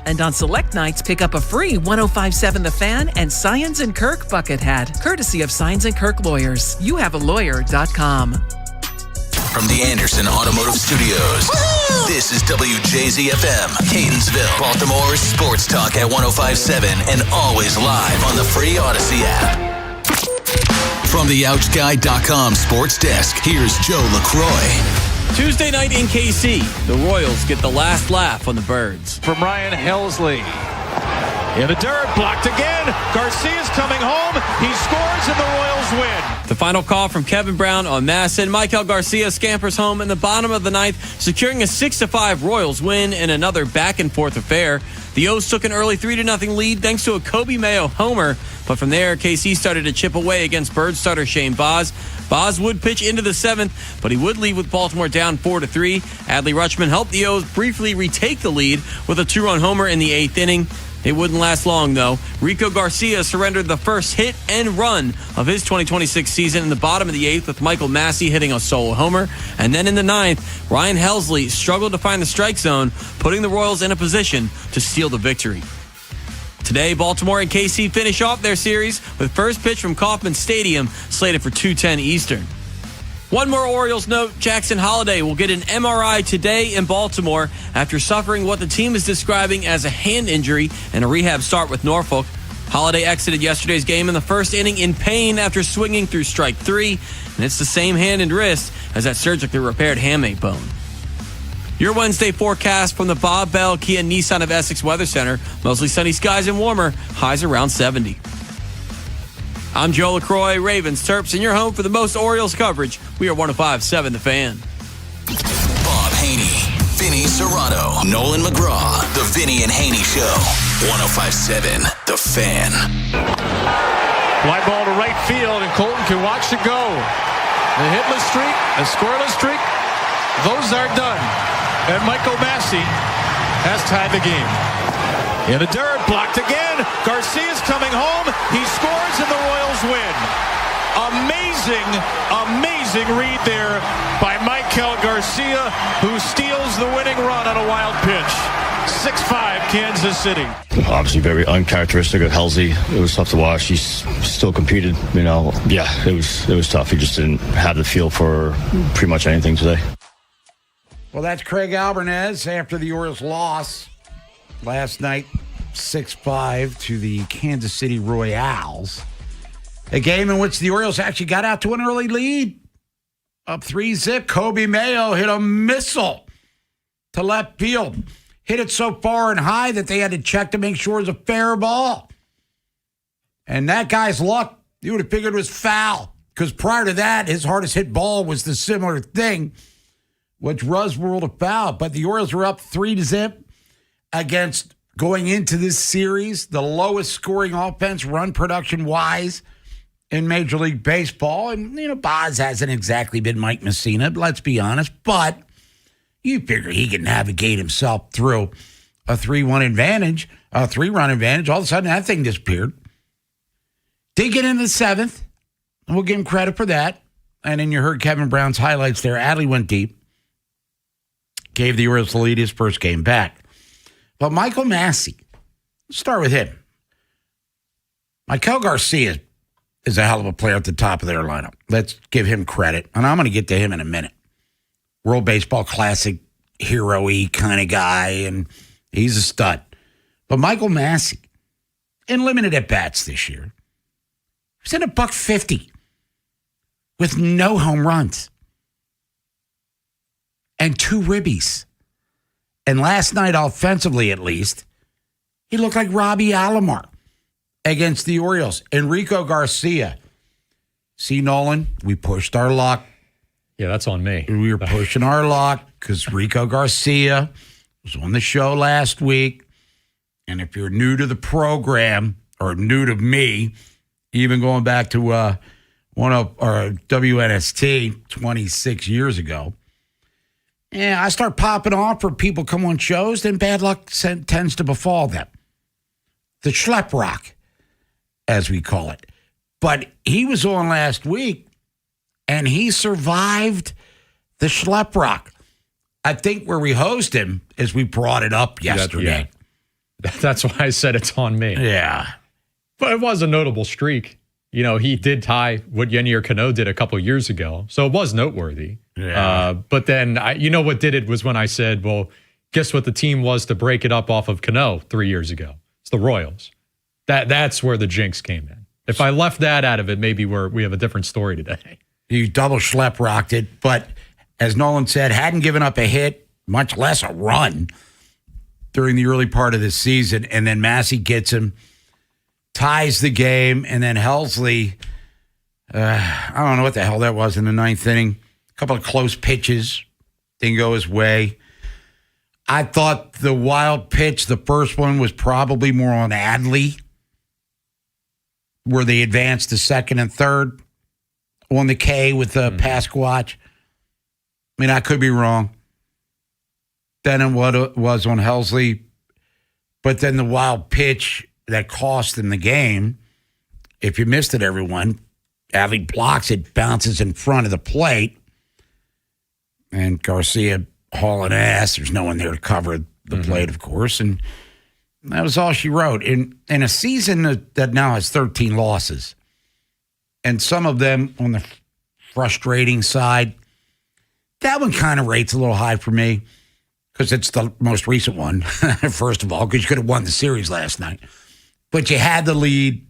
And on select nights, pick up a free 105.7 The Fan and Science and Kirk bucket hat, courtesy of Science and Kirk Lawyers. YouHaveALawyer.com. From the Anderson Automotive Studios, this is WJZFM, Catonsville, Baltimore's sports talk at 105.7 and always live on the free Odyssey app. From the OutGuide.com sports desk, here's Joe LaCroix. Tuesday night in KC, the Royals get the last laugh on the Birds. From Ryan Helsley. In the dirt, blocked again. Garcia's coming home. He scores and the Royals win. The final call from Kevin Brown on Masson. Maikel Garcia scampers home in the bottom of the ninth, securing a 6-5 Royals win in another back-and-forth affair. The O's took an early 3-0 lead thanks to a Kobe Mayo homer, but from there, KC started to chip away against Birds starter Shane Baz. Baz would pitch into the seventh, but he would leave with Baltimore down 4-3. Adley Rutschman helped the O's briefly retake the lead with a 2-run homer in the eighth inning. It wouldn't last long, though. Rico Garcia surrendered the first hit and run of his 2026 season in the bottom of the eighth with Michael Massey hitting a solo homer. And then in the ninth, Ryan Helsley struggled to find the strike zone, putting the Royals in a position to steal the victory. Today, Baltimore and KC finish off their series with first pitch from Kauffman Stadium slated for 2:10 Eastern. One more Orioles note, Jackson Holliday will get an MRI today in Baltimore after suffering what the team is describing as a hand injury and a rehab start with Norfolk. Holliday exited yesterday's game in the first inning in pain after swinging through strike three, and it's the same hand and wrist as that surgically repaired hamate bone. Your Wednesday forecast from the Bob Bell Kia Nissan of Essex Weather Center. Mostly sunny skies and warmer, highs around 70. I'm Joe LaCroix, Ravens, Terps, and your home for the most Orioles coverage. We are 105.7 The Fan. Bob Haynie, Vinny Serrato, Nolan McGraw, The Vinny and Haynie Show. 105.7 The Fan. Fly ball to right field, and Colton can watch it go. A hitless streak, a scoreless streak, those are done. And Michael Massey has tied the game. In the dirt, blocked again. Garcia's coming home. He scores and the Royals win. Amazing read there by Maikel Garcia, who steals the winning run on a wild pitch. 6-5 Kansas City. Obviously very uncharacteristic of Halsey. It was tough to watch. He still competed, Yeah, it was tough. He just didn't have the feel for pretty much anything today. Well, that's Craig Albanez after the Orioles loss last night, 6-5 to the Kansas City Royals. A game in which the Orioles actually got out to an early lead. Up 3-0. Kobe Mayo hit a missile to left field. Hit it so far and high that they had to check to make sure it was a fair ball. And that guy's luck, you would have figured it was foul. Because prior to that, his hardest hit ball was the similar thing, which was ruled a foul. But the Orioles were up 3-0 against, going into this series, the lowest scoring offense run production-wise in Major League Baseball. And, Baz hasn't exactly been Mike Messina, let's be honest. But you figure he can navigate himself through a 3-1 advantage, a 3-run advantage. All of a sudden, that thing disappeared. Did get in the seventh. And we'll give him credit for that. And then you heard Kevin Brown's highlights there. Adley went deep. Gave the Orioles the lead his first game back. But Michael Massey, let's start with him. Maikel Garcia is a hell of a player at the top of their lineup. Let's give him credit. And I'm going to get to him in a minute. World Baseball Classic hero-y kind of guy, and he's a stud. But Michael Massey, in limited at-bats this year, was in $150 with no home runs and 2 ribbies. And last night, offensively at least, he looked like Robbie Alomar against the Orioles. Enrico Garcia. See, Nolan, we pushed our luck. Yeah, that's on me. We were pushing our luck because Rico Garcia was on the show last week. And if you're new to the program, or new to me, even going back to WNST 26 years ago, I start popping off for people come on shows, then bad luck tends to befall them. The schlep rock, as we call it. But he was on last week, and he survived the schlep rock. I think where we host him is we brought it up yesterday. That's why I said it's on me. Yeah. But it was a notable streak. He did tie what Yennier Cano did a couple years ago. So it was noteworthy. Yeah. But then, what did it was when I said, well, guess what the team was to break it up off of Cano 3 years ago? It's the Royals. That's where the jinx came in. If I left that out of it, maybe we have a different story today. You double schlep rocked it, but as Nolan said, hadn't given up a hit, much less a run during the early part of the season. And then Massey gets him, ties the game, and then Helsley, I don't know what the hell that was in the ninth inning. A couple of close pitches, didn't go his way. I thought the wild pitch, the first one, was probably more on Adley, where they advanced to second and third on the K with Pasquatch. I mean, I could be wrong. Then it was on Helsley. But then the wild pitch that cost him the game, if you missed it, everyone, Adley blocks it, bounces in front of the plate, and Garcia hauling ass. There's no one there to cover the plate, of course, and that was all she wrote. In a season that now has 13 losses, and some of them on the frustrating side, that one kind of rates a little high for me because it's the most recent one, first of all, because you could have won the series last night. But you had the lead.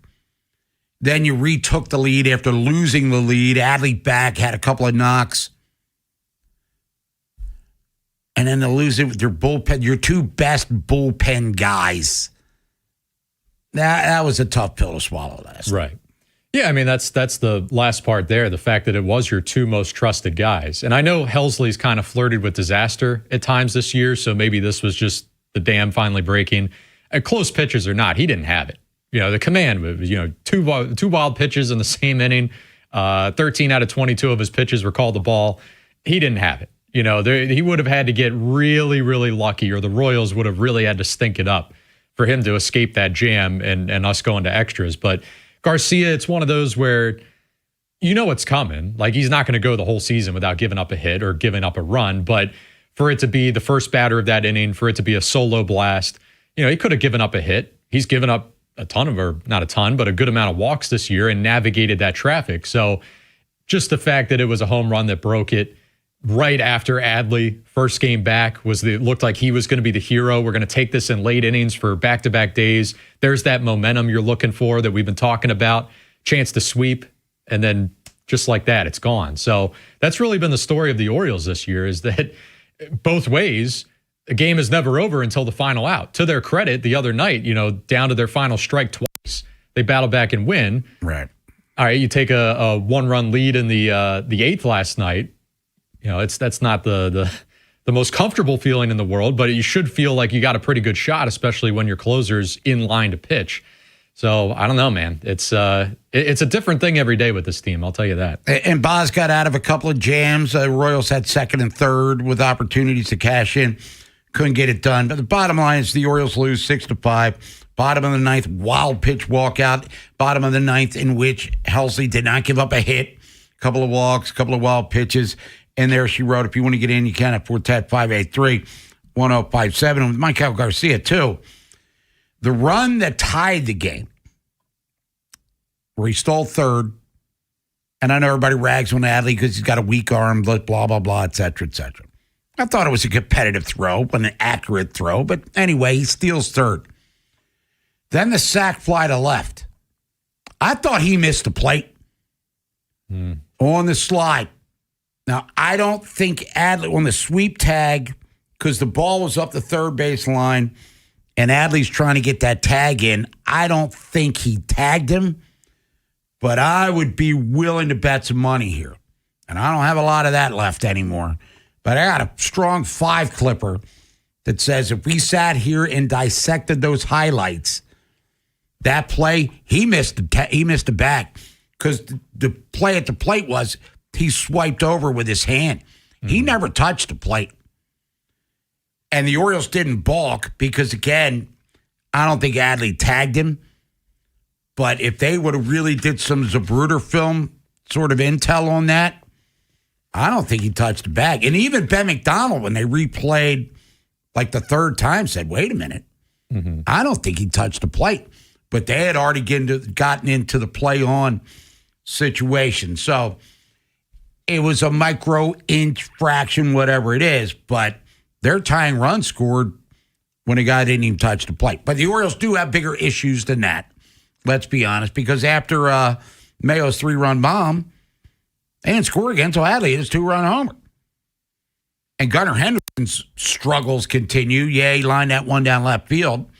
Then you retook the lead after losing the lead. Adley back, had a couple of knocks. And then to lose it with your bullpen, your two best bullpen guys. That was a tough pill to swallow last night. Right. Yeah, I mean, that's the last part there, the fact that it was your two most trusted guys. And I know Helsley's kind of flirted with disaster at times this year, so maybe this was just the dam finally breaking. Close pitches or not, he didn't have it. The command was, two wild pitches in the same inning. 13 out of 22 of his pitches were called the ball. He didn't have it. He would have had to get really, really lucky, or the Royals would have really had to stink it up for him to escape that jam and us going to extras. But Garcia, it's one of those where it's coming. Like, he's not going to go the whole season without giving up a hit or giving up a run. But for it to be the first batter of that inning, for it to be a solo blast, he could have given up a hit. He's given up a ton of, or not a ton, but a good amount of walks this year and navigated that traffic. So just the fact that it was a home run that broke it right after Adley first game back it looked like he was going to be the hero. We're going to take this in late innings for back-to-back days. There's that momentum you're looking for that we've been talking about. Chance to sweep, and then just like that, it's gone. So that's really been the story of the Orioles this year, is that both ways, the game is never over until the final out. To their credit, the other night, down to their final strike twice, they battle back and win. Right. All right, you take a one-run lead in the eighth last night. That's not the most comfortable feeling in the world, but you should feel like you got a pretty good shot, especially when your closer's in line to pitch. So I don't know, man. It's a different thing every day with this team. I'll tell you that. And Boz got out of a couple of jams. The Royals had second and third with opportunities to cash in. Couldn't get it done. But the bottom line is the Orioles lose 6-5. Bottom of the ninth, wild pitch walkout. Bottom of the ninth, in which Helsley did not give up a hit. Couple of walks, couple of wild pitches. And there she wrote, if you want to get in, you can at 410-583-1057. And with Michael Garcia, too. The run that tied the game, where he stole third, and I know everybody rags on Adley because he's got a weak arm, blah, blah, blah, et cetera, et cetera. I thought it was a competitive throw, but an accurate throw. But anyway, he steals third. Then the sac fly to left. I thought he missed the plate on the slide. Now, I don't think Adley, on the sweep tag, because the ball was up the third base line, and Adley's trying to get that tag in, I don't think he tagged him, but I would be willing to bet some money here. And I don't have a lot of that left anymore. But I got a strong 5-clipper that says if we sat here and dissected those highlights, that play, he missed the back, because the play at the plate was he swiped over with his hand. He never touched the plate. And the Orioles didn't balk because, again, I don't think Adley tagged him. But if they would have really did some Zapruder film sort of intel on that, I don't think he touched the bag. And even Ben McDonald, when they replayed like the third time, said, wait a minute. I don't think he touched the plate, but they had already gotten into the play-on situation. So it was a micro-inch fraction, whatever it is, but their tying run scored when a guy didn't even touch the plate. But the Orioles do have bigger issues than that, let's be honest, because after Mayo's 3-run bomb, they didn't score again until Adley hit his 2-run homer. And Gunnar Henderson's struggles continue. Yeah, he lined that one down left field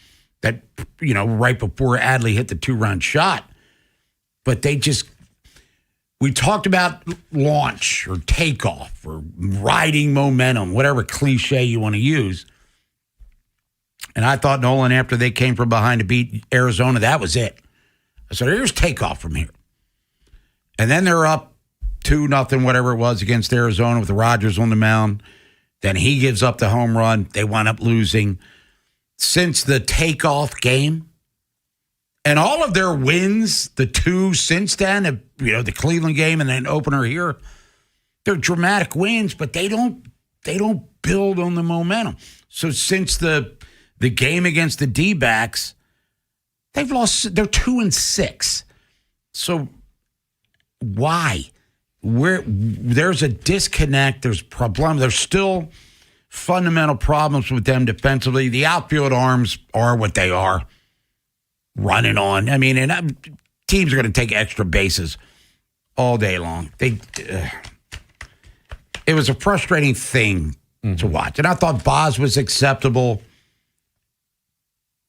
that, right before Adley hit the 2-run shot. But we talked about launch or takeoff or riding momentum, whatever cliche you want to use. And I thought Nolan, after they came from behind to beat Arizona, that was it. I said, here's takeoff from here. And then they're up 2-0, whatever it was, against Arizona with Rodgers on the mound. Then he gives up the home run. They wind up losing. Since the takeoff game, and all of their wins, the two since then, the Cleveland game and then opener here, they're dramatic wins, but they don't build on the momentum. So since the game against the D-backs, they've lost. They're 2-6. So why? There's a disconnect. There's problem. There's still fundamental problems with them defensively. The outfield arms are what they are, running on. I mean, and teams are going to take extra bases all day long. It was a frustrating thing to watch. And I thought Boz was acceptable,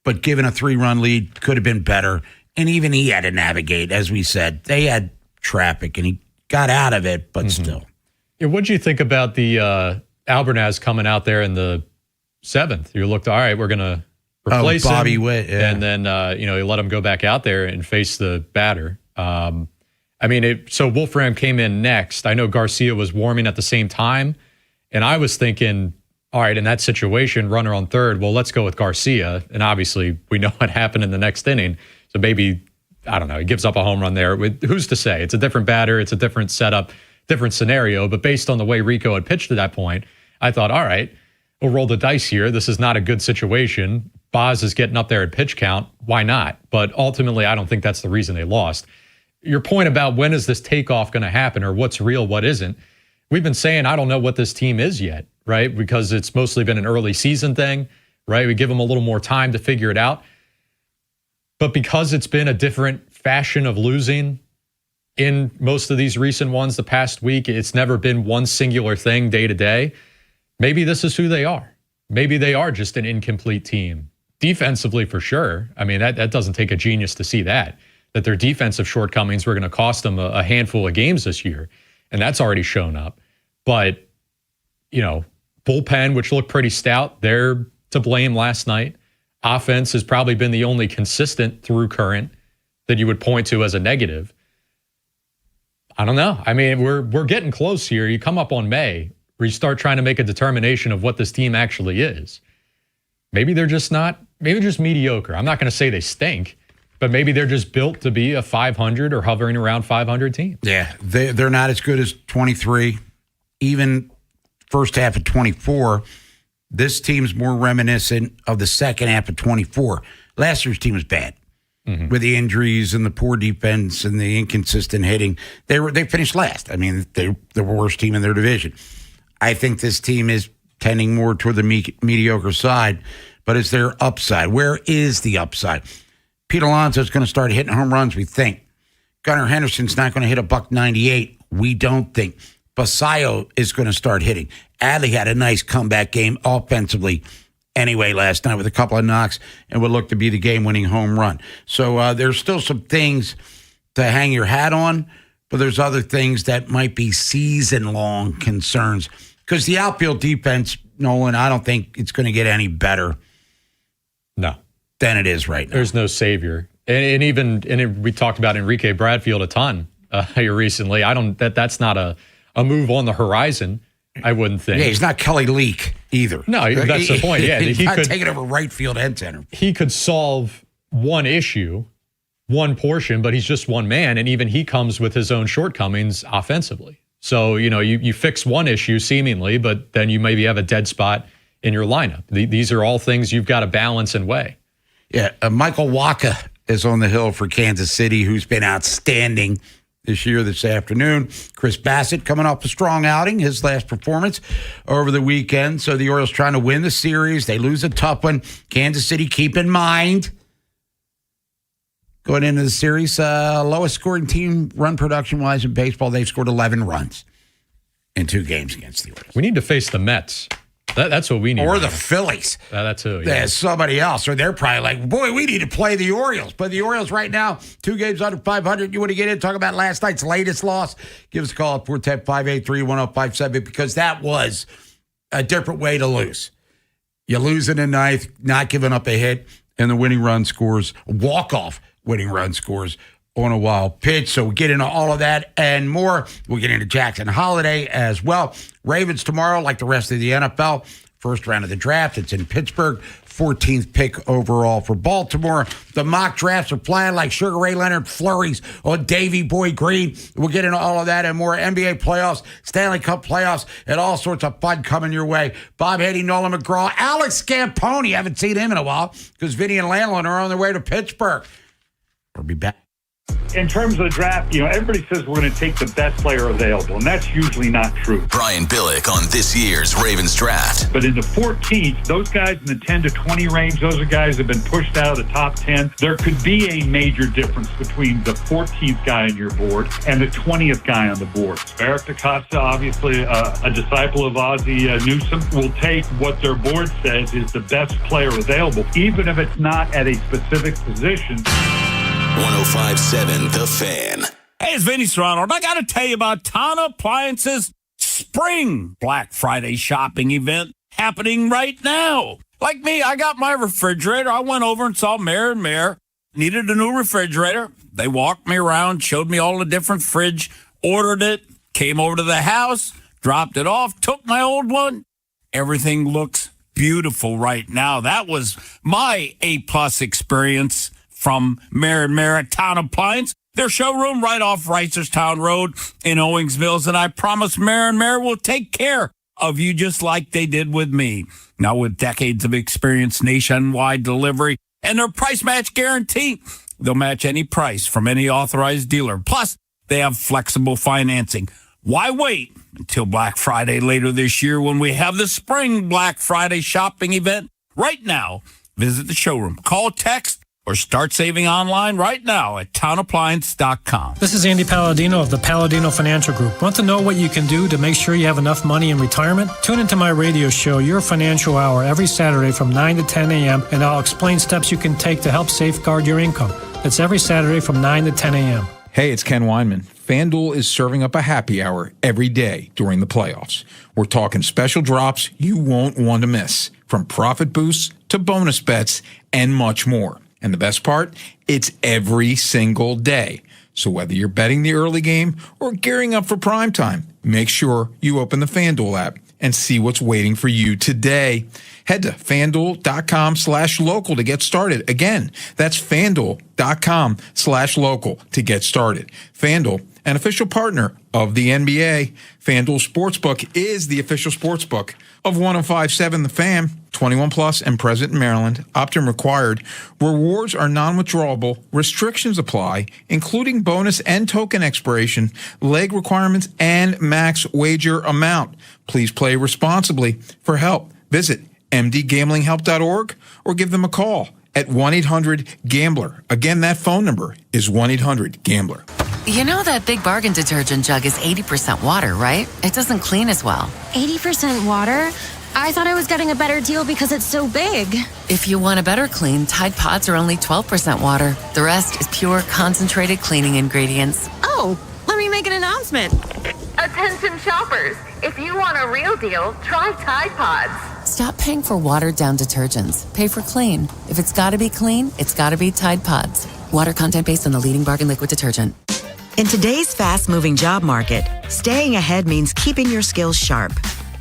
but given a 3-run lead, could have been better. And even he had to navigate, as we said. They had traffic, and he got out of it, but still. Yeah, what did you think about the Albernaz coming out there in the 7th? You looked, all right, we're going to replace Bobby him. Witt, yeah. And then, you let him go back out there and face the batter. So Wolfram came in next. I know Garcia was warming at the same time, and I was thinking, all right, in that situation, runner on third, well, let's go with Garcia. And obviously, we know what happened in the next inning. So maybe, I don't know, he gives up a home run there. Who's to say? It's a different batter. It's a different setup, different scenario. But based on the way Rico had pitched at that point, I thought, all right, we'll roll the dice here. This is not a good situation. Boz is getting up there at pitch count. Why not? But ultimately, I don't think that's the reason they lost. Your point about when is this takeoff going to happen or what's real, what isn't, we've been saying, I don't know what this team is yet, right? Because it's mostly been an early season thing, right? We give them a little more time to figure it out. But because it's been a different fashion of losing in most of these recent ones the past week, it's never been one singular thing day to day. Maybe this is who they are. Maybe they are just an incomplete team. Defensively, for sure. I mean, that doesn't take a genius to see that their defensive shortcomings were going to cost them a handful of games this year. And that's already shown up. But, bullpen, which looked pretty stout, they're to blame last night. Offense has probably been the only consistent through current that you would point to as a negative. I don't know. I mean, we're getting close here. You come up on May where you start trying to make a determination of what this team actually is. Maybe they're just mediocre. I'm not going to say they stink, but maybe they're just built to be a 500 or hovering around 500 team. Yeah, they're not as good as 23. Even first half of 24, this team's more reminiscent of the second half of 24. Last year's team was bad. With the injuries and the poor defense and the inconsistent hitting. They finished last. I mean, they were the worst team in their division. I think this team is tending more toward the mediocre side, but is there upside? Where is the upside? Pete Alonso's going to start hitting home runs, we think. Gunnar Henderson's not going to hit a $198, we don't think. Basayo is going to start hitting. Adley had a nice comeback game offensively anyway last night with a couple of knocks and would look to be the game-winning home run. So there's still some things to hang your hat on, but there's other things that might be season-long concerns. Because the outfield defense, Nolan, I don't think it's going to get any better than it is right now. There's no savior. And we talked about Enrique Bradfield a ton here recently. That's not a move on the horizon, I wouldn't think. Yeah, he's not Kelly Leak either. No, that's the point. Yeah, he's not taking over right field and center. He could solve one issue, one portion, but he's just one man, and even he comes with his own shortcomings offensively. So, you fix one issue seemingly, but then you maybe have a dead spot in your lineup. These are all things you've got to balance and weigh. Yeah, Michael Waka is on the hill for Kansas City, who's been outstanding this afternoon. Chris Bassett coming off a strong outing, his last performance over the weekend. So the Orioles trying to win the series. They lose a tough one. Kansas City, keep in mind, going into the series, lowest scoring team run production-wise in baseball. They've scored 11 runs in 2 games against the Orioles. We need to face the Mets. That's what we need. Or the Phillies. That too. Yeah. There's somebody else. Or they're probably like, boy, we need to play the Orioles. But the Orioles right now, 2 games under 500. You want to get in, talk about last night's latest loss? Give us a call at 410-583-1057 because that was a different way to lose. You lose in the ninth, not giving up a hit, and the winning run scores, walk-off winning run scores on a wild pitch. So we get into all of that and more. We'll get into Jackson Holiday as well. Ravens tomorrow, like the rest of the NFL. First round of the draft. It's in Pittsburgh. 14th pick overall for Baltimore. The mock drafts are flying like Sugar Ray Leonard flurries on Davey Boy Green. We'll get into all of that and more. NBA playoffs, Stanley Cup playoffs, and all sorts of fun coming your way. Bob Haynie, Nolan McGraw, Alex Scamponi. Haven't seen him in a while because Vinny and Landlin are on their way to Pittsburgh. We'll be back. In terms of the draft, everybody says we're going to take the best player available, and that's usually not true. Brian Billick on this year's Ravens draft. But in the 14th, those guys in the 10 to 20 range, those are guys that have been pushed out of the top 10. There could be a major difference between the 14th guy on your board and the 20th guy on the board. Eric DaCosta, obviously a disciple of Ozzie Newsome, will take what their board says is the best player available, even if it's not at a specific position. 105.7 The Fan. Hey, it's Vinny Serrano, and I got to tell you about Ton Appliances Spring Black Friday shopping event happening right now. Like me, I got my refrigerator. I went over and saw Mayor & Mayor. Needed a new refrigerator. They walked me around, showed me all the different fridge, ordered it, came over to the house, dropped it off, took my old one. Everything looks beautiful right now. That was my A-plus experience from Mayor & Mayor at Town Appliance, their showroom right off Reisterstown Road in Owings Mills. And I promise Mayor & Mayor will take care of you just like they did with me. Now, with decades of experience, nationwide delivery, and their price match guarantee, they'll match any price from any authorized dealer. Plus, they have flexible financing. Why wait until Black Friday later this year when we have the Spring Black Friday shopping event? Right now, visit the showroom. Call, text, or start saving online right now at townappliance.com. This is Andy Palladino of the Palladino Financial Group. Want to know what you can do to make sure you have enough money in retirement? Tune into my radio show, Your Financial Hour, every Saturday from 9 to 10 a.m., and I'll explain steps you can take to help safeguard your income. It's every Saturday from 9 to 10 a.m. Hey, it's Ken Weinman. FanDuel is serving up a happy hour every day during the playoffs. We're talking special drops you won't want to miss, from profit boosts to bonus bets and much more. And the best part, it's every single day. So whether you're betting the early game or gearing up for prime time, make sure you open the FanDuel app and see what's waiting for you today. Head to FanDuel.com/local to get started. Again, that's FanDuel.com/local to get started. FanDuel, an official partner of the NBA. FanDuel Sportsbook is the official sportsbook of 105.7 The Fan. 21 plus and present in Maryland. Opt-in required. Rewards are non-withdrawable. Restrictions apply, including bonus and token expiration, leg requirements, and max wager amount. Please play responsibly. For help, visit mdgamblinghelp.org or give them a call at 1-800-GAMBLER. Again, that phone number is 1-800-GAMBLER. You know that Big Bargain detergent jug is 80% water, right? It doesn't clean as well. 80% water? I thought I was getting a better deal because it's so big. If you want a better clean, Tide Pods are only 12% water. The rest is pure, concentrated cleaning ingredients. Oh, let me make an announcement. Attention shoppers, if you want a real deal, try Tide Pods. Stop paying for watered-down detergents. Pay for clean. If it's got to be clean, it's got to be Tide Pods. Water content based on the leading bargain liquid detergent. In today's fast-moving job market, staying ahead means keeping your skills sharp.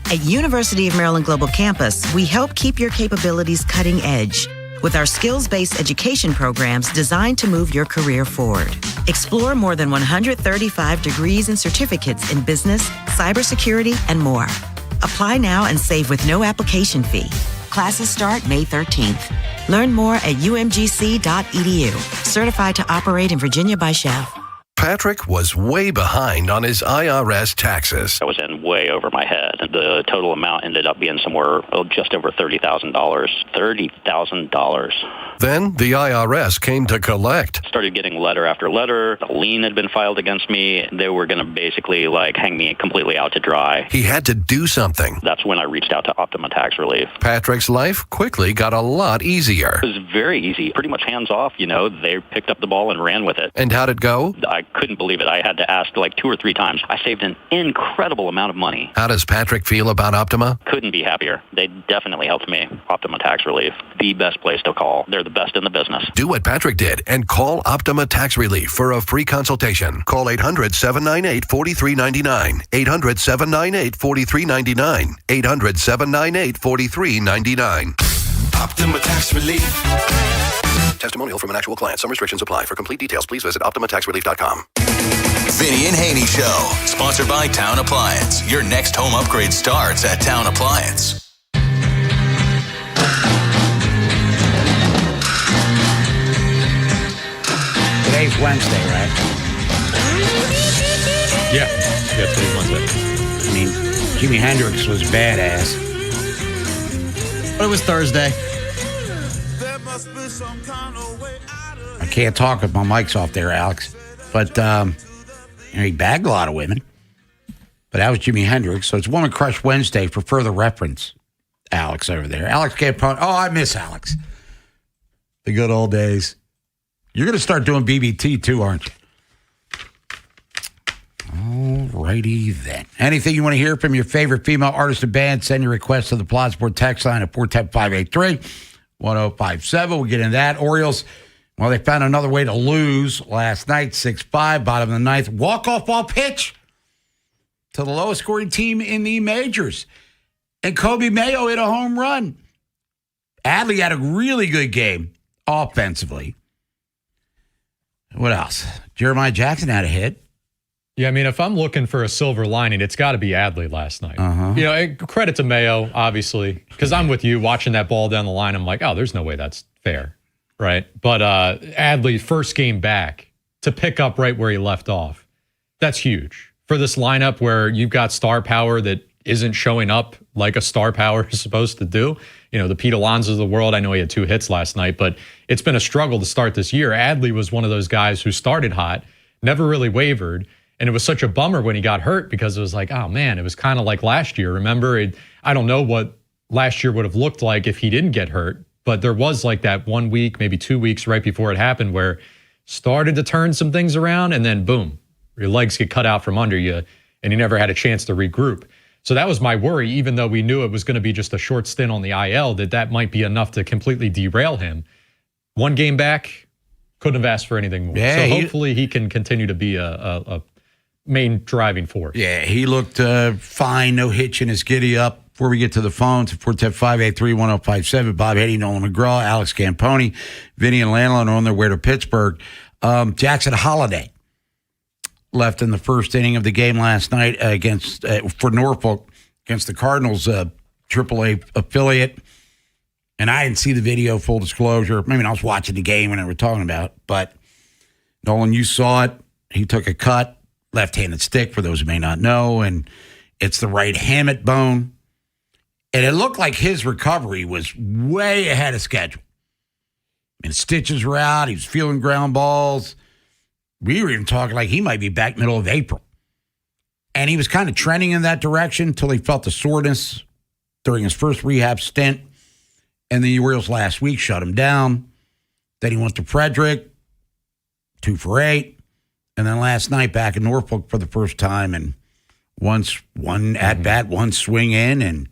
At University of Maryland Global Campus, we help keep your capabilities cutting edge with our skills-based education programs designed to move your career forward. Explore more than 135 degrees and certificates in business, cybersecurity, and more. Apply now and save with no application fee. Classes start May 13th. Learn more at umgc.edu. Certified to operate in Virginia by Chef. Patrick was way behind on his IRS taxes. I was in way over my head. The total amount ended up being somewhere just over $30,000. $30,000. Then the IRS came to collect. Started getting letter after letter. A lien had been filed against me. They were going to basically hang me completely out to dry. He had to do something. That's when I reached out to Optima Tax Relief. Patrick's life quickly got a lot easier. It was very easy, pretty much hands off. They picked up the ball and ran with it. And how'd it go? I couldn't believe it. I had to ask 2 or 3 times. I saved an incredible amount of money. How does Patrick feel about Optima? Couldn't be happier. They definitely helped me. Optima Tax Relief, the best place to call. They're the best in the business. Do what Patrick did and call Optima Tax Relief for a free consultation. Call 800-798-4399. 800-798-4399. 800-798-4399. Optima Tax Relief. Testimonial from an actual client. Some restrictions apply. For complete details, please visit OptimaTaxRelief.com. Vinny and Haynie Show, sponsored by Town Appliance. Your next home upgrade starts at Town Appliance. Today's Wednesday, right? Yeah, today's Wednesday. I mean, Jimi Hendrix was badass. But it was Thursday. I can't talk if my mic's off there, Alex. But he bagged a lot of women. But that was Jimi Hendrix. So it's Woman Crush Wednesday for further reference. Alex over there. Alex Campone. Oh, I miss Alex. The good old days. You're going to start doing BBT too, aren't you? All righty then. Anything you want to hear from your favorite female artist or band, send your request to the Plot Sport text line at 410-583-1057. We'll get into that. Orioles, well, they found another way to lose last night, 6-5, bottom of the ninth. Walk-off ball pitch to the lowest scoring team in the majors. And Kobe Mayo hit a home run. Adley had a really good game offensively. What else? Jeremiah Jackson had a hit. Yeah, I mean, if I'm looking for a silver lining, it's got to be Adley last night. Credit to Mayo, obviously, because I'm with you watching that ball down the line. I'm like, oh, there's no way that's fair, right? But Adley, first game back, to pick up right where he left off, that's huge. For this lineup where you've got star power that isn't showing up like a star power is supposed to do. The Pete Alonsos of the world, I know he had 2 hits last night, but it's been a struggle to start this year. Adley was one of those guys who started hot, never really wavered, and it was such a bummer when he got hurt because it was like, oh man, it was kind of like last year. Remember, I don't know what last year would have looked like if he didn't get hurt, but there was like that 1 week, maybe 2 weeks right before it happened where started to turn some things around and then boom, your legs get cut out from under you and you never had a chance to regroup. So that was my worry, even though we knew it was going to be just a short stint on the IL, that might be enough to completely derail him. 1 game back, couldn't have asked for anything more. Yeah, so hopefully he can continue to be a main driving force. Yeah, he looked fine, no hitch in his giddy up. Before we get to the phones, 410-583-1057, Bob Haynie, Nolan McGraw, Alex Campone, Vinny and Landlord are on their way to Pittsburgh. Jackson Holiday left in the first inning of the game last night for Norfolk against the Cardinals, AAA affiliate. And I didn't see the video, full disclosure. I mean, I was watching the game when they were talking about it. But, Nolan, you saw it. He took a cut, left-handed stick, for those who may not know, and it's the right hamate bone. And it looked like his recovery was way ahead of schedule. I mean, stitches were out. He was feeling ground balls. We were even talking like he might be back middle of April. And he was kind of trending in that direction until he felt the soreness during his first rehab stint. And the Orioles last week shut him down. Then he went to Frederick, 2 for 8. And then last night back in Norfolk for the first time. And one at-bat, 1 swing in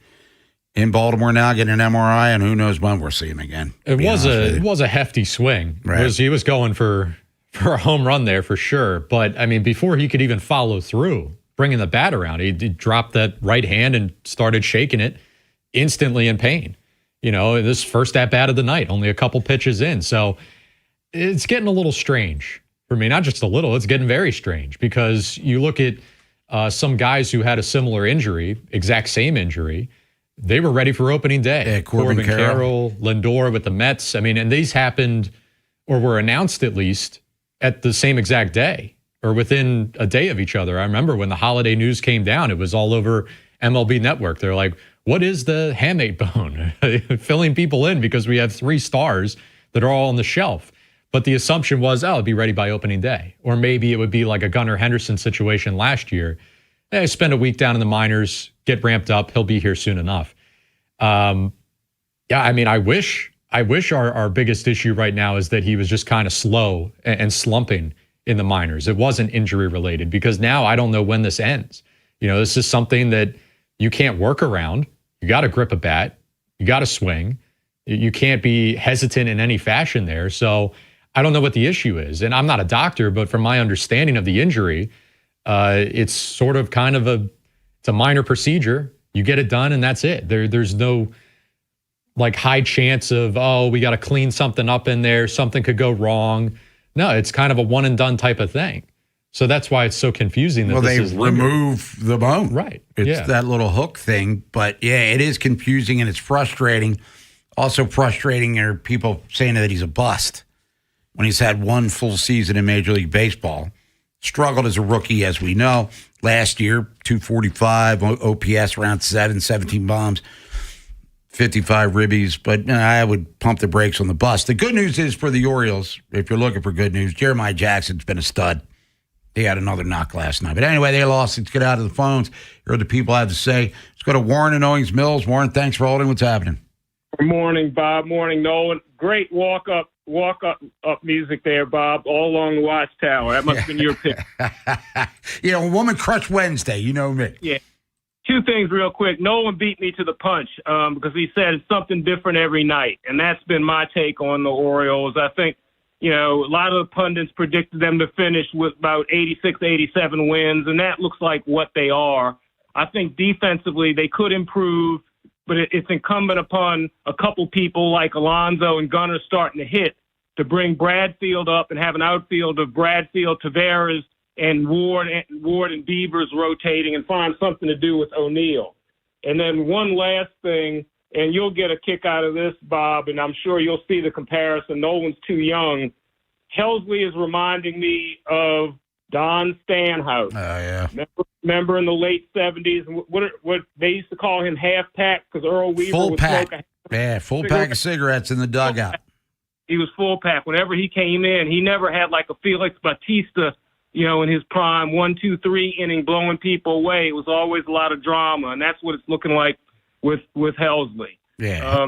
Baltimore now getting an MRI. And who knows when we'll see him again. It was a hefty swing. Right. He was going for a home run there for sure. But, I mean, before he could even follow through, bringing the bat around, he dropped that right hand and started shaking it instantly in pain. This first at-bat of the night, only a couple pitches in. So it's getting a little strange for me. Not just a little, it's getting very strange because you look at some guys who had a similar injury, exact same injury, they were ready for opening day. Yeah, Corbin Carroll, Lindor with the Mets. I mean, and these happened or were announced at least at the same exact day or within a day of each other. I remember when the holiday news came down, it was all over MLB Network. They're like, what is the hamate bone? Filling people in because we have 3 stars that are all on the shelf. But the assumption was, it'll be ready by opening day. Or maybe it would be like a Gunnar Henderson situation last year. Spend a week down in the minors, get ramped up. He'll be here soon enough. I mean, I wish our biggest issue right now is that he was just kind of slow and slumping in the minors. It wasn't injury related because now I don't know when this ends. This is something that you can't work around. You got to grip a bat. You got to swing. You can't be hesitant in any fashion there. So I don't know what the issue is. And I'm not a doctor, but from my understanding of the injury, it's sort of kind of it's a minor procedure. You get it done and that's it. There's no like high chance of, we got to clean something up in there. Something could go wrong. No, it's kind of a one and done type of thing. So that's why it's so confusing that they remove the bone. Right. It's that little hook thing. But yeah, it is confusing and it's frustrating. Also frustrating are people saying that he's a bust when he's had 1 full season in Major League Baseball. Struggled as a rookie, as we know. Last year, 245, OPS around 17 bombs, 55 ribbies. But I would pump the brakes on the bust. The good news is for the Orioles, if you're looking for good news, Jeremiah Jackson's been a stud. He had another knock last night. But anyway, they lost. Let's get out of the phones. Hear what the people have to say. Let's go to Warren in Owings Mills. Warren, thanks for holding. What's happening? Good morning, Bob. Morning, Nolan. Great walk up music there, Bob, all along the watchtower. That must have been your pick. Woman Crush Wednesday. You know me. Yeah. 2 things real quick. Nolan beat me to the punch because he said it's something different every night. And that's been my take on the Orioles. I think, a lot of the pundits predicted them to finish with about 86, 87 wins, and that looks like what they are. I think defensively they could improve, but it's incumbent upon a couple people like Alonso and Gunnar starting to hit to bring Bradfield up and have an outfield of Bradfield, Taveras, and Ward and Beavers rotating and find something to do with O'Neill. And then one last thing, and you'll get a kick out of this, Bob, and I'm sure you'll see the comparison. Nolan's too young. Helsley is reminding me of Don Stanhouse. Oh, yeah. Remember in the late 70s, what they used to call him half-pack because Earl Weaver full would pack. smoke Full pack of cigarettes in the dugout. He was full pack. Whenever he came in, he never had like a Felix Bautista, in his prime, 1, 2, 3 inning blowing people away. It was always a lot of drama, and that's what it's looking like with Helsley. Yeah.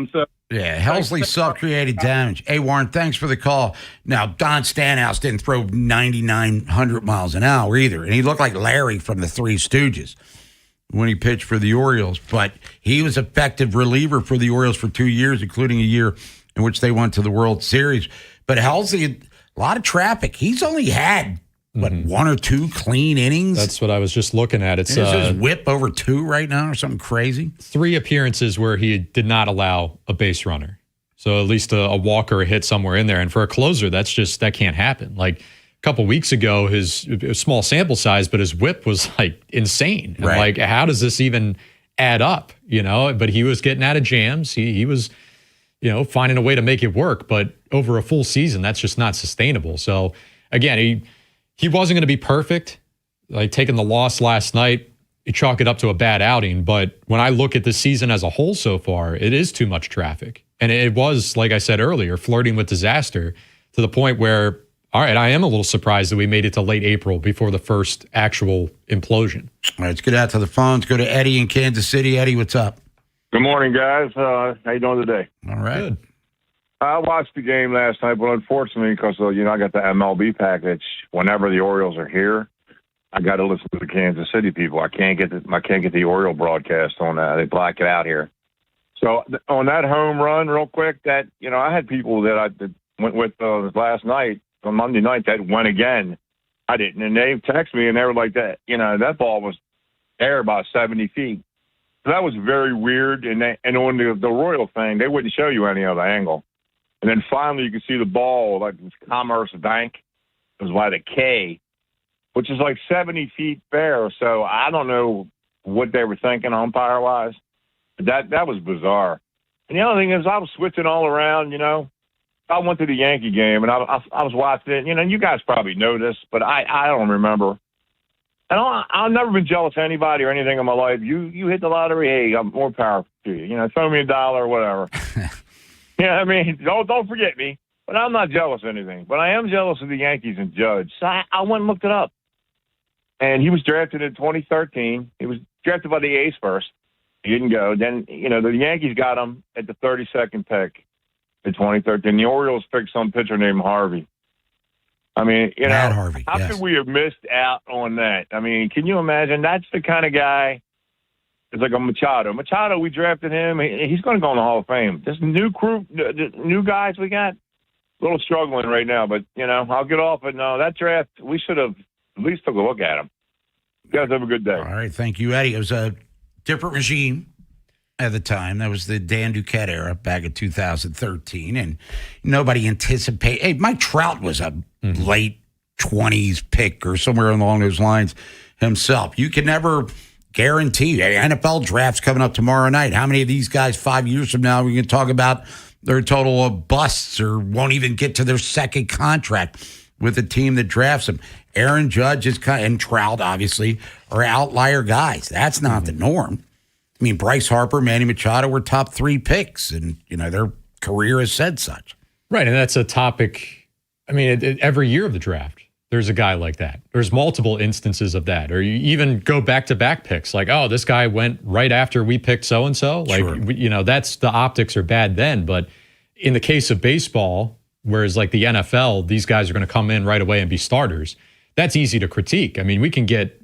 Helsley self-created damage. Hey, Warren, thanks for the call. Now, Don Stanhouse didn't throw 9,900 miles an hour either, and he looked like Larry from the Three Stooges when he pitched for the Orioles. But he was effective reliever for the Orioles for 2 years, including a year in which they went to the World Series. But Helsley, a lot of traffic. He's only had, 1 or 2 clean innings? That's what I was just looking at. It's his whip over 2 right now or something crazy. 3 appearances where he did not allow a base runner. So at least a walk or a hit somewhere in there. And for a closer, that can't happen. Like a couple weeks ago, his small sample size, but his whip was like insane. And like, how does this even add up? But he was getting out of jams. He was, finding a way to make it work. But over a full season, that's just not sustainable. So again, he wasn't going to be perfect. Like taking the loss last night, you chalk it up to a bad outing. But when I look at the season as a whole so far, it is too much traffic. And it was, like I said earlier, flirting with disaster to the point where, all right, I am a little surprised that we made it to late April before the first actual implosion. All right, let's get out to the phones. Go to Eddie in Kansas City. Eddie, what's up? Good morning, guys. How you doing today? All right. Good. I watched the game last night, but unfortunately, because I got the MLB package. Whenever the Orioles are here, I got to listen to the Kansas City people. I can't get the Oriole broadcast on that. They black it out here. So on that home run, real quick, that I had people that went with last night on Monday night that went again. I didn't, and they texted me and they were like that. That ball was air about 70 feet. So that was very weird. And on the Royal thing, they wouldn't show you any other angle. And then finally, you could see the ball, like this Commerce Bank. It was by the K, which is like 70 feet fair. So I don't know what they were thinking umpire-wise. That was bizarre. And the other thing is I was switching all around, you know. I went to the Yankee game, and I was watching it. You know, you guys probably know this, but I don't remember. And I've never been jealous of anybody or anything in my life. You hit the lottery, hey, I'm more powerful to you. You know, throw me $1 or whatever. You know what I mean? Don't forget me. But I'm not jealous of anything. But I am jealous of the Yankees and Judge. So I went and looked it up. And he was drafted in 2013. He was drafted by the A's first. He didn't go. Then, you know, the Yankees got him at the 32nd pick in 2013. The Orioles picked some pitcher named Harvey. I mean, you know, Harvey, how could we have missed out on that? I mean, can you imagine? That's the kind of guy. It's like a Machado. Machado, we drafted him. He's going to go in the Hall of Fame. This new crew, the new guys we got, a little struggling right now. But, you know, I'll get off it. No, that draft, we should have at least took a look at him. You guys have a good day. All right. Thank you, Eddie. It was a different regime at the time. That was the Dan Duquette era back in 2013. And nobody anticipated. Hey, Mike Trout was a late 20s pick or somewhere along those lines himself. You can never guarantee. NFL draft's coming up tomorrow night. How many of these guys 5 years from now we can talk about their total of busts or won't even get to their second contract with the team that drafts them? Aaron Judge and Trout, obviously, are outlier guys. That's not the norm. I mean, Bryce Harper, Manny Machado were top 3 picks, and, you know, their career has said such. Right, and that's a topic, I mean, every year of the draft, there's a guy like that. There's multiple instances of that. Or you even go back-to-back picks, like, oh, this guy went right after we picked so-and-so. Like, Sure. You know, that's the optics are bad then. But in the case of baseball, whereas like the NFL, these guys are going to come in right away and be starters, that's easy to critique. I mean, we can get,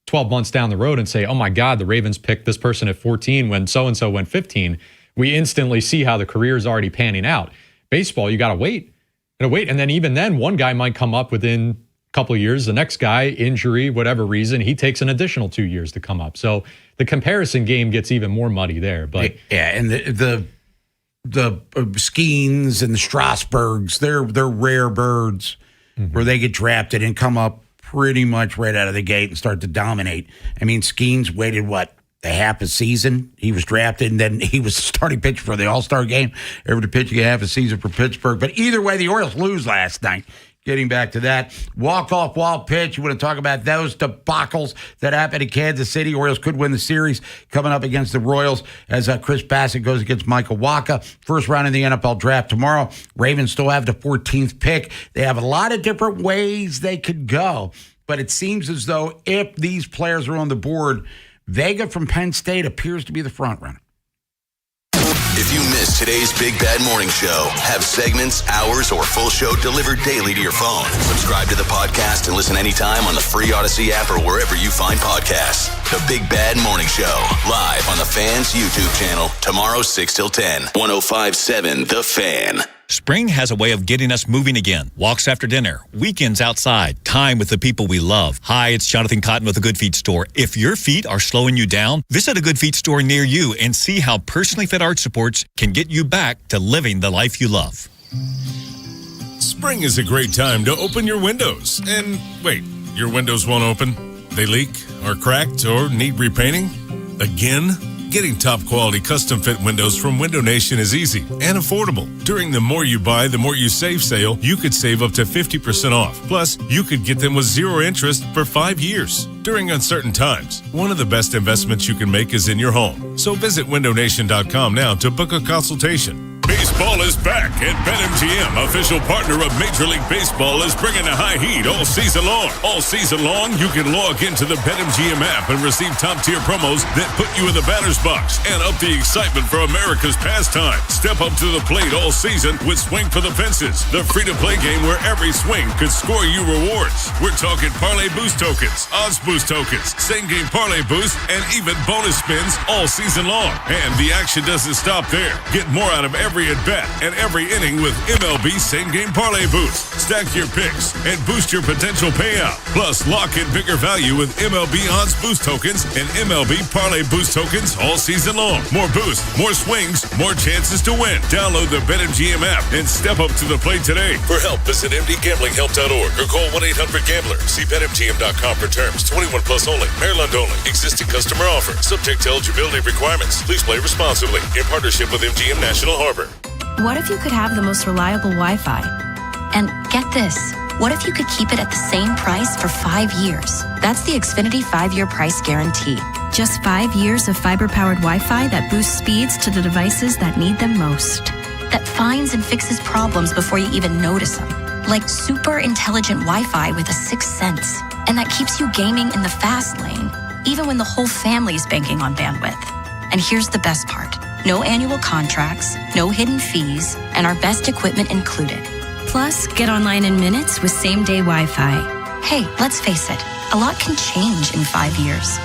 12 months down the road and say, oh my God, the Ravens picked this person at 14 when so-and-so went 15. We instantly see how the career is already panning out. Baseball, you got to wait. And then even then, one guy might come up within a couple of years. The next guy, injury, whatever reason, he takes an additional 2 years to come up. So the comparison game gets even more muddy there. But yeah, and the Skeens and the Strasburgs, they're rare birds where they get drafted and come up pretty much right out of the gate and start to dominate. I mean, Skeens waited, the half a season? He was drafted, and then he was the starting pitcher for the All-Star game, ever to pitching a half a season for Pittsburgh. But either way, the Orioles lose last night. Getting back to that, walk-off wild pitch. You want to talk about those debacles that happened in Kansas City. Orioles could win the series coming up against the Royals as Chris Bassett goes against Michael Wacha. First round in the NFL draft tomorrow. Ravens still have the 14th pick. They have a lot of different ways they could go, but it seems as though if these players are on the board, Vega from Penn State appears to be the front runner. If you missed today's Big Bad Morning Show, have segments, hours, or full show delivered daily to your phone. Subscribe to the podcast and listen anytime on the free Odyssey app or wherever you find podcasts. The Big Bad Morning Show, live on the Fan's YouTube channel, tomorrow 6 till 10, 105.7 The Fan. Spring has a way of getting us moving again. Walks after dinner, weekends outside, time with the people we love. Hi, it's Jonathan Cotton with the Good Feet Store. If your feet are slowing you down, visit a Good Feet store near you and see how personally fit arch supports can get you back to living the life you love. Spring is a great time to open your windows. And wait, your windows won't open? They leak, are cracked, or need repainting? Again? Getting top quality custom fit windows from Window Nation is easy and affordable. During the More You Buy, the More You Save sale, you could save up to 50% off. Plus, you could get them with 0 interest for 5 years. During uncertain times, one of the best investments you can make is in your home. So visit windownation.com now to book a consultation. Baseball is back, and BetMGM, official partner of Major League Baseball, is bringing the high heat all season long. All season long, you can log into the BetMGM app and receive top-tier promos that put you in the batter's box and up the excitement for America's pastime. Step up to the plate all season with Swing for the Fences, the free-to-play game where every swing could score you rewards. We're talking parlay boost tokens, odds boost tokens, same-game parlay boost, and even bonus spins all season long. And the action doesn't stop there. Get more out of every every at-bat and every inning with MLB same-game parlay boost. Stack your picks and boost your potential payout. Plus, lock in bigger value with MLB odds boost tokens and MLB parlay boost tokens all season long. More boost, more swings, more chances to win. Download the BetMGM app and step up to the plate today. For help, visit mdgamblinghelp.org or call 1-800-GAMBLER. See BetMGM.com for terms. 21 plus only. Maryland only. Existing customer offer. Subject to eligibility requirements. Please play responsibly. In partnership with MGM National Harbor. What if you could have the most reliable Wi-Fi? And get this. What if you could keep it at the same price for 5 years? That's the Xfinity 5-year price guarantee. Just 5 years of fiber-powered Wi-Fi that boosts speeds to the devices that need them most. That finds and fixes problems before you even notice them. Like super intelligent Wi-Fi with a sixth sense. And that keeps you gaming in the fast lane, even when the whole family is banking on bandwidth. And here's the best part. No annual contracts, no hidden fees, and our best equipment included. Plus, get online in minutes with same-day Wi-Fi. Hey, let's face it, a lot can change in 5 years.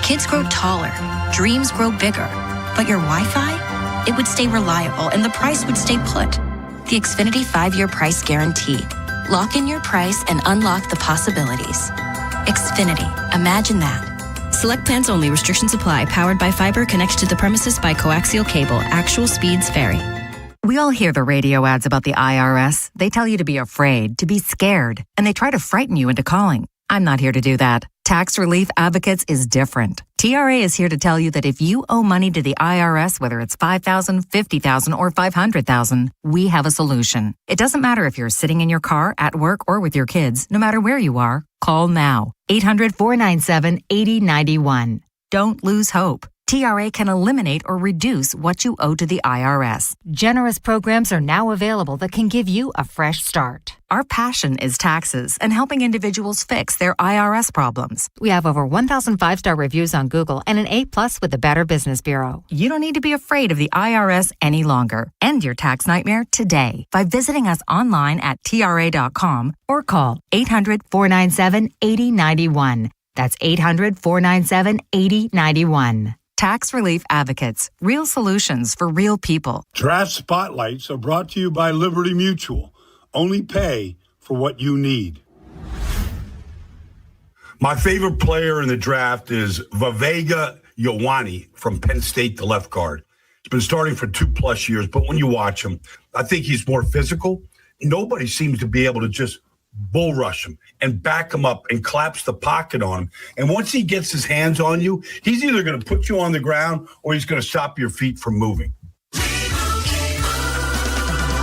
Kids grow taller, dreams grow bigger, but your Wi-Fi, it would stay reliable and the price would stay put. The Xfinity 5-year price guarantee. Lock in your price and unlock the possibilities. Xfinity, imagine that. Select plans only. Restrictions apply. Powered by fiber. Connects to the premises by coaxial cable. Actual speeds vary. We all hear the radio ads about the IRS. They tell you to be afraid, to be scared, and they try to frighten you into calling. I'm not here to do that. Tax Relief Advocates is different. TRA is here to tell you that if you owe money to the IRS, whether it's $5,000, $50,000, or $500,000, we have a solution. It doesn't matter if you're sitting in your car, at work, or with your kids. No matter where you are, call now. 800-497-8091. Don't lose hope. TRA can eliminate or reduce what you owe to the IRS. Generous programs are now available that can give you a fresh start. Our passion is taxes and helping individuals fix their IRS problems. We have over 1,000 5-star reviews on Google and an A+ with the Better Business Bureau. You don't need to be afraid of the IRS any longer. End your tax nightmare today by visiting us online at TRA.com or call 800-497-8091. That's 800-497-8091. Tax Relief Advocates. Real solutions for real people. Draft Spotlights are brought to you by Liberty Mutual. Only pay for what you need. My favorite player in the draft is Vavega Ioane from Penn State, the left guard. He's been starting for 2+ years, but when you watch him, I think he's more physical. Nobody seems to be able to just bull rush him and back him up and collapse the pocket on him. And once he gets his hands on you, he's either going to put you on the ground or he's going to stop your feet from moving.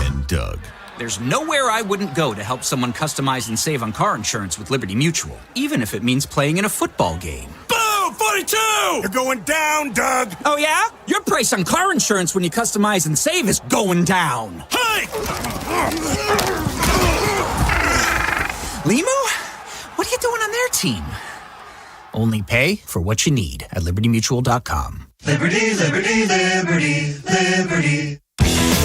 And Doug. There's nowhere I wouldn't go to help someone customize and save on car insurance with Liberty Mutual, even if it means playing in a football game. Boom! 42! You're going down, Doug! Oh, yeah? Your price on car insurance when you customize and save is going down. Hey! Limu? What are you doing on their team? Only pay for what you need at LibertyMutual.com. Liberty, liberty, liberty, liberty.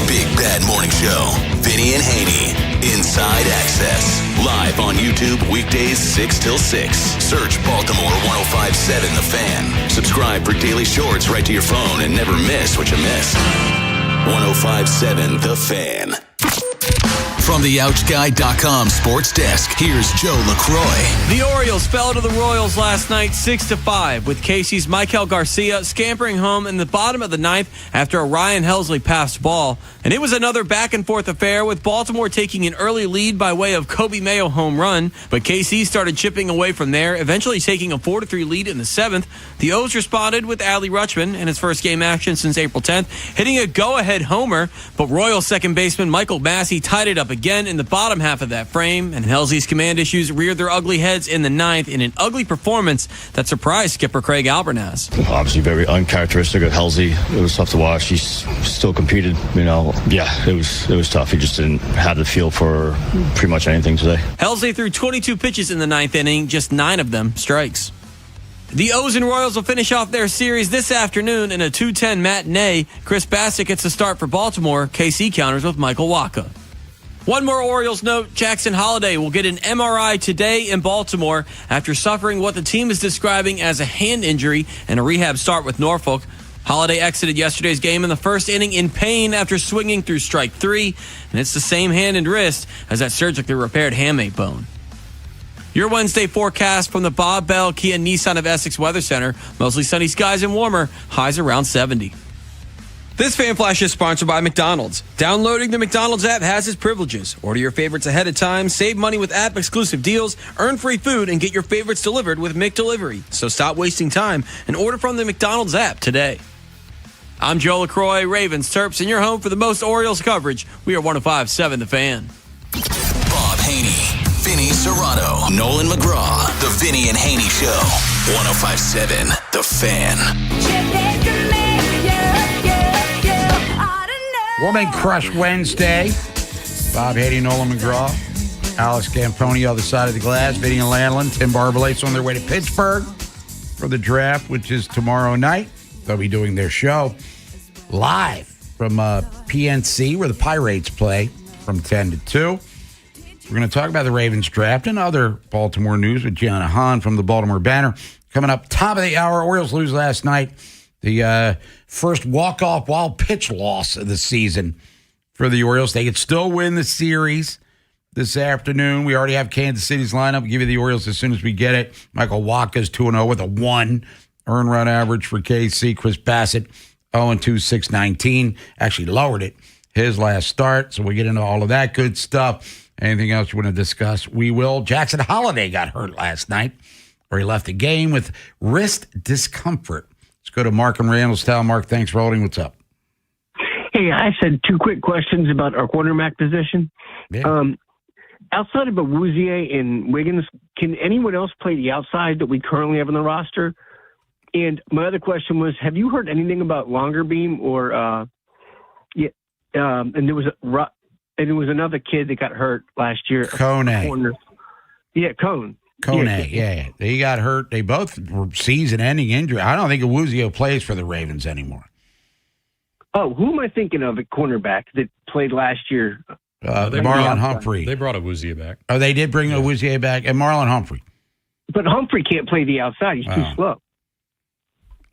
Big Bad Morning Show. Vinny and Haynie. Inside Access. Live on YouTube weekdays 6 till 6. Search Baltimore 105.7 The Fan. Subscribe for daily shorts right to your phone and never miss what you missed. 105.7 The Fan. From the OutchGuy.com sports desk, here's Joe LaCroix. The Orioles fell to the Royals last night 6-5, with Casey's Michael Garcia scampering home in the bottom of the ninth after a Ryan Helsley passed ball. And it was another back-and-forth affair, with Baltimore taking an early lead by way of Kobe Mayo home run. But KC started chipping away from there, eventually taking a 4-3 lead in the seventh. The O's responded with Adley Rutschman in his first game action since April 10th, hitting a go-ahead homer. But Royals second baseman Michael Massey tied it up again in the bottom half of that frame, and Helsley's command issues reared their ugly heads in the ninth in an ugly performance that surprised skipper Craig Albernas. Obviously very uncharacteristic of Helsley. It was tough to watch. He still competed, Yeah, it was tough. He just didn't have the feel for pretty much anything today. Helsley threw 22 pitches in the ninth inning, just 9 of them strikes. The O's and Royals will finish off their series this afternoon in a 2:10 matinee. Chris Bassett gets the start for Baltimore. KC counters with Michael Wacha. One more Orioles note, Jackson Holliday will get an MRI today in Baltimore after suffering what the team is describing as a hand injury and a rehab start with Norfolk. Holiday exited yesterday's game in the first inning in pain after swinging through strike 3, and it's the same hand and wrist as that surgically repaired hamate bone. Your Wednesday forecast from the Bob Bell Kia Nissan of Essex Weather Center. Mostly sunny skies and warmer, highs around 70. This Fan Flash is sponsored by McDonald's. Downloading the McDonald's app has its privileges. Order your favorites ahead of time, save money with app-exclusive deals, earn free food, and get your favorites delivered with McDelivery. So stop wasting time and order from the McDonald's app today. I'm Joe LaCroix, Ravens, Terps, and your home for the most Orioles coverage. We are 105.7 The Fan. Bob Haynie, Vinny Serrano, Nolan McGraw. The Vinny and Haynie Show. 105.7 The Fan. Woman Crush Wednesday. Bob Haynie, Nolan McGraw, Alex Camponi, other side of the glass, Vinny and Landlin, Tim Barbalate's on their way to Pittsburgh for the draft, which is tomorrow night. They'll be doing their show live from PNC, where the Pirates play, from 10 to 2. We're going to talk about the Ravens draft and other Baltimore news with Gianna Hahn from the Baltimore Banner. Coming up top of the hour, Orioles lose last night. The first walk-off wild pitch loss of the season for the Orioles. They could still win the series this afternoon. We already have Kansas City's lineup. We'll give you the Orioles as soon as we get it. Michael Wacha's 2-0 with a 1 earned run average for KC. Chris Bassett 0-2, 619. Actually lowered it his last start. So we get into all of that good stuff. Anything else you want to discuss? We will. Jackson Holiday got hurt last night, or he left the game with wrist discomfort. Let's go to Mark in Randallstown. Mark, thanks for holding. What's up? Hey, I said 2 quick questions about our cornerback position. Yeah. Outside of Awuzie and Wiggins, can anyone else play the outside that we currently have on the roster? And my other question was, have you heard anything about Longerbeam or and there was another kid that got hurt last year. Cone. Yeah, Cone. Yeah. They got hurt. They both were season-ending injury. I don't think Awuzie plays for the Ravens anymore. Oh, who am I thinking of at cornerback that played last year? Marlon Humphrey. They brought Awuzie back. Oh, they did bring Awuzie back, and Marlon Humphrey. But Humphrey can't play the outside. He's too slow.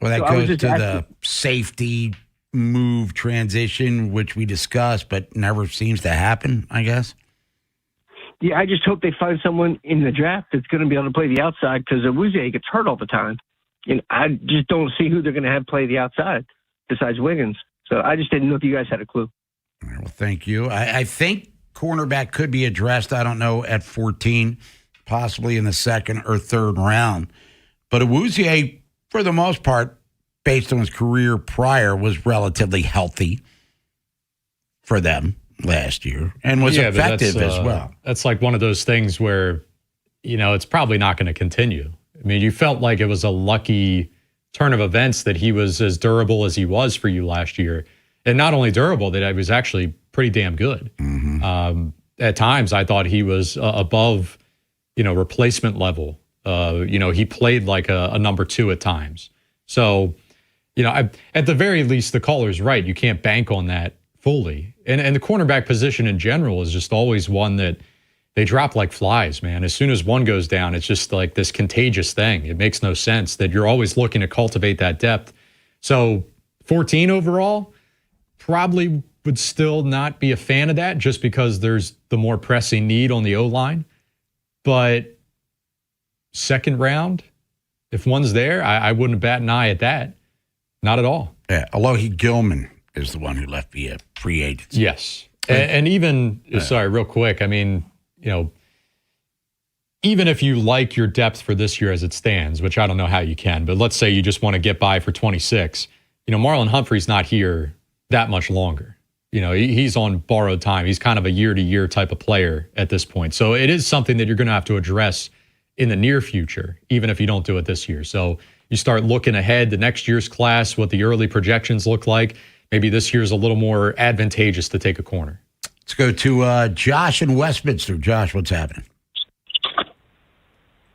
Well, that goes to the safety move transition, which we discussed, but never seems to happen, I guess. Yeah, I just hope they find someone in the draft that's going to be able to play the outside, because Awuzie gets hurt all the time. And I just don't see who they're going to have play the outside besides Wiggins. So I just didn't know if you guys had a clue. All right, well, thank you. I think cornerback could be addressed, I don't know, at 14, possibly in the second or third round. But Awuzie, for the most part, based on his career prior, was relatively healthy for them last year and was effective as well. That's like one of those things where, it's probably not going to continue. I mean, you felt like it was a lucky turn of events that he was as durable as he was for you last year. And not only durable, that he was actually pretty damn good. Mm-hmm. At times, I thought he was above, replacement level. He played like a number 2 at times. So, at the very least, the caller's right. You can't bank on that fully. And the cornerback position in general is just always one that they drop like flies, man. As soon as one goes down, it's just like this contagious thing. It makes no sense that you're always looking to cultivate that depth. So 14 overall, probably would still not be a fan of that just because there's the more pressing need on the O-line. But second round, if one's there, I wouldn't bat an eye at that. Not at all. Yeah, Alohi Gilman is the one who left via free agency. Yes. And even, sorry, real quick, I mean, even if you like your depth for this year as it stands, which I don't know how you can, but let's say you just want to get by for 26, Marlon Humphrey's not here that much longer. He's on borrowed time. He's kind of a year-to-year type of player at this point. So it is something that you're going to have to address in the near future, even if you don't do it this year. So you start looking ahead to next year's class, what the early projections look like. Maybe this year's a little more advantageous to take a corner. Let's go to Josh in Westminster. Josh, what's happening?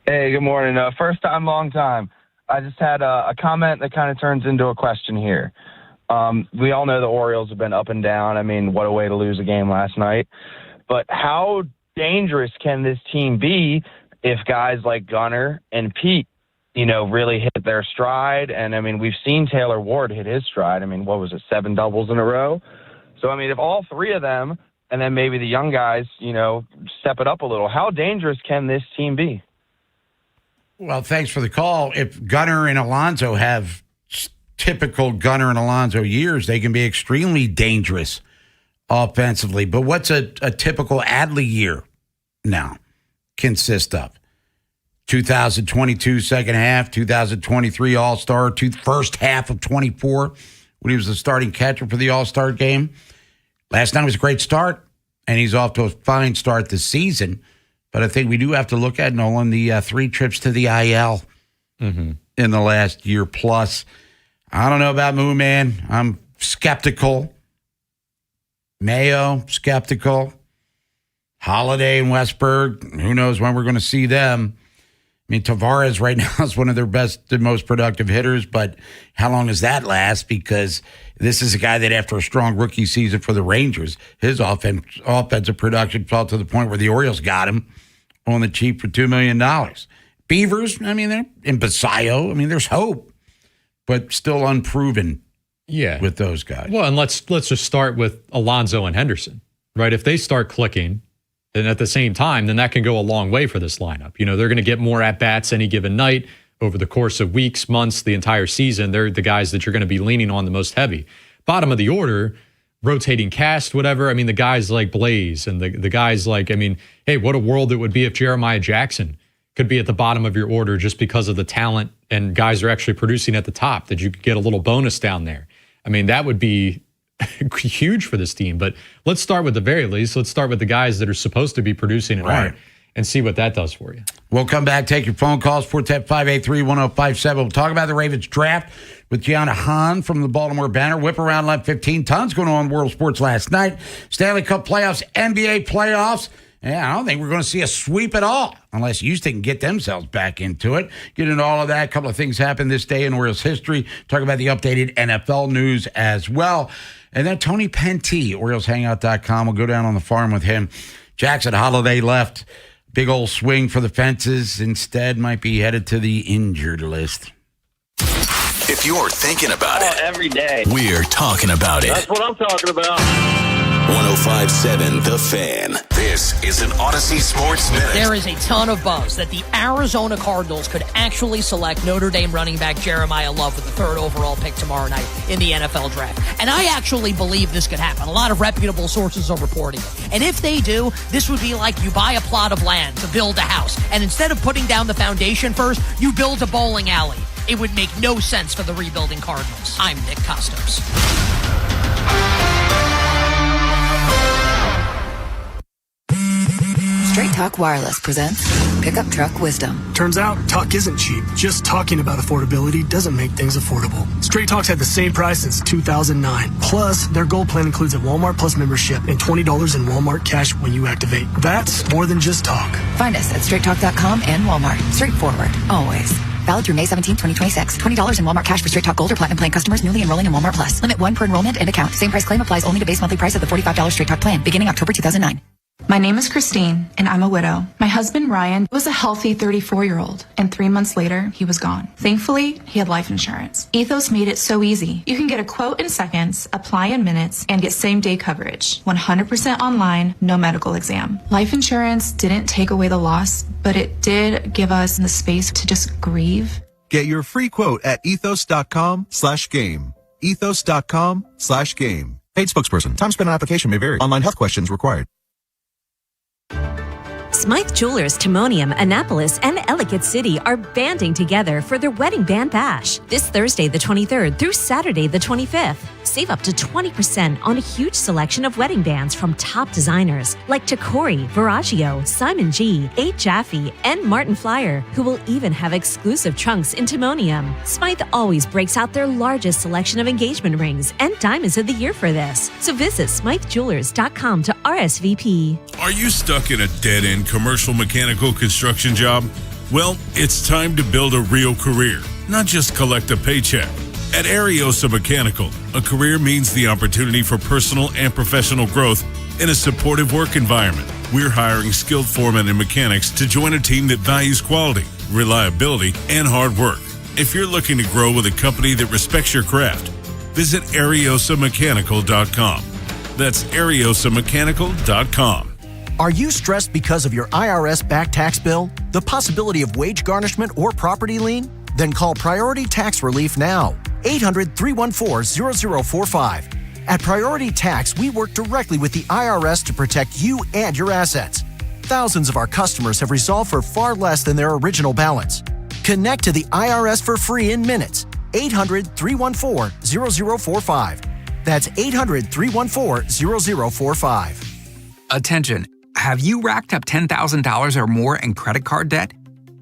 Hey, good morning. First time, long time. I just had a comment that kind of turns into a question here. We all know the Orioles have been up and down. I mean, what a way to lose a game last night. But how dangerous can this team be if guys like Gunnar and Pete, really hit their stride. And, I mean, we've seen Taylor Ward hit his stride. I mean, what was it, 7 doubles in a row? So, I mean, if all 3 of them and then maybe the young guys, step it up a little, how dangerous can this team be? Well, thanks for the call. If Gunnar and Alonso have typical Gunnar and Alonso years, they can be extremely dangerous offensively. But what's a typical Adley year now consist of? 2022 second half, 2023 All-Star, first half of 24 when he was the starting catcher for the All-Star game. Last night was a great start, and he's off to a fine start this season. But I think we do have to look at, Nolan, the 3 trips to the IL in the last year plus. I don't know about Moon Man. I'm skeptical. Mayo, skeptical. Holiday and Westberg, who knows when we're going to see them. I mean, Tavares right now is one of their best and most productive hitters, but how long does that last? Because this is a guy that after a strong rookie season for the Rangers, his offensive production fell to the point where the Orioles got him on the cheap for $2 million. Beavers, I mean, they're in Basayo. I mean, there's hope, but still unproven with those guys. Well, and let's just start with Alonso and Henderson, right? If they start clicking, and at the same time, then that can go a long way for this lineup. They're going to get more at-bats any given night over the course of weeks, months, the entire season. They're the guys that you're going to be leaning on the most heavy. Bottom of the order, rotating cast, whatever. I mean, the guys like Blaze and the guys like, I mean, hey, what a world it would be if Jeremiah Jackson could be at the bottom of your order just because of the talent and guys are actually producing at the top, that you could get a little bonus down there. I mean, that would be huge for this team. But let's start with the very least. Let's start with the guys that are supposed to be producing and see what that does for you. We'll come back, take your phone calls, 410-583-1057. We'll talk about the Ravens draft with Gianna Hahn from the Baltimore Banner. Whip around left 15. Tons going on in world sports last night. Stanley Cup playoffs, NBA playoffs. Yeah, I don't think we're going to see a sweep at all unless Houston can get themselves back into it. Get into all of that. A couple of things happened this day in Orioles history. Talk about the updated NFL news as well. And then Tony Penty, OriolesHangout.com. We'll go down on the farm with him. Jackson Holiday left. Big old swing for the fences. Instead, might be headed to the injured list. If you're thinking about it, every day, we're talking about it. That's what I'm talking about. 105.7 The Fan. This is an Odyssey Sports Minute. There is a ton of buzz that the Arizona Cardinals could actually select Notre Dame running back Jeremiah Love with the 3rd overall pick tomorrow night in the NFL draft. And I actually believe this could happen. A lot of reputable sources are reporting it. And if they do, this would be like you buy a plot of land to build a house. And instead of putting down the foundation first, you build a bowling alley. It would make no sense for the rebuilding Cardinals. I'm Nick Costos. Straight Talk Wireless presents Pickup Truck Wisdom. Turns out, talk isn't cheap. Just talking about affordability doesn't make things affordable. Straight Talk's had the same price since 2009. Plus, their Gold plan includes a Walmart Plus membership and $20 in Walmart cash when you activate. That's more than just talk. Find us at straighttalk.com and Walmart. Straightforward, always. Valid through May 17, 2026. $20 in Walmart cash for Straight Talk Gold or Platinum plan customers newly enrolling in Walmart Plus. Limit 1 per enrollment and account. Same price claim applies only to base monthly price of the $45 Straight Talk plan, beginning October 2009. My name is Christine, and I'm a widow. My husband, Ryan, was a healthy 34-year-old, and 3 months later, he was gone. Thankfully, he had life insurance. Ethos made it so easy. You can get a quote in seconds, apply in minutes, and get same-day coverage. 100% online, no medical exam. Life insurance didn't take away the loss, but it did give us the space to just grieve. Get your free quote at ethos.com/game. Ethos.com/game. Paid spokesperson. Time spent on application may vary. Online health questions required. Smythe Jewelers, Timonium, Annapolis, and Ellicott City are banding together for their Wedding Band Bash this Thursday the 23rd through Saturday the 25th. Save up to 20% on a huge selection of wedding bands from top designers like Tacori, Veragio, Simon G, 8 Jaffe, and Martin Flyer, who will even have exclusive trunks in Timonium. Smythe always breaks out their largest selection of engagement rings and diamonds of the year for this. So visit SmytheJewelers.com to RSVP. Are you stuck in a dead-end commercial mechanical construction job? Well, it's time to build a real career, not just collect a paycheck. At Ariosa Mechanical, a career means the opportunity for personal and professional growth in a supportive work environment. We're hiring skilled foremen and mechanics to join a team that values quality, reliability, and hard work. If you're looking to grow with a company that respects your craft, visit AriosaMechanical.com. That's AriosaMechanical.com. Are you stressed because of your IRS back tax bill, the possibility of wage garnishment, or property lien? Then call Priority Tax Relief now. 800-314-0045. At Priority Tax, we work directly with the IRS to protect you and your assets. Thousands of our customers have resolved for far less than their original balance. Connect to the IRS for free in minutes. 800-314-0045. That's 800-314-0045. Attention. Have you racked up $10,000 or more in credit card debt?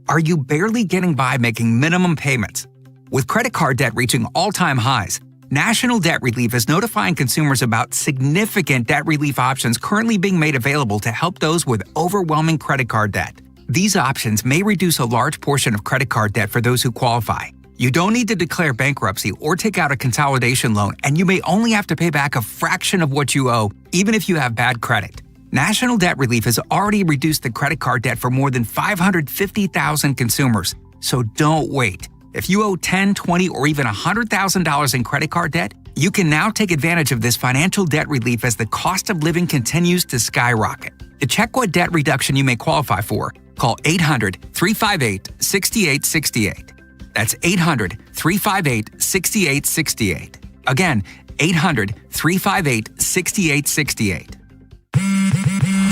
Are you barely getting by making minimum payments? With credit card debt reaching all-time highs, National Debt Relief is notifying consumers about significant debt relief options currently being made available to help those with overwhelming credit card debt. These options may reduce a large portion of credit card debt for those who qualify. You don't need to declare bankruptcy or take out a consolidation loan, and you may only have to pay back a fraction of what you owe, even if you have bad credit. National Debt Relief has already reduced the credit card debt for more than 550,000 consumers. So don't wait. If you owe $10,000, $20,000, or even $100,000 in credit card debt, you can now take advantage of this financial debt relief as the cost of living continues to skyrocket. To check what debt reduction you may qualify for, call 800-358-6868. That's 800-358-6868. Again, 800-358-6868.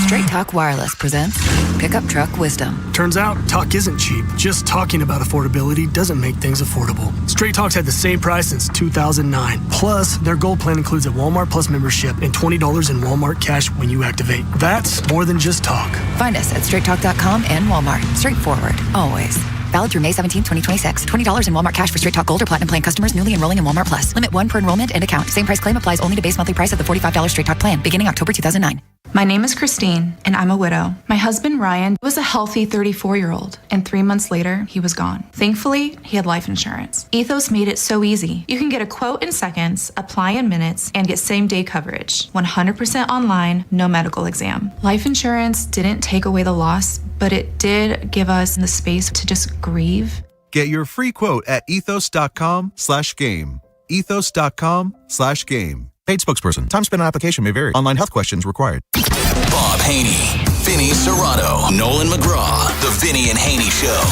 Straight Talk Wireless presents Pickup Truck Wisdom. Turns out, talk isn't cheap. Just talking about affordability doesn't make things affordable. Straight Talk's had the same price since 2009. Plus, their Gold plan includes a Walmart Plus membership and $20 in Walmart cash when you activate. That's more than just talk. Find us at straighttalk.com and Walmart. Straightforward, always. Valid through May 17, 2026. $20 in Walmart cash for Straight Talk Gold or Platinum plan customers newly enrolling in Walmart Plus. Limit 1 per enrollment and account. Same price claim applies only to base monthly price of the $45 Straight Talk plan, beginning October 2009. My name is Christine, and I'm a widow. My husband, Ryan, was a healthy 34-year-old, and 3 months later, he was gone. Thankfully, he had life insurance. Ethos made it so easy. You can get a quote in seconds, apply in minutes, and get same-day coverage. 100% online, no medical exam. Life insurance didn't take away the loss, but it did give us the space to just grieve. Get your free quote at ethos.com/game. Ethos.com/game. Paid spokesperson. Time spent on application may vary. Online health questions required. Bob Haynie, Vinny Serrato, Nolan McGraw. The Vinny and Haynie Show.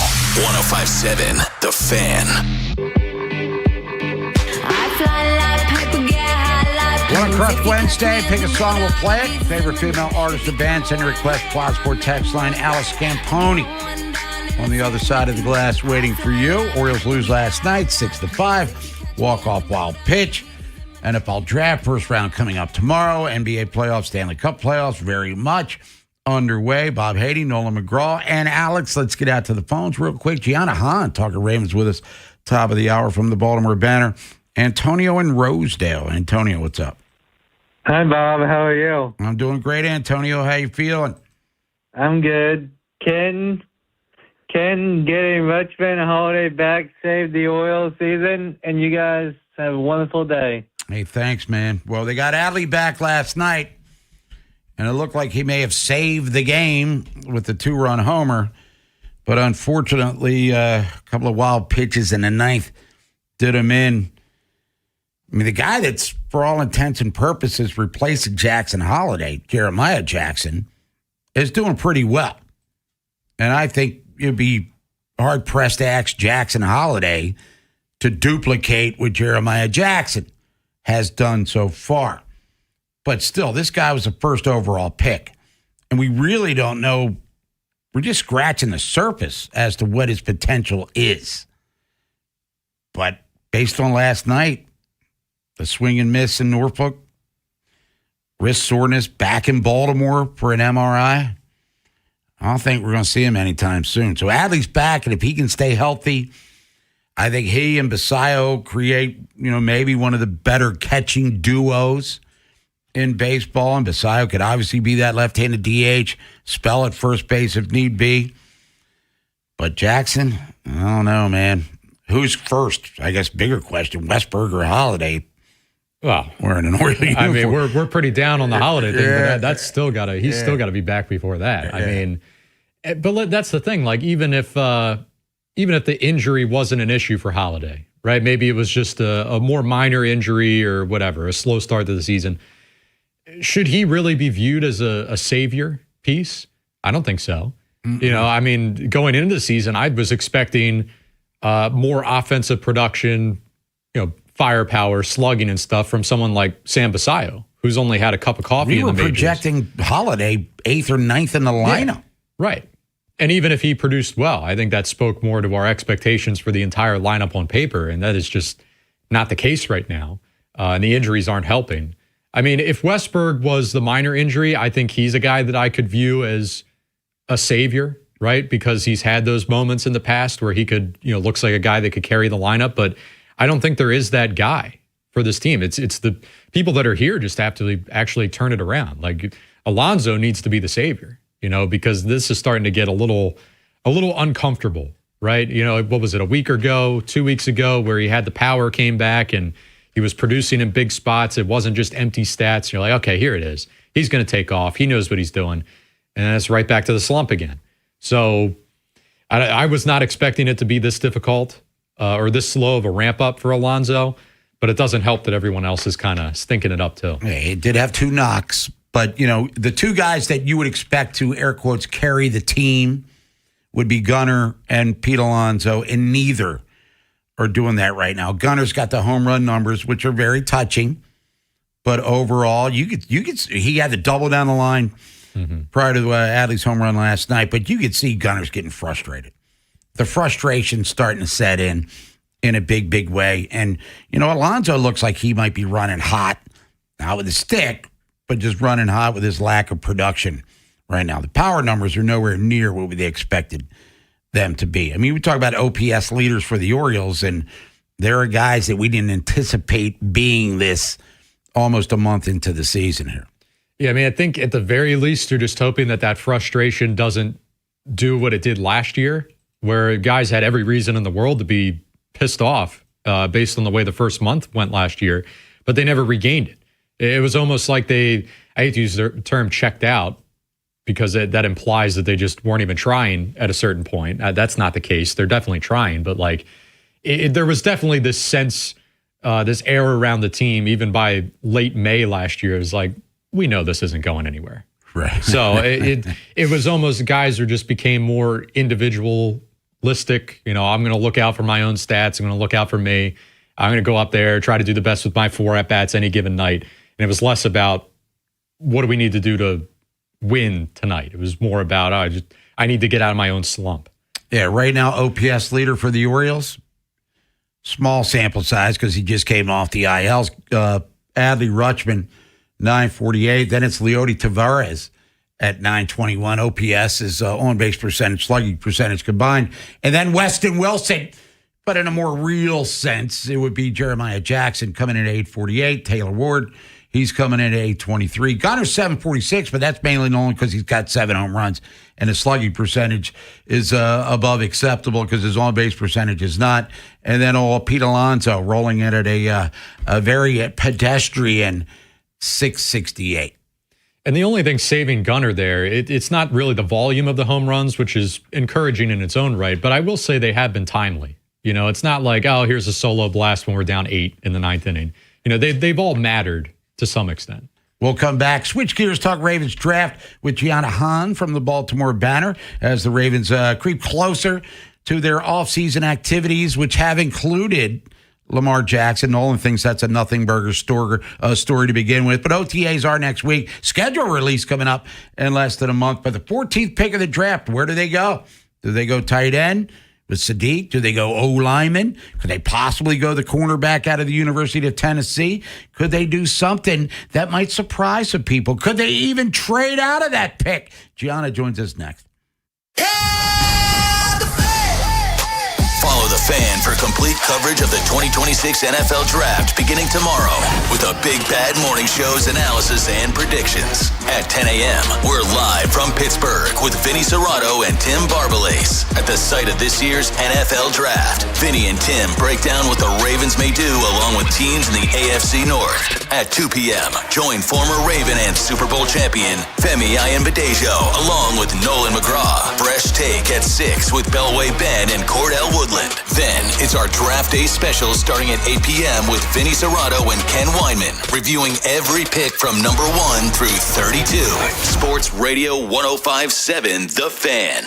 105.7 The Fan. 1 o'clock Wednesday. Pick a song, we'll play it. Favorite female artist or band. Send a request. Plaza Sport text line. Alice Camponi on the other side of the glass waiting for you. Orioles lose last night, 6-5. Walk-off wild pitch. NFL draft first round coming up tomorrow. NBA playoffs, Stanley Cup playoffs, very much underway. Bob Haynie, Nolan McGraw, and Alex. Let's get out to the phones real quick. Gianna Hahn, Talker Ravens with us, top of the hour from the Baltimore Banner. Antonio in Rosedale. Antonio, what's up? Hi, Bob. How are you? I'm doing great, Antonio. How you feeling? I'm good. Can getting much been a holiday back save the oil season, and you guys have a wonderful day. Hey, thanks, man. Well, they got Adley back last night, and it looked like he may have saved the game with the 2-run homer. But unfortunately, a couple of wild pitches in the ninth did him in. I mean, the guy that's, for all intents and purposes, replacing Jackson Holiday, Jeremiah Jackson, is doing pretty well. And I think you'd be hard-pressed to ask Jackson Holiday to duplicate what Jeremiah Jackson has done so far. But still, this guy was the first overall pick. And we really don't know. We're just scratching the surface as to what his potential is. But based on last night, the swing and miss in Norfolk, wrist soreness back in Baltimore for an MRI, I don't think we're going to see him anytime soon. So Adley's back, and if he can stay healthy, I think he and Basayo create, maybe one of the better catching duos in baseball. And Basayo could obviously be that left-handed DH, spell at first base if need be. But Jackson, I don't know, man. Who's first? I guess bigger question, Westberg or Holiday? Well, wearing an Oriole uniform. I mean, we're pretty down on the Holiday thing, but that's still got to be back before that. I mean, but that's the thing. Like, even if even if the injury wasn't an issue for Holiday, right? Maybe it was just a more minor injury or whatever, a slow start to the season. Should he really be viewed as a savior piece? I don't think so. Mm-hmm. You know, I mean, going into the season, I was expecting more offensive production, firepower, slugging and stuff from someone like Sam Basayo, who's only had a cup of coffee in the majors. We were projecting Holiday 8th or 9th in the lineup. Yeah, right. And even if he produced well, I think that spoke more to our expectations for the entire lineup on paper, and that is just not the case right now. And the injuries aren't helping. I mean, if Westberg was the minor injury, I think he's a guy that I could view as a savior, right? Because he's had those moments in the past where he could, looks like a guy that could carry the lineup, but I don't think there is that guy for this team. It's the people that are here just have to actually turn it around. Like Alonso needs to be the savior, because this is starting to get a little uncomfortable, right? What was it, a week ago, 2 weeks ago, where he had the power came back and he was producing in big spots. It wasn't just empty stats. You're like, okay, here it is. He's going to take off. He knows what he's doing. And then it's right back to the slump again. So I was not expecting it to be this difficult or this slow of a ramp up for Alonso, but it doesn't help that everyone else is kind of stinking it up too. He did have 2 knocks, but, the 2 guys that you would expect to, air quotes, carry the team would be Gunnar and Pete Alonso, and neither are doing that right now. Gunner's got the home run numbers, which are very touching, but overall, he had to double down the line prior to Adley's home run last night, but you could see Gunner's getting frustrated. The frustration's starting to set in a big, big way. And, Alonso looks like he might be running hot, not with a stick, but just running hot with his lack of production right now. The power numbers are nowhere near what they expected them to be. I mean, we talk about OPS leaders for the Orioles, and there are guys that we didn't anticipate being this almost a month into the season here. Yeah, I mean, I think at the very least, you're just hoping that frustration doesn't do what it did last year, where guys had every reason in the world to be pissed off based on the way the first month went last year, but they never regained it. It was almost like I hate to use the term checked out, because that implies that they just weren't even trying at a certain point. That's not the case. They're definitely trying, but there was definitely this sense, this air around the team, even by late May last year. It was like, we know this isn't going anywhere. Right. So it was almost guys who just became more individualistic. I'm going to look out for my own stats. I'm going to look out for me. I'm going to go up there, try to do the best with my 4 at-bats any given night. And it was less about what do we need to do to win tonight. It was more about I need to get out of my own slump. Yeah, right now OPS leader for the Orioles. Small sample size because he just came off the ILs. Adley Rutschman, 948. Then it's Leody Taveras at 921. OPS is on-base percentage, slugging percentage combined. And then Weston Wilson, but in a more real sense, it would be Jeremiah Jackson coming in at 848. Taylor Ward, he's coming in at 823. Gunner's 746, but that's mainly only because he's got 7 home runs, and his slugging percentage is above acceptable because his on-base percentage is not. And then Pete Alonso rolling in at a very pedestrian 668. And the only thing saving Gunner there, it's not really the volume of the home runs, which is encouraging in its own right, but I will say they have been timely. It's not like, here's a solo blast when we're down 8 in the 9th inning. They've all mattered to some extent. We'll come back. Switch gears, talk Ravens draft with Gianna Hahn from the Baltimore Banner as the Ravens creep closer to their offseason activities, which have included Lamar Jackson. Nolan thinks that's a nothing burger story to begin with. But OTAs are next week. Schedule release coming up in less than a month. But the 14th pick of the draft, where do they go? Do they go tight end with Sadiq? Do they go O-lineman? Could they possibly go the cornerback out of the University of Tennessee? Could they do something that might surprise some people? Could they even trade out of that pick? Gianna joins us next. Follow The Fan for complete coverage of the 2026 NFL Draft beginning tomorrow with a big bad morning show's analysis and predictions. At 10 a.m., we're live from Pittsburgh with Vinny Serrato and Tim Barbalace at the site of this year's NFL Draft. Vinny and Tim break down what the Ravens may do along with teams in the AFC North. At 2 p.m., join former Raven and Super Bowl champion Femi Ayanbadejo along with Nolan McGraw. Fresh Take at 6 with Bellway Ben and Cordell Woodland. Then it's our Draft Day special starting at 8 p.m. with Vinny Serrato and Ken Weinman, reviewing every pick from number 1 through 32. Sports Radio 105.7 The Fan.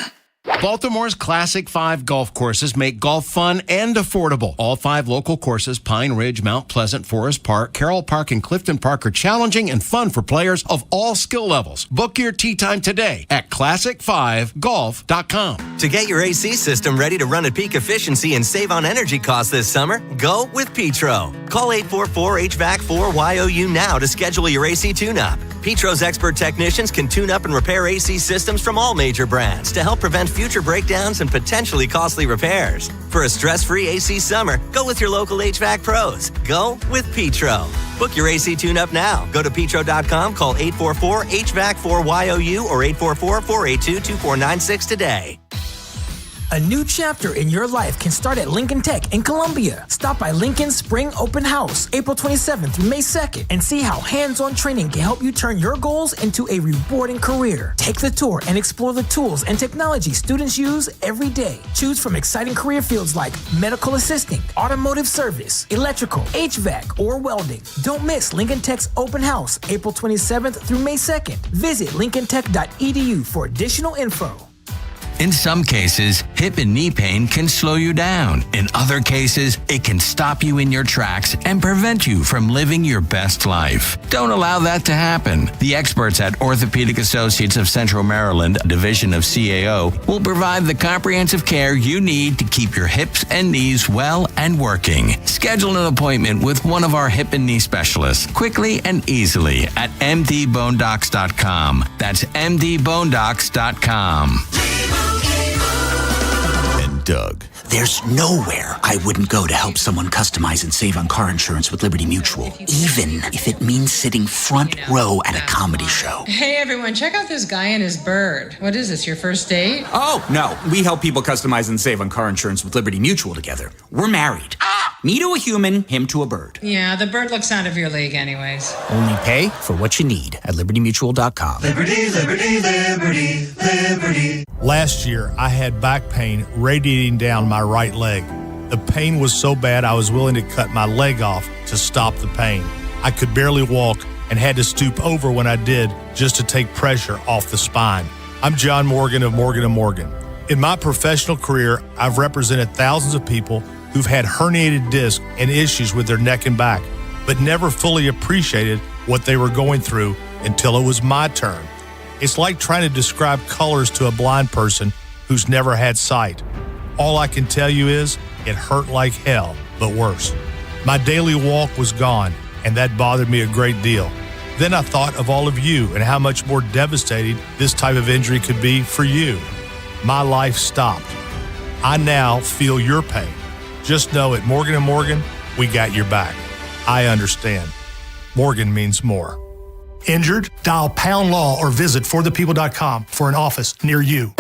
Baltimore's Classic 5 golf courses make golf fun and affordable. All 5 local courses, Pine Ridge, Mount Pleasant, Forest Park, Carroll Park, and Clifton Park, are challenging and fun for players of all skill levels. Book your tee time today at classic5golf.com. To get your AC system ready to run at peak efficiency and save on energy costs this summer, go with Petro. Call 844-HVAC-4YOU now to schedule your AC tune-up. Petro's expert technicians can tune up and repair AC systems from all major brands to help prevent future breakdowns and potentially costly repairs. For a stress-free AC summer, go with your local HVAC pros. Go with Petro. Book your AC tune-up now. Go to petro.com, call 844-HVAC-4YOU or 844-482-2496 today. A new chapter in your life can start at Lincoln Tech in Columbia. Stop by Lincoln's Spring Open House, April 27th through May 2nd, and see how hands-on training can help you turn your goals into a rewarding career. Take the tour and explore the tools and technology students use every day. Choose from exciting career fields like medical assisting, automotive service, electrical, HVAC, or welding. Don't miss Lincoln Tech's Open House, April 27th through May 2nd. Visit lincolntech.edu for additional info. In some cases, hip and knee pain can slow you down. In other cases, it can stop you in your tracks and prevent you from living your best life. Don't allow that to happen. The experts at Orthopedic Associates of Central Maryland, a division of CAO, will provide the comprehensive care you need to keep your hips and knees well and working. Schedule an appointment with one of our hip and knee specialists quickly and easily at mdbonedocs.com. That's mdbonedocs.com. Doug. There's nowhere I wouldn't go to help someone customize and save on car insurance with Liberty Mutual, even if it means sitting front row at a comedy show. Hey everyone, check out this guy and his bird. What is this, your first date? Oh, no. We help people customize and save on car insurance with Liberty Mutual together. We're married. Me to a human, him to a bird. Yeah, the bird looks out of your league anyways. Only pay for what you need at libertymutual.com. Liberty, liberty, liberty, liberty. Last year, I had back pain radiating down my right leg. The pain was so bad I was willing to cut my leg off to stop the pain. I could barely walk and had to stoop over when I did just to take pressure off the spine. I'm John Morgan of Morgan & Morgan. In my professional career, I've represented thousands of people who've had herniated discs and issues with their neck and back, but never fully appreciated what they were going through until it was my turn. It's like trying to describe colors to a blind person who's never had sight. All I can tell you is it hurt like hell, but worse. My daily walk was gone, and that bothered me a great deal. Then I thought of all of you and how much more devastating this type of injury could be for you. My life stopped. I now feel your pain. Just know at Morgan & Morgan, we got your back. I understand. Morgan means more. Injured? Dial Pound Law or visit forthepeople.com for an office near you.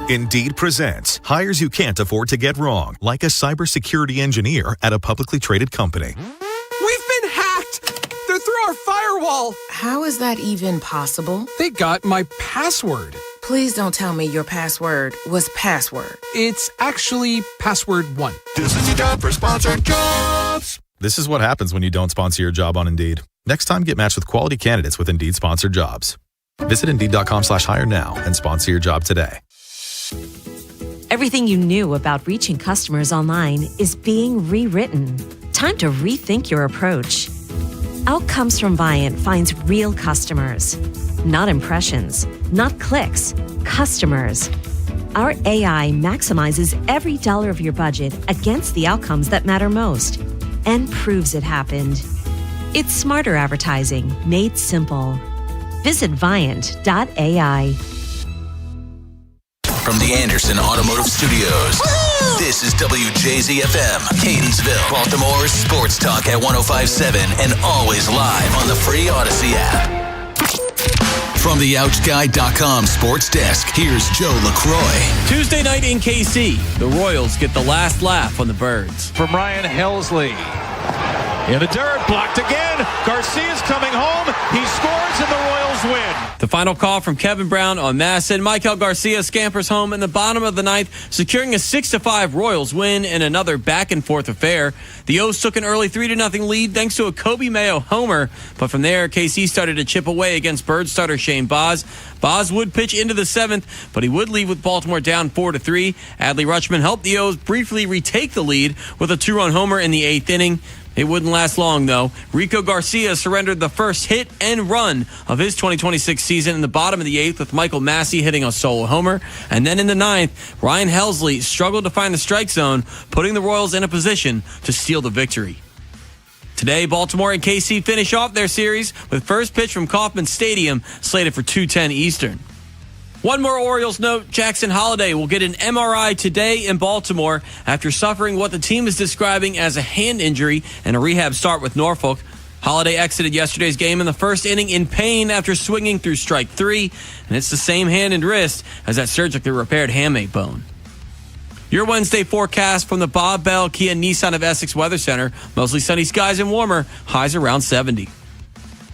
Indeed presents hires you can't afford to get wrong, like a cybersecurity engineer at a publicly traded company. We've been hacked! They're through our firewall! How is that even possible? They got my password. Please don't tell me your password was password. It's actually password 1. This is your job for sponsored jobs. This is what happens when you don't sponsor your job on Indeed. Next time, get matched with quality candidates with Indeed sponsored jobs. Visit Indeed.com/hire now and sponsor your job today. Everything you knew about reaching customers online is being rewritten. Time to rethink your approach. Outcomes from Viant finds real customers, not impressions, not clicks, customers. Our AI maximizes every dollar of your budget against the outcomes that matter most and proves it happened. It's smarter advertising made simple. Visit Viant.ai. from the Anderson Automotive Studios. Woo! This is WJZFM, Catonsville, Baltimore's sports talk at 105.7 and always live on the free Odyssey app. From the OutGuy.com sports desk, here's Joe LaCroix. Tuesday night in KC, the Royals get the last laugh on the Birds. From Ryan Helsley. In the dirt, blocked again. Garcia's coming home. He scores and the Royals win. The final call from Kevin Brown on Masson. Michael Garcia scampers home in the bottom of the ninth, securing a 6-5 Royals win in another back-and-forth affair. The O's took an early 3-0 lead thanks to a Kobe Mayo homer, but from there, KC started to chip away against Bird starter Shane Baz. Baz would pitch into the seventh, but he would leave with Baltimore down 4-3. Adley Rutschman helped the O's briefly retake the lead with a 2-run homer in the eighth inning. It wouldn't last long, though. Rico Garcia surrendered the first hit and run of his 2026 season in the bottom of the eighth with Michael Massey hitting a solo homer. And then in the ninth, Ryan Helsley struggled to find the strike zone, putting the Royals in a position to steal the victory. Today, Baltimore and KC finish off their series with first pitch from Kauffman Stadium slated for 2:10 Eastern. One more Orioles note, Jackson Holliday will get an MRI today in Baltimore after suffering what the team is describing as a hand injury and a rehab start with Norfolk. Holliday exited yesterday's game in the first inning in pain after swinging through strike three, and it's the same hand and wrist as that surgically repaired hamate bone. Your Wednesday forecast from the Bob Bell Kia Nissan of Essex Weather Center. Mostly sunny skies and warmer, highs around 70.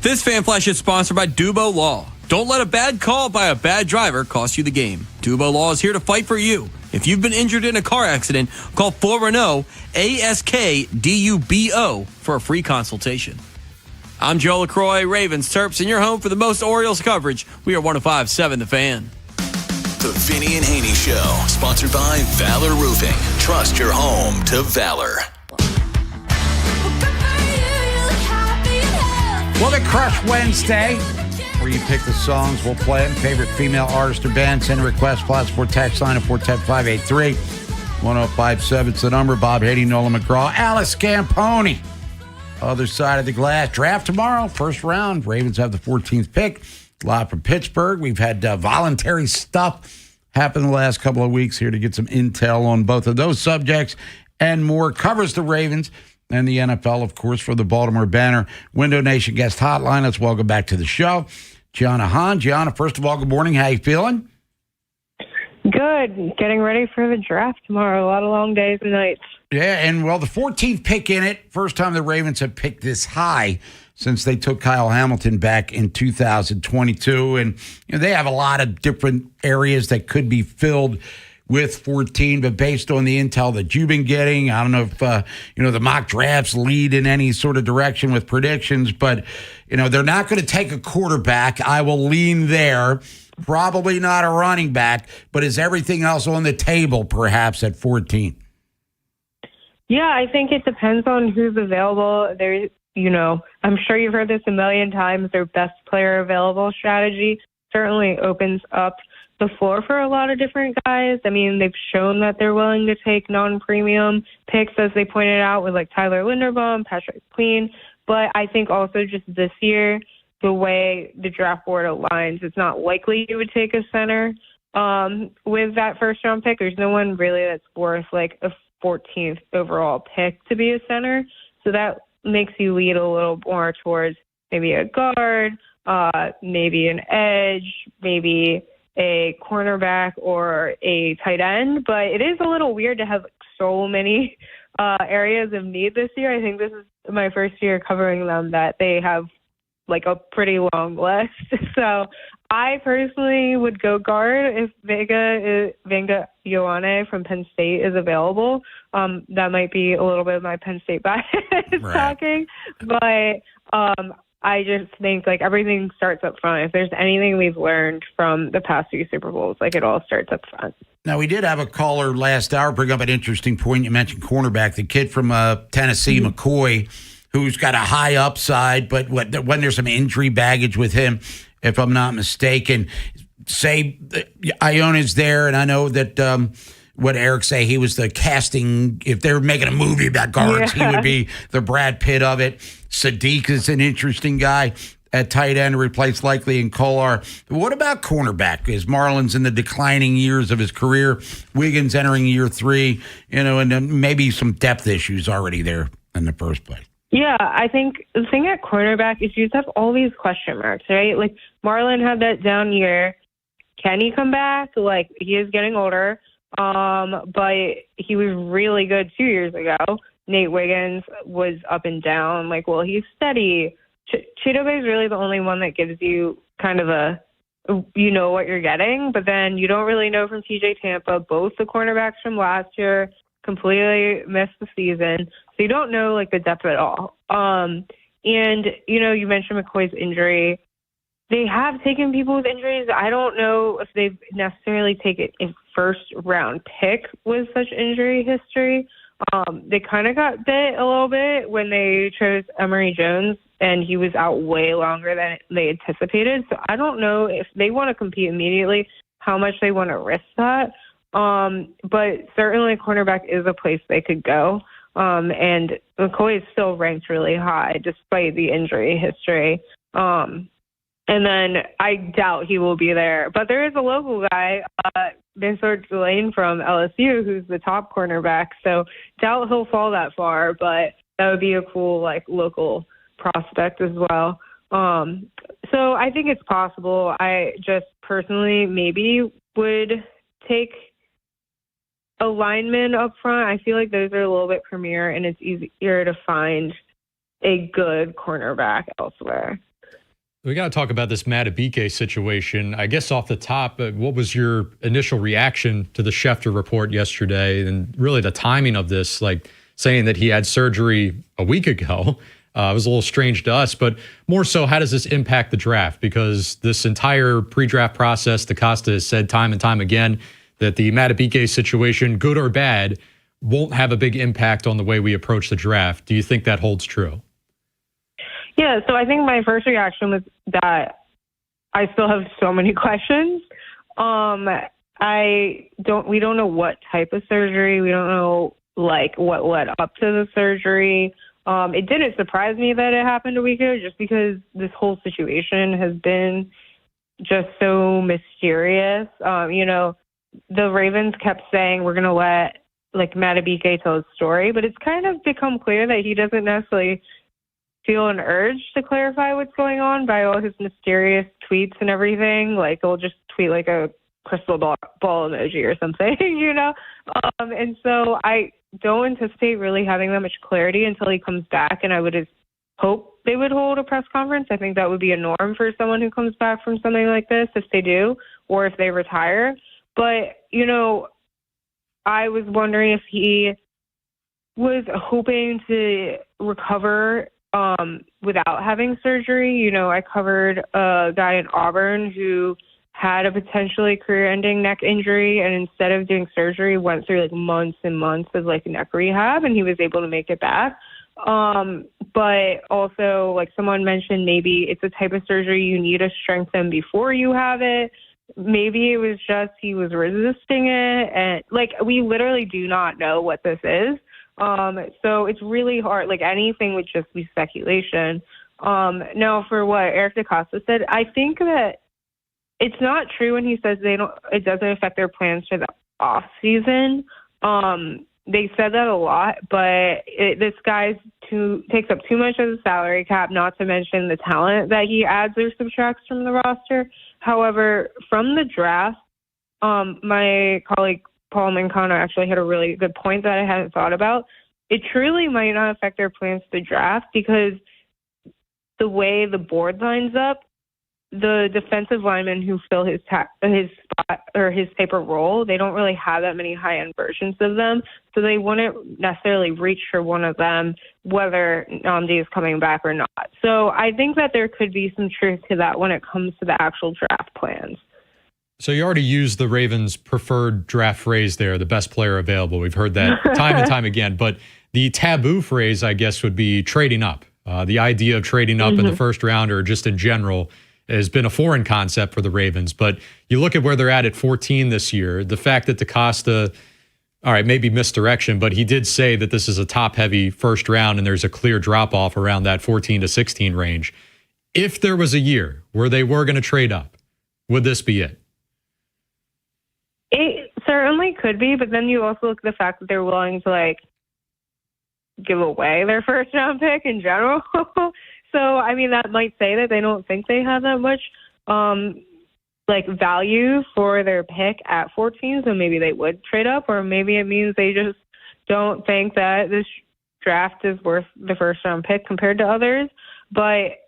This fan flash is sponsored by Dubo Law. Don't let a bad call by a bad driver cost you the game. Dubo Law is here to fight for you. If you've been injured in a car accident, call 410-ASK-DUBO for a free consultation. I'm Joe LaCroix, Ravens, Terps, and your home for the most Orioles coverage. We are 105.7 The Fan. The Vinny and Haynie Show, sponsored by Valor Roofing. Trust your home to Valor. Well, the Crush Wednesday, where you pick the songs, we'll play them. Favorite female artist or band, send a request, plus for text line at 410-583. 1057 is the number. Bob Haynie, Nolan McGraw, Alice Scamponi. Other side of the glass. Draft tomorrow, first round. Ravens have the 14th pick. Live from Pittsburgh. We've had voluntary stuff happen the last couple of weeks here to get some intel on both of those subjects and more. Covers the Ravens and the NFL, of course, for the Baltimore Banner Window Nation guest hotline. Let's welcome back to the show Gianna Hahn. Gianna, first of all, good morning. How you feeling? Good. Getting ready for the draft tomorrow. A lot of long days and nights. Yeah, and well, the 14th pick in it. First time the Ravens have picked this high since they took Kyle Hamilton back in 2022. And they have a lot of different areas that could be filled with 14, but based on the intel that you've been getting, I don't know if, the mock drafts lead in any sort of direction with predictions, but, they're not going to take a quarterback. I will lean there. Probably not a running back, but is everything else on the table perhaps at 14? Yeah, I think it depends on who's available. There's, I'm sure you've heard this a million times, their best player available strategy certainly opens up the floor for a lot of different guys. I mean, they've shown that they're willing to take non-premium picks, as they pointed out, with like Tyler Linderbaum, Patrick Queen. But I think also just this year, the way the draft board aligns, it's not likely you would take a center with that first-round pick. There's no one really that's worth like a 14th overall pick to be a center. So that makes you lead a little more towards maybe a guard, maybe an edge, maybe a cornerback or a tight end. But it is a little weird to have so many areas of need this year. I think this is my first year covering them that they have like a pretty long list. So I personally would go guard if Vega Ioane from Penn State is available. That might be a little bit of my Penn State bias talking, but I just think like everything starts up front. If there's anything we've learned from the past few Super Bowls, like it all starts up front. Now, we did have a caller last hour bring up an interesting point. You mentioned cornerback, the kid from Tennessee, McCoy, who's got a high upside, but when there's some injury baggage with him, if I'm not mistaken, say Iona's there, and I know that what Eric say, he was the casting, if they were making a movie about guards, he would be the Brad Pitt of it. Sadiq is an interesting guy. at tight end to replace Likely and Kolar. What about cornerback? Is Marlins in the declining years of his career? Wiggins entering year 3, and then maybe some depth issues already there in the first place. Yeah, I think the thing at cornerback is you just have all these question marks, right? Like, Marlon had that down year. Can he come back? Like, he is getting older, but he was really good 2 years ago. Nate Wiggins was up and down. Like, well, he's steady. Chidobe is really the only one that gives you kind of you know what you're getting, but then you don't really know from TJ Tampa. Both the cornerbacks from last year completely missed the season. So you don't know, like, the depth at all. And, you mentioned McCoy's injury. They have taken people with injuries. I don't know if they've necessarily taken a first-round pick with such injury history. They kind of got bit a little bit when they chose Emory Jones, and he was out way longer than they anticipated. So I don't know if they want to compete immediately, how much they want to risk that. But certainly cornerback is a place they could go. And McCoy is still ranked really high despite the injury history. And then I doubt he will be there. But there is a local guy, Vincent Delane from LSU, who's the top cornerback. So doubt he'll fall that far, but that would be a cool, like, local prospect as well. So I think it's possible. I just personally maybe would take a lineman up front. I feel like those are a little bit premier, and it's easier to find a good cornerback elsewhere. We got to talk about this Matabike situation. I guess off the top, what was your initial reaction to the Schefter report yesterday, and really the timing of this, like saying that he had surgery a week ago? It was a little strange to us, but more so, how does this impact the draft? Because this entire pre-draft process, DaCosta has said time and time again that the Matabike situation, good or bad, won't have a big impact on the way we approach the draft. Do you think that holds true? Yeah, so I think my first reaction was that I still have so many questions. We don't know what type of surgery. We don't know, like, what led up to the surgery. It didn't surprise me that it happened a week ago, just because this whole situation has been just so mysterious. The Ravens kept saying, we're going to let, like, Matabike tell his story, but it's kind of become clear that he doesn't necessarily feel an urge to clarify what's going on by all his mysterious tweets and everything. Like, he'll just tweet like a crystal ball emoji or something, and so I don't anticipate really having that much clarity until he comes back, and I would hope they would hold a press conference. I think that would be a norm for someone who comes back from something like this, if they do, or if they retire. But, I was wondering if he was hoping to recover without having surgery. I covered a guy in Auburn who had a potentially career-ending neck injury, and instead of doing surgery, went through like months and months of like neck rehab, and he was able to make it back. But also, like someone mentioned, maybe it's a type of surgery you need to strengthen before you have it. Maybe it was just he was resisting it, and like we literally do not know what this is. So it's really hard. Like anything would just be speculation. Now, for what Eric DaCosta said, I think that it's not true when he says it doesn't affect their plans for the off season. They said that a lot, but this guy takes up too much of the salary cap, not to mention the talent that he adds or subtracts from the roster. However, from the draft, my colleague Paul Mancano actually had a really good point that I hadn't thought about. It truly might not affect their plans to draft because the way the board lines up, the defensive linemen who fill his spot or his paper role, they don't really have that many high-end versions of them, so they wouldn't necessarily reach for one of them, whether Nnamdi is coming back or not. So I think that there could be some truth to that when it comes to the actual draft plans. So you already used the Ravens' preferred draft phrase there, the best player available. We've heard that time and time again. But the taboo phrase, I guess, would be trading up. The idea of trading up in the first round or just in general has been a foreign concept for the Ravens. But you look at where they're at 14 this year, the fact that DaCosta, all right, maybe misdirection, but he did say that this is a top-heavy first round and there's a clear drop-off around that 14 to 16 range. If there was a year where they were going to trade up, would this be it? It certainly could be, but then you also look at the fact that they're willing to give away their first round pick in general. So, I mean, that might say that they don't think they have that much value for their pick at 14, so maybe they would trade up, or maybe it means they just don't think that this draft is worth the first round pick compared to others. But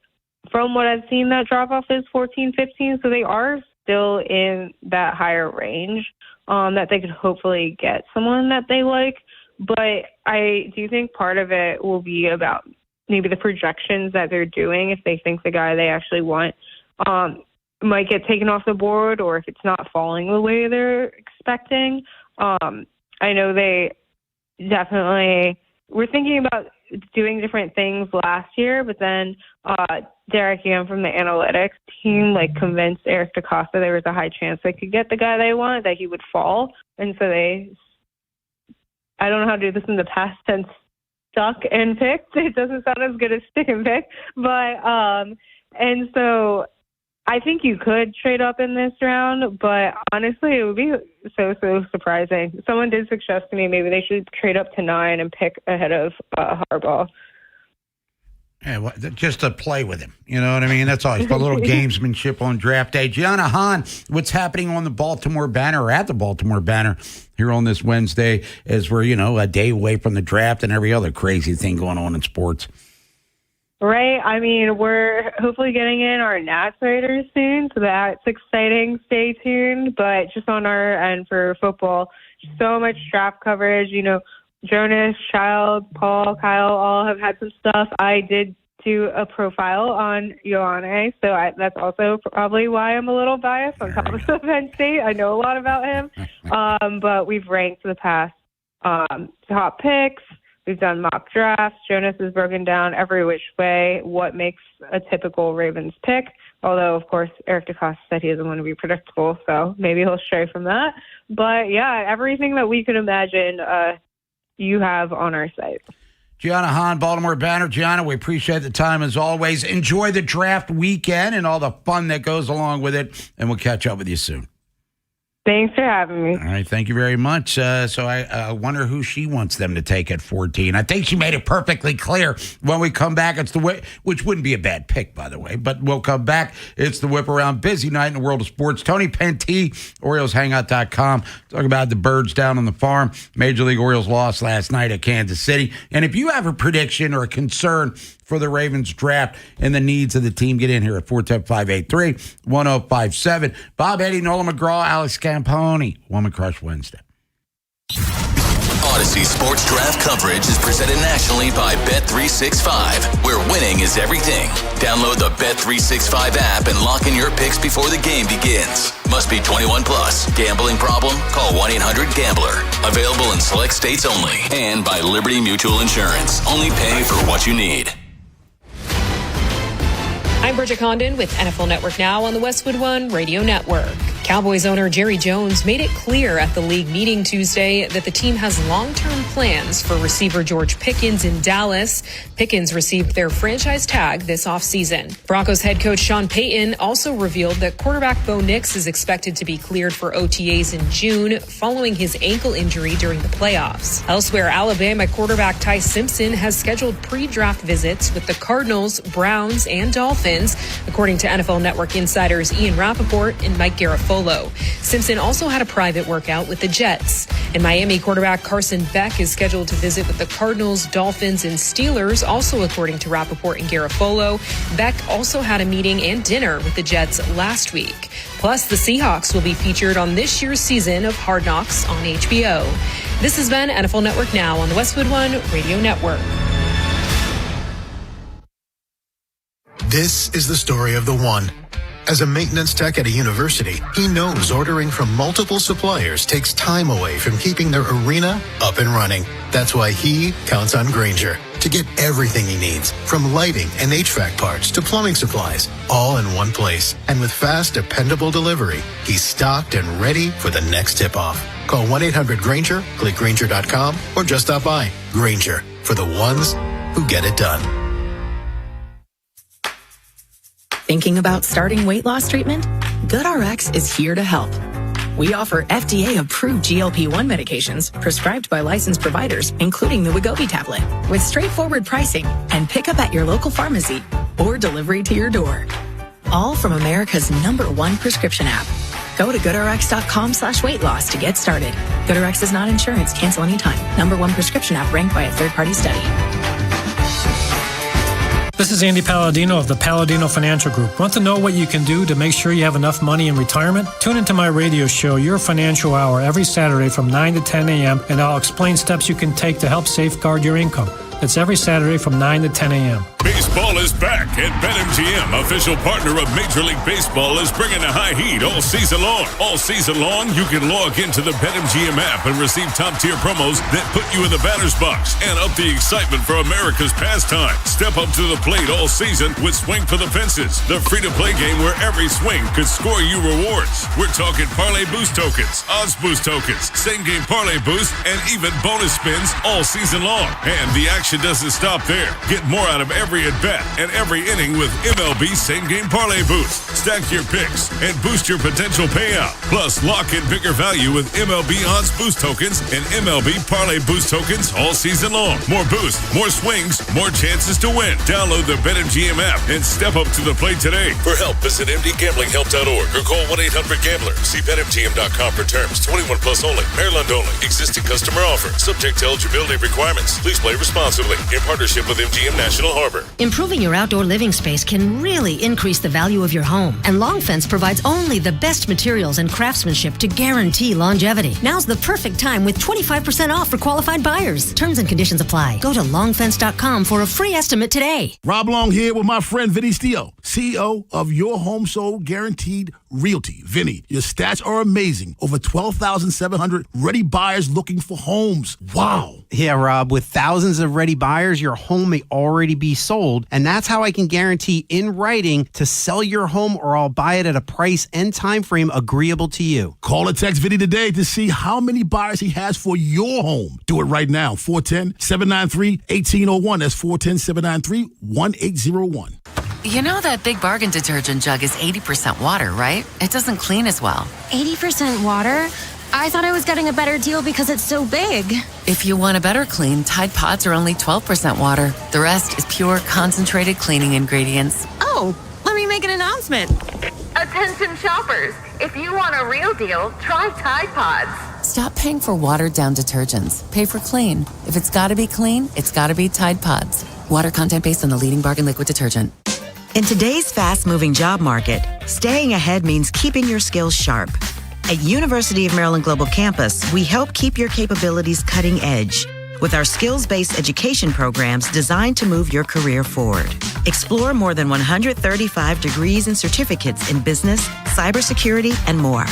from what I've seen, that drop off is 14, 15, so they are still in that higher range that they could hopefully get someone that they like. But I do think part of it will be about maybe the projections that they're doing, if they think the guy they actually want might get taken off the board, or if it's not falling the way they're expecting. I know they definitely were thinking about doing different things last year, but then Derek Yam from the analytics team convinced Eric DaCosta there was a high chance they could get the guy they wanted, that he would fall. And so I don't know how to do this in the past tense, stuck and picked. It doesn't sound as good as stick and pick, but and so I think you could trade up in this round, but honestly, it would be so surprising. Someone did suggest to me maybe they should trade up to 9 and pick ahead of Harbaugh. Yeah, well, just to play with him. You know what I mean? That's all. He's got a little gamesmanship on draft day. Gianna Hahn, what's happening on the Baltimore Banner, or at the Baltimore Banner here on this Wednesday, as we're, a day away from the draft and every other crazy thing going on in sports? Right. I mean, we're hopefully getting in our Nats Raiders soon, so that's exciting. Stay tuned. But just on our end for football, so much draft coverage. Jonas, Child, Paul, Kyle all have had some stuff. I did do a profile on Ioane, so that's also probably why I'm a little biased on top of Penn State. I know a lot about him, but we've ranked the past top picks. We've done mock drafts. Jonas has broken down every which way what makes a typical Ravens pick, although, of course, Eric DaCosta said he doesn't want to be predictable, so maybe he'll stray from that. But, yeah, everything that we could imagine you have on our site. Gianna Hahn, Baltimore Banner. Gianna, we appreciate the time as always. Enjoy the draft weekend and all the fun that goes along with it, and we'll catch up with you soon. Thanks for having me. All right, thank you very much. So I wonder who she wants them to take at 14. I think she made it perfectly clear when we come back. It's the whip, which wouldn't be a bad pick, by the way, but we'll come back. It's the Whip Around. Busy night in the world of sports. Tony Pentee, OriolsHangout.com. Talk about the birds down on the farm. Major League Orioles lost last night at Kansas City. And if you have a prediction or a concern for the Ravens draft and the needs of the team, get in here at 410-583-1057. Bob Eddy, Nola McGraw, Alex Camponi. Woman Crush Wednesday. Odyssey Sports Draft coverage is presented nationally by Bet365, where winning is everything. Download the Bet365 app and lock in your picks before the game begins. Must be 21 plus. Gambling problem? Call 1-800-GAMBLER. Available in select states only. And by Liberty Mutual Insurance. Only pay for what you need. I'm Bridget Condon with NFL Network Now on the Westwood One Radio Network. Cowboys owner Jerry Jones made it clear at the league meeting Tuesday that the team has long-term plans for receiver George Pickens in Dallas. Pickens received their franchise tag this offseason. Broncos head coach Sean Payton also revealed that quarterback Bo Nix is expected to be cleared for OTAs in June following his ankle injury during the playoffs. Elsewhere, Alabama quarterback Ty Simpson has scheduled pre-draft visits with the Cardinals, Browns, and Dolphins, according to NFL Network insiders Ian Rappaport and Mike Garafolo. Simpson also had a private workout with the Jets. And Miami quarterback Carson Beck is scheduled to visit with the Cardinals, Dolphins, and Steelers, also according to Rappaport and Garafolo. Beck also had a meeting and dinner with the Jets last week. Plus, the Seahawks will be featured on this year's season of Hard Knocks on HBO. This has been NFL Network Now on the Westwood One Radio Network. This is the story of the one. As a maintenance tech at a university, he knows ordering from multiple suppliers takes time away from keeping their arena up and running. That's why he counts on Grainger to get everything he needs, from lighting and HVAC parts to plumbing supplies, all in one place. And with fast, dependable delivery, he's stocked and ready for the next tip-off. Call 1-800-GRAINGER, click Grainger.com, or just stop by. Grainger, for the ones who get it done. Thinking about starting weight loss treatment? GoodRx is here to help. We offer FDA-approved GLP-1 medications prescribed by licensed providers, including the Wegovy tablet, with straightforward pricing and pickup at your local pharmacy or delivery to your door. All from America's #1 prescription app. Go to GoodRx.com/weight loss to get started. GoodRx is not insurance. Cancel anytime. #1 prescription app ranked by a third-party study. This is Andy Palladino of the Palladino Financial Group. Want to know what you can do to make sure you have enough money in retirement? Tune into my radio show, Your Financial Hour, every Saturday from 9 to 10 a.m., and I'll explain steps you can take to help safeguard your income. It's every Saturday from 9 to 10 a.m. Baseball is back, and BetMGM, official partner of Major League Baseball, is bringing the high heat all season long. All season long, you can log into the BetMGM app and receive top-tier promos that put you in the batter's box and up the excitement for America's pastime. Step up to the plate all season with Swing for the Fences, the free-to-play game where every swing could score you rewards. We're talking parlay boost tokens, odds boost tokens, same-game parlay boost, and even bonus spins all season long. And the action doesn't stop there. Get more out of every at-bat and every inning with MLB same-game parlay boost. Stack your picks and boost your potential payout. Plus, lock in bigger value with MLB odds boost tokens and MLB parlay boost tokens all season long. More boost, more swings, more chances to win. Download the BetMGM app and step up to the plate today. For help, visit mdgamblinghelp.org or call 1-800-GAMBLER. See BetMGM.com for terms. 21 plus only. Maryland only. Existing customer offer. Subject to eligibility requirements. Please play responsibly. In partnership with MGM National Harbor. Improving your outdoor living space can really increase the value of your home. And Long Fence provides only the best materials and craftsmanship to guarantee longevity. Now's the perfect time with 25% off for qualified buyers. Terms and conditions apply. Go to longfence.com for a free estimate today. Rob Long here with my friend Vinny Steele, CEO of Your Home Sold Guaranteed Realty. Vinny, your stats are amazing. Over 12,700 ready buyers looking for homes. Wow. Yeah, Rob, with thousands of ready buyers, your home may already be sold, and that's how I can guarantee in writing to sell your home, or I'll buy it at a price and time frame agreeable to you. Call or text Vinny today to see how many buyers he has for your home. Do it right now. 410-793-1801. That's 410-793-1801. You know that Big Bargain detergent jug is 80% water, right? It doesn't clean as well. 80% water? I thought I was getting a better deal because it's so big. If you want a better clean, Tide Pods are only 12% water. The rest is pure, concentrated cleaning ingredients. Oh, let me make an announcement. Attention shoppers, if you want a real deal, try Tide Pods. Stop paying for watered-down detergents. Pay for clean. If it's got to be clean, it's got to be Tide Pods. Water content based on the leading bargain liquid detergent. In today's fast-moving job market, staying ahead means keeping your skills sharp. At University of Maryland Global Campus, we help keep your capabilities cutting edge with our skills-based education programs designed to move your career forward. Explore more than 135 degrees and certificates in business, cybersecurity, and more.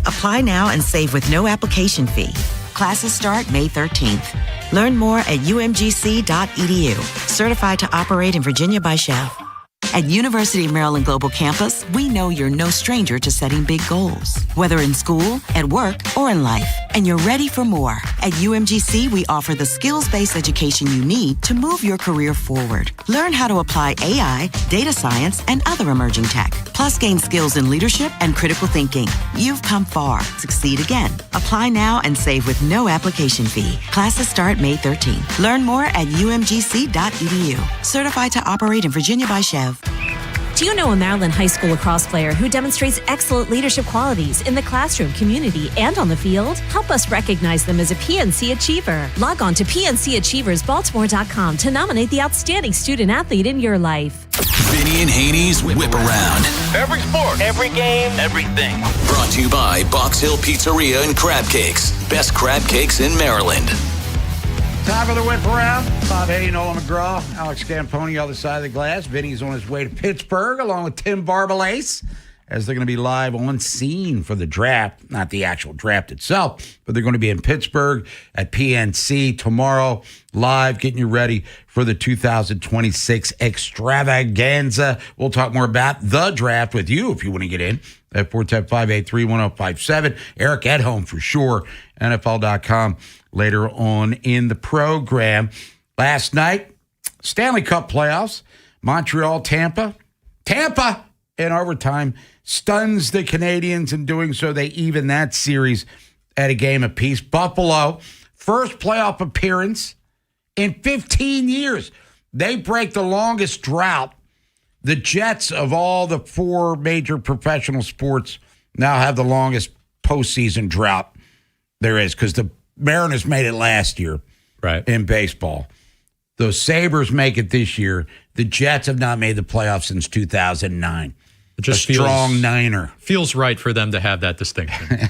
Apply now and save with no application fee. Classes start May 13th. Learn more at umgc.edu. Certified to operate in Virginia by Chev. At University of Maryland Global Campus, we know you're no stranger to setting big goals, whether in school, at work, or in life, and you're ready for more. At UMGC, we offer the skills-based education you need to move your career forward. Learn how to apply AI, data science, and other emerging tech, plus gain skills in leadership and critical thinking. You've come far. Succeed again. Apply now and save with no application fee. Classes start May 13th. Learn more at umgc.edu. Certified to operate in Virginia by Chev. Do you know a Maryland high school lacrosse player who demonstrates excellent leadership qualities in the classroom, community, and on the field? Help us recognize them as a PNC Achiever. Log on to PNCAchieversBaltimore.com to nominate the outstanding student athlete in your life. Vinny and Haynie's Whip Around. Every sport, every game, everything. Brought to you by Box Hill Pizzeria and Crab Cakes. Best crab cakes in Maryland. Time for the Whip Around. Bob Haynie, Nolan McGraw, Alex Camponi, other side of the glass. Vinny's on his way to Pittsburgh along with Tim Barbalace, as they're going to be live on scene for the draft. Not the actual draft itself, but they're going to be in Pittsburgh at PNC tomorrow, live, getting you ready for the 2026 extravaganza. We'll talk more about the draft with you if you want to get in at 410-583-1057. Eric Edholm for sure, NFL.com. Later on in the program. Last night, Stanley Cup playoffs, Montreal, Tampa. Tampa in overtime, stuns the Canadians. In doing so, they even that series at a game apiece. Buffalo, first playoff appearance in 15 years. They break the longest drought. The Jets, of all the 4 major professional sports, now have the longest postseason drought there is, because the Mariners made it last year in baseball. The Sabres make it this year. The Jets have not made the playoffs since 2009. It just a strong Niner. Feels right for them to have that distinction.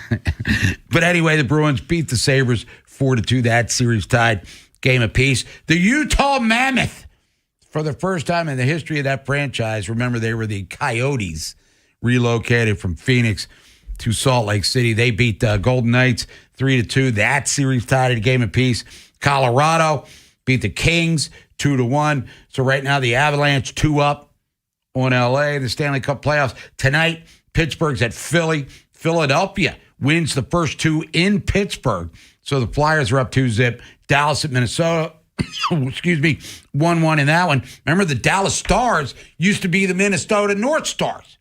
But anyway, the Bruins beat the Sabres 4-2. That series tied game apiece. The Utah Mammoth, for the first time in the history of that franchise, remember they were the Coyotes, relocated from Phoenix to Salt Lake City. They beat the Golden Knights 3-2. That series tied at a game apiece. Colorado beat the Kings 2-1. So right now the Avalanche 2-up on LA, the Stanley Cup playoffs. Tonight, Pittsburgh's at Philly. Philadelphia wins the first 2 in Pittsburgh. So the Flyers are up 2-0. Dallas at Minnesota, 1-1 in that one. Remember, the Dallas Stars used to be the Minnesota North Stars.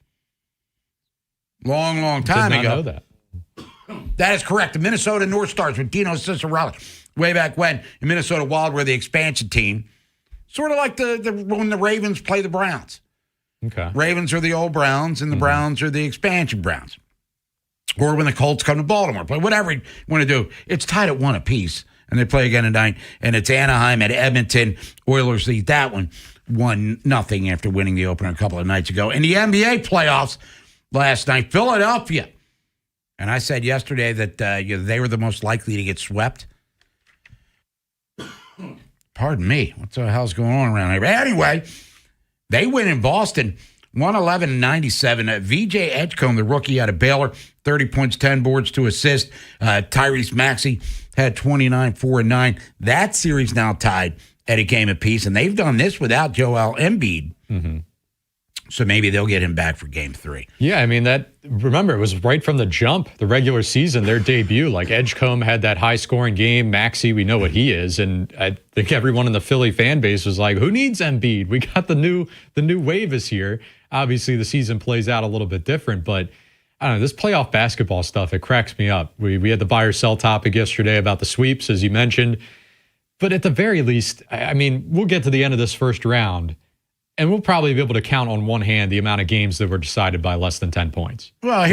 Long time ago. Did not know that. That is correct. The Minnesota North Stars with Dino Ciccarelli. Way back when, the Minnesota Wild were the expansion team. Sort of like when the Ravens play the Browns. Okay. Ravens are the old Browns, and the Browns are the expansion Browns. Or when the Colts come to Baltimore. But whatever you want to do, it's tied at 1 apiece. And they play again tonight. And it's Anaheim at Edmonton. Oilers lead that one 1-0 after winning the opener a couple of nights ago. In the NBA playoffs last night, Philadelphia. And I said yesterday that they were the most likely to get swept. Pardon me. What the hell's going on around here? But anyway, they win in Boston, 111-97. VJ Edgecombe, the rookie out of Baylor, 30 points, 10 boards, 2 assists. Tyrese Maxey had 29, 4 and 9. That series now tied at a game apiece, and they've done this without Joel Embiid. Mm-hmm. So maybe they'll get him back for game 3. Yeah, I mean, remember, it was right from the jump, the regular season, their debut. Like, Edgecombe had that high-scoring game. Maxey, we know what he is. And I think everyone in the Philly fan base was like, who needs Embiid? We got the new wave is here. Obviously, the season plays out a little bit different. But, I don't know, this playoff basketball stuff, it cracks me up. We had the buy or sell topic yesterday about the sweeps, as you mentioned. But at the very least, I mean, we'll get to the end of this first round, and we'll probably be able to count on one hand the amount of games that were decided by less than 10 points. Well,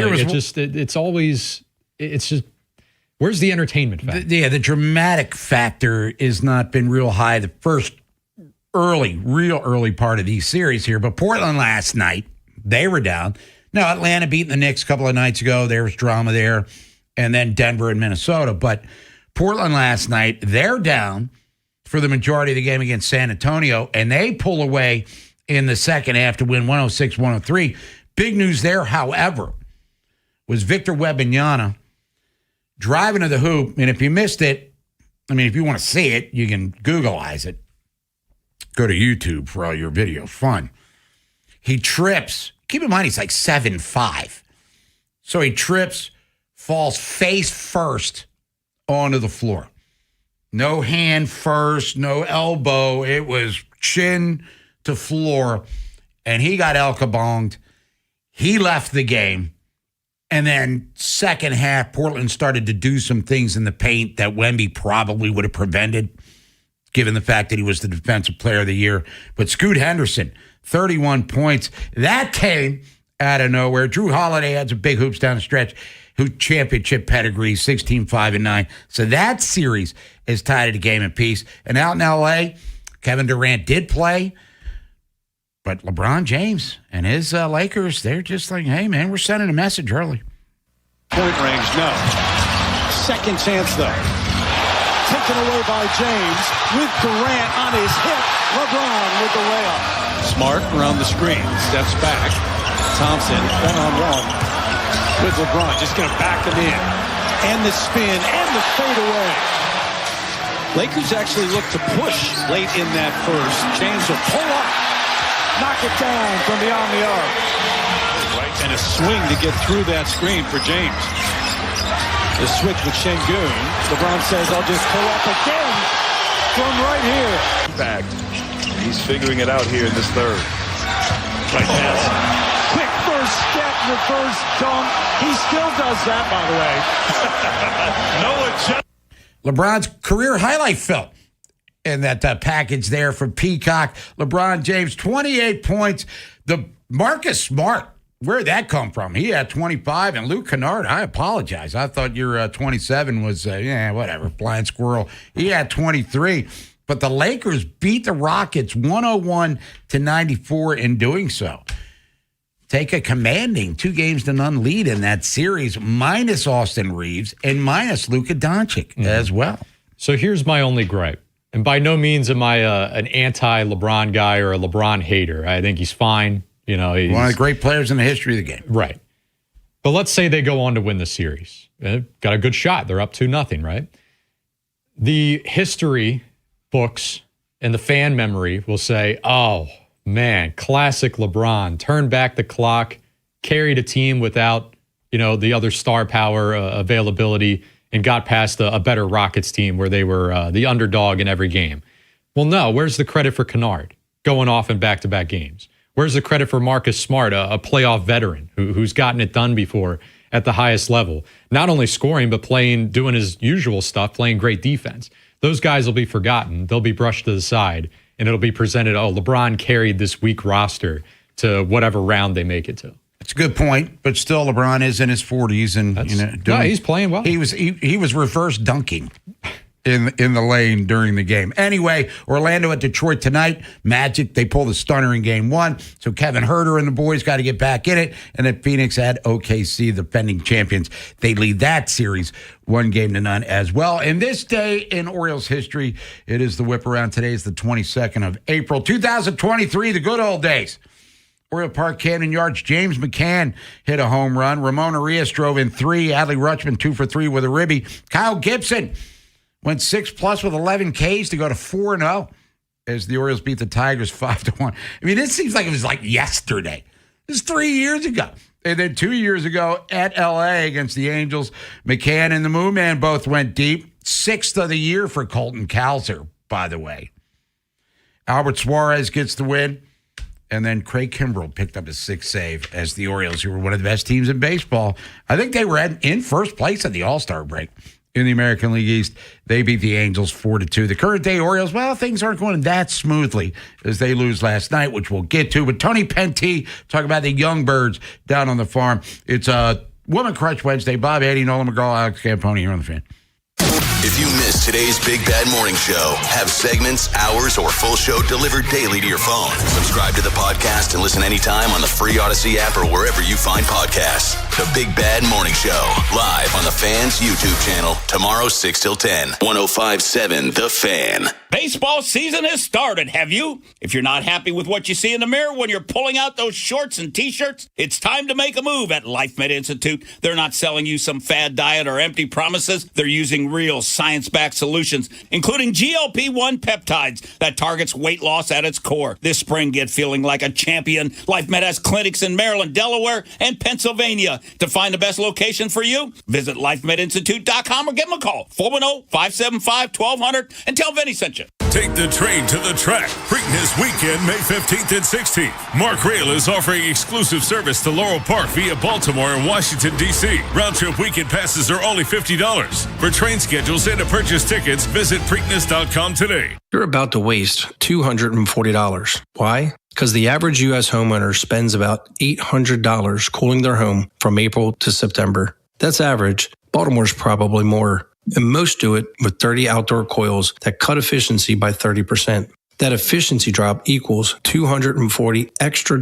it's just, where's the entertainment factor? The dramatic factor has not been real high the first real early part of these series here. But Portland last night, they were down. Now, Atlanta beating the Knicks a couple of nights ago. There was drama there. And then Denver and Minnesota. But Portland last night, they're down for the majority of the game against San Antonio. And they pull away in the second half to win 106-103. Big news there, however, was Victor Wembanyama driving to the hoop. And if you missed it, I mean, if you want to see it, you can Googleize it. Go to YouTube for all your video fun. He trips. Keep in mind, he's like 7'5". So he trips, falls face first onto the floor. No hand first, no elbow. It was chin to floor, and he got el-kabonged. He left the game, and then second half, Portland started to do some things in the paint that Wemby probably would have prevented, given the fact that he was the defensive player of the year. But Scoot Henderson, 31 points. That came out of nowhere. Drew Holiday had some big hoops down the stretch. Championship pedigree, 16, 5, and 9. So that series is tied at a game apiece. And out in L.A., Kevin Durant did play. But LeBron James and his Lakers, they're just like, hey, man, we're sending a message early. Point range, no. Second chance, though. Taken away by James with Durant on his hip. LeBron with the layup. Smart around the screen. Steps back. Thompson, one-on-one with LeBron. Just going to back him in. And the spin and the fadeaway. Lakers actually look to push late in that first. James will pull up. Knock it down from beyond the arc. Right, and a swing to get through that screen for James. The switch with Şengün. LeBron says, I'll just pull up again from right here. Back. He's figuring it out here in this third. Right pass. Quick step, reverse dunk. He still does that, by the way. No adjustment. LeBron's career highlight film in that package there from Peacock. LeBron James, 28 points. The Marcus Smart, where'd that come from? He had 25. And Luke Kennard, I apologize. I thought your 27 was, whatever, blind squirrel. He had 23. But the Lakers beat the Rockets 101-94 in doing so. Take a commanding 2-0 lead in that series, minus Austin Reeves and minus Luka Doncic as well. So here's my only gripe. And by no means am I an anti-LeBron guy or a LeBron hater. I think he's fine. He's one of the great players in the history of the game. Right. But let's say they go on to win the series. Got a good shot. They're up 2-0, right? The history books and the fan memory will say, oh, man, classic LeBron. Turned back the clock, carried a team without, the other star power availability, and got past a better Rockets team where they were the underdog in every game. Well, no, where's the credit for Kennard going off in back-to-back games? Where's the credit for Marcus Smart, a playoff veteran who's gotten it done before at the highest level? Not only scoring, but doing his usual stuff, playing great defense. Those guys will be forgotten. They'll be brushed to the side, and it'll be presented, LeBron carried this weak roster to whatever round they make it to. It's a good point, but still LeBron is in his 40s, and he's playing well. He was reverse dunking in the lane during the game. Anyway, Orlando at Detroit tonight. Magic, they pulled a stunner in game 1, so Kevin Huerter and the boys got to get back in it. And then Phoenix at OKC, the defending champions. They lead that series 1-0 as well. And this day in Orioles history, it is the whip around. Today is the 22nd of April, 2023, the good old days. Oriole Park, Camden Yards, James McCann hit a home run. Ramon Arias drove in 3. Adley Rutschman 2 for 3 with a ribby. Kyle Gibson went 6+ with 11 Ks to go to 4-0 as the Orioles beat the Tigers 5-1. I mean, this seems like it was like yesterday. This is 3 years ago. And then 2 years ago at L.A. against the Angels, McCann and the Moon Man both went deep. 6th of the year for Colton Cowser, by the way. Albert Suarez gets the win. And then Craig Kimbrell picked up his 6th save as the Orioles, who were one of the best teams in baseball. I think they were in first place at the All-Star break in the American League East. They beat the Angels 4-2. The current day Orioles, well, things aren't going that smoothly as they lose last night, which we'll get to. But Tony Penty, talk about the young birds down on the farm. It's a Woman Crush Wednesday. Bob Eddy, Nolan McGraw, Alex Camponi here on The Fan. If you missed today's Big Bad Morning Show, have segments, hours, or full show delivered daily to your phone. Subscribe to the podcast and listen anytime on the free Odyssey app or wherever you find podcasts. The Big Bad Morning Show, live on the Fan's YouTube channel, tomorrow 6 till 10, 105.7 The Fan. Baseball season has started, have you? If you're not happy with what you see in the mirror when you're pulling out those shorts and T-shirts, it's time to make a move at LifeMed Institute. They're not selling you some fad diet or empty promises. They're using real science-backed solutions, including GLP-1 peptides that targets weight loss at its core. This spring, get feeling like a champion. LifeMed has clinics in Maryland, Delaware, and Pennsylvania. To find the best location for you, visit lifemedinstitute.com or give them a call, 410-575-1200, and tell Vinny sent you. Take the train to the track. Preakness weekend, May 15th and 16th. Mark Rail is offering exclusive service to Laurel Park via Baltimore and Washington, D.C. Round-trip weekend passes are only $50. For train schedules and to purchase tickets, visit Preakness.com today. You're about to waste $240. Why? Because the average U.S. homeowner spends about $800 cooling their home from April to September. That's average. Baltimore's probably more. And most do it with 30 outdoor coils that cut efficiency by 30%. That efficiency drop equals $240 extra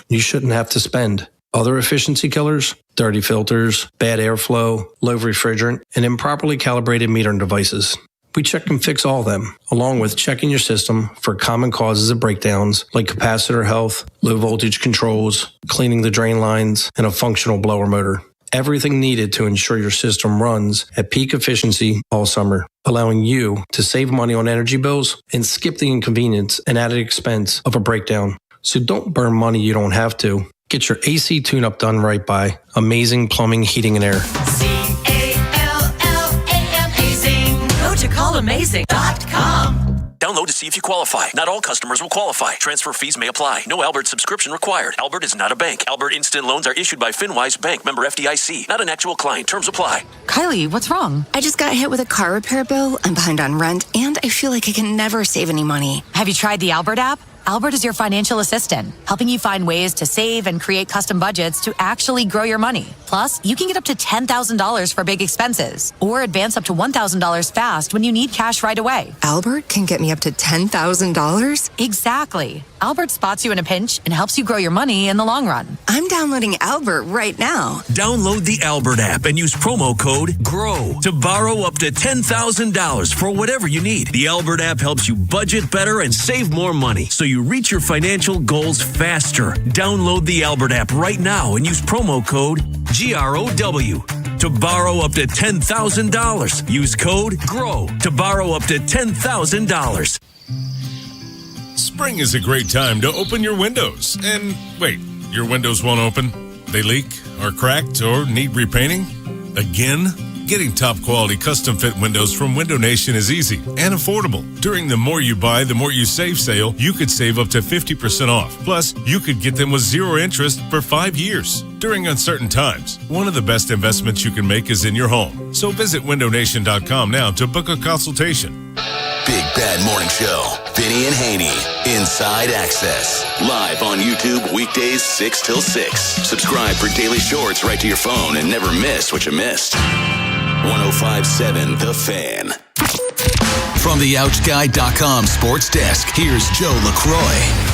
you shouldn't have to spend. Other efficiency killers? Dirty filters, bad airflow, low refrigerant, and improperly calibrated metering devices. We check and fix all of them, along with checking your system for common causes of breakdowns like capacitor health, low voltage controls, cleaning the drain lines, and a functional blower motor. Everything needed to ensure your system runs at peak efficiency all summer, allowing you to save money on energy bills and skip the inconvenience and added expense of a breakdown. So don't burn money you don't have to. Get your AC tune-up done right by Amazing Plumbing, Heating, and Air. CALLAMazing. Go to callamazing.com. Download to see if you qualify. Not all customers will qualify. Transfer fees may apply. No Albert subscription required. Albert is not a bank. Albert Instant Loans are issued by FinWise Bank, member FDIC. Not an actual client. Terms apply. Kylie, what's wrong? I just got hit with a car repair bill. I'm behind on rent, and I feel like I can never save any money. Have you tried the Albert app? Albert is your financial assistant, helping you find ways to save and create custom budgets to actually grow your money. Plus, you can get up to $10,000 for big expenses or advance up to $1,000 fast when you need cash right away. Albert can get me up to $10,000? Exactly. Albert spots you in a pinch and helps you grow your money in the long run. I'm downloading Albert right now. Download the Albert app and use promo code GROW to borrow up to $10,000 for whatever you need. The Albert app helps you budget better and save more money so you reach your financial goals faster. Download the Albert app right now and use promo code GROW to borrow up to $10,000. Use code GROW to borrow up to $10,000. Spring is a great time to open your windows. And wait, your windows won't open? They leak, are cracked, or need repainting? Again? Getting top quality custom fit windows from Window Nation is easy and affordable. During the More You Buy, the More You Save sale, you could save up to 50% off. Plus, you could get them with 0 interest for 5 years. During uncertain times, one of the best investments you can make is in your home. So visit windownation.com now to book a consultation. Big Bad Morning Show. Vinny and Haynie. Inside Access. Live on YouTube weekdays 6 till 6. Subscribe for daily shorts right to your phone and never miss what you missed. 105.7 The Fan. From the OutchGuy.com sports desk, here's Joe LaCroix.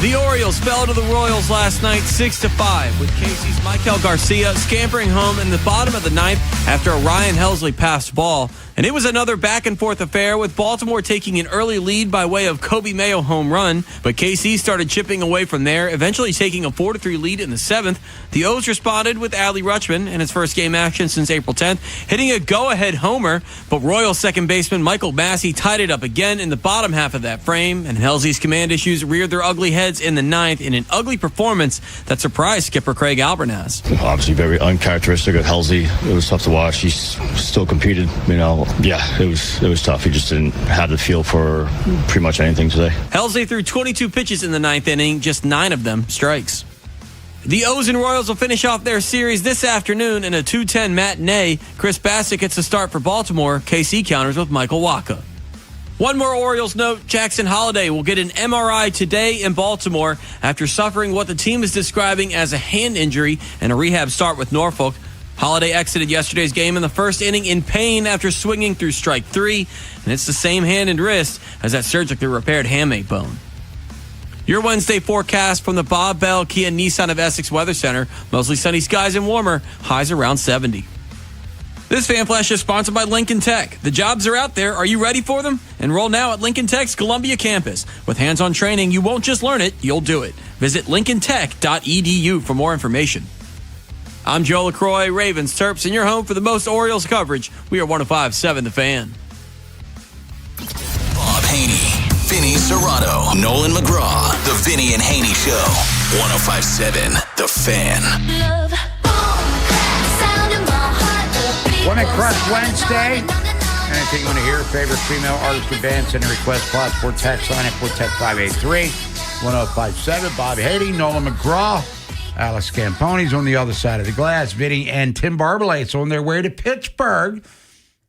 The Orioles fell to the Royals last night 6-5 with Casey's Michael Garcia scampering home in the bottom of the ninth after a Ryan Helsley passed ball. And it was another back-and-forth affair with Baltimore taking an early lead by way of Kobe Mayo home run. But KC started chipping away from there, eventually taking a 4-3 lead in the seventh. The O's responded with Adley Rutschman in his first game action since April 10th, hitting a go-ahead homer. But Royals second baseman Michael Massey tied it up again in the bottom half of that frame. And Helsley's command issues reared their ugly heads in the ninth in an ugly performance that surprised skipper Craig Albernas. Obviously very uncharacteristic of Helsley. It was tough to watch. He still competed, Yeah, it was tough. He just didn't have the feel for pretty much anything today. Helsley threw 22 pitches in the ninth inning, just 9 of them strikes. The O's and Royals will finish off their series this afternoon in a 2:10 matinee. Chris Bassett gets the start for Baltimore. KC counters with Michael Wacha. One more Orioles note, Jackson Holliday will get an MRI today in Baltimore after suffering what the team is describing as a hand injury and a rehab start with Norfolk. Holliday exited yesterday's game in the first inning in pain after swinging through strike 3, and it's the same hand and wrist as that surgically repaired hamate bone. Your Wednesday forecast from the Bob Bell Kia Nissan of Essex Weather Center. Mostly sunny skies and warmer, highs around 70. This Fan Flash is sponsored by Lincoln Tech. The jobs are out there. Are you ready for them? Enroll now at Lincoln Tech's Columbia campus. With hands-on training, you won't just learn it, you'll do it. Visit lincolntech.edu for more information. I'm Joe LaCroix, Ravens, Terps, and your home for the most Orioles coverage. We are 105.7 The Fan. Bob Haynie, Vinny Serrato, Nolan McGraw. The Vinny and Haynie Show. 105.7 The Fan. Women Crush Wednesday. Anything you want to hear? Favorite female artist or band? Send a request. Passport text line at 410-583. 105.7. Bob Haynie, Nolan McGraw. Alice Camponi's on the other side of the glass. Vinny and Tim Barbalate's on their way to Pittsburgh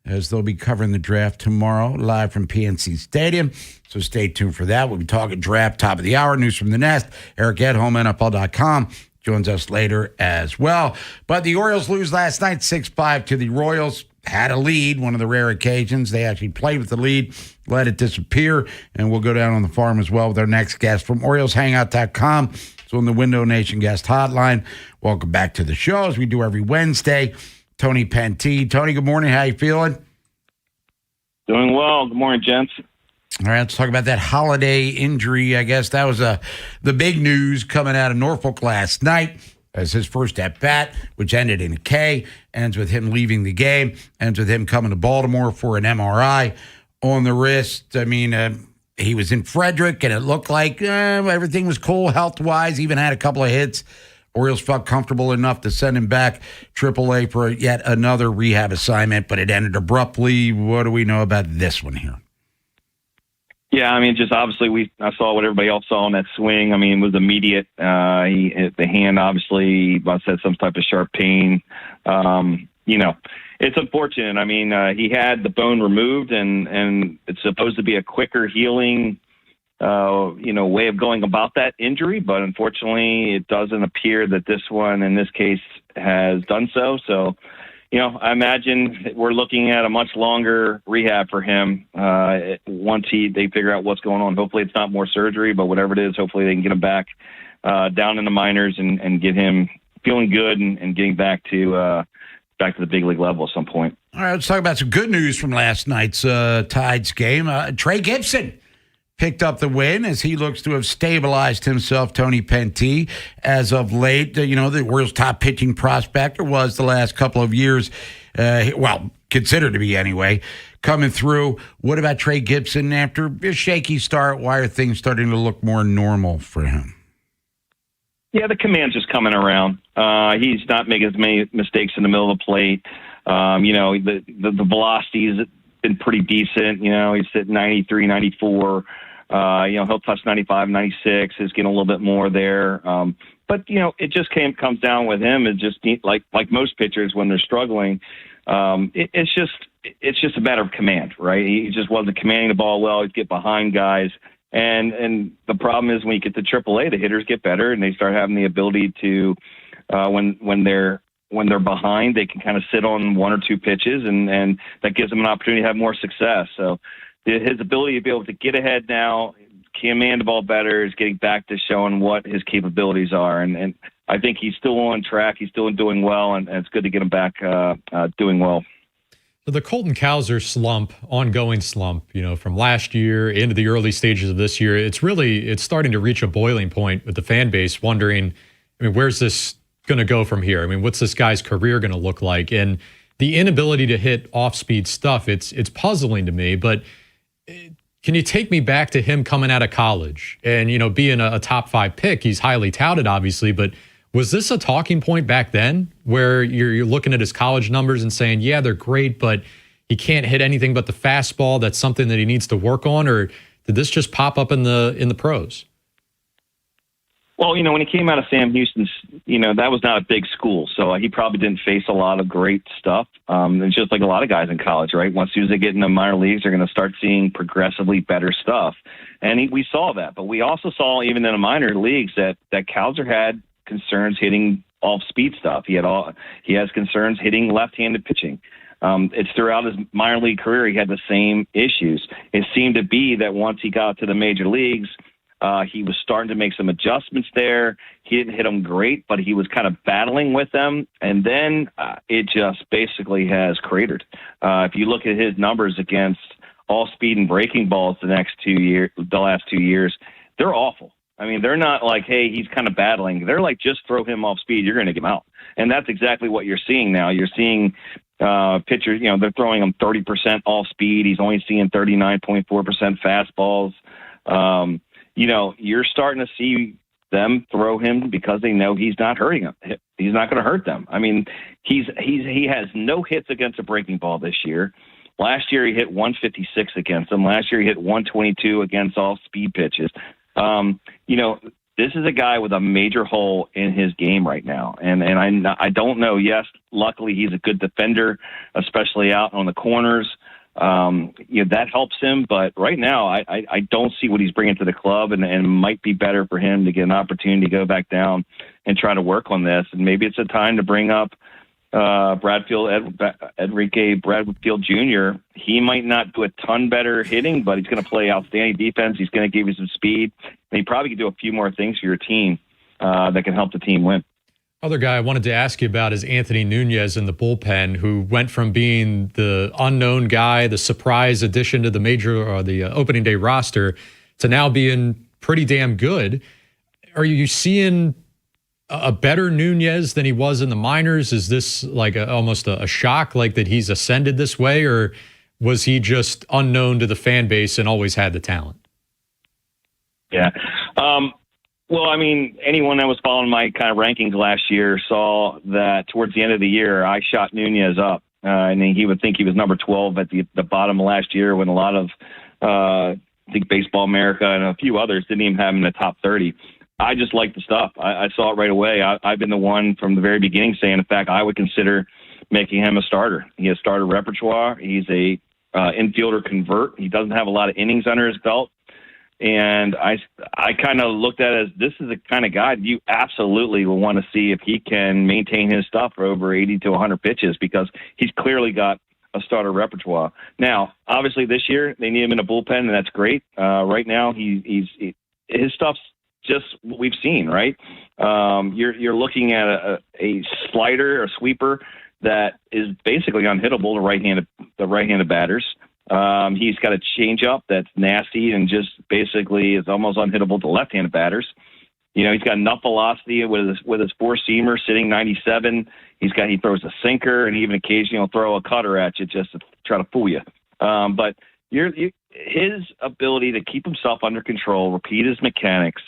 as they'll be covering the draft tomorrow live from PNC Stadium. So stay tuned for that. We'll be talking draft, top of the hour, news from the nest. Eric Edholm, NFL.com, joins us later as well. But the Orioles lose last night 6-5 to the Royals. Had a lead, one of the rare occasions. They actually played with the lead, let it disappear, and we'll go down on the farm as well with our next guest from OriolsHangout.com. On the Window Nation guest hotline. Welcome back to the show as we do every Wednesday. Tony Pantee. Tony, good morning. How you feeling? Doing well. Good morning, gents. All right, let's talk about that Holiday injury. I guess that was the big news coming out of Norfolk last night as his first at-bat, which ended in a K, ends with him leaving the game, ends with him coming to Baltimore for an MRI on the wrist. I mean, he was in Frederick, and it looked like everything was cool health-wise, even had a couple of hits. Orioles felt comfortable enough to send him back AAA for yet another rehab assignment, but it ended abruptly. What do we know about this one here? Yeah, I mean, just obviously I saw what everybody else saw on that swing. I mean, it was immediate. He hit the hand, obviously, must have some type of sharp pain. It's unfortunate. I mean, he had the bone removed, and it's supposed to be a quicker healing, way of going about that injury. But unfortunately, it doesn't appear that this one, in this case, has done so. So, I imagine we're looking at a much longer rehab for him once they figure out what's going on. Hopefully it's not more surgery, but whatever it is, hopefully they can get him back down in the minors and get him feeling good and getting back to the big league level at some point. All right, let's talk about some good news from last night's Tides game. Trey Gibson picked up the win as he looks to have stabilized himself, Tony Penty, as of late. The world's top pitching prospect, or was the last couple of years, considered to be anyway, coming through. What about Trey Gibson after a shaky start? Why are things starting to look more normal for him? Yeah, the command's just coming around. He's not making as many mistakes in the middle of the plate. The velocity has been pretty decent. He's at 93, 94. He'll touch 95, 96. Is getting a little bit more there. But it just comes down with him. It just like most pitchers when they're struggling. It's just a matter of command, right? He just wasn't commanding the ball well. He'd get behind guys. And the problem is when you get to AAA, the hitters get better and they start having the ability to, when they're behind, they can kind of sit on one or two pitches and that gives them an opportunity to have more success. So his ability to be able to get ahead now, command the ball better, is getting back to showing what his capabilities are. And I think he's still on track. He's still doing well, and it's good to get him back doing well. So the Colton Cowser slump, ongoing slump, from last year into the early stages of this year, it's starting to reach a boiling point with the fan base wondering, where's this going to go from here? What's this guy's career going to look like? And the inability to hit off-speed stuff, it's puzzling to me. But can you take me back to him coming out of college and, being a top 5 pick? He's highly touted, obviously, but was this a talking point back then where you're looking at his college numbers and saying, yeah, they're great, but he can't hit anything but the fastball? That's something that he needs to work on? Or did this just pop up in the pros? Well, when he came out of Sam Houston's, that was not a big school. So he probably didn't face a lot of great stuff. It's just like a lot of guys in college, right? Once soon as they get in the minor leagues, they're going to start seeing progressively better stuff. And we saw that. But we also saw even in the minor leagues that Cowser had concerns hitting off-speed stuff. He has concerns hitting left-handed pitching. It's throughout his minor league career he had the same issues. It seemed to be that once he got to the major leagues, he was starting to make some adjustments there. He didn't hit them great, but he was kind of battling with them. And then it just basically has cratered. If you look at his numbers against all speed and breaking balls the last 2 years, they're awful. They're not like, hey, he's kind of battling. They're like, just throw him off speed. You're going to get him out. And that's exactly what you're seeing now. You're seeing pitchers, they're throwing him 30% off speed. He's only seeing 39.4% fastballs. You're starting to see them throw him because they know he's not hurting them. He's not going to hurt them. He has no hits against a breaking ball this year. Last year he hit 156 against them. Last year he hit 122 against all speed pitches. This is a guy with a major hole in his game right now. And I don't know. Yes, luckily he's a good defender, especially out on the corners. That helps him. But right now, I don't see what he's bringing to the club, and it might be better for him to get an opportunity to go back down and try to work on this. And maybe it's a time to bring up Enrique Bradfield Jr. He might not do a ton better hitting, but he's going to play outstanding defense. He's going to give you some speed, and he probably can do a few more things for your team that can help the team win. Other guy I wanted to ask you about is Anthony Nunez in the bullpen, who went from being the unknown guy, the surprise addition to the the opening day roster, to now being pretty damn good. Are you seeing a better Nunez than he was in the minors? Is this like almost a shock, like that he's ascended this way, or was he just unknown to the fan base and always had the talent? Yeah. Well, anyone that was following my kind of rankings last year saw that towards the end of the year, I shot Nunez up. And he would think he was number 12 at the bottom of last year when a lot of I think Baseball America and a few others didn't even have him in the top 30. I just like the stuff. I saw it right away. I've been the one from the very beginning saying, in fact, I would consider making him a starter. He has starter repertoire. He's a infielder convert. He doesn't have a lot of innings under his belt. And I kind of looked at it as this is the kind of guy you absolutely will want to see if he can maintain his stuff for over 80 to 100 pitches, because he's clearly got a starter repertoire. Now, obviously this year they need him in a bullpen, and that's great. Right now his stuff's just what we've seen, right? You're looking at a slider or sweeper that is basically unhittable to the right-handed batters. He's got a changeup that's nasty and just basically is almost unhittable to left-handed batters. You know, he's got enough velocity with his four-seamer sitting 97. He throws a sinker, and even occasionally he'll throw a cutter at you just to try to fool you. But his ability to keep himself under control, repeat his mechanics,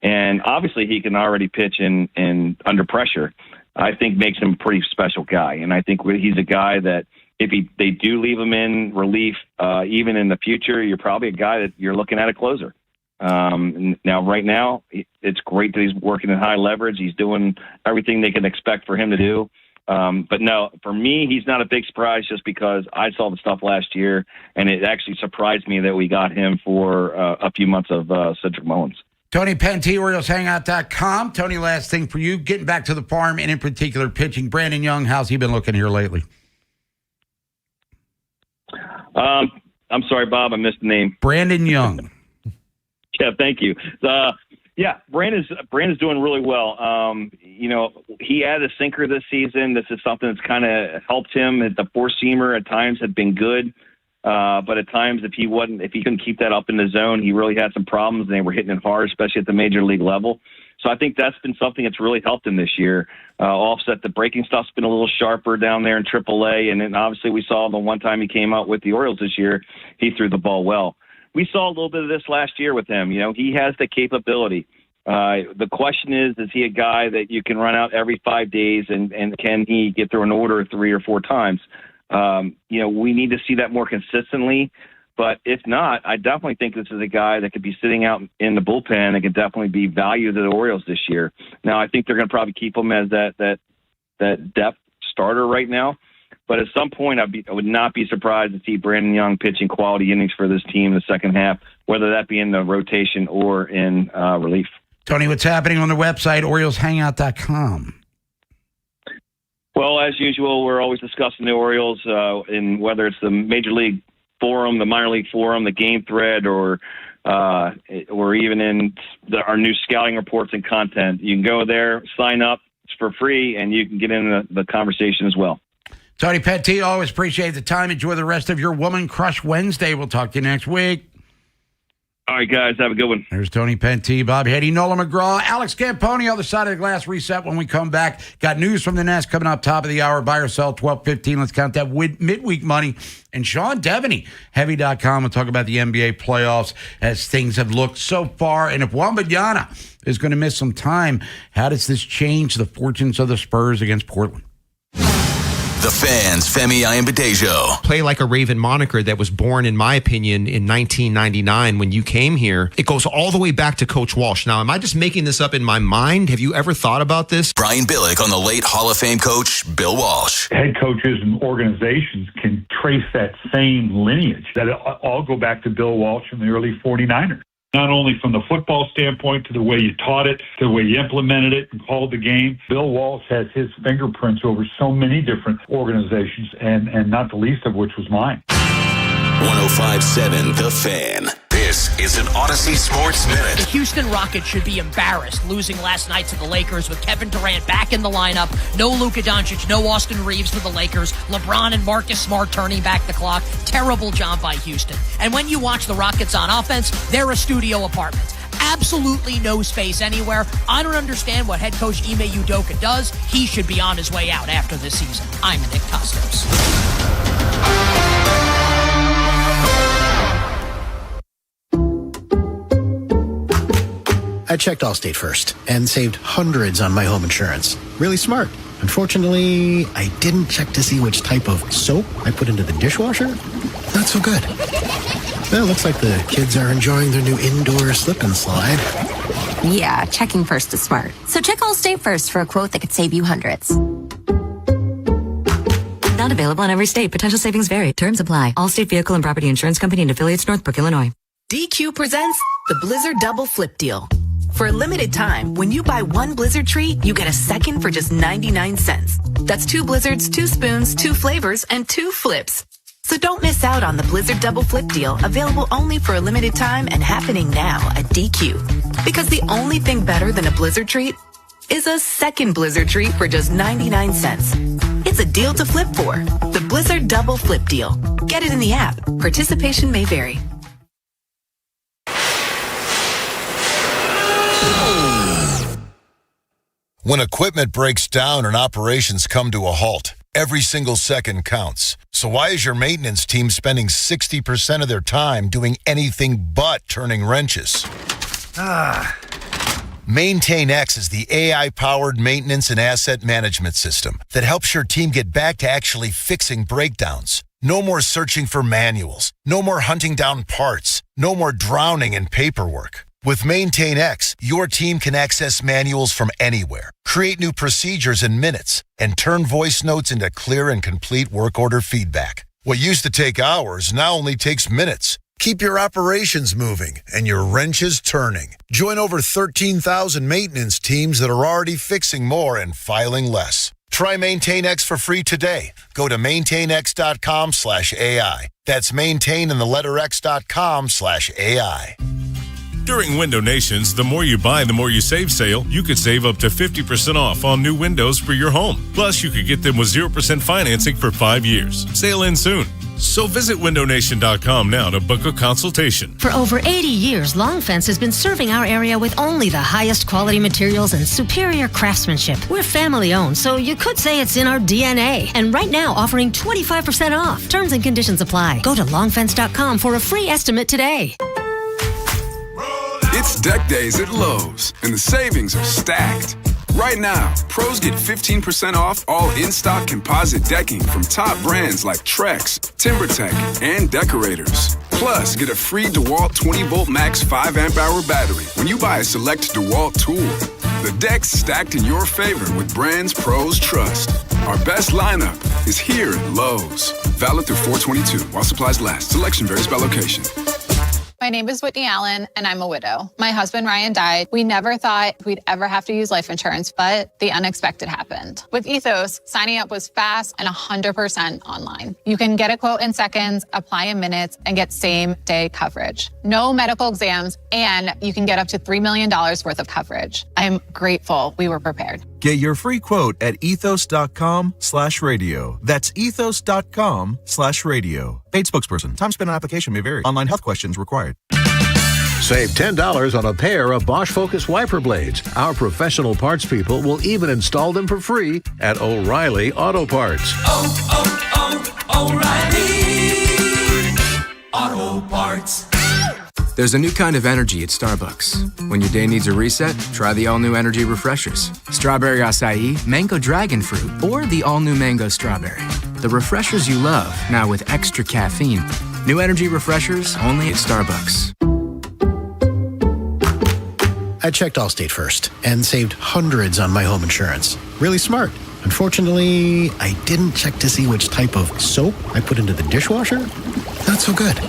and obviously he can already pitch in under pressure, I think makes him a pretty special guy. And I think he's a guy that if they do leave him in relief, even in the future, you're probably a guy that you're looking at a closer. Now, right now, it's great that he's working in high leverage. He's doing everything they can expect for him to do. But no, for me, he's not a big surprise just because I saw the stuff last year, and it actually surprised me that we got him for a few months of Cedric Mullins. Tony Penty, OriolsHangout.com. Tony, last thing for you, getting back to the farm and in particular pitching. Brandon Young, how's he been looking here lately? I'm sorry, Bob, I missed the name. Brandon Young. Yeah, thank you. Brandon's doing really well. He added a sinker this season. This is something that's kind of helped him. The four-seamer at times had been good, but at times if he couldn't keep that up in the zone, he really had some problems, and they were hitting it hard, especially at the major league level. So I think that's been something that's really helped him this year. Offset the breaking stuff's been a little sharper down there in AAA, and then obviously we saw the one time he came out with the Orioles this year, he threw the ball well. We saw a little bit of this last year with him. You know, he has the capability. The question is he a guy that you can run out every 5 days, and can he get through an order 3 or 4 times? We need to see that more consistently. But if not, I definitely think this is a guy that could be sitting out in the bullpen and could definitely be valued to the Orioles this year. Now, I think they're going to probably keep him as that depth starter right now. But at some point, I would not be surprised to see Brandon Young pitching quality innings for this team in the second half, whether that be in the rotation or in relief. Tony, what's happening on the website, OriolsHangout.com? Well, as usual, we're always discussing the Orioles, in whether it's the Major League Forum, the Minor League Forum, the Game Thread, or even in our new scouting reports and content. You can go there, sign up. It's for free, and you can get in the conversation as well. Tony Penty, always appreciate the time. Enjoy the rest of your Woman Crush Wednesday. We'll talk to you next week. All right, guys. Have a good one. There's Tony Penty, Bob Haynie, Nola McGraw, Alex Camponi, other side of the glass reset when we come back. Got news from the Nest coming up top of the hour. Buy or sell, 12:15. Let's count that midweek money. And Sean Devaney, Heavy.com, will talk about the NBA playoffs as things have looked so far. And if Wembanyama is going to miss some time, how does this change the fortunes of the Spurs against Portland? The Fan's Femi Ayanbadejo. Play Like a Raven moniker that was born, in my opinion, in 1999 when you came here. It goes all the way back to Coach Walsh. Now, am I just making this up in my mind? Have you ever thought about this? Brian Billick on the late Hall of Fame coach, Bill Walsh. Head coaches and organizations can trace that same lineage, that all go back to Bill Walsh in the early 49ers. Not only from the football standpoint to the way you taught it, to the way you implemented it and called the game. Bill Walsh has his fingerprints over so many different organizations, and not the least of which was mine. 105.7 The Fan. This is an Odyssey Sports Minute. The Houston Rockets should be embarrassed losing last night to the Lakers with Kevin Durant back in the lineup. No Luka Doncic, no Austin Reeves for the Lakers. LeBron and Marcus Smart turning back the clock. Terrible job by Houston. And when you watch the Rockets on offense, they're a studio apartment. Absolutely no space anywhere. I don't understand what head coach Ime Udoka does. He should be on his way out after this season. I'm Nick Costos. I checked Allstate first and saved hundreds on my home insurance. Really smart. Unfortunately, I didn't check to see which type of soap I put into the dishwasher. Not so good. Well, it looks like the kids are enjoying their new indoor slip and slide. Yeah, checking first is smart. So check Allstate first for a quote that could save you hundreds. Not available in every state. Potential savings vary. Terms apply. Allstate Vehicle and Property Insurance Company and affiliates, Northbrook, Illinois. DQ presents the Blizzard Double Flip Deal. For a limited time, when you buy one Blizzard treat, you get a second for just 99 cents. That's 2 Blizzards, 2 spoons, 2 flavors, and 2 flips. So don't miss out on the Blizzard Double Flip Deal, available only for a limited time and happening now at DQ. Because the only thing better than a Blizzard treat is a second Blizzard treat for just 99 cents. It's a deal to flip for. The Blizzard Double Flip Deal. Get it in the app. Participation may vary. When equipment breaks down and operations come to a halt, every single second counts. So why is your maintenance team spending 60% of their time doing anything but turning wrenches? MaintainX is the AI-powered maintenance and asset management system that helps your team get back to actually fixing breakdowns. No more searching for manuals. No more hunting down parts. No more drowning in paperwork. With MaintainX, your team can access manuals from anywhere, create new procedures in minutes, and turn voice notes into clear and complete work order feedback. What used to take hours now only takes minutes. Keep your operations moving and your wrenches turning. Join over 13,000 maintenance teams that are already fixing more and filing less. Try MaintainX for free today. Go to maintainx.com/AI. That's maintain and the letter x.com/AI. During Window Nation's The More You Buy, The More You Save sale, you could save up to 50% off on new windows for your home. Plus, you could get them with 0% financing for 5 years. Sale ends soon. So visit windownation.com now to book a consultation. For over 80 years, Long Fence has been serving our area with only the highest quality materials and superior craftsmanship. We're family owned, so you could say it's in our DNA. And right now, offering 25% off. Terms and conditions apply. Go to longfence.com for a free estimate today. It's Deck Days at Lowe's, and the savings are stacked. Right now, pros get 15% off all in-stock composite decking from top brands like Trex, TimberTech, and Decorators. Plus, get a free DeWalt 20-volt max 5-amp-hour battery when you buy a select DeWalt tool. The deck's stacked in your favor with brands pros trust. Our best lineup is here at Lowe's. Valid through 4/22 while supplies last. Selection varies by location. My name is Whitney Allen, and I'm a widow. My husband, Ryan, died. We never thought we'd ever have to use life insurance, but the unexpected happened. With Ethos, signing up was fast and 100% online. You can get a quote in seconds, apply in minutes, and get same-day coverage. No medical exams, and you can get up to $3 million worth of coverage. I'm grateful we were prepared. Get your free quote at ethos.com/radio. That's ethos.com/radio. Paid spokesperson. Time spent on application may vary. Online health questions required. Save $10 on a pair of Bosch Focus wiper blades. Our professional parts people will even install them for free at O'Reilly Auto Parts. O'Reilly Auto Parts. There's a new kind of energy at Starbucks. When your day needs a reset, try the all-new energy refreshers. Strawberry acai, mango dragon fruit, or the all-new mango strawberry. The refreshers you love, now with extra caffeine. New energy refreshers only at Starbucks. I checked Allstate first and saved hundreds on my home insurance. Really smart. Unfortunately, I didn't check to see which type of soap I put into the dishwasher. Not so good.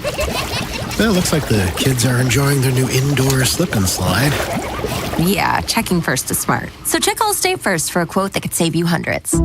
Well, it looks like the kids are enjoying their new indoor slip and slide. Yeah, checking first is smart. So check Allstate first for a quote that could save you hundreds.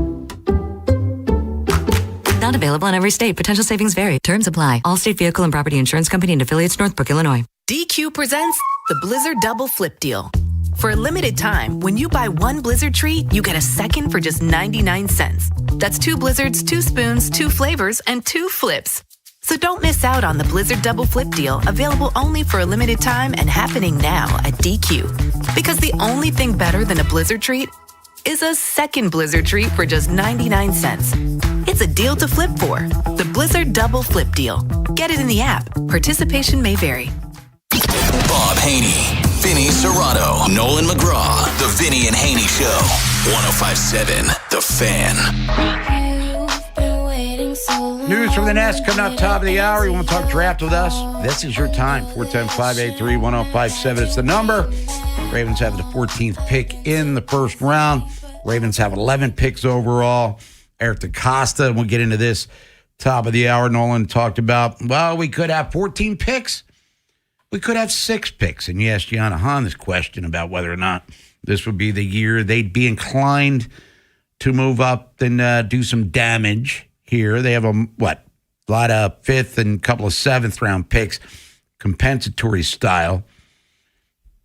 Not available in every state. Potential savings vary. Terms apply. Allstate Vehicle and Property Insurance Company and affiliates, Northbrook, Illinois. DQ presents the Blizzard Double Flip Deal. For a limited time, when you buy one Blizzard treat, you get a second for just 99 cents. That's 2 Blizzards, 2 spoons, 2 flavors, and 2 flips. So don't miss out on the Blizzard Double Flip Deal, available only for a limited time and happening now at DQ. Because the only thing better than a Blizzard treat is a second Blizzard treat for just 99 cents. It's a deal to flip for. The Blizzard Double Flip Deal. Get it in the app. Participation may vary. Bob Haynie, Vinny Serrato, Nolan McGraw, The Vinny and Haynie Show. 105.7 The Fan. You've been waiting so long. News from the Nest coming up top of the hour. You want to talk draft with us? This is your time. 410-583-1057. It's the number. Ravens have the 14th pick in the first round. Ravens have 11 picks overall. Eric DeCosta, and we'll get into this top of the hour. Nolan talked about, well, we could have 14 picks. We could have 6 picks. And you asked Gianna Hahn this question about whether or not this would be the year they'd be inclined to move up and do some damage here. They have a lot of 5th and a couple of 7th round picks, compensatory style,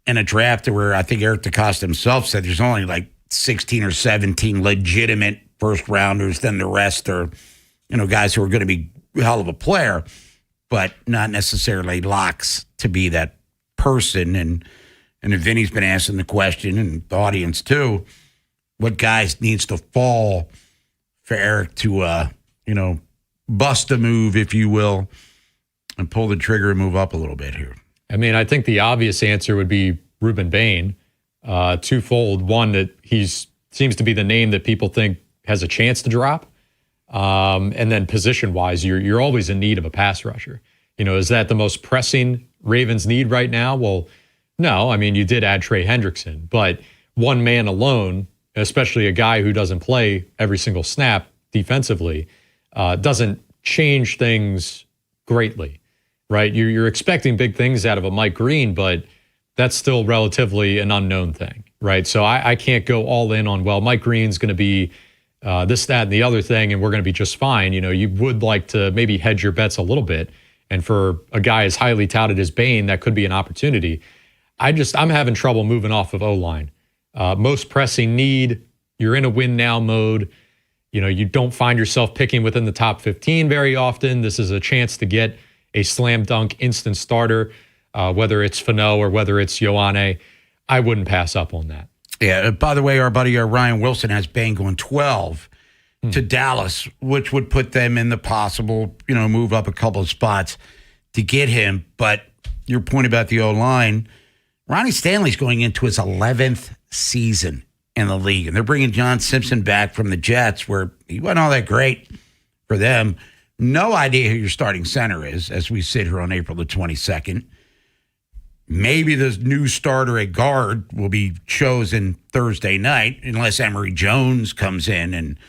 and a draft where I think Eric DeCosta himself said there's only like 16 or 17 legitimate first rounders. Then the rest are, guys who are going to be a hell of a player, but not necessarily locks to be that person. And Vinny's been asking the question, and the audience too, what guys needs to fall for Eric to, bust a move, if you will, and pull the trigger and move up a little bit here? I mean, I think the obvious answer would be Ruben Bain. Twofold. One, that seems to be the name that people think has a chance to drop. And then position-wise, you're always in need of a pass rusher. Is that the most pressing Ravens need right now? Well, no. I mean, you did add Trey Hendrickson, but one man alone, especially a guy who doesn't play every single snap defensively, doesn't change things greatly, right? You're expecting big things out of a Mike Green, but that's still relatively an unknown thing, right? So I can't go all in on, well, Mike Green's going to be this, that, and the other thing, and we're going to be just fine. You would like to maybe hedge your bets a little bit. And for a guy as highly touted as Bain, that could be an opportunity. I'm having trouble moving off of O-line. Most pressing need, you're in a win now mode. You don't find yourself picking within the top 15 very often. This is a chance to get a slam dunk instant starter, whether it's Fano or whether it's Ioane. I wouldn't pass up on that. Yeah, by the way, our buddy Ryan Wilson has Bain going 12 to Dallas, which would put them in the possible, move up a couple of spots to get him. But your point about the O-line, Ronnie Stanley's going into his 11th season in the league, and they're bringing John Simpson back from the Jets, where he wasn't all that great for them. No idea who your starting center is as we sit here on April the 22nd. Maybe the new starter at guard will be chosen Thursday night, unless Emory Jones comes in and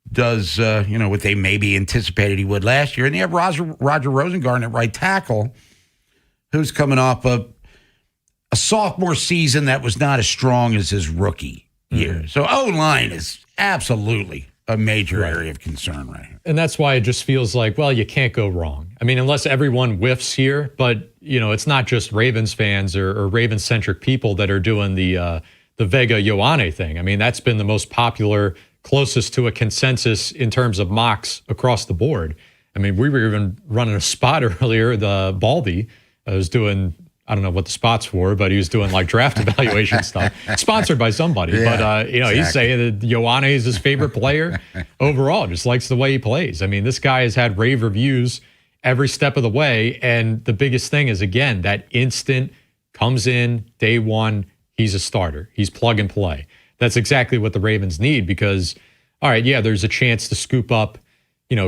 does, what they maybe anticipated he would last year. And you have Roger Rosengarten at right tackle, who's coming off a sophomore season that was not as strong as his rookie year. So O-line is absolutely a major area of concern right here. And that's why it just feels like, well, you can't go wrong. I mean, unless everyone whiffs here, but, it's not just Ravens fans or Ravens-centric people that are doing the Vega Ioane thing. I mean, that's been the most popular, closest to a consensus in terms of mocks across the board. I mean, we were even running a spot earlier, the Baldy. I was doing, I don't know what the spot's for, but he was doing like draft evaluation stuff. Sponsored by somebody. Yeah, but, exactly. He's saying that Ioane is his favorite player overall, just likes the way he plays. I mean, this guy has had rave reviews every step of the way. And the biggest thing is, again, that instant comes in day one, he's a starter. He's plug and play. That's exactly what the Ravens need because, all right, yeah, there's a chance to scoop up,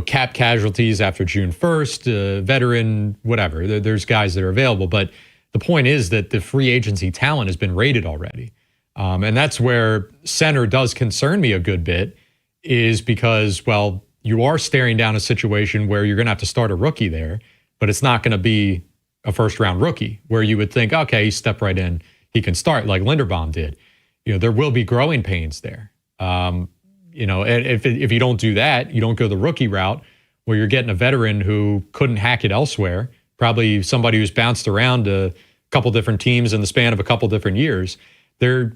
cap casualties after June 1st, veteran, whatever. There's guys that are available. But the point is that the free agency talent has been rated already. And that's where center does concern me a good bit is because, well, you are staring down a situation where you're going to have to start a rookie there, but it's not going to be a first-round rookie where you would think, okay, he stepped right in, he can start like Linderbaum did. There will be growing pains there. And if you don't do that, you don't go the rookie route where you're getting a veteran who couldn't hack it elsewhere, probably somebody who's bounced around a couple different teams in the span of a couple different years. There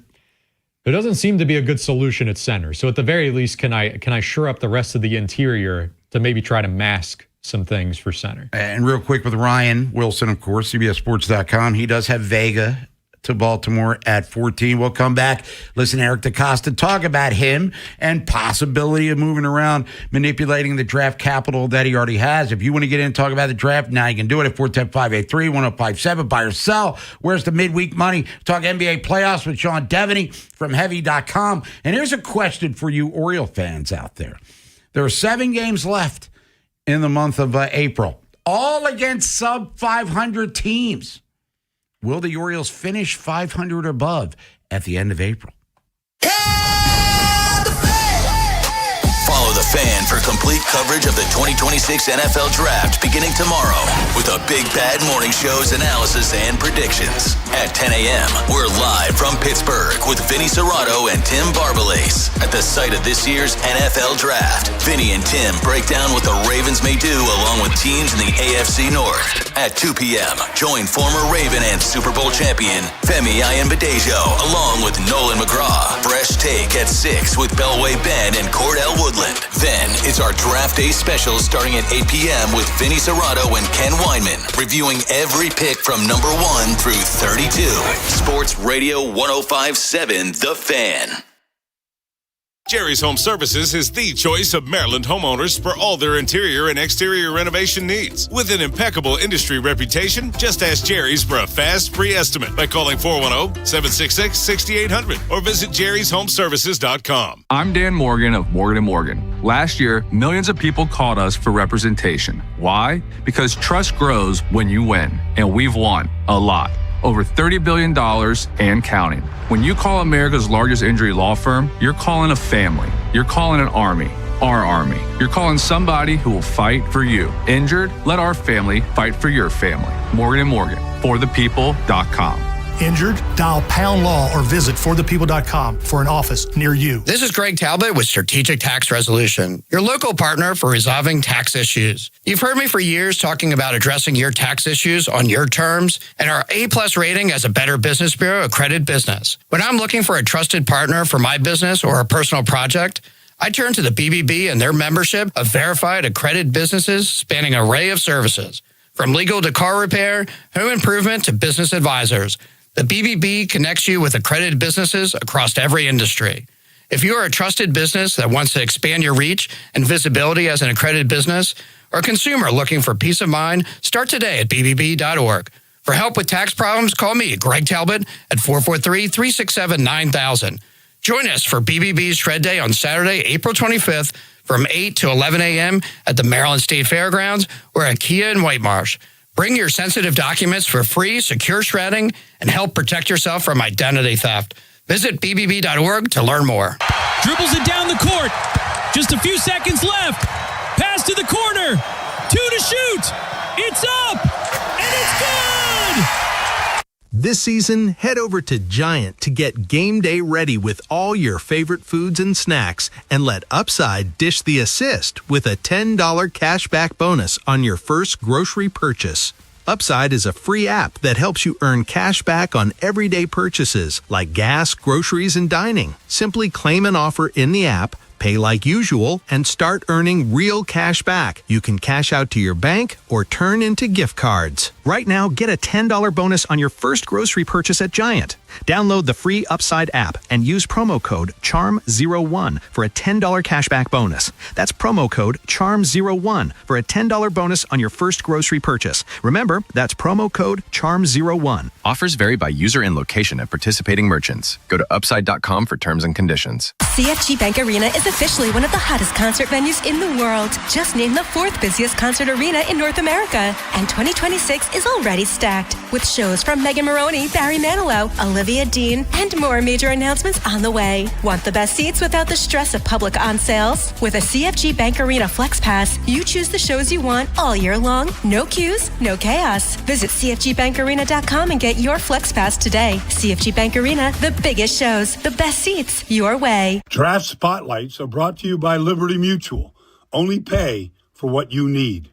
doesn't seem to be a good solution at center. So at the very least, can I shore up the rest of the interior to maybe try to mask some things for center? And real quick with Ryan Wilson, of course, CBSSports.com. He does have Vega to Baltimore at 14. We'll come back, listen to Eric DeCosta talk about him and possibility of moving around, manipulating the draft capital that he already has. If you want to get in and talk about the draft, now you can do it at 410-583-1057. Buy or sell. Where's the midweek money? Talk NBA playoffs with Sean Devaney from Heavy.com. And here's a question for you Oriole fans out there. There are 7 games left in the month of April, all against sub-500 teams. Will the Orioles finish 500 or above at the end of April? Follow The Fan for complete coverage of the 2026 NFL Draft beginning tomorrow with a Big Bad Morning Show's analysis and predictions. At 10 a.m., we're live from Pittsburgh with Vinny Serrato and Tim Barbalace at the site of this year's NFL Draft. Vinny and Tim break down what the Ravens may do along with teams in the AFC North. At 2 p.m., join former Raven and Super Bowl champion Femi Ayanbadejo along with Nolan McGraw. Fresh Take at 6 with Belway Ben and Cordell Woodland. Then it's our Draft Day special starting at 8 p.m. with Vinny Serrato and Ken Weinman, reviewing every pick from number 1 through 32. Sports Radio 105.7 The Fan. Jerry's Home Services is the choice of Maryland homeowners for all their interior and exterior renovation needs. With an impeccable industry reputation, just ask Jerry's for a fast, free estimate by calling 410-766-6800 or visit jerryshomeservices.com. I'm Dan Morgan of Morgan & Morgan. Last year, millions of people called us for representation. Why? Because trust grows when you win, and we've won a lot. Over $30 billion and counting. When you call America's largest injury law firm, you're calling a family. You're calling an army. Our army. You're calling somebody who will fight for you. Injured? Let our family fight for your family. Morgan & Morgan. ForThePeople.com. Injured? Dial # law or visit forthepeople.com for an office near you. This is Greg Talbot with Strategic Tax Resolution, your local partner for resolving tax issues. You've heard me for years talking about addressing your tax issues on your terms and our A+ rating as a Better Business Bureau accredited business. When I'm looking for a trusted partner for my business or a personal project, I turn to the BBB and their membership of verified accredited businesses spanning an array of services, from legal to car repair, home improvement to business advisors. The BBB connects you with accredited businesses across every industry. If you are a trusted business that wants to expand your reach and visibility as an accredited business, or a consumer looking for peace of mind, start today at bbb.org. For help with tax problems, call me, Greg Talbot, at 443-367-9000. Join us for BBB's Shred Day on Saturday, April 25th from 8 to 11 a.m. at the Maryland State Fairgrounds or at Kia in White Marsh. Bring your sensitive documents for free, secure shredding, and help protect yourself from identity theft. Visit bbb.org to learn more. Dribbles it down the court. Just a few seconds left. Pass to the corner. 2 to shoot. It's up. And it's good. This season, head over to Giant to get game day ready with all your favorite foods and snacks, and let Upside dish the assist with a $10 cashback bonus on your first grocery purchase. Upside is a free app that helps you earn cash back on everyday purchases like gas, groceries, and dining. Simply claim an offer in the app, pay like usual, and start earning real cash back. You can cash out to your bank or turn into gift cards. Right now, get a $10 bonus on your first grocery purchase at Giant. Download the free Upside app and use promo code CHARM01 for a $10 cashback bonus. That's promo code CHARM01 for a $10 bonus on your first grocery purchase. Remember, that's promo code CHARM01. Offers vary by user and location at participating merchants. Go to upside.com for terms and conditions. CFG Bank Arena is officially one of the hottest concert venues in the world. Just named the 4th busiest concert arena in North America. And 2026 is already stacked with shows from Megan Maroney, Barry Manilow, Olivia Dean, and more major announcements on the way. Want the best seats without the stress of public on sales? With a CFG Bank Arena Flex Pass, you choose the shows you want all year long. No queues, no chaos. Visit CFGBankArena.com and get your Flex Pass today. CFG Bank Arena, the biggest shows, the best seats, your way. Draft Spotlights are brought to you by Liberty Mutual. Only pay for what you need.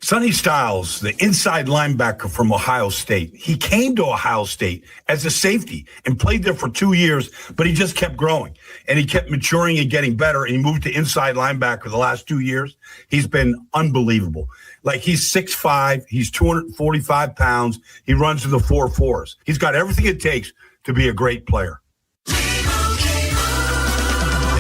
Sonny Styles, the inside linebacker from Ohio State. He came to Ohio State as a safety and played there for 2 years, but he just kept growing and he kept maturing and getting better. And he moved to inside linebacker the last 2 years. He's been unbelievable. Like, he's 6'5", he's 245 pounds. He runs in the 4.4s. He's got everything it takes to be a great player.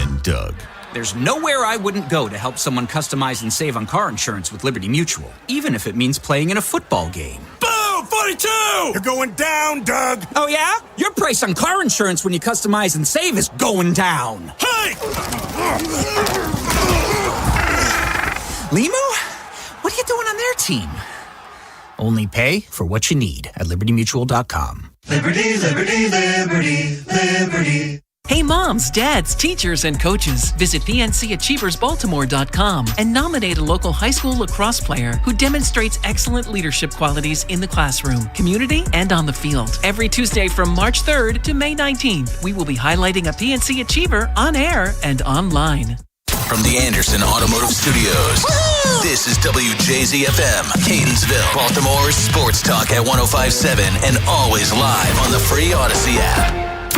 And Doug. There's nowhere I wouldn't go to help someone customize and save on car insurance with Liberty Mutual, even if it means playing in a football game. Boom! 42! You're going down, Doug! Oh, yeah? Your price on car insurance when you customize and save is going down. Hey! Limu? What are you doing on their team? Only pay for what you need at libertymutual.com. Liberty, liberty, liberty, liberty. Hey moms, dads, teachers, and coaches, visit PNCAchieversBaltimore.com and nominate a local high school lacrosse player who demonstrates excellent leadership qualities in the classroom, community, and on the field. Every Tuesday from March 3rd to May 19th, we will be highlighting a PNC Achiever on air and online. From the Anderson Automotive Studios, this is WJZFM, Catonsville, Baltimore's sports talk at 105.7 and always live on the free Odyssey app.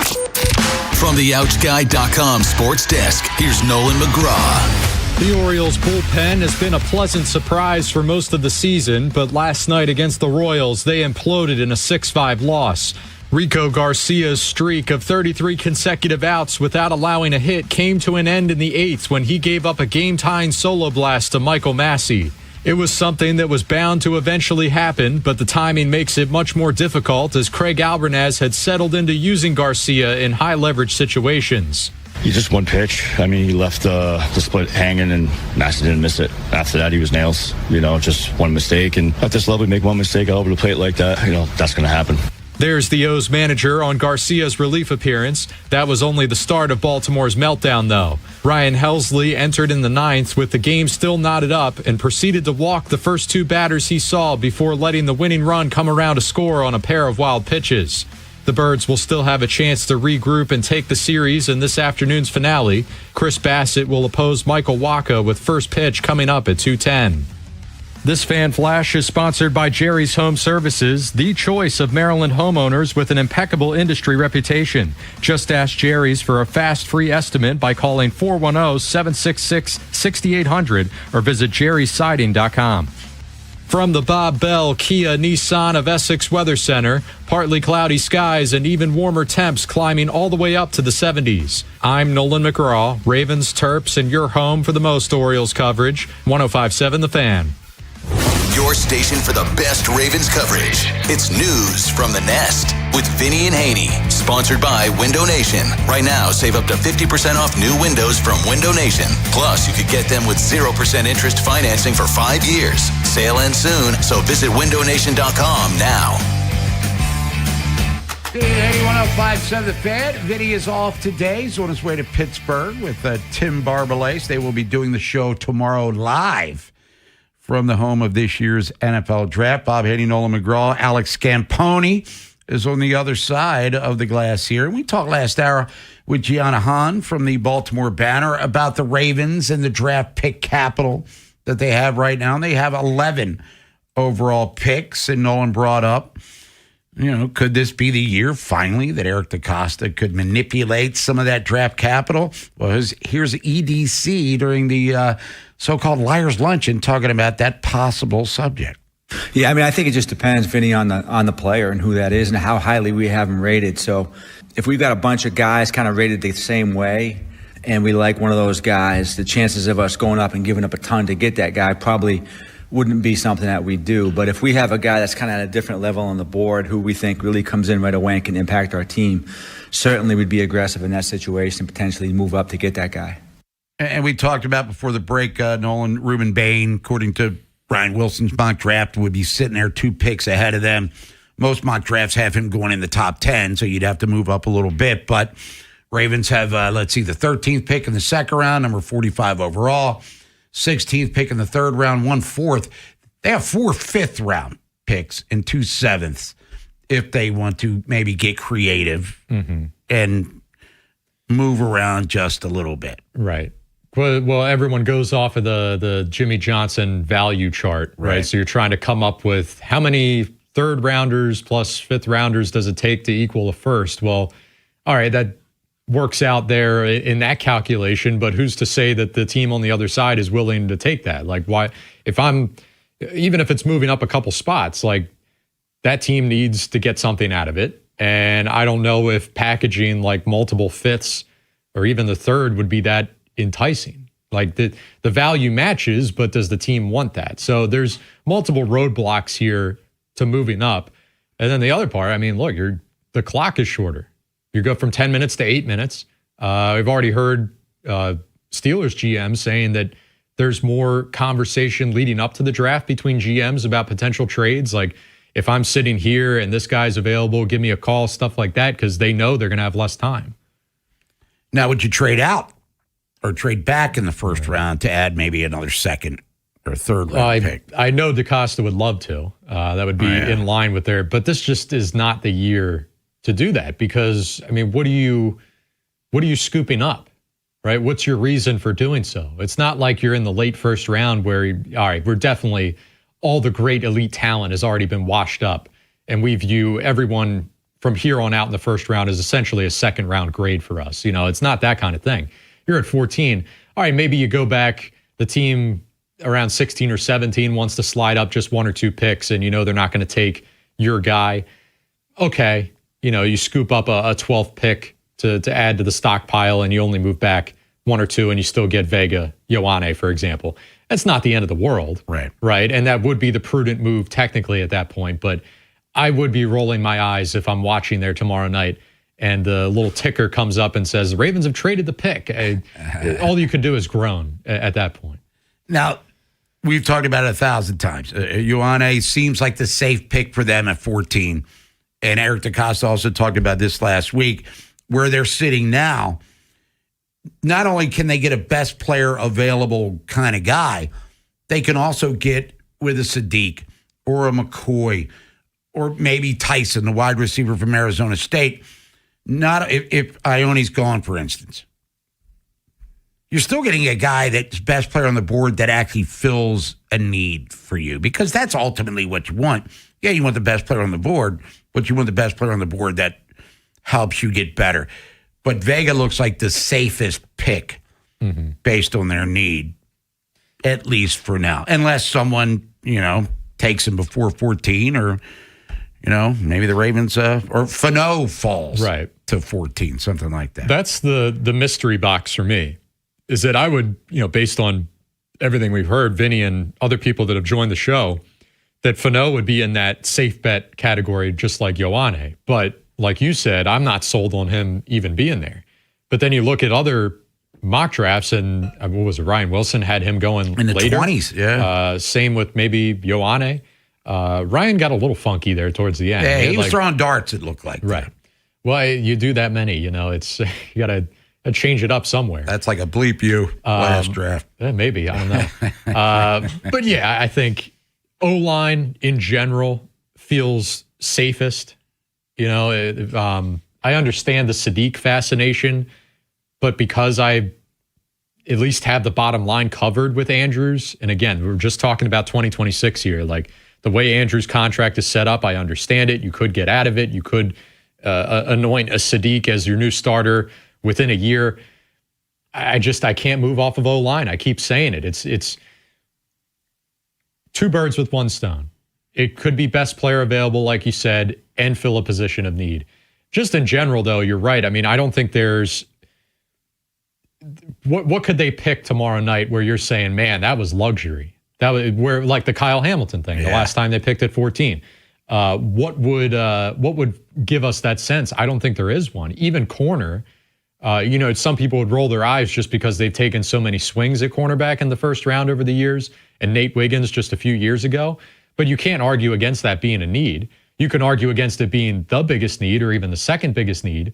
From the OutGuy.com sports desk, here's Nolan McGraw. The Orioles bullpen has been a pleasant surprise for most of the season, but last night against the Royals, they imploded in a 6-5 loss. Rico Garcia's streak of 33 consecutive outs without allowing a hit came to an end in the 8th when he gave up a game-tying solo blast to Michael Massey. It was something that was bound to eventually happen, but the timing makes it much more difficult as Craig Albernaz had settled into using Garcia in high-leverage situations. He just one pitch. I mean, he left the split hanging, and Massey didn't miss it. After that, he was nails. Just one mistake. And at this level, we make one mistake all over the plate like that. That's going to happen. There's the O's manager on Garcia's relief appearance. That was only the start of Baltimore's meltdown, though. Ryan Helsley entered in the 9th with the game still knotted up and proceeded to walk the first 2 batters he saw before letting the winning run come around to score on a pair of wild pitches. The Birds will still have a chance to regroup and take the series in this afternoon's finale. Chris Bassett will oppose Michael Wacha with first pitch coming up at 2:10. This Fan Flash is sponsored by Jerry's Home Services, the choice of Maryland homeowners with an impeccable industry reputation. Just ask Jerry's for a fast, free estimate by calling 410-766-6800 or visit jerrysiding.com. From the Bob Bell Kia Nissan of Essex Weather Center, partly cloudy skies and even warmer temps climbing all the way up to the 70s. I'm Nolan McGraw, Ravens, Terps, and your home for the most Orioles coverage, 105.7 The Fan. Your station for the best Ravens coverage. It's News from the Nest with Vinny and Haynie. Sponsored by Window Nation. Right now, save up to 50% off new windows from Window Nation. Plus, you could get them with 0% interest financing for 5 years. Sale ends soon, so visit windownation.com now. 8105.7 The Fan. Vinny is off today. He's on his way to Pittsburgh with Tim Barbalace. They will be doing the show tomorrow live from the home of this year's NFL Draft. Bob Haynie, Nolan McGraw, Alex Scamponi is on the other side of the glass here. And we talked last hour with Gianna Hahn from the Baltimore Banner about the Ravens and the draft pick capital that they have right now. And they have 11 overall picks. And Nolan brought up, could this be the year finally that Eric DaCosta could manipulate some of that draft capital? Well, here's EDC during the so-called Liars Luncheon talking about that possible subject. Yeah, I think it just depends, Vinny, on the player and who that is and how highly we have him rated. So if we've got a bunch of guys kind of rated the same way and we like one of those guys, the chances of us going up and giving up a ton to get that guy probably wouldn't be something that we do. But if we have a guy that's kind of at a different level on the board who we think really comes in right away and can impact our team, certainly we'd be aggressive in that situation, potentially move up to get that guy. And we talked about before the break, Nolan, Ruben Bain, according to Brian Wilson's mock draft, would be sitting there 2 picks ahead of them. Most mock drafts have him going in the top 10, so you'd have to move up a little bit. But Ravens have, the 13th pick in the second round, number 45 overall, 16th pick in the third round, 1 4th. They have 4 5th-round picks and 2 7ths if they want to maybe get creative and move around just a little bit. Right. Well, everyone goes off of the Jimmy Johnson value chart, right? So you're trying to come up with how many 3rd rounders plus 5th rounders does it take to equal a first? Well, all right, that works out there in that calculation, but who's to say that the team on the other side is willing to take that? Like, why, even if it's moving up a couple spots, like that team needs to get something out of it. And I don't know if packaging like multiple 5ths or even the 3rd would be that enticing. Like the value matches, but does the team want that? So there's multiple roadblocks here to moving up. And then the other part, look, the clock is shorter. You go from 10 minutes to 8 minutes. We've already heard Steelers GM saying that there's more conversation leading up to the draft between GMs about potential trades. Like, if I'm sitting here and this guy's available, give me a call, stuff like that, because they know they're going to have less time. Now, would you trade out or trade back in the first round to add maybe another second or third round pick? I know DeCosta would love to. That would be in line with their, but this just is not the year to do that, because, I mean, what are you scooping up, right? What's your reason for doing so? It's not like you're in the late first round where, all right, we're definitely, all the great elite talent has already been washed up, and we view everyone from here on out in the first round as essentially a second round grade for us. You know, it's not that kind of thing. You're at 14. All right, maybe you go back, the team around 16 or 17 wants to slide up just 1 or 2 picks, and you know they're not going to take your guy. Okay, you know, you scoop up a 12th pick to add to the stockpile, and you only move back 1 or 2, and you still get Vega, Ioane, for example. That's not the end of the world. Right. And that would be the prudent move technically at that point. But I would be rolling my eyes if I'm watching there tomorrow night and the little ticker comes up and says, the Ravens have traded the pick. All you could do is groan at that point. Now, we've talked about it 1,000 times. Ioane seems like the safe pick for them at 14. And Eric DeCosta also talked about this last week, where they're sitting now. Not only can they get a best player available kind of guy, they can also get with a Sadiq or a McCoy or maybe Tyson, the wide receiver from Arizona State. Not if Ioane's gone, for instance. You're still getting a guy that's best player on the board that actually fills a need for you, because that's ultimately what you want. Yeah, you want the best player on the board, but you want the best player on the board that helps you get better. But Vega looks like the safest pick based on their need, at least for now. Unless someone, takes him before 14, or, maybe the Ravens or Fano falls to 14, something like that. That's the mystery box for me, is that I would, based on everything we've heard, Vinny and other people that have joined the show, that Fano would be in that safe bet category just like Ioane. But like you said, I'm not sold on him even being there. But then you look at other mock drafts, and what was it? Ryan Wilson had him going in the later. 20s. Yeah. Same with maybe Ioane. Ryan got a little funky there towards the end. Yeah, he was throwing darts, it looked like. Right. Well, you do that many, it's you got to change it up somewhere. That's like a bleep you last draft. Maybe, I don't know. But yeah, I think O-line in general feels safest. I understand the Sadiq fascination, but because I at least have the bottom line covered with Andrews, and again, we're just talking about 2026 here, like the way Andrews' contract is set up, I understand it. You could get out of it. You could anoint a Sadiq as your new starter within a year. I can't move off of O-line. I keep saying it. It's two birds with one stone. It could be best player available, like you said, and fill a position of need. Just in general, though, you're right. I mean, I don't think there's... What could they pick tomorrow night where you're saying, man, that was luxury? That was where, like the Kyle Hamilton thing, the last time they picked at 14. What would give us that sense? I don't think there is one. Even corner, some people would roll their eyes just because they've taken so many swings at cornerback in the first round over the years, and Nate Wiggins just a few years ago. But you can't argue against that being a need. You can argue against it being the biggest need or even the second biggest need,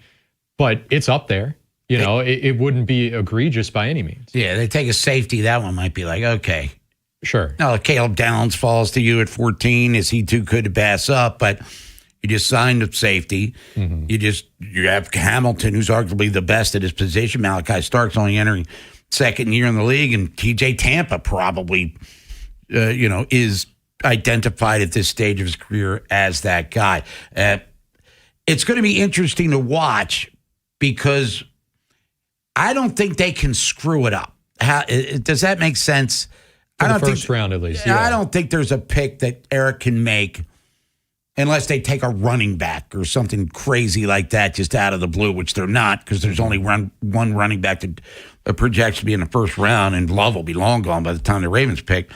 but it's up there. It wouldn't be egregious by any means. Yeah, they take a safety. That one might be like, okay. Sure. Now, if Caleb Downs falls to you at 14, is he too good to pass up? But you just signed a safety. You have Hamilton, who's arguably the best at his position. Malachi Stark's only entering second year in the league, and TJ Tampa probably, is identified at this stage of his career as that guy. It's going to be interesting to watch because I don't think they can screw it up. Does that make sense? For the first round, at least. I don't think there's a pick that Eric can make unless they take a running back or something crazy like that just out of the blue, which they're not, because there's only one running back that projects to be in the first round, and Love will be long gone by the time the Ravens pick.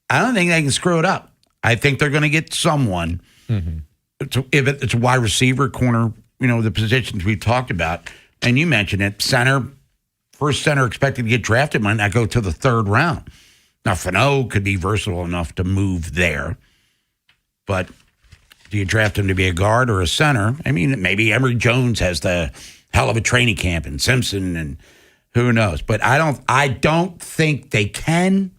I don't think they can screw it up. I think they're going to get someone. If it's a wide receiver, corner, the positions we talked about, and you mentioned it, center, first center expected to get drafted might not go to the third round. Now, Fano could be versatile enough to move there, but do you draft him to be a guard or a center? I mean, maybe Emory Jones has the hell of a training camp, and Simpson, and who knows. But I don't think they can,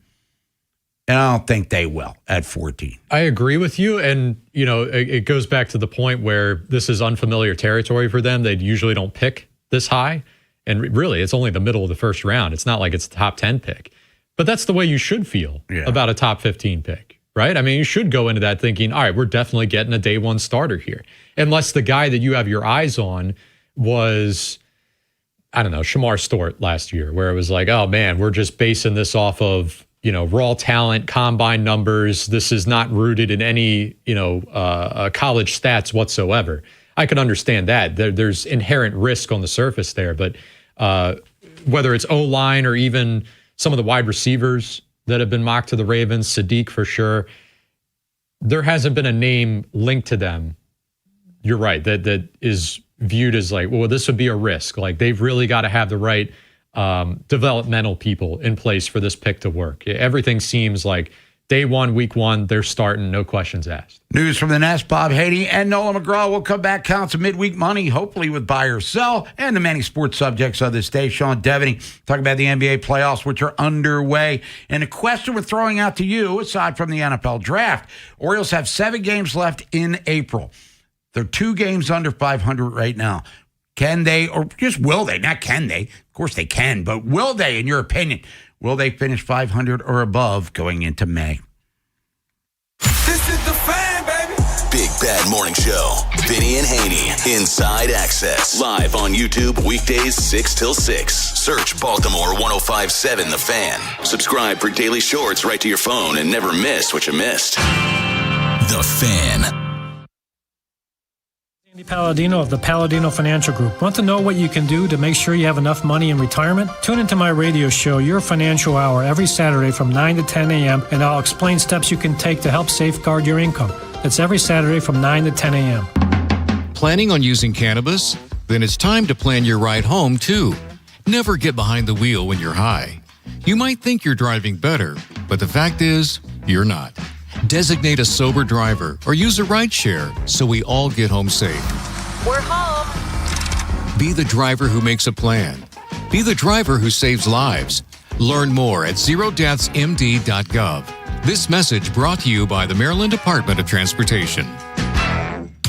and I don't think they will at 14. I agree with you, and it goes back to the point where this is unfamiliar territory for them. They usually don't pick this high, and really, it's only the middle of the first round. It's not like it's a top 10 pick. But that's the way you should feel about a top 15 pick, right? I mean, you should go into that thinking, all right, we're definitely getting a day one starter here. Unless the guy that you have your eyes on was, I don't know, Shamar Stewart last year, where it was like, oh man, we're just basing this off of, raw talent, combine numbers. This is not rooted in any, college stats whatsoever. I can understand that. There's inherent risk on the surface there, but whether it's O-line or even some of the wide receivers that have been mocked to the Ravens, Sadiq for sure, there hasn't been a name linked to them. You're right, that is viewed as like, well, this would be a risk. Like, they've really got to have the right developmental people in place for this pick to work. Everything seems like day one, week one, they're starting, no questions asked. News from the Nest, Bob Haynie and Nola McGraw will come back, count some midweek money, hopefully with buy or sell, and the many sports subjects of this day. Sean Devaney talking about the NBA playoffs, which are underway. And a question we're throwing out to you, aside from the NFL draft, Orioles have 7 games left in April. They're 2 games under 500 right now. Can they, or just will they, not can they, of course they can, but will they, in your opinion, will they finish 500 or above going into May? This is the Fan, baby. Big Bad Morning Show. Vinny and Haynie. Inside Access. Live on YouTube weekdays 6 till 6. Search Baltimore 105.7 The Fan. Subscribe for daily shorts right to your phone and never miss what you missed. The Fan. Andy Palladino of the Palladino Financial Group. Want to know what you can do to make sure you have enough money in retirement? Tune into my radio show, Your Financial Hour, every Saturday from 9 to 10 a.m., and I'll explain steps you can take to help safeguard your income. That's every Saturday from 9 to 10 a.m. Planning on using cannabis? Then it's time to plan your ride home, too. Never get behind the wheel when you're high. You might think you're driving better, but the fact is, you're not. Designate a sober driver or use a rideshare so we all get home safe. We're home. Be the driver who makes a plan. Be the driver who saves lives. Learn more at zerodeathsmd.gov. This message brought to you by the Maryland Department of Transportation.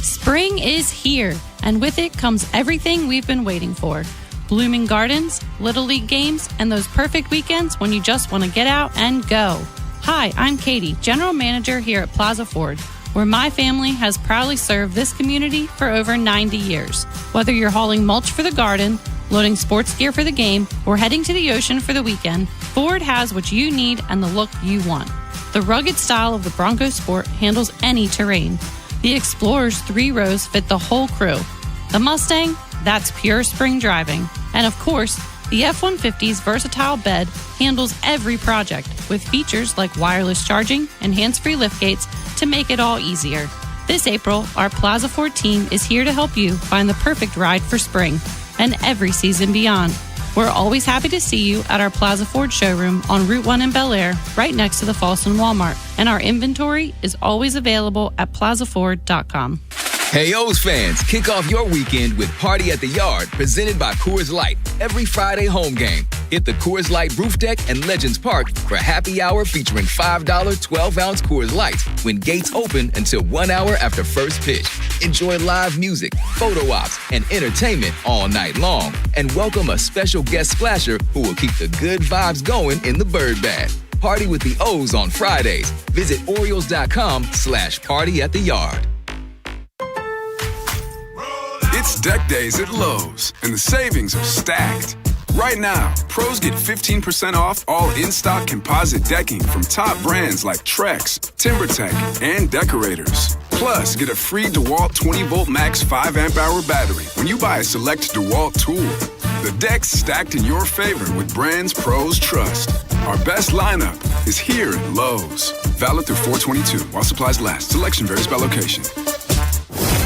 Spring is here, and with it comes everything we've been waiting for. Blooming gardens, Little League games, and those perfect weekends when you just want to get out and go. Hi, I'm Katie, General Manager here at Plaza Ford, where my family has proudly served this community for over 90 years. Whether you're hauling mulch for the garden, loading sports gear for the game, or heading to the ocean for the weekend, Ford has what you need and the look you want. The rugged style of the Bronco Sport handles any terrain. The Explorer's 3 rows fit the whole crew. The Mustang, that's pure spring driving. And of course, the F-150's versatile bed handles every project with features like wireless charging and hands-free liftgates to make it all easier. This April, our Plaza Ford team is here to help you find the perfect ride for spring and every season beyond. We're always happy to see you at our Plaza Ford showroom on Route 1 in Bel Air, right next to the Folsom Walmart. And our inventory is always available at plazaford.com. Hey, O's fans, kick off your weekend with Party at the Yard, presented by Coors Light. Every Friday home game. Hit the Coors Light Roof Deck and Legends Park for happy hour featuring $5 12-ounce Coors Lights when gates open until 1 hour after first pitch. Enjoy live music, photo ops, and entertainment all night long. And welcome a special guest splasher who will keep the good vibes going in the bird bath. Party with the O's on Fridays. Visit Orioles.com/party at the yard. It's deck days at Lowe's, and the savings are stacked. Right now, pros get 15% off all in-stock composite decking from top brands like Trex, TimberTech, and Decorators. Plus, get a free DeWalt 20-volt max 5-amp-hour battery when you buy a select DeWalt tool. The deck's stacked in your favor with brands pros trust. Our best lineup is here at Lowe's. Valid through 4/22 while supplies last. Selection varies by location.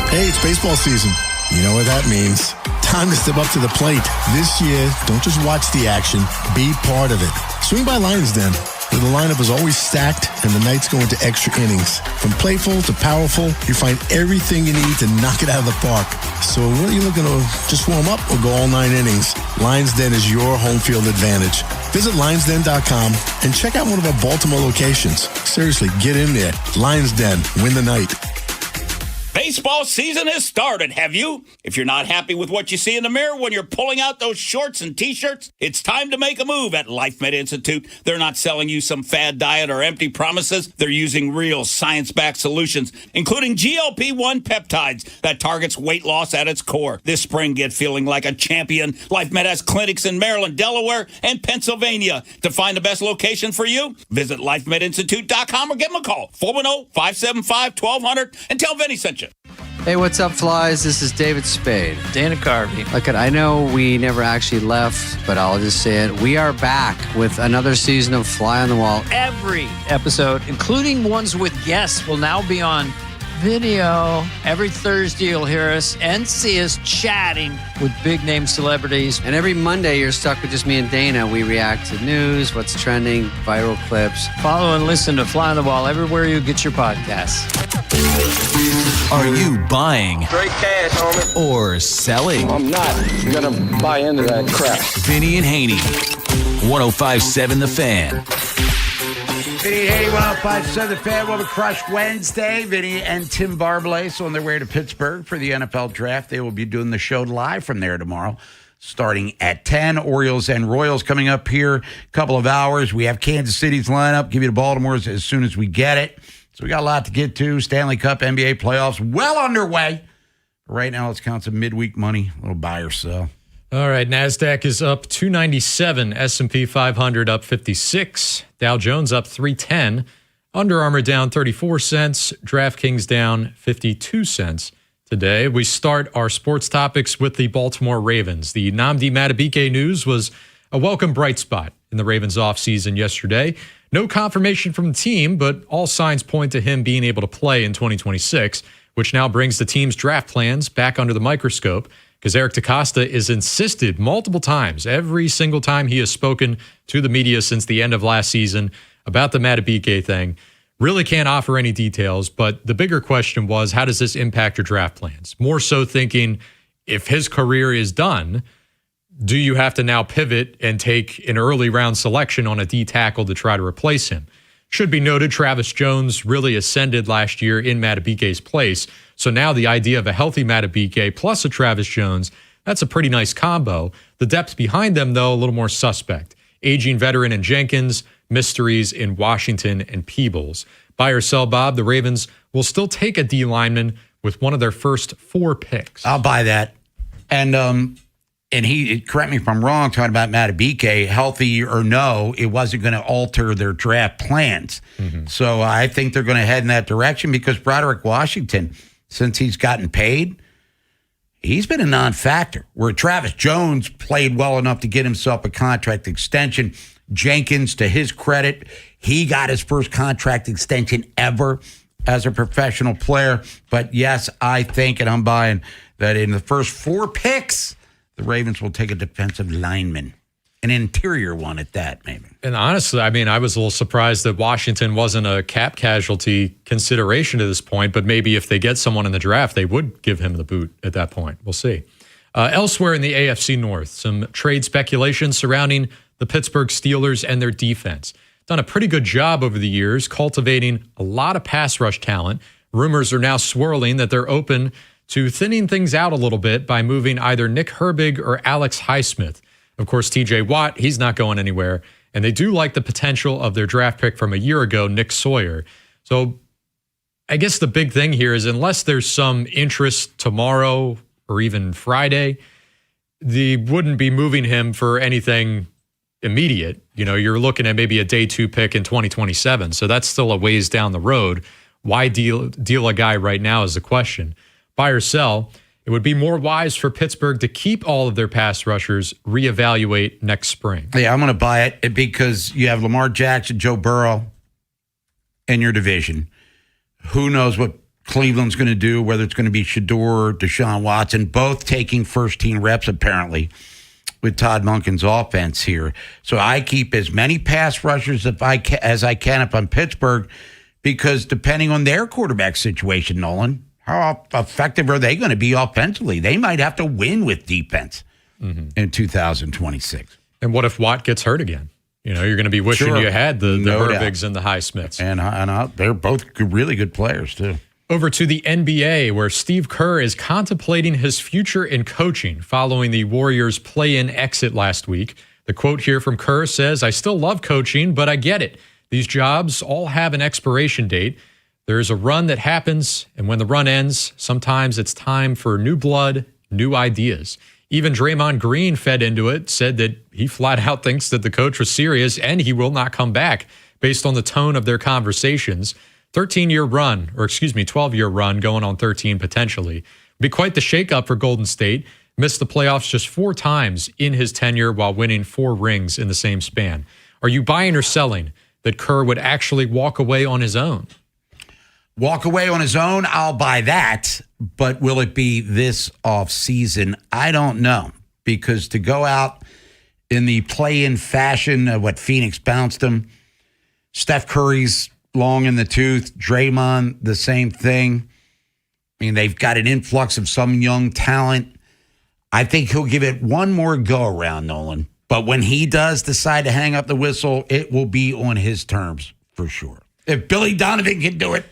Hey, it's baseball season. You know what that means. Time to step up to the plate. This year, don't just watch the action, be part of it. Swing by Lions Den. where the lineup is always stacked and the nights go into extra innings. From playful to powerful, you find everything you need to knock it out of the park. So whether you're looking to just warm up or go all 9 innings, Lions Den is your home field advantage. Visit lionsden.com and check out one of our Baltimore locations. Seriously, get in there. Lions Den, win the night. Baseball season has started, have you? If you're not happy with what you see in the mirror when you're pulling out those shorts and T-shirts, it's time to make a move at LifeMed Institute. They're not selling you some fad diet or empty promises. They're using real science-backed solutions, including GLP-1 peptides that targets weight loss at its core. This spring, get feeling like a champion. LifeMed has clinics in Maryland, Delaware, and Pennsylvania. To find the best location for you, visit lifemedinstitute.com or give them a call, 410-575-1200, and tell Vinny sent you. Hey, what's up, flies? This is David Spade. Dana Carvey. Look, I know we never actually left, but I'll just say it. We are back with another season of Fly on the Wall. Every episode, including ones with guests, will now be on video. Every Thursday, you'll hear us and see us chatting with big-name celebrities. And every Monday, you're stuck with just me and Dana. We react to news, what's trending, viral clips. Follow and listen to Fly on the Wall everywhere you get your podcasts. Are you buying? Straight cash, homie. Or selling? I'm not gonna buy into that crap. Vinny and Haynie, 105.7 The Fan. Vinny Haynie, 105.7 The Fan. Will be Crush Wednesday. Vinny and Tim Barbalace on their way to Pittsburgh for the NFL Draft. They will be doing the show live from there tomorrow, starting at 10. Orioles and Royals coming up here a couple of hours. We have Kansas City's lineup. Give you the Baltimore's as soon as we get it. So we got a lot to get to. Stanley Cup, NBA playoffs well underway. Right now, let's count some midweek money. A little buy or sell. All right, NASDAQ is up 297. S&P 500 up 56. Dow Jones up 310. Under Armour down 34 cents. DraftKings down 52 cents today. We start our sports topics with the Baltimore Ravens. The Nnamdi Madubuike news was a welcome bright spot in the Ravens offseason yesterday. No confirmation from the team, but all signs point to him being able to play in 2026, which now brings the team's draft plans back under the microscope because Eric DeCosta has insisted multiple times, every single time he has spoken to the media since the end of last season about the Madubuike thing. Really can't offer any details, but the bigger question was, how does this impact your draft plans? More so thinking, if his career is done, do you have to now pivot and take an early round selection on a D tackle to try to replace him? Should be noted, Travis Jones really ascended last year in Madubuike's place. So now the idea of a healthy Madubuike plus a Travis Jones, that's a pretty nice combo. The depth behind them, though, a little more suspect. Aging veteran in Jenkins, mysteries in Washington and Peebles. Buy or sell, Bob, the Ravens will still take a D lineman with one of their first 4 picks. I'll buy that. And he, correct me if I'm wrong, talking about Madubuike, healthy or no, it wasn't going to alter their draft plans. Mm-hmm. So I think they're going to head in that direction because Broderick Washington, since he's gotten paid, he's been a non-factor. Where Travis Jones played well enough to get himself a contract extension. Jenkins, to his credit, he got his first contract extension ever as a professional player. But yes, I think, and I'm buying, that in the first 4 picks, the Ravens will take a defensive lineman, an interior one at that, maybe. And honestly, I mean, I was a little surprised that Washington wasn't a cap casualty consideration to this point, but maybe if they get someone in the draft, they would give him the boot at that point. We'll see. Elsewhere in the AFC North, some trade speculation surrounding the Pittsburgh Steelers and their defense. Done a pretty good job over the years cultivating a lot of pass rush talent. Rumors are now swirling that they're open to thinning things out a little bit by moving either Nick Herbig or Alex Highsmith. Of course, TJ Watt, he's not going anywhere. And they do like the potential of their draft pick from a year ago, Nick Sawyer. So I guess the big thing here is unless there's some interest tomorrow or even Friday, they wouldn't be moving him for anything immediate. You know, you're looking at maybe a day 2 pick in 2027. So that's still a ways down the road. Why deal a guy right now is the question. Buy or sell, it would be more wise for Pittsburgh to keep all of their pass rushers, reevaluate next spring. Yeah, I'm going to buy it because you have Lamar Jackson, Joe Burrow in your division. Who knows what Cleveland's going to do, whether it's going to be Shador or Deshaun Watson, both taking first-team reps apparently with Todd Monken's offense here. So I keep as many pass rushers as I can up on Pittsburgh, because depending on their quarterback situation, Nolan, how effective are they going to be offensively? They might have to win with defense in 2026. And what if Watt gets hurt again? You're going to be wishing you had the Herbigs and the Highsmiths. And they're both really good players, too. Over to the NBA, where Steve Kerr is contemplating his future in coaching following the Warriors' play-in exit last week. The quote here from Kerr says, "I still love coaching, but I get it. These jobs all have an expiration date. There's a run that happens, and when the run ends, sometimes it's time for new blood, new ideas." Even Draymond Green fed into it, said that he flat out thinks that the coach was serious and he will not come back based on the tone of their conversations. 12-year run going on 13 potentially. Be quite the shakeup for Golden State. Missed the playoffs just 4 times in his tenure while winning 4 rings in the same span. Are you buying or selling that Kerr would actually walk away on his own? Walk away on his own, I'll buy that. But will it be this offseason? I don't know. Because to go out in the play-in fashion of what Phoenix bounced him, Steph Curry's long in the tooth, Draymond, the same thing. I mean, they've got an influx of some young talent. I think he'll give it one more go-around, Nolan. But when he does decide to hang up the whistle, it will be on his terms for sure. If Billy Donovan can do it,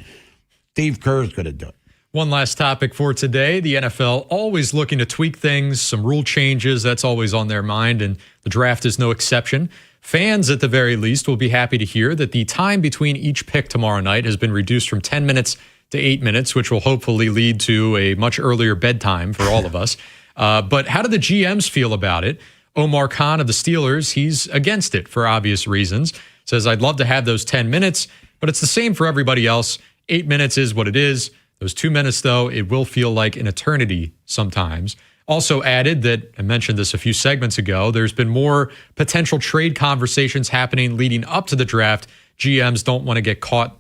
Steve Kerr's going to do it. One last topic for today. The NFL always looking to tweak things, some rule changes. That's always on their mind, and the draft is no exception. Fans, at the very least, will be happy to hear that the time between each pick tomorrow night has been reduced from 10 minutes to 8 minutes, which will hopefully lead to a much earlier bedtime for all of us. But how do the GMs feel about it? Omar Khan of the Steelers, he's against it for obvious reasons. Says, I'd love to have those 10 minutes, but it's the same for everybody else. 8 minutes is what it is. Those 2 minutes, though, it will feel like an eternity sometimes. Also added that, I mentioned this a few segments ago, there's been more potential trade conversations happening leading up to the draft. GMs don't want to get caught,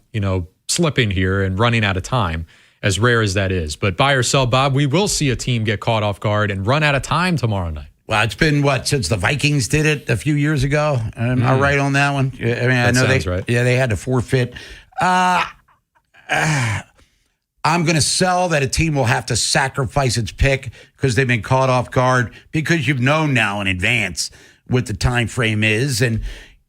slipping here and running out of time, as rare as that is. But buy or sell, Bob, we will see a team get caught off guard and run out of time tomorrow night. Well, it's been, since the Vikings did it a few years ago? Am I right on that one? I mean, I know right. Yeah, they had to forfeit. I'm going to sell that a team will have to sacrifice its pick because they've been caught off guard, because you've known now in advance what the time frame is, and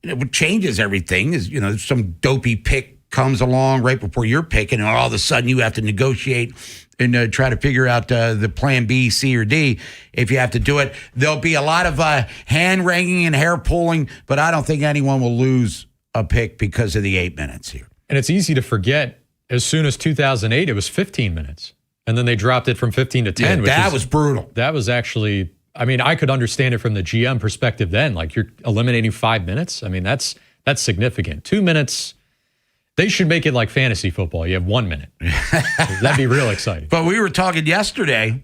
what changes everything is, some dopey pick comes along right before you're picking, and all of a sudden you have to negotiate and try to figure out the plan B, C, or D if you have to do it. There'll be a lot of hand-wringing and hair-pulling, but I don't think anyone will lose a pick because of the 8 minutes here. And it's easy to forget, as soon as 2008, it was 15 minutes. And then they dropped it from 15 to 10. Yeah, that was brutal. That was actually, I could understand it from the GM perspective then. Like, you're eliminating 5 minutes. I mean, that's significant. 2 minutes, they should make it like fantasy football. You have 1 minute. That'd be real exciting. But we were talking yesterday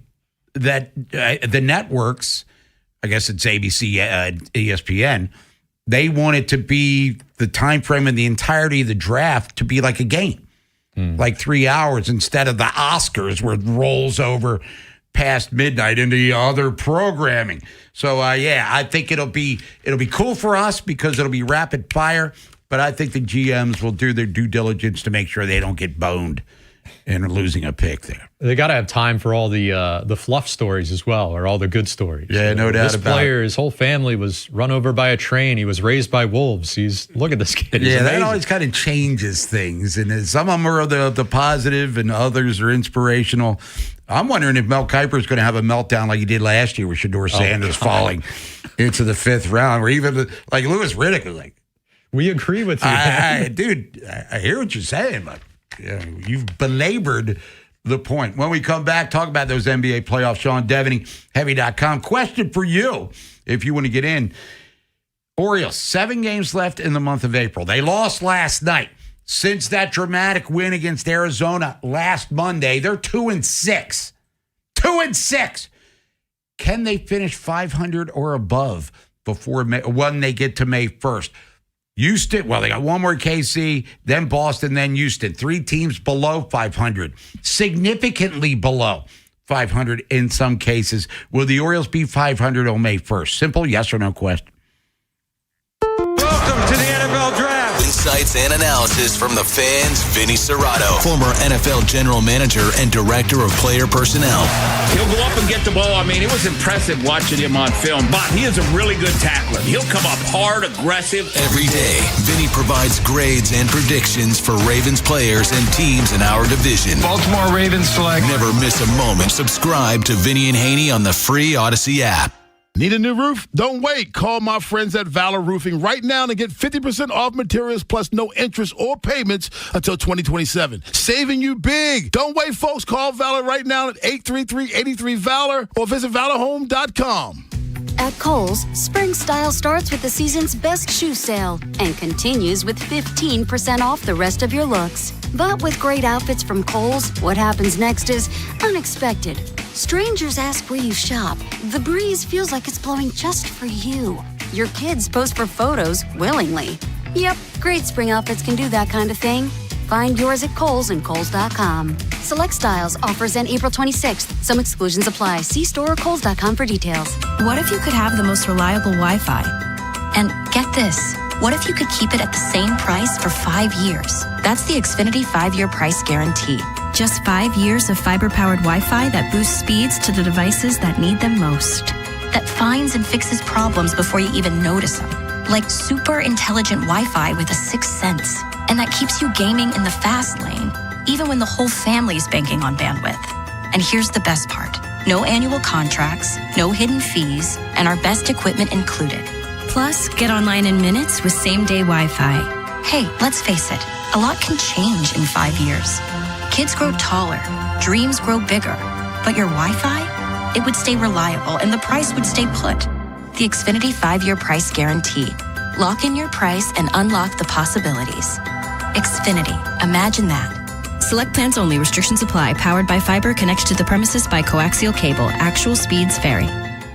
that the networks, I guess it's ABC, ESPN, they want it to be the time frame and the entirety of the draft to be like a game. Like 3 hours instead of the Oscars where it rolls over past midnight into the other programming. So, I think it'll be cool for us because it'll be rapid fire, but I think the GMs will do their due diligence to make sure they don't get boned in losing a pick there. They got to have time for all the fluff stories as well, or all the good stories. Yeah, no doubt about it. This player, his whole family was run over by a train. He was raised by wolves. Look at this kid. He's that amazing. always kind of changes things. And some of them are the positive and others are inspirational. I'm wondering if Mel Kiper is going to have a meltdown like he did last year with Shedeur Sanders falling into the 5th round, or even like Louis Riddick was like, we agree with you. Dude, I hear what you're saying, but you've belabored the point. When we come back, talk about those NBA playoffs. Sean Devaney, Heavy.com. Question for you, if you want to get in. Orioles, 7 games left in the month of April. They lost last night. Since that dramatic win against Arizona last Monday, they're 2-6. 2-6. Can they finish 500 or above before when they get to May 1st? Houston, they got one more KC, then Boston, then Houston. 3 teams below 500, significantly below 500 in some cases. Will the Orioles be 500 on May 1st? Simple yes or no question. Welcome to the NFL Draft. Insights and analysis from the Fans, Vinny Serrato, former NFL general manager and director of player personnel. He'll go up and get the ball. I mean, it was impressive watching him on film, but he is a really good tackler. He'll come up hard, aggressive. Every day, Vinny provides grades and predictions for Ravens players and teams in our division. Baltimore Ravens select. Never miss a moment. Subscribe to Vinny and Haynie on the free Odyssey app. Need a new roof? Don't wait. Call my friends at Valor Roofing right now to get 50% off materials plus no interest or payments until 2027. Saving you big. Don't wait, folks. Call Valor right now at 833-83-VALOR or visit valorhome.com. At Kohl's, spring style starts with the season's best shoe sale and continues with 15% off the rest of your looks. But with great outfits from Kohl's, what happens next is unexpected. Strangers ask where you shop. The breeze feels like it's blowing just for you. Your kids post for photos willingly. Yep, great spring outfits can do that kind of thing. Find yours at Kohl's and Kohl's.com. Select styles, offers end April 26th. Some exclusions apply. See store or Kohl's.com for details. What if you could have the most reliable Wi-Fi? And get this, what if you could keep it at the same price for 5 years? That's the Xfinity 5-year price guarantee. Just 5 years of fiber-powered Wi-Fi that boosts speeds to the devices that need them most. That finds and fixes problems before you even notice them. Like super intelligent Wi-Fi with a sixth sense. And that keeps you gaming in the fast lane, even when the whole family's banking on bandwidth. And here's the best part. No annual contracts, no hidden fees, and our best equipment included. Plus, get online in minutes with same-day Wi-Fi. Hey, let's face it, a lot can change in 5 years. Kids grow taller, dreams grow bigger, but your Wi-Fi, it would stay reliable and the price would stay put. The Xfinity 5-year price guarantee. Lock in your price and unlock the possibilities. Xfinity. Imagine that. Select plans only. Restrictions apply. Powered by fiber. Connected to the premises by coaxial cable. Actual speeds vary.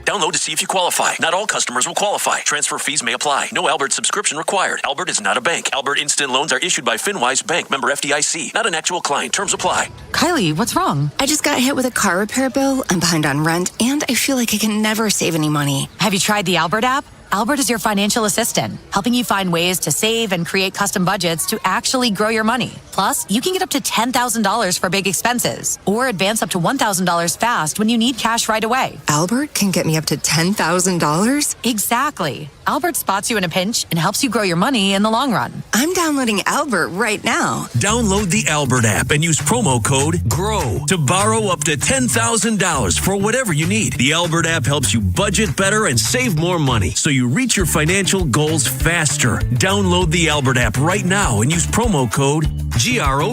Download to see if you qualify. Not all customers will qualify. Transfer fees may apply. No Albert subscription required. Albert is not a bank. Albert Instant Loans are issued by FinWise Bank, member FDIC. Not an actual client. Terms apply. Kylie, what's wrong? I just got hit with a car repair bill. I'm behind on rent, and I feel like I can never save any money. Have you tried the Albert app? Albert is your financial assistant, helping you find ways to save and create custom budgets to actually grow your money. Plus, you can get up to $10,000 for big expenses or advance up to $1,000 fast when you need cash right away. Albert can get me up to $10,000? Exactly. Albert spots you in a pinch and helps you grow your money in the long run. I'm downloading Albert right now. Download the Albert app and use promo code GROW to borrow up to $10,000 for whatever you need. The Albert app helps you budget better and save more money so you reach your financial goals faster. Download the Albert app right now and use promo code GROW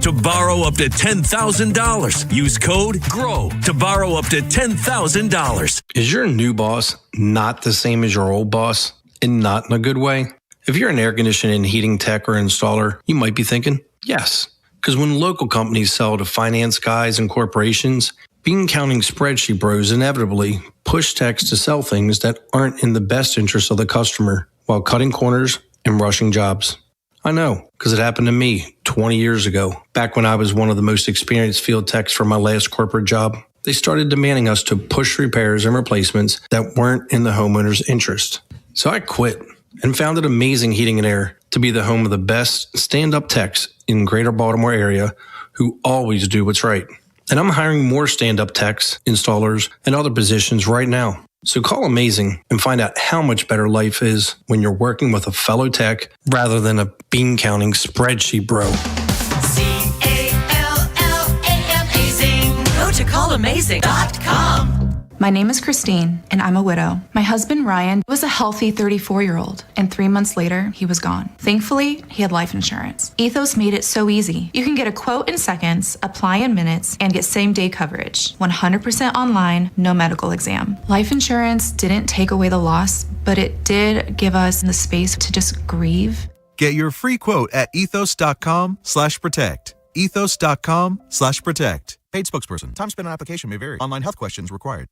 to borrow up to $10,000. Use code GROW to borrow up to $10,000. Is your new boss not the same as your old boss, and not in a good way? If you're an air conditioning and heating tech or installer, you might be thinking, yes. Because when local companies sell to finance guys and corporations, bean counting spreadsheet bros inevitably push techs to sell things that aren't in the best interest of the customer while cutting corners and rushing jobs. I know, because it happened to me 20 years ago, back when I was one of the most experienced field techs for my last corporate job. They started demanding us to push repairs and replacements that weren't in the homeowner's interest. So I quit and founded Amazing Heating and Air to be the home of the best stand-up techs in greater Baltimore area who always do what's right. And I'm hiring more stand-up techs, installers, and other positions right now. So call Amazing and find out how much better life is when you're working with a fellow tech rather than a bean-counting spreadsheet bro. CALLAMAZING. Go to callamazing.com. My name is Christine, and I'm a widow. My husband, Ryan, was a healthy 34-year-old, and 3 months later, he was gone. Thankfully, he had life insurance. Ethos made it so easy. You can get a quote in seconds, apply in minutes, and get same-day coverage. 100% online, no medical exam. Life insurance didn't take away the loss, but it did give us the space to just grieve. Get your free quote at ethos.com/protect. Ethos.com/protect. Paid spokesperson. Time spent on application may vary. Online health questions required.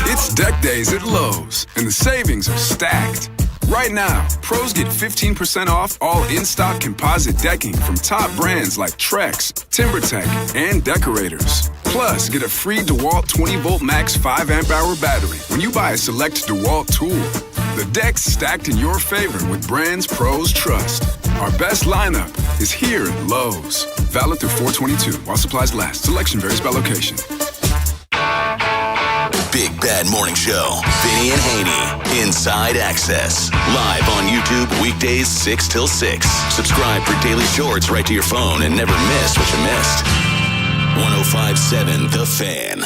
It's deck days at Lowe's, and the savings are stacked. Right now, pros get 15% off all in-stock composite decking from top brands like Trex, TimberTech, and Decorators. Plus, get a free DeWalt 20-volt max 5-amp-hour battery when you buy a select DeWalt tool. The deck's stacked in your favor with brands pros trust. Our best lineup is here at Lowe's. Valid through 4/22 while supplies last. Selection varies by location. Big Bad Morning Show. Vinny and Haynie. Inside Access. Live on YouTube weekdays 6 till 6. Subscribe for daily shorts right to your phone and never miss what you missed. 105.7 The Fan.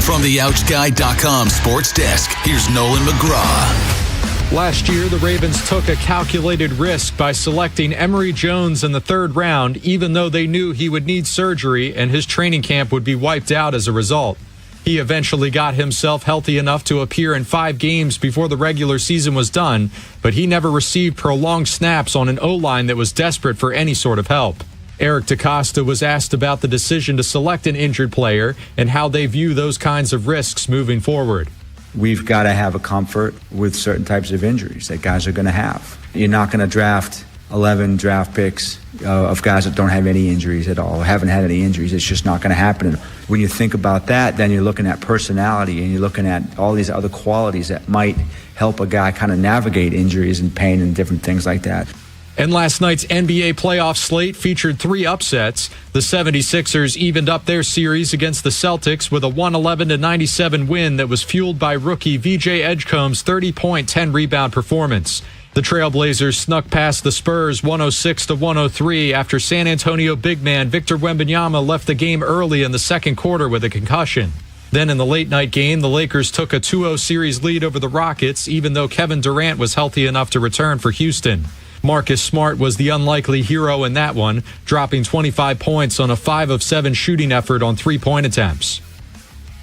From the OutGuy.com sports desk, here's Nolan McGraw. Last year, the Ravens took a calculated risk by selecting Emory Jones in the 3rd round, even though they knew he would need surgery and his training camp would be wiped out as a result. He eventually got himself healthy enough to appear in 5 games before the regular season was done, but he never received prolonged snaps on an O-line that was desperate for any sort of help. Eric DeCosta was asked about the decision to select an injured player and how they view those kinds of risks moving forward. We've got to have a comfort with certain types of injuries that guys are going to have. You're not going to draft 11 draft picks of guys that don't have any injuries at all, haven't had any injuries. It's just not going to happen. When you think about that, then you're looking at personality and you're looking at all these other qualities that might help a guy kind of navigate injuries and pain and different things like that. And last night's NBA playoff slate featured 3 upsets. The 76ers evened up their series against the Celtics with a 111-97 win that was fueled by rookie VJ Edgecombe's 30-point, 10-rebound performance. The Trailblazers snuck past the Spurs 106-103 after San Antonio big man Victor Wembanyama left the game early in the second quarter with a concussion. Then in the late-night game, the Lakers took a 2-0 series lead over the Rockets, even though Kevin Durant was healthy enough to return for Houston. Marcus Smart was the unlikely hero in that one, dropping 25 points on a 5 of 7 shooting effort on 3-point attempts.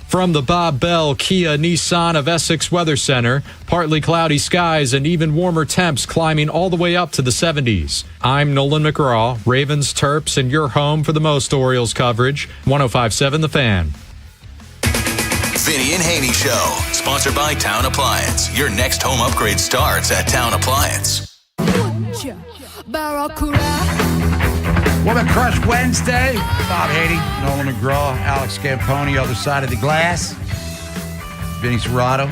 From the Bob Bell Kia Nissan of Essex Weather Center, partly cloudy skies and even warmer temps climbing all the way up to the 70s. I'm Nolan McGraw, Ravens, Terps, and your home for the most Orioles coverage. 105.7 The Fan. Vinny and Haynie Show, sponsored by Town Appliance. Your next home upgrade starts at Town Appliance. Woman Crush Wednesday. Bob Haynie, Nolan McGraw, Alex Scamponi, other side of the glass. Vinny Serrato,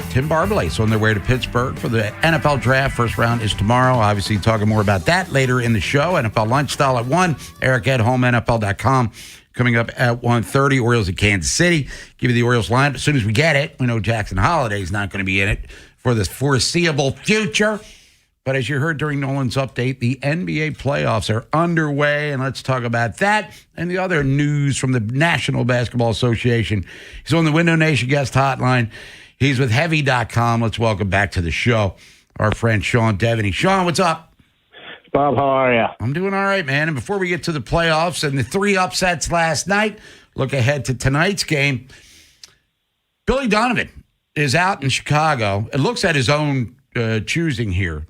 Tim Barbalace on their way to Pittsburgh for the NFL Draft. First round is tomorrow. Obviously, talking more about that later in the show. NFL Lunch Style at 1. Eric at HomeNFL.com. Coming up at 1:30, Orioles at Kansas City. Give you the Orioles lineup as soon as we get it. We know Jackson Holliday's not going to be in it for the foreseeable future. But as you heard during Nolan's update, the NBA playoffs are underway, and let's talk about that and the other news from the National Basketball Association. He's on the Window Nation guest hotline. He's with Heavy.com. Let's welcome back to the show our friend Sean Devaney. Sean, what's up? Bob, how are you? I'm doing all right, man. And before we get to the playoffs and the 3 upsets last night, look ahead to tonight's game. Billy Donovan is out in Chicago. It looks at his own choosing here.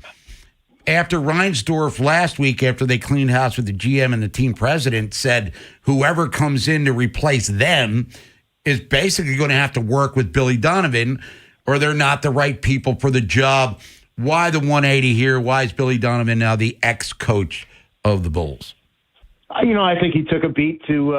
After Reinsdorf last week, after they cleaned house with the GM and the team president, said whoever comes in to replace them is basically going to have to work with Billy Donovan or they're not the right people for the job. Why the 180 here? Why is Billy Donovan now the ex-coach of the Bulls? I think he took a beat to,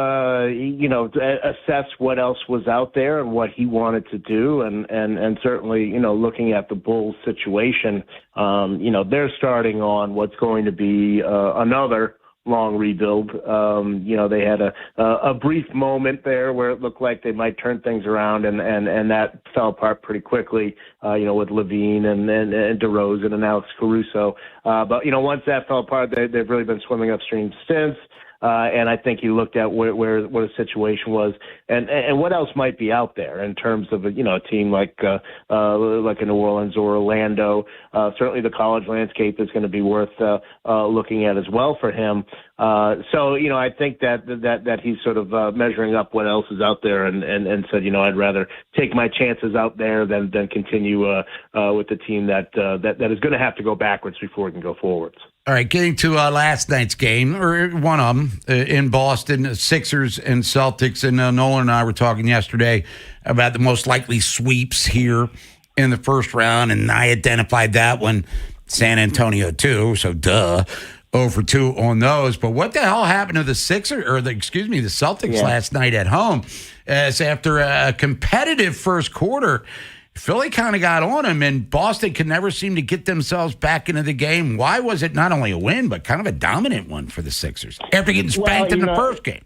assess what else was out there and what he wanted to do. And certainly, looking at the Bulls situation, they're starting on what's going to be another long rebuild. They had a brief moment there where it looked like they might turn things around, and that fell apart pretty quickly, with Levine and DeRozan and Alex Caruso. But once that fell apart, they've really been swimming upstream since. And I think he looked at what the situation was and what else might be out there in terms of a team like a New Orleans or Orlando. Certainly the college landscape is going to be worth looking at as well for him. So I think that he's sort of measuring up what else is out there and said, I'd rather take my chances out there than continue with the team that is going to have to go backwards before it can go forwards. All right, getting to last night's game, or one of them, in Boston, Sixers and Celtics. And Nolan and I were talking yesterday about the most likely sweeps here in the first round, and I identified that one, San Antonio too, so duh. 0-2 on those. But what the hell happened to the Celtics last night at home? As after a competitive first quarter, Philly kind of got on them, and Boston could never seem to get themselves back into the game. Why was it not only a win, but kind of a dominant one for the Sixers after getting spanked in the first game?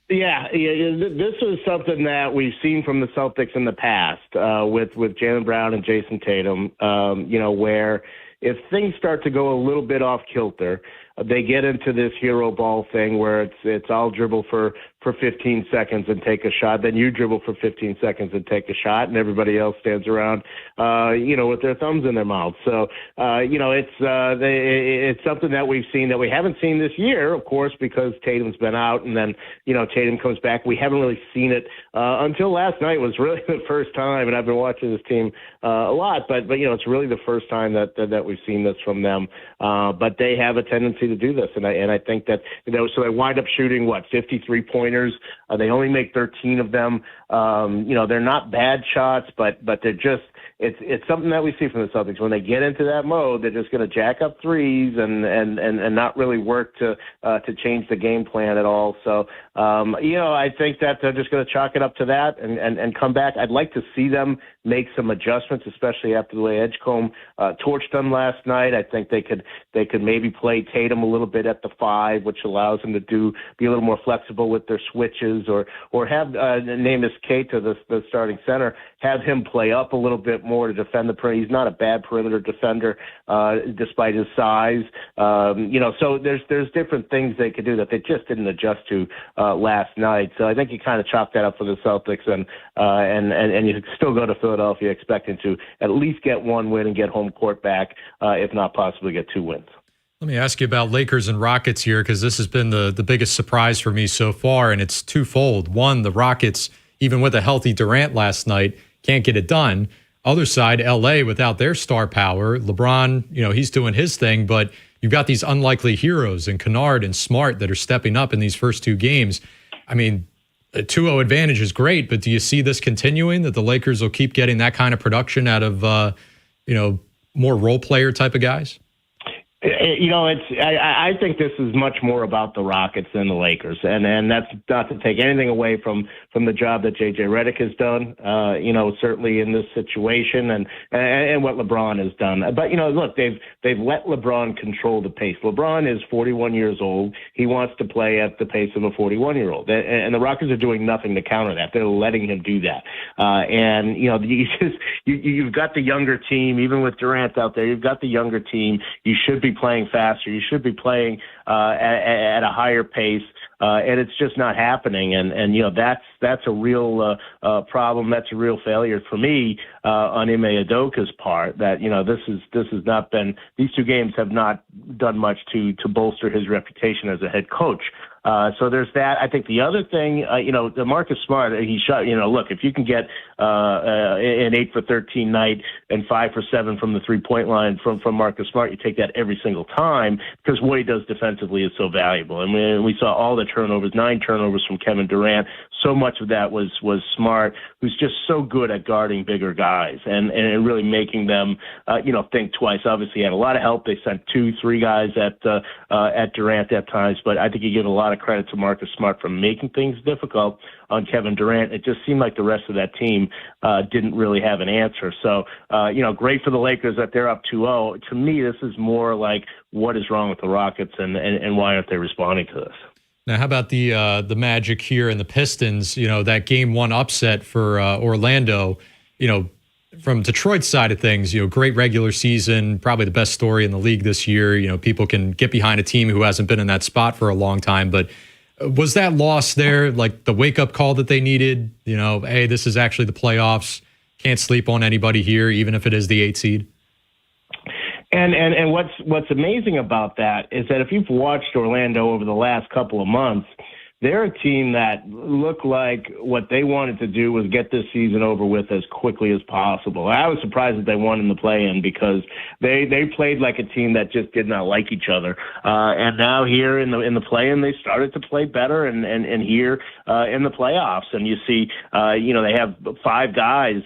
Yeah, this is something that we've seen from the Celtics in the past with Jaylen Brown and Jason Tatum, where if things start to go a little bit off kilter, they get into this hero ball thing where it's I'll dribble for 15 seconds and take a shot, then you dribble for 15 seconds and take a shot, and everybody else stands around, with their thumbs in their mouths. So, it's something that we've seen that we haven't seen this year, of course, because Tatum's been out, and then, Tatum comes back. We haven't really seen it until last night was really the first time, and I've been watching this team a lot, but it's really the first time that we've seen this from them. But they have a tendency to do this, and I think that, so they wind up shooting, 53 pointers. They only make 13 of them. They're not bad shots, but they're just it's something that we see from the Celtics. When they get into that mode, they're just going to jack up threes and not really work to change the game plan at all. So I think that they're just going to chalk it up to that and come back. I'd like to see them make some adjustments, especially after the way Edgecombe torched them last night. I think they could maybe play Tatum a little bit at the 5, which allows them to be a little more flexible with their switches, or have Namus Keita, the starting center, have him play up a little bit more to defend the perimeter. He's not a bad perimeter defender despite his size. So there's different things they could do that they just didn't adjust to last night. So I think you kind of chalk that up for the Celtics, and you still go to Philadelphia expecting to at least get one win and get home court back, if not possibly get 2 wins. Let me ask you about Lakers and Rockets here, because this has been the biggest surprise for me so far, and it's twofold. One, the Rockets, even with a healthy Durant last night, can't get it done. Other side, LA, without their star power, LeBron, he's doing his thing, but you've got these unlikely heroes in Kennard and Smart that are stepping up in these first 2 games. I mean, a 2-0 advantage is great, but do you see this continuing, that the Lakers will keep getting that kind of production out of, more role player type of guys? I think this is much more about the Rockets than the Lakers, and that's not to take anything away from the job that JJ Redick has done, certainly in this situation, and what LeBron has done. But look, they've let LeBron control the pace. LeBron is 41 years old. He wants to play at the pace of a 41-year-old, and the Rockets are doing nothing to counter that. They're letting him do that, you've got the younger team, even with Durant out there. You've got the younger team. You should be playing faster. You should be playing at a higher pace, and it's just not happening. And that's a real problem. That's a real failure for me on Ime Udoka's part. That this has not been. These 2 games have not done much to bolster his reputation as a head coach. So there's that. I think the other thing, the Marcus Smart, he shot, look, if you can get an 8 for 13 night and 5 for 7 from the 3-point line from Marcus Smart, you take that every single time, because what he does defensively is so valuable. And we saw all the turnovers, 9 turnovers from Kevin Durant. So much of that was Smart, who's just so good at guarding bigger guys and really making them, think twice. Obviously, he had a lot of help. They sent 2-3 guys at Durant at times, but I think you give a lot of credit to Marcus Smart for making things difficult on Kevin Durant. It just seemed like the rest of that team didn't really have an answer. So, great for the Lakers that they're up 2-0. To me, this is more like what is wrong with the Rockets and why aren't they responding to this? Now, how about the Magic here and the Pistons? That Game 1 upset for Orlando. From Detroit's side of things, great regular season, probably the best story in the league this year. People can get behind a team who hasn't been in that spot for a long time. But was that loss there like the wake-up call that they needed? Hey, this is actually the playoffs. Can't sleep on anybody here, even if it is the 8 seed. And what's amazing about that is that if you've watched Orlando over the last couple of months, they're a team that looked like what they wanted to do was get this season over with as quickly as possible. I was surprised that they won in the play-in because they played like a team that just did not like each other. And now here in the play-in, they started to play better, and here in the playoffs. And you see, they have 5 guys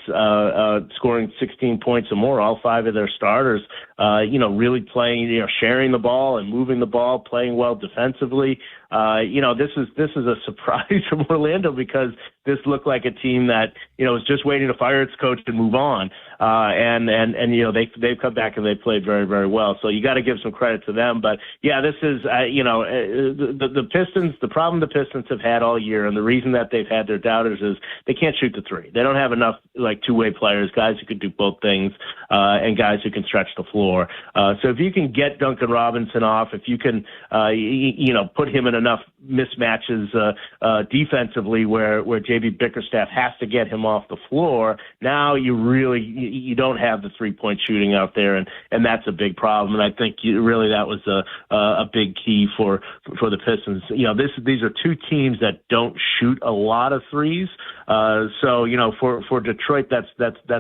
scoring 16 points or more, all 5 of their starters, really playing, sharing the ball and moving the ball, playing well defensively. This is a surprise from Orlando because this looked like a team that, was just waiting to fire its coach and move on. They've come back and they played very, very well. So you got to give some credit to them. But yeah, this is, the Pistons, the problem the Pistons have had all year, and the reason that they've had their doubters is they can't shoot the three. They don't have enough two-way players, guys who could do both things, and guys who can stretch the floor. So if you can get Duncan Robinson off, if you can, put him in enough mismatches defensively where JB Bickerstaff has to get him off the floor, now you don't have the three-point shooting out there, and that's a big problem. And I think that was a big key for the Pistons. These are two teams that don't shoot a lot of threes. For Detroit, that's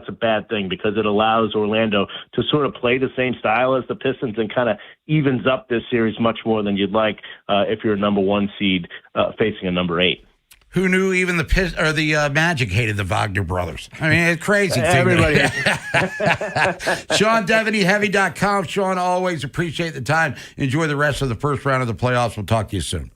a bad thing because it allows Orlando to sort of play the same style as the Pistons and kind of evens up this series much more than you'd like if you're a number 1 seed facing a number 8. Who knew even the Magic hated the Wagner brothers? I mean, it's crazy. Everybody. Sean Devaney, Heavy.com. Sean, always appreciate the time. Enjoy the rest of the first round of the playoffs. We'll talk to you soon.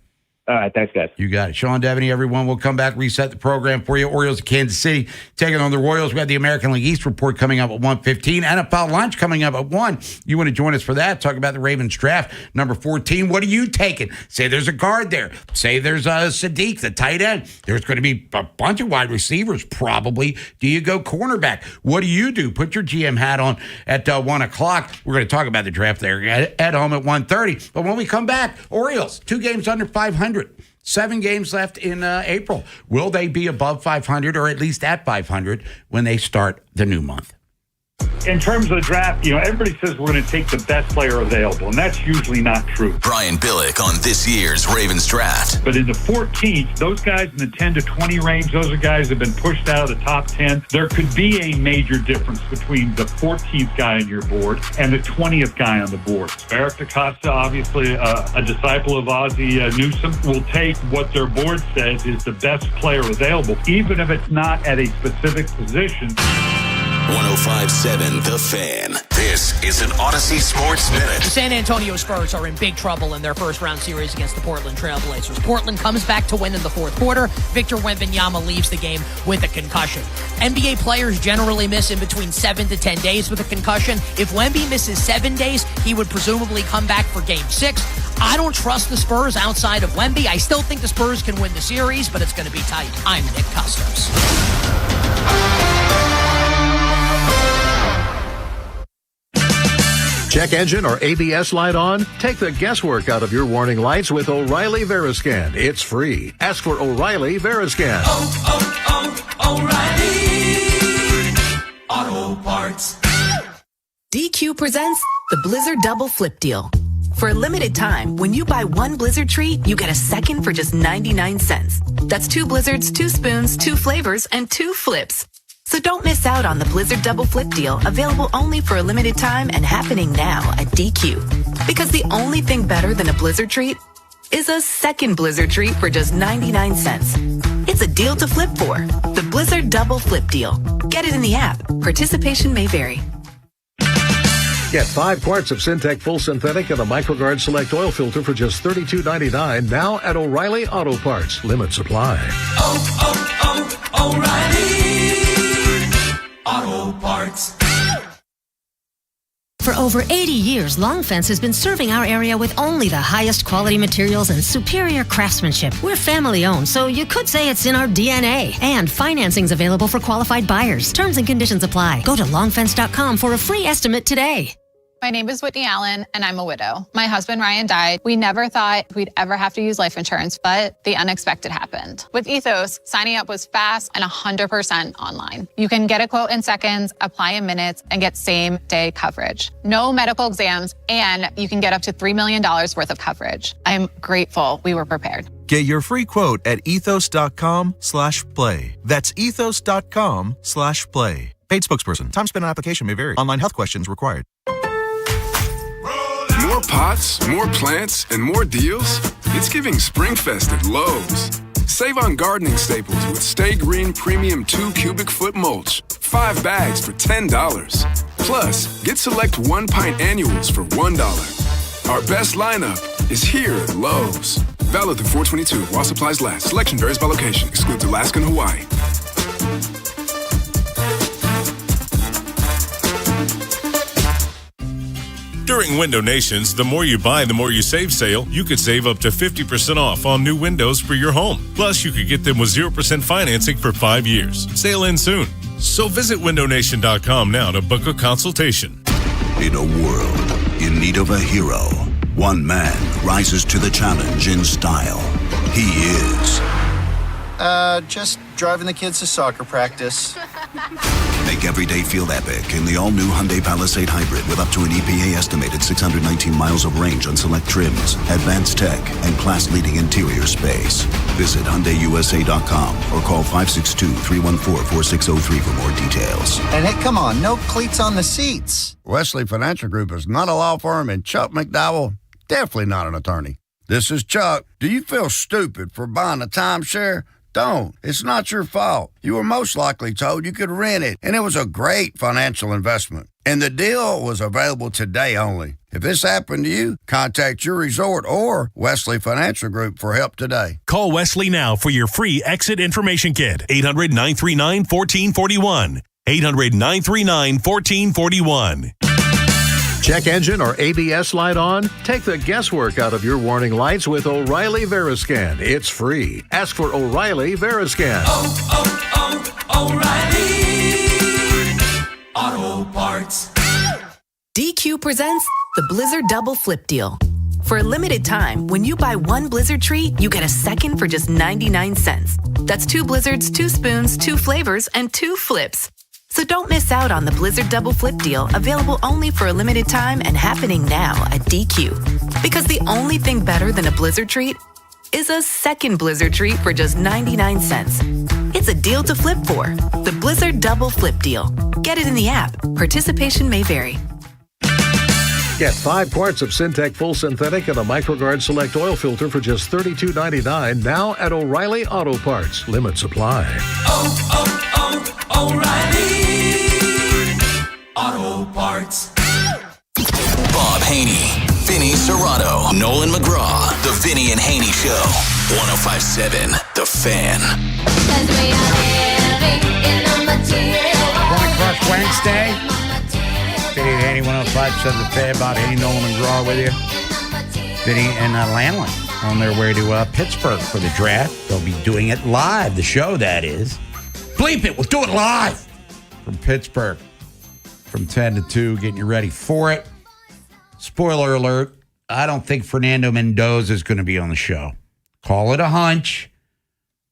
All right, thanks, guys. You got it. Sean Devaney, everyone. We'll come back, reset the program for you. Orioles of Kansas City taking on the Royals. We have the American League East report coming up at 1:15. NFL lunch coming up at 1. You want to join us for that? Talk about the Ravens draft. Number 14. What are you taking? Say there's a guard there. Say there's Sadiq, the tight end. There's going to be a bunch of wide receivers, probably. Do you go cornerback? What do you do? Put your GM hat on at 1 o'clock. We're going to talk about the draft there at home at 1:30. But when we come back, Orioles, 2 games under 500. 7 games left in April. Will they be above 500 or at least at 500 when they start the new month? In terms of the draft, everybody says we're going to take the best player available, and that's usually not true. Brian Billick on this year's Ravens draft. But in the 14th, those guys in the 10 to 20 range, those are guys that have been pushed out of the top 10. There could be a major difference between the 14th guy on your board and the 20th guy on the board. Eric DaCosta, obviously a disciple of Ozzie Newsome, will take what their board says is the best player available, even if it's not at a specific position. 105.7 The Fan. This is an Odyssey Sports Minute. The San Antonio Spurs are in big trouble in their first-round series against the Portland Trailblazers. Portland comes back to win in the fourth quarter. Victor Wembanyama leaves the game with a concussion. NBA players generally miss in between 7 to 10 days with a concussion. If Wemby misses 7 days, he would presumably come back for Game 6. I don't trust the Spurs outside of Wemby. I still think the Spurs can win the series, but it's going to be tight. I'm Nick Custos. Check engine or ABS light on? Take the guesswork out of your warning lights with O'Reilly Veriscan. It's free. Ask for O'Reilly Veriscan. O'Reilly Auto Parts. DQ presents the Blizzard Double Flip Deal. For a limited time, when you buy 1 Blizzard treat, you get a second for just 99 cents. That's 2 Blizzards, 2 spoons, 2 flavors, and 2 flips. So don't miss out on the Blizzard Double Flip Deal, available only for a limited time and happening now at DQ. Because the only thing better than a Blizzard treat is a second Blizzard treat for just 99 cents. It's a deal to flip for. The Blizzard Double Flip Deal. Get it in the app. Participation may vary. Get 5 quarts of Syntec Full Synthetic and a MicroGuard Select Oil Filter for just $32.99 now at O'Reilly Auto Parts. Limit supply. O'Reilly Auto Parts. For over 80 years, Long Fence has been serving our area with only the highest quality materials and superior craftsmanship. We're family-owned, so you could say it's in our DNA. And financing's available for qualified buyers. Terms and conditions apply. Go to longfence.com for a free estimate today. My name is Whitney Allen, and I'm a widow. My husband, Ryan, died. We never thought we'd ever have to use life insurance, but the unexpected happened. With Ethos, signing up was fast and 100% online. You can get a quote in seconds, apply in minutes, and get same-day coverage. No medical exams, and you can get up to $3 million worth of coverage. I'm grateful we were prepared. Get your free quote at ethos.com/play. That's ethos.com/play. Paid spokesperson. Time spent on application may vary. Online health questions required. More pots, more plants, and more deals? It's giving SpringFest at Lowe's. Save on gardening staples with Stay Green Premium 2 cubic foot mulch. 5 bags for $10. Plus, get select 1 pint annuals for $1. Our best lineup is here at Lowe's. Valid through 4/22 while supplies last. Selection varies by location. Excludes Alaska and Hawaii. During Window Nation's The More You Buy, The More You Save sale, you could save up to 50% off on new windows for your home. Plus, you could get them with 0% financing for 5 years. Sale ends soon. So visit windownation.com now to book a consultation. In a world in need of a hero, one man rises to the challenge in style. He is... just driving the kids to soccer practice. Make every day feel epic in the all-new Hyundai Palisade Hybrid with up to an EPA-estimated 619 miles of range on select trims, advanced tech, and class-leading interior space. Visit HyundaiUSA.com or call 562-314-4603 for more details. And hey, come on, no cleats on the seats. Wesley Financial Group is not a law firm, and Chuck McDowell, definitely not an attorney. This is Chuck. Do you feel stupid for buying a timeshare? Don't. It's not your fault. You were most likely told you could rent it, and it was a great financial investment. And the deal was available today only. If this happened to you, contact your resort or Wesley Financial Group for help today. Call Wesley now for your free exit information kit. 800-939-1441. 800-939-1441. Check engine or ABS light on? Take the guesswork out of your warning lights with O'Reilly Veriscan. It's free. Ask for O'Reilly Veriscan. O'Reilly Auto Parts. DQ presents the Blizzard Double Flip Deal. For a limited time, when you buy one Blizzard treat, you get a second for just 99 cents. That's 2 Blizzards, 2 spoons, 2 flavors, and 2 flips. So don't miss out on the Blizzard Double Flip Deal, available only for a limited time and happening now at DQ. Because the only thing better than a Blizzard treat is a second Blizzard treat for just 99 cents. It's a deal to flip for. The Blizzard Double Flip Deal. Get it in the app. Participation may vary. Get 5 quarts of Syntec Full Synthetic and a MicroGuard Select Oil Filter for just $32.99 now at O'Reilly Auto Parts. Limit supply. O'Reilly Auto Parts. Bob Haney, Vinny Serrato, Nolan McGraw. The Vinny and Haney Show. 105.7 The Fan. Point Crush Wednesday. Vinny and Haney, 105.7 The Fan. Bob Haney, Nolan McGraw with you. Vinny and Landlin on their way to Pittsburgh for the draft. They'll be doing it live. The show, that is. Bleep it, we'll do it live from Pittsburgh from 10 to 2, getting you ready for it. Spoiler alert, I don't think Fernando Mendoza is going to be on the show. Call it a hunch.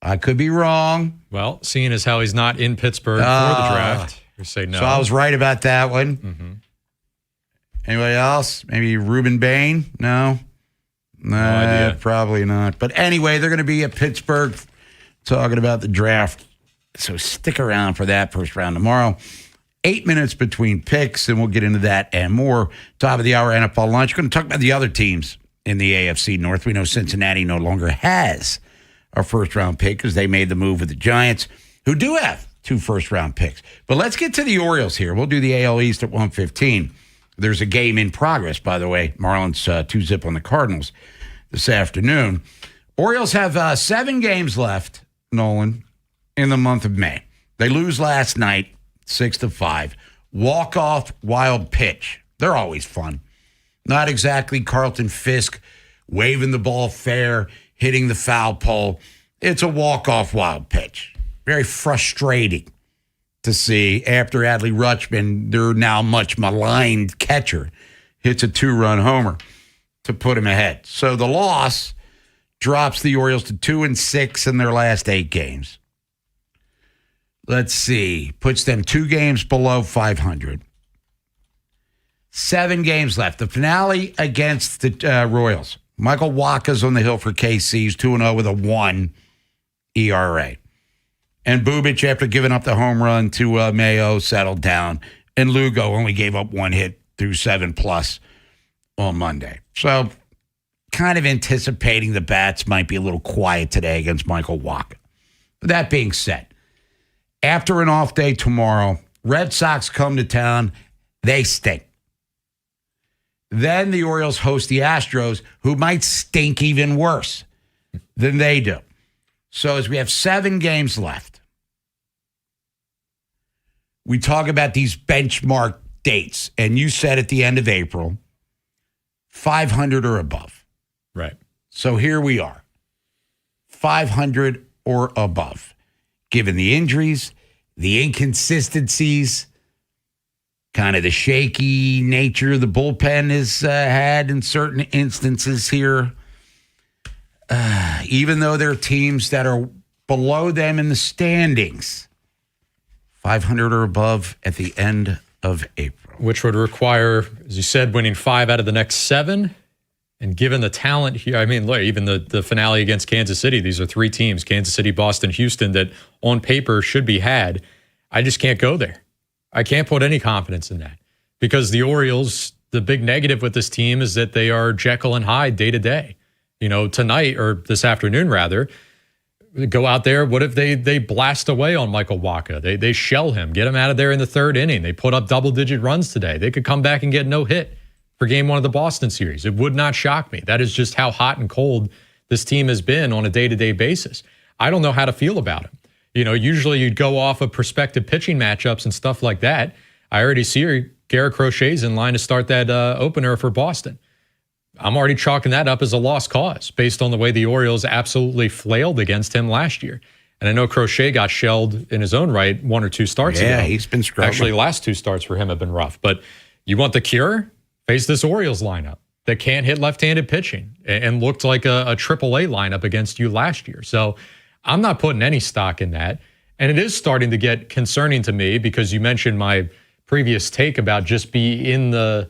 I could be wrong. Well, seeing as how he's not in Pittsburgh for the draft, we say no. So I was right about that one. Mm-hmm. Anybody else? Maybe Ruben Bain? No idea. Probably not. But anyway, they're going to be at Pittsburgh talking about the draft. So stick around for that first round tomorrow. 8 minutes between picks, and we'll get into that and more. Top of the hour NFL lunch. We're going to talk about the other teams in the AFC North. We know Cincinnati no longer has a first-round pick because they made the move with the Giants, who do have 2 first-round picks. But let's get to the Orioles here. We'll do the AL East at 1:15. There's a game in progress, by the way. Marlins 2-0 on the Cardinals this afternoon. Orioles have 7 games left, Nolan, in the month of May. They lose last night, 6-5. Walk-off wild pitch. They're always fun. Not exactly Carlton Fisk waving the ball fair, hitting the foul pole. It's a walk-off wild pitch. Very frustrating to see after Adley Rutschman, their now much maligned catcher, hits a 2-run homer to put him ahead. So the loss drops the Orioles to 2-6 in their last 8 games. Let's see. Puts them 2 games below 500. 7 games left. The finale against the Royals Michael Wacha's on the hill for KC. He's 2-0 with a 1 ERA. And Bubic, after giving up the home run to Mayo, settled down. And Lugo only gave up 1 hit through 7+ on Monday. So kind of anticipating the bats might be a little quiet today against Michael Wacha. That being said, after an off day tomorrow, Red Sox come to town. They stink. Then the Orioles host the Astros, who might stink even worse than they do. So as we have 7 games left, we talk about these benchmark dates. And you said at the end of April, 500 or above. Right. So here we are, 500 or above, given the injuries, the inconsistencies, kind of the shaky nature the bullpen has had in certain instances here. Even though there are teams that are below them in the standings, 500 or above at the end of April. Which would require, as you said, winning 5 out of the next 7. And given the talent here, I mean, look, even the finale against Kansas City, these are 3 teams, Kansas City, Boston, Houston, that on paper should be had. I just can't go there. I can't put any confidence in that because the Orioles, the big negative with this team is that they are Jekyll and Hyde day to day. You know, tonight or this afternoon, rather, go out there. What if they blast away on Michael Wacha? They shell him, get him out of there in the 3rd inning. They put up double-digit runs today. They could come back and get no hit for game 1 of the Boston series. It would not shock me. That is just how hot and cold this team has been on a day-to-day basis. I don't know how to feel about him. You know, usually you'd go off of prospective pitching matchups and stuff like that. I already see Garrett Crochet's in line to start that opener for Boston. I'm already chalking that up as a lost cause based on the way the Orioles absolutely flailed against him last year. And I know Crochet got shelled in his own right 1 or 2 starts ago. Yeah, he's been struggling. Actually, last 2 starts for him have been rough. But you want the cure? Face this Orioles lineup that can't hit left-handed pitching and looked like a AAA lineup against you last year. So I'm not putting any stock in that. And it is starting to get concerning to me because you mentioned my previous take about just within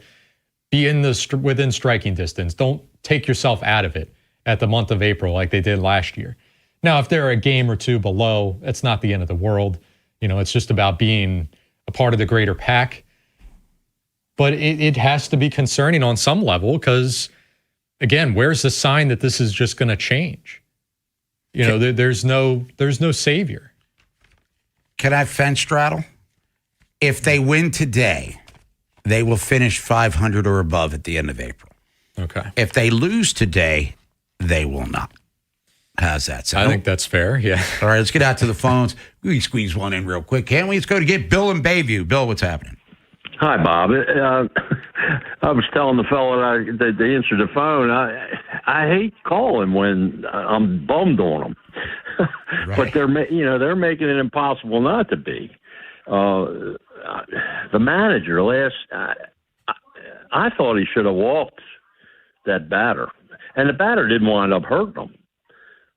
striking distance. Don't take yourself out of it at the month of April like they did last year. Now, if they're a game or 2 below, it's not the end of the world. You know, it's just about being a part of the greater pack. But it has to be concerning on some level because, again, where's the sign that this is just going to change? You know, there's no savior. Can I fence straddle? If they win today, they will finish 500 or above at the end of April. Okay. If they lose today, they will not. How's that sound? I think that's fair, yeah. All right, let's get out to the phones. We squeeze one in real quick, can't we? Let's go to get Bill in Bayview. Bill, what's happening? Hi, Bob. I was telling the fellow that they answered the phone. I hate calling when I'm bummed on them, right. But they're making it impossible not to be. The manager I thought he should have walked that batter, and the batter didn't wind up hurting him.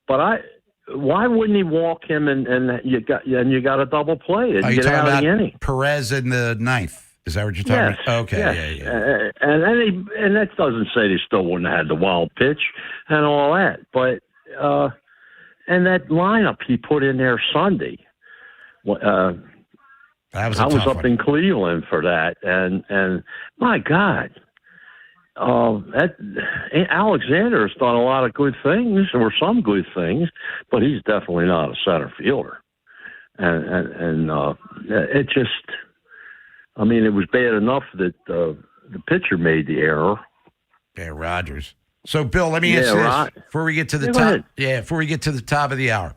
But why wouldn't he walk him and you got a double play and get out of the inning? Perez in the 9th. Is that what you're talking about? Okay, yes. Yeah. And that doesn't say they still wouldn't have had the wild pitch and all that. But and that lineup he put in there Sunday, I was up in Cleveland for that, and my God, Alexander has done a lot of good things, or some good things, but he's definitely not a center fielder, and it just. I mean, it was bad enough that the pitcher made the error. Yeah, Rogers. So, Bill, let me ask this before we get to the top. Yeah, before we get to the top of the hour.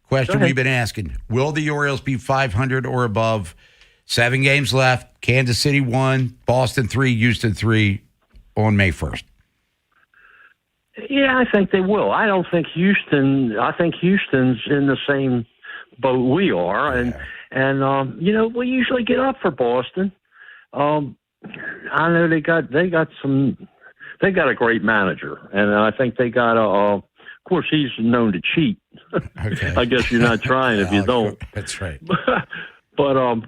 Question we've been asking: will the Orioles be 500 or above? 7 games left. Kansas City 1, Boston 3, Houston 3 on May 1st. Yeah, I think they will. I don't think Houston. I think Houston's in the same boat we are, and we usually get up for Boston. I know they got a great manager, and I think they got of course he's known to cheat. Okay. I guess you're not trying if you don't. That's right. But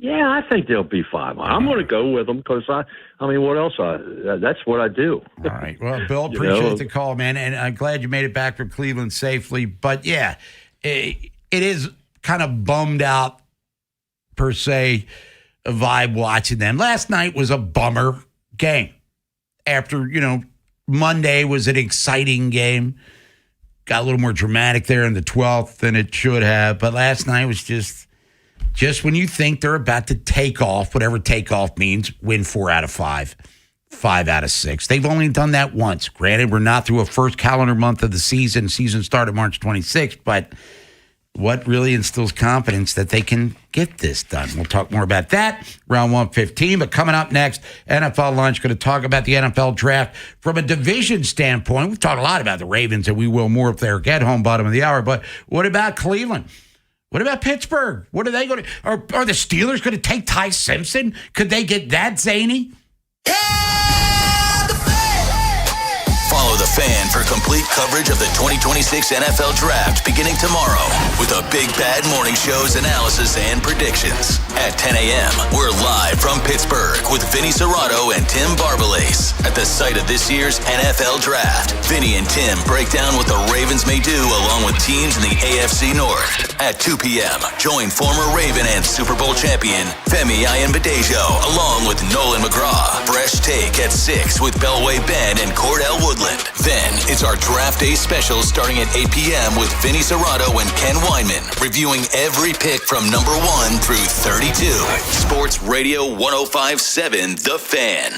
Yeah, I think they'll be 500. I'm going to go with them because I mean, what else? That's what I do. All right. Well, Bill, appreciate the call, man, and I'm glad you made it back from Cleveland safely. But yeah, it is kind of bummed out per se. A vibe watching them. Last night was a bummer game. After Monday was an exciting game. Got a little more dramatic there in the 12th than it should have. But last night was just when you think they're about to take off, whatever takeoff means, win 4 out of 5, 5 out of 6. They've only done that once. Granted, we're not through a first calendar month of the season. Season started March 26th, but what really instills confidence that they can get this done? We'll talk more about that around 1:15. But coming up next, NFL Lunch, going to talk about the NFL Draft from a division standpoint. We've talked a lot about the Ravens, and we will more if they're get home bottom of the hour. But what about Cleveland? What about Pittsburgh? What are they going to? Are the Steelers going to take Ty Simpson? Could they get that zany? Follow The Fan for complete coverage of the 2026 NFL Draft beginning tomorrow with a Big Bad Morning Show's analysis and predictions. At 10 a.m., we're live from Pittsburgh with Vinny Serrato and Tim Barbalace at the site of this year's NFL Draft. Vinny and Tim break down what the Ravens may do along with teams in the AFC North. At 2 p.m., join former Raven and Super Bowl champion Femi Ayanbadejo along with Nolan McGraw. Fresh Take at 6 with Belway Ben and Cordell Woodland. Then it's our Draft Day special starting at 8 p.m. with Vinny Serrato and Ken Weinman, reviewing every pick from number 1 through 32. Sports Radio 105.7 The Fan.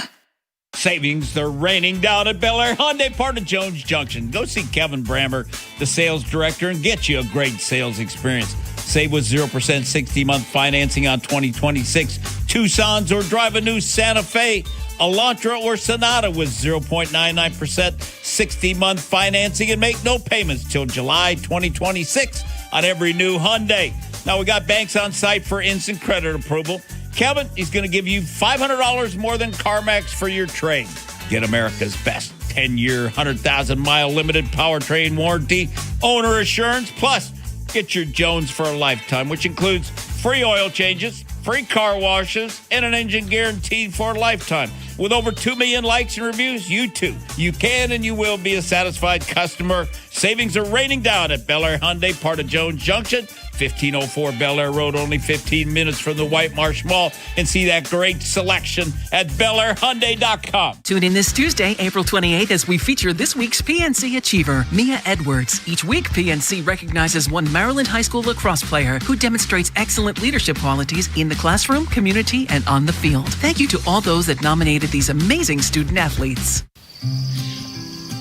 Savings, they're raining down at Bel Air Hyundai, part of Jones Junction. Go see Kevin Brammer, the sales director, and get you a great sales experience. Save with 0% 60-month financing on 2026 Tucsons, or drive a new Santa Fe, Elantra, or Sonata with 0.99% 60-month financing, and make no payments till July 2026 on every new Hyundai. Now, we got banks on site for instant credit approval. Kevin, he's going to give you $500 more than CarMax for your trade. Get America's best 10-year, 100,000-mile limited powertrain warranty, owner assurance, plus get your Jones for a lifetime, which includes free oil changes, free car washes, and an engine guaranteed for a lifetime. With over 2 million likes and reviews, you too. You can and you will be a satisfied customer. Savings are raining down at Bel Air Hyundai, part of Jones Junction. 1504 Bel Air Road, only 15 minutes from the White Marsh Mall. And see that great selection at BelAirHyundai.com. Tune in this Tuesday, April 28th, as we feature this week's PNC Achiever, Mia Edwards. Each week, PNC recognizes one Maryland High School lacrosse player who demonstrates excellent leadership qualities in the classroom, community, and on the field. Thank you to all those that nominated these amazing student athletes.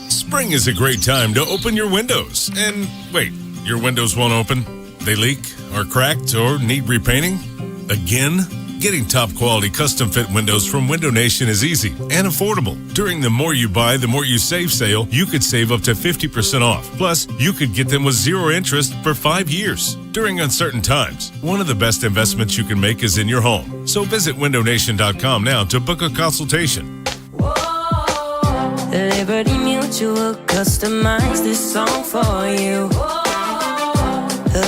Spring is a great time to open your windows. And wait, your windows won't open? They leak, are cracked, or need repainting? Again? Getting top quality custom fit windows from Window Nation is easy and affordable. During the More You Buy, the More You Save sale, you could save up to 50% off. Plus, you could get them with 0 interest for 5 years. During uncertain times, one of the best investments you can make is in your home. So visit windownation.com now to book a consultation. Liberty Mutual customized this song for you.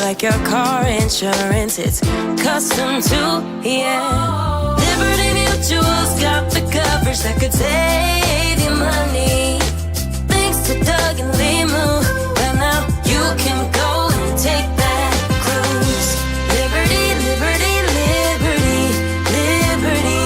Like your car insurance, it's custom too, yeah. Liberty Mutual's got the coverage that could save you money. Thanks to Doug and Limu, well now you can go and take that cruise. Liberty, liberty, liberty, liberty,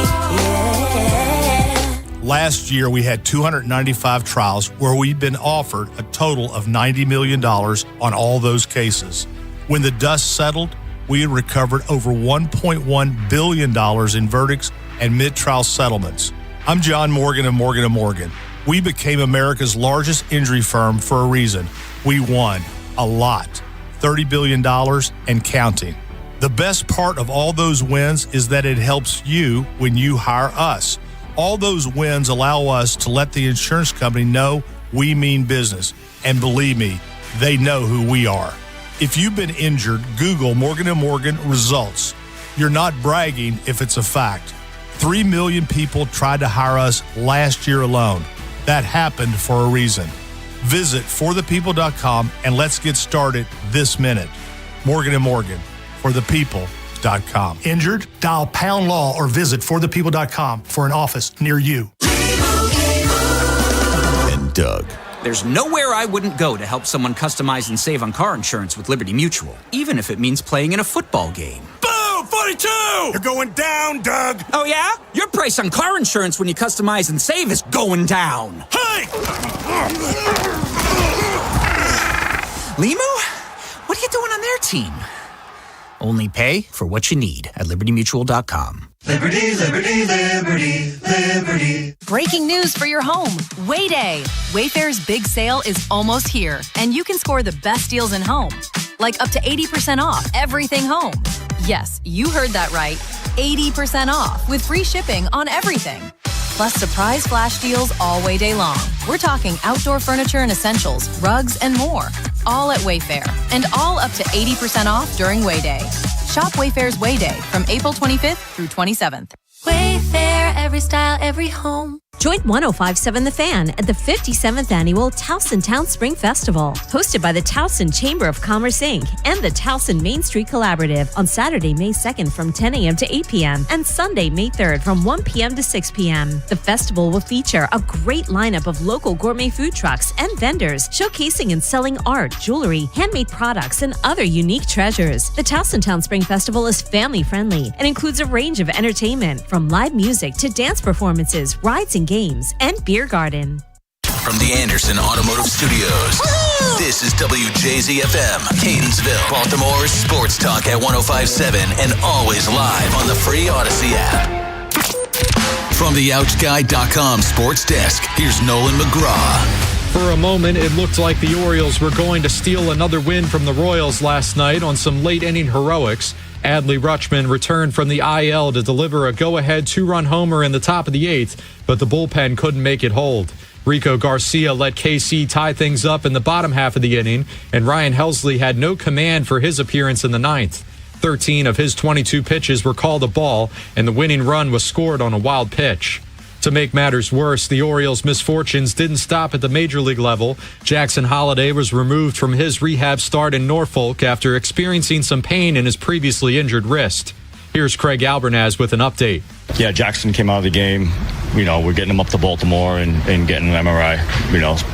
yeah. Last year, we had 295 trials where we've been offered a total of $90 million on all those cases. When the dust settled, we had recovered over $1.1 billion in verdicts and mid-trial settlements. I'm John Morgan of Morgan & Morgan. We became America's largest injury firm for a reason. We won a lot, $30 billion and counting. The best part of all those wins is that it helps you when you hire us. All those wins allow us to let the insurance company know we mean business. And believe me, they know who we are. If you've been injured, Google Morgan & Morgan results. You're not bragging if it's a fact. 3 million people tried to hire us last year alone. That happened for a reason. Visit forthepeople.com and let's get started this minute. Morgan & Morgan, for the people, ForThePeople.com. Injured? Dial pound law or visit ForThePeople.com for an office near you. And Doug. There's nowhere I wouldn't go to help someone customize and save on car insurance with Liberty Mutual, even if it means playing in a football game. Boom! 42! You're going down, Doug! Oh, yeah? Your price on car insurance when you customize and save is going down. Hey! Limu? What are you doing on their team? Only pay for what you need at LibertyMutual.com. Liberty, liberty, liberty, liberty. Breaking news for your home. Wayday. Wayfair's big sale is almost here, and you can score the best deals in home. Like up to 80% off everything home. Yes, you heard that right. 80% off with free shipping on everything. Plus surprise flash deals all Wayday long. We're talking outdoor furniture and essentials, rugs, and more. All at Wayfair, and all up to 80% off during Wayday. Shop Wayfair's Wayday from April 25th through 27th. Wayfair, every style, every home. Join 105.7 The Fan at the 57th Annual Towson Town Spring Festival, hosted by the Towson Chamber of Commerce, Inc. and the Towson Main Street Collaborative on Saturday, May 2nd from 10 a.m. to 8 p.m. and Sunday, May 3rd from 1 p.m. to 6 p.m. The festival will feature a great lineup of local gourmet food trucks and vendors showcasing and selling art, jewelry, handmade products, and other unique treasures. The Towson Town Spring Festival is family-friendly and includes a range of entertainment, from live music to dance performances, rides and games, and beer garden. From the Anderson Automotive Studios, this is WJZFM, Catonsville, Baltimore's sports talk at 105.7 and always live on the free Odyssey app. From the OutGuide.com sports desk, here's Nolan McGraw. For a moment, it looked like the Orioles were going to steal another win from the Royals last night on some late-inning heroics. Adley Rutschman returned from the IL to deliver a go-ahead two-run homer in the top of the eighth, but the bullpen couldn't make it hold. Rico Garcia let KC tie things up in the bottom half of the inning, and Ryan Helsley had no command for his appearance in the ninth. 13 of his 22 pitches were called a ball, and the winning run was scored on a wild pitch. To make matters worse, the Orioles' misfortunes didn't stop at the major league level. Jackson Holliday was removed from his rehab start in Norfolk after experiencing some pain in his previously injured wrist. Here's Craig Albernaz with an update. Yeah, Jackson came out of the game. We're getting him up to Baltimore and getting an MRI.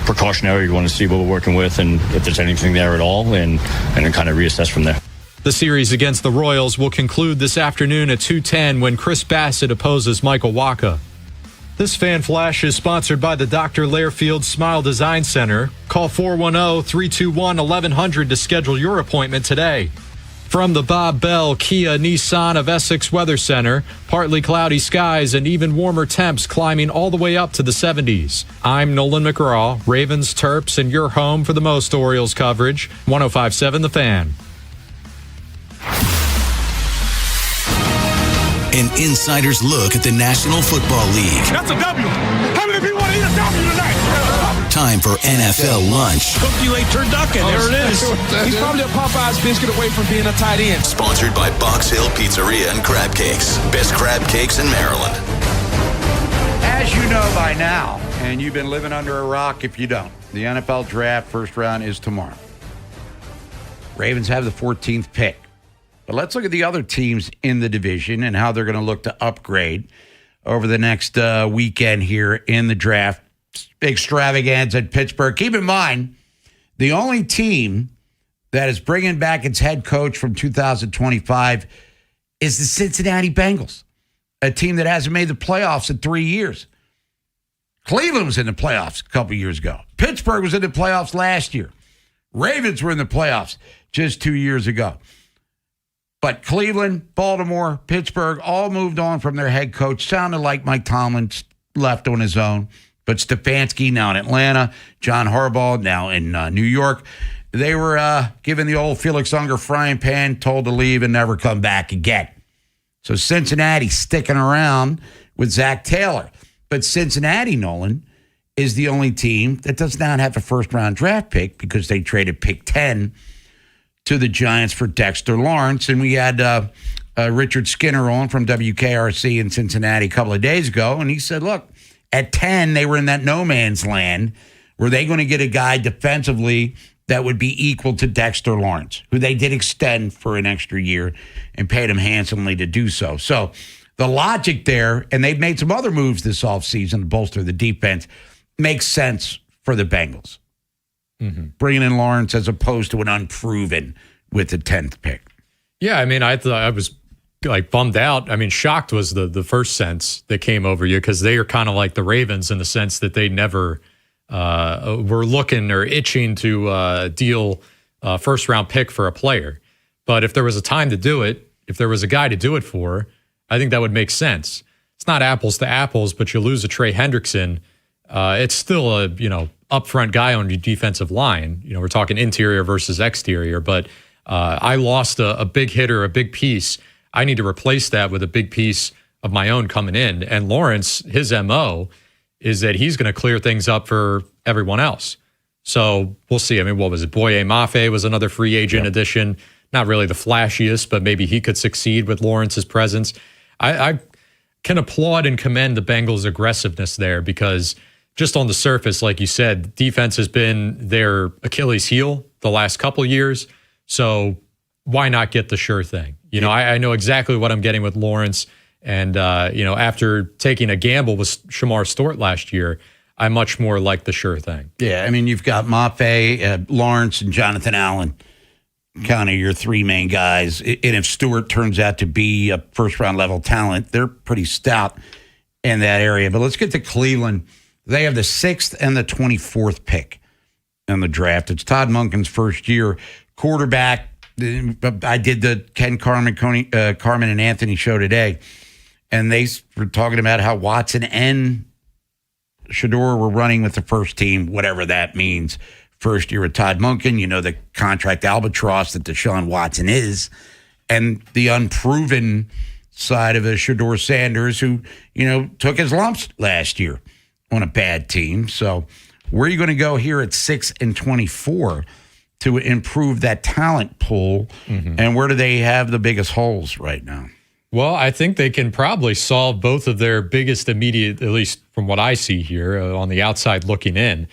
Precautionary. We want to see what we're working with and if there's anything there at all, and then kind of reassess from there. The series against the Royals will conclude this afternoon at 2:10 when Chris Bassett opposes Michael Wacha. This Fan Flash is sponsored by the Dr. Lairfield Smile Design Center. Call 410-321-1100 to schedule your appointment today. From the Bob Bell Kia Nissan of Essex Weather Center, partly cloudy skies and even warmer temps climbing all the way up to the 70s. I'm Nolan McGraw, Ravens, Terps, and your home for the most Orioles coverage. 105.7 The Fan. An insider's look at the National Football League. That's a W. How many people want to eat a W tonight? Time for NFL lunch. Cooked you a turducken. There it is. He's probably a Popeye's biscuit away from being a tight end. Sponsored by Box Hill Pizzeria and Crab Cakes. Best crab cakes in Maryland. As you know by now, and you've been living under a rock if you don't, the NFL draft first round is tomorrow. Ravens have the 14th pick. But let's look at the other teams in the division and how they're going to look to upgrade over the next weekend here in the draft extravaganza at Pittsburgh. Keep in mind, the only team that is bringing back its head coach from 2025 is the Cincinnati Bengals, a team that hasn't made the playoffs in 3 years. Cleveland was in the playoffs a couple years ago. Pittsburgh was in the playoffs last year. Ravens were in the playoffs just 2 years ago. But Cleveland, Baltimore, Pittsburgh all moved on from their head coach. Sounded like Mike Tomlin left on his own. But Stefanski now in Atlanta, John Harbaugh now in New York. They were given the old Felix Unger frying pan, told to leave and never come back again. So Cincinnati sticking around with Zach Taylor. But Cincinnati, Nolan, is the only team that does not have a first-round draft pick because they traded pick 10 to the Giants for Dexter Lawrence. And we had Richard Skinner on from WKRC in Cincinnati a couple of days ago, and he said, look, at 10, they were in that no man's land. Were they going to get a guy defensively that would be equal to Dexter Lawrence, who they did extend for an extra year and paid him handsomely to do so. So the logic there, and they've made some other moves this offseason to bolster the defense, makes sense for the Bengals. Bringing in Lawrence as opposed to an unproven with the 10th pick. Yeah, I mean, I thought I was like bummed out. I mean, shocked was the first sense that came over you because they are kind of like the Ravens in the sense that they never were looking or itching to deal a first-round pick for a player. But if there was a time to do it, if there was a guy to do it for, I think that would make sense. It's not apples to apples, but you lose a Trey Hendrickson. It's still a, upfront guy on your defensive line. We're talking interior versus exterior, but I lost a big hitter, a big piece. I need to replace that with a big piece of my own coming in. And Lawrence, his MO is that he's going to clear things up for everyone else. So we'll see. I mean, what was it? Boye Mafe was another free agent addition. Not really the flashiest, but maybe he could succeed with Lawrence's presence. I can applaud and commend the Bengals' aggressiveness there because just on the surface, like you said, defense has been their Achilles heel the last couple years. So why not get the sure thing? I know exactly what I'm getting with Lawrence. And, after taking a gamble with Shamar Stewart last year, I much more like the sure thing. Yeah, I mean, you've got Mafe, Lawrence, and Jonathan Allen, kind of your three main guys. And if Stewart turns out to be a first-round level talent, they're pretty stout in that area. But let's get to Cleveland. They have the 6th and the 24th pick in the draft. It's Todd Monken's first year. Quarterback, I did the Ken Carmen and Anthony show today, and they were talking about how Watson and Shador were running with the first team, whatever that means. First year with Todd Monken, the contract albatross that Deshaun Watson is, and the unproven side of a Shador Sanders who, took his lumps last year on a bad team. So where are you going to go here at 6 and 24 to improve that talent pool? And where do they have the biggest holes right now? Well, I think they can probably solve both of their biggest immediate, at least from what I see here on the outside looking in.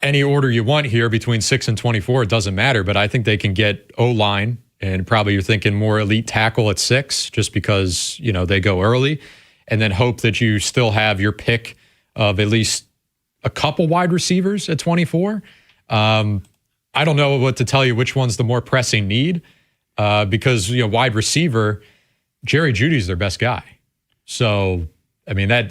Any order you want here between 6 and 24, it doesn't matter, but I think they can get O-line, and probably you're thinking more elite tackle at 6 just because, they go early, and then hope that you still have your pick of at least a couple wide receivers at 24. I don't know what to tell you which one's the more pressing need because, wide receiver, Jerry Jeudy's their best guy. So, I mean, that,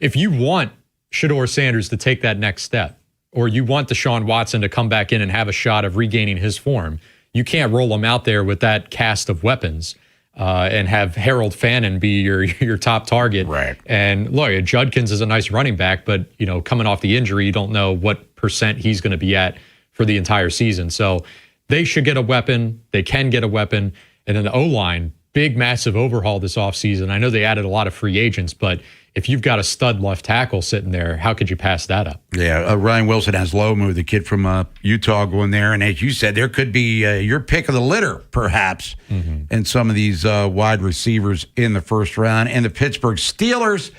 if you want Shador Sanders to take that next step, or you want Deshaun Watson to come back in and have a shot of regaining his form, you can't roll him out there with that cast of weapons and have Harold Fannin be your top target. Right. And look, Judkins is a nice running back, but coming off the injury, you don't know what percent he's going to be at for the entire season. So they should get a weapon. They can get a weapon. And then the O-line, big, massive overhaul this offseason. I know they added a lot of free agents, but if you've got a stud left tackle sitting there, how could you pass that up? Yeah, Ryan Wilson has Lomu, the kid from Utah, going there. And as you said, there could be your pick of the litter, perhaps, in some of these wide receivers in the first round. And the Pittsburgh Steelers,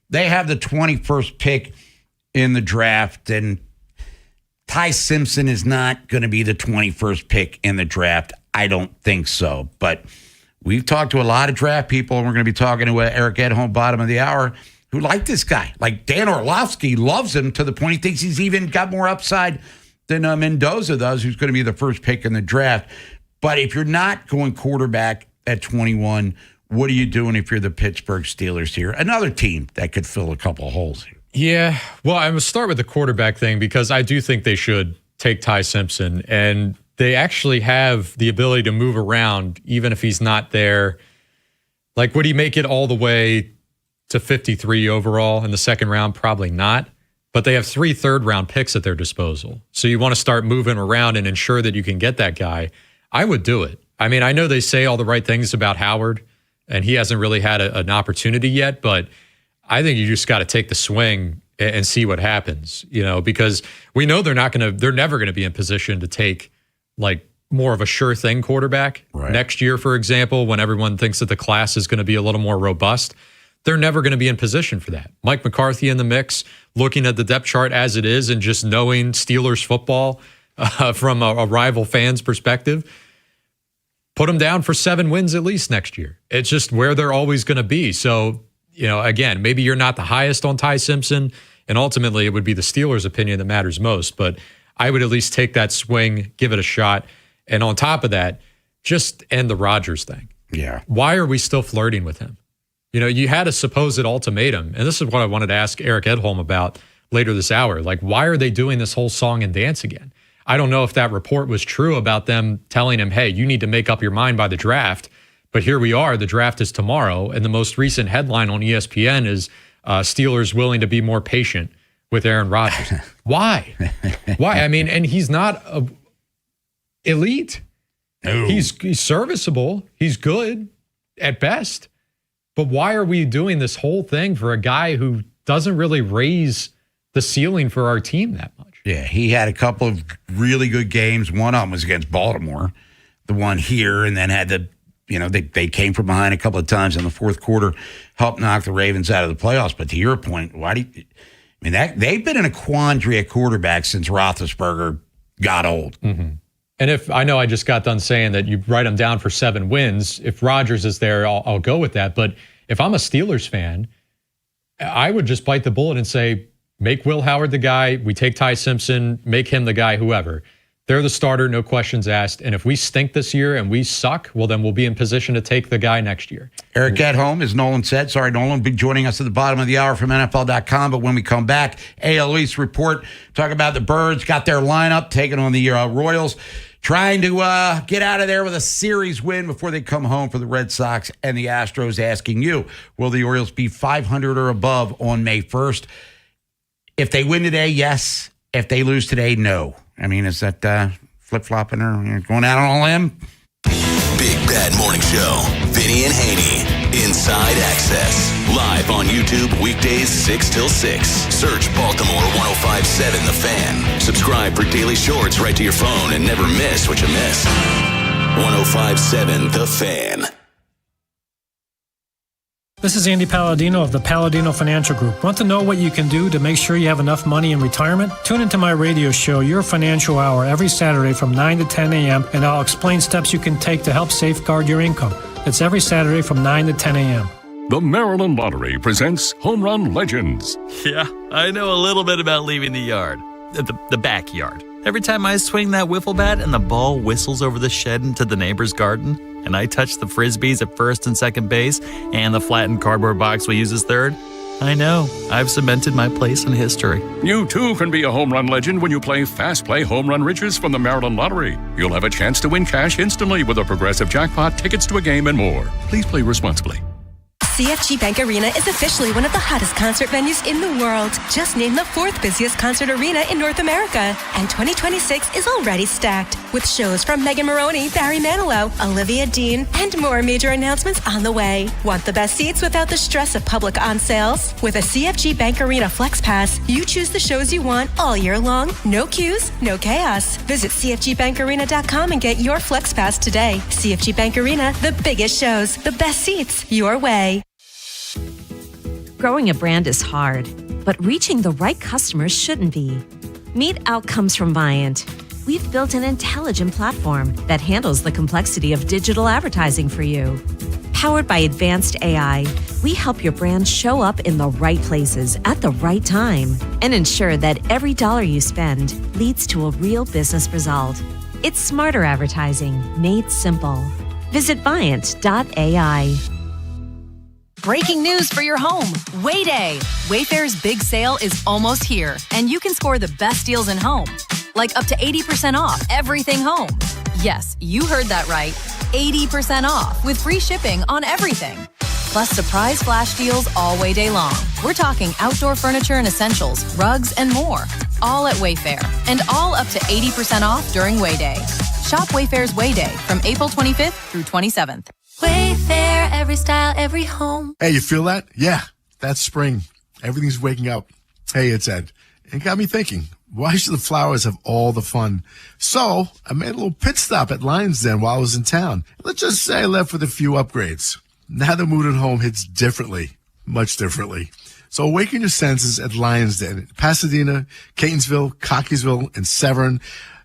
they have the 21st pick in the draft. And Ty Simpson is not going to be the 21st pick in the draft. I don't think so. But we've talked to a lot of draft people, and we're going to be talking to Eric Edholm, bottom of the hour, who like this guy. Like Dan Orlovsky loves him to the point he thinks he's even got more upside than Mendoza does, who's going to be the first pick in the draft. But if you're not going quarterback at 21, what are you doing if you're the Pittsburgh Steelers here? Another team that could fill a couple holes here. Yeah, well, I'm going to start with the quarterback thing because I do think they should take Ty Simpson, and they actually have the ability to move around even if he's not there. Like, would he make it all the way to 53 overall in the second round? Probably not. But they have 3 third-round picks at their disposal. So you want to start moving around and ensure that you can get that guy. I would do it. I mean, I know they say all the right things about Howard, and he hasn't really had an opportunity yet, but I think you just got to take the swing and see what happens, because we know they're never going to be in position to take like more of a sure thing quarterback next year, for example, when everyone thinks that the class is going to be a little more robust. they're never going to be in position for that. Mike McCarthy in the mix, looking at the depth chart as it is and just knowing Steelers football from a rival fan's perspective, put them down for 7 wins at least next year. It's just where they're always going to be. So, again, maybe you're not the highest on Ty Simpson, and ultimately it would be the Steelers' opinion that matters most. But I would at least take that swing, give it a shot. And on top of that, just end the Rodgers thing. Yeah. Why are we still flirting with him? You had a supposed ultimatum, and this is what I wanted to ask Eric Edholm about later this hour. Like, why are they doing this whole song and dance again? I don't know if that report was true about them telling him, hey, you need to make up your mind by the draft. But here we are. The draft is tomorrow. And the most recent headline on ESPN is Steelers willing to be more patient with Aaron Rodgers. Why? Why? I mean, and he's not elite. No. He's serviceable. He's good at best. But why are we doing this whole thing for a guy who doesn't really raise the ceiling for our team that much? Yeah, he had a couple of really good games. One of them was against Baltimore, the one here, and then had they came from behind a couple of times in the fourth quarter, helped knock the Ravens out of the playoffs. But to your point, they've been in a quandary at quarterback since Roethlisberger got old. Mm-hmm. And if I know I just got done saying that you write them down for 7 wins, if Rodgers is there, I'll go with that. But if I'm a Steelers fan, I would just bite the bullet and say, make Will Howard the guy. We take Ty Simpson, make him the guy, whoever. They're the starter, no questions asked. And if we stink this year and we suck, well, then we'll be in position to take the guy next year. Eric at home, as Nolan said. Sorry, Nolan will be joining us at the bottom of the hour from NFL.com. But when we come back, AL East report, talk about the Birds, got their lineup, taking on the Royals, trying to get out of there with a series win before they come home for the Red Sox and the Astros, asking you, will the Orioles be 500 or above on May 1st? If they win today, yes. If they lose today, no. I mean, is that flip-flopping or going out on a limb? Big Bad Morning Show. Vinny and Haynie. Inside Access. Live on YouTube weekdays 6 till 6. Search Baltimore 105.7 The Fan. Subscribe for daily shorts right to your phone and never miss what you miss. 105.7 The Fan. This is Andy Palladino of the Palladino Financial Group. Want to know what you can do to make sure you have enough money in retirement? Tune into my radio show, Your Financial Hour, every Saturday from 9 to 10 a.m., and I'll explain steps you can take to help safeguard your income. It's every Saturday from 9 to 10 a.m. The Maryland Lottery presents Home Run Legends. Yeah, I know a little bit about leaving the yard, the backyard. Every time I swing that wiffle bat and the ball whistles over the shed into the neighbor's garden, and I touch the frisbees at first and second base, and the flattened cardboard box we use as third, I know I've cemented my place in history. You too can be a home run legend when you play Fast Play Home Run Riches from the Maryland Lottery. You'll have a chance to win cash instantly with a progressive jackpot, tickets to a game, and more. Please play responsibly. CFG Bank Arena is officially one of the hottest concert venues in the world. Just named the 4th busiest concert arena in North America. And 2026 is already stacked, with shows from Megan Maroney, Barry Manilow, Olivia Dean, and more major announcements on the way. Want the best seats without the stress of public on sales? With a CFG Bank Arena Flex Pass, you choose the shows you want all year long. No queues, no chaos. Visit CFGBankArena.com and get your Flex Pass today. CFG Bank Arena, the biggest shows, the best seats, your way. Growing a brand is hard, but reaching the right customers shouldn't be. Meet Outcomes from Viant. We've built an intelligent platform that handles the complexity of digital advertising for you. Powered by advanced AI, we help your brand show up in the right places at the right time and ensure that every dollar you spend leads to a real business result. It's smarter advertising made simple. Visit Viant.ai. Breaking news for your home. Wayday. Wayfair's big sale is almost here, and you can score the best deals in home. Like up to 80% off everything home. Yes, you heard that right. 80% off with free shipping on everything. Plus surprise flash deals all Wayday long. We're talking outdoor furniture and essentials, rugs, and more. All at Wayfair, and all up to 80% off during Wayday. Shop Wayfair's Wayday from April 25th through 27th. Wayfair, every style, every home. Hey, you feel that? Yeah, that's spring. Everything's waking up. Hey, it's Ed. It got me thinking, why should the flowers have all the fun? So I made a little pit stop at Lions Den while I was in town. Let's just say I left with a few upgrades. Now the mood at home hits differently. much differently. So awaken your senses at Lions Den, Pasadena, Catonsville, Cockeysville, and Severn.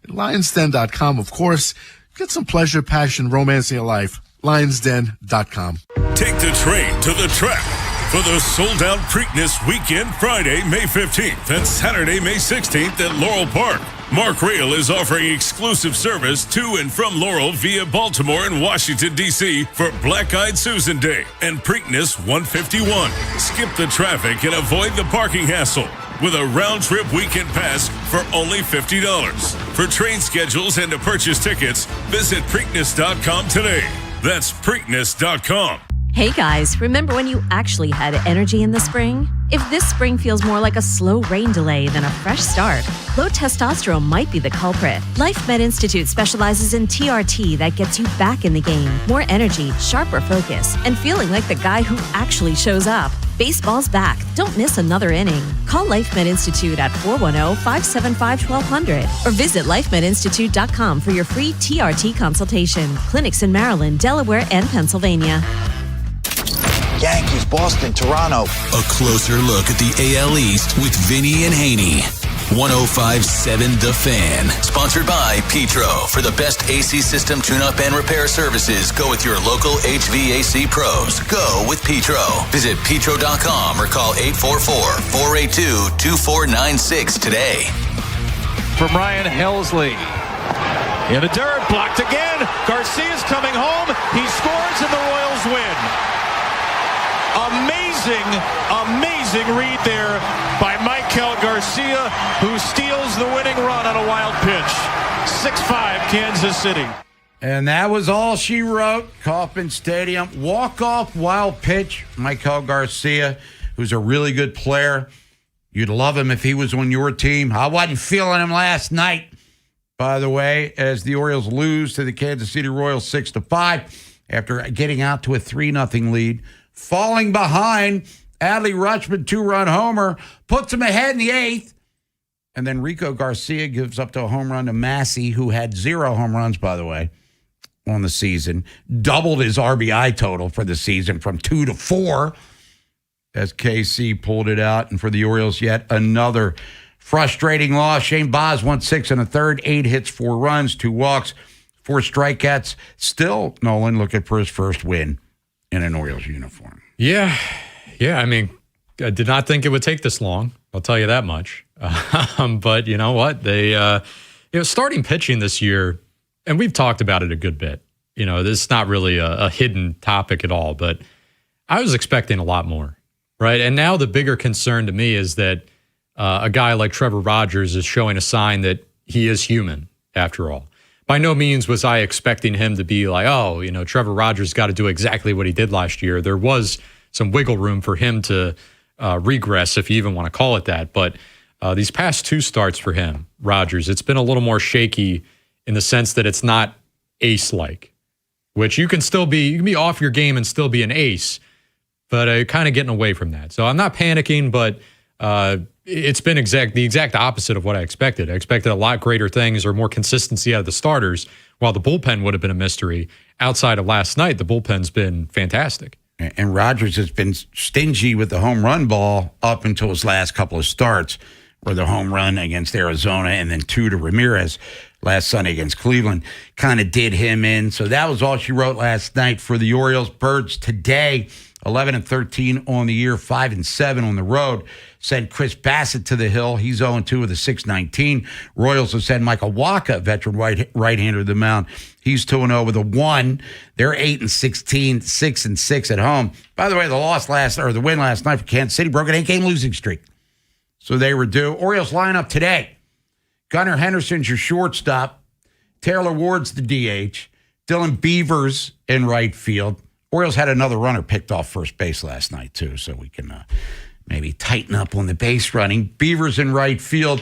LionsDen.com, of course. Get some pleasure, passion, romance in your life. LionsDen.com. Take the train to the track for the sold-out Preakness Weekend, Friday, May 15th and Saturday, May 16th at Laurel Park. Mark Rail is offering exclusive service to and from Laurel via Baltimore and Washington, D.C. for Black Eyed Susan Day and Preakness 151. Skip the traffic and avoid the parking hassle with a round-trip weekend pass for only $50. For train schedules and to purchase tickets, visit Preakness.com today. That's Preakness.com. Hey guys, remember when you actually had energy in the spring? If this spring feels more like a slow rain delay than a fresh start, low testosterone might be the culprit. Life Med Institute specializes in TRT that gets you back in the game. More energy, sharper focus, and feeling like the guy who actually shows up. Baseball's back. Don't miss another inning. Call Life Med Institute at 410-575-1200 or visit lifemedinstitute.com for your free TRT consultation. Clinics in Maryland, Delaware, and Pennsylvania. Yankees, Boston, Toronto. A closer look at the AL East with Vinny and Haynie. 105.7 The Fan. Sponsored by Petro. For the best AC system tune-up and repair services, go with your local HVAC pros. Go with Petro. Visit petro.com or call 844-482-2496 today. From Ryan Helsley. In the dirt, blocked again. Garcia's coming home. He scores and the Royals win. Amazing read there by Michael Garcia, who steals the winning run on a wild pitch. 6-5 Kansas City. And that was all she wrote. Kauffman Stadium. Walk-off wild pitch. Michael Garcia, who's a really good player. You'd love him if he was on your team. I wasn't feeling him last night, by the way, as the Orioles lose to the Kansas City Royals 6-5 after getting out to a 3-0 lead. Falling behind, Adley Rutschman, 2-run homer, puts him ahead in the 8th. And then Rico Garcia gives up to a home run to Massey, who had 0 home runs, by the way, on the season. Doubled his RBI total for the season from 2 to 4 as KC pulled it out. And for the Orioles, yet another frustrating loss. Shane Baz won 6 1/3, 8 hits, 4 runs, 2 walks, 4 strikeouts. Still, Nolan looking for his first win in an Orioles uniform. Yeah. I mean, I did not think it would take this long. I'll tell you that much. But you know what? They, starting pitching this year, and we've talked about it a good bit. This is not really a hidden topic at all, but I was expecting a lot more, right? And now the bigger concern to me is that a guy like Trevor Rogers is showing a sign that he is human, after all. By no means was I expecting him to be like, Trevor Rogers got to do exactly what he did last year. There was some wiggle room for him to regress, if you even want to call it that. But these past 2 starts for him, Rogers, it's been a little more shaky in the sense that it's not ace-like, which you can be off your game and still be an ace, but kind of getting away from that. So I'm not panicking, but it's been the exact opposite of what I expected. I expected a lot greater things or more consistency out of the starters, while the bullpen would have been a mystery. Outside of last night, the bullpen's been fantastic. And Rogers has been stingy with the home run ball up until his last couple of starts, where the home run against Arizona and then 2 to Ramirez last Sunday against Cleveland kind of did him in. So that was all she wrote last night for the Orioles. Birds today, 11-13 on the year, 5-7 on the road. Sent Chris Bassett to the hill. He's 0-2 with a 6.19. Royals have sent Michael Wacha, veteran right-hander, to the mound. He's 2-0 with a 1. They're 8-16, 6-6 at home. By the way, the win last night for Kansas City broke an 8-game losing streak. So they were due. Orioles lineup today. Gunnar Henderson's your shortstop. Taylor Ward's the DH. Dylan Beavers in right field. Orioles had another runner picked off first base last night, too, so we can maybe tighten up on the base running. Beavers in right field.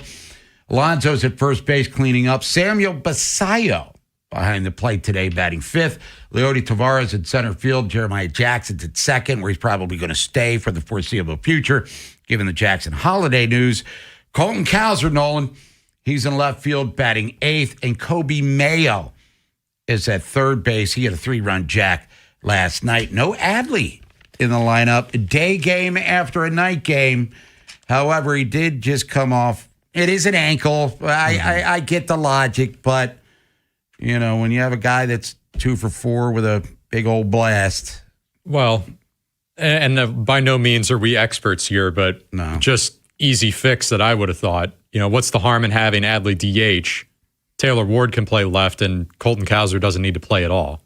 Alonso's at first base cleaning up. Samuel Basayo behind the plate today, batting 5th. Leody Tavares at center field. Jeremiah Jackson's at second, where he's probably going to stay for the foreseeable future, given the Jackson holiday news. Colton Cowser, Nolan, he's in left field, batting 8th. And Kobe Mayo is at third base. He had a 3-run jack last night. No Adley in the lineup. A day game after a night game. However, he did just come off. It is an ankle. I get the logic, but, when you have a guy that's 2 for 4 with a big old blast. Well, and by no means are we experts here, but just easy fix that I would have thought. What's the harm in having Adley DH? Taylor Ward can play left, and Colton Cowser doesn't need to play at all.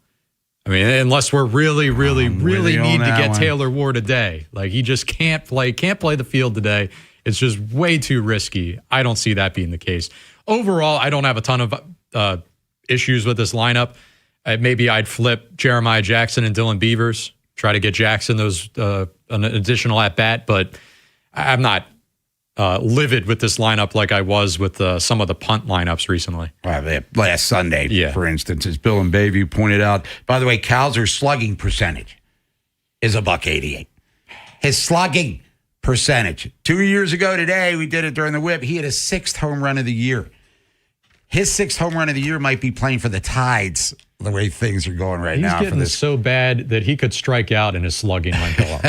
I mean, unless we're really need to get Taylor Ward a day. Like, he just can't play the field today. It's just way too risky. I don't see that being the case. Overall, I don't have a ton of issues with this lineup. Maybe I'd flip Jeremiah Jackson and Dylan Beavers, try to get Jackson an additional at-bat, but I'm not livid with this lineup like I was with some of the punt lineups recently. Last Sunday, for instance, as Bill and Bayview pointed out. By the way, Cowser's slugging percentage is $188. His slugging percentage. 2 years ago today, we did it during the whip. He had a 6th home run of the year. His 6th home run of the year might be playing for the Tides, the way things are going right now. He's getting so bad that he could strike out and his slugging might go up.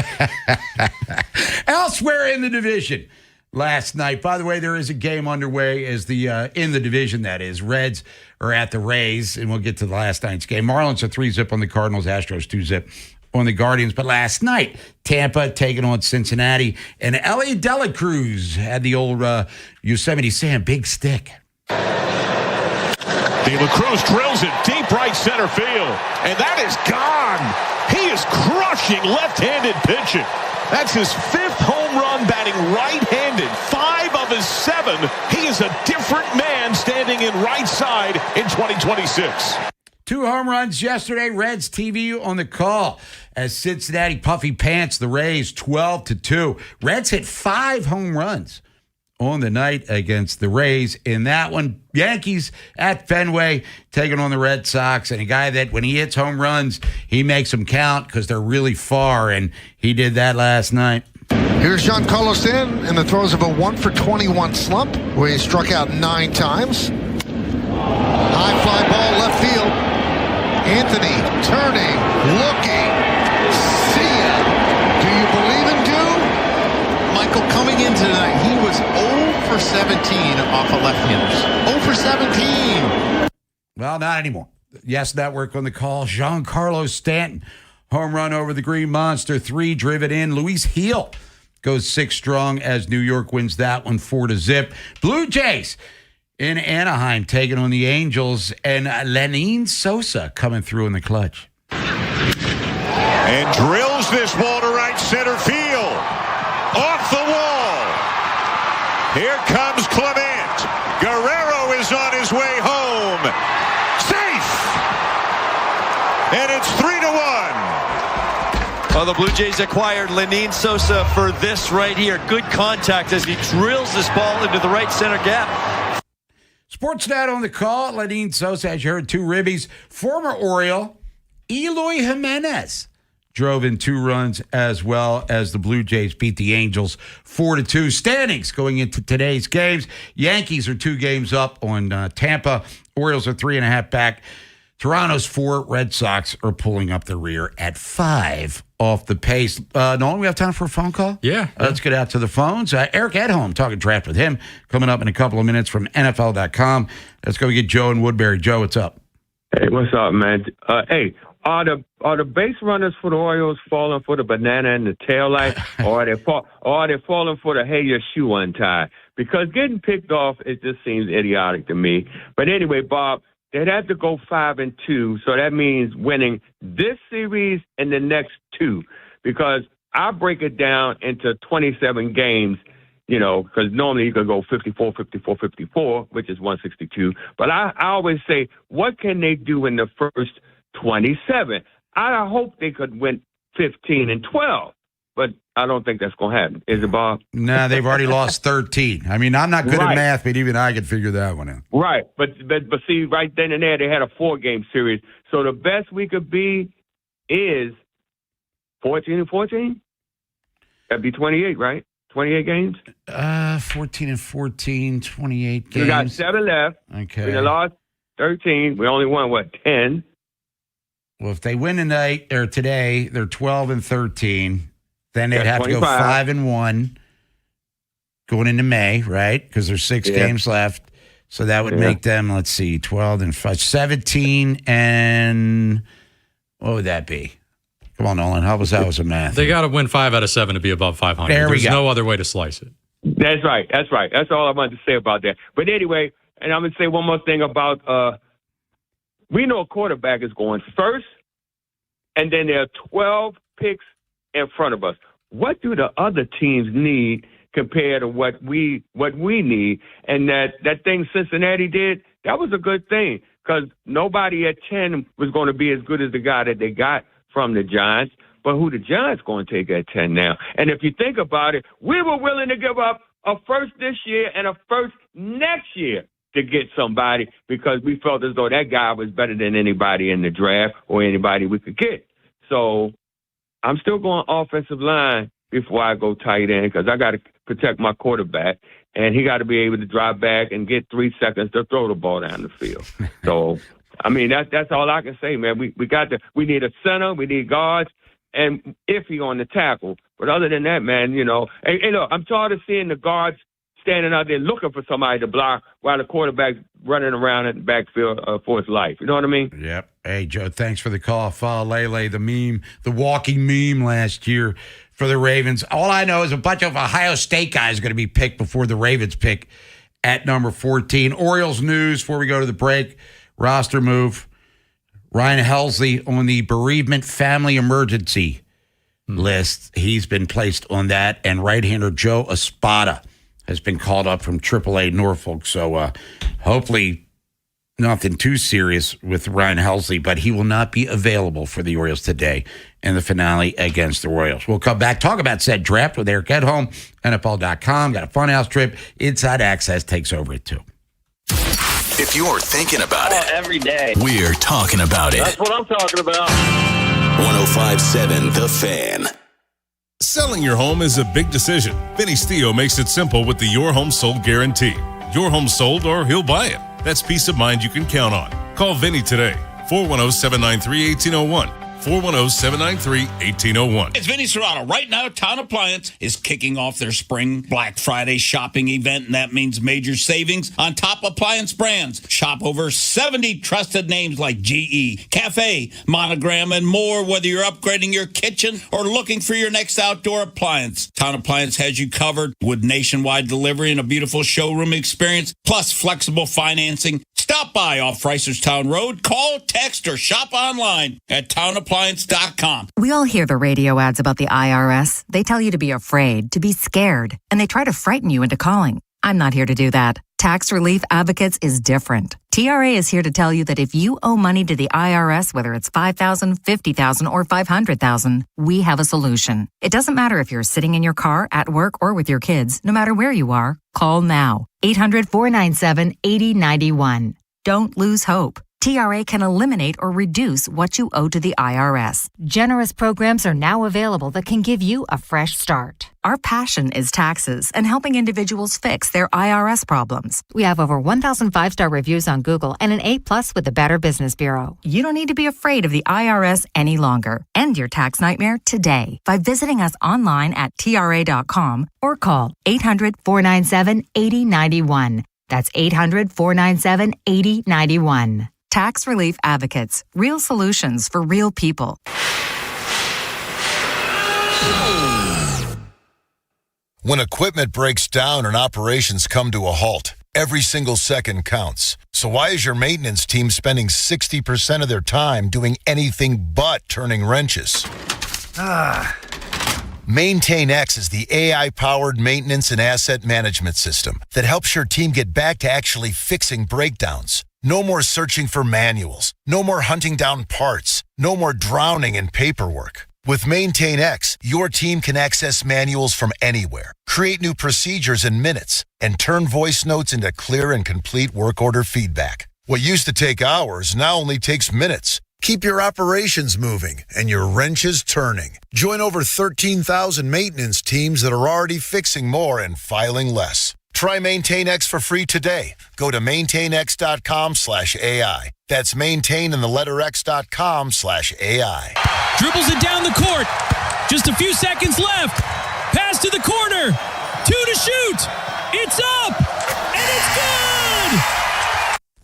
Elsewhere in the division last night, by the way, there is a game underway as in the division, that is. Reds are at the Rays, and we'll get to the last night's game. Marlins are 3-zip on the Cardinals, Astros 2-zip on the Guardians. But last night, Tampa taking on Cincinnati, and Ellie De La Cruz had the old Yosemite Sam big stick. De La Cruz drills it deep right center field, and that is gone. He is crushing left-handed pitching. That's his 5th home run, batting right-handed. 5 of his 7. He is a different man standing in right side in 2026. 2 home runs yesterday. Reds TV on the call as Cincinnati puffy pants the Rays 12-2. Reds hit 5 home runs on the night against the Rays in that one. Yankees at Fenway taking on the Red Sox, and a guy that when he hits home runs, he makes them count because they're really far, and he did that last night. Here's Giancarlo Stanton in the throes of a 1-for-21 slump where he struck out 9 times. High fly ball left field. Anthony turning, looking. See ya. Do you believe in do? Michael, coming in tonight, he was 0 for 17 off of left-handers. 0 for 17. Well, not anymore. Yes Network on the call. Giancarlo Stanton, home run over the Green Monster, 3 driven in. Luis Gil goes 6 strong as New York wins that one 4-zip. Blue Jays in Anaheim taking on the Angels, and Lenin Sosa coming through in the clutch. And drills this ball to right center field. Off the wall. Here comes Clement. Guerrero is on his way home. Safe! And it's 3-1. Well, the Blue Jays acquired Lenin Sosa for this right here. Good contact as he drills this ball into the right center gap. Sportsnet on the call. Lenin Sosa, as you heard, 2 ribbies. Former Oriole Eloy Jimenez drove in 2 runs, as well as the Blue Jays beat the Angels 4-2. Standings going into today's games. Yankees are 2 games up on Tampa. Orioles are 3.5 back. Toronto's 4. Red Sox are pulling up the rear at 5 off the pace. Nolan, we have time for a phone call? Yeah. Let's get out to the phones. Eric Edholm, talking draft with him, coming up in a couple of minutes from NFL.com. Let's go get Joe in Woodbury. Joe, what's up? Hey, what's up, man? Hey, are the base runners for the Orioles falling for the banana and the tail light, or are they falling for the hey, your shoe untied? Because getting picked off, it just seems idiotic to me. But anyway, Bob, they'd have to go 5-2, so that means winning this series and the next 2. Because I break it down into 27 games, because normally you could go 54, 54, 54, which is 162. But I always say, what can they do in the first 27? I hope they could win 15 and 12, but I don't think that's going to happen. Is it, Bob? Nah, they've already lost 13. I mean, I'm not good at math, but even I could figure that one out. Right, but see, right then and there, they had a 4-game series. So the best we could be is 14 and 14? That'd be 28, right? 28 games? 14 and 14, 28 games. We got 7 left. Okay. We lost 13. We only won, 10? Well, if they win tonight or today, they're 12-13. Then they'd have 25. To go 5-1 going into May, right? Because there's 6 games left. So that would make them, let's see, 12-5, 17, and what would that be? Come on, Nolan, help us out with some math. They got to win 5 out of 7 to be above 500. There's no other way to slice it. That's right. That's all I wanted to say about that. But anyway, and I'm going to say one more thing about we know a quarterback is going first, and then there are 12 picks in front of us. What do the other teams need compared to what we need? And that thing Cincinnati did, that was a good thing because nobody at 10 was going to be as good as the guy that they got from the Giants. But who the Giants going to take at 10 now? And if you think about it, we were willing to give up a first this year and a first next year to get somebody because we felt as though that guy was better than anybody in the draft or anybody we could get. So I'm still going offensive line before I go tight end because I got to protect my quarterback, and he got to be able to drive back and get 3 seconds to throw the ball down the field. So, I mean, that's all I can say, man. We need a center, we need guards, and iffy on the tackle. But other than that, man, you know, hey, look, I'm tired of seeing the guards standing out there looking for somebody to block while the quarterback's running around in the backfield for his life. You know what I mean? Yep. Hey, Joe, thanks for the call. Lele, the meme, the walking meme last year for the Ravens. All I know is a bunch of Ohio State guys are going to be picked before the Ravens pick at number 14. Orioles news before we go to the break. Roster move. Ryan Helsley on the bereavement family emergency list. He's been placed on that. And right-hander Joe Espada has been called up from AAA Norfolk. So hopefully nothing too serious with Ryan Helsley, but he will not be available for the Orioles today in the finale against the Royals. We'll come back, talk about said draft with Eric Edholm, NFL.com. Got a funhouse trip. Inside Access takes over at 2. If you're thinking about it every day, we're talking about it. That's what I'm talking about. 105.7 The Fan. Selling your home is a big decision. Vinny Stio makes it simple with the Your Home Sold Guarantee. Your home sold or he'll buy it. That's peace of mind you can count on. Call Vinny today, 410-793-1801. 410-793-1801. It's Vinny Serrano. Right now, Town Appliance is kicking off their spring Black Friday shopping event, and that means major savings on top appliance brands. Shop over 70 trusted names like GE, Cafe, Monogram, and more, whether you're upgrading your kitchen or looking for your next outdoor appliance. Town Appliance has you covered with nationwide delivery and a beautiful showroom experience, plus flexible financing. Stop by off Reisterstown Road. Call, text, or shop online at townappliance.com. We all hear the radio ads about the IRS. They tell you to be afraid, to be scared, and they try to frighten you into calling. I'm not here to do that. Tax Relief Advocates is different. TRA is here to tell you that if you owe money to the IRS, whether it's $5,000, $50,000, or $500,000, we have a solution. It doesn't matter if you're sitting in your car, at work, or with your kids. No matter where you are, call now. 800-497-8091. Don't lose hope. TRA can eliminate or reduce what you owe to the IRS. Generous programs are now available that can give you a fresh start. Our passion is taxes and helping individuals fix their IRS problems. We have over 1,000 5-star reviews on Google and an A+ with the Better Business Bureau. You don't need to be afraid of the IRS any longer. End your tax nightmare today by visiting us online at TRA.com or call 800-497-8091. That's 800-497-8091. Tax Relief Advocates. Real solutions for real people. When equipment breaks down and operations come to a halt, every single second counts. So why is your maintenance team spending 60% of their time doing anything but turning wrenches? MaintainX is the AI-powered maintenance and asset management system that helps your team get back to actually fixing breakdowns. No more searching for manuals. No more hunting down parts. No more drowning in paperwork. With MaintainX, your team can access manuals from anywhere, create new procedures in minutes, and turn voice notes into clear and complete work order feedback. What used to take hours now only takes minutes. Keep your operations moving and your wrenches turning. Join over 13,000 maintenance teams that are already fixing more and filing less. Try Maintain X for free today. Go to maintainx.com/AI. That's maintain and the letter x.com/AI. Dribbles it down the court. Just a few seconds left. Pass to the corner. 2 to shoot. It's up. And it's good.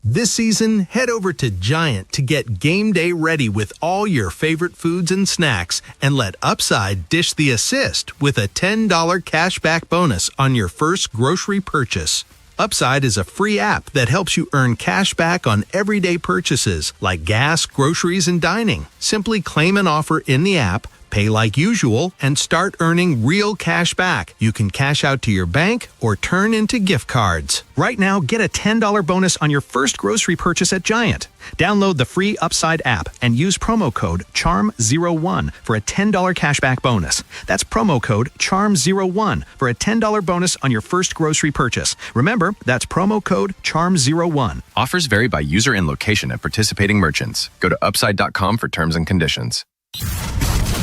This season, head over to Giant to get game day ready with all your favorite foods and snacks, and let Upside dish the assist with a $10 cashback bonus on your first grocery purchase. Upside is a free app that helps you earn cash back on everyday purchases like gas, groceries, and dining. Simply claim an offer in the app, pay like usual, and start earning real cash back. You can cash out to your bank or turn into gift cards. Right now, get a $10 bonus on your first grocery purchase at Giant. Download the free Upside app and use promo code CHARM01 for a $10 cashback bonus. That's promo code CHARM01 for a $10 bonus on your first grocery purchase. Remember, that's promo code CHARM01. Offers vary by user and location at participating merchants. Go to upside.com for terms and conditions.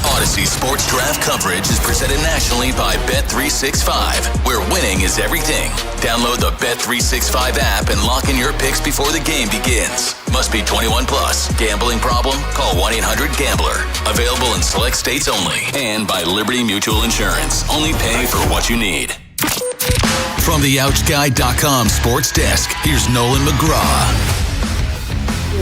Odyssey Sports Draft coverage is presented nationally by Bet365, where winning is everything. Download the Bet365 app and lock in your picks before the game begins. Must be 21 plus. Gambling problem? Call 1-800-GAMBLER. Available in select states only. And by Liberty Mutual Insurance. Only pay for what you need. From the OutGuy.com sports desk, here's Nolan McGraw.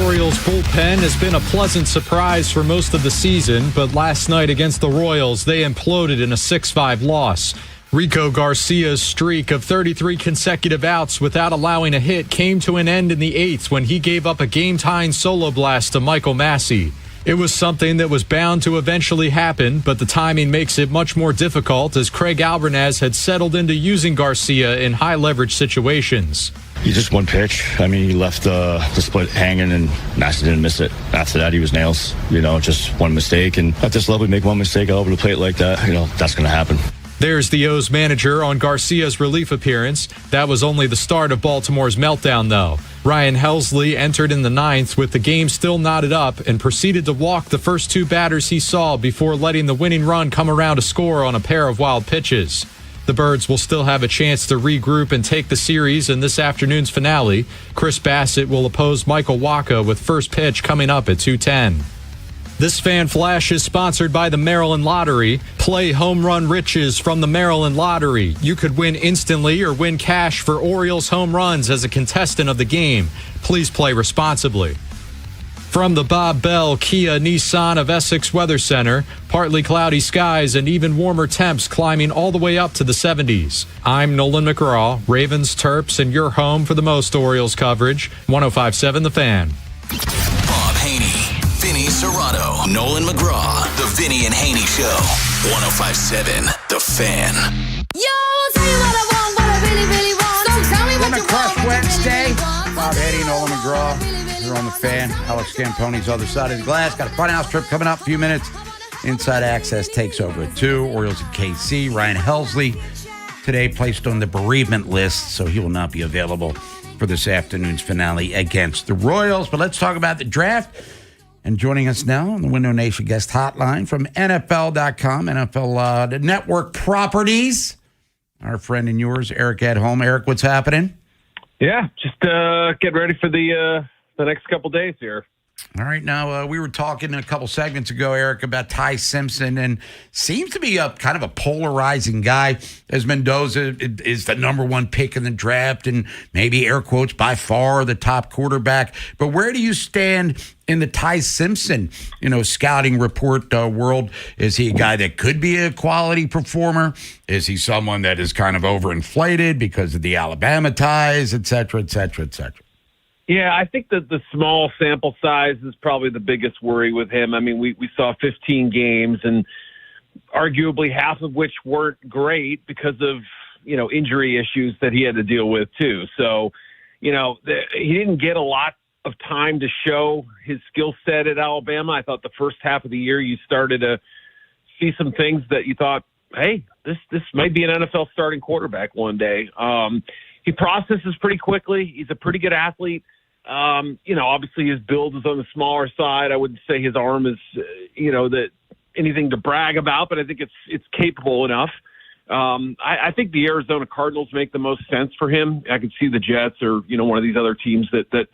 Orioles bullpen has been a pleasant surprise for most of the season, but last night against the Royals, they imploded in a 6-5 loss. Rico Garcia's streak of 33 consecutive outs without allowing a hit came to an end in the 8th when he gave up a game-tying solo blast to Michael Massey. It was something that was bound to eventually happen, but the timing makes it much more difficult as Craig Alvarez had settled into using Garcia in high-leverage situations. Just one pitch. I mean, he left the split hanging, and Massey didn't miss it. After that, he was nails. Just one mistake. And at this level, we make one mistake over the plate like that. That's going to happen. There's the O's manager on Garcia's relief appearance. That was only the start of Baltimore's meltdown, though. Ryan Helsley entered in the 9th with the game still knotted up and proceeded to walk the first 2 batters he saw before letting the winning run come around to score on a pair of wild pitches. The Birds will still have a chance to regroup and take the series in this afternoon's finale. Chris Bassett will oppose Michael Wacha with first pitch coming up at 2:10. This Fan Flash is sponsored by the Maryland Lottery. Play Home Run Riches from the Maryland Lottery. You could win instantly or win cash for Orioles home runs as a contestant of the game. Please play responsibly. From the Bob Bell Kia Nissan of Essex Weather Center, partly cloudy skies and even warmer temps climbing all the way up to the 70s. I'm Nolan McGraw, Ravens, Terps, and your home for the most Orioles coverage. 105.7 The Fan. Bob Haynie, Vinny Serrato, Nolan McGraw, The Vinny and Haynie Show. 105.7 The Fan. Yo, I'll tell you what I want, what I really, really want. So tell me what you Crush want. Wednesday. Bob Haynie, Nolan McGraw. Here on The Fan. Alex Camponi's other side of the glass. Got a funhouse trip coming up. A few minutes. Inside Access takes over at 2. Orioles at KC. Ryan Helsley today placed on the bereavement list, so he will not be available for this afternoon's finale against the Royals. But let's talk about the draft. And joining us now on the Window Nation guest hotline from NFL.com, NFL Network Properties, our friend and yours, Eric at home. Eric, what's happening? Yeah, just getting ready for the next couple days here. All right. Now, we were talking a couple segments ago, Eric, about Ty Simpson, and seems to be a kind of a polarizing guy, as Mendoza is the number 1 pick in the draft and maybe, air quotes, by far the top quarterback. But where do you stand in the Ty Simpson, scouting report world? Is he a guy that could be a quality performer? Is he someone that is kind of overinflated because of the Alabama ties, et cetera, et cetera, et cetera? Yeah, I think that the small sample size is probably the biggest worry with him. I mean, we saw 15 games, and arguably half of which weren't great because of, injury issues that he had to deal with too. So, he didn't get a lot of time to show his skill set at Alabama. I thought the first half of the year you started to see some things that you thought, hey, this might be an NFL starting quarterback one day. He processes pretty quickly. He's a pretty good athlete. Obviously his build is on the smaller side. I wouldn't say his arm is, that anything to brag about, but I think it's capable enough. I think the Arizona Cardinals make the most sense for him. I could see the Jets or, one of these other teams that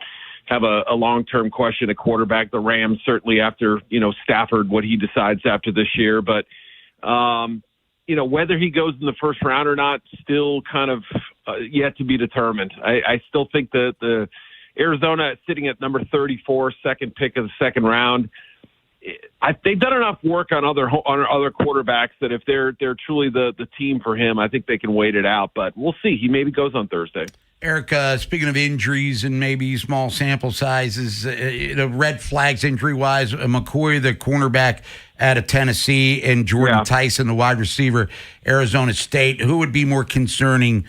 have a long-term question at quarterback. The Rams, certainly after, Stafford, what he decides after this year. But, whether he goes in the first round or not, still kind of yet to be determined. I still think that the Arizona sitting at number 34, second pick of the second round, they've done enough work on other quarterbacks that if they're truly the team for him, I think they can wait it out. But we'll see. He maybe goes on Thursday. Eric, speaking of injuries and maybe small sample sizes, red flags injury-wise, McCoy, the cornerback out of Tennessee, and Jordan Tyson, the wide receiver, Arizona State. Who would be more concerning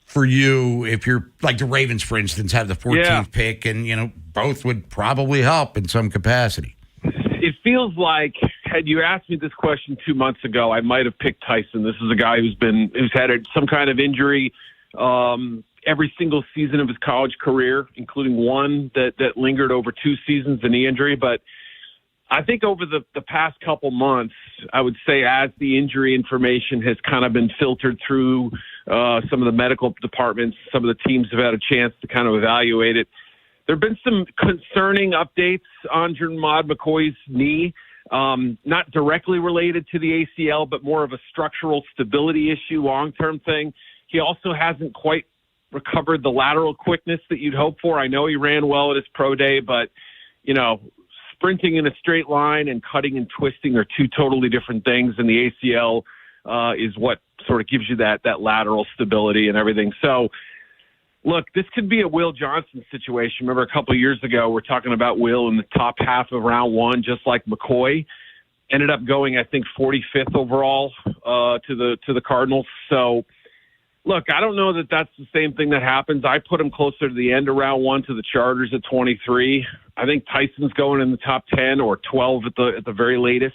for you if you're like the Ravens, for instance, have the 14th pick, and, both would probably help in some capacity? It feels like, had you asked me this question 2 months ago, I might have picked Tyson. This is a guy who's had some kind of injury every single season of his college career, including one that lingered over 2 seasons, a knee injury. But I think over the past couple months, I would say as the injury information has kind of been filtered through some of the medical departments, some of the teams have had a chance to kind of evaluate it. There have been some concerning updates on Jermod McCoy's knee, not directly related to the ACL, but more of a structural stability issue, long-term thing. He also hasn't quite recovered the lateral quickness that you'd hope for. I know he ran well at his pro day, but, sprinting in a straight line and cutting and twisting are two totally different things, and the ACL is what sort of gives you that lateral stability and everything. So, look, this could be a Will Johnson situation. Remember a couple of years ago, we're talking about Will in the top half of round one, just like McCoy. Ended up going, I think, 45th overall to the Cardinals. So, look, I don't know that that's the same thing that happens. I put him closer to the end of round one to the Chargers at 23. I think Tyson's going in the top 10 or 12 at the very latest.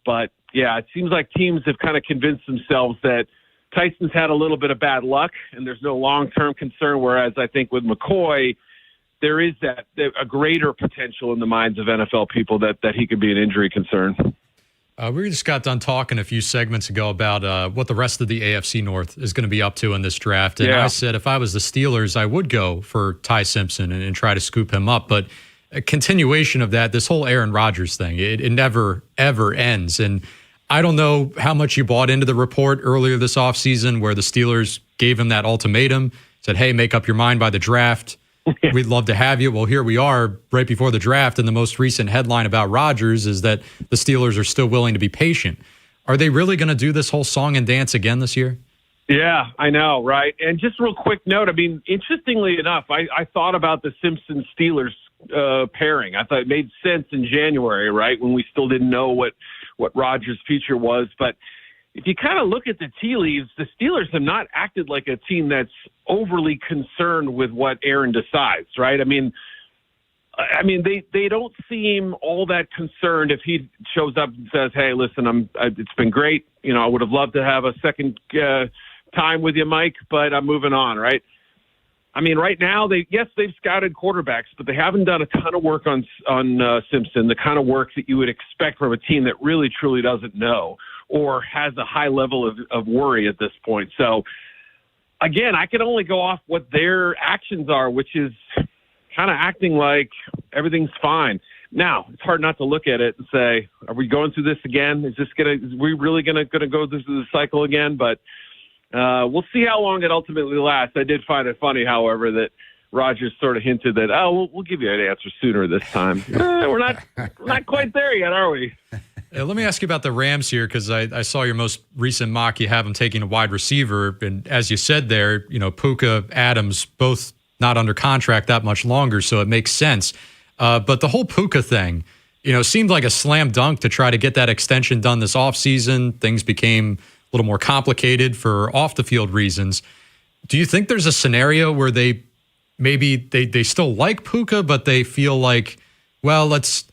But, yeah, it seems like teams have kind of convinced themselves that Tyson's had a little bit of bad luck and there's no long-term concern, whereas I think with McCoy, there is a greater potential in the minds of NFL people that he could be an injury concern. We just got done talking a few segments ago about what the rest of the AFC North is going to be up to in this draft. And I said if I was the Steelers, I would go for Ty Simpson and try to scoop him up. But a continuation of that, this whole Aaron Rodgers thing, it never, ever ends. And I don't know how much you bought into the report earlier this offseason where the Steelers gave him that ultimatum, said, hey, make up your mind by the draft. We'd love to have you. Well, here we are right before the draft, and the most recent headline about Rodgers is that the Steelers are still willing to be patient. Are they really going to do this whole song and dance again this year? Yeah, I know, right? And just a real quick note, I mean, interestingly enough, I thought about the Simpson-Steelers pairing. I thought it made sense in January, right, when we still didn't know what Rodgers' future was. But if you kind of look at the tea leaves, the Steelers have not acted like a team that's overly concerned with what Aaron decides, right? I mean, they don't seem all that concerned if he shows up and says, "Hey, listen, it's been great. I would have loved to have a second time with you, Mike, but I'm moving on." Right? I mean, right now they've scouted quarterbacks, but they haven't done a ton of work on Simpson, the kind of work that you would expect from a team that really truly doesn't know or has a high level of worry at this point. So, again, I can only go off what their actions are, which is kind of acting like everything's fine. Now, it's hard not to look at it and say, are we going through this again? Is we really going to go through the cycle again? But we'll see how long it ultimately lasts. I did find it funny, however, that Rodgers sort of hinted that, we'll give you an answer sooner this time. We're not quite there yet, are we? Let me ask you about the Rams here, because I saw your most recent mock. You have them taking a wide receiver. And as you said there, Puka, Adams, both not under contract that much longer, so it makes sense. But the whole Puka thing, seemed like a slam dunk to try to get that extension done this offseason. Things became a little more complicated for off-the-field reasons. Do you think there's a scenario where they still like Puka, but they feel like, well, let's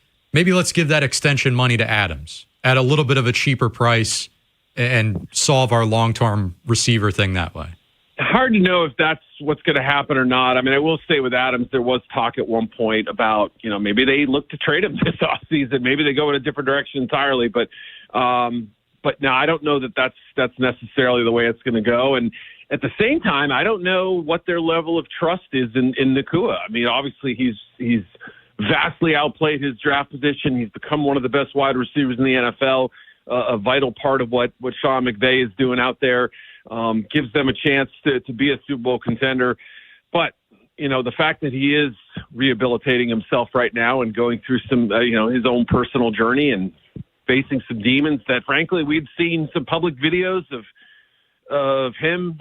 give that extension money to Adams at a little bit of a cheaper price and solve our long-term receiver thing that way? Hard to know if that's what's going to happen or not. I mean, I will say with Adams, there was talk at one point about, maybe they look to trade him this offseason. Maybe they go in a different direction entirely. But But no, I don't know that that's necessarily the way it's going to go. And at the same time, I don't know what their level of trust is in Nacua. I mean, obviously he's vastly outplayed his draft position. He's become one of the best wide receivers in the NFL, a vital part of what Sean McVay is doing out there, gives them a chance to be a Super Bowl contender. But, the fact that he is rehabilitating himself right now and going through some, his own personal journey and facing some demons that, frankly, we'd seen some public videos of him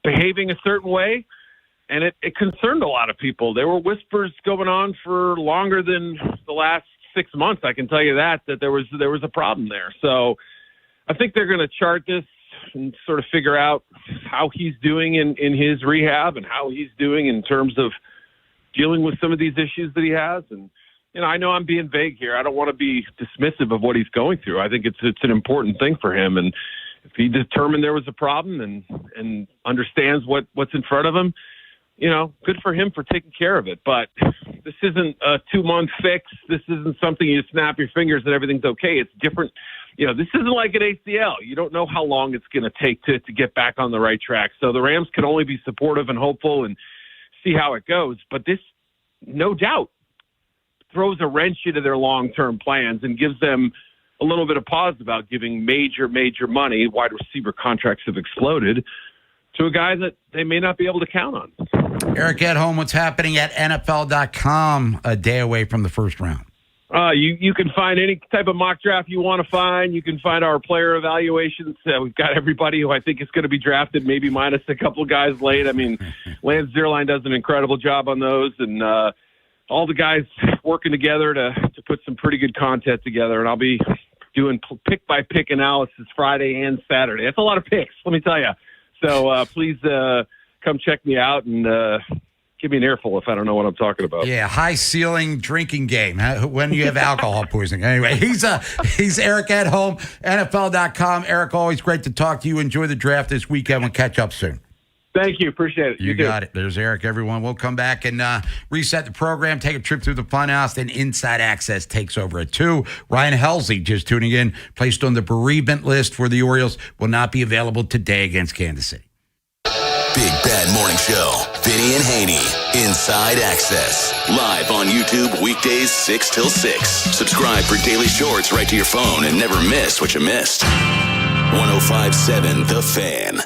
behaving a certain way, and it concerned a lot of people. There were whispers going on for longer than the last 6 months. I can tell you that there was a problem there. So I think they're going to chart this and sort of figure out how he's doing in his rehab and how he's doing in terms of dealing with some of these issues that he has. And, I know I'm being vague here. I don't want to be dismissive of what he's going through. I think it's an important thing for him. And if he determined there was a problem and understands what's in front of him, good for him for taking care of it. But this isn't a 2-month fix. This isn't something you snap your fingers and everything's okay. It's different. This isn't like an ACL. You don't know how long it's going to take to get back on the right track. So the Rams can only be supportive and hopeful and see how it goes. But this, no doubt, throws a wrench into their long-term plans and gives them a little bit of pause about giving major money. Wide receiver contracts have exploded to a guy that they may not be able to count on. Eric Edholm, what's happening at NFL.com a day away from the first round? You can find any type of mock draft you want to find. You can find our player evaluations. We've got everybody who I think is going to be drafted, maybe minus a couple guys late. I mean, Lance Zierlein does an incredible job on those, and all the guys working together to put some pretty good content together. And I'll be doing pick-by-pick analysis Friday and Saturday. That's a lot of picks, let me tell you. So please come check me out and give me an earful if I don't know what I'm talking about. Yeah, high-ceiling drinking game when you have alcohol poisoning. Anyway, he's Eric Edholm, NFL.com. Eric, always great to talk to you. Enjoy the draft this weekend. We'll catch up soon. Thank you. Appreciate it. You got it. There's Eric, everyone. We'll come back and reset the program, take a trip through the funhouse, then Inside Access takes over at 2. Ryan Helsley just tuning in, placed on the bereavement list for the Orioles, will not be available today against Kansas City. Big Bad Morning Show. Vinny and Haynie. Inside Access. Live on YouTube weekdays 6 till 6. Subscribe for daily shorts right to your phone and never miss what you missed. 105.7 The Fan.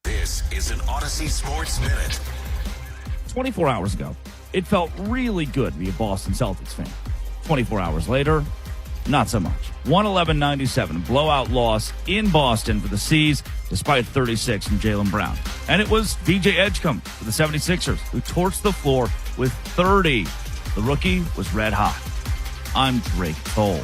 This is an Odyssey Sports Minute. 24 hours ago, it felt really good to be a Boston Celtics fan. 24 hours later, not so much. 111-97, blowout loss in Boston for the C's, despite 36 from Jaylen Brown. And it was DJ Edgecombe for the 76ers, who torched the floor with 30. The rookie was red hot. I'm Drake Toll.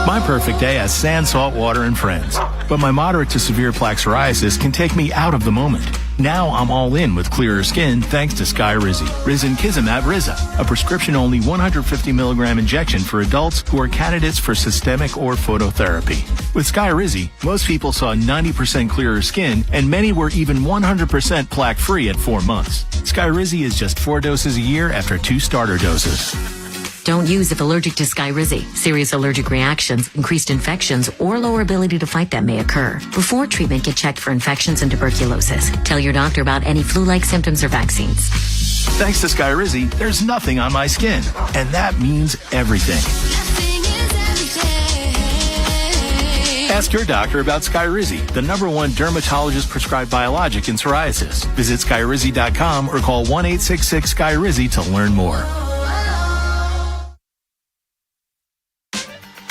My perfect day has sand, salt water, and friends. But my moderate to severe plaque psoriasis can take me out of the moment. Now I'm all in with clearer skin thanks to Skyrizi. Risankizumab Riza, a prescription-only 150 milligram injection for adults who are candidates for systemic or phototherapy. With Skyrizi, most people saw 90% clearer skin, and many were even 100% plaque-free at 4 months. Skyrizi is just 4 doses a year after 2 starter doses. Don't use if allergic to Skyrizi. Serious allergic reactions, increased infections, or lower ability to fight them may occur. Before treatment, get checked for infections and tuberculosis. Tell your doctor about any flu-like symptoms or vaccines. Thanks to Skyrizi, there's nothing on my skin. And that means everything. Ask your doctor about Skyrizi, the #1 dermatologist-prescribed biologic in psoriasis. Visit Skyrizi.com or call 1-866-SKYRIZI to learn more.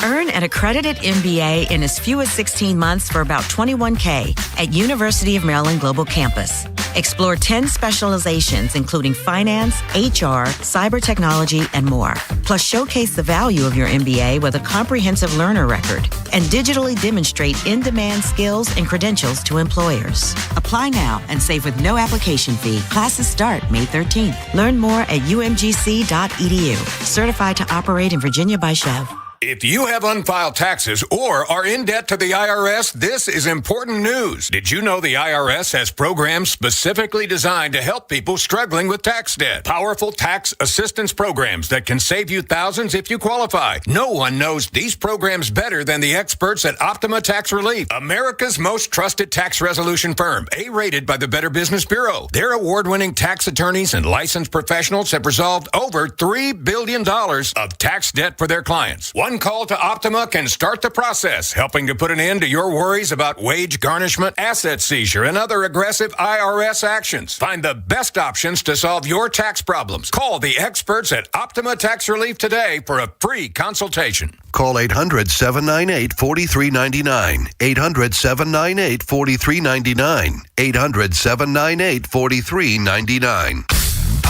Earn an accredited MBA in as few as 16 months for about $21K at University of Maryland Global Campus. Explore 10 specializations, including finance, HR, cyber technology, and more. Plus, showcase the value of your MBA with a comprehensive learner record and digitally demonstrate in-demand skills and credentials to employers. Apply now and save with no application fee. Classes start May 13th. Learn more at umgc.edu. Certified to operate in Virginia by Chev. If you have unfiled taxes or are in debt to the IRS, this is important news. Did you know the IRS has programs specifically designed to help people struggling with tax debt? Powerful tax assistance programs that can save you thousands if you qualify. No one knows these programs better than the experts at Optima Tax Relief, America's most trusted tax resolution firm, A-rated by the Better Business Bureau. Their award-winning tax attorneys and licensed professionals have resolved over $3 billion of tax debt for their clients. One call to Optima can start the process, helping to put an end to your worries about wage garnishment, asset seizure, and other aggressive IRS actions. Find the best options to solve your tax problems. Call the experts at Optima Tax Relief today for a free consultation. Call 800-798-4399. 800-798-4399. 800-798-4399.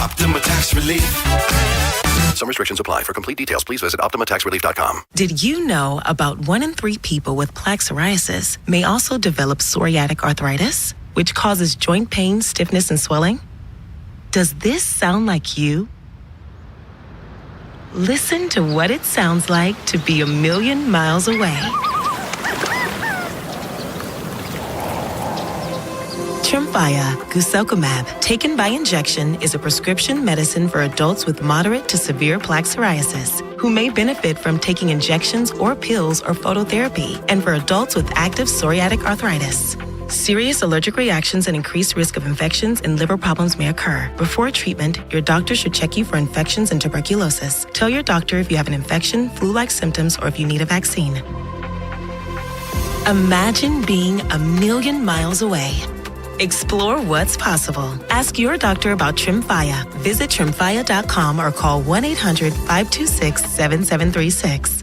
Optima Tax Relief. Some restrictions apply. For complete details, please visit OptimaTaxRelief.com. Did you know about 1 in 3 people with plaque psoriasis may also develop psoriatic arthritis, which causes joint pain, stiffness, and swelling? Does this sound like you? Listen to what it sounds like to be a million miles away. Tremfya guselkumab, taken by injection, is a prescription medicine for adults with moderate to severe plaque psoriasis who may benefit from taking injections or pills or phototherapy, and for adults with active psoriatic arthritis. Serious allergic reactions and increased risk of infections and liver problems may occur. Before treatment, your doctor should check you for infections and tuberculosis. Tell your doctor if you have an infection, flu-like symptoms, or if you need a vaccine. Imagine being a million miles away. Explore what's possible. Ask your doctor about Tremfya. Visit Tremfya.com or call 1-800-526-7736.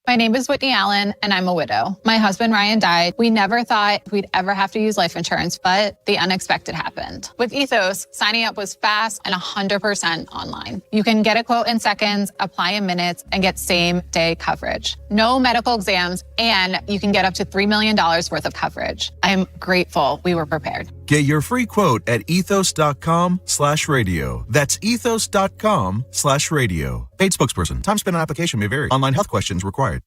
My name is Whitney Allen, and I'm a widow. My husband, Ryan, died. We never thought we'd ever have to use life insurance, but the unexpected happened. With Ethos, signing up was fast and 100% online. You can get a quote in seconds, apply in minutes, and get same-day coverage. No medical exams, and you can get up to $3 million worth of coverage. I'm grateful we were prepared. Get your free quote at ethos.com/radio. That's ethos.com/radio. Paid spokesperson. Time spent on application may vary. Online health questions required.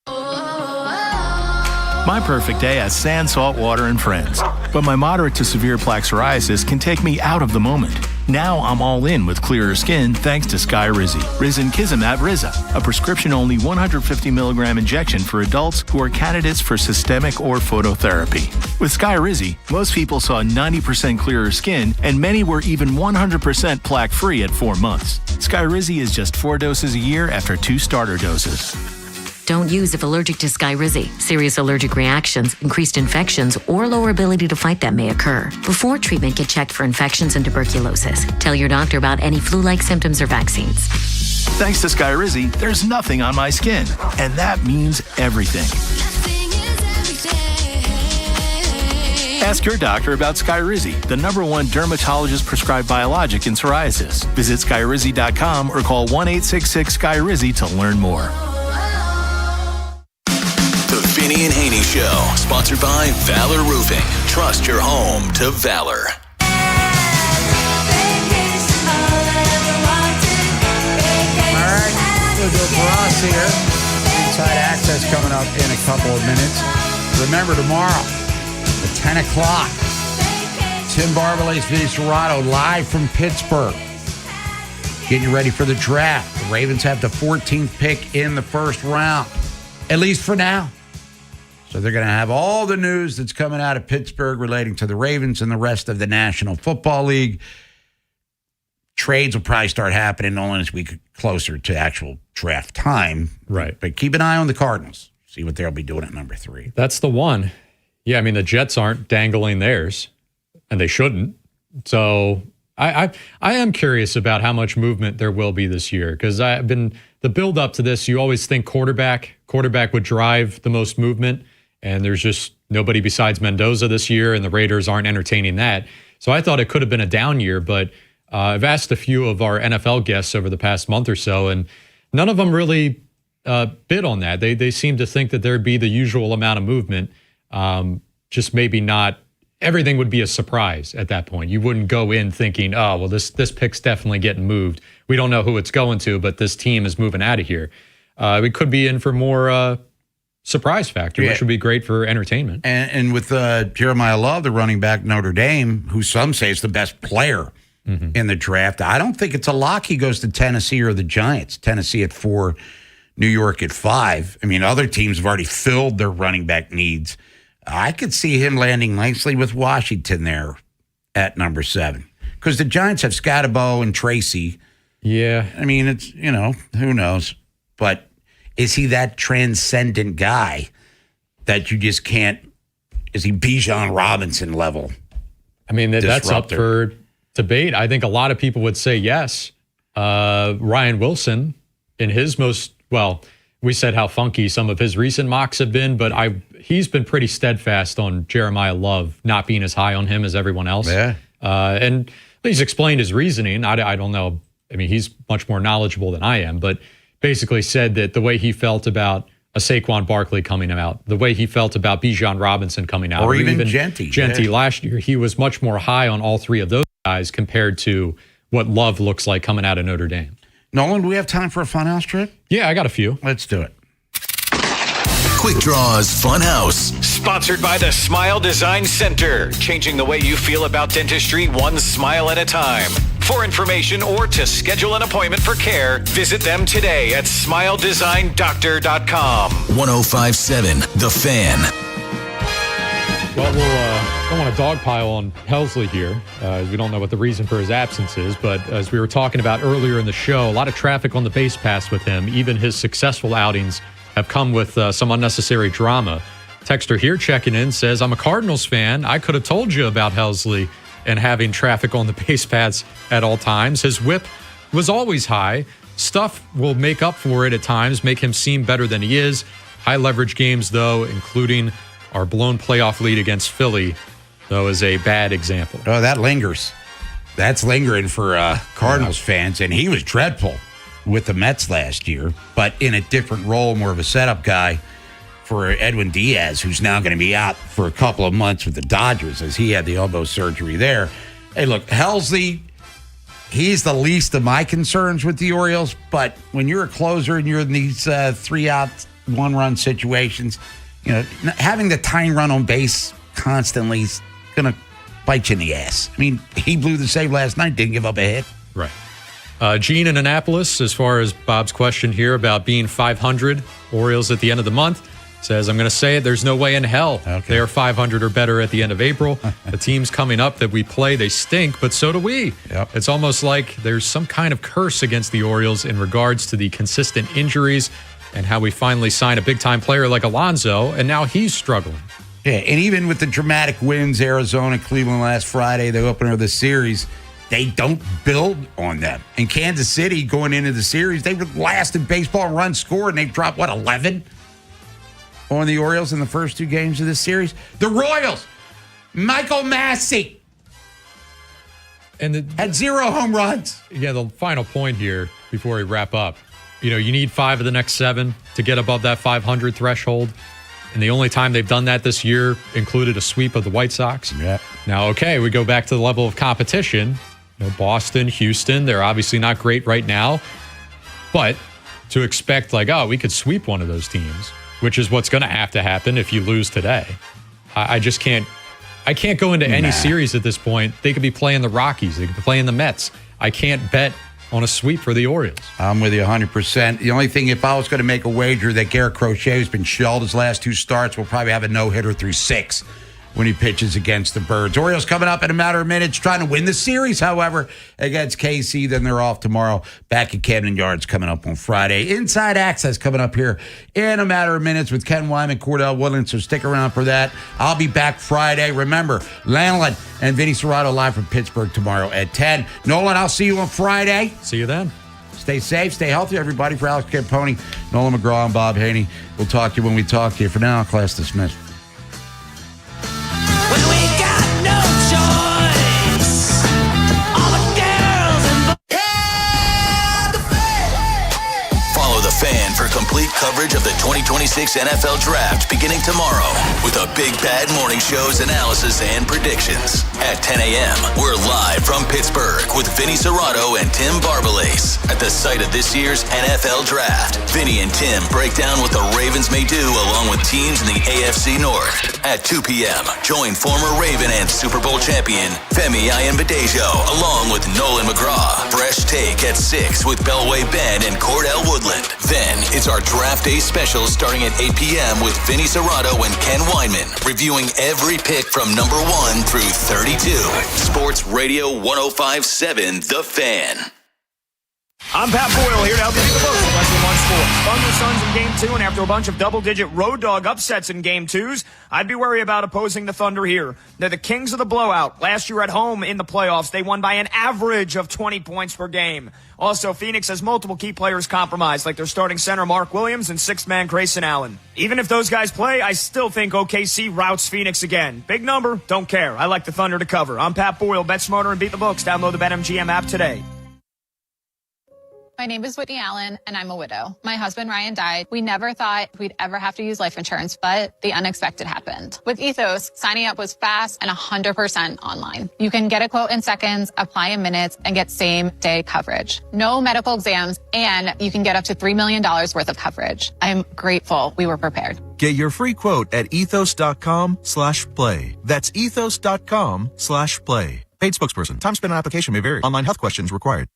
My perfect day has sand, salt water, and friends. But my moderate to severe plaque psoriasis can take me out of the moment. Now I'm all in with clearer skin thanks to Skyrizi. Risankizumab Riza, a prescription-only 150 milligram injection for adults who are candidates for systemic or phototherapy. With Skyrizi, most people saw 90% clearer skin, and many were even 100% plaque-free at 4 months. Skyrizi is just 4 doses a year after 2 starter doses. Don't use if allergic to Skyrizi. Serious allergic reactions, increased infections, or lower ability to fight them may occur. Before treatment, get checked for infections and tuberculosis. Tell your doctor about any flu-like symptoms or vaccines. Thanks to Skyrizi, there's nothing on my skin, and that means everything. Ask your doctor about Skyrizi, the #1 dermatologist-prescribed biologic in psoriasis. Visit Skyrizi.com or call 1-866-SKYRIZI to learn more. The Vinny and Haynie Show, sponsored by Valor Roofing. Trust your home to Valor. All right, we'll do it for us here. Inside Access coming up in a couple of minutes. Remember, tomorrow at 10 o'clock, Tim Barbalet's Vinny Serrato live from Pittsburgh. Getting ready for the draft. The Ravens have the 14th pick in the first round, at least for now. So they're going to have all the news that's coming out of Pittsburgh relating to the Ravens and the rest of the National Football League. Trades will probably start happening only as we get closer to actual draft time. Right. But keep an eye on the Cardinals. See what they'll be doing at number 3. That's the one. Yeah, I mean, the Jets aren't dangling theirs, and they shouldn't. So I am curious about how much movement there will be this year, because I've been the build up to this. You always think quarterback would drive the most movement, and there's just nobody besides Mendoza this year, and the Raiders aren't entertaining that. So I thought it could have been a down year, but I've asked a few of our NFL guests over the past month or so, and none of them really bid on that. They seem to think that there'd be the usual amount of movement, just maybe not. Everything would be a surprise at that point. You wouldn't go in thinking, oh, well, this pick's definitely getting moved. We don't know who it's going to, but this team is moving out of here. we could be in for more surprise factor, which would be great for entertainment. And with Jeremiah Love, the running back Notre Dame, who some say is the best player in the draft, I don't think it's a lock he goes to Tennessee or the Giants. Tennessee at 4, New York at 5. I mean, other teams have already filled their running back needs. I could see him landing nicely with Washington there at number 7. Because the Giants have Scatterbo and Tracy. Yeah. I mean, it's, who knows. But is he that transcendent guy that you just can't, is he Bijan Robinson level? I mean, that's up for debate. I think a lot of people would say yes. Ryan Wilson, in his we said how funky some of his recent mocks have been, but he's been pretty steadfast on Jeremiah Love not being as high on him as everyone else. Yeah. And he's explained his reasoning. I don't know. I mean, he's much more knowledgeable than I am, but basically said that the way he felt about a Saquon Barkley coming out, the way he felt about Bijan Robinson coming out, or even Genty last year, he was much more high on all three of those guys compared to what Love looks like coming out of Notre Dame. Nolan, do we have time for a funhouse trip? Yeah, I got a few. Let's do it. Quick Draws Funhouse. Sponsored by the Smile Design Center. Changing the way you feel about dentistry one smile at a time. For information or to schedule an appointment for care, visit them today at smiledesignDoctor.com. 105.7 The Fan. Well, don't want to dogpile on Helsley here. We don't know what the reason for his absence is, but as we were talking about earlier in the show, a lot of traffic on the base pass with him. Even his successful outings have come with some unnecessary drama. Texter here checking in says, I'm a Cardinals fan. I could have told you about Helsley and having traffic on the base paths at all times. His whip was always high. Stuff will make up for it at times, make him seem better than he is. High leverage games, though, including our blown playoff lead against Philly, though, is a bad example. Oh, that lingers. That's lingering for Cardinals fans, and he was dreadful with the Mets last year, but in a different role, more of a setup guy for Edwin Diaz, who's now going to be out for a couple of months with the Dodgers as he had the elbow surgery there. Hey, look, Helsley, he's the least of my concerns with the Orioles, but when you're a closer and you're in these 3-out, 1-run situations, having the tying run on base constantly is going to bite you in the ass. I mean, he blew the save last night, didn't give up a hit. Right. Gene in Annapolis, as far as Bob's question here about being 500 Orioles at the end of the month, says, I'm going to say it, there's no way in hell they are 500 or better at the end of April. The teams coming up that we play, they stink, but so do we. Yep. It's almost like there's some kind of curse against the Orioles in regards to the consistent injuries and how we finally sign a big-time player like Alonso, and now he's struggling. Yeah, and even with the dramatic wins, Arizona, Cleveland last Friday, the opener of the series, they don't build on them. In Kansas City, going into the series, they were last in baseball in runs scored, and they've dropped, 11 on the Orioles in the first 2 games of this series? The Royals, Michael Massey, had 0 home runs. Yeah, the final point here before we wrap up, you need 5 of the next 7 to get above that 500 threshold. And the only time they've done that this year included a sweep of the White Sox. Yeah. Now, we go back to the level of competition. Boston, Houston, they're obviously not great right now. But to expect we could sweep one of those teams, which is what's going to have to happen if you lose today. I just can't. I can't go into any series at this point. They could be playing the Rockies. They could be playing the Mets. I can't bet on a sweep for the Orioles. I'm with you 100%. The only thing, if I was going to make a wager that Garrett Crochet, who's been shelled his last 2 starts, will probably have a no-hitter through 6 when he pitches against the Birds. Orioles coming up in a matter of minutes, trying to win the series, however, against KC. Then they're off tomorrow. Back at Camden Yards coming up on Friday. Inside Access coming up here in a matter of minutes with Ken Wyman, Cordell Woodland, so stick around for that. I'll be back Friday. Remember, Lanlin and Vinny Serrato live from Pittsburgh tomorrow at 10. Nolan, I'll see you on Friday. See you then. Stay safe, stay healthy, everybody. For Alex Camponi, Nolan McGraw, and Bob Haynie. We'll talk to you when we talk to you. For now, class dismissed. Follow The Fan for complete coverage of the 2026 NFL Draft beginning tomorrow with a Big Bad Morning Show's analysis and predictions. At 10 a.m., we're live from Pittsburgh with Vinny Serrato and Tim Barbalace at the site of this year's NFL Draft. Vinny and Tim break down what the Ravens may do along with teams in the AFC North. At 2 p.m., join former Raven and Super Bowl champion Femi Ayanbadejo along with Nolan McGraw. Fresh Take at 6 with Bellway Ben and Cordell Woodland. Then it's our Draft Day special starting at 8 p.m. with Vinny Serrato and Ken Weinman, reviewing every pick from number 1 through 32. Sports Radio 105.7 The Fan. I'm Pat Boyle here to help you beat the books in Western One Sports. Thunder Suns in Game 2, and after a bunch of double-digit road dog upsets in Game 2s, I'd be worried about opposing the Thunder here. They're the kings of the blowout. Last year at home in the playoffs, they won by an average of 20 points per game. Also, Phoenix has multiple key players compromised, like their starting center Mark Williams and sixth man Grayson Allen. Even if those guys play, I still think OKC routes Phoenix again. Big number, don't care. I like the Thunder to cover. I'm Pat Boyle. Bet smarter and beat the books. Download the BetMGM app today. My name is Whitney Allen, and I'm a widow. My husband, Ryan, died. We never thought we'd ever have to use life insurance, but the unexpected happened. With Ethos, signing up was fast and 100% online. You can get a quote in seconds, apply in minutes, and get same-day coverage. No medical exams, and you can get up to $3 million worth of coverage. I'm grateful we were prepared. Get your free quote at ethos.com/play. That's ethos.com/play. Paid spokesperson. Time spent on application may vary. Online health questions required.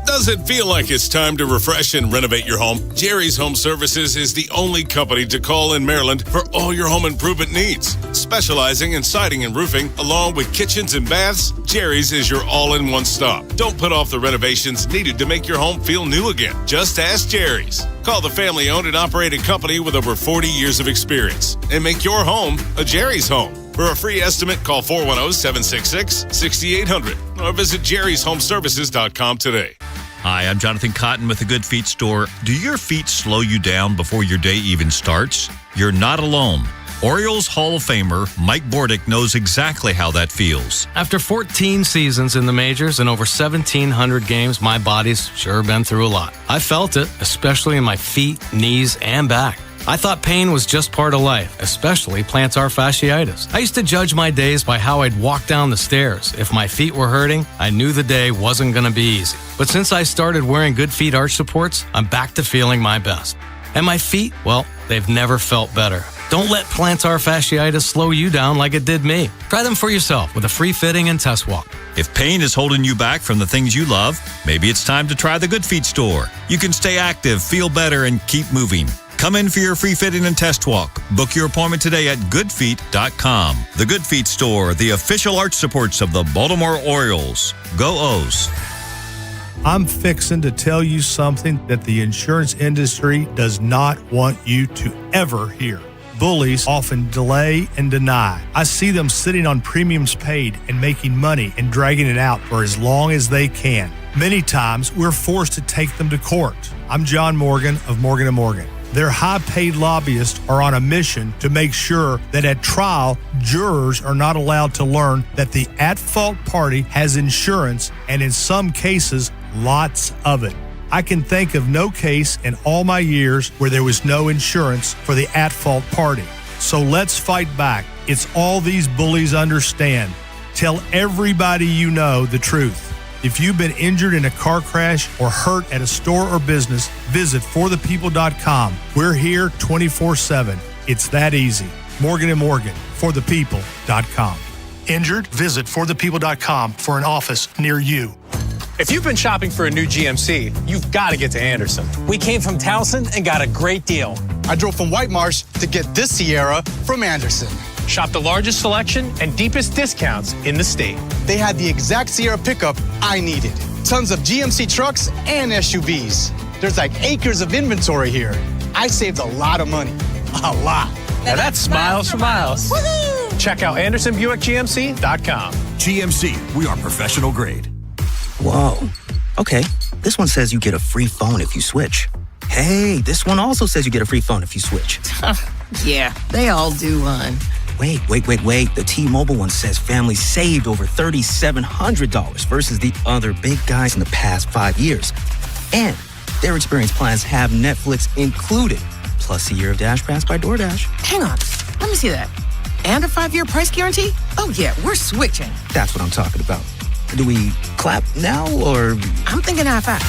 Does it feel like it's time to refresh and renovate your home? Jerry's Home Services is the only company to call in Maryland for all your home improvement needs. Specializing in siding and roofing, along with kitchens and baths, Jerry's is your all-in-one stop. Don't put off the renovations needed to make your home feel new again. Just ask Jerry's. Call the family-owned and operated company with over 40 years of experience and make your home a Jerry's home. For a free estimate, call 410-766-6800 or visit jerryshomeservices.com today. Hi, I'm Jonathan Cotton with the Good Feet Store. Do your feet slow you down before your day even starts? You're not alone. Orioles Hall of Famer Mike Bordick knows exactly how that feels. After 14 seasons in the majors and over 1,700 games, my body's sure been through a lot. I felt it, especially in my feet, knees, and back. I thought pain was just part of life, especially plantar fasciitis. I used to judge my days by how I'd walk down the stairs. If my feet were hurting, I knew the day wasn't going to be easy. But since I started wearing Good Feet arch supports, I'm back to feeling my best. And my feet, well, they've never felt better. Don't let plantar fasciitis slow you down like it did me. Try them for yourself with a free fitting and test walk. If pain is holding you back from the things you love, maybe it's time to try the Good Feet Store. You can stay active, feel better, and keep moving. Come in for your free fitting and test walk. Book your appointment today at goodfeet.com. The Good Feet Store, the official arch supports of the Baltimore Orioles. Go O's. I'm fixing to tell you something that the insurance industry does not want you to ever hear. Bullies often delay and deny. I see them sitting on premiums paid and making money and dragging it out for as long as they can. Many times, we're forced to take them to court. I'm John Morgan of Morgan & Morgan. Their high-paid lobbyists are on a mission to make sure that at trial, jurors are not allowed to learn that the at-fault party has insurance, and in some cases, lots of it. I can think of no case in all my years where there was no insurance for the at-fault party. So let's fight back. It's all these bullies understand. Tell everybody you know the truth. If you've been injured in a car crash or hurt at a store or business, visit forthepeople.com. We're here 24/7. It's that easy. Morgan & Morgan, forthepeople.com. Injured? Visit forthepeople.com for an office near you. If you've been shopping for a new GMC, you've got to get to Anderson. We came from Townsend and got a great deal. I drove from White Marsh to get this Sierra from Anderson. Shop the largest selection and deepest discounts in the state. They had the exact Sierra pickup I needed. Tons of GMC trucks and SUVs. There's like acres of inventory here. I saved a lot of money. A lot. Now that's smiles for miles. Woohoo! Check out AndersonBuickGMC.com. GMC, we are professional grade. Whoa. Okay, this one says you get a free phone if you switch. Hey, this one also says you get a free phone if you switch. Yeah, they all do, hon. Wait. The T-Mobile one says families saved over $3,700 versus the other big guys in the past 5 years. And their experience plans have Netflix included. plus a year of Dash Pass by DoorDash. Hang on. Let me see that. And a 5-year price guarantee? Oh, yeah, we're switching. That's what I'm talking about. Do we clap now, or? I'm thinking high five.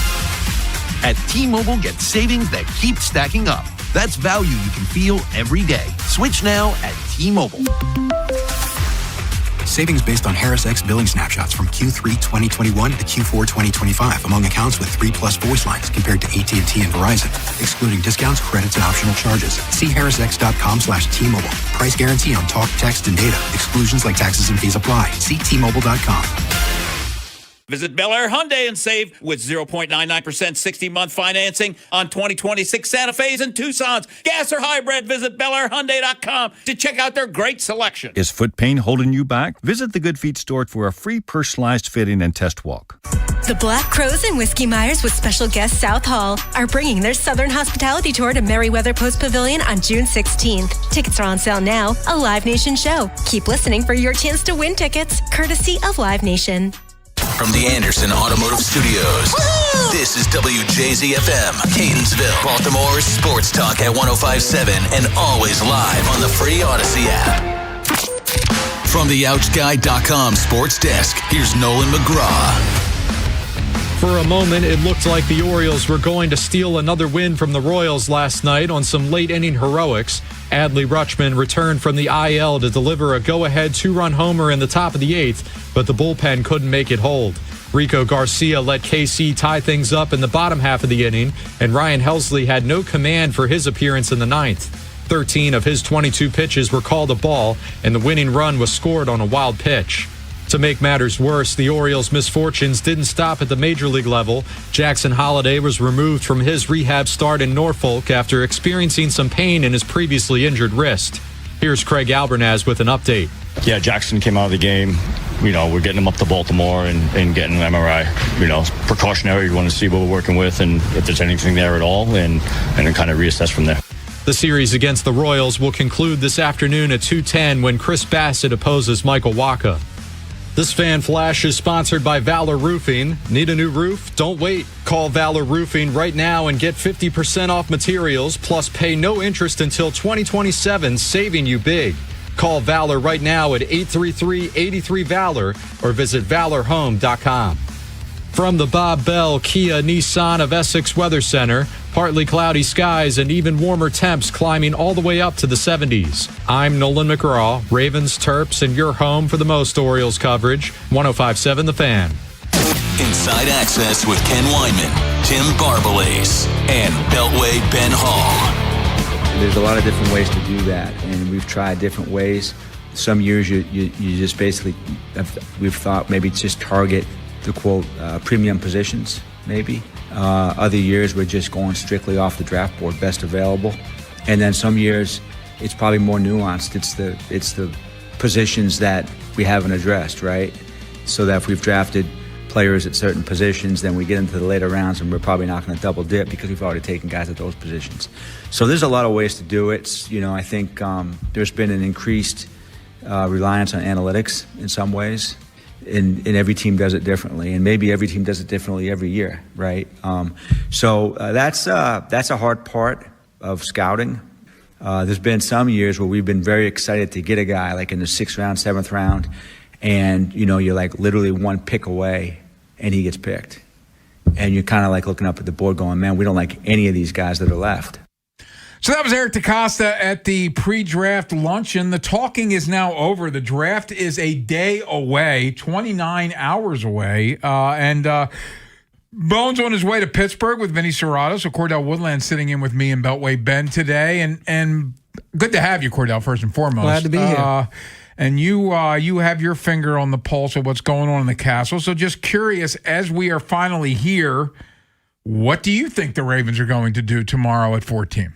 At T-Mobile, get savings that keep stacking up. That's value you can feel every day. Switch now at T-Mobile. Savings based on Harris X billing snapshots from Q3 2021 to Q4 2025 among accounts with 3+ voice lines compared to AT&T and Verizon, excluding discounts, credits, and optional charges. See harrisx.com/T-Mobile. Price guarantee on talk, text, and data. Exclusions like taxes and fees apply. See T-Mobile.com. Visit Bel Air Hyundai and save with 0.99% 60-month financing on 2026 Santa Fe's and Tucson's. Gas or hybrid, visit BelAirHyundai.com to check out their great selection. Is foot pain holding you back? Visit the Good Feet store for a free personalized fitting and test walk. The Black Crows and Whiskey Myers with special guest South Hall are bringing their Southern Hospitality Tour to Merriweather Post Pavilion on June 16th. Tickets are on sale now, a Live Nation show. Keep listening for your chance to win tickets, courtesy of Live Nation. From the Anderson Automotive Studios, this is WJZFM, Catonsville, Baltimore's sports talk at 105.7 and always live on the free Odyssey app. From the OutSky.com sports desk, here's Nolan McGraw. For a moment, it looked like the Orioles were going to steal another win from the Royals last night on some late-inning heroics. Adley Rutschman returned from the IL to deliver a go-ahead 2-run homer in the top of the 8th, but the bullpen couldn't make it hold. Rico Garcia let KC tie things up in the bottom half of the inning, and Ryan Helsley had no command for his appearance in the 9th. 13 of his 22 pitches were called a ball, and the winning run was scored on a wild pitch. To make matters worse, the Orioles' misfortunes didn't stop at the major league level. Jackson Holliday was removed from his rehab start in Norfolk after experiencing some pain in his previously injured wrist. Here's Craig Albernaz with an update. Yeah, Jackson came out of the game. We're getting him up to Baltimore and getting an MRI. Precautionary. We want to see what we're working with and if there's anything there at all and then kind of reassess from there. The series against the Royals will conclude this afternoon at 2:10 when Chris Bassett opposes Michael Wacha. This Fan Flash is sponsored by Valor Roofing. Need a new roof? Don't wait. Call Valor Roofing right now and get 50% off materials, plus pay no interest until 2027, saving you big. Call Valor right now at 833-83-VALOR or visit valorhome.com. From the Bob Bell Kia Nissan of Essex Weather Center, partly cloudy skies and even warmer temps climbing all the way up to the 70s. I'm Nolan McGraw, Ravens, Terps, and your home for the most Orioles coverage. 105.7 The Fan. Inside Access with Ken Weinman, Tim Barbalace, and Beltway Ben Hall. There's a lot of different ways to do that, and we've tried different ways. Some years you just basically, we've thought maybe just target the quote premium positions, maybe. Other years we're just going strictly off the draft board, best available. And then some years it's probably more nuanced. It's the positions that we haven't addressed, right? So that if we've drafted players at certain positions, then we get into the later rounds and we're probably not going to double dip because we've already taken guys at those positions. So there's a lot of ways to do it. I think there's been an increased reliance on analytics in some ways. And every team does it differently, and maybe every team does it differently every year, right? So that's a hard part of scouting. There's been some years where we've been very excited to get a guy like in the 6th round, 7th round, and you're like literally one pick away, and he gets picked, and you're kind of like looking up at the board, going, "Man, we don't like any of these guys that are left." So that was Eric DeCosta at the pre-draft luncheon. The talking is now over. The draft is a day away, 29 hours away. And Bones on his way to Pittsburgh with Vinny Serrato. So Cordell Woodland sitting in with me and Beltway Ben today. And good to have you, Cordell, first and foremost. Glad to be here. And you have your finger on the pulse of what's going on in the castle. So just curious, as we are finally here, what do you think the Ravens are going to do tomorrow at 14?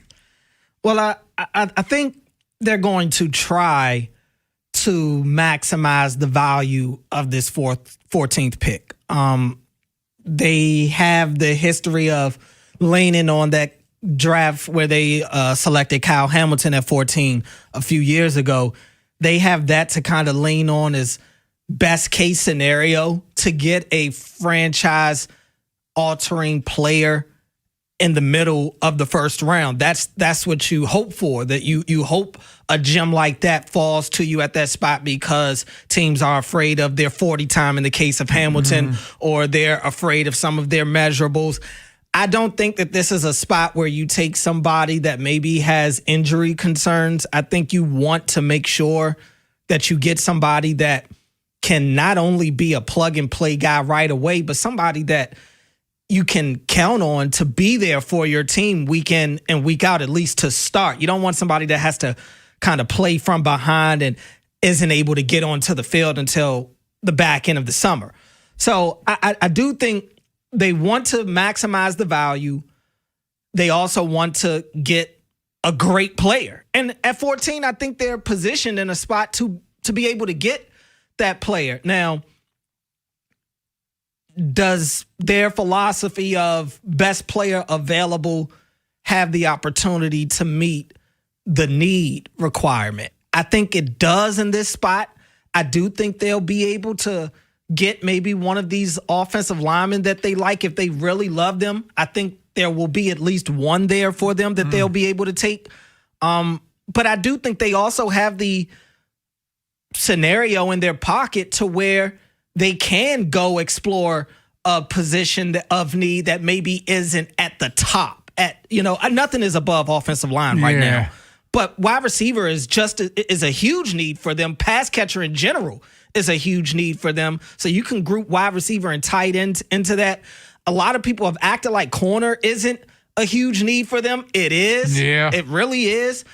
Well, I think they're going to try to maximize the value of this 14th pick. They have the history of leaning on that draft where they selected Kyle Hamilton at 14 a few years ago. They have that to kind of lean on as best case scenario to get a franchise altering player in the middle of the first round. That's what you hope for, that you hope a gem like that falls to you at that spot because teams are afraid of their 40 time in the case of Hamilton, or they're afraid of some of their measurables. I don't think that this is a spot where you take somebody that maybe has injury concerns. I think you want to make sure that you get somebody that can not only be a plug and play guy right away, but somebody that you can count on to be there for your team week in and week out, at least to start. You don't want somebody that has to kind of play from behind and isn't able to get onto the field until the back end of the summer. So I do think they want to maximize the value. They also want to get a great player. And at 14, I think they're positioned in a spot to be able to get that player. Now, does their philosophy of best player available have the opportunity to meet the need requirement? I think it does in this spot. I do think they'll be able to get maybe one of these offensive linemen that they like if they really love them. I think there will be at least one there for them that they'll be able to take. But I do think they also have the scenario in their pocket to where they can go explore a position of need that maybe isn't at the top. Nothing is above offensive line right now. But wide receiver is a huge need for them. Pass catcher in general is a huge need for them. So you can group wide receiver and tight end into that. A lot of people have acted like corner isn't a huge need for them. It is. Yeah. It really is.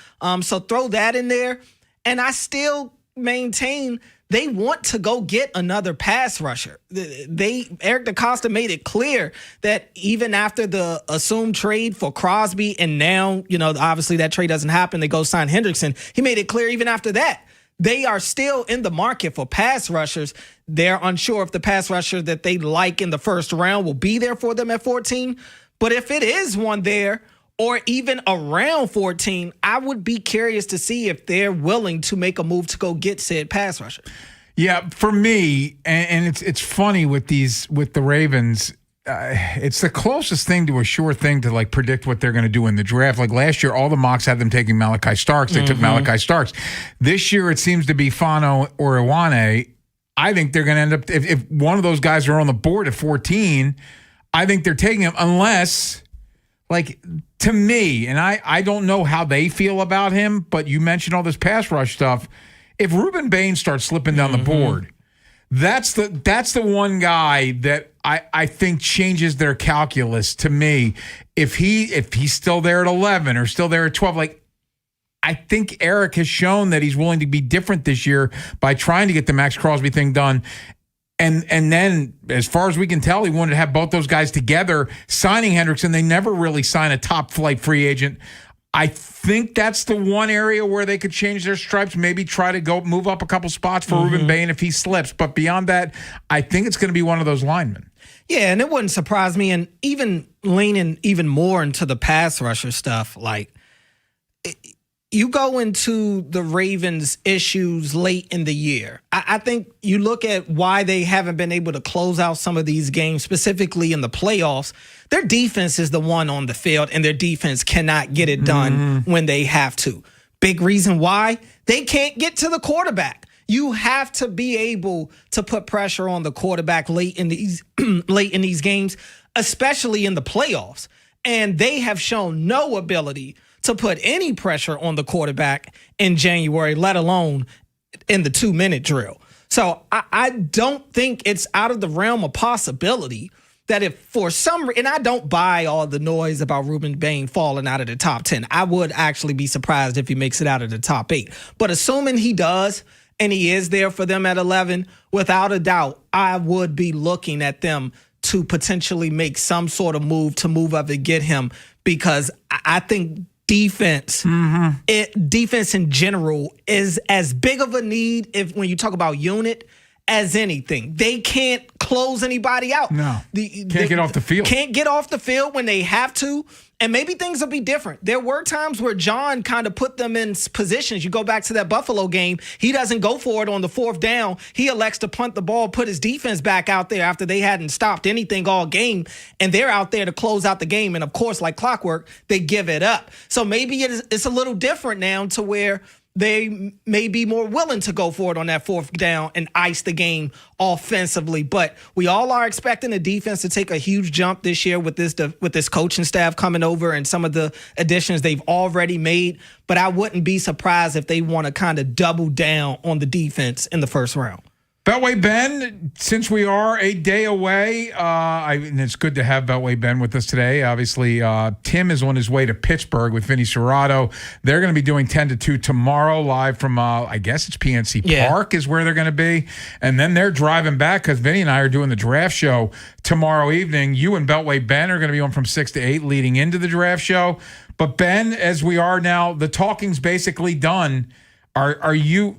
So throw that in there. And I still maintain they want to go get another pass rusher. Eric DeCosta made it clear that even after the assumed trade for Crosby, and now, obviously that trade doesn't happen, they go sign Hendrickson. He made it clear even after that, they are still in the market for pass rushers. They're unsure if the pass rusher that they like in the first round will be there for them at 14. But if it is one there, or even around 14, I would be curious to see if they're willing to make a move to go get said pass rusher. Yeah, for me, and it's funny with the Ravens, it's the closest thing to a sure thing to like predict what they're going to do in the draft. Like last year, all the mocks had them taking Malachi Starks. They took Malachi Starks. This year, it seems to be Fano or Iwane. I think they're going to end up, if one of those guys are on the board at 14, I think they're taking him unless... Like, to me, and I don't know how they feel about him, but you mentioned all this pass rush stuff. If Ruben Bain starts slipping down the board, that's the one guy that I think changes their calculus to me. If he's still there at 11 or still there at 12, like, I think Eric has shown that he's willing to be different this year by trying to get the Max Crosby thing done. And then, as far as we can tell, he wanted to have both those guys together. Signing Hendrickson, they never really sign a top-flight free agent. I think that's the one area where they could change their stripes, maybe try to go move up a couple spots for Ruben Bain if he slips. But beyond that, I think it's going to be one of those linemen. Yeah, and it wouldn't surprise me. And even leaning even more into the pass rusher stuff, like, you go into the Ravens' issues late in the year. I think you look at why they haven't been able to close out some of these games, specifically in the playoffs. Their defense is the one on the field, and their defense cannot get it done when they have to. Big reason why? They can't get to the quarterback. You have to be able to put pressure on the quarterback late in these games, especially in the playoffs. And they have shown no ability to put any pressure on the quarterback in January, let alone in the 2-minute drill. So I don't think it's out of the realm of possibility that if for some reason, and I don't buy all the noise about Ruben Bain falling out of the top 10. I would actually be surprised if he makes it out of the top 8. But assuming he does, and he is there for them at 11, without a doubt, I would be looking at them to potentially make some sort of move to move up and get him, because I think defense in general is as big of a need when you talk about unit as anything. They can't close anybody out. No. Can't get off the field. Can't get off the field when they have to. And maybe things will be different. There were times where John kind of put them in positions. You go back to that Buffalo game. He doesn't go for it on the 4th down. He elects to punt the ball, put his defense back out there after they hadn't stopped anything all game. And they're out there to close out the game. And, of course, like clockwork, they give it up. So maybe it's a little different now to where they may be more willing to go for it on that 4th down and ice the game offensively. But we all are expecting the defense to take a huge jump this year with this coaching staff coming over and some of the additions they've already made. But I wouldn't be surprised if they want to kind of double down on the defense in the first round. Beltway Ben, since we are a day away, and it's good to have Beltway Ben with us today. Obviously, Tim is on his way to Pittsburgh with Vinny Serrato. They're going to be doing 10 to 2 tomorrow live from, I guess it's PNC Park is where they're going to be. And then they're driving back because Vinny and I are doing the draft show tomorrow evening. You and Beltway Ben are going to be on from 6 to 8 leading into the draft show. But Ben, as we are now, the talking's basically done. Are you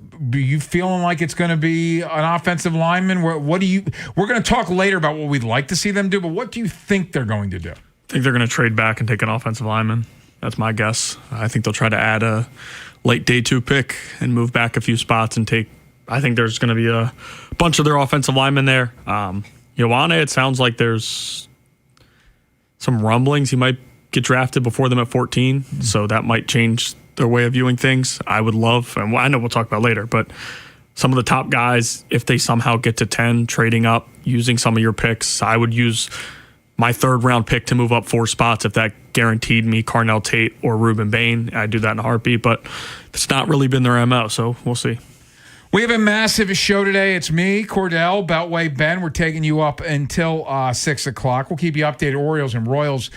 feeling like it's going to be an offensive lineman? We're going to talk later about what we'd like to see them do, but what do you think they're going to do? I think they're going to trade back and take an offensive lineman. That's my guess. I think they'll try to add a late day 2 pick and move back a few spots and take. I think there's going to be a bunch of their offensive linemen there. Ioane, it sounds like there's some rumblings he might get drafted before them at 14, so that might change their way of viewing things. I would love, and I know we'll talk about later, but some of the top guys, if they somehow get to 10, trading up, using some of your picks, I would use my 3rd round pick to move up 4 spots if that guaranteed me Carnell Tate or Ruben Bain. I'd do that in a heartbeat, but it's not really been their MO, so we'll see. We have a massive show today. It's me, Cordell, Beltway, Ben. We're taking you up until 6 o'clock. We'll keep you updated. Orioles and Royals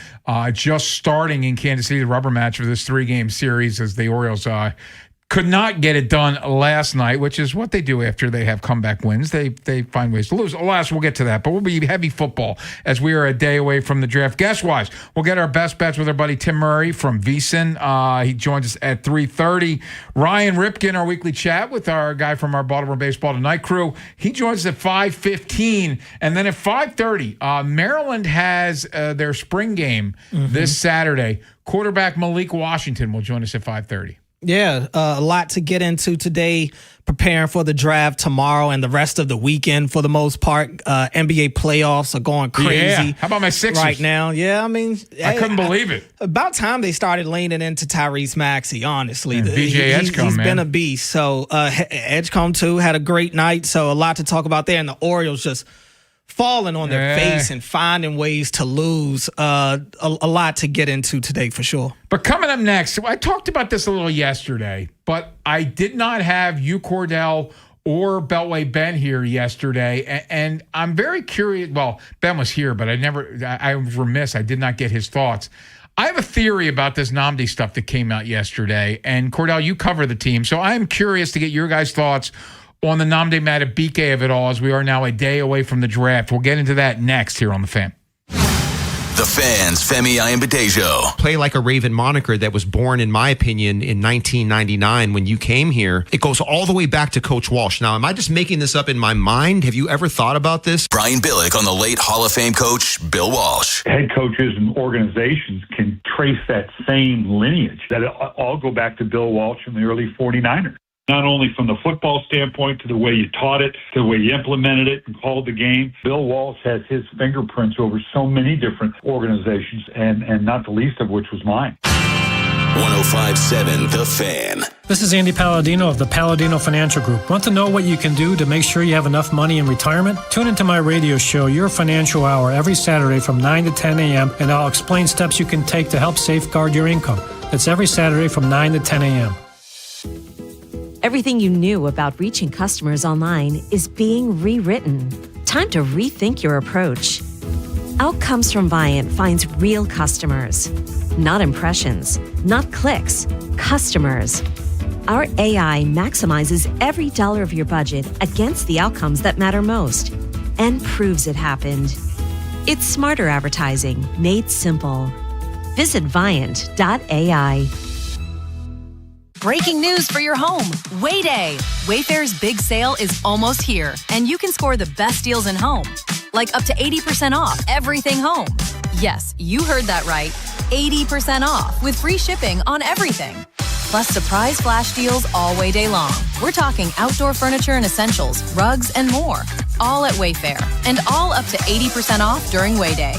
just starting in Kansas City, the rubber match for this 3-game series as the Orioles could not get it done last night, which is what they do after they have comeback wins. They find ways to lose. Alas, we'll get to that, but we'll be heavy football as we are a day away from the draft. Guest-wise, we'll get our best bets with our buddy Tim Murray from VSiN. He joins us at 3:30. Ryan Ripken, our weekly chat with our guy from our Baltimore Baseball Tonight crew. He joins us at 5:15. And then at 5:30, Maryland has their spring game this Saturday. Quarterback Malik Washington will join us at 5:30. Yeah, a lot to get into today, preparing for the draft tomorrow and the rest of the weekend for the most part. NBA playoffs are going crazy. Yeah. How about my Sixers? Right now? Yeah, I mean. I couldn't believe it. About time they started leaning into Tyrese Maxey, honestly. BJ Edgecombe, he's been a beast. So Edgecombe, too, had a great night. So a lot to talk about there. And the Orioles just falling on their face and finding ways to lose. A lot to get into today for sure. But coming up next, I talked about this a little yesterday, but I did not have you, Cordell, or Beltway Ben here yesterday, and I'm very curious. Well, Ben was here, but I was remiss. I did not get his thoughts. I have a theory about this Nnamdi stuff that came out yesterday, and Cordell, you cover the team, so I'm curious to get your guys' thoughts on the Nnamdi Madubuike of it all, as we are now a day away from the draft. We'll get into that next here on The Fan. The Fan's Femi Ayanbadejo. Play like a Raven moniker that was born, in my opinion, in 1999 when you came here. It goes all the way back to Coach Walsh. Now, am I just making this up in my mind? Have you ever thought about this? Brian Billick on the late Hall of Fame coach, Bill Walsh. Head coaches and organizations can trace that same lineage. That all go back to Bill Walsh and the early 49ers. Not only from the football standpoint to the way you taught it, to the way you implemented it and called the game. Bill Walsh has his fingerprints over so many different organizations, and not the least of which was mine. 105.7 The Fan. This is Andy Palladino of the Palladino Financial Group. Want to know what you can do to make sure you have enough money in retirement? Tune into my radio show, Your Financial Hour, every Saturday from 9 to 10 a.m., and I'll explain steps you can take to help safeguard your income. It's every Saturday from 9 to 10 a.m. Everything you knew about reaching customers online is being rewritten. Time to rethink your approach. Outcomes from Viant finds real customers, not impressions, not clicks, customers. Our AI maximizes every dollar of your budget against the outcomes that matter most and proves it happened. It's smarter advertising made simple. Visit Viant.ai. Breaking news for your home. Way Day. Wayfair's big sale is almost here, and you can score the best deals in home. like up to 80% off everything home. Yes, you heard that right. 80% off with free shipping on everything. Plus surprise flash deals all Way Day long. We're talking outdoor furniture and essentials, rugs, and more. All at Wayfair. And all up to 80% off during Way Day.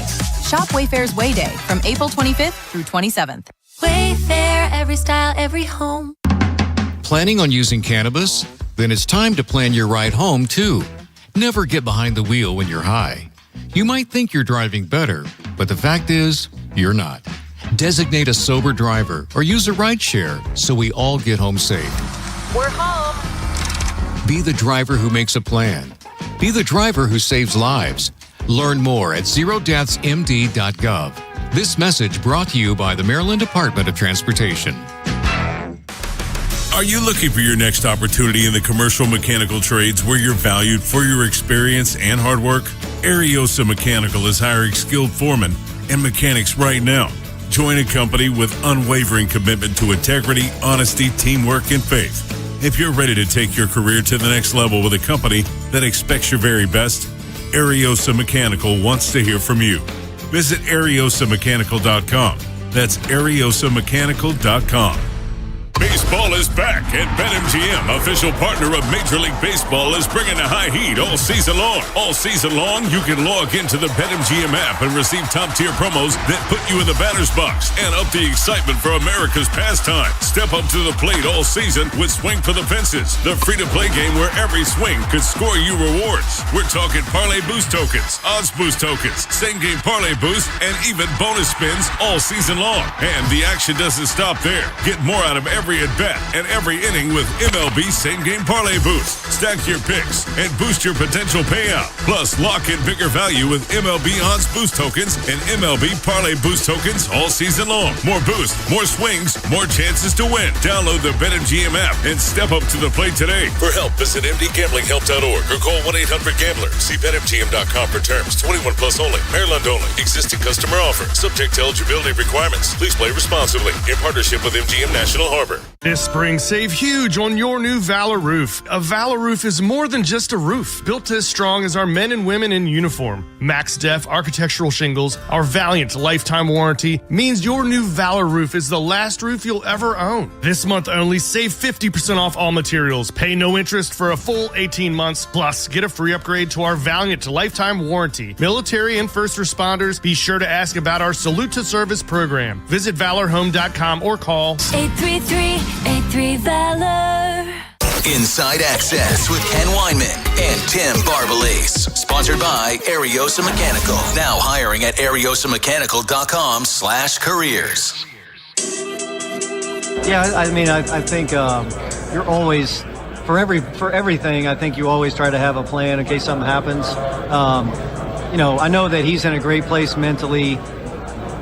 Shop Wayfair's Way Day from April 25th through 27th. Wayfair, every style, every home. Planning on using cannabis? Then it's time to plan your ride home, too. Never get behind the wheel when you're high. You might think you're driving better, but the fact is, you're not. Designate a sober driver or use a rideshare so we all get home safe. We're home. Be the driver who makes a plan. Be the driver who saves lives. Learn more at zerodeathsmd.gov. This message brought to you by the Maryland Department of Transportation. Are you looking for your next opportunity in the commercial mechanical trades where you're valued for your experience and hard work? Ariosa Mechanical is hiring skilled foremen and mechanics right now. Join a company with unwavering commitment to integrity, honesty, teamwork, and faith. If you're ready to take your career to the next level with a company that expects your very best, Ariosa Mechanical wants to hear from you. Visit ariosamechanical.com. That's ariosamechanical.com. Baseball is back, and BetMGM, official partner of Major League Baseball, is bringing the high heat all season long. All season long, you can log into the BetMGM app and receive top-tier promos that put you in the batter's box and up the excitement for America's pastime. Step up to the plate all season with Swing for the Fences, the free-to-play game where every swing could score you rewards. We're talking parlay boost tokens, odds boost tokens, same-game parlay boost, and even bonus spins all season long. And the action doesn't stop there. Get more out of every at-bat and every inning with MLB Same-Game Parlay Boost. Stack your picks and boost your potential payout. Plus, lock in bigger value with MLB Odds Boost Tokens and MLB Parlay Boost Tokens all season long. More boost, more swings, more chances to win. Download the BetMGM app and step up to the plate today. For help, visit mdgamblinghelp.org or call 1-800-GAMBLER. See BetMGM.com for terms. 21 plus only. Maryland only. Existing customer offer. Subject to eligibility requirements. Please play responsibly. In partnership with MGM National Harbor. This spring, save huge on your new Valor roof. A Valor roof is more than just a roof. Built as strong as our men and women in uniform. Max Def architectural shingles, our Valiant lifetime warranty, means your new Valor roof is the last roof you'll ever own. This month only, save 50% off all materials. Pay no interest for a full 18 months. Plus, get a free upgrade to our Valiant lifetime warranty. Military and first responders, be sure to ask about our Salute to Service program. Visit valorhome.com or call 833-83-VALOR. Inside Access with Ken Weinman and Tim Barbalese. Sponsored by Ariosa Mechanical. Now hiring at ariosamechanical.com/careers. Yeah, I mean, I think you're always, for everything, I think you always try to have a plan in case something happens. I know that he's in a great place mentally.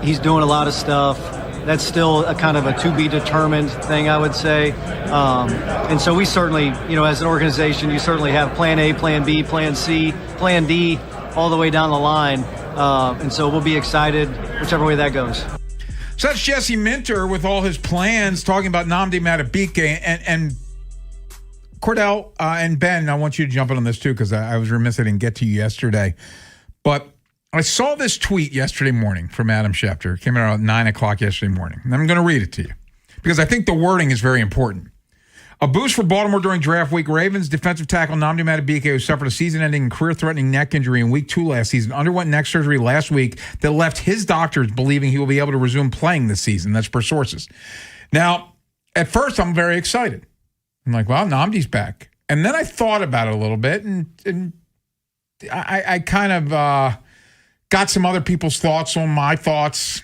He's doing a lot of stuff. That's still a kind of a to-be-determined thing, I would say. And so we certainly, as an organization, you certainly have plan A, plan B, plan C, plan D, all the way down the line. And so we'll be excited whichever way that goes. So that's Jesse Minter with all his plans, talking about Nnamdi Madubuike. And Cordell and Ben, I want you to jump in on this too, because I was remiss I didn't get to you yesterday. But I saw this tweet yesterday morning from Adam Schefter. It came out at 9 o'clock yesterday morning. And I'm going to read it to you because I think the wording is very important. A boost for Baltimore during draft week. Ravens defensive tackle Nnamdi Madubuike, who suffered a season-ending and career-threatening neck injury in week 2 last season, underwent neck surgery last week that left his doctors believing he will be able to resume playing this season. That's per sources. Now, at first, I'm very excited. I'm like, well, Nnamdi's back. And then I thought about it a little bit, and I kind of got some other people's thoughts on my thoughts.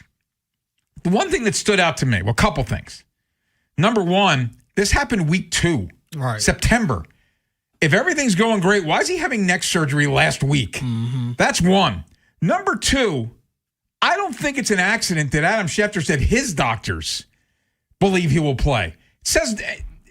The one thing that stood out to me, well, a couple things. Number one, this happened week 2, right. September. If everything's going great, why is he having neck surgery last week? Mm-hmm. That's one. Number 2, I don't think it's an accident that Adam Schefter said his doctors believe he will play. It says,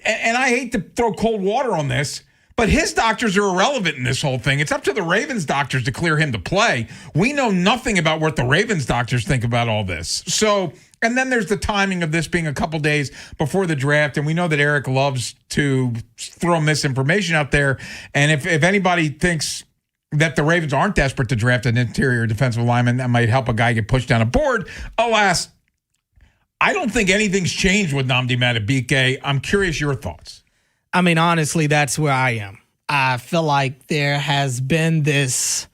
and I hate to throw cold water on this, but his doctors are irrelevant in this whole thing. It's up to the Ravens doctors to clear him to play. We know nothing about what the Ravens doctors think about all this. So, and then there's the timing of this being a couple days before the draft, and we know that Eric loves to throw misinformation out there. And if anybody thinks that the Ravens aren't desperate to draft an interior defensive lineman that might help a guy get pushed down a board. Alas, I don't think anything's changed with Nnamdi Madubuike. I'm curious your thoughts. I mean, honestly, that's where I am. I feel like there has been this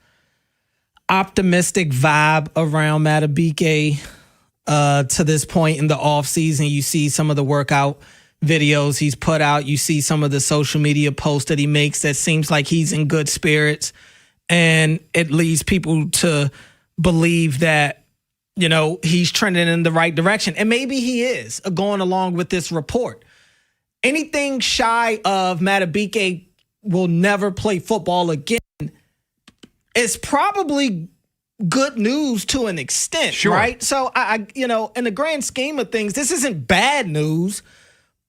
optimistic vibe around Madubuike to this point in the offseason. You see some of the workout videos he's put out. You see some of the social media posts that he makes that seems like he's in good spirits. And it leads people to believe that, he's trending in the right direction. And maybe he is, going along with this report. Anything shy of Madubuike will never play football again is probably good news to an extent, sure. Right? So, I in the grand scheme of things, this isn't bad news.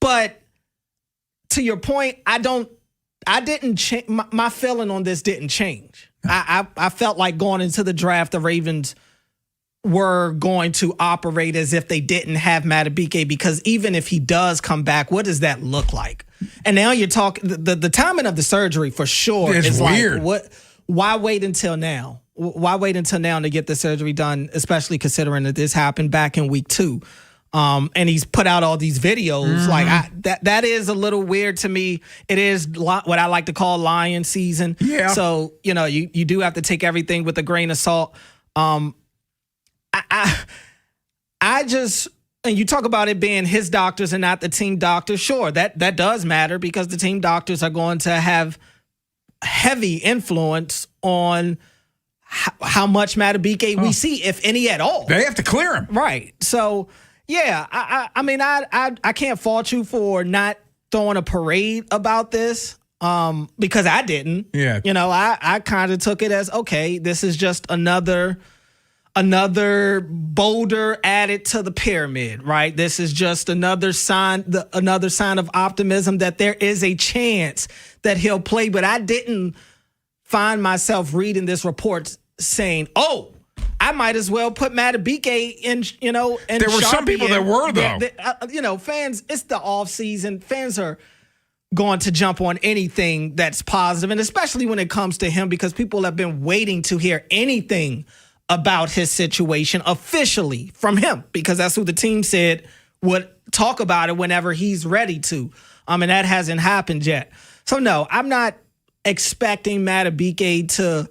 But to your point, I didn't change. My feeling on this didn't change. I felt like going into the draft, the Ravens were going to operate as if they didn't have Madubuike, because even if he does come back, what does that look like? And now you're talking the timing of the surgery for sure is weird. Like, why wait until now? Why wait until now to get the surgery done, especially considering that this happened back in week 2? And he's put out all these videos. Mm-hmm. Like that is a little weird to me. It is what I like to call lion season. Yeah. So, you do have to take everything with a grain of salt. I just, and you talk about it being his doctors and not the team doctors. Sure, that does matter, because the team doctors are going to have heavy influence on how much Madubuike we see, if any at all. They have to clear him. Right. So, yeah, I mean, I can't fault you for not throwing a parade about this, because I didn't. Yeah. I kind of took it as, okay, this is just another boulder added to the pyramid, right? This is just another sign of optimism that there is a chance that he'll play. But I didn't find myself reading this report saying, "Oh, I might as well put Madubuike in." And there were some people that were, though. Fans. It's the off season. Fans are going to jump on anything that's positive, and especially when it comes to him, because people have been waiting to hear anything about his situation officially from him, because that's who the team said would talk about it whenever he's ready to. And that hasn't happened yet. So no, I'm not expecting Madubuike to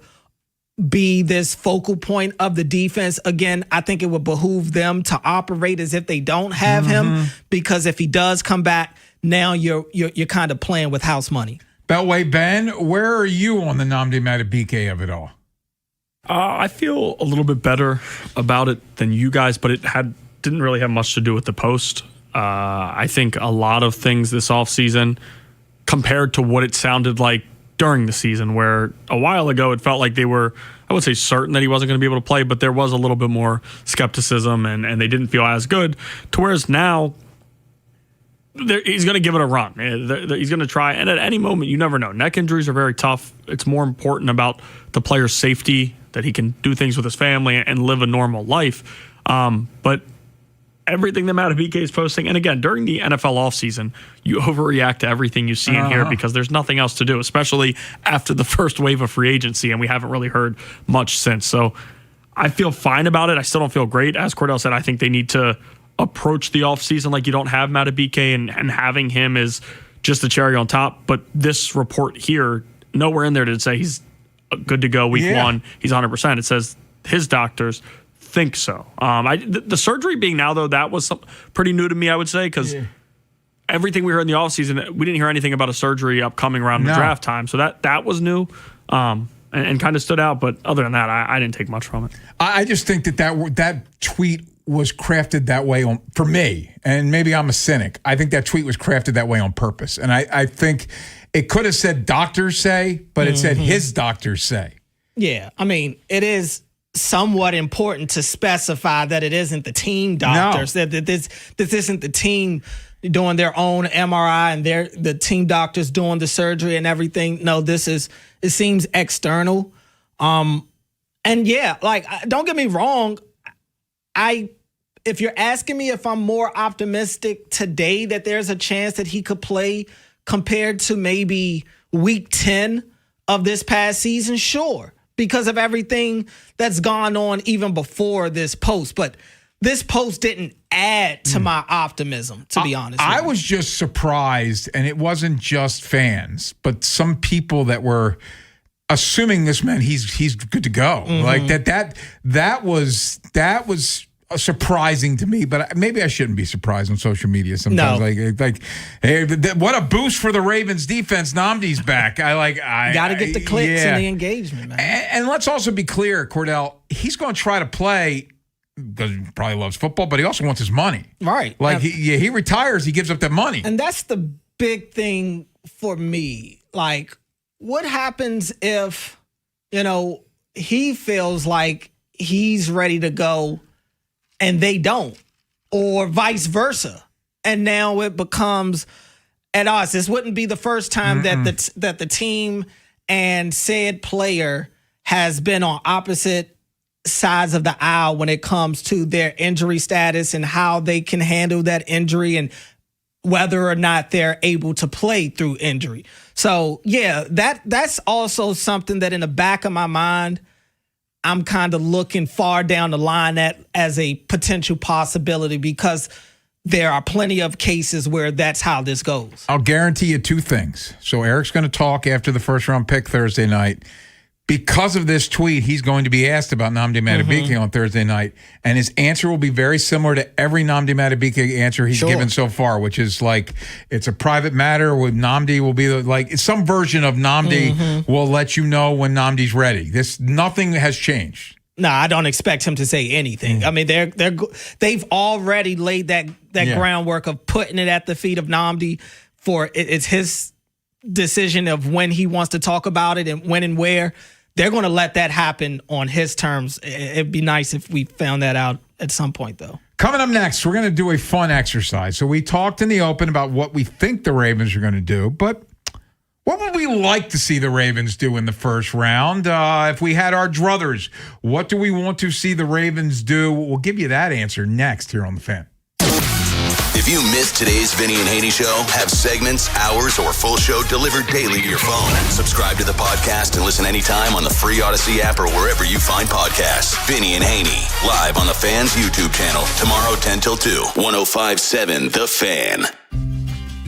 be this focal point of the defense. Again, I think it would behoove them to operate as if they don't have him, because if he does come back, now you're kind of playing with house money. Beltway Ben, where are you on the Nnamdi Madubuike of it all? I feel a little bit better about it than you guys, but it didn't really have much to do with the post. I think a lot of things this offseason, compared to what it sounded like during the season, where a while ago it felt like they were, I would say, certain that he wasn't going to be able to play, but there was a little bit more skepticism and they didn't feel as good, to whereas now he's going to give it a run. He's going to try, and at any moment, you never know. Neck injuries are very tough. It's more important about the player's safety, that he can do things with his family and live a normal life. But everything that Madubuike is posting, and again, during the NFL offseason, you overreact to everything you see and hear, because there's nothing else to do, especially after the first wave of free agency, and we haven't really heard much since. So I feel fine about it. I still don't feel great. As Cordell said, I think they need to approach the offseason like you don't have Madubuike, and having him is just the cherry on top. But this report here, nowhere in there did it say he's good to go week 1. He's 100%. It says his doctors think so. The surgery being now, though, that was pretty new to me, I would say, because everything we heard in the offseason, we didn't hear anything about a surgery upcoming around the draft time. So that was new and kind of stood out. But other than that, I didn't take much from it. I just think that tweet was crafted that way for me, and maybe I'm a cynic. I think that tweet was crafted that way on purpose. And I think it could have said doctors say, but it said his doctors say. Yeah, I mean, it is somewhat important to specify that it isn't the team doctors, that this isn't the team doing their own MRI and the team doctors doing the surgery and everything. No, it seems external. And yeah, like, don't get me wrong. If you're asking me if I'm more optimistic today that there's a chance that he could play compared to maybe week 10 of this past season? Sure, because of everything that's gone on even before this post. But this post didn't add to my optimism, to be honest. I was just surprised, and it wasn't just fans, but some people that were assuming this meant he's good to go. Mm-hmm. Like that was surprising to me, but maybe I shouldn't be surprised on social media sometimes. No. Like, hey, what a boost for the Ravens defense. Nnamdi's back. I got to get the clicks and the engagement, man. And let's also be clear, Cordell, he's going to try to play because he probably loves football, but he also wants his money. Right. Like he retires, he gives up that money. And that's the big thing for me. Like, what happens if, he feels like he's ready to go and they don't, or vice versa, and now it becomes at odds? This wouldn't be the first time that the team and said player has been on opposite sides of the aisle when it comes to their injury status and how they can handle that injury and whether or not they're able to play through injury. So yeah, that's also something that in the back of my mind, I'm kind of looking far down the line at as a potential possibility, because there are plenty of cases where that's how this goes. I'll guarantee you two things. So Eric's going to talk after the first round pick Thursday night. Because of this tweet, he's going to be asked about Nnamdi Madubuike on Thursday night, and his answer will be very similar to every Nnamdi Madubuike answer he's given so far, which is like, it's a private matter. With Nnamdi will be like some version of Nnamdi will let you know when Nnamdi's ready. Nothing has changed. No, I don't expect him to say anything. I mean, they've already laid that groundwork of putting it at the feet of Nnamdi for it's his decision of when he wants to talk about it and when and where. They're going to let that happen on his terms. It'd be nice if we found that out at some point, though. Coming up next, we're going to do a fun exercise. So we talked in the open about what we think the Ravens are going to do, but what would we like to see the Ravens do in the first round? If we had our druthers, what do we want to see the Ravens do? We'll give you that answer next here on The Fan. If you missed today's Vinny and Haynie show, have segments, hours, or full show delivered daily to your phone. Subscribe to the podcast and listen anytime on the free Odyssey app or wherever you find podcasts. Vinny and Haynie, live on the Fan's YouTube channel, tomorrow 10 till 2, 105.7 The Fan.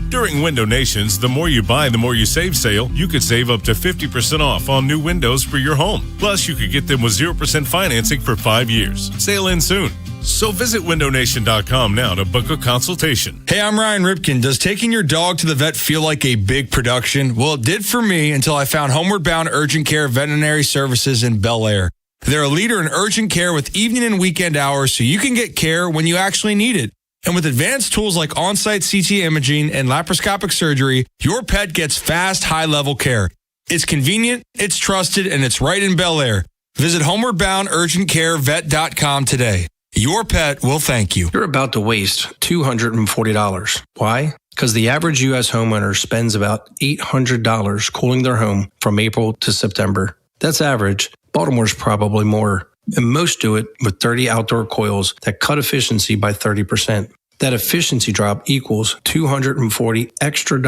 During Window Nation's The More You Buy, The More You Save sale, you could save up to 50% off on new windows for your home. Plus, you could get them with 0% financing for 5 years. Sale ends soon. So visit windownation.com now to book a consultation. Hey, I'm Ryan Ripken. Does taking your dog to the vet feel like a big production? Well, it did for me until I found Homeward Bound Urgent Care Veterinary Services in Bel Air. They're a leader in urgent care with evening and weekend hours, so you can get care when you actually need it. And with advanced tools like on-site CT imaging and laparoscopic surgery, your pet gets fast, high-level care. It's convenient, it's trusted, and it's right in Bel Air. Visit homewardboundurgentcarevet.com today. Your pet will thank you. You're about to waste $240. Why? Because the average U.S. homeowner spends about $800 cooling their home from April to September. That's average. Baltimore's probably more. And most do it with 30 outdoor coils that cut efficiency by 30%. That efficiency drop equals $240 extra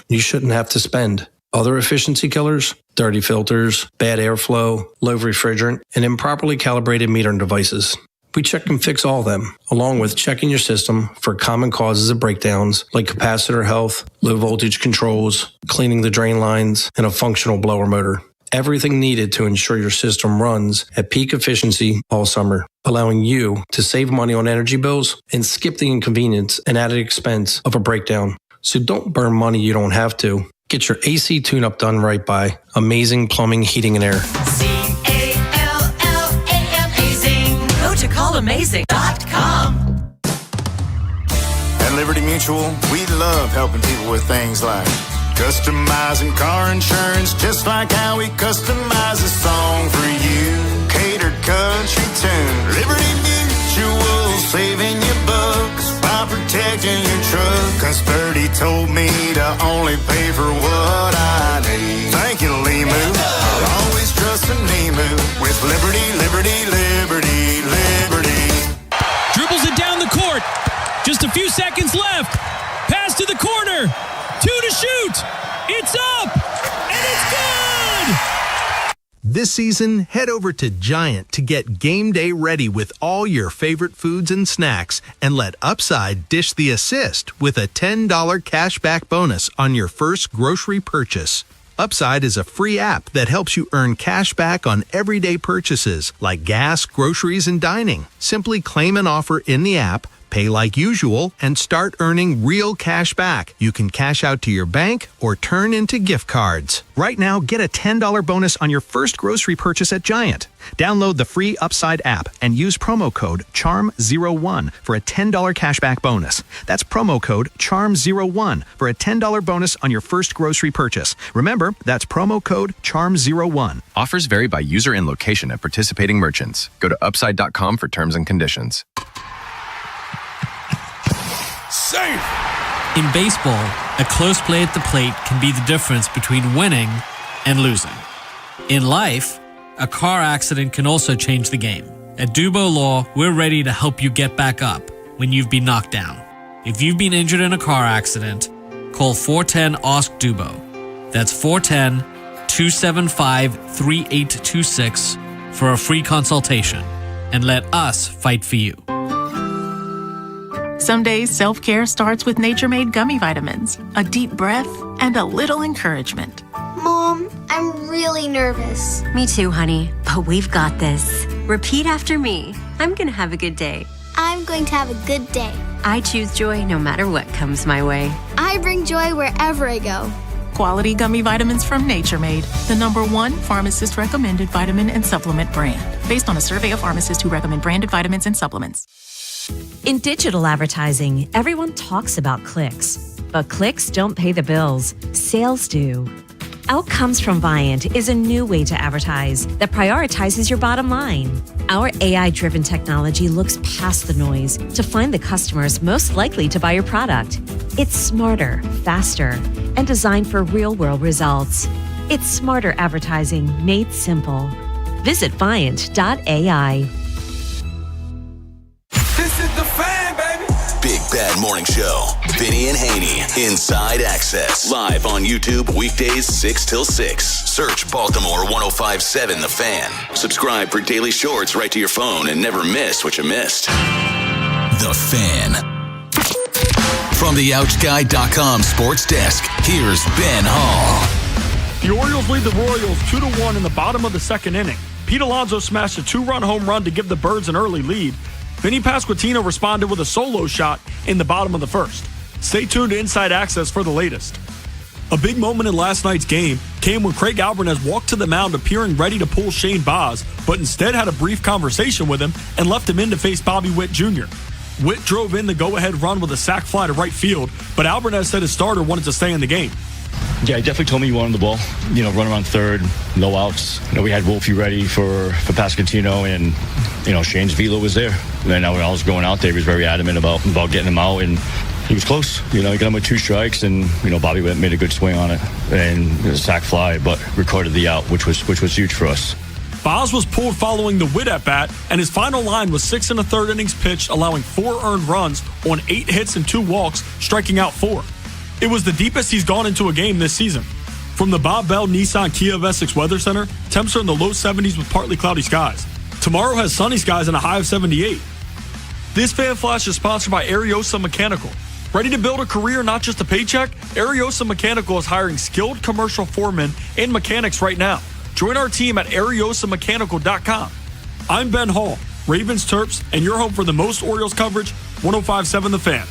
you shouldn't have to spend. Other efficiency killers? Dirty filters, bad airflow, low refrigerant, and improperly calibrated metering devices. We check and fix all of them, along with checking your system for common causes of breakdowns like capacitor health, low voltage controls, cleaning the drain lines, and a functional blower motor. Everything needed to ensure your system runs at peak efficiency all summer, allowing you to save money on energy bills and skip the inconvenience and added expense of a breakdown. So don't burn money you don't have to. Get your AC tune-up done right by Amazing Plumbing, Heating, and Air. CALLAMAZING.com. At Liberty Mutual, we love helping people with things like customizing car insurance, just like how we customize a song for you. Catered country tune. Liberty Mutual, saving you bucks by protecting your truck. Cause 30 told me to only pay for what I need. Thank you, Limu. I'll always trust a Nemu with Liberty, Liberty, Liberty, Liberty. Dribbles it down the court. Just a few seconds left. Pass to the corner. 2 to shoot. It's up. And it's good. This season, head over to Giant to get game day ready with all your favorite foods and snacks, and let Upside dish the assist with a $10 cashback bonus on your first grocery purchase. Upside is a free app that helps you earn cash back on everyday purchases like gas, groceries, and dining. Simply claim an offer in the app, pay like usual, and start earning real cash back. You can cash out to your bank or turn into gift cards. Right now, get a $10 bonus on your first grocery purchase at Giant. Download the free Upside app and use promo code CHARM01 for a $10 cashback bonus. That's promo code CHARM01 for a $10 bonus on your first grocery purchase. Remember, that's promo code CHARM01. Offers vary by user and location at participating merchants. Go to upside.com for terms and conditions. Safe! In baseball, a close play at the plate can be the difference between winning and losing. In life, a car accident can also change the game. At Dubo Law, we're ready to help you get back up when you've been knocked down. If you've been injured in a car accident, call 410-ASK-DUBO. That's 410-275-3826 for a free consultation. And let us fight for you. Some days, self-care starts with Nature-Made gummy vitamins, a deep breath, and a little encouragement. Mom, I'm really nervous. Me too, honey, but we've got this. Repeat after me. I'm going to have a good day. I'm going to have a good day. I choose joy no matter what comes my way. I bring joy wherever I go. Quality gummy vitamins from Nature-Made, the #1 pharmacist-recommended vitamin and supplement brand, based on a survey of pharmacists who recommend branded vitamins and supplements. In digital advertising, everyone talks about clicks, but clicks don't pay the bills. Sales do. Outcomes from Viant is a new way to advertise that prioritizes your bottom line. Our AI-driven technology looks past the noise to find the customers most likely to buy your product. It's smarter, faster, and designed for real-world results. It's smarter advertising made simple. Visit Viant.ai. This is the Fan, baby. Big Bad Morning Show. Vinny and Haynie. Inside Access. Live on YouTube weekdays 6 till 6. Search Baltimore 105.7 The Fan. Subscribe for daily shorts right to your phone and never miss what you missed. The Fan. From the OutGuy.com sports desk, here's Ben Hall. The Orioles lead the Royals 2-1 in the bottom of the second inning. Pete Alonso smashed a 2-run home run to give the Birds an early lead. Vinny Pasquantino responded with a solo shot in the bottom of the first. Stay tuned to Inside Access for the latest. A big moment in last night's game came when Craig Alvarez walked to the mound appearing ready to pull Shane Baz, but instead had a brief conversation with him and left him in to face Bobby Witt Jr. Witt drove in the go-ahead run with a sac fly to right field, but Alvarez said his starter wanted to stay in the game. Yeah, he definitely told me he wanted the ball. Run around third, no outs. We had Wolfie ready for Pasquantino, and Shane's velo was there. And then when I was going out there, he was very adamant about getting him out, and he was close. He got him with 2 strikes, and Bobby made a good swing on it and a sac fly, but recorded the out, which was huge for us. Baz was pulled following the Witt at bat, and his final line was 6 1/3 innings pitched, allowing 4 earned runs on 8 hits and 2 walks, striking out 4. It was the deepest he's gone into a game this season. From the Bob Bell Nissan Kia of Essex Weather Center, temps are in the low 70s with partly cloudy skies. Tomorrow has sunny skies and a high of 78. This Fan Flash is sponsored by Ariosa Mechanical. Ready to build a career, not just a paycheck? Ariosa Mechanical is hiring skilled commercial foremen and mechanics right now. Join our team at ariosamechanical.com. I'm Ben Hall, Ravens Terps, and your home for the most Orioles coverage, 105.7 The Fan.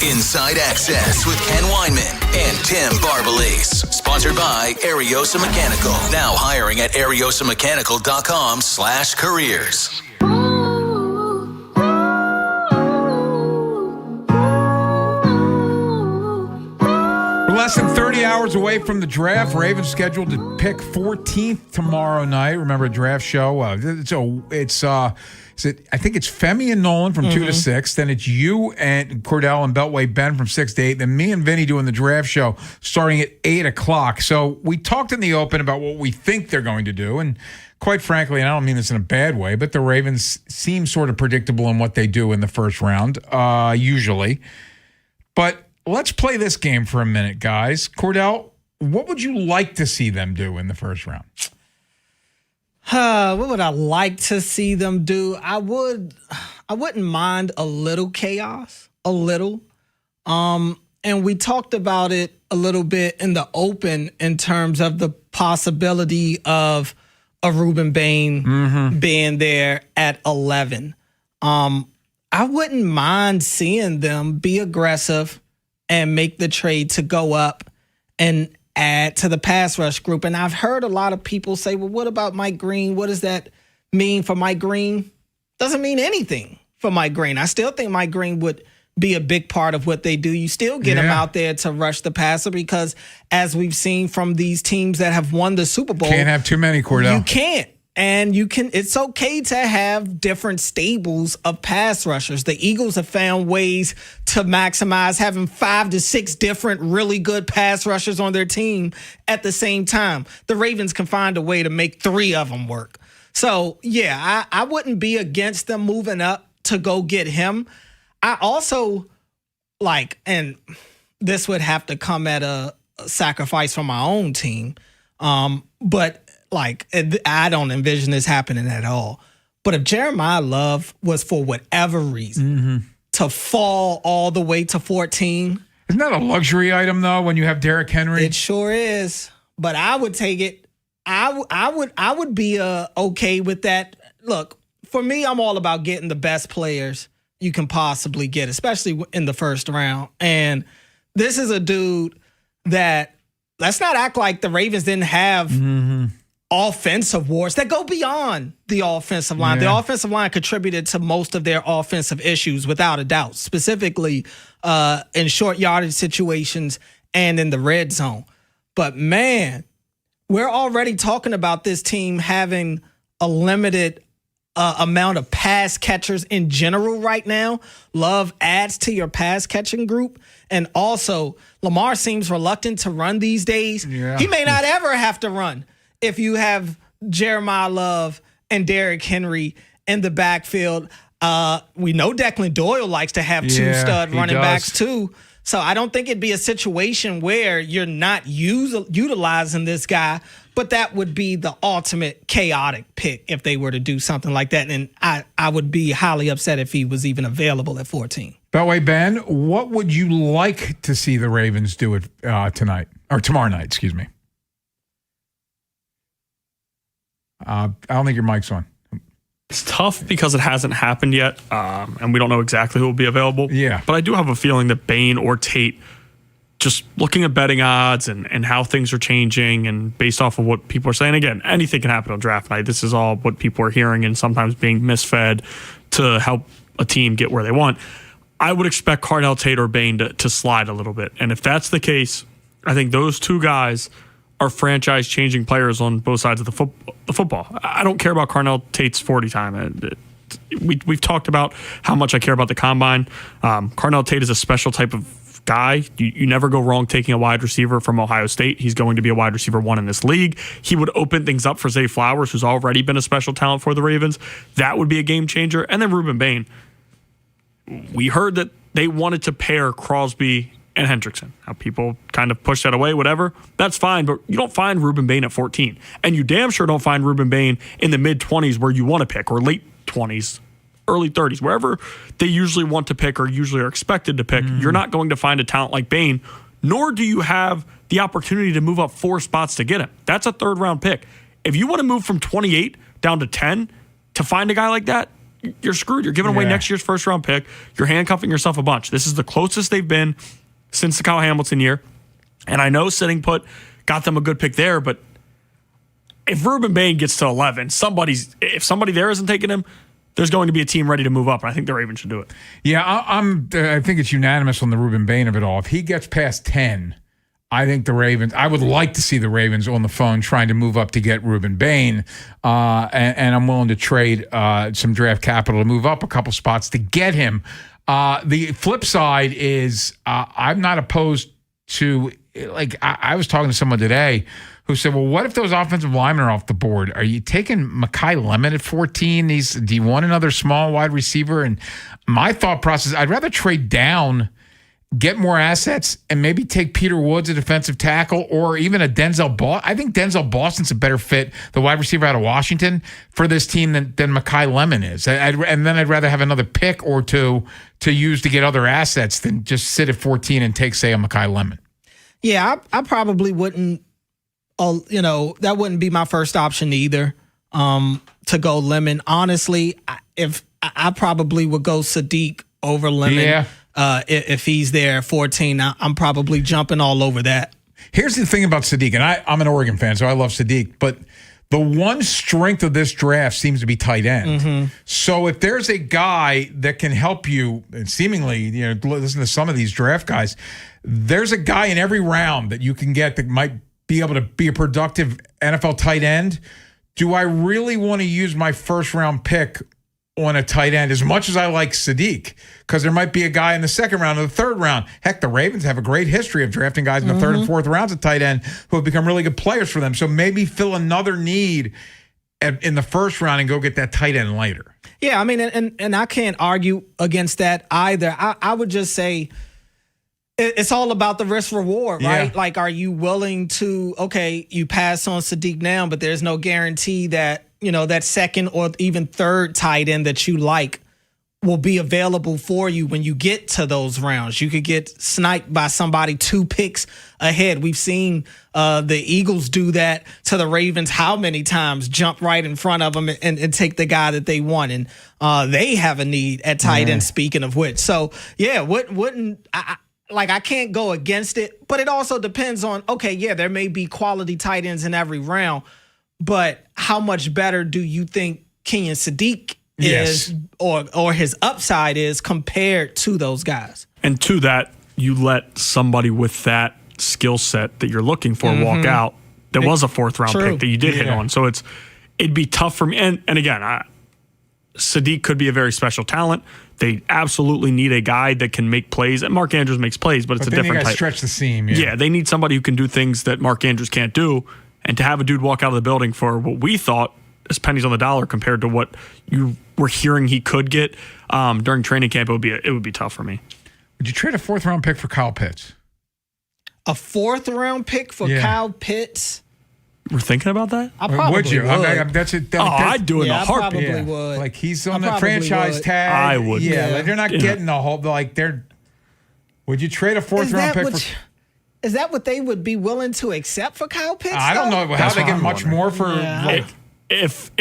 Inside Access with Ken Weinman and Tim Barbalese. Sponsored by Ariosa Mechanical. Now hiring at ariosamechanical.com/careers. We're less than 30 hours away from the draft. Ravens scheduled to pick 14th tomorrow night. Remember, a draft show. I think it's Femi and Nolan from 2 to 6. Then it's you and Cordell and Beltway Ben from 6 to 8. Then me and Vinny doing the draft show starting at 8 o'clock. So we talked in the open about what we think they're going to do. And quite frankly, and I don't mean this in a bad way, but the Ravens seem sort of predictable in what they do in the first round, usually. But let's play this game for a minute, guys. Cordell, what would you like to see them do in the first round? What would I like to see them do? I wouldn't mind a little chaos, a little. And we talked about it a little bit in the open in terms of the possibility of a Ruben Bain being there at 11. I wouldn't mind seeing them be aggressive and make the trade to go up and add to the pass rush group. And I've heard a lot of people say, well, what about Mike Green? What does that mean for Mike Green? Doesn't mean anything for Mike Green. I still think Mike Green would be a big part of what they do. You still get him out there to rush the passer because, as we've seen from these teams that have won the Super Bowl, can't have too many, Cordell. You can't. And you can. It's okay to have different stables of pass rushers. The Eagles have found ways to maximize having 5 to 6 different really good pass rushers on their team at the same time. The Ravens can find a way to make 3 of them work. So, yeah, I wouldn't be against them moving up to go get him. I also and this would have to come at a sacrifice from my own team, but I don't envision this happening at all. But if Jeremiah Love was for whatever reason to fall all the way to 14. Isn't that a luxury item, though, when you have Derrick Henry? It sure is. But I would take it. I would be okay with that. Look, for me, I'm all about getting the best players you can possibly get, especially in the first round. And this is a dude that, let's not act like the Ravens didn't have offensive wars that go beyond the offensive line. The offensive line contributed to most of their offensive issues, without a doubt, specifically in short yardage situations and in the red zone. But man, we're already talking about this team having a limited amount of pass catchers in general right now. Love adds to your pass catching group. And also, Lamar seems reluctant to run these days. Yeah. He may not ever have to run if you have Jeremiah Love and Derrick Henry in the backfield. We know Declan Doyle likes to have 2 stud running backs too. So I don't think it'd be a situation where you're not utilizing this guy, but that would be the ultimate chaotic pick if they were to do something like that. And I would be highly upset if he was even available at 14. That way, Ben, what would you like to see the Ravens do it tonight or tomorrow night? Excuse me. I don't think your mic's on. It's tough because it hasn't happened yet, and we don't know exactly who will be available. Yeah. But I do have a feeling that Bain or Tate, just looking at betting odds and how things are changing and based off of what people are saying, again, anything can happen on draft night. This is all what people are hearing and sometimes being misfed to help a team get where they want. I would expect Cardell Tate or Bain to slide a little bit. And if that's the case, I think those 2 guys are franchise-changing players on both sides of the football. I don't care about Cardell Tate's 40 time. We've talked about how much I care about the combine. Cardell Tate is a special type of guy. You never go wrong taking a wide receiver from Ohio State. He's going to be a wide receiver 1 in this league. He would open things up for Zay Flowers, who's already been a special talent for the Ravens. That would be a game changer. And then Ruben Bain. We heard that they wanted to pair Crosby and Hendrickson. Now, people kind of push that away, whatever. That's fine, but you don't find Ruben Bain at 14. And you damn sure don't find Ruben Bain in the mid-20s where you want to pick, or late 20s, early 30s, wherever they usually want to pick or usually are expected to pick. You're not going to find a talent like Bain, nor do you have the opportunity to move up 4 spots to get him. That's a 3rd-round pick. If you want to move from 28 down to 10 to find a guy like that, you're screwed. You're giving away next year's first-round pick. You're handcuffing yourself a bunch. This is the closest they've been since the Kyle Hamilton year. And I know sitting put got them a good pick there, but if Ruben Bain gets to 11, if somebody there isn't taking him, there's going to be a team ready to move up, and I think the Ravens should do it. Yeah, I think it's unanimous on the Ruben Bain of it all. If he gets past 10, I think the Ravens, I would like to see the Ravens on the phone trying to move up to get Ruben Bain, and I'm willing to trade some draft capital to move up a couple spots to get him. The flip side is I'm not opposed to, I was talking to someone today who said, well, what if those offensive linemen are off the board? Are you taking Mekhi Lemon at 14? Do you want another small wide receiver? And my thought process, I'd rather trade down get more assets and maybe take Peter Woods, a defensive tackle, or even a Denzel Boston. I think Denzel Boston's a better fit, the wide receiver out of Washington, for this team than Mekhi Lemon is. And then I'd rather have another pick or two to use to get other assets than just sit at 14 and take, say, a Mekhi Lemon. Yeah, I probably wouldn't, that wouldn't be my first option either, to go Lemon. Honestly, if I probably would go Sadiq over Lemon. Yeah. If he's there at 14, I'm probably jumping all over that. Here's the thing about Sadiq, and I'm an Oregon fan, so I love Sadiq, but the one strength of this draft seems to be tight end. Mm-hmm. So if there's a guy that can help you, and seemingly, listen to some of these draft guys, there's a guy in every round that you can get that might be able to be a productive NFL tight end. Do I really want to use my first round pick on a tight end as much as I like Sadiq? Because there might be a guy in the second round or the third round. Heck, the Ravens have a great history of drafting guys in the third and fourth rounds at tight end who have become really good players for them. So maybe fill another need in the first round and go get that tight end later. Yeah, I mean, and I can't argue against that either. I would just say it's all about the risk reward, right? Yeah. Like, are you willing to, okay, you pass on Sadiq now, but there's no guarantee that, that second or even third tight end that you like will be available for you when you get to those rounds. You could get sniped by somebody 2 picks ahead. We've seen the Eagles do that to the Ravens how many times, jump right in front of them and take the guy that they want. And they have a need at tight end, speaking of which. So, yeah, I can't go against it, but it also depends on, okay, yeah, there may be quality tight ends in every round, but how much better do you think Kenyon Sadiq is or his upside is compared to those guys? And to that, you let somebody with that skill set that you're looking for walk out. There was a 4th round pick that you did hit on. So it'd be tough for me. And again, Sadiq could be a very special talent. They absolutely need a guy that can make plays. And Mark Andrews makes plays, but it's a different type. Stretch the seam. Yeah, they need somebody who can do things that Mark Andrews can't do. And to have a dude walk out of the building for what we thought is pennies on the dollar compared to what you were hearing he could get during training camp, it would be tough for me. Would you trade a 4th round pick for Kyle Pitts? A 4th round pick for Kyle Pitts? We're thinking about that? I probably would. You? I'd do it in a heartbeat. I probably would. Like, he's on the franchise tag. I would. Yeah, like they're not getting the whole, would you trade a 4th round pick for... Is that what they would be willing to accept for Kyle Pitts? I don't know how they get much more for. Yeah. If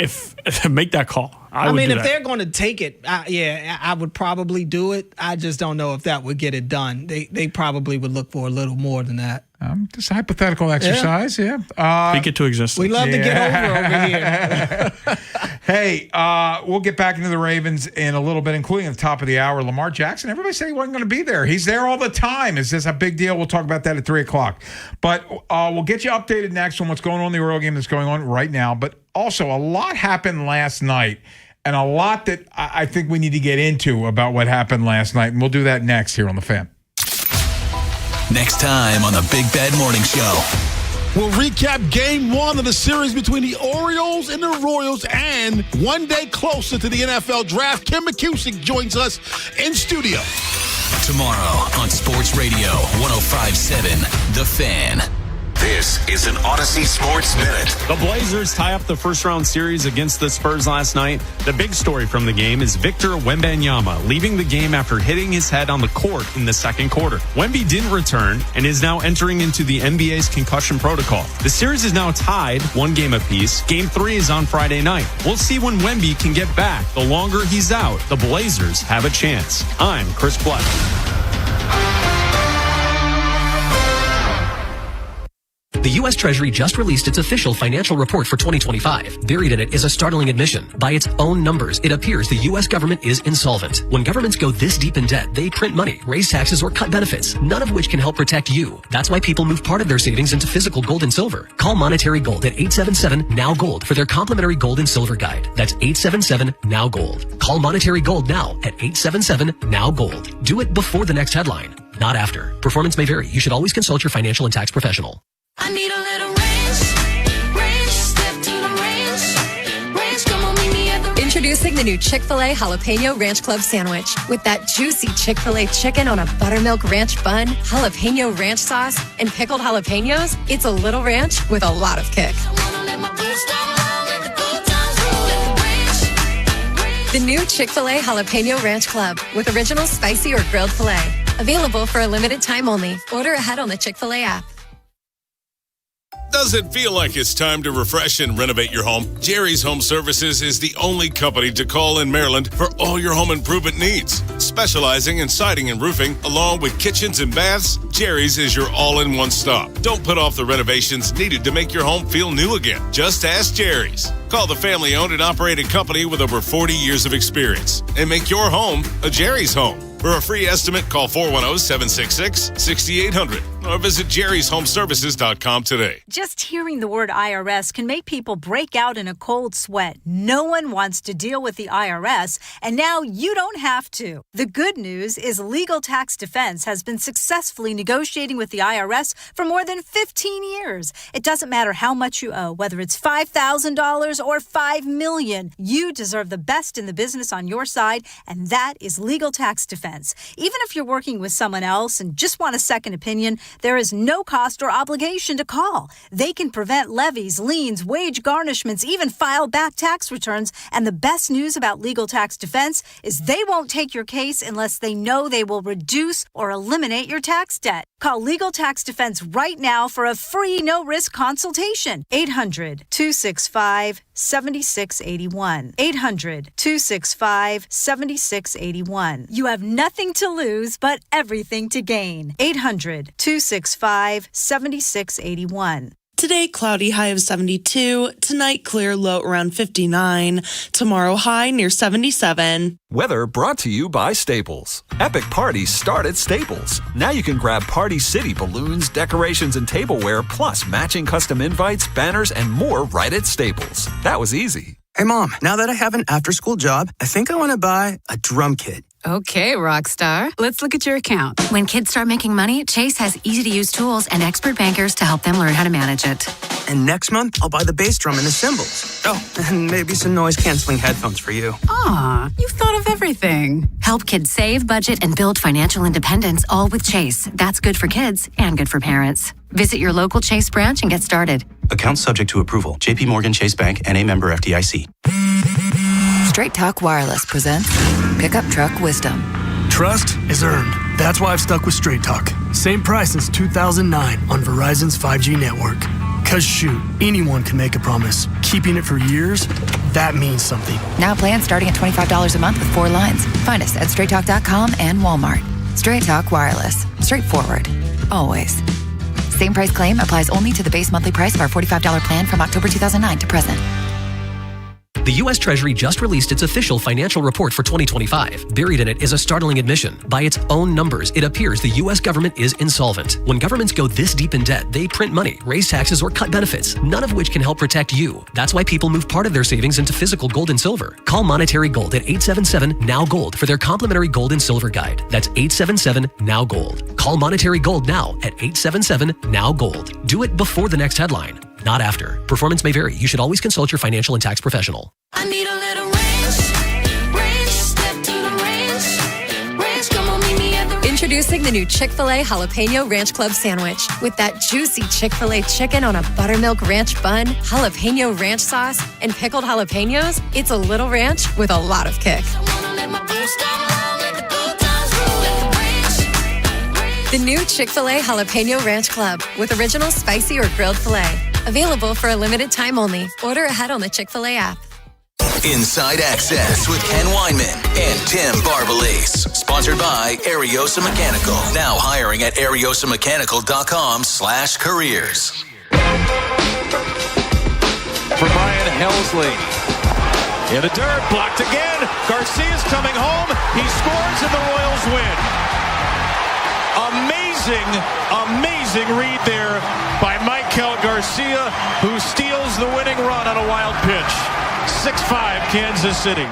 make that call, I mean, if they're going to take it, I would probably do it. I just don't know if that would get it done. They probably would look for a little more than that. Just a hypothetical exercise, Speak it to existence. We love to get over here. Hey, we'll get back into the Ravens in a little bit, including at the top of the hour. Lamar Jackson, everybody said he wasn't going to be there. He's there all the time. Is this a big deal? We'll talk about that at 3 o'clock. But we'll get you updated next on what's going on in the Oriole game that's going on right now. But also, a lot happened last night, and a lot that I think we need to get into about what happened last night. And we'll do that next here on The Fan. Next time on the Big Bad Morning Show. We'll recap game 1 of the series between the Orioles and the Royals, and one day closer to the NFL draft, Kim McCusick joins us in studio. Tomorrow on Sports Radio 105.7 The Fan. This is an Odyssey Sports Minute. The Blazers tie up the first-round series against the Spurs last night. The big story from the game is Victor Wembanyama leaving the game after hitting his head on the court in the second quarter. Wemby didn't return and is now entering into the NBA's concussion protocol. The series is now tied 1 game apiece. Game 3 is on Friday night. We'll see when Wemby can get back. The longer he's out, the Blazers have a chance. I'm Chris Black. The U.S. Treasury just released its official financial report for 2025. Buried in it is a startling admission. By its own numbers, it appears the U.S. government is insolvent. When governments go this deep in debt, they print money, raise taxes, or cut benefits, none of which can help protect you. That's why people move part of their savings into physical gold and silver. Call Monetary Gold at 877-NOW-GOLD for their complimentary gold and silver guide. That's 877-NOW-GOLD. Call Monetary Gold now at 877-NOW-GOLD. Do it before the next headline, not after. Performance may vary. You should always consult your financial and tax professional. I need a little range, step to the range, come on, meet me at the Introducing the new Chick-fil-A Jalapeno Ranch Club Sandwich. With that juicy Chick-fil-A chicken on a buttermilk ranch bun, jalapeno ranch sauce, and pickled jalapenos, it's a little ranch with a lot of kick. The new Chick-fil-A Jalapeno Ranch Club with original spicy or grilled filet. Available for a limited time only. Order ahead on the Chick-fil-A app. Does it feel like it's time to refresh and renovate your home? Jerry's Home Services is the only company to call in Maryland for all your home improvement needs. Specializing in siding and roofing, along with kitchens and baths, Jerry's is your all-in-one stop. Don't put off the renovations needed to make your home feel new again. Just ask Jerry's. Call the family-owned and operated company with over 40 years of experience and make your home a Jerry's home. For a free estimate, call 410-766-6800 or visit jerryshomeservices.com today. Just hearing the word IRS can make people break out in a cold sweat. No one wants to deal with the IRS, and now you don't have to. The good news is Legal Tax Defense has been successfully negotiating with the IRS for more than 15 years. It doesn't matter how much you owe, whether it's $5,000 or $5 million. You deserve the best in the business on your side, and that is Legal Tax Defense. Even if you're working with someone else and just want a second opinion, there is no cost or obligation to call. They can prevent levies, liens, wage garnishments, even file back tax returns. And the best news about Legal Tax Defense is they won't take your case unless they know they will reduce or eliminate your tax debt. Call Legal Tax Defense right now for a free no-risk consultation. 800-265-7681. 800-265-7681. You have nothing to lose, but everything to gain. 800-265-7681. Today, cloudy, high of 72. Tonight, clear, low around 59. Tomorrow, high near 77. Weather brought to you by Staples. Epic parties start at Staples. Now you can grab Party City balloons, decorations, and tableware, plus matching custom invites, banners, and more right at Staples. That was easy. Hey, Mom, now that I have an after-school job, I think I want to buy a drum kit. Okay, rock star. Let's look at your account. When kids start making money, Chase has easy-to-use tools and expert bankers to help them learn how to manage it. And next month, I'll buy the bass drum and the cymbals. Oh, and maybe some noise-canceling headphones for you. Aw, you've thought of everything. Help kids save, budget, and build financial independence, all with Chase. That's good for kids and good for parents. Visit your local Chase branch and get started. Account subject to approval. J.P. Morgan Chase Bank, N.A. member FDIC. Straight Talk Wireless presents Pickup Truck Wisdom. Trust is earned. That's why I've stuck with Straight Talk. Same price since 2009 on Verizon's 5G network. Cause shoot, anyone can make a promise. Keeping it for years, that means something. Now plans starting at $25 a month with 4 lines. Find us at straighttalk.com and Walmart. Straight Talk Wireless. Straightforward. Always. Same price claim applies only to the base monthly price of our $45 plan from October 2009 to present. The U.S. Treasury just released its official financial report for 2025. Buried in it is a startling admission. By its own numbers, it appears the U.S. government is insolvent. When governments go this deep in debt, they print money, raise taxes, or cut benefits, none of which can help protect you. That's why people move part of their savings into physical gold and silver. Call Monetary Gold at 877-NOW-GOLD for their complimentary gold and silver guide. That's 877-NOW-GOLD. Call Monetary Gold now at 877-NOW-GOLD. Do it before the next headline, not after. Performance may vary. You should always consult your financial and tax professional. I need a little ranch, step to the ranch, come on, meet me at the ranch. Introducing the new Chick-fil-A Jalapeno Ranch Club Sandwich. With that juicy Chick-fil-A chicken on a buttermilk ranch bun, jalapeno ranch sauce, and pickled jalapenos, it's a little ranch with a lot of kick. The new Chick-fil-A Jalapeno Ranch Club with original spicy or grilled filet. Available for a limited time only. Order ahead on the Chick-fil-A app. Inside Access with Ken Weinman and Tim Barbalese. Sponsored by Ariosa Mechanical. Now hiring at ariosamechanical.com/careers. For Brian Helsley. In the dirt, blocked again. Garcia's coming home. He scores and the Royals win. Amazing read there by Michael Garcia, who steals the winning run on a wild pitch. 6-5 Kansas City.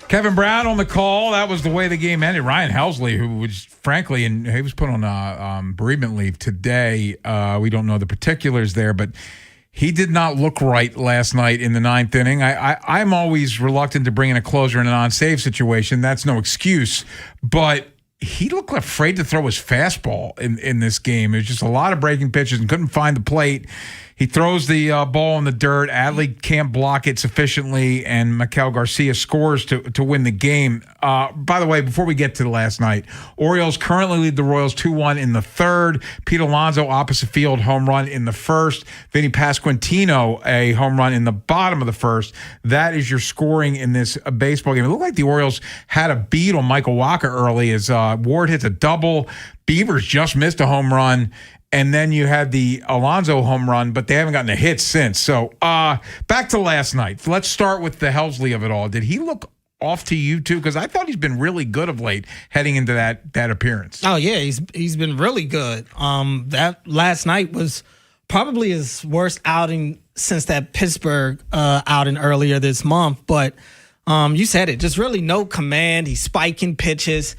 Kevin Brown on the call. That was the way the game ended. Ryan Helsley, who was frankly, and he was put on bereavement leave today. We don't know the particulars there, but He did not look right last night in the ninth inning. I'm always reluctant to bring in a closer in a non-save situation. That's no excuse. But he looked afraid to throw his fastball in this game. There's just a lot of breaking pitches and couldn't find the plate. He throws the ball in the dirt. Adley can't block it sufficiently, and Maikel Garcia scores to win the game. By the way, before we get to last night, Orioles currently lead the Royals 2-1 in the third. Pete Alonso, opposite field, home run in the first. Vinny Pasquantino, a home run in the bottom of the first. That is your scoring in this baseball game. It looked like the Orioles had a beat on Michael Wacha early as Ward hits a double. Beavers just missed a home run. And then you had the Alonso home run, but they haven't gotten a hit since. So back to last night. Let's start with the Helsley of it all. Did he look off to you too? Because I thought he's been really good of late heading into that appearance. Oh yeah, he's been really good. That last night was probably his worst outing since that Pittsburgh outing earlier this month. But you said it, just really no command. He's spiking pitches.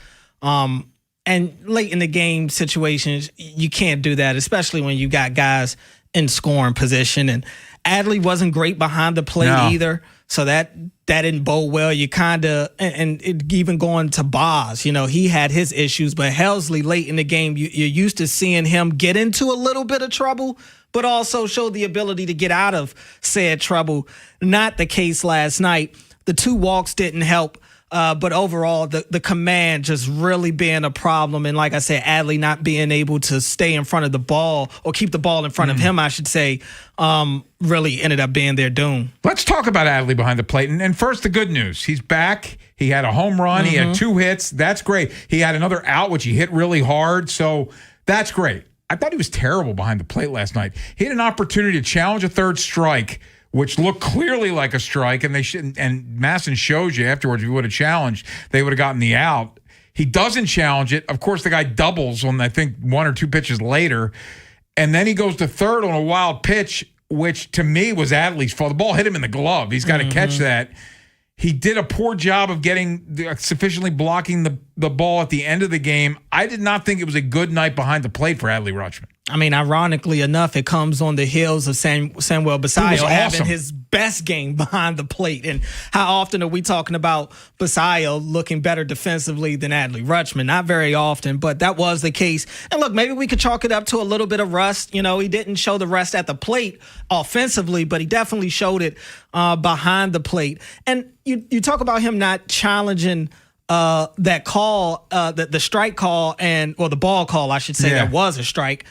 And late in the game situations, you can't do that, especially when you got guys in scoring position. And Adley wasn't great behind the plate either, so that didn't bode well. You kind of, and it, even going to Boz, he had his issues, but Helsley late in the game, you're used to seeing him get into a little bit of trouble, but also show the ability to get out of said trouble. Not the case last night. The 2 walks didn't help. But overall, the command just really being a problem. And like I said, Adley not being able to stay in front of the ball or keep the ball in front of him, I should say, really ended up being their doom. Let's talk about Adley behind the plate. And first, the good news. He's back. He had a home run. He had 2 hits. That's great. He had another out, which he hit really hard. So that's great. I thought he was terrible behind the plate last night. He had an opportunity to challenge a third strike, which looked clearly like a strike, and Masson shows you afterwards, if he would have challenged, they would have gotten the out. He doesn't challenge it. Of course, the guy doubles on, I think, 1 or 2 pitches later, and then he goes to third on a wild pitch, which to me was Adley's fault. The ball hit him in the glove. He's got to catch that. He did a poor job of sufficiently blocking the ball at the end of the game. I did not think it was a good night behind the plate for Adley Rutschman. I mean, ironically enough, it comes on the heels of Samuel Basallo having his best game behind the plate. And how often are we talking about Basallo looking better defensively than Adley Rutschman? Not very often, but that was the case. And look, maybe we could chalk it up to a little bit of rust. He didn't show the rust at the plate offensively, but he definitely showed it behind the plate. And you talk about him not challenging that call, the strike call, or the ball call, I should say, that was a strike.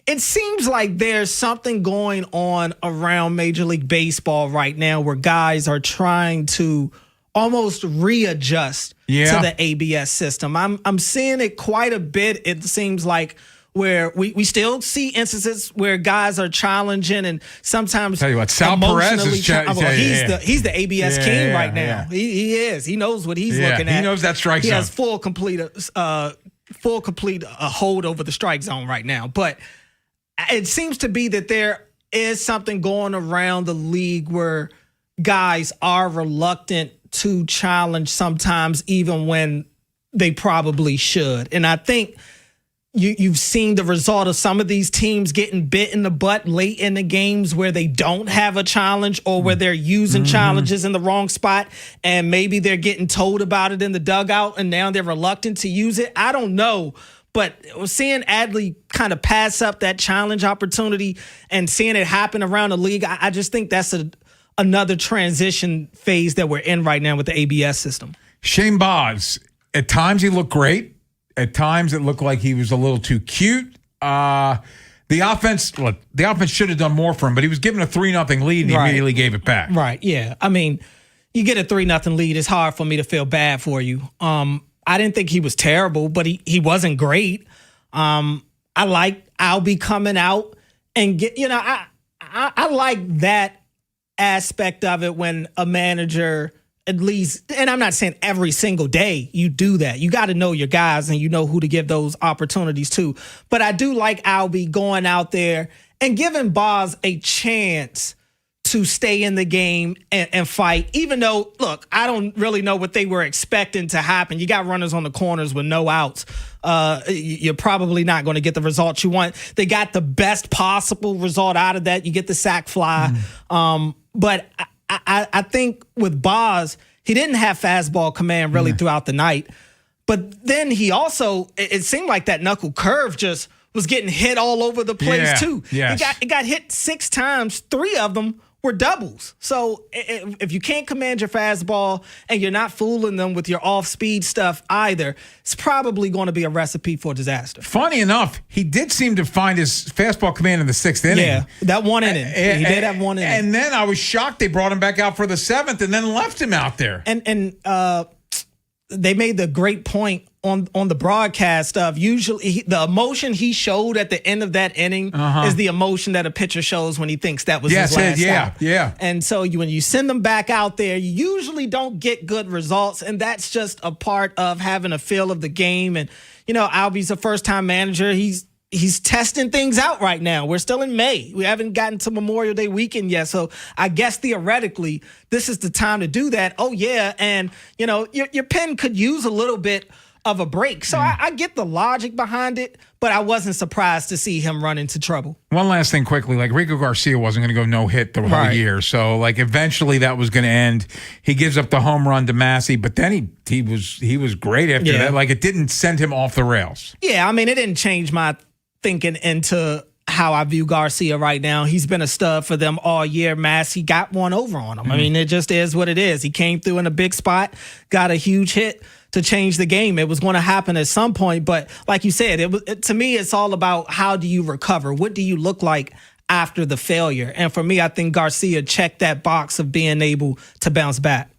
It seems like there's something going on around Major League Baseball right now where guys are trying to almost readjust to the ABS system. I'm seeing it quite a bit, it seems like, where we still see instances where guys are challenging and sometimes tell you what, Sal Perez is he's the ABS king right now. He is. He knows what he's looking at. He knows that strike zone. He has full complete hold over the strike zone right now. But it seems to be that there is something going around the league where guys are reluctant to challenge sometimes, even when they probably should. And I think you've seen the result of some of these teams getting bit in the butt late in the games where they don't have a challenge or where they're using challenges in the wrong spot, and maybe they're getting told about it in the dugout and now they're reluctant to use it. I don't know. But seeing Adley kind of pass up that challenge opportunity and seeing it happen around the league, I just think that's another transition phase that we're in right now with the ABS system. Shane Baz, at times he looked great. At times it looked like he was a little too cute. The offense should have done more for him, but he was given a 3-0 lead and he immediately gave it back. Right, yeah. I mean, you get a 3-0 lead, it's hard for me to feel bad for you. I didn't think he was terrible, but he wasn't great. I like Albie coming out and I like that aspect of it when a manager, at least, and I'm not saying every single day you do that. You got to know your guys and you know who to give those opportunities to. But I do like Albie going out there and giving Boz a chance to stay in the game and fight, even though, look, I don't really know what they were expecting to happen. You got runners on the corners with no outs. You're probably not going to get the results you want. They got the best possible result out of that. You get the sack fly. But I think with Boz, he didn't have fastball command really throughout the night. But then he also, it seemed like that knuckle curve just was getting hit all over the place too. Yes. It got hit 6 times. 3 of them were doubles. So if you can't command your fastball and you're not fooling them with your off-speed stuff either, it's probably going to be a recipe for disaster. Funny enough, he did seem to find his fastball command in the 6th inning. Yeah, that one inning. He did have one inning. And then I was shocked they brought him back out for the 7th and then left him out there. And they made the great point on the broadcast of usually the emotion he showed at the end of that inning is the emotion that a pitcher shows when he thinks that was his last out. Yeah. And so when you send them back out there, you usually don't get good results, and that's just a part of having a feel of the game. And Albie's a first-time manager. He's testing things out right now. We're still in May. We haven't gotten to Memorial Day weekend yet. So I guess theoretically, this is the time to do that. Oh, yeah. And, your pen could use a little bit of a break. So I get the logic behind it, but I wasn't surprised to see him run into trouble. One last thing quickly, Rico Garcia wasn't going to go no-hit the whole year. So, eventually that was going to end. He gives up the home run to Massey, but then he was great after that. It didn't send him off the rails. Yeah, I mean, it didn't change my thinking into how I view Garcia right now. He's been a stud for them all year. Massey got one over on him. I mean, it just is what it is. He came through in a big spot, got a huge hit to change the game. It was going to happen at some point, but like you said, to me, it's all about how do you recover? What do you look like after the failure? And for me, I think Garcia checked that box of being able to bounce back.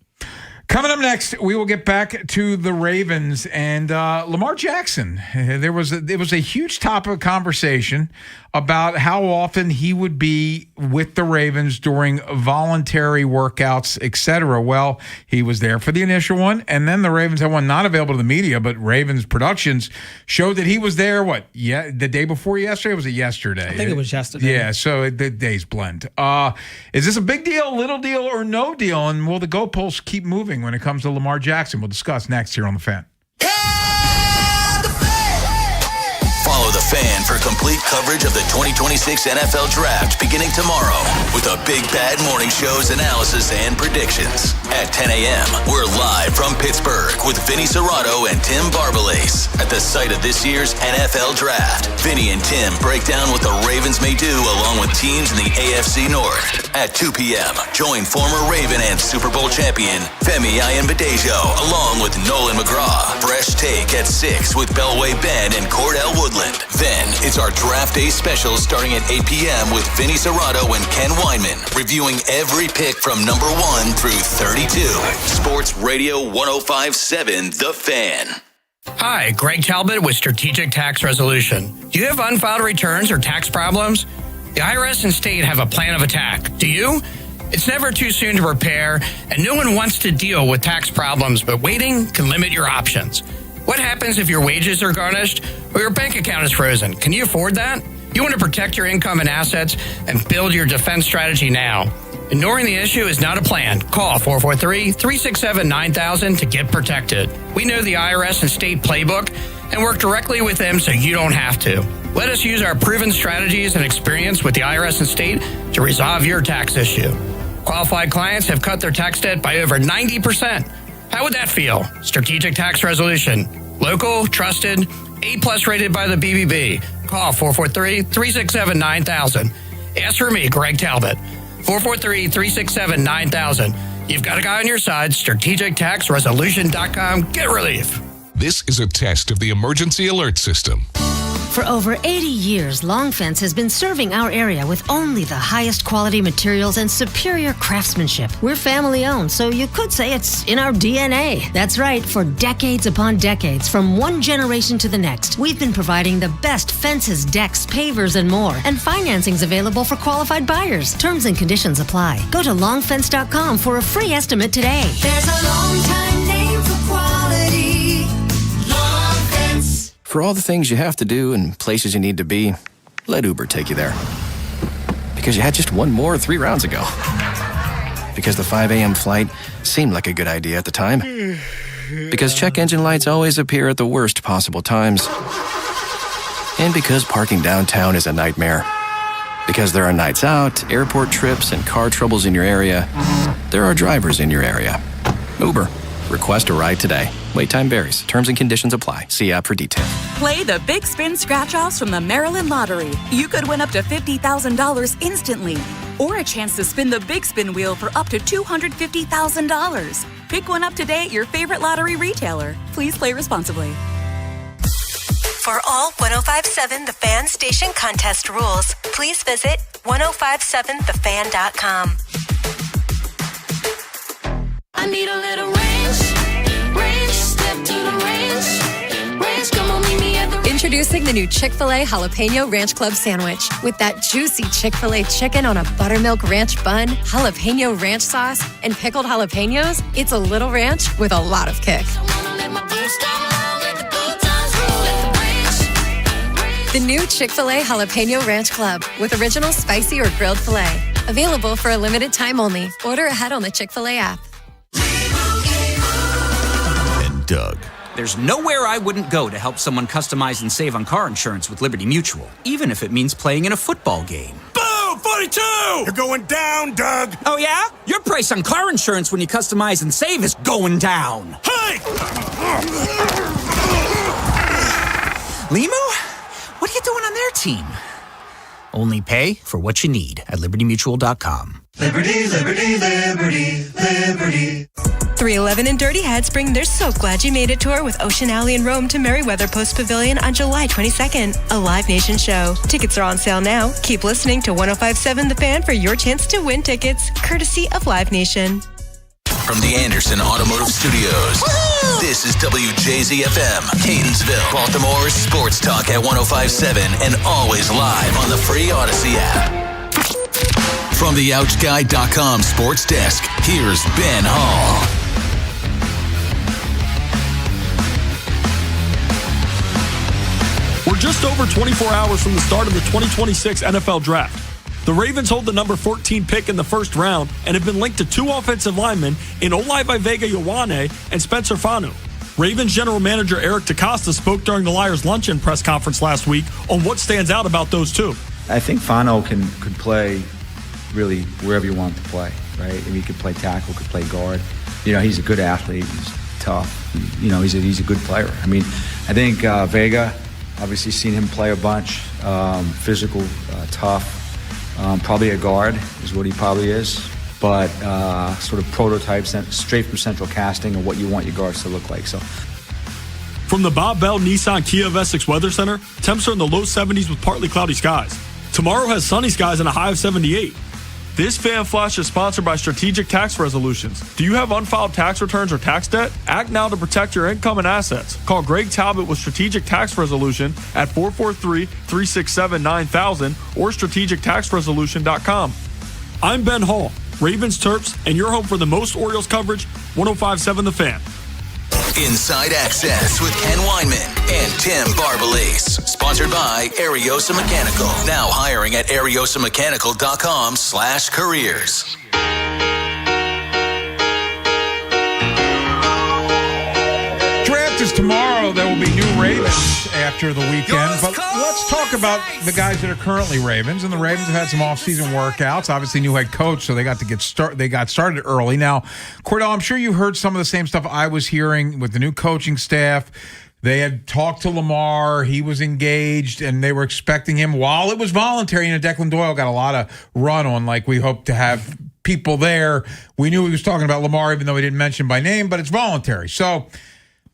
Coming up next, we will get back to the Ravens and Lamar Jackson. It was a huge topic of conversation about how often he would be with the Ravens during voluntary workouts, etc. Well, he was there for the initial one, and then the Ravens had one not available to the media, but Ravens Productions showed that he was there, the day before yesterday? Or was it yesterday? I think it was yesterday. Yeah, so the days blend. Is this a big deal, little deal, or no deal? And will the goalposts keep moving when it comes to Lamar Jackson? We'll discuss next here on The Fan. Follow The Fan for complete coverage of the 2026 NFL Draft beginning tomorrow with a Big Bad Morning Show's analysis and predictions. At 10 a.m., we're live from Pittsburgh with Vinny Serrato and Tim Barbalace at the site of this year's NFL Draft. Vinny and Tim break down what the Ravens may do along with teams in the AFC North. At 2 p.m., join former Raven and Super Bowl champion Femi Ayanbadejo along with Nolan McGraw. Fresh Take at 6 with Belway Ben and Cordell Woodland. Then it's our Draft Day special starting at 8 p.m. with Vinny Serrato and Ken Weinman, reviewing every pick from number 1 through 32. Sports Radio 105.7 The Fan. Hi, Greg Talbot with Strategic Tax Resolution. Do you have unfiled returns or tax problems? The IRS and state have a plan of attack. Do you? It's never too soon to prepare, and no one wants to deal with tax problems, but waiting can limit your options. What happens if your wages are garnished or your bank account is frozen? Can you afford that? You want to protect your income and assets and build your defense strategy now. Ignoring the issue is not a plan. Call 443-367-9000 to get protected. We know the IRS and state playbook and work directly with them so you don't have to. Let us use our proven strategies and experience with the IRS and state to resolve your tax issue. Qualified clients have cut their tax debt by over 90%. How would that feel? Strategic Tax Resolution. Local, trusted, A+ rated by the BBB. Call 443-367-9000. Ask for me, Greg Talbot. 443-367-9000. You've got a guy on your side. StrategicTaxResolution.com. Get relief. This is a test of the emergency alert system. For over 80 years, Long Fence has been serving our area with only the highest quality materials and superior craftsmanship. We're family owned, so you could say it's in our DNA. That's right, for decades upon decades, from one generation to the next, we've been providing the best fences, decks, pavers, and more. And financing's available for qualified buyers. Terms and conditions apply. Go to longfence.com for a free estimate today. There's a long time name for quality. Long Fence. For all the things you have to do and places you need to be, let Uber take you there. Because you had just one more 3 rounds ago. Because the 5 a.m. flight seemed like a good idea at the time. Because check engine lights always appear at the worst possible times. And because parking downtown is a nightmare. Because there are nights out, airport trips, and car troubles in your area, there are drivers in your area. Uber. Request a ride today. Wait time varies. Terms and conditions apply. See app for details. Play the Big Spin Scratch-Offs from the Maryland Lottery. You could win up to $50,000 instantly. Or a chance to spin the Big Spin Wheel for up to $250,000. Pick one up today at your favorite lottery retailer. Please play responsibly. For all 105.7 The Fan station contest rules, please visit 1057thefan.com. I need a little range, step to the range, come on, meet me at the Introducing the new Chick-fil-A Jalapeno Ranch Club Sandwich. With that juicy Chick-fil-A chicken on a buttermilk ranch bun, jalapeno ranch sauce, and pickled jalapenos, it's a little ranch with a lot of kick. The new Chick-fil-A Jalapeno Ranch Club with original spicy or grilled filet. Available for a limited time only. Order ahead on the Chick-fil-A app. And Doug. There's nowhere I wouldn't go to help someone customize and save on car insurance with Liberty Mutual, even if it means playing in a football game. Boom! 42! You're going down, Doug! Oh, yeah? Your price on car insurance when you customize and save is going down. Hey! Limu? What are you doing on their team? Only pay for what you need at libertymutual.com. Liberty, liberty, liberty, liberty. 311 and Dirty Heads bring their So Glad You Made It tour with Ocean Alley and Rome to Merriweather Post Pavilion on July 22nd, a Live Nation show. Tickets are on sale now. Keep listening to 105.7 The Fan for your chance to win tickets, courtesy of Live Nation. From the Anderson Automotive Studios, this is WJZFM, Catonsville, Baltimore's sports talk at 105.7 and always live on the free Odyssey app. From the OutGuide.com sports desk, here's Ben Hall. We're just over 24 hours from the start of the 2026 NFL Draft. The Ravens hold the number 14 pick in the first round and have been linked to 2 offensive linemen in Olaive Vega-Ioane and Spencer Fanu. Ravens general manager Eric DeCosta spoke during the Liars luncheon press conference last week on what stands out about those two. I think Fanu could play really wherever you want him to play, right? If he could play tackle, could play guard. You know, he's a good athlete. He's tough. You know, he's a good player. I mean, I think Vega, obviously seen him play a bunch. Physical, tough. Probably a guard is what he probably is, but sort of prototypes straight from central casting of what you want your guards to look like. So, from the Bob Bell Nissan Kia of Essex Weather Center, temps are in the low 70s with partly cloudy skies. Tomorrow has sunny skies and a high of 78. This Fan Flash is sponsored by Strategic Tax Resolutions. Do you have unfiled tax returns or tax debt? Act now to protect your income and assets. Call Greg Talbot with Strategic Tax Resolution at 443-367-9000 or strategictaxresolution.com. I'm Ben Hall, Ravens Terps, and your home for the most Orioles coverage, 105.7 The Fan. Inside Access with Ken Weinman and Tim Barbalese. Sponsored by Ariosa Mechanical. Now hiring at ariosamechanical.com/careers. Draft is tomorrow. There will be new Ravens after the weekend. But let's talk about the guys that are currently Ravens. And the Ravens have had some off-season workouts. Obviously, new head coach, so they got started early. Now, Cordell, I'm sure you heard some of the same stuff I was hearing with the new coaching staff. They had talked to Lamar. He was engaged, and they were expecting him while it was voluntary. And Declan Doyle got a lot of run on, like, we hope to have people there. We knew he was talking about Lamar, even though he didn't mention by name, but it's voluntary. So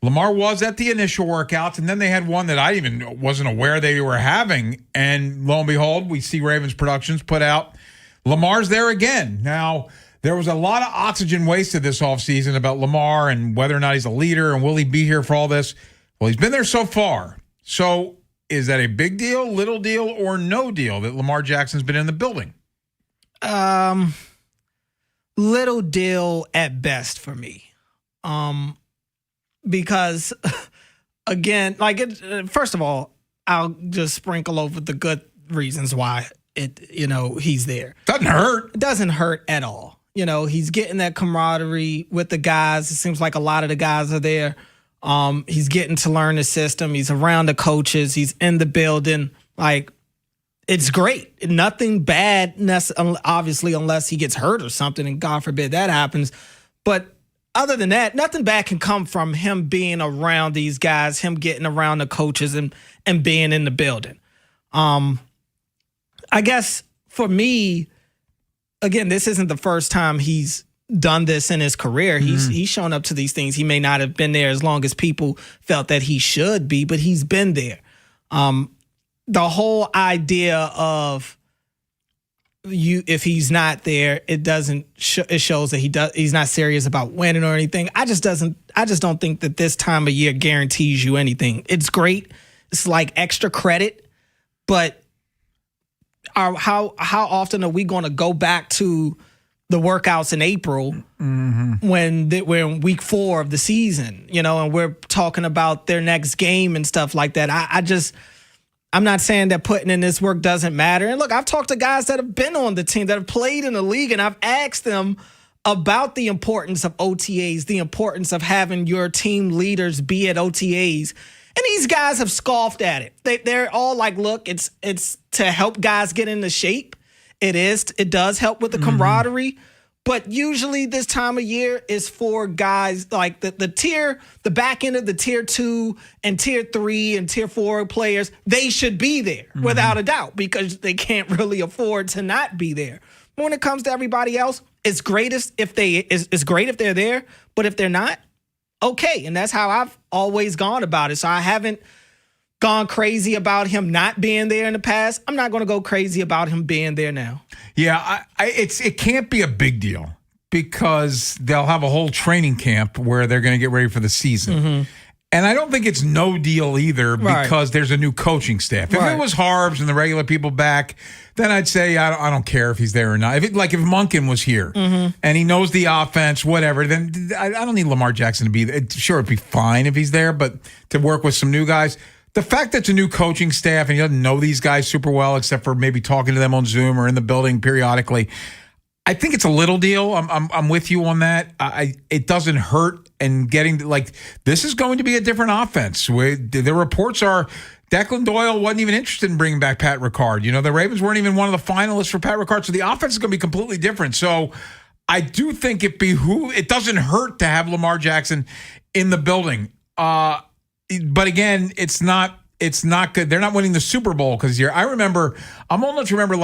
Lamar was at the initial workouts, and then they had one that I even wasn't aware they were having. And lo and behold, we see Ravens Productions put out Lamar's there again. Now, there was a lot of oxygen wasted this offseason about Lamar and whether or not he's a leader and will he be here for all this. Well, he's been there so far. So is that a big deal, little deal, or no deal that Lamar Jackson's been in the building? Little deal at best for me. Because, again, first of all, I'll just sprinkle over the good reasons why he's there. Doesn't hurt. It doesn't hurt at all. He's getting that camaraderie with the guys. It seems like a lot of the guys are there. He's getting to learn the system. He's around the coaches. He's in the building. Like, it's great. Nothing bad, obviously, unless he gets hurt or something, and God forbid that happens. But other than that, nothing bad can come from him being around these guys, him getting around the coaches and being in the building. I guess for me, again, this isn't the first time he's done this in his career. He's shown up to these things. He may not have been there as long as people felt that he should be, but he's been there. The whole idea of if he's not there, it shows that he's not serious about winning or anything. I just don't think that this time of year guarantees you anything. It's great. It's like extra credit, but how often are we going to go back to the workouts in April when we're in week 4 of the season, and we're talking about their next game and stuff like that? I'm not saying that putting in this work doesn't matter. And look, I've talked to guys that have been on the team, that have played in the league, and I've asked them about the importance of OTAs, the importance of having your team leaders be at OTAs. And these guys have scoffed at it. They're all like, look, it's to help guys get into shape. It does help with the camaraderie. But usually this time of year is for guys like the back end of the tier 2 and tier 3 and tier 4 players. They should be there without a doubt, because they can't really afford to not be there. When it comes to everybody else, it's greatest if it's great if they're there, but if they're not, okay. And that's how I've always gone about it. So I haven't gone crazy about him not being there in the past. I'm not going to go crazy about him being there now. Yeah, it can't be a big deal, because they'll have a whole training camp where they're going to get ready for the season. And I don't think it's no deal either, because there's a new coaching staff. If it was Harbs and the regular people back, then I'd say I don't care if he's there or not. If Monken was here and he knows the offense, whatever, then I don't need Lamar Jackson to be there. Sure, it'd be fine if he's there, but to work with some new guys. The fact that it's a new coaching staff and he doesn't know these guys super well, except for maybe talking to them on Zoom or in the building periodically, I think it's a little deal. I'm with you on that. It doesn't hurt, and getting this is going to be a different offense. The reports are Declan Doyle wasn't even interested in bringing back Pat Ricard. The Ravens weren't even one of the finalists for Pat Ricard, so the offense is going to be completely different. So I do think it doesn't hurt to have Lamar Jackson in the building. But again, it's not good. They're not winning the Super Bowl because I'm old enough to remember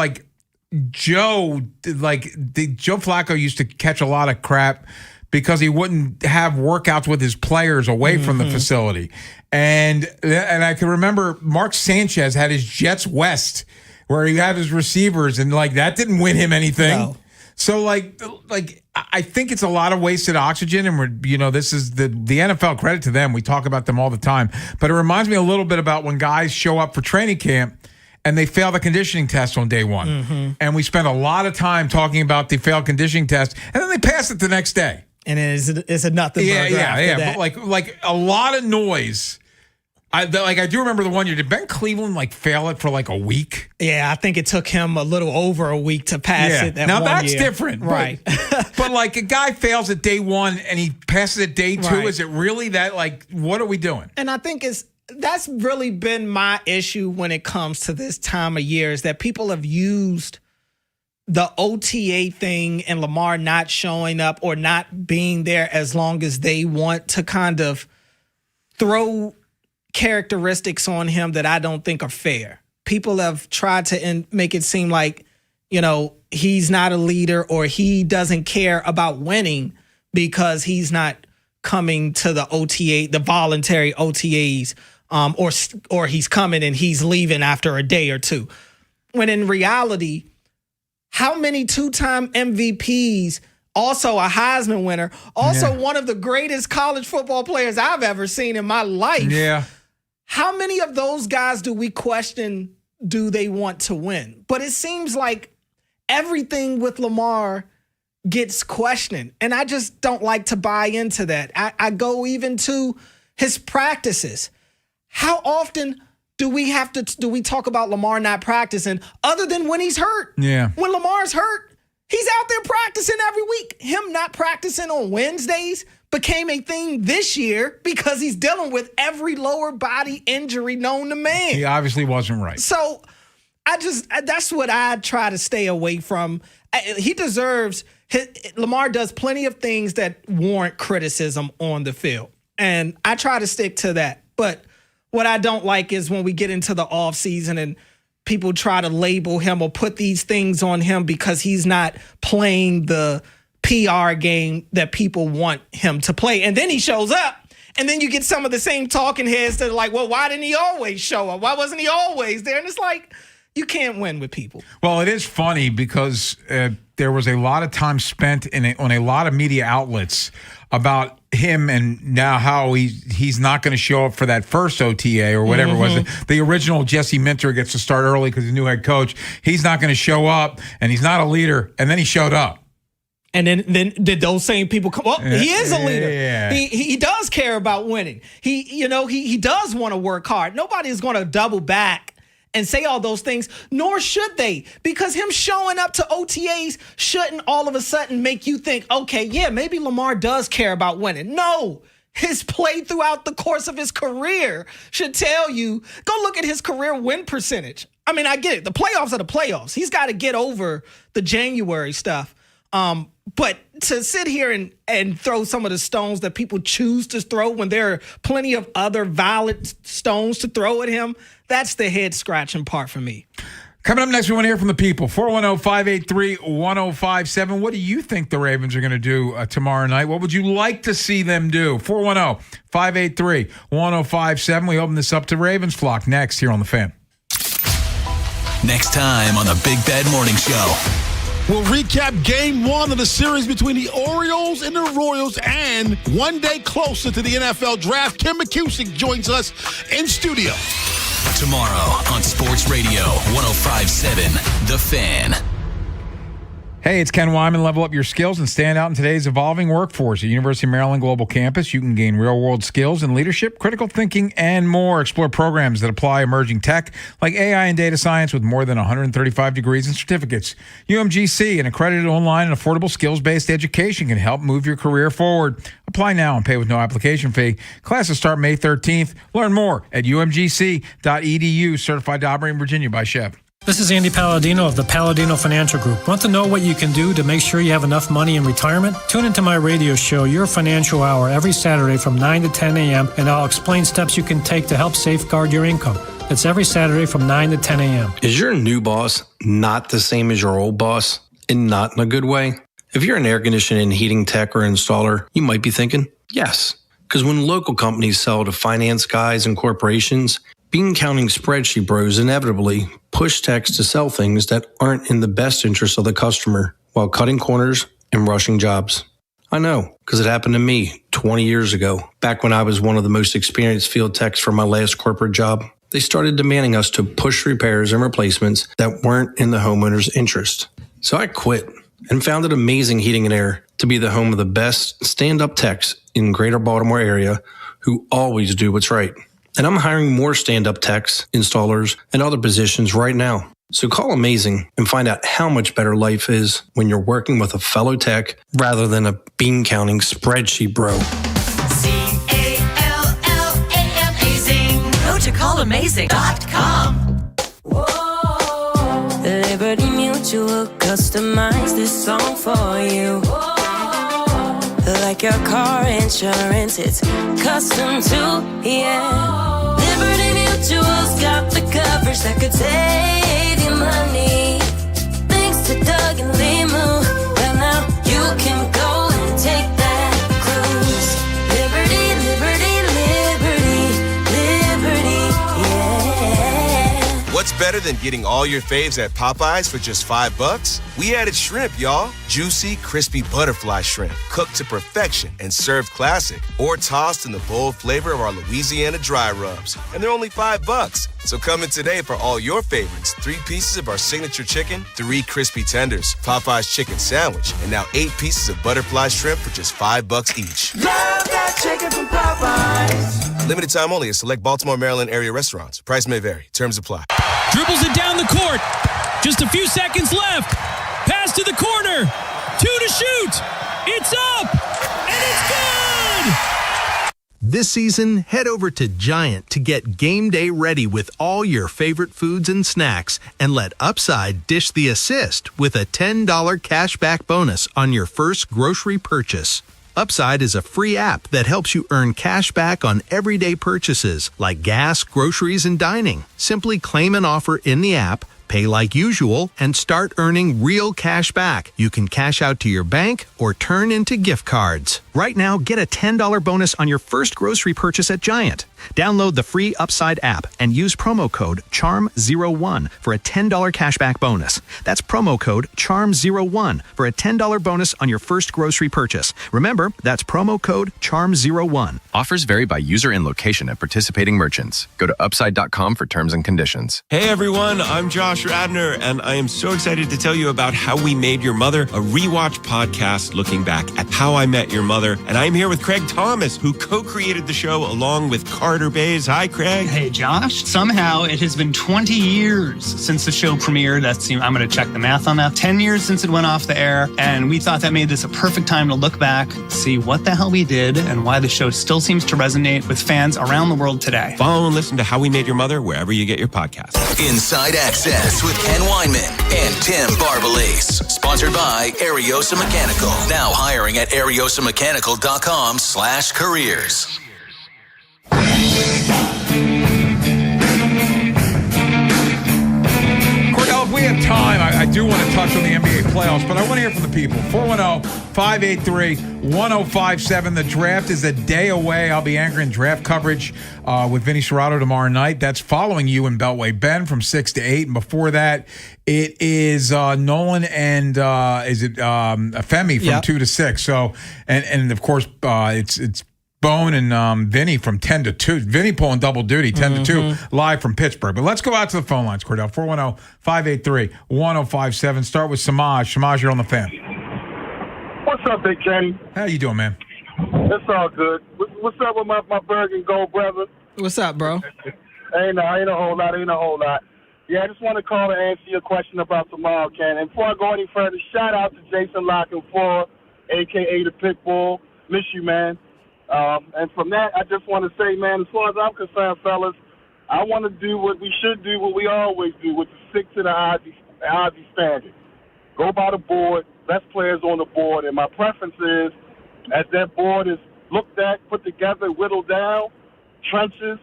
Joe Flacco used to catch a lot of crap because he wouldn't have workouts with his players away from the facility. And I can remember Mark Sanchez had his Jets West where he had his receivers, and that didn't win him anything. No. So I think it's a lot of wasted oxygen, and this is the NFL, credit to them. We talk about them all the time, but it reminds me a little bit about when guys show up for training camp and they fail the conditioning test on day one. And we spend a lot of time talking about the failed conditioning test, and then they pass it the next day. And it's a nothing. Yeah. But a lot of noise. I do remember the one year. Did Ben Cleveland fail it for a week? Yeah, I think it took him a little over a week to pass it. Now that's different, right? But a guy fails at day 1 and he passes at day 2. Right. Is it really that? What are we doing? And I think that's really been my issue when it comes to this time of year, is that people have used the OTA thing and Lamar not showing up or not being there as long as they want to kind of throw characteristics on him that I don't think are fair. People have tried to make it seem like, he's not a leader or he doesn't care about winning because he's not coming to the OTA, the voluntary OTAs, or he's coming and he's leaving after a day or two. When in reality, how many 2-time MVPs, also a Heisman winner, also one of the greatest college football players I've ever seen in my life. Yeah. How many of those guys do we question, do they want to win? But it seems like everything with Lamar gets questioned, and I just don't like to buy into that. I go even to his practices. How often do we talk about Lamar not practicing other than when he's hurt? Yeah. When Lamar's hurt, he's out there practicing every week. Him not practicing on Wednesdays became a thing this year because he's dealing with every lower body injury known to man. He obviously wasn't right. So that's what I try to stay away from. He deserves, Lamar does plenty of things that warrant criticism on the field. And I try to stick to that. But what I don't like is when we get into the offseason and people try to label him or put these things on him because he's not playing the PR game that people want him to play. And then he shows up. And then you get some of the same talking heads that are like, well, why didn't he always show up? Why wasn't he always there? And it's like, you can't win with people. Well, it is funny because there was a lot of time spent on a lot of media outlets about him and now how he's not going to show up for that first OTA or whatever it was. The original Jesse Minter gets to start early because he's a new head coach. He's not going to show up, and he's not a leader. And then he showed up. And then did those same people come? Well, he is a leader. Yeah. He does care about winning. He does want to work hard. Nobody is going to double back and say all those things, nor should they, because him showing up to OTAs shouldn't all of a sudden make you think, okay, yeah, maybe Lamar does care about winning. No, his play throughout the course of his career should tell you, go look at his career win percentage. I mean, I get it. The playoffs are the playoffs. He's got to get over the January stuff. But to sit here and throw some of the stones that people choose to throw when there are plenty of other valid stones to throw at him, that's the head-scratching part for me. Coming up next, we want to hear from the people. 410-583-1057. What do you think the Ravens are going to do tomorrow night? What would you like to see them do? 410-583-1057. We open this up to Ravens Flock next here on The Fan. Next time on the Big Bad Morning Show. We'll recap game one of the series between the Orioles and the Royals, and one day closer to the NFL draft, Kim McCusick joins us in studio. Tomorrow on Sports Radio 105.7 The Fan. Hey, it's Ken Wyman. Level up your skills and stand out in today's evolving workforce. At University of Maryland Global Campus, you can gain real-world skills in leadership, critical thinking, and more. Explore programs that apply emerging tech like AI and data science with more than 135 degrees and certificates. UMGC, an accredited online and affordable skills-based education, can help move your career forward. Apply now and pay with no application fee. Classes start May 13th. Learn more at umgc.edu. Certified to operate in Virginia by Chev. This is Andy Palladino of the Palladino Financial Group. Want to know what you can do to make sure you have enough money in retirement? Tune into my radio show, Your Financial Hour, every Saturday from 9 to 10 a.m., and I'll explain steps you can take to help safeguard your income. It's every Saturday from 9 to 10 a.m. Is your new boss not the same as your old boss, and not in a good way? If you're an air conditioning and heating tech or installer, you might be thinking, yes. Because when local companies sell to finance guys and corporations, bean counting spreadsheet bros inevitably push techs to sell things that aren't in the best interest of the customer while cutting corners and rushing jobs. I know, because it happened to me 20 years ago, back when I was one of the most experienced field techs for my last corporate job. They started demanding us to push repairs and replacements that weren't in the homeowner's interest. So I quit and founded Amazing Heating and Air to be the home of the best stand-up techs in greater Baltimore area who always do what's right. And I'm hiring more stand-up techs, installers, and other positions right now. So call Amazing and find out how much better life is when you're working with a fellow tech rather than a bean-counting spreadsheet bro. Amazing. Go to callamazing.com. Liberty Mutual customized this song for you. Like your car insurance, it's custom too, yeah. Liberty Mutual's got the coverage that could save you money. Thanks to Doug and Limu, well now you can go and take that cruise. Liberty, liberty, liberty, yeah. What's better than getting all your faves at Popeyes for just $5? We added shrimp, y'all. Juicy, crispy butterfly shrimp, cooked to perfection and served classic, or tossed in the bold flavor of our Louisiana dry rubs. And they're only $5. So come in today for all your favorites. 3 pieces of our signature chicken, 3 crispy tenders, Popeye's chicken sandwich, and now 8 pieces of butterfly shrimp for just $5 each. Love that chicken from Popeyes. Limited time only at select Baltimore, Maryland area restaurants. Price may vary. Terms apply. Dribbles it down the court. Just a few seconds left. Pass to the corner. 2 to shoot. It's up. And it's good. This season, head over to Giant to get game day ready with all your favorite foods and snacks, and let Upside dish the assist with a $10 cashback bonus on your first grocery purchase. Upside is a free app that helps you earn cash back on everyday purchases like gas, groceries, and dining. Simply claim an offer in the app, pay like usual, and start earning real cash back. You can cash out to your bank or turn into gift cards. Right now, get a $10 bonus on your first grocery purchase at Giant. Download the free Upside app and use promo code CHARM01 for a $10 cashback bonus. That's promo code CHARM01 for a $10 bonus on your first grocery purchase. Remember, that's promo code CHARM01. Offers vary by user and location at participating merchants. Go to upside.com for terms and conditions. Hey everyone, I'm Josh Radner, and I am so excited to tell you about How We Made Your Mother, a rewatch podcast looking back at How I Met Your Mother. And I'm here with Craig Thomas, who co-created the show along with Carter Bays. Hi, Craig. Hey, Josh. Somehow it has been 20 years since the show premiered. I'm going to check the math on that. 10 years since it went off the air. And we thought that made this a perfect time to look back, see what the hell we did, and why the show still seems to resonate with fans around the world today. Follow and listen to How We Made Your Mother wherever you get your podcasts. Inside Access with Ken Weinman and Tim Barbalase. Sponsored by Ariosa Mechanical. Now hiring at ariosamechanical.com/careers. Cordell, if we have time, I do want to touch on the NBA playoffs, but I want to hear from the people. 410-583-1057. The draft is a day away. I'll be anchoring draft coverage with Vinny Serrato tomorrow night. That's following you in Beltway Ben from 6 to 8. And before that, it is Nolan and Femi from 2 to 6. So, and of course, it's Bone and Vinny from 10 to 2. Vinny pulling double duty, 10 to 2, live from Pittsburgh. But let's go out to the phone lines, Cordell. 410-583-1057. Start with Samaj. Samaj, you're on the Fan. What's up, Big Kenny? How you doing, man? It's all good. What's up with my Bergen Gold brother? What's up, bro? ain't a whole lot. Yeah, I just want to call and answer your question about tomorrow, Ken. And before I go any further, shout out to Jason Lockenford, a.k.a. the Pitbull. Miss you, man. And from that, I just want to say, man, as far as I'm concerned, fellas, I want to do what we should do, what we always do, which is stick to the Ozzy standard. Go by the board, best players on the board. And my preference is, as that board is looked at, put together, whittled down, trenches.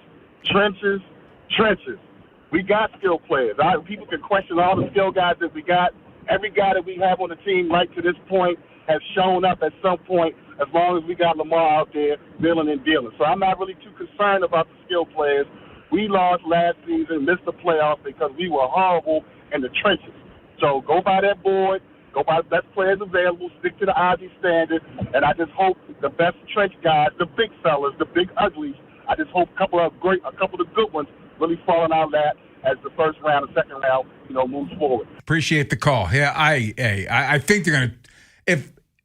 We got skilled players. People can question all the skill guys that we got. Every guy that we have on the team right to this point has shown up at some point, as long as we got Lamar out there dealing. So I'm not really too concerned about the skill players. We lost last season, missed the playoffs because we were horrible in the trenches. So go by that board, go by the best players available, stick to the Ozzy standard, and I just hope the best trench guys, the big fellas, the big uglies, I just hope a couple of the good ones really fall in our lap as the first round and second round, moves forward. Appreciate the call. Yeah, I think they're gonna.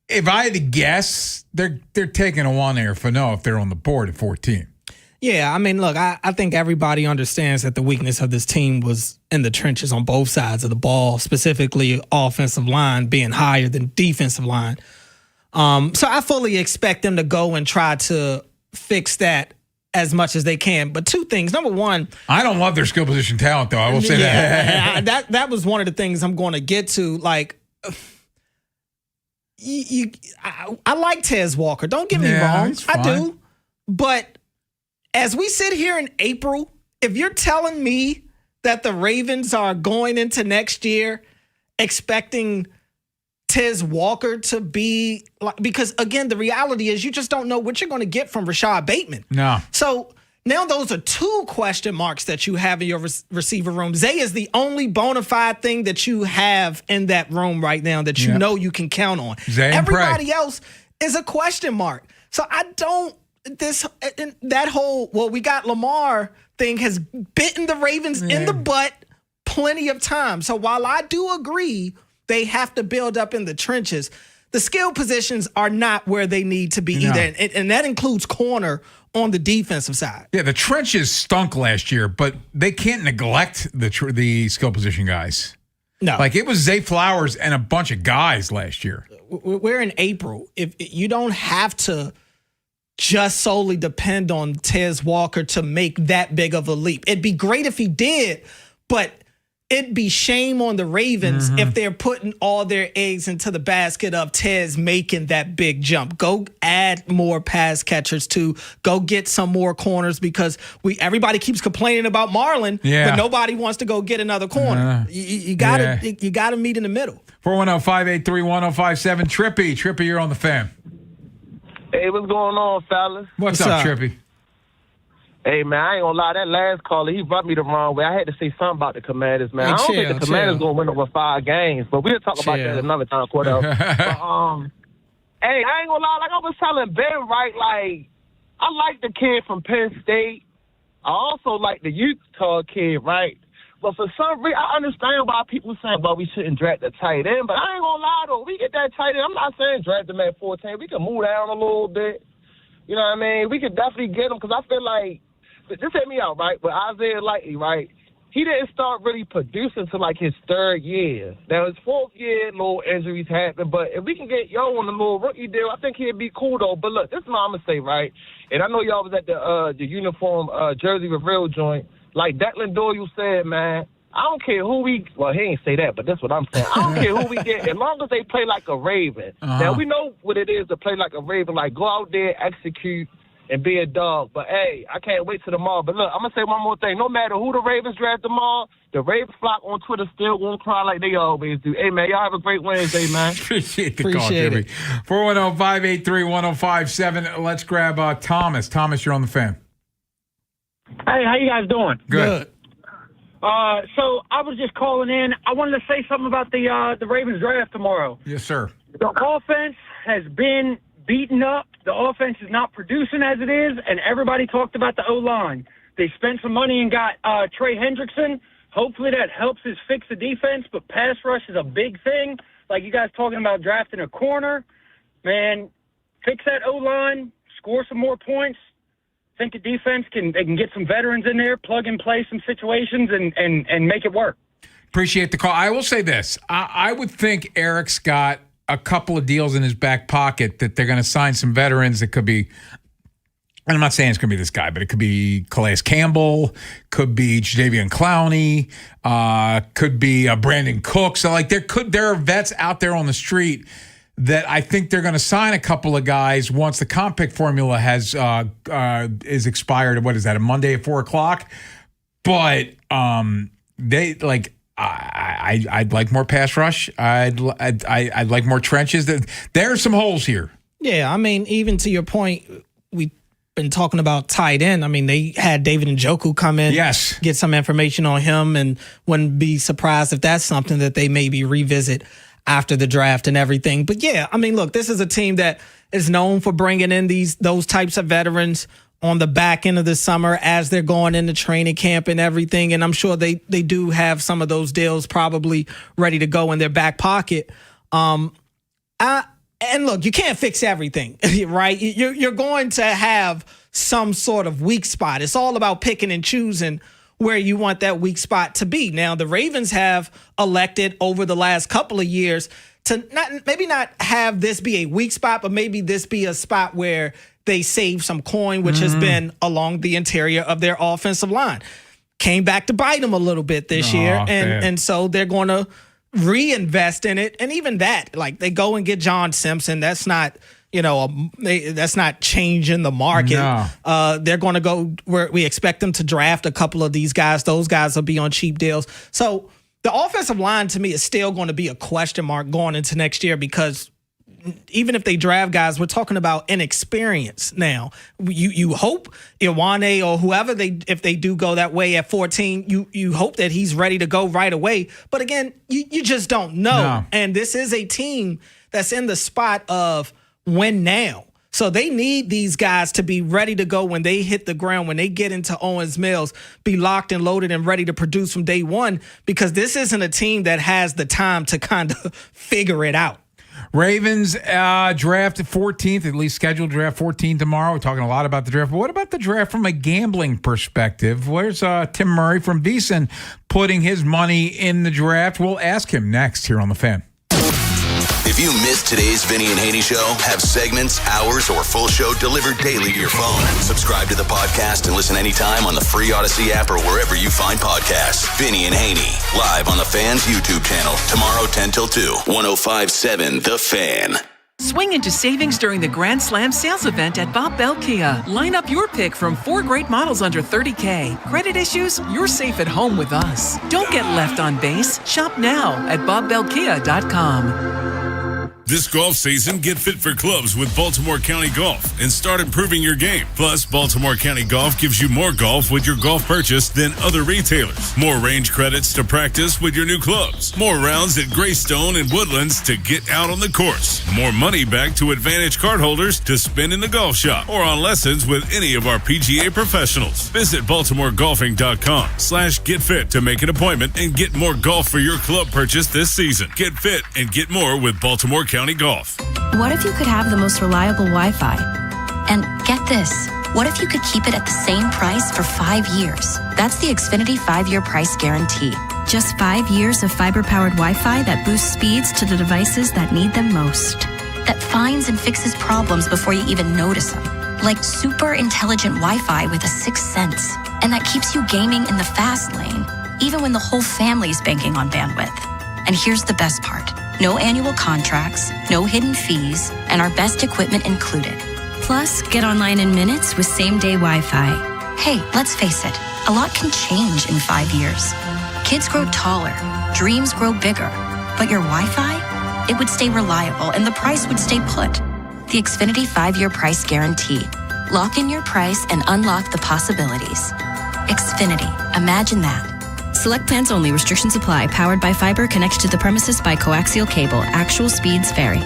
If I had to guess, they're taking a one-air for no if they're on the board at 14. Yeah, I mean, look, I think everybody understands that the weakness of this team was in the trenches on both sides of the ball, specifically offensive line being higher than defensive line. So I fully expect them to go and try to fix that as much as they can. But two things. Number one, I don't love their skill position talent, though. I will say that. That was one of the things I'm going to get to. Like, I like Tez Walker. Don't get me wrong. I do. But as we sit here in April, if you're telling me that the Ravens are going into next year expecting Tez Walker to be like, because again, the reality is you just don't know what you're going to get from Rashad Bateman. No. So now those are two question marks that you have in your receiver room. Zay is the only bona fide thing that you have in that room right now that you know you can count on. Zay and everybody else is a question mark. So I don't, we got Lamar thing has bitten the Ravens in the butt plenty of times. So while I do agree they have to build up in the trenches, the skill positions are not where they need to be either. And that includes corner on the defensive side. Yeah, the trenches stunk last year, but they can't neglect the skill position guys. No. Like, it was Zay Flowers and a bunch of guys last year. We're in April. If you don't have to just solely depend on Tez Walker to make that big of a leap. It'd be great if he did, but it'd be shame on the Ravens if they're putting all their eggs into the basket of Tez making that big jump. Go add more pass catchers to go get some more corners, because everybody keeps complaining about Marlon, but nobody wants to go get another corner. You gotta meet in the middle. 410-583-1057. Trippy, you're on the Fan. Hey, what's going on, fellas? What's up, Trippy? Hey, man, I ain't gonna lie. That last caller, he rubbed me the wrong way. I had to say something about the Commanders, man. I don't think the Commanders gonna win over 5 games, but we'll talk about that another time, Cordell. But, hey, I ain't gonna lie. Like I was telling Ben, right? Like, I like the kid from Penn State. I also like the Utah kid, right? But for some reason, I understand why people saying, well, we shouldn't draft the tight end. But I ain't gonna lie, though. We get that tight end. I'm not saying draft him at 14. We can move down a little bit. You know what I mean? We could definitely get him, because I feel like, just hit me out, right? But Isaiah Likely, right? He didn't start really producing till like his 3rd year. Now, his 4th year, little injuries happened. But if we can get Yo on the little rookie deal, I think he'd be cool, though. But look, this is what I'm going to say, right? And I know y'all was at the uniform Jersey Reveal joint. Like Declan Doyle said, man, I don't care who we – well, he ain't say that, but that's what I'm saying. I don't care who we get, as long as they play like a Raven. Now, we know what it is to play like a Raven. Like, go out there, execute, and be a dog. But, hey, I can't wait till tomorrow. But, look, I'm going to say one more thing. No matter who the Ravens draft tomorrow, the Ravens flock on Twitter still won't cry like they always do. Hey, man, y'all have a great Wednesday, man. Appreciate the call, Jimmy. 410-583-1057. Let's grab Thomas. Thomas, you're on the Fan. Hey, how you guys doing? Good. So I was just calling in. I wanted to say something about the Ravens draft tomorrow. Yes, sir. The offense has been beaten up. The offense is not producing as it is, and everybody talked about the O-line. They spent some money and got Trey Hendrickson. Hopefully that helps us fix the defense, but pass rush is a big thing. Like you guys talking about drafting a corner. Man, fix that O-line, score some more points. I think the defense can get some veterans in there, plug and play some situations, and make it work. Appreciate the call. I will say this. I would think Eric's got a couple of deals in his back pocket that they're going to sign some veterans that could be, and I'm not saying it's going to be this guy, but it could be Calais Campbell, could be Jadeveon Clowney, could be Brandon Cook. So, like, there are vets out there on the street that I think they're going to sign a couple of guys once the comp pick formula is expired. What is that, a Monday at 4:00? But they like I'd like more pass rush. I'd like more trenches. There are some holes here. Yeah, I mean, even to your point, we've been talking about tight end. I mean, they had David Njoku come in, get some information on him, and wouldn't be surprised if that's something that they maybe revisit after the draft and everything. But yeah, I mean, look, this is a team that is known for bringing in those types of veterans on the back end of the summer as they're going into training camp and everything. And I'm sure they do have some of those deals probably ready to go in their back pocket. And look, you can't fix everything, right? You're going to have some sort of weak spot. It's all about picking and choosing where you want that weak spot to be. Now, the Ravens have elected over the last couple of years to maybe not have this be a weak spot, but maybe this be a spot where they save some coin, which has been along the interior of their offensive line. Came back to bite them a little bit this year, and so they're going to reinvest in it. And even that, like, they go and get John Simpson. That's not, that's not changing the market. No. They're going to go where we expect them to draft a couple of these guys. Those guys will be on cheap deals. So the offensive line, to me, is still going to be a question mark going into next year, because even if they draft guys, we're talking about inexperience now. You hope Iwane or whoever if they do go that way at 14, you hope that he's ready to go right away. But again, you just don't know. No. And this is a team that's in the spot of win now. So they need these guys to be ready to go when they hit the ground, when they get into Owens Mills, be locked and loaded and ready to produce from day one, because this isn't a team that has the time to kind of figure it out. Ravens draft 14th, at least scheduled draft 14 tomorrow. We're talking a lot about the draft. But what about the draft from a gambling perspective? Where's Tim Murray from VSiN putting his money in the draft? We'll ask him next here on The Fan. If you missed today's Vinny and Haynie show, have segments, hours, or full show delivered daily to your phone. Subscribe to the podcast and listen anytime on the free Odyssey app or wherever you find podcasts. Vinny and Haynie, live on the Fan's YouTube channel, tomorrow 10 till 2, 105.7 The Fan. Swing into savings during the Grand Slam sales event at Bob Bell Kia. Line up your pick from 4 great models under $30K. Credit issues? You're safe at home with us. Don't get left on base. Shop now at BobBellKia.com. This golf season, get fit for clubs with Baltimore County Golf and start improving your game. Plus, Baltimore County Golf gives you more golf with your golf purchase than other retailers. More range credits to practice with your new clubs. More rounds at Greystone and Woodlands to get out on the course. More money back to Advantage cardholders to spend in the golf shop or on lessons with any of our PGA professionals. Visit BaltimoreGolfing.com/getfit to make an appointment and get more golf for your club purchase this season. Get fit and get more with Baltimore County Golf. What if you could have the most reliable Wi-Fi? And get this, what if you could keep it at the same price for 5 years? That's the Xfinity 5-year price guarantee. Just 5 years of fiber-powered Wi-Fi that boosts speeds to the devices that need them most. That finds and fixes problems before you even notice them. Like super intelligent Wi-Fi with a 6th sense. And that keeps you gaming in the fast lane, even when the whole family's banking on bandwidth. And here's the best part. No annual contracts, no hidden fees, and our best equipment included. Plus, get online in minutes with same-day Wi-Fi. Hey, let's face it, a lot can change in 5 years. Kids grow taller, dreams grow bigger, but your Wi-Fi? It would stay reliable and the price would stay put. The Xfinity 5-year price guarantee. Lock in your price and unlock the possibilities. Xfinity, imagine that. Select plans only. Restrictions apply. Powered by fiber. Connected to the premises by coaxial cable. Actual speeds vary.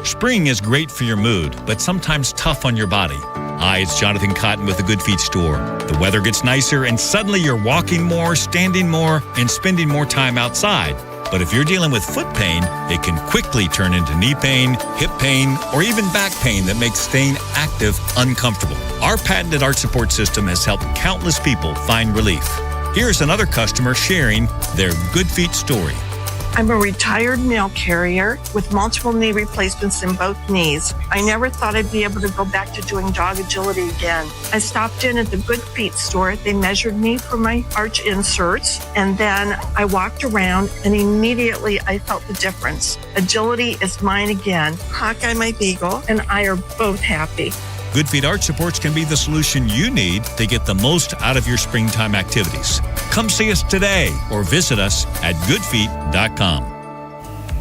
Spring is great for your mood, but sometimes tough on your body. Hi, it's Jonathan Cotton with the Good Feet store. The weather gets nicer and suddenly you're walking more, standing more, and spending more time outside. But if you're dealing with foot pain, it can quickly turn into knee pain, hip pain, or even back pain that makes staying active uncomfortable. Our patented arch support system has helped countless people find relief. Here's another customer sharing their Good Feet story. I'm a retired mail carrier with multiple knee replacements in both knees. I never thought I'd be able to go back to doing dog agility again. I stopped in at the Good Feet store. They measured me for my arch inserts, and then I walked around, and immediately I felt the difference. Agility is mine again. Hawkeye, my beagle, and I are both happy. Good Feet Arch Supports can be the solution you need to get the most out of your springtime activities. Come see us today or visit us at goodfeet.com.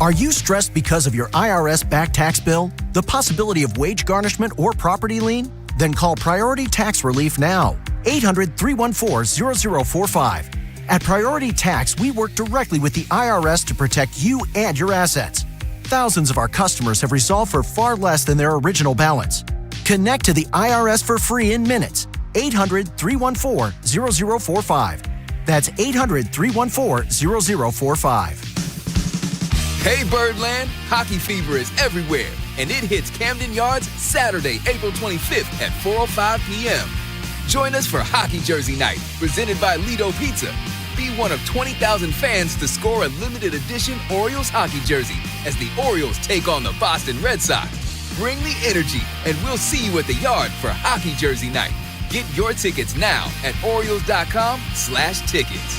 Are you stressed because of your IRS back tax bill, the possibility of wage garnishment or property lien? Then call Priority Tax Relief now. 800-314-0045. At Priority Tax, we work directly with the IRS to protect you and your assets. Thousands of our customers have resolved for far less than their original balance. Connect to the IRS for free in minutes. 800-314-0045. That's 800-314-0045. Hey Birdland, hockey fever is everywhere, and it hits Camden Yards Saturday, April 25th at 4:05 p.m. Join us for Hockey Jersey Night, presented by Lido Pizza. Be one of 20,000 fans to score a limited edition Orioles hockey jersey as the Orioles take on the Boston Red Sox. Bring the energy, and we'll see you at the Yard for Hockey Jersey Night. Get your tickets now at Orioles.com/tickets.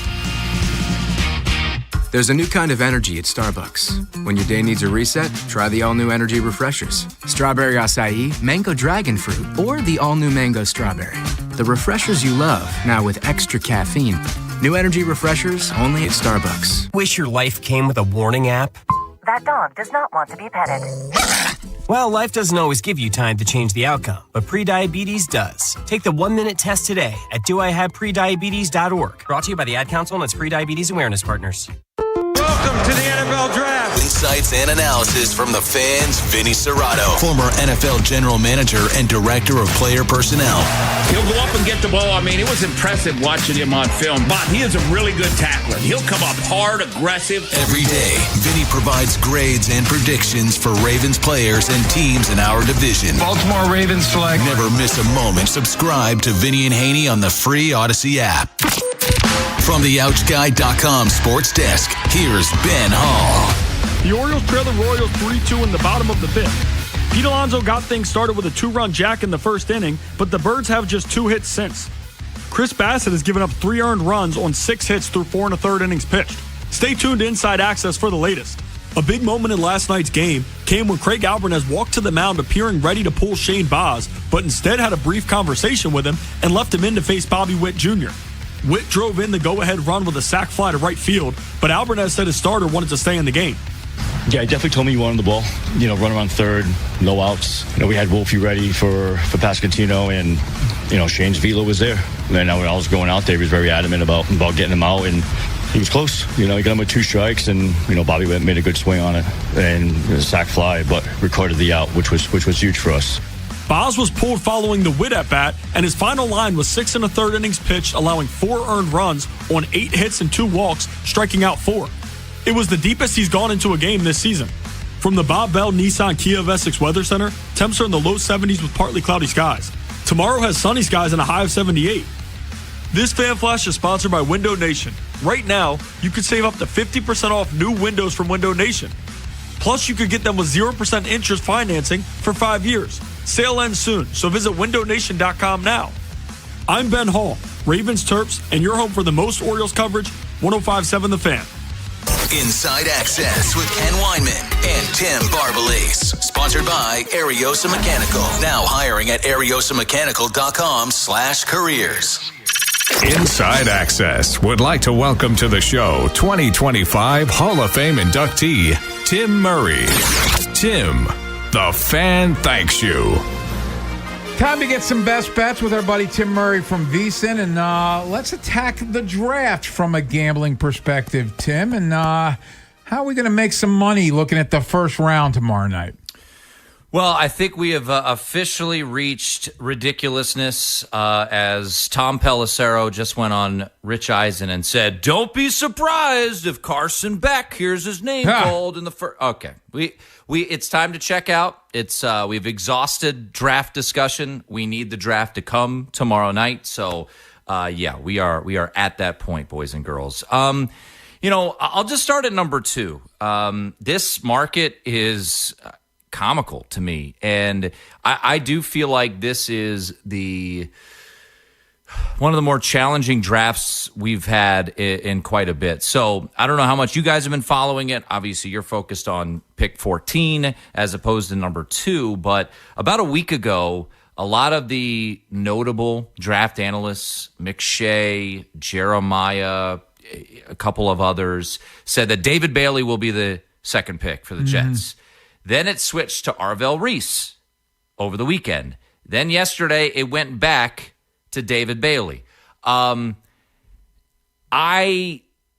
There's a new kind of energy at Starbucks. When your day needs a reset, try the all-new energy refreshers. Strawberry acai, mango dragon fruit, or the all-new mango strawberry. The refreshers you love, now with extra caffeine. New energy refreshers only at Starbucks. Wish your life came with a warning app? That dog does not want to be petted. Well, life doesn't always give you time to change the outcome, but prediabetes does. Take the 1-minute test today at doihaveprediabetes.org. Brought to you by the Ad Council and its Prediabetes Awareness Partners. Welcome to the NFL Draft. Insights and analysis from the fans. Vinny Serrato, former NFL general manager and director of player personnel. He'll go up and get the ball. I mean, it was impressive watching him on film. But he is a really good tackler. He'll come up hard, aggressive. Every day, Vinny provides grades and predictions for Ravens players and teams in our division. Baltimore Ravens flag. Never miss a moment. Subscribe to Vinny and Haynie on the free Odyssey app. From the OutchGuy.com sports desk, here's Ben Hall. The Orioles trail the Royals 3-2 in the bottom of the fifth. Pete Alonso got things started with a 2-run jack in the first inning, but the Birds have just 2 hits since. Chris Bassett has given up 3 earned runs on 6 hits through 4 1/3 innings pitched. Stay tuned to Inside Access for the latest. A big moment in last night's game came when Craig Alvarez walked to the mound appearing ready to pull Shane Baz, but instead had a brief conversation with him and left him in to face Bobby Witt Jr. Witt drove in the go-ahead run with a sac fly to right field, but Alvarez said his starter wanted to stay in the game. Yeah, he definitely told me he wanted the ball. Run around third, no outs. We had Wolfie ready for Pascantino, and Shane's velo was there. And when I was going out there, he was very adamant about getting him out, and he was close. He got him with 2 strikes, and Bobby made a good swing on it and a sac fly, but recorded the out, which was huge for us. Baz was pulled following the Witt at bat, and his final line was 6 1/3 innings pitched, allowing 4 earned runs on 8 hits and 2 walks, striking out 4. It was the deepest he's gone into a game this season. From the Bob Bell Nissan Kia of Essex Weather Center, temps are in the low 70s with partly cloudy skies. Tomorrow has sunny skies and a high of 78. This Fan Flash is sponsored by Window Nation. Right now, you could save up to 50% off new windows from Window Nation. Plus, you could get them with 0% interest financing for 5 years. Sale ends soon, so visit windownation.com now. I'm Ben Hall, Ravens Terps, and your home for the most Orioles coverage, 105.7 The Fan. Inside Access with Ken Weinman and Tim Barbalace. Sponsored by Ariosa Mechanical. Now hiring at ariosamechanical.com/careers. Inside Access would like to welcome to the show 2025 Hall of Fame inductee, Tim Murray. Tim, the fan thanks you. Time to get some best bets with our buddy Tim Murray from VSiN, and let's attack the draft from a gambling perspective, Tim. And how are we going to make some money looking at the first round tomorrow night? Well, I think we have officially reached ridiculousness as Tom Pelissero just went on Rich Eisen and said, "Don't be surprised if Carson Beck hears his name called in the first." Okay, it's time to check out. We've exhausted draft discussion. We need the draft to come tomorrow night. So, we are at that point, boys and girls. I'll just start at number 2. This market is comical to me, and I do feel like this is one of the more challenging drafts we've had in quite a bit. So I don't know how much you guys have been following it. Obviously, you're focused on pick 14 as opposed to number 2. But about a week ago, a lot of the notable draft analysts, McShay, Jeremiah, a couple of others, said that David Bailey will be the second pick for the Jets. Then it switched to Arvell Reese over the weekend. Then yesterday, it went back to David Bailey. I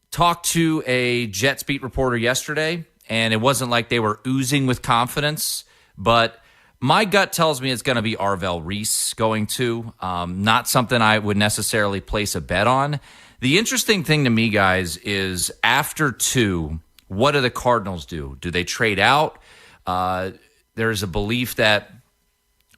talked to a Jets beat reporter yesterday, and it wasn't like they were oozing with confidence, but my gut tells me it's going to be Arvell Reese going to. Not something I would necessarily place a bet on. The interesting thing to me, guys, is after 2, what do the Cardinals do? Do they trade out? There's a belief that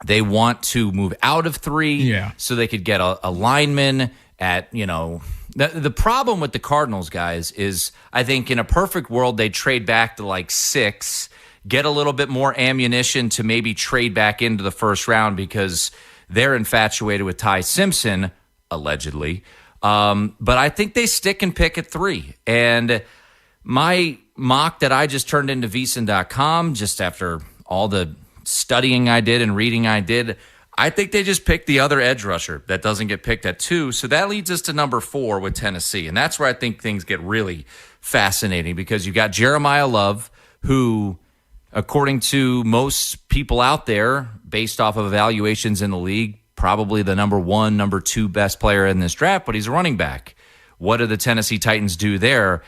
they want to move out of 3 so they could get a lineman at, the problem with the Cardinals, guys, is I think in a perfect world, they trade back to like 6, get a little bit more ammunition to maybe trade back into the first round because they're infatuated with Ty Simpson, allegedly. But I think they stick and pick at 3. And my mock that I just turned into VSiN.com just after all the studying I did and reading I did, I think they just picked the other edge rusher that doesn't get picked at 2. So that leads us to number 4 with Tennessee. And that's where I think things get really fascinating because you got Jeremiah Love, who, according to most people out there, based off of evaluations in the league, probably the number 1, number 2 best player in this draft, but he's a running back. What do the Tennessee Titans do there?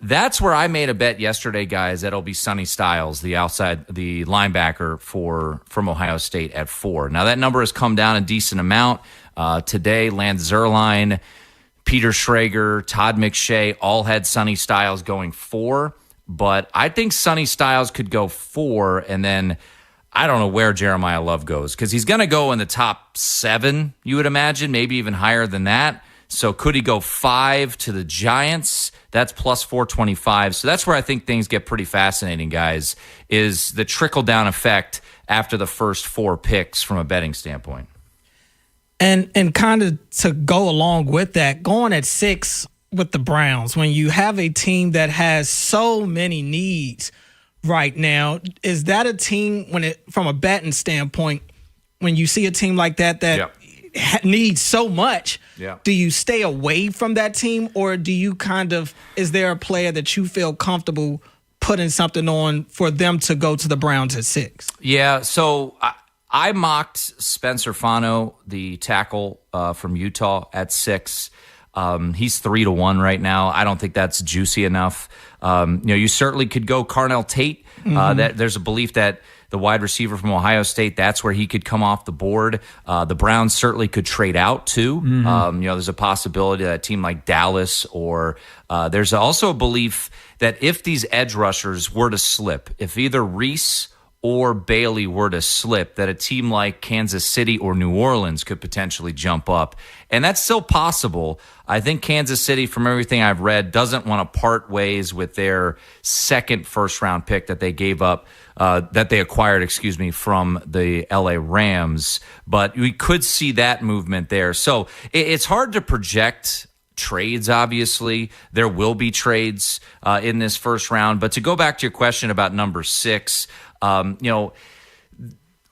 That's where I made a bet yesterday, guys, that it'll be Sonny Styles, the linebacker from Ohio State at 4. Now, that number has come down a decent amount. Today, Lance Zierlein, Peter Schrager, Todd McShay all had Sonny Styles going 4. But I think Sonny Styles could go 4, and then I don't know where Jeremiah Love goes because he's going to go in the top 7, you would imagine, maybe even higher than that. So could he go 5 to the Giants? That's plus 425. So that's where I think things get pretty fascinating, guys, is the trickle-down effect after the first 4 picks from a betting standpoint. And kind of to go along with that, going at 6 with the Browns, when you have a team that has so many needs right now, is that a team, from a betting standpoint, when you see a team like that needs so much, do you stay away from that team, or do you is there a player that you feel comfortable putting something on for them to go to the Browns at 6? Yeah, so I mocked Spencer Fano, the tackle from Utah, at 6. He's 3-1 right now. I don't think that's juicy enough. You certainly could go Carnell Tate. There's a belief that the wide receiver from Ohio State, that's where he could come off the board. The Browns certainly could trade out too. There's a possibility that a team like Dallas, or there's also a belief that if these edge rushers were to slip, if either Reese or Bailey were to slip, that a team like Kansas City or New Orleans could potentially jump up. And that's still possible. I think Kansas City, from everything I've read, doesn't want to part ways with their second first-round pick that they gave up, that they acquired, from the LA Rams. But we could see that movement there. So it's hard to project trades, obviously. There will be trades in this first round. But to go back to your question about number 6,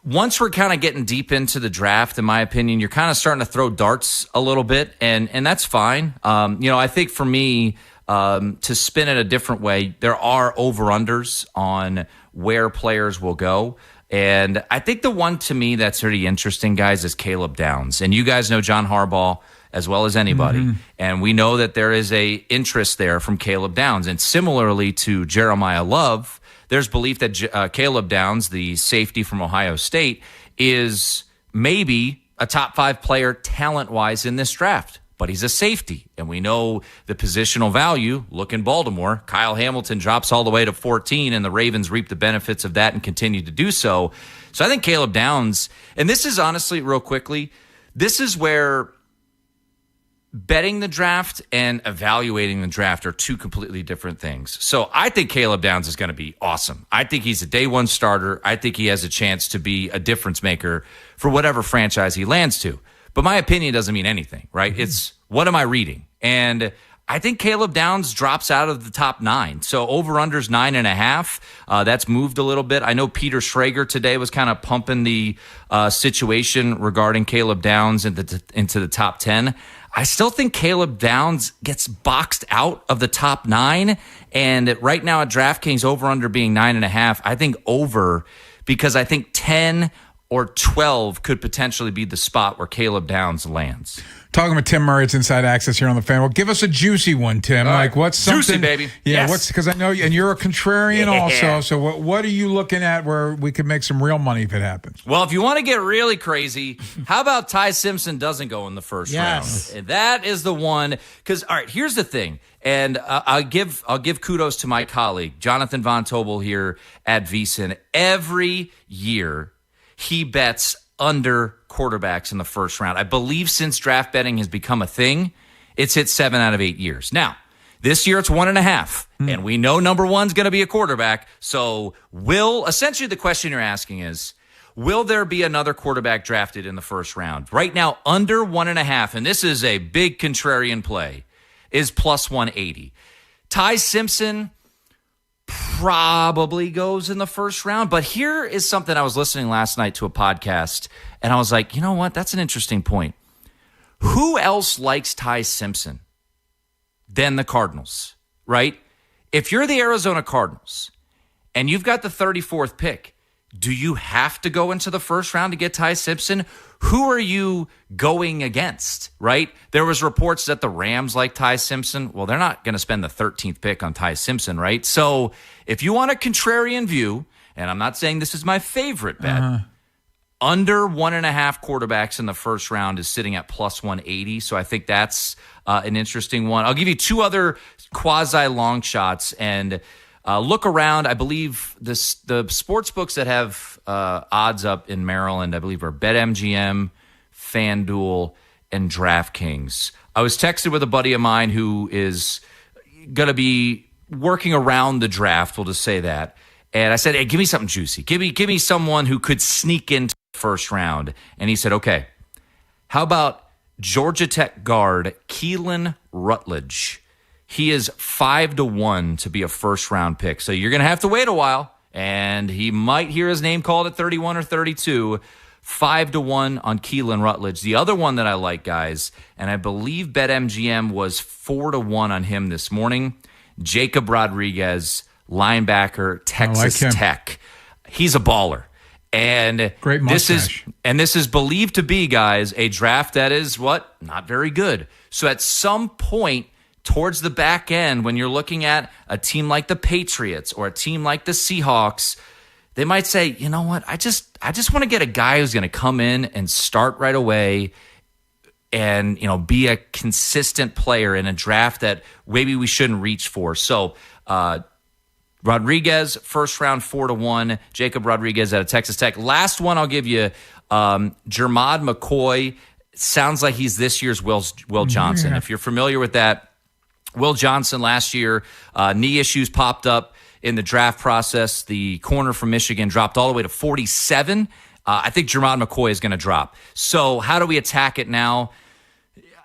once we're kind of getting deep into the draft, in my opinion, you're kind of starting to throw darts a little bit, and that's fine. I think for me, to spin it a different way, there are over-unders on where players will go. And I think the one to me that's really interesting, guys, is Caleb Downs. And you guys know John Harbaugh as well as anybody. And we know that there is a interest there from Caleb Downs. And similarly to Jeremiah Love, there's belief that Caleb Downs, the safety from Ohio State, is maybe a top 5 player talent-wise in this draft. But he's a safety, and we know the positional value. Look in Baltimore. Kyle Hamilton drops all the way to 14, and the Ravens reap the benefits of that and continue to do so. So I think Caleb Downs, and this is honestly, real quickly, this is where betting the draft and evaluating the draft are two completely different things. So I think Caleb Downs is going to be awesome. I think he's a day one starter. I think he has a chance to be a difference maker for whatever franchise he lands to. But my opinion doesn't mean anything, right? It's what am I reading? And I think Caleb Downs drops out of the top 9. So over-under's 9.5. That's moved a little bit. I know Peter Schrager today was kind of pumping the situation regarding Caleb Downs into the top 10. I still think Caleb Downs gets boxed out of the top 9. And right now at DraftKings, over-under being 9.5. I think over, because I think 10 or 12 could potentially be the spot where Caleb Downs lands. Talking with Tim Murray, it's Inside Access here on the Fan. Well, give us a juicy one, Tim. Like what's something? Juicy, baby. Yeah, yes. Because I know and you're a contrarian also. So what are you looking at where we could make some real money if it happens? Well, if you want to get really crazy, how about Ty Simpson doesn't go in the first round? And that is the one. Because all right, here's the thing. And I'll give kudos to my colleague Jonathan Von Tobel here at VSiN. Every year he bets under quarterbacks in the first round. I believe since draft betting has become a thing, it's hit 7 out of 8 years. Now, this year it's 1.5, and we know number 1's going to be a quarterback. So essentially the question you're asking is, will there be another quarterback drafted in the first round? Right now, under 1.5, and this is a big contrarian play, is plus 180. Ty Simpson probably goes in the first round. But here is something I was listening last night to a podcast, and I was like, you know what? That's an interesting point. Who else likes Ty Simpson than the Cardinals, right? If you're the Arizona Cardinals and you've got the 34th pick, Do you have to go into the first round to get Ty Simpson? Who are you going against, right? There was reports that the Rams like Ty Simpson. Well, they're not going to spend the 13th pick on Ty Simpson, right? So if you want a contrarian view, and I'm not saying this is my favorite bet, under 1.5 quarterbacks in the first round is sitting at plus 180. So I think that's an interesting one. I'll give you 2 other quasi-long shots and look around. I believe the sports books that have odds up in Maryland, I believe, are BetMGM, FanDuel, and DraftKings. I was texted with a buddy of mine who is going to be working around the draft, we'll just say that. And I said, hey, give me something juicy. Give me someone who could sneak into the first round. And he said, okay, how about Georgia Tech guard Keelan Rutledge? He is 5-1 to be a first-round pick. So you're going to have to wait a while, and he might hear his name called at 31 or 32. 5-1 on Keelan Rutledge. The other one that I like, guys, and I believe BetMGM was 4-1 on him this morning, Jacob Rodriguez, linebacker, Texas Tech. He's a baller. And great mustache. This is believed to be, guys, a draft that is not very good. So at some point towards the back end, when you're looking at a team like the Patriots or a team like the Seahawks, they might say, you know what, I just want to get a guy who's going to come in and start right away and, be a consistent player in a draft that maybe we shouldn't reach for. So, Rodriguez, first round 4-1. Jacob Rodriguez out of Texas Tech. Last one I'll give you, Jermod McCoy. Sounds like he's this year's Will Johnson. If you're familiar with that, Will Johnson last year, knee issues popped up in the draft process. The corner from Michigan dropped all the way to 47. I think Jermod McCoy is going to drop. So how do we attack it now?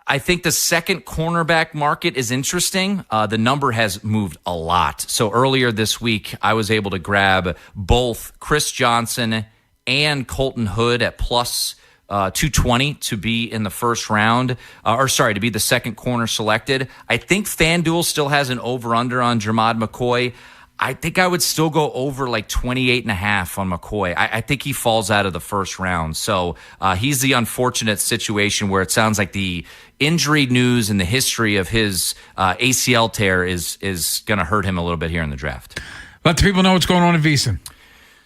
I think the second cornerback market is interesting. The number has moved a lot. So earlier this week, I was able to grab both Chris Johnson and Colton Hood at plus 220 to be in the first round, to be the second corner selected. I think FanDuel still has an over-under on Jermod McCoy. I think I would still go over like 28.5 on McCoy. I think he falls out of the first round. So he's the unfortunate situation where it sounds like the injury news and the history of his ACL tear is going to hurt him a little bit here in the draft. Let the people know what's going on in VEASAN.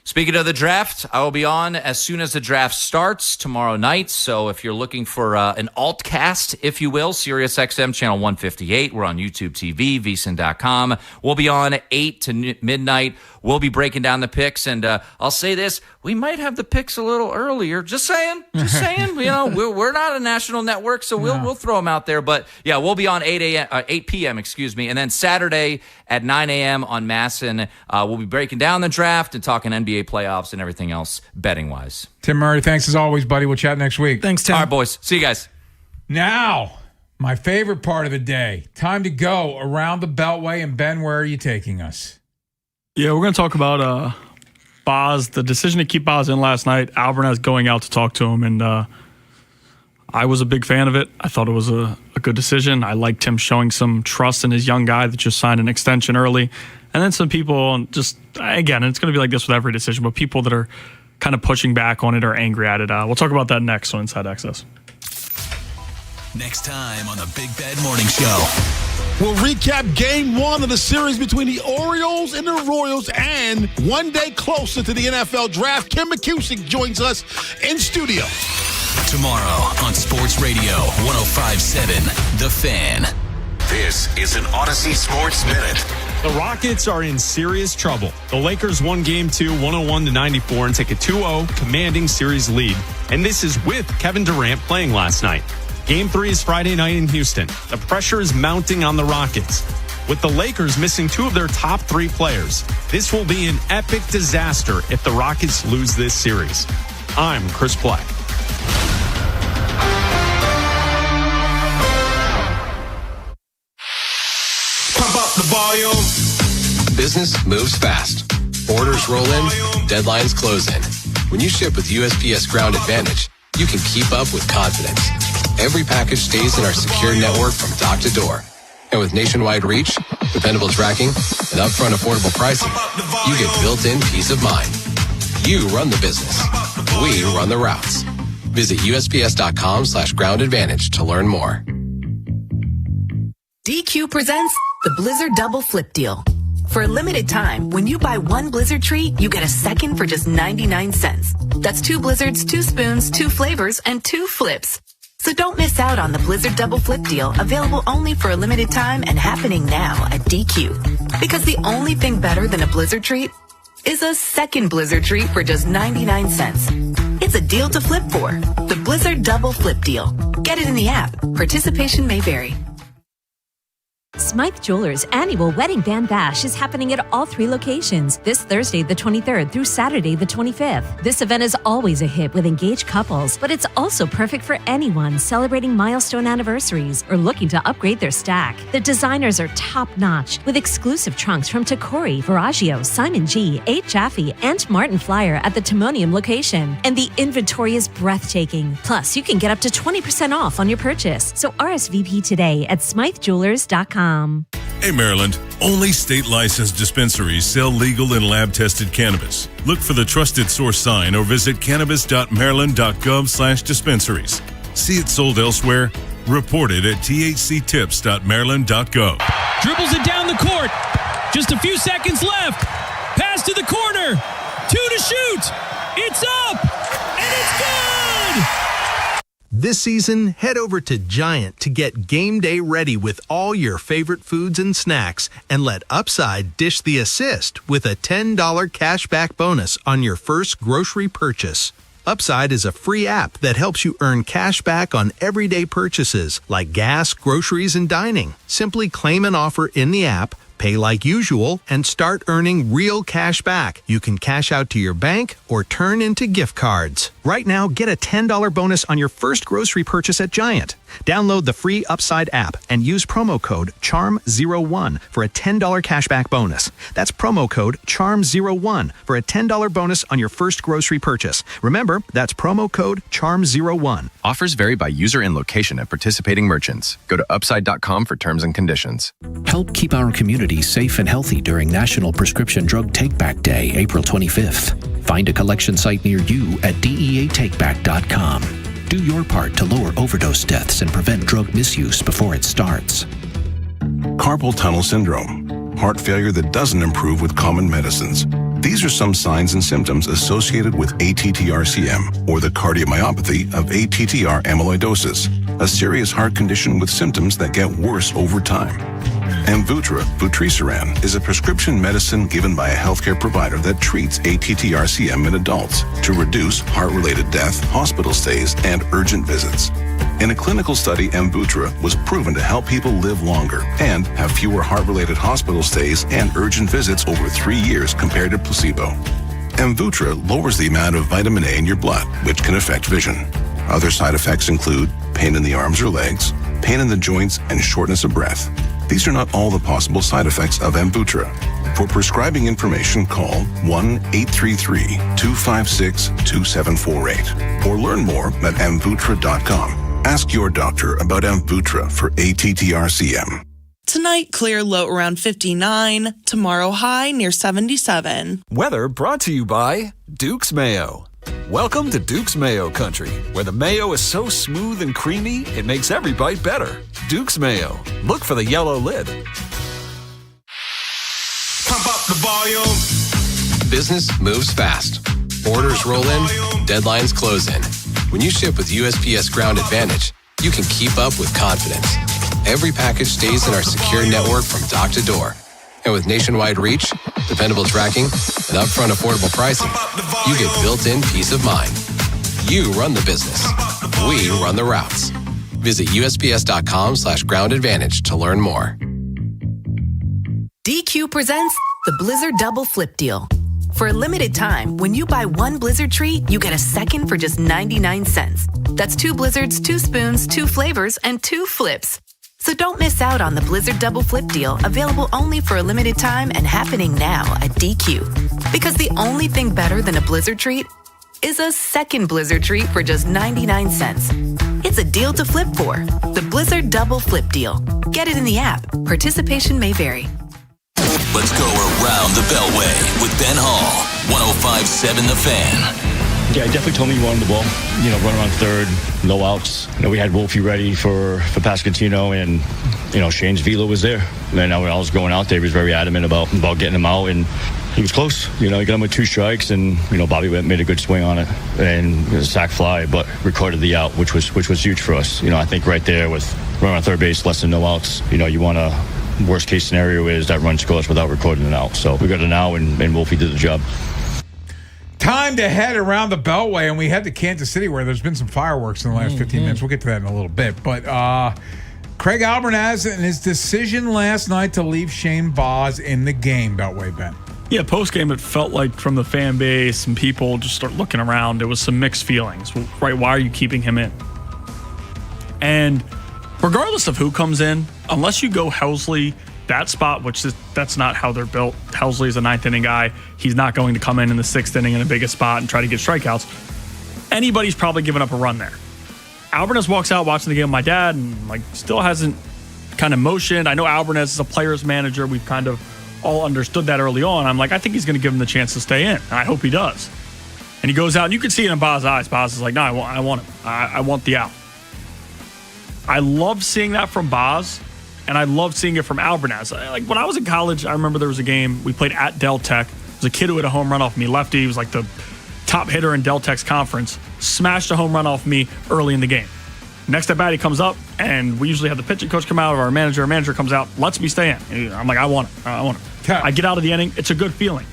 Speaking of the draft, I will be on as soon as the draft starts tomorrow night. So if you're looking for an alt cast, if you will, SiriusXM channel 158. We're on YouTube TV, VEASAN.com. We'll be on 8 to midnight. We'll be breaking down the picks. And I'll say this, we might have the picks a little earlier. Just saying. We're not a national network, so we'll throw them out there. But yeah, we'll be on 8 p.m., and then Saturday at 9 a.m. on Masson, we'll be breaking down the draft and talking NBA playoffs and everything else betting-wise. Tim Murray, thanks as always, buddy. We'll chat next week. Thanks, Tim. All right, boys. See you guys. Now, my favorite part of the day. Time to go around the Beltway. And Ben, where are you taking us? Yeah, we're going to talk about Boz, the decision to keep Boz in last night. Alvarez going out to talk to him, and I was a big fan of it. I thought it was a good decision. I liked him showing some trust in his young guy that just signed an extension early. And then some people just, again, it's going to be like this with every decision, but people that are kind of pushing back on it or angry at it. We'll talk about that next on Inside Access. Next time on the Big Bad Morning Show. We'll recap game 1 of the series between the Orioles and the Royals, and one day closer to the NFL draft, Kim McCusick joins us in studio. Tomorrow on Sports Radio 105.7 The Fan. This is an Odyssey Sports Minute. The Rockets are in serious trouble. The Lakers won Game 2, 101-94, and take a 2-0 commanding series lead. And this is with Kevin Durant playing last night. Game 3 is Friday night in Houston. The pressure is mounting on the Rockets. With the Lakers missing 2 of their top 3 players, this will be an epic disaster if the Rockets lose this series. I'm Chris Black. Pump up the volume. Business moves fast. Orders roll in, deadlines close in. When you ship with USPS Ground Advantage, you can keep up with confidence. Every package stays in our secure network from dock to door. And with nationwide reach, dependable tracking, and upfront affordable pricing, you get built-in peace of mind. You run the business. We run the routes. Visit USPS.com/Ground Advantage to learn more. DQ presents the Blizzard Double Flip Deal. For a limited time, when you buy one Blizzard treat, you get a second for just 99 cents. That's 2 Blizzards, 2 spoons, 2 flavors, and 2 flips. So don't miss out on the Blizzard Double Flip Deal, available only for a limited time and happening now at DQ. Because the only thing better than a Blizzard treat is a second Blizzard treat for just 99 cents. It's a deal to flip for. The Blizzard Double Flip Deal. Get it in the app. Participation may vary. Smythe Jewelers' annual Wedding Band Bash is happening at all 3 locations this Thursday the 23rd through Saturday the 25th. This event is always a hit with engaged couples, but it's also perfect for anyone celebrating milestone anniversaries or looking to upgrade their stack. The designers are top-notch with exclusive trunks from Tacori, Veragio, Simon G, 8 Jaffe, and Martin Flyer at the Timonium location. And the inventory is breathtaking. Plus, you can get up to 20% off on your purchase. So RSVP today at smythejewelers.com. Hey, Maryland, only state licensed dispensaries sell legal and lab-tested cannabis. Look for the Trusted Source sign or visit cannabis.maryland.gov/dispensaries. See it sold elsewhere? Report it at thctips.maryland.gov. Dribbles it down the court. Just a few seconds left. Pass to the corner. 2 to shoot. It's up. And it's good. This season, head over to Giant to get game day ready with all your favorite foods and snacks, and let Upside dish the assist with a $10 cashback bonus on your first grocery purchase. Upside is a free app that helps you earn cash back on everyday purchases like gas, groceries, and dining. Simply claim an offer in the app, pay like usual, and start earning real cash back. You can cash out to your bank or turn into gift cards. Right now, get a $10 bonus on your first grocery purchase at Giant. Download the free Upside app and use promo code CHARM01 for a $10 cashback bonus. That's promo code CHARM01 for a $10 bonus on your first grocery purchase. Remember, that's promo code CHARM01. Offers vary by user and location at participating merchants. Go to upside.com for terms and conditions. Help keep our community safe and healthy during National Prescription Drug Take-Back Day, April 25th. Find a collection site near you at DEATakeback.com. Do your part to lower overdose deaths and prevent drug misuse before it starts. Carpal tunnel syndrome, heart failure that doesn't improve with common medicines. These are some signs and symptoms associated with ATTR-CM, or the cardiomyopathy of ATTR amyloidosis, a serious heart condition with symptoms that get worse over time. Amvuttra, vutrisiran, is a prescription medicine given by a healthcare provider that treats ATTR-CM in adults to reduce heart-related death, hospital stays, and urgent visits. In a clinical study, Amvuttra was proven to help people live longer and have fewer heart-related hospital stays and urgent visits over 3 years compared to placebo. Amvuttra lowers the amount of vitamin A in your blood, which can affect vision. Other side effects include pain in the arms or legs, pain in the joints, and shortness of breath. These are not all the possible side effects of Amvuttra. For prescribing information, call 1-833-256-2748 or learn more at amvuttra.com. Ask your doctor about Amvuttra for ATTR-CM. Tonight, clear low around 59. Tomorrow, high near 77. Weather brought to you by Duke's Mayo. Welcome to Duke's Mayo Country, where the mayo is so smooth and creamy, it makes every bite better. Duke's Mayo. Look for the yellow lid. Pump up the volume. Business moves fast. Orders roll in, deadlines close in. When you ship with USPS Ground Advantage, you can keep up with confidence. Every package stays in our secure network from dock to door. And with nationwide reach, dependable tracking, and upfront affordable pricing, you get built-in peace of mind. You run the business. We run the routes. Visit USPS.com/Ground Advantage to learn more. DQ presents the Blizzard Double Flip Deal. For a limited time, when you buy one Blizzard treat, you get a second for just 99 cents. That's 2 Blizzards, 2 spoons, 2 flavors, and 2 flips. So don't miss out on the Blizzard Double Flip Deal, available only for a limited time and happening now at DQ. Because the only thing better than a Blizzard treat is a second Blizzard treat for just 99 cents. It's a deal to flip for. The Blizzard Double Flip Deal. Get it in the app. Participation may vary. Let's go around the Beltway with Ben Hall, 105.7 The Fan. Yeah, he definitely told me he wanted the ball. Run around third, no outs. We had Wolfie ready for Pascantino, and Shane's velo was there. And when I was going out there, he was very adamant about getting him out, and he was close. He got him with 2 strikes, and Bobby made a good swing on it, and it was a sac fly, but recorded the out, which was huge for us. I think right there with run on third base, less than no outs. You want to. Worst case scenario is that run scores without recording an out. So we got it now, and Wolfie did the job. Time to head around the Beltway, and we head to Kansas City, where there's been some fireworks in the last 15 minutes. We'll get to that in a little bit. But Craig Albernaz and his decision last night to leave Shane Baz in the game, Beltway, Ben. Yeah, post-game, it felt like from the fan base and people just start looking around, there was some mixed feelings. Right, why are you keeping him in? And regardless of who comes in, unless you go Helsley, that spot, that's not how they're built. Helsley is a 9th inning guy. He's not going to come in the 6th inning in a big spot and try to get strikeouts. Anybody's probably given up a run there. Albernaz walks out watching the game with my dad and still hasn't kind of motioned. I know Albernaz is a player's manager. We've kind of all understood that early on. I'm like, I think he's going to give him the chance to stay in. And I hope he does. And he goes out, and you can see it in Baz's eyes. Baz is like, no, I want him. I want the out. I love seeing that from Baz, and I love seeing it from Albernaz. When I was in college, I remember there was a game we played at Del Tech. There was a kid who had a home run off me, lefty. He was the top hitter in Del Tech's conference. Smashed a home run off me early in the game. Next at bat, he comes up, and we usually have the pitching coach come out, or our manager. Our manager comes out, lets me stay in. And I'm like, I want it. I get out of the inning. It's a good feeling.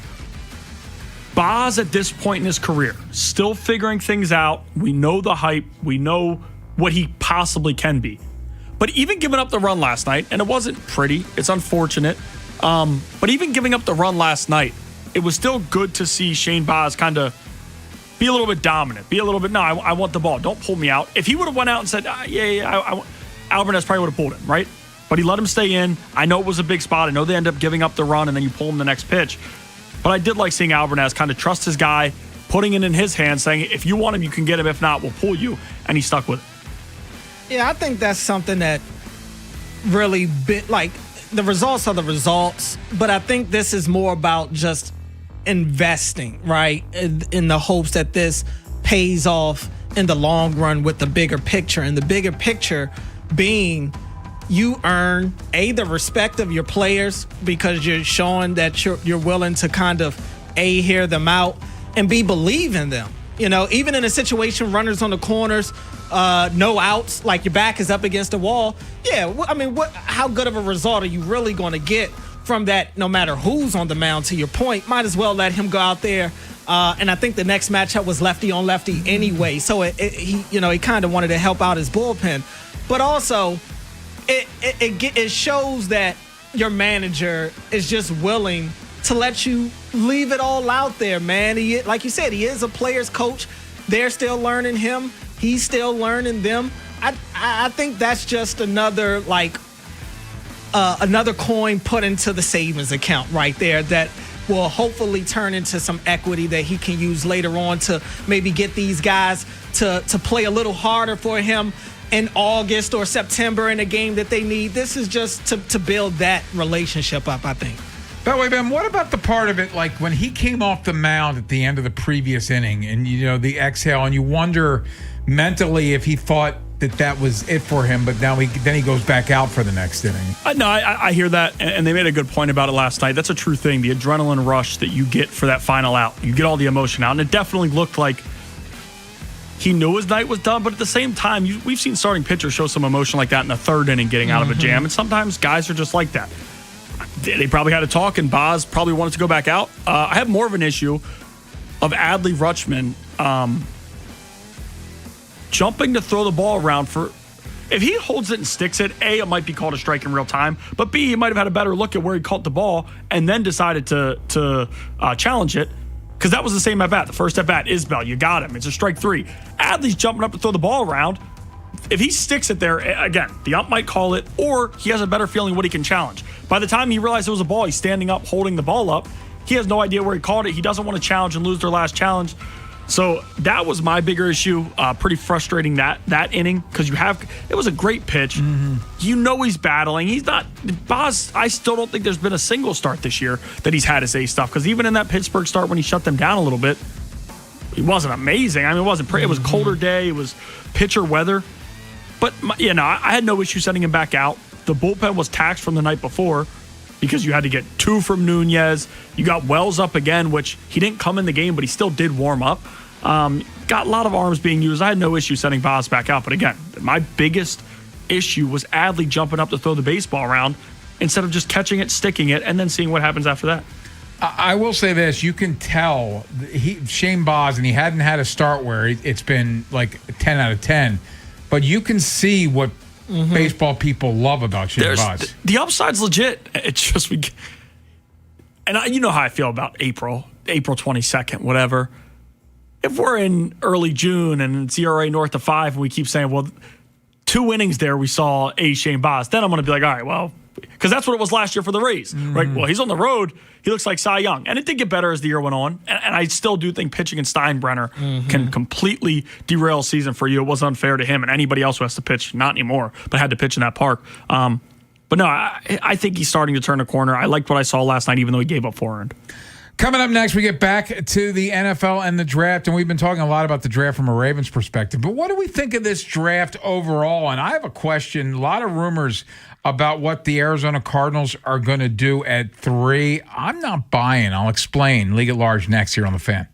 Baz, at this point in his career, still figuring things out. We know the hype. We know what he possibly can be. But even giving up the run last night, and it wasn't pretty, it's unfortunate, but even giving up the run last night, it was still good to see Shane Baz kind of be a little bit dominant, I want the ball, don't pull me out. If he would have went out and said, Albernaz probably would have pulled him, right? But he let him stay in. I know it was a big spot. I know they end up giving up the run, and then you pull him the next pitch. But I did like seeing Albernaz kind of trust his guy, putting it in his hands, saying, if you want him, you can get him. If not, we'll pull you. And he stuck with it. Yeah, I think that's something that really the results are the results, but I think this is more about just investing, right? In the hopes that this pays off in the long run with the bigger picture. And the bigger picture being you earn the respect of your players because you're showing that you're willing to kind of hear them out, and believe in them. Even in a situation, runners on the corners, no outs, your back is up against the wall. Yeah, how good of a result are you really going to get from that? No matter who's on the mound, to your point, might as well let him go out there. And I think the next matchup was lefty on lefty anyway, so he kind of wanted to help out his bullpen, but also it shows that your manager is just willing to let you leave it all out there, man. Like you said, he is a player's coach. They're still learning him. He's still learning them. I think that's just another coin put into the savings account right there that will hopefully turn into some equity that he can use later on to maybe get these guys to play a little harder for him in August or September in a game that they need. This is just to build that relationship up, I think. By the way, Ben, what about the part of it, when he came off the mound at the end of the previous inning and, the exhale, and you wonder mentally if he thought that was it for him, but now then he goes back out for the next inning. No, I hear that, and they made a good point about it last night. That's a true thing, the adrenaline rush that you get for that final out. You get all the emotion out, and it definitely looked like he knew his night was done, but at the same time, we've seen starting pitchers show some emotion like that in the 3rd inning, getting out of a jam, and sometimes guys are just like that. They probably had a talk, and Baz probably wanted to go back out. I have more of an issue of Adley Rutschman jumping to throw the ball around for. If he holds it and sticks it, A, it might be called a strike in real time, but B, he might have had a better look at where he caught the ball and then decided to challenge it, because that was the same at bat. The first at bat, Isbell, you got him. It's a strike 3. Adley's jumping up to throw the ball around. If he sticks it there, again, the ump might call it, or he has a better feeling what he can challenge. By the time he realized it was a ball, he's standing up, holding the ball up. He has no idea where he caught it. He doesn't want to challenge and lose their last challenge. So that was my bigger issue. Pretty frustrating that inning because it was a great pitch. Mm-hmm. You know he's battling. He's not Boz. I still don't think there's been a single start this year that he's had his A stuff because even in that Pittsburgh start when he shut them down a little bit, he wasn't amazing. I mean, it wasn't pretty. It was colder day. It was pitcher weather. But I had no issue sending him back out. The bullpen was taxed from the night before because you had to get 2 from Nunez. You got Wells up again, which he didn't come in the game, but he still did warm up. Got a lot of arms being used. I had no issue sending Boz back out. But again, my biggest issue was Adley jumping up to throw the baseball around instead of just catching it, sticking it, and then seeing what happens after that. I will say this. You can tell Shane Boz, and he hadn't had a start where it's been like 10 out of 10. But you can see what baseball people love about Shane Boz. The upside's legit. It's just you know how I feel about April 22nd, whatever. If we're in early June and it's ERA north of 5 and we keep saying, well, 2 innings there we saw Shane Boz, then I'm going to be like, all right, well, because that's what it was last year for the Rays, right? Well, he's on the road. He looks like Cy Young. And it did get better as the year went on. And I still do think pitching in Steinbrenner can completely derail a season for you. It was unfair to him and anybody else who has to pitch, not anymore, but had to pitch in that park. But no, I think he's starting to turn a corner. I liked what I saw last night, even though he gave up 4 earned. Coming up next, we get back to the NFL and the draft, and we've been talking a lot about the draft from a Ravens perspective. But what do we think of this draft overall? And I have a question. A lot of rumors about what the Arizona Cardinals are going to do at 3. I'm not buying. I'll explain. League at Large next here on The Fan.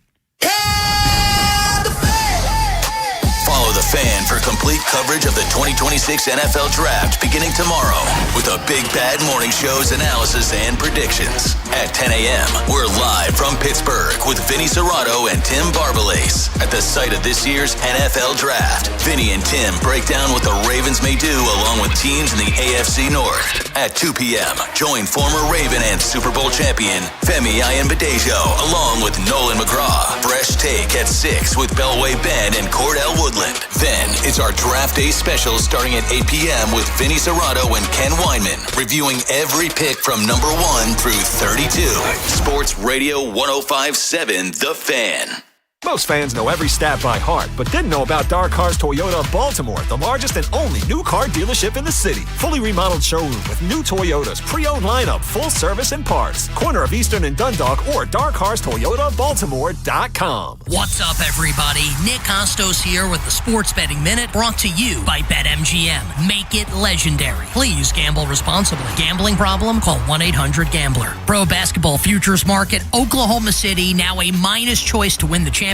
Follow The Fan for complete coverage of the 2026 NFL Draft beginning tomorrow with a Big Bad Morning Show's analysis and predictions. At 10 a.m., we're live from Pittsburgh with Vinny Serrato and Tim Barbalace at the site of this year's NFL Draft. Vinny and Tim break down what the Ravens may do along with teams in the AFC North. At 2 p.m., join former Raven and Super Bowl champion Femi Ayanbadejo along with Nolan McGraw. Fresh Take at 6 with Belway Ben and Cordell Woodland. Then it's our Draft Day special starting at 8 p.m. with Vinny Serrato and Ken Weinman, reviewing every pick from number 1 through 32. Sports Radio 105.7 The Fan. Most fans know every stat by heart, but didn't know about Dark Cars Toyota of Baltimore, the largest and only new car dealership in the city. Fully remodeled showroom with new Toyotas, pre-owned lineup, full service and parts. Corner of Eastern and Dundalk or DarkCarsToyotaBaltimore.com. What's up, everybody? Nick Costos here with the Sports Betting Minute, brought to you by BetMGM. Make it legendary. Please gamble responsibly. Gambling problem? Call 1-800-GAMBLER. Pro Basketball Futures Market, Oklahoma City, now a minus choice to win the championship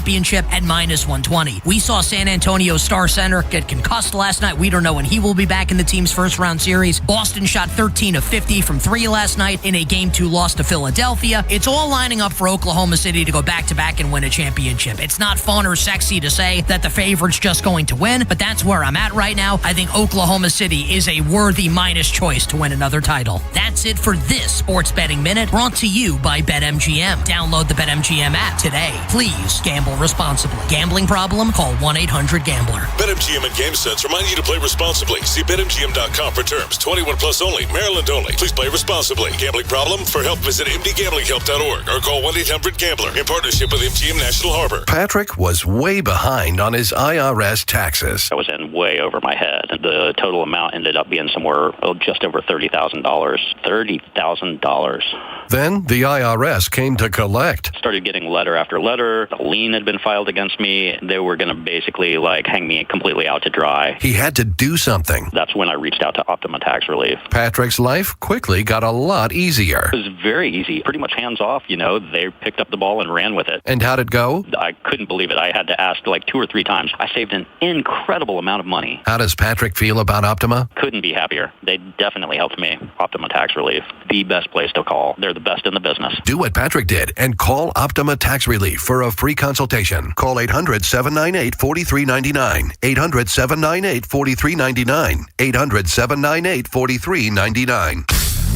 at -120. We saw San Antonio's star center get concussed last night. We don't know when he will be back in the team's first-round series. Boston shot 13 of 50 from 3 last night in a Game 2 loss to Philadelphia. It's all lining up for Oklahoma City to go back-to-back and win a championship. It's not fun or sexy to say that the favorite's just going to win, but that's where I'm at right now. I think Oklahoma City is a worthy minus choice to win another title. That's it for this Sports Betting Minute, brought to you by BetMGM. Download the BetMGM app today. Please gamble responsibly. Gambling problem? Call 1-800-GAMBLER. BetMGM and GameSense remind you to play responsibly. See BetMGM.com for terms. 21 plus only. Maryland only. Please play responsibly. Gambling problem? For help, visit mdgamblinghelp.org or call 1-800-GAMBLER in partnership with MGM National Harbor. Patrick was way behind on his IRS taxes. I was in way over my head. The total amount ended up being somewhere just over $30,000. $30,000. Then the IRS came to collect. Started getting letter after letter. A lien had been filed against me. They were going to basically hang me completely out to dry. He had to do something. That's when I reached out to Optima Tax Relief. Patrick's life quickly got a lot easier. It was very easy. Pretty much hands off, They picked up the ball and ran with it. And how'd it go? I couldn't believe it. I had to ask 2 or 3 times. I saved an incredible amount of money. How does Patrick feel about Optima? Couldn't be happier. They definitely helped me. Optima Tax Relief. The best place to call. They're the best in the business. Do what Patrick did and call Optima Tax Relief for a free consultation. Call 800-798-4399. 800-798-4399. 800-798-4399.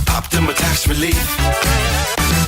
Optima Tax Relief.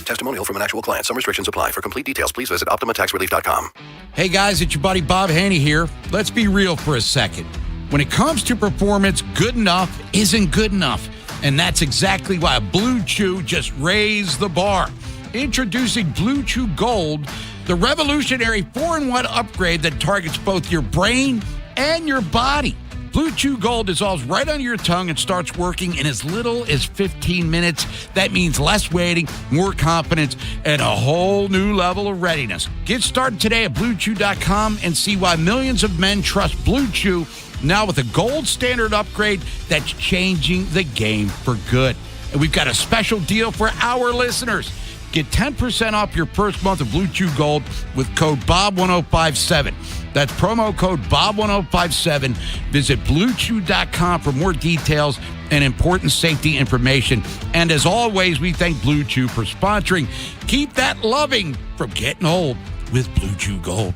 Testimonial from an actual client. Some restrictions apply. For complete details, please visit OptimaTaxRelief.com. Hey guys, it's your buddy Bob Haynie here. Let's be real for a second. When it comes to performance, good enough isn't good enough. And that's exactly why Blue Chew just raised the bar. Introducing Blue Chew Gold, the revolutionary 4-in-1 upgrade that targets both your brain and your body. Blue Chew Gold dissolves right under your tongue and starts working in as little as 15 minutes. That means less waiting, more confidence, and a whole new level of readiness. Get started today at BlueChew.com and see why millions of men trust Blue Chew, now with a gold standard upgrade that's changing the game for good. And we've got a special deal for our listeners. Get 10% off your first month of Blue Chew Gold with code BOB1057. That's promo code BOB1057. Visit BlueChew.com for more details and important safety information. And as always, we thank Blue Chew for sponsoring Keep That Loving from Getting Old with Blue Chew Gold.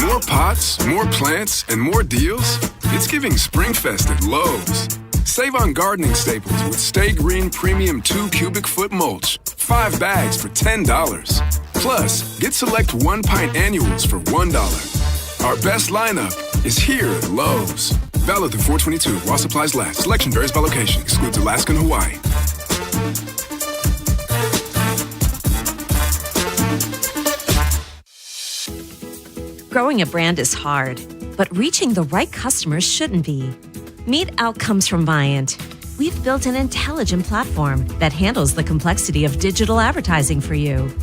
More pots, more plants, and more deals? It's giving SpringFest at Lowe's. Save on gardening staples with Stay Green Premium 2 cubic foot mulch. 5 bags for $10. Plus, get select 1-pint annuals for $1. Our best lineup is here at Lowe's. Valid through 4/22 while supplies last. Selection varies by location. Excludes Alaska and Hawaii. Growing a brand is hard, but reaching the right customers shouldn't be. Meet Outcomes from Viant. We've built an intelligent platform that handles the complexity of digital advertising for you.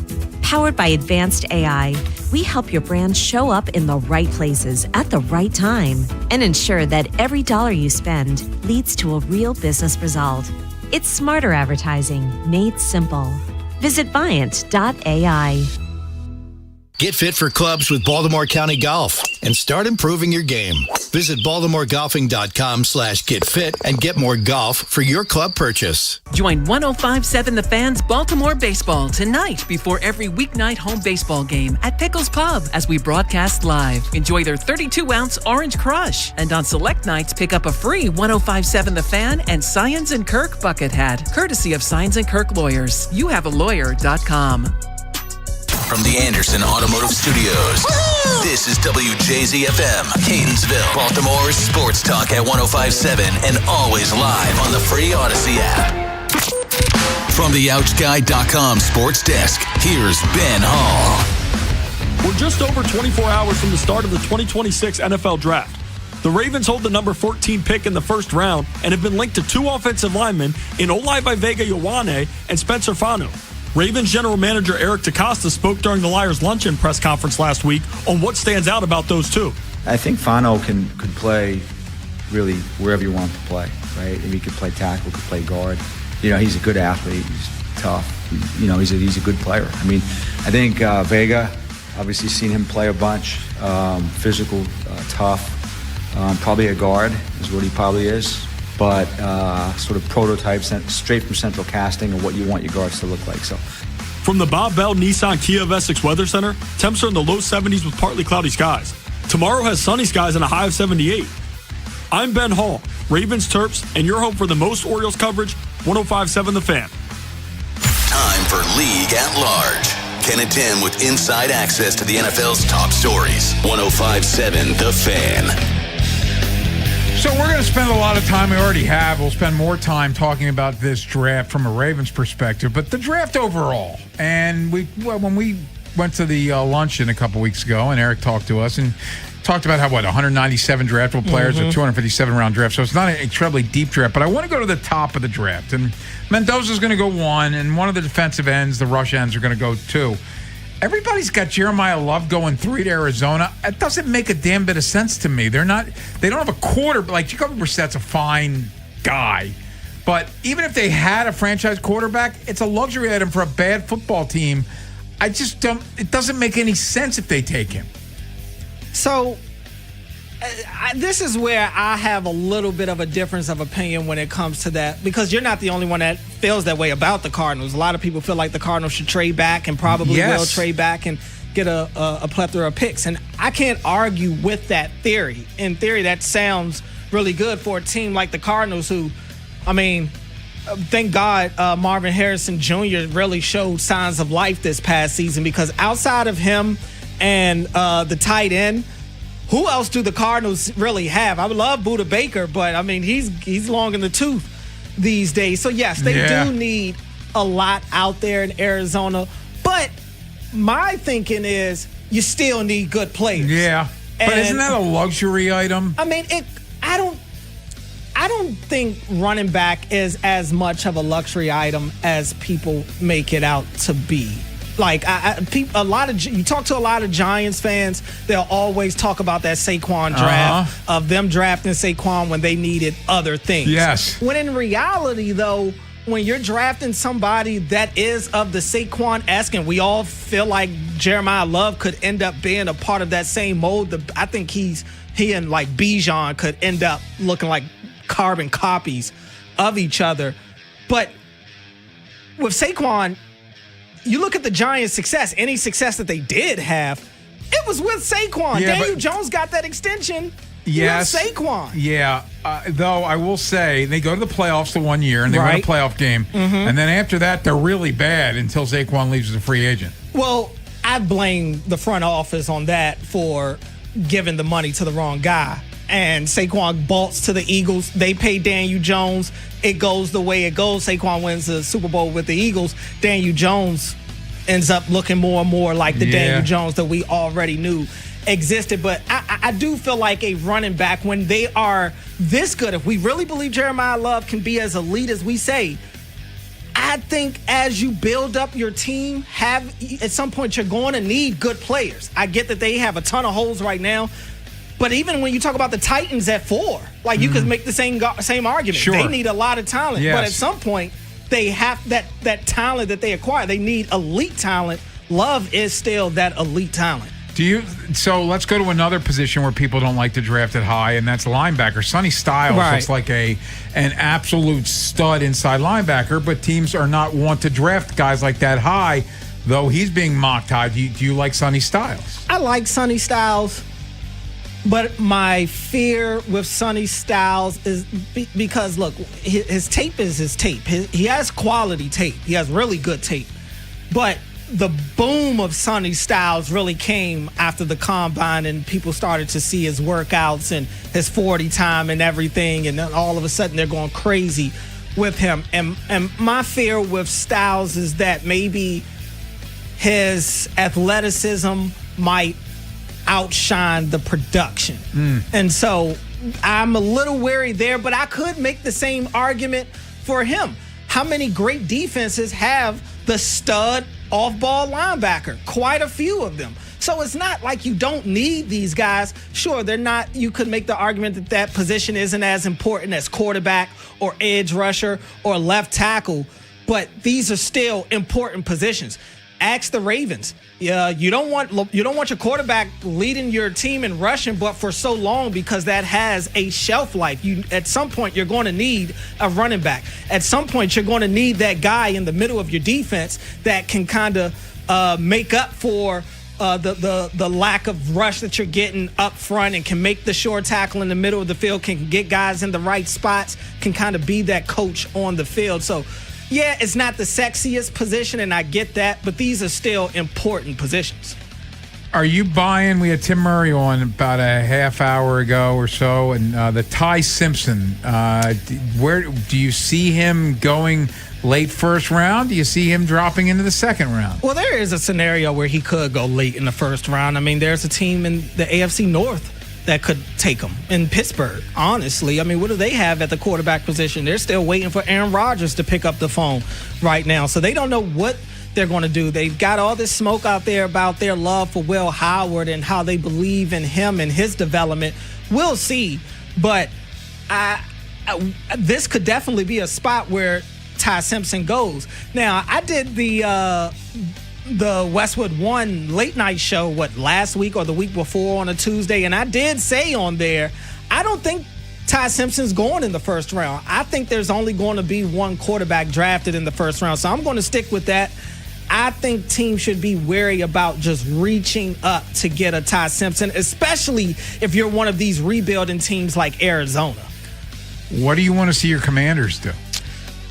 Powered by advanced AI, we help your brand show up in the right places at the right time and ensure that every dollar you spend leads to a real business result. It's smarter advertising made simple. Visit Viant.ai. Get fit for clubs with Baltimore County Golf and start improving your game. Visit BaltimoreGolfing.com/getfit and get more golf for your club purchase. Join 105.7 The Fan's Baltimore Baseball tonight before every weeknight home baseball game at Pickles Pub as we broadcast live. Enjoy their 32-ounce Orange Crush. And on select nights, pick up a free 105.7 The Fan and Science & Kirk bucket hat, courtesy of Science & Kirk Lawyers. YouHaveALawyer.com. From the Anderson Automotive Studios, this is WJZFM, Catonsville, Baltimore's sports talk at 105.7 and always live on the free Odyssey app. From the OutGuy.com sports desk, here's Ben Hall. We're just over 24 hours from the start of the 2026 NFL Draft. The Ravens hold the number 14 pick in the first round and have been linked to 2 offensive linemen in Olaive Vega-Ioane and Spencer Fano. Ravens general manager Eric DeCosta spoke during the Liars luncheon press conference last week on what stands out about those two. I think Fano could play really wherever you want him to play, right? If he could play tackle, could play guard. You know, he's a good athlete. He's tough. You know, he's a good player. I mean, I think Vega, obviously seen him play a bunch. Physical, tough. Probably a guard is what he probably is. But sort of prototypes straight from central casting of what you want your guards to look like. So, from the Bob Bell Nissan Kia of Essex Weather Center, temps are in the low 70s with partly cloudy skies. Tomorrow has sunny skies and a high of 78. I'm Ben Hall, Ravens Terps, and your home for the most Orioles coverage, 105.7 The Fan. Time for League at Large. Ken and Tim with inside access to the NFL's top stories. 105.7 The Fan. So we're going to spend a lot of time, we already have, we'll spend more time talking about this draft from a Ravens perspective, but the draft overall. And when we went to the luncheon a couple weeks ago, and Eric talked to us and talked about how, 197 draftable players, a 257-round draft, so it's not an incredibly deep draft, but I want to go to the top of the draft. And Mendoza's going to go 1, and one of the defensive ends, the rush ends, are going to go 2. Everybody's got Jeremiah Love going 3 to Arizona. It doesn't make a damn bit of sense to me. They don't have a quarter. Like, Jacoby Brissett's a fine guy. But even if they had a franchise quarterback, it's a luxury item for a bad football team. It doesn't make any sense if they take him. So, this is where I have a little bit of a difference of opinion when it comes to that, because you're not the only one that feels that way about the Cardinals. A lot of people feel like the Cardinals should trade back and probably will trade back and get a plethora of picks. And I can't argue with that theory. In theory, that sounds really good for a team like the Cardinals who, I mean, thank God Marvin Harrison Jr. really showed signs of life this past season, because outside of him and the tight end, who else do the Cardinals really have? I would love Budda Baker, but, I mean, he's long in the tooth these days. So, yes, they do need a lot out there in Arizona. But my thinking is you still need good players. Yeah. But isn't that a luxury item? I mean, I don't think running back is as much of a luxury item as people make it out to be. Like you talk to a lot of Giants fans, they'll always talk about that Saquon draft of them drafting Saquon when they needed other things. Yes. When in reality, though, when you're drafting somebody that is of the Saquon-esque, and we all feel like Jeremiah Love could end up being a part of that same mold, I think he and like Bijan could end up looking like carbon copies of each other. But with Saquon, you look at the Giants' success, any success that they did have, it was with Saquon. Yeah, Daniel Jones got that extension. Yes. With Saquon. Yeah. Though I will say, they go to the playoffs the 1 year, and they win a playoff game. Mm-hmm. And then after that, they're really bad until Saquon leaves as a free agent. Well, I blame the front office on that for giving the money to the wrong guy. And Saquon bolts to the Eagles. They pay Daniel Jones. It goes the way it goes. Saquon wins the Super Bowl with the Eagles. Daniel Jones ends up looking more and more like the Daniel Jones that we already knew existed. But I do feel like a running back, when they are this good, if we really believe Jeremiah Love can be as elite as we say, I think as you build up your team, at some point you're going to need good players. I get that they have a ton of holes right now. But even when you talk about the Titans at 4, like you could make the same argument. Sure. They need a lot of talent. Yes. But at some point, they have that talent that they acquire. They need elite talent. Love is still that elite talent. So let's go to another position where people don't like to draft it high, and that's linebacker. Sonny Styles looks like an absolute stud inside linebacker, but teams are not want to draft guys like that high, though he's being mocked high. Do you like Sonny Styles? I like Sonny Styles. But my fear with Sonny Styles is because, look, his tape is his tape. He has quality tape. He has really good tape. But the boom of Sonny Styles really came after the combine, and people started to see his workouts and his 40 time and everything. And then all of a sudden they're going crazy with him. And my fear with Styles is that maybe his athleticism might outshine the production. And so I'm a little wary there, but I could make the same argument for him. How many great defenses have the stud off-ball linebacker? Quite a few of them. So it's not like you don't need these guys. Sure, they're not. You could make the argument that position isn't as important as quarterback or edge rusher or left tackle, but these are still important positions. Ask the Ravens. You don't want your quarterback leading your team in rushing, but for so long, because that has a shelf life. At some point you're going to need a running back. At some point you're going to need that guy in the middle of your defense that can kind of make up for the lack of rush that you're getting up front, and can make the short tackle in the middle of the field, can get guys in the right spots, can kind of be that coach on the field. So yeah, it's not the sexiest position, and I get that, but these are still important positions. Are you buying? We had Tim Murray on about a half hour ago or so, and the Ty Simpson. Where do you see him going? Late first round? Do you see him dropping into the second round? Well, there is a scenario where he could go late in the first round. I mean, there's a team in the AFC North that could take him in Pittsburgh, honestly. I mean, what do they have at the quarterback position? They're still waiting for Aaron Rodgers to pick up the phone right now. So they don't know what they're going to do. They've got all this smoke out there about their love for Will Howard and how they believe in him and his development. We'll see. But this could definitely be a spot where Ty Simpson goes. Now, I did the Westwood One late night show, last week or the week before on a Tuesday, and I did say on there, I don't think Ty Simpson's going in the first round. I think there's only going to be one quarterback drafted in the first round, so I'm going to stick with that. I think teams should be wary about just reaching up to get a Ty Simpson, especially if you're one of these rebuilding teams like Arizona. What do you want to see your Commanders do?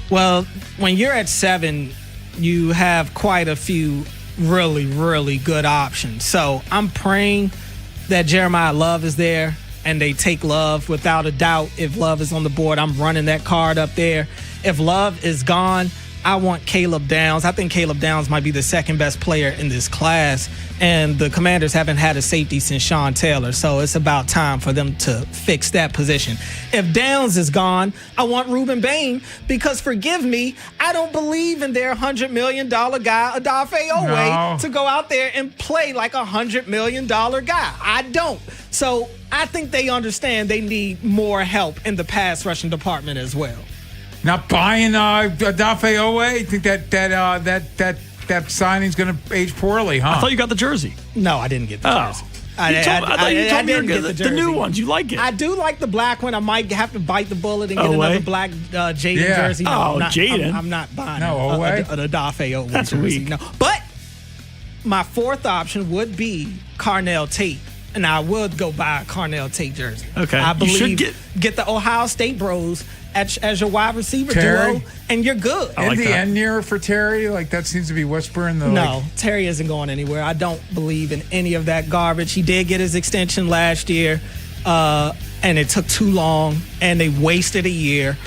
Well, when you're at 7, you have quite a few really, really good options. So I'm praying that Jeremiah Love is there and they take Love without a doubt. If Love is on the board, I'm running that card up there. If Love is gone, I want Caleb Downs. I think Caleb Downs might be the second best player in this class, and the Commanders haven't had a safety since Sean Taylor, so it's about time for them to fix that position. If Downs is gone, I want Ruben Bain, because forgive me, I don't believe in their $100 million guy, Odafe Owe, to go out there and play like a $100 million guy. I don't. So I think they understand they need more help in the pass rushing department as well. Not buying Odafe Owe? I think that signing's going to age poorly, huh? I thought you got the jersey. No, I didn't get the jersey. I thought you told me you were the new ones. You like it. I do like the black one. I might have to bite the bullet and get another black Jaden jersey. No, Jaden. I'm not buying an Odafe Owe That's jersey. weak. No. But my fourth option would be Carnell Tate. And I would go buy a Carnell Tate jersey. Okay. I believe you should get the Ohio State bros as your wide receiver duo, and you're good. Isn't the end near for Terry? Like, that seems to be whispering. No, Terry isn't going anywhere. I don't believe in any of that garbage. He did get his extension last year, and it took too long, and they wasted a year.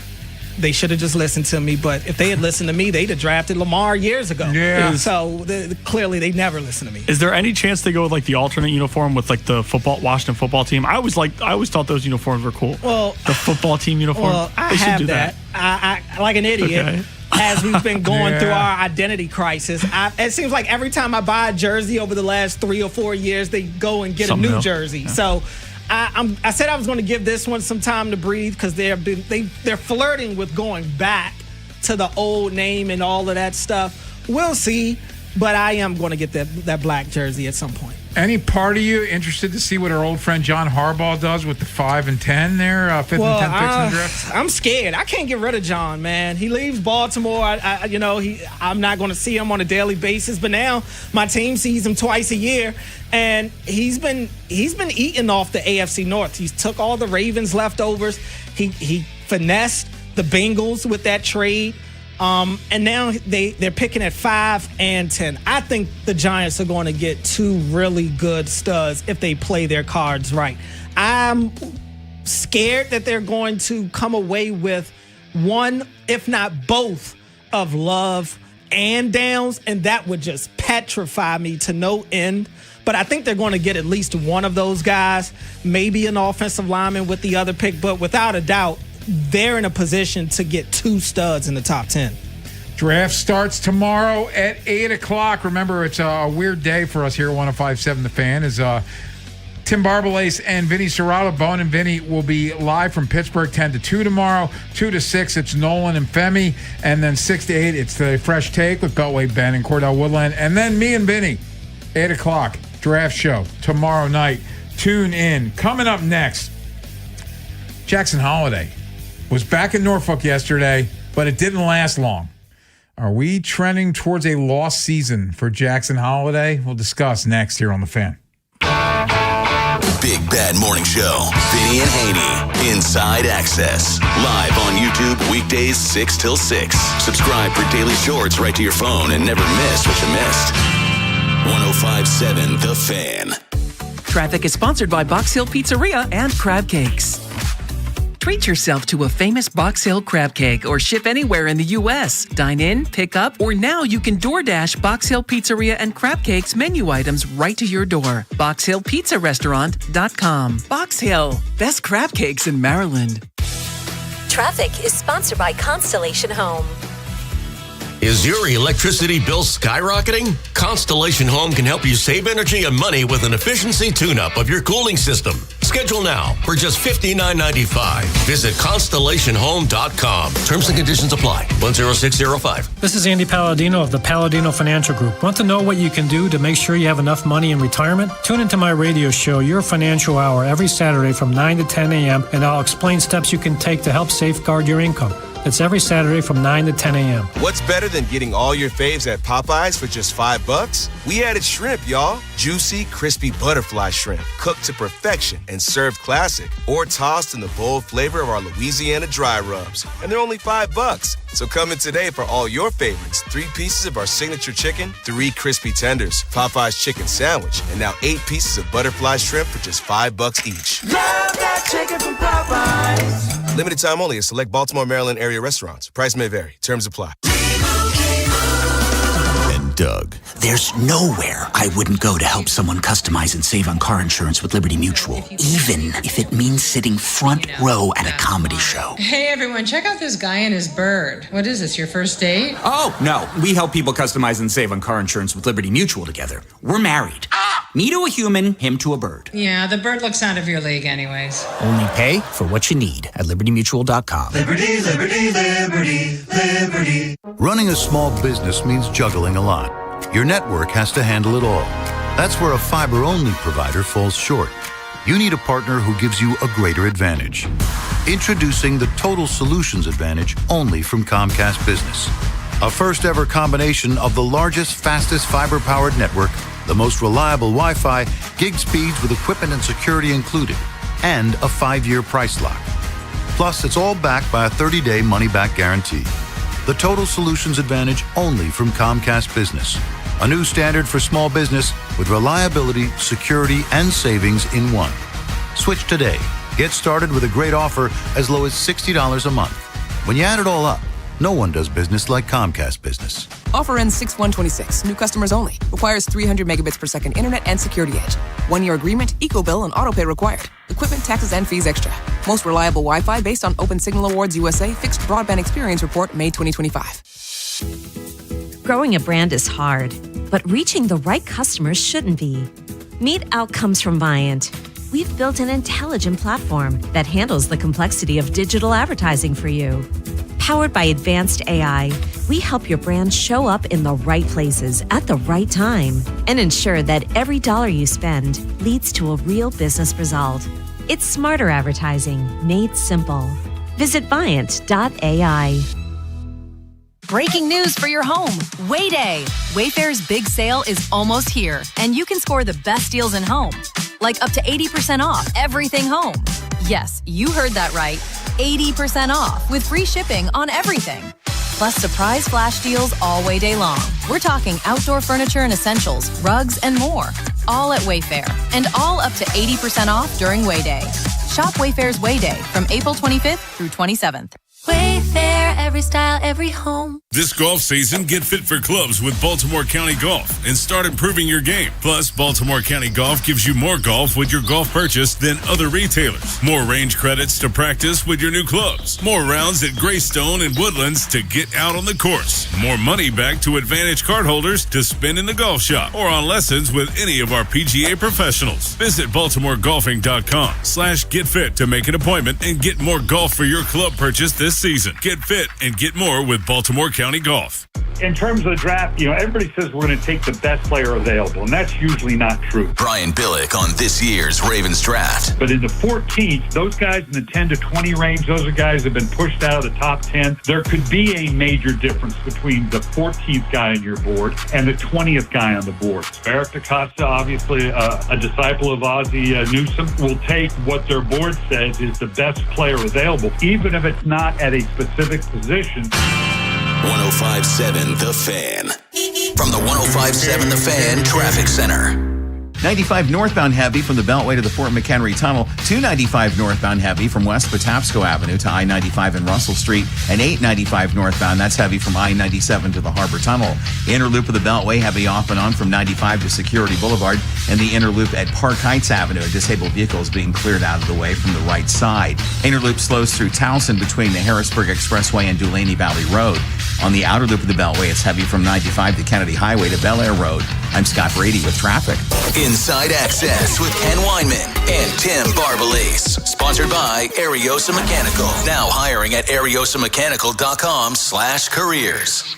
They should have just listened to me, but if they had listened to me, they'd have drafted Lamar years ago. Yeah. So clearly, they never listened to me. Is there any chance they go with like the alternate uniform with like the Washington football team? I always thought those uniforms were cool. Well, the football team uniform. Well, I they should have do that. I like an idiot. Okay. As we've been going through our identity crisis, it seems like every time I buy a jersey over the last 3 or 4 years, they go and get a new jersey. Yeah. So I said I was going to give this one some time to breathe, because they're flirting with going back to the old name and all of that stuff. We'll see, but I am going to get that black jersey at some point. Any part of you interested to see what our old friend John Harbaugh does with the 5 and 10 there, 5th and 10th picks in the draft? I'm scared. I can't get rid of John, man. He leaves Baltimore. I'm not going to see him on a daily basis, but now my team sees him twice a year, and he's been eating off the AFC North. He's took all the Ravens leftovers. He finessed the Bengals with that trade. And now they're picking at 5 and 10. I think the Giants are going to get 2 really good studs if they play their cards right. I'm scared that they're going to come away with one, if not both, of Love and Downs, and that would just petrify me to no end. But I think they're going to get at least one of those guys, maybe an offensive lineman with the other pick, but without a doubt, they're in a position to get 2 studs in the top 10. Draft starts tomorrow at 8 o'clock. Remember, it's a weird day for us here at 105.7 The Fan. As Tim Barbalace and Vinny Serrato, Bone and Vinny, will be live from Pittsburgh 10 to 2 tomorrow. 2 to 6, it's Nolan and Femi. And then 6 to 8, it's the Fresh Take with Beltway Ben and Cordell Woodland. And then me and Vinny, 8 o'clock, draft show tomorrow night. Tune in. Coming up next, Jackson Holiday was back in Norfolk yesterday, but it didn't last long. Are we trending towards a lost season for Jackson Holiday? We'll discuss next here on The Fan. Big Bad Morning Show. Vinny and Haynie. Inside Access. Live on YouTube weekdays 6 till 6. Subscribe for daily shorts right to your phone and never miss what you missed. 105.7 The Fan. Traffic is sponsored by Box Hill Pizzeria and Crab Cakes. Treat yourself to a famous Box Hill crab cake or ship anywhere in the U.S. Dine in, pick up, or now you can DoorDash Box Hill Pizzeria and Crab Cakes menu items right to your door. BoxHillPizzaRestaurant.com. Box Hill, best crab cakes in Maryland. Traffic is sponsored by Constellation Home. Is your electricity bill skyrocketing? Constellation Home can help you save energy and money with an efficiency tune-up of your cooling system. Schedule now for just $59.95. Visit ConstellationHome.com. Terms and conditions apply. 10605. This is Andy Palladino of the Palladino Financial Group. Want to know what you can do to make sure you have enough money in retirement? Tune into my radio show, Your Financial Hour, every Saturday from 9 to 10 a.m., and I'll explain steps you can take to help safeguard your income. It's every Saturday from 9 to 10 a.m. What's better than getting all your faves at Popeyes for just $5? We added shrimp, y'all. Juicy, crispy butterfly shrimp, cooked to perfection and served classic, or tossed in the bold flavor of our Louisiana dry rubs. And they're only $5. So come in today for all your favorites. 3 pieces of our signature chicken, 3 crispy tenders, Popeyes chicken sandwich, and now 8 pieces of butterfly shrimp for just $5 each. Love that chicken from Popeyes. Limited time only at select Baltimore, Maryland area restaurants. Price may vary. Terms apply. Doug. There's nowhere I wouldn't go to help someone customize and save on car insurance with Liberty Mutual, even if it means sitting front row at a comedy show. Hey everyone, check out this guy and his bird. What is this, your first date? Oh, no. We help people customize and save on car insurance with Liberty Mutual together. We're married. Me to a human, him to a bird. Yeah, the bird looks out of your league anyways. Only pay for what you need at libertymutual.com. Liberty, liberty, liberty, liberty. Running a small business means juggling a lot. Your network has to handle it all. That's where a fiber-only provider falls short. You need a partner who gives you a greater advantage. Introducing the Total Solutions Advantage only from Comcast Business. A first-ever combination of the largest, fastest fiber-powered network, the most reliable Wi-Fi, gig speeds with equipment and security included, and a 5-year price lock. Plus, it's all backed by a 30-day money-back guarantee. The Total Solutions Advantage only from Comcast Business. A new standard for small business with reliability, security, and savings in one. Switch today. Get started with a great offer as low as $60 a month. When you add it all up, no one does business like Comcast Business. Offer ends 6/1/26. New customers only. Requires 300 megabits per second internet and security edge. 1-year agreement, eco-bill, and autopay required. Equipment, taxes, and fees extra. Most reliable Wi-Fi based on Open Signal Awards USA Fixed Broadband Experience Report, May 2025. Growing a brand is hard, but reaching the right customers shouldn't be. Meet Outcomes from Viant. We've built an intelligent platform that handles the complexity of digital advertising for you. Powered by advanced AI, we help your brand show up in the right places at the right time and ensure that every dollar you spend leads to a real business result. It's smarter advertising made simple. Visit Viant.ai. Breaking news for your home. Way Day. Wayfair's big sale is almost here, and you can score the best deals in home. Like up to 80% off everything home. Yes, you heard that right. 80% off with free shipping on everything. Plus surprise flash deals all Way Day long. We're talking outdoor furniture and essentials, rugs, and more. All at Wayfair. And all up to 80% off during Way Day. Shop Wayfair's Way Day from April 25th through 27th. Wayfair, every style, every home. This golf season, get fit for clubs with Baltimore County Golf and start improving your game. Plus, Baltimore County Golf gives you more golf with your golf purchase than other retailers. More range credits to practice with your new clubs. More rounds at Greystone and Woodlands to get out on the course. More money back to Advantage card holders to spend in the golf shop or on lessons with any of our PGA professionals. Visit BaltimoreGolfing.com/getfit to make an appointment and get more golf for your club purchase this season. Get fit and get more with Baltimore County Golf. In terms of the draft, everybody says we're going to take the best player available, and that's usually not true. Brian Billick on this year's Ravens draft. But in the 14th, those guys in the 10 to 20 range, those are guys that have been pushed out of the top 10. There could be a major difference between the 14th guy on your board and the 20th guy on the board. Eric DaCosta, obviously a disciple of Ozzie Newsome, will take what their board says is the best player available, even if it's not at a specific position. 105.7 The Fan. From the 105.7 The Fan Traffic Center. 95 northbound heavy from the Beltway to the Fort McHenry Tunnel, 295 northbound heavy from West Patapsco Avenue to I-95 and Russell Street, and 895 northbound, that's heavy from I-97 to the Harbor Tunnel. The inner loop of the Beltway heavy off and on from 95 to Security Boulevard, and the inner loop at Park Heights Avenue. A disabled vehicle is being cleared out of the way from the right side. Inner loop slows through Townsend between the Harrisburg Expressway and Dulaney Valley Road. On the outer loop of the Beltway, it's heavy from 95 to Kennedy Highway to Bel Air Road. I'm Scott Brady with traffic. Inside Access with Ken Weinman and Tim Barbalise. Sponsored by Ariosa Mechanical. Now hiring at ariosamechanical.com/careers.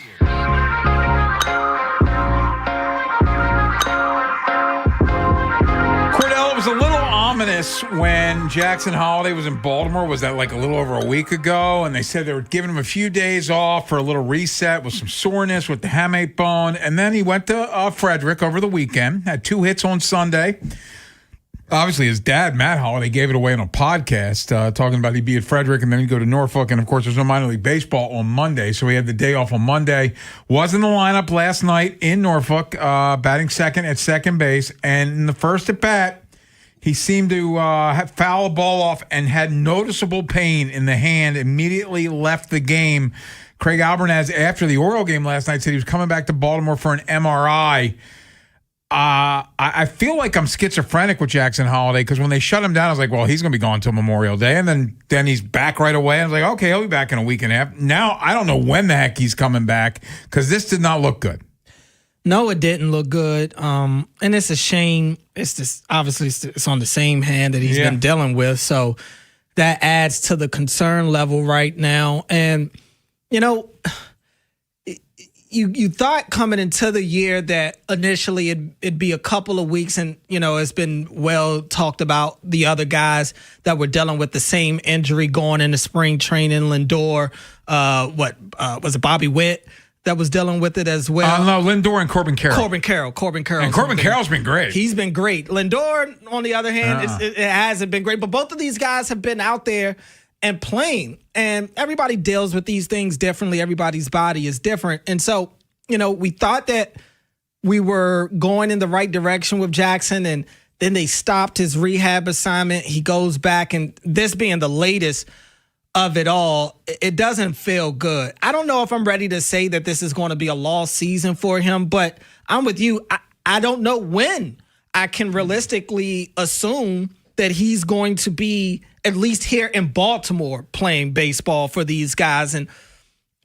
Cordell, it was a little ominous when Jackson Holiday was in Baltimore. Was that like a little over a week ago? And they said they were giving him a few days off for a little reset with some soreness with the hamate bone. And then he went to Frederick over the weekend, had 2 hits on Sunday. Obviously, his dad, Matt Holiday, gave it away on a podcast talking about he'd be at Frederick and then he'd go to Norfolk. And, of course, there's no minor league baseball on Monday, so he had the day off on Monday. Was in the lineup last night in Norfolk, batting second at second base. And in the first at bat, he seemed to foul a ball off and had noticeable pain in the hand, immediately left the game. Craig Albertaz, after the Oriole game last night, said he was coming back to Baltimore for an MRI. I feel like I'm schizophrenic with Jackson Holiday because when they shut him down, I was like, well, he's going to be gone until Memorial Day. And then he's back right away. I was like, okay, he'll be back in a week and a half. Now, I don't know when the heck he's coming back because this did not look good. No, it didn't look good. And it's a shame. It's just obviously it's on the same hand that he's been dealing with. So that adds to the concern level right now. And, you know, you thought coming into the year that initially it'd be a couple of weeks, and, you know, it's been well talked about the other guys that were dealing with the same injury going into spring training. Lindor, was it Bobby Witt that was dealing with it as well? No, Lindor and Corbin Carroll. Corbin Carroll. And Corbin Carroll's been great. He's been great. Lindor, on the other hand, it hasn't been great. But both of these guys have been out there and playing. And everybody deals with these things differently. Everybody's body is different. And so, you know, we thought that we were going in the right direction with Jackson, and then they stopped his rehab assignment. He goes back, and this being the latest of it all, it doesn't feel good. I don't know if I'm ready to say that this is going to be a lost season for him, but I'm with you. I don't know when I can realistically assume that he's going to be at least here in Baltimore playing baseball for these guys. And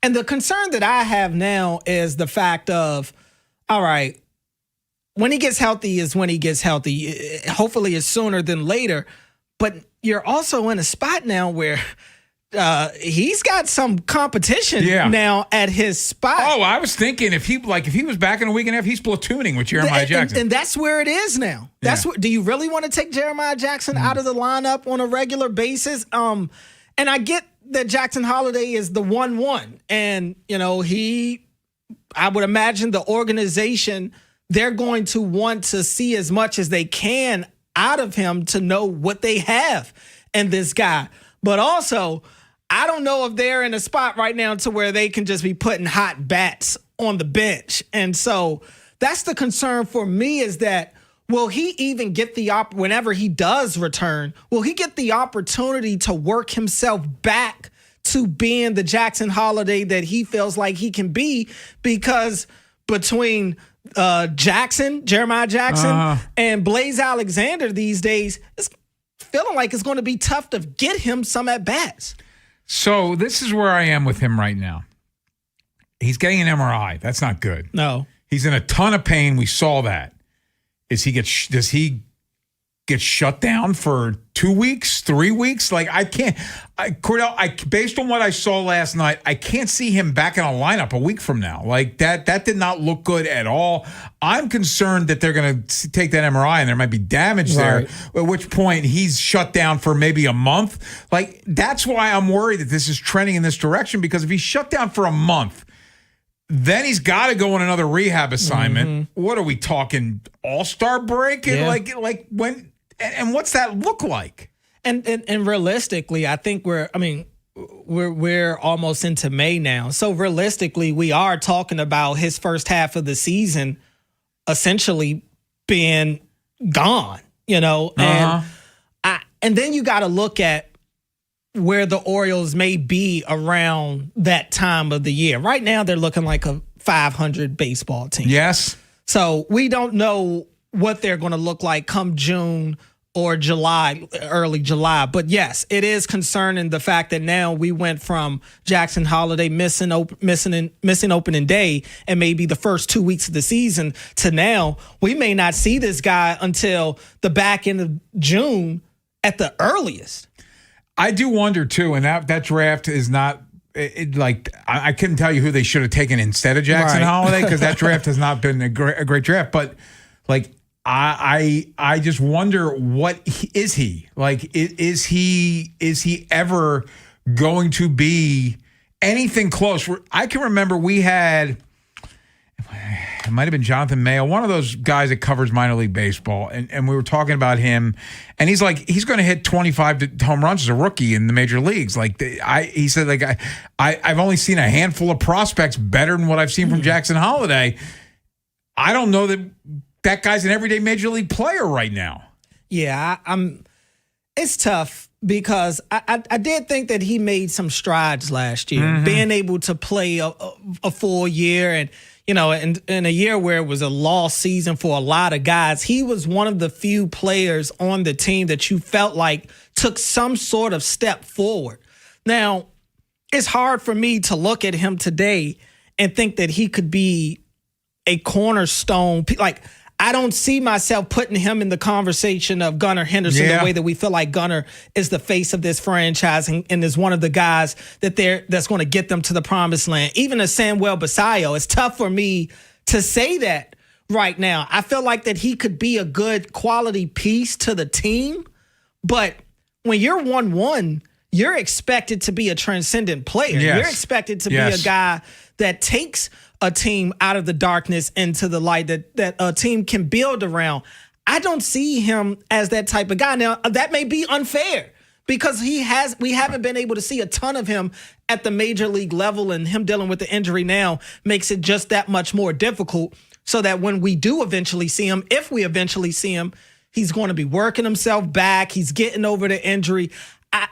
the concern that I have now is the fact of, all right, when he gets healthy is when he gets healthy. Hopefully it's sooner than later. But you're also in a spot now where he's got some competition now at his spot. Oh, I was thinking if he was back in a week and a half, he's platooning with Jeremiah Jackson. And that's where it is now. That's what. Do you really want to take Jeremiah Jackson out of the lineup on a regular basis? And I get that Jackson Holiday is the 1-1. And, you know, I would imagine the organization, they're going to want to see as much as they can out of him to know what they have in this guy. But also, I don't know if they're in a spot right now to where they can just be putting hot bats on the bench. And so that's the concern for me, is that will he even get whenever he does return, will he get the opportunity to work himself back to being the Jackson Holiday that he feels like he can be? Because between Jeremiah Jackson and Blaze Alexander these days, it's feeling like it's going to be tough to get him some at-bats. So this is where I am with him right now. He's getting an MRI. That's not good. No. He's in a ton of pain. We saw that. Does he get shut down for 2 weeks, 3 weeks? Like, Cordell, based on what I saw last night, I can't see him back in a lineup a week from now. Like, that did not look good at all. I'm concerned that they're going to take that MRI and there might be damage there, at which point he's shut down for maybe a month. Like, that's why I'm worried that this is trending in this direction, because if he's shut down for a month, then he's got to go on another rehab assignment. Mm-hmm. What are we talking? All-Star break? Yeah. Like when? And what's that look like? And realistically, I think we're almost into May now. So realistically, we are talking about his first half of the season essentially being gone. You know, and then you got to look at where the Orioles may be around that time of the year. Right now, they're looking like a 500 baseball team. Yes. So we don't know what they're going to look like come June or July, early July. But yes, it is concerning the fact that now we went from Jackson Holiday missing opening day and maybe the first 2 weeks of the season to now we may not see this guy until the back end of June at the earliest. I do wonder too, and that draft is not I couldn't tell you who they should have taken instead of Jackson Holiday, because that draft has not been a great draft. But like I just wonder, is he like? Is he ever going to be anything close? I can remember we had. It might have been Jonathan Mayo, one of those guys that covers minor league baseball, and we were talking about him, and he's like, he's going to hit 25 home runs as a rookie in the major leagues. Like he said, like I've only seen a handful of prospects better than what I've seen from Jackson Holiday. I don't know that guy's an everyday major league player right now. Yeah, it's tough because I did think that he made some strides last year, being able to play a full year and, you know, in a year where it was a lost season for a lot of guys. He was one of the few players on the team that you felt like took some sort of step forward. Now, it's hard for me to look at him today and think that he could be a cornerstone. Like, I don't see myself putting him in the conversation of Gunnar Henderson the way that we feel like Gunnar is the face of this franchise and is one of the guys that's going to get them to the promised land. Even as Samuel Basayo, it's tough for me to say that right now. I feel like that he could be a good quality piece to the team, but when you're 1-1, you're expected to be a transcendent player. Yes. You're expected to be a guy that takes a team out of the darkness into the light that a team can build around. I don't see him as that type of guy. Now, that may be unfair because we haven't been able to see a ton of him at the major league level, and him dealing with the injury now makes it just that much more difficult, so that when we do eventually see him, if we eventually see him, he's going to be working himself back. He's getting over the injury. I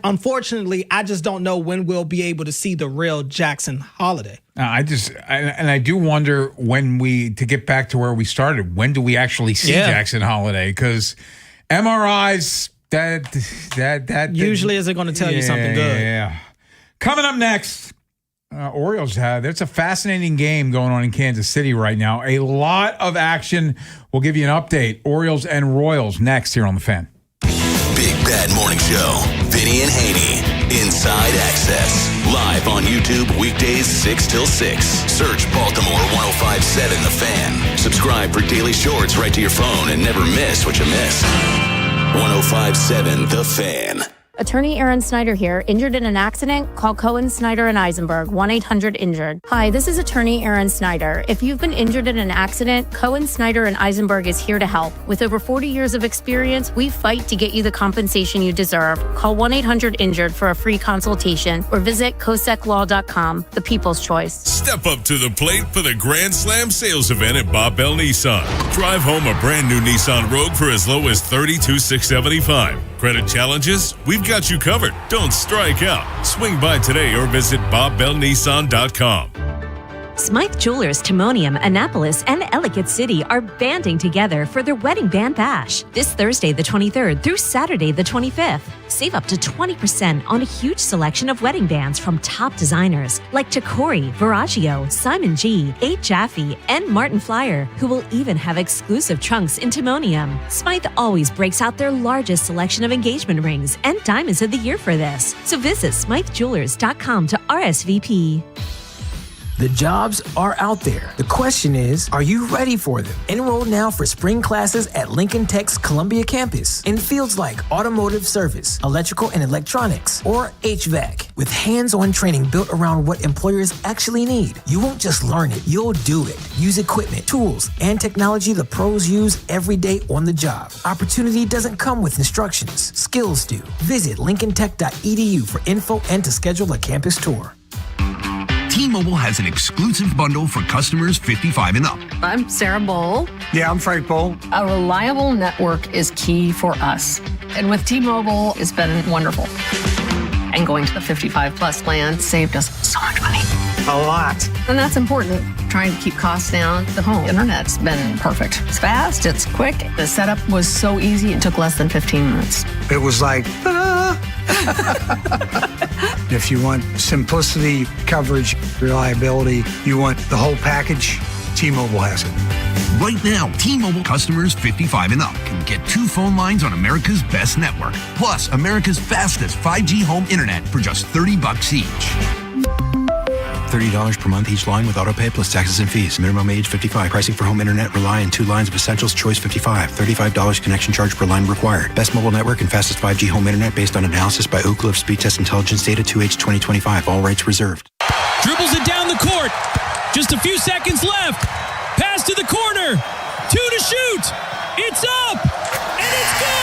unfortunately, I just don't know when we'll be able to see the real Jackson Holiday. I do wonder to get back to where we started, when do we actually see Jackson Holiday? Because MRIs, that usually isn't going to tell you something good. Yeah. Coming up next, Orioles there's a fascinating game going on in Kansas City right now. A lot of action. We'll give you an update. Orioles and Royals next here on The Fan. Big Bad Morning Show. Vinny and Haynie. Inside Access. Live on YouTube weekdays 6 till 6. Search Baltimore 1057 The Fan. Subscribe for daily shorts right to your phone and never miss what you miss. 1057 The Fan. Attorney Aaron Snyder here. Injured in an accident? Call Cohen, Snyder, and Eisenberg. 1-800-INJURED. Hi, this is Attorney Aaron Snyder. If you've been injured in an accident, Cohen, Snyder, and Eisenberg is here to help. With over 40 years of experience, we fight to get you the compensation you deserve. Call 1-800-INJURED for a free consultation or visit COSECLaw.com. The people's choice. Step up to the plate for the Grand Slam sales event at Bob Bell Nissan. Drive home a brand new Nissan Rogue for as low as $32,675. Credit challenges? We've got you covered. Don't strike out. Swing by today or visit BobBellNissan.com. Smythe Jewelers, Timonium, Annapolis, and Ellicott City are banding together for their Wedding Band Bash this Thursday the 23rd through Saturday the 25th. Save up to 20% on a huge selection of wedding bands from top designers like Tacori, Veragio, Simon G, 8 Jaffe, and Martin Flyer, who will even have exclusive trunks in Timonium. Smythe always breaks out their largest selection of engagement rings and diamonds of the year for this. So visit SmytheJewelers.com to RSVP. The jobs are out there. The question is, are you ready for them? Enroll now for spring classes at Lincoln Tech's Columbia campus in fields like automotive service, electrical and electronics, or HVAC. With hands-on training built around what employers actually need. You won't just learn it, you'll do it. Use equipment, tools, and technology the pros use every day on the job. Opportunity doesn't come with instructions. Skills do. Visit lincolntech.edu for info and to schedule a campus tour. T-Mobile has an exclusive bundle for customers 55 and up. I'm Sarah Bowl. Yeah, I'm Frank Bowl. A reliable network is key for us. And with T-Mobile, it's been wonderful. And going to the 55 plus plan saved us so much money. A lot. And that's important. Trying to keep costs down. The home internet's been perfect. It's fast, it's quick. The setup was so easy, it took less than 15 minutes. It was like, If you want simplicity, coverage, reliability, you want the whole package, T-Mobile has it. Right now, T-Mobile customers 55 and up can get 2 phone lines on America's best network, plus America's fastest 5G home internet for just $30 each. $30 per month each line with autopay plus taxes and fees. Minimum age 55. Pricing for home internet rely on 2 lines of essentials. Choice 55. $35 connection charge per line required. Best mobile network and fastest 5G home internet based on analysis by Oak Cliff Speed Test Intelligence Data 2H 2025. All rights reserved. Dribbles it down the court. Just a few seconds left. Pass to the corner. 2 to shoot. It's up. And it's good.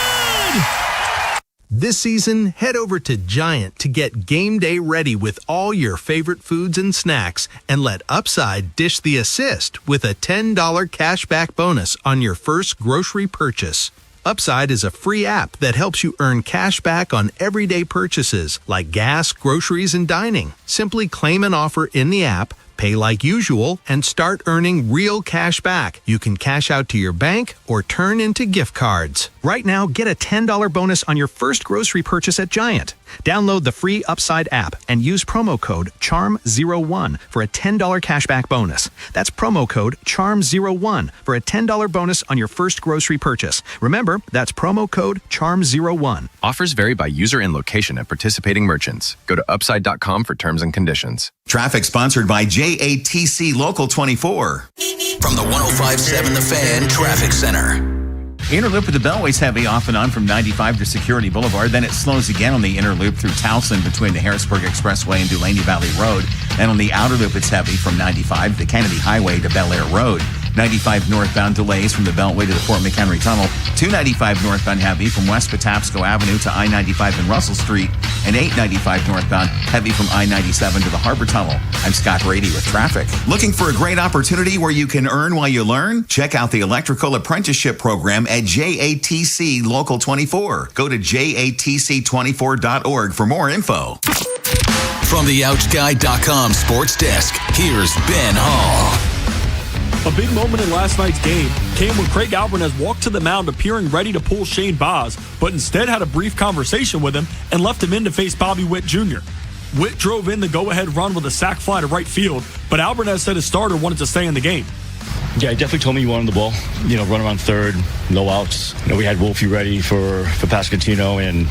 This season, head over to Giant to get game day ready with all your favorite foods and snacks, and let Upside dish the assist with a $10 cashback bonus on your first grocery purchase. Upside is a free app that helps you earn cash back on everyday purchases like gas, groceries, and dining. Simply claim an offer in the app, pay like usual, and start earning real cash back. You can cash out to your bank or turn into gift cards. Right now, get a $10 bonus on your first grocery purchase at Giant. Download the free Upside app and use promo code CHARM01 for a $10 cashback bonus. That's promo code CHARM01 for a $10 bonus on your first grocery purchase. Remember, that's promo code CHARM01. Offers vary by user and location at participating merchants. Go to upside.com for terms and conditions. Traffic sponsored by JATC Local 24. From the 105.7 The Fan Traffic Center. Inner loop of the Beltway's heavy off and on from 95 to Security Boulevard. Then it slows again on the inner loop through Towson between the Harrisburg Expressway and Dulaney Valley Road. And on the outer loop, it's heavy from 95 to Kennedy Highway to Bel Air Road. 95 northbound delays from the Beltway to the Fort McHenry Tunnel. 295 northbound heavy from West Patapsco Avenue to I-95 and Russell Street. And 895 northbound heavy from I-97 to the Harbor Tunnel. I'm Scott Brady with traffic. Looking for a great opportunity where you can earn while you learn? Check out the Electrical Apprenticeship Program at JATC Local 24. Go to jatc24.org for more info. From the OutGuide.com sports desk, here's Ben Hall. A big moment in last night's game came when Craig Alvarez walked to the mound appearing ready to pull Shane Baz, but instead had a brief conversation with him and left him in to face Bobby Witt Jr. Witt drove in the go-ahead run with a sac fly to right field, but Alvarez said his starter wanted to stay in the game. Yeah, he definitely told me he wanted the ball. Run around third, no outs. We had Wolfie ready for Pascatino, and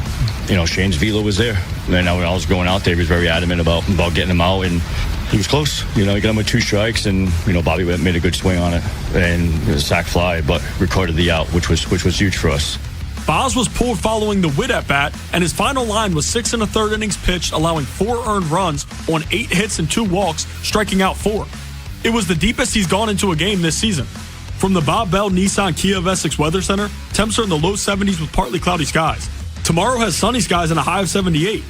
Shane's velo was there. And when I was going out there, he was very adamant about getting him out, and he was close. He got him with 2 strikes, and Bobby made a good swing on it, and it was a sac fly, but recorded the out, which was huge for us. Baz was pulled following the Witt at bat, and his final line was 6 1/3 innings pitched, allowing 4 earned runs on 8 hits and 2 walks, striking out 4. It was the deepest he's gone into a game this season. From the Bob Bell Nissan Kia of Essex Weather Center, temps are in the low 70s with partly cloudy skies. Tomorrow has sunny skies and a high of 78.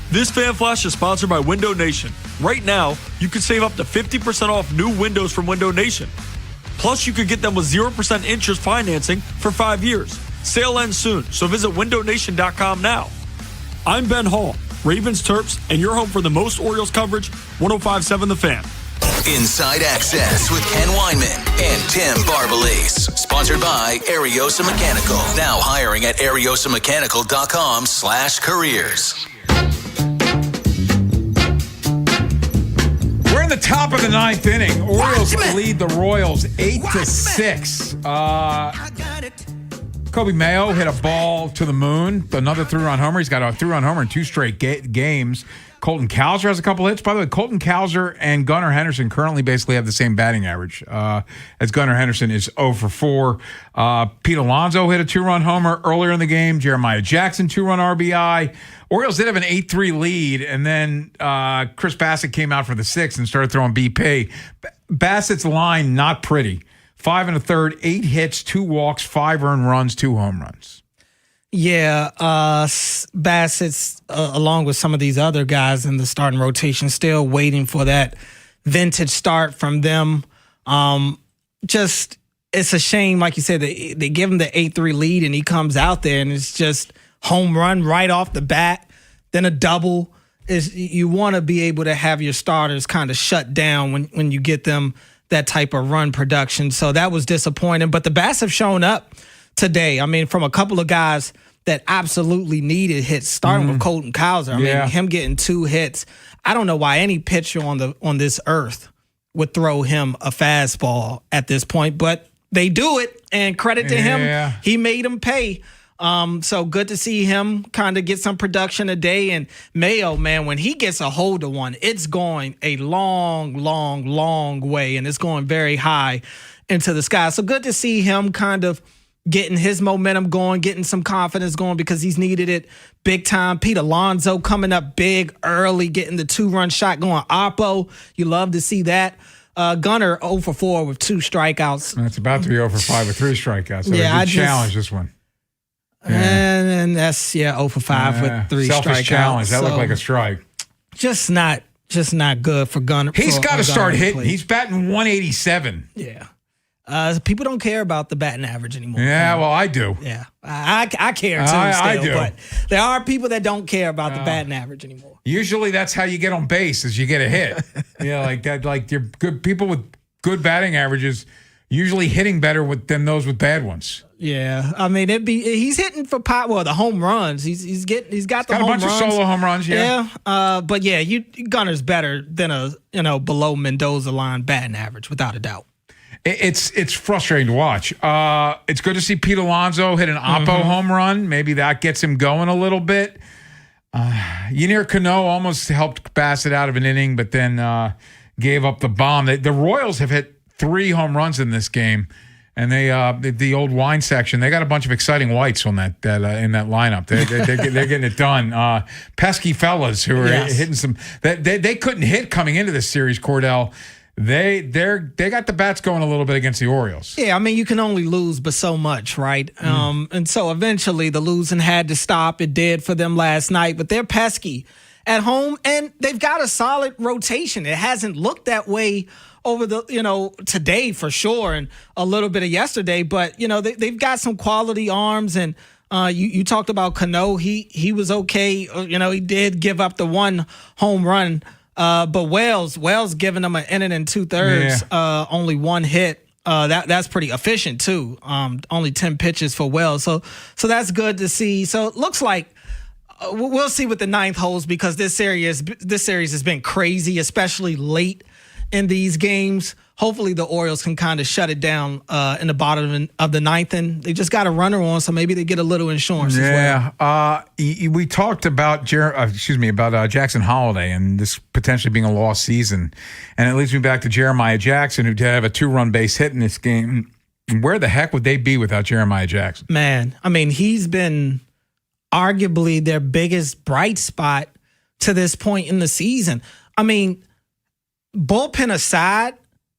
This Fan Flash is sponsored by Window Nation. Right now, you can save up to 50% off new windows from Window Nation. Plus, you could get them with 0% interest financing for 5 years. Sale ends soon, so visit windownation.com now. I'm Ben Hall, Ravens Terps, and your home for the most Orioles coverage, 105.7 The Fan. Inside Access with Ken Weinman and Tim Barbalise. Sponsored by Ariosa Mechanical. Now hiring at ariosamechanical.com/careers. We're in the top of the 9th inning. Orioles lead the Royals 8-6. Kobe Mayo hit a ball to the moon. Another 3-run homer. He's got a 3-run homer in 2 straight games. Colton Cowser has a couple hits. By the way, Colton Cowser and Gunnar Henderson currently basically have the same batting average, as Gunnar Henderson is 0 for 4. Pete Alonso hit a 2-run homer earlier in the game. Jeremiah Jackson, 2-run RBI. Orioles did have an 8-3 lead, and then Chris Bassett came out for the 6th and started throwing BP. Bassett's line, not pretty. 5 1/3, 8 hits, 2 walks, 5 earned runs, 2 home runs. Yeah, Bassett's, along with some of these other guys in the starting rotation, still waiting for that vintage start from them. Just, it's a shame, like you said, they give him the 8-3 lead, and he comes out there, and it's just home run right off the bat, then a double. You want to be able to have your starters kind of shut down when you get them that type of run production. So that was disappointing. But the bats have shown up today. I mean, from a couple of guys that absolutely needed hits, starting with Colton Cowser. I mean, him getting 2 hits. I don't know why any pitcher on this earth would throw him a fastball at this point, but they do it, and credit to him. He made them pay. So good to see him kind of get some production today. And Mayo, man, when he gets a hold of one, it's going a long, long, long way, and it's going very high into the sky. So good to see him kind of getting his momentum going, getting some confidence going, because he's needed it big time. Pete Alonso coming up big early, getting the 2-run shot going. Oppo, you love to see that. Gunnar 0 for 4 with 2 strikeouts. It's about to be 0 for 5 with 3 strikeouts. So yeah, I challenge this one. Yeah. And that's 0 for 5 with 3 selfish strikeouts. Challenge. That looked like a strike. Just not good for Gunnar. He's got to start hitting. He's batting 187. Yeah. People don't care about the batting average anymore. Yeah, well, I do. Yeah, I care too. I do. But there are people that don't care about the batting average anymore. Usually, that's how you get on base, is you get a hit. Like that. Like you're good people with good batting averages usually hitting better than those with bad ones. Yeah, I mean he's hitting for the home runs. He's got the home runs. A bunch of solo home runs. Yeah. But yeah, Gunner's better than a below Mendoza line batting average without a doubt. It's frustrating to watch. It's good to see Pete Alonso hit an Oppo home run. Maybe that gets him going a little bit. Yennier Cano almost helped Bassett out of an inning, but then gave up the bomb. The Royals have hit 3 home runs in this game, and they the old wine section, they got a bunch of exciting whites on that in that lineup. They're getting it done. Pesky fellas who are hitting some. They couldn't hit coming into this series, Cordell. They got the bats going a little bit against the Orioles. Yeah, I mean, you can only lose but so much, right? And so eventually the losing had to stop. It did for them last night, but they're pesky at home, and they've got a solid rotation. It hasn't looked that way over today for sure, and a little bit of yesterday, but they've got some quality arms. And you talked about Cano. He was okay. He did give up the 1 home run. But Wells giving them an inning and 2/3, only 1 hit. That's pretty efficient too. Only 10 pitches for Wells, so that's good to see. So it looks like we'll see what the 9th holds, because this series has been crazy, especially late in these games. Hopefully the Orioles can kind of shut it down in the bottom of the 9th, and they just got a runner on, so maybe they get a little insurance as well. We talked about Jackson Holiday and this potentially being a lost season, and it leads me back to Jeremiah Jackson, who did have a 2-run base hit in this game. Where the heck would they be without Jeremiah Jackson? Man, I mean, he's been arguably their biggest bright spot to this point in the season. I mean, bullpen aside,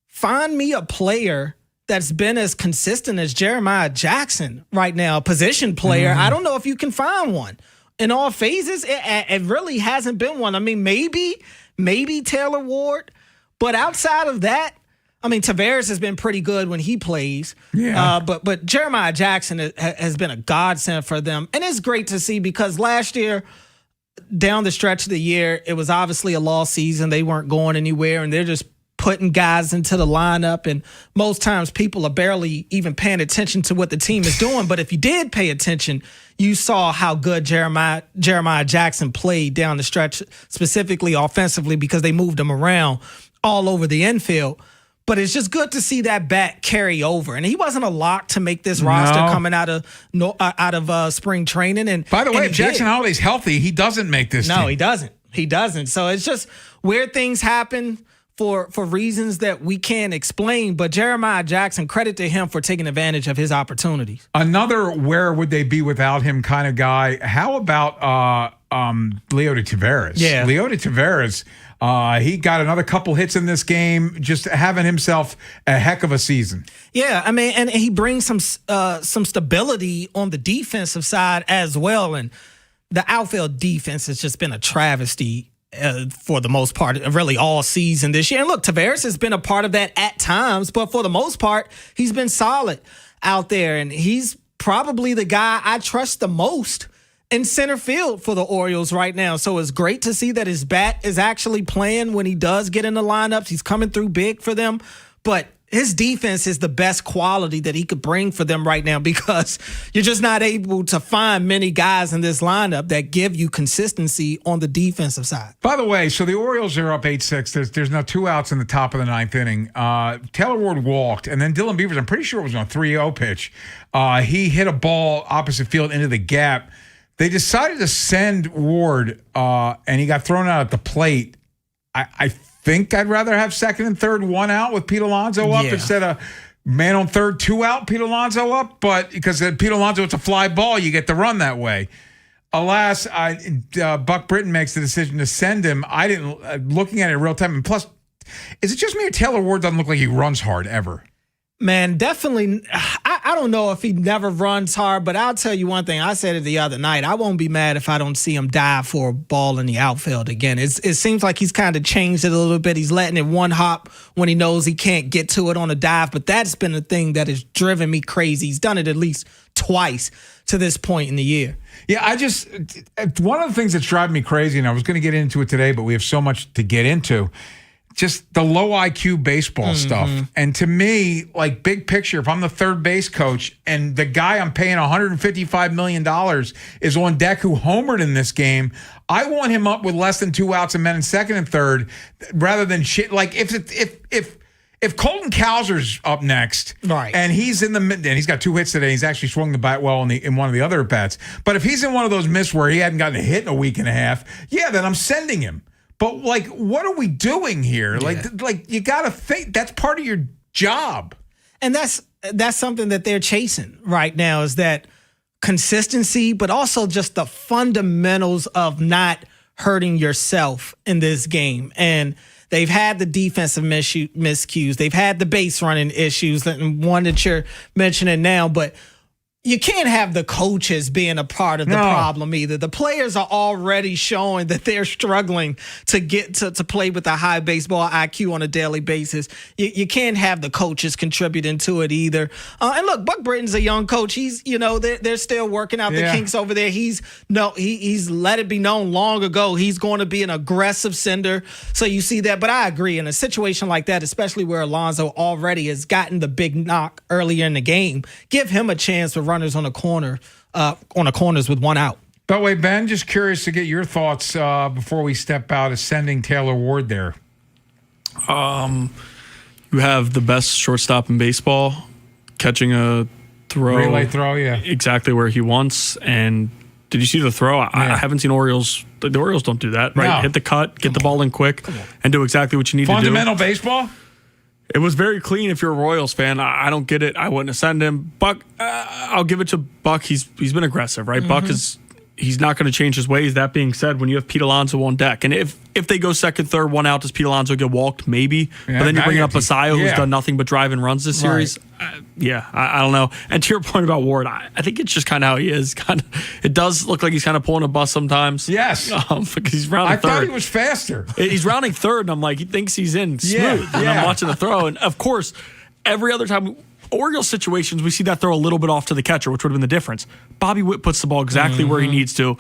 find me a player that's been as consistent as Jeremiah Jackson right now, a position player. I don't know if you can find one. In all phases, it really hasn't been one. I mean, maybe Taylor Ward, but outside of that, I mean, Tavares has been pretty good when he plays. Yeah. But Jeremiah Jackson has been a godsend for them. And it's great to see, because last year, down the stretch of the year, it was obviously a lost season. They weren't going anywhere, and they're just putting guys into the lineup. And most times people are barely even paying attention to what the team is doing. But if you did pay attention, you saw how good Jeremiah Jackson played down the stretch, specifically offensively, because they moved him around all over the infield. But it's just good to see that bat carry over. And he wasn't a lock to make this roster coming out of spring training. And by the way, if Jackson Holiday's healthy, he doesn't make this team. No, he doesn't. He doesn't. So it's just weird things happen for reasons that we can't explain. But Jeremiah Jackson, credit to him for taking advantage of his opportunities. Another where would they be without him kind of guy. How about Leody Taveras? Yeah. Leody Taveras, he got another couple hits in this game, just having himself a heck of a season. Yeah, I mean, and he brings some stability on the defensive side as well. And the outfield defense has just been a travesty for the most part, really all season this year. And look, Tavares has been a part of that at times, but for the most part, he's been solid out there. And he's probably the guy I trust the most in center field for the Orioles right now. So it's great to see that his bat is actually playing when he does get in the lineups. He's coming through big for them. But his defense is the best quality that he could bring for them right now, because you're just not able to find many guys in this lineup that give you consistency on the defensive side. By the way, so the Orioles are up 8-6. There's now 2 outs in the top of the 9th inning. Taylor Ward walked, and then Dylan Beavers, I'm pretty sure it was on a 3-0 pitch. He hit a ball opposite field into the gap. They decided to send Ward, and he got thrown out at the plate. I think I'd rather have second and third 1 out with Pete Alonso up instead of man on third 2 out, Pete Alonso up. But because Pete Alonso, it's a fly ball, you get the run that way. Alas, Buck Britton makes the decision to send him. I didn't, looking at it in real time. And plus, is it just me or Taylor Ward doesn't look like he runs hard ever? Man, definitely. I don't know if he never runs hard, but I'll tell you one thing. I said it the other night. I won't be mad if I don't see him dive for a ball in the outfield again. It seems like he's kind of changed it a little bit. He's letting it one hop when he knows he can't get to it on a dive, but that's been the thing that has driven me crazy. He's done it at least twice to this point in the year. Yeah, one of the things that's driving me crazy, and I was going to get into it today, but we have so much to get into, just the low IQ baseball stuff. And to me, like, big picture, if I'm the third base coach and the guy I'm paying $155 million is on deck who homered in this game, I want him up with less than 2 outs and men in second and third rather than shit. Like, if Colton Cowser's up next, right, and he's in the mid, and he's got 2 hits today, he's actually swung the bat well in one of the other at bats. But if he's in one of those misses where he hadn't gotten a hit in a week and a half, yeah, then I'm sending him. But, like, what are we doing here? Yeah. Like you got to think that's part of your job. And that's something that they're chasing right now, is that consistency, but also just the fundamentals of not hurting yourself in this game. And they've had the defensive miscues. They've had the base running issues, and one that you're mentioning now, but you can't have the coaches being a part of the problem either. The players are already showing that they're struggling to get to play with a high baseball IQ on a daily basis. You can't have the coaches contributing to it either. And look, Buck Britton's a young coach. He's, they're still working out the kinks over there. He's let it be known long ago he's going to be an aggressive sender. So you see that. But I agree, in a situation like that, especially where Alonso already has gotten the big knock earlier in the game, give him a chance to runners on the corners with 1 out. By the way, Ben, just curious to get your thoughts before we step out of sending Taylor Ward there. You have the best shortstop in baseball catching a throw. Relay throw, yeah. Exactly where he wants. And did you see the throw? I haven't seen Orioles. The Orioles don't do that, right? No. Hit the cut, get the ball in quick, and do exactly what you need to do. Fundamental baseball? It was very clean. If you're a Royals fan, I don't get it. I wouldn't have sent him. Buck, I'll give it to Buck. He's been aggressive, right? Buck he's not going to change his ways. That being said, when you have Pete Alonso on deck, and if they go second, third, 1 out, does Pete Alonso get walked? Maybe. Yeah, but then you bring up Basayo, who's done nothing but drive and runs this series. Right. I don't know. And to your point about Ward, I think it's just kind of how he is. It does look like he's kind of pulling a bus sometimes. Yes. Because he's rounding third. I thought he was faster. He's rounding third, and I'm like, he thinks he's in smooth. And I'm watching the throw. And, of course, every other time Orioles situations, we see that throw a little bit off to the catcher, which would have been the difference. Bobby Witt puts the ball exactly where he needs to.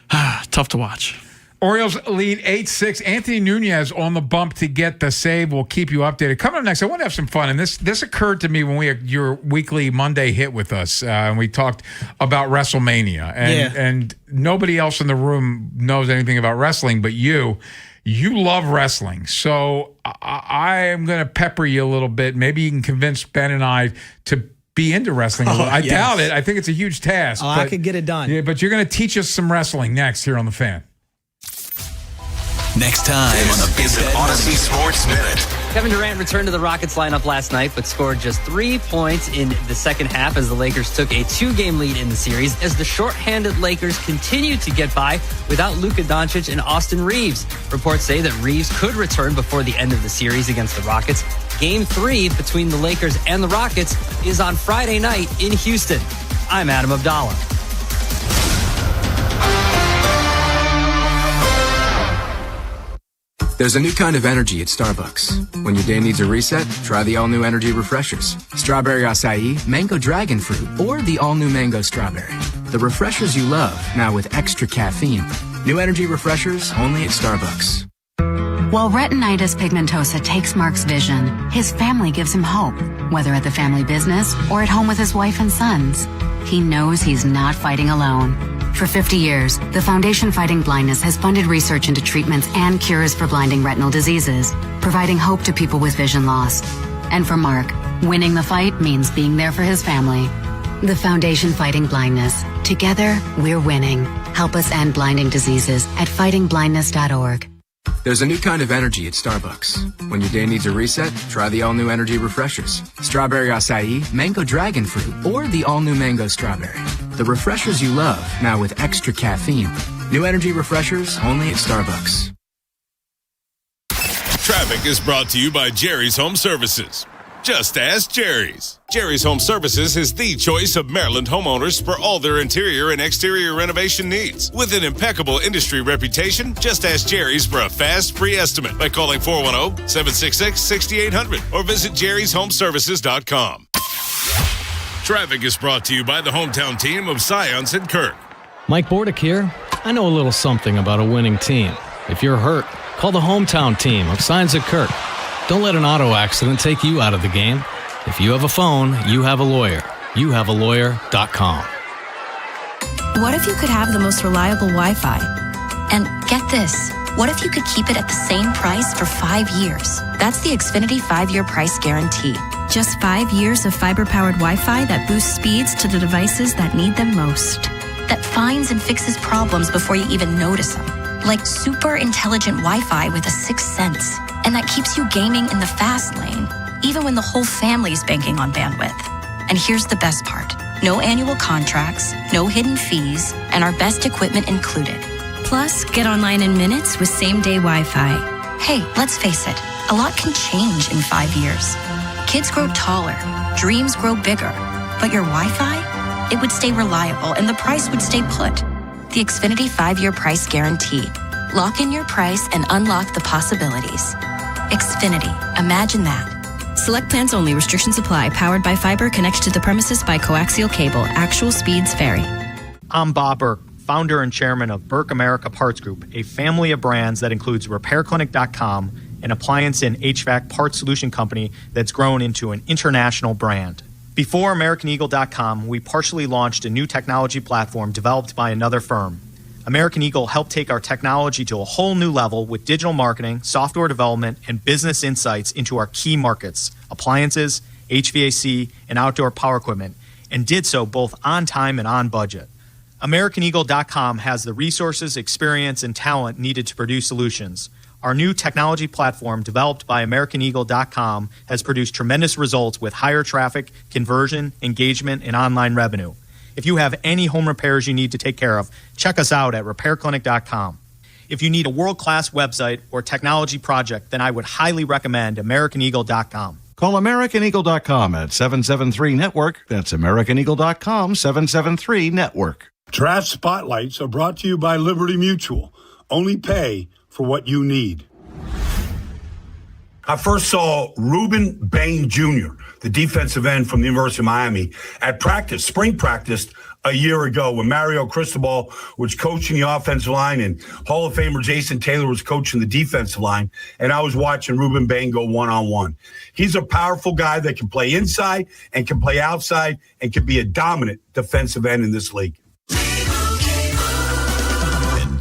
Tough to watch. Orioles lead 8-6. Anthony Nunez on the bump to get the save. We'll keep you updated. Coming up next, I want to have some fun. And this occurred to me when we had your weekly Monday hit with us. And we talked about WrestleMania. And nobody else in the room knows anything about wrestling but you. You love wrestling. So I am going to pepper you a little bit. Maybe you can convince Ben and I to be into wrestling a little. I doubt it. I think it's a huge task. I could get it done. Yeah, but you're going to teach us some wrestling next here on The Fan. Next time on the Big Bet Odyssey Sports Minute. Kevin Durant returned to the Rockets lineup last night, but scored just 3 points in the second half as the Lakers took a 2-game lead in the series as the shorthanded Lakers continued to get by without Luka Doncic and Austin Reeves. Reports say that Reeves could return before the end of the series against the Rockets. Game 3 between the Lakers and the Rockets is on Friday night in Houston. I'm Adam Abdallah. There's a new kind of energy at Starbucks. When your day needs a reset, try the all-new energy refreshers. Strawberry acai, mango dragon fruit, or the all-new mango strawberry. The refreshers you love, now with extra caffeine. New energy refreshers only at Starbucks. While retinitis pigmentosa takes Mark's vision, his family gives him hope, whether at the family business or at home with his wife and sons. He knows he's not fighting alone. For 50 years, the Foundation Fighting Blindness has funded research into treatments and cures for blinding retinal diseases, providing hope to people with vision loss. And for Mark, winning the fight means being there for his family. The Foundation Fighting Blindness. Together, we're winning. Help us end blinding diseases at fightingblindness.org. There's a new kind of energy at Starbucks. When your day needs a reset, try the all-new energy refreshers. Strawberry acai, mango dragon fruit, or the all-new mango strawberry. The refreshers you love, now with extra caffeine. New energy refreshers only at Starbucks. Traffic is brought to you by Jerry's Home Services. Just ask Jerry's. Jerry's Home Services is the choice of Maryland homeowners for all their interior and exterior renovation needs. With an impeccable industry reputation, just ask Jerry's for a fast, free estimate by calling 410-766-6800 or visit jerryshomeservices.com. Traffic is brought to you by the hometown team of Scions and Kirk. Mike Bordick here. I know a little something about a winning team. If you're hurt, call the hometown team of Scions and Kirk. Don't let an auto accident take you out of the game. If you have a phone, you have a lawyer. YouHaveALawyer.com. What if you could have the most reliable Wi-Fi? And get this, what if you could keep it at the same price for 5 years? That's the Xfinity 5-year price guarantee. Just 5 years of fiber-powered Wi-Fi that boosts speeds to the devices that need them most. That finds and fixes problems before you even notice them. Like super intelligent Wi-Fi with a sixth sense. And that keeps you gaming in the fast lane, even when the whole family's banking on bandwidth. And here's the best part. No annual contracts, no hidden fees, and our best equipment included. Plus, get online in minutes with same-day Wi-Fi. Hey, let's face it, a lot can change in 5 years. Kids grow taller, dreams grow bigger, but your Wi-Fi? It would stay reliable and the price would stay put. The Xfinity 5-year price guarantee. Lock in your price and unlock the possibilities. Xfinity. Imagine that. Select plans only. Restrictions apply. Powered by fiber. Connects to the premises by coaxial cable. Actual speeds vary. I'm Bob Burke, founder and chairman of Burke America Parts Group, a family of brands that includes RepairClinic.com, an appliance and HVAC parts solution company that's grown into an international brand. Before AmericanEagle.com, we partially launched a new technology platform developed by another firm. American Eagle helped take our technology to a whole new level with digital marketing, software development, and business insights into our key markets, appliances, HVAC, and outdoor power equipment, and did so both on time and on budget. AmericanEagle.com has the resources, experience, and talent needed to produce solutions. Our new technology platform, developed by AmericanEagle.com, has produced tremendous results with higher traffic, conversion, engagement, and online revenue. If you have any home repairs you need to take care of, check us out at RepairClinic.com. If you need a world-class website or technology project, then I would highly recommend AmericanEagle.com. Call AmericanEagle.com at 773-NETWORK. That's AmericanEagle.com, 773-NETWORK. Draft Spotlights are brought to you by Liberty Mutual. Only pay for what you need. I first saw Ruben Bain Jr., the defensive end from the University of Miami, at practice, spring practice, a year ago when Mario Cristobal was coaching the offensive line and Hall of Famer Jason Taylor was coaching the defensive line, and I was watching Ruben Bain go one-on-one. He's a powerful guy that can play inside and can play outside and can be a dominant defensive end in this league. And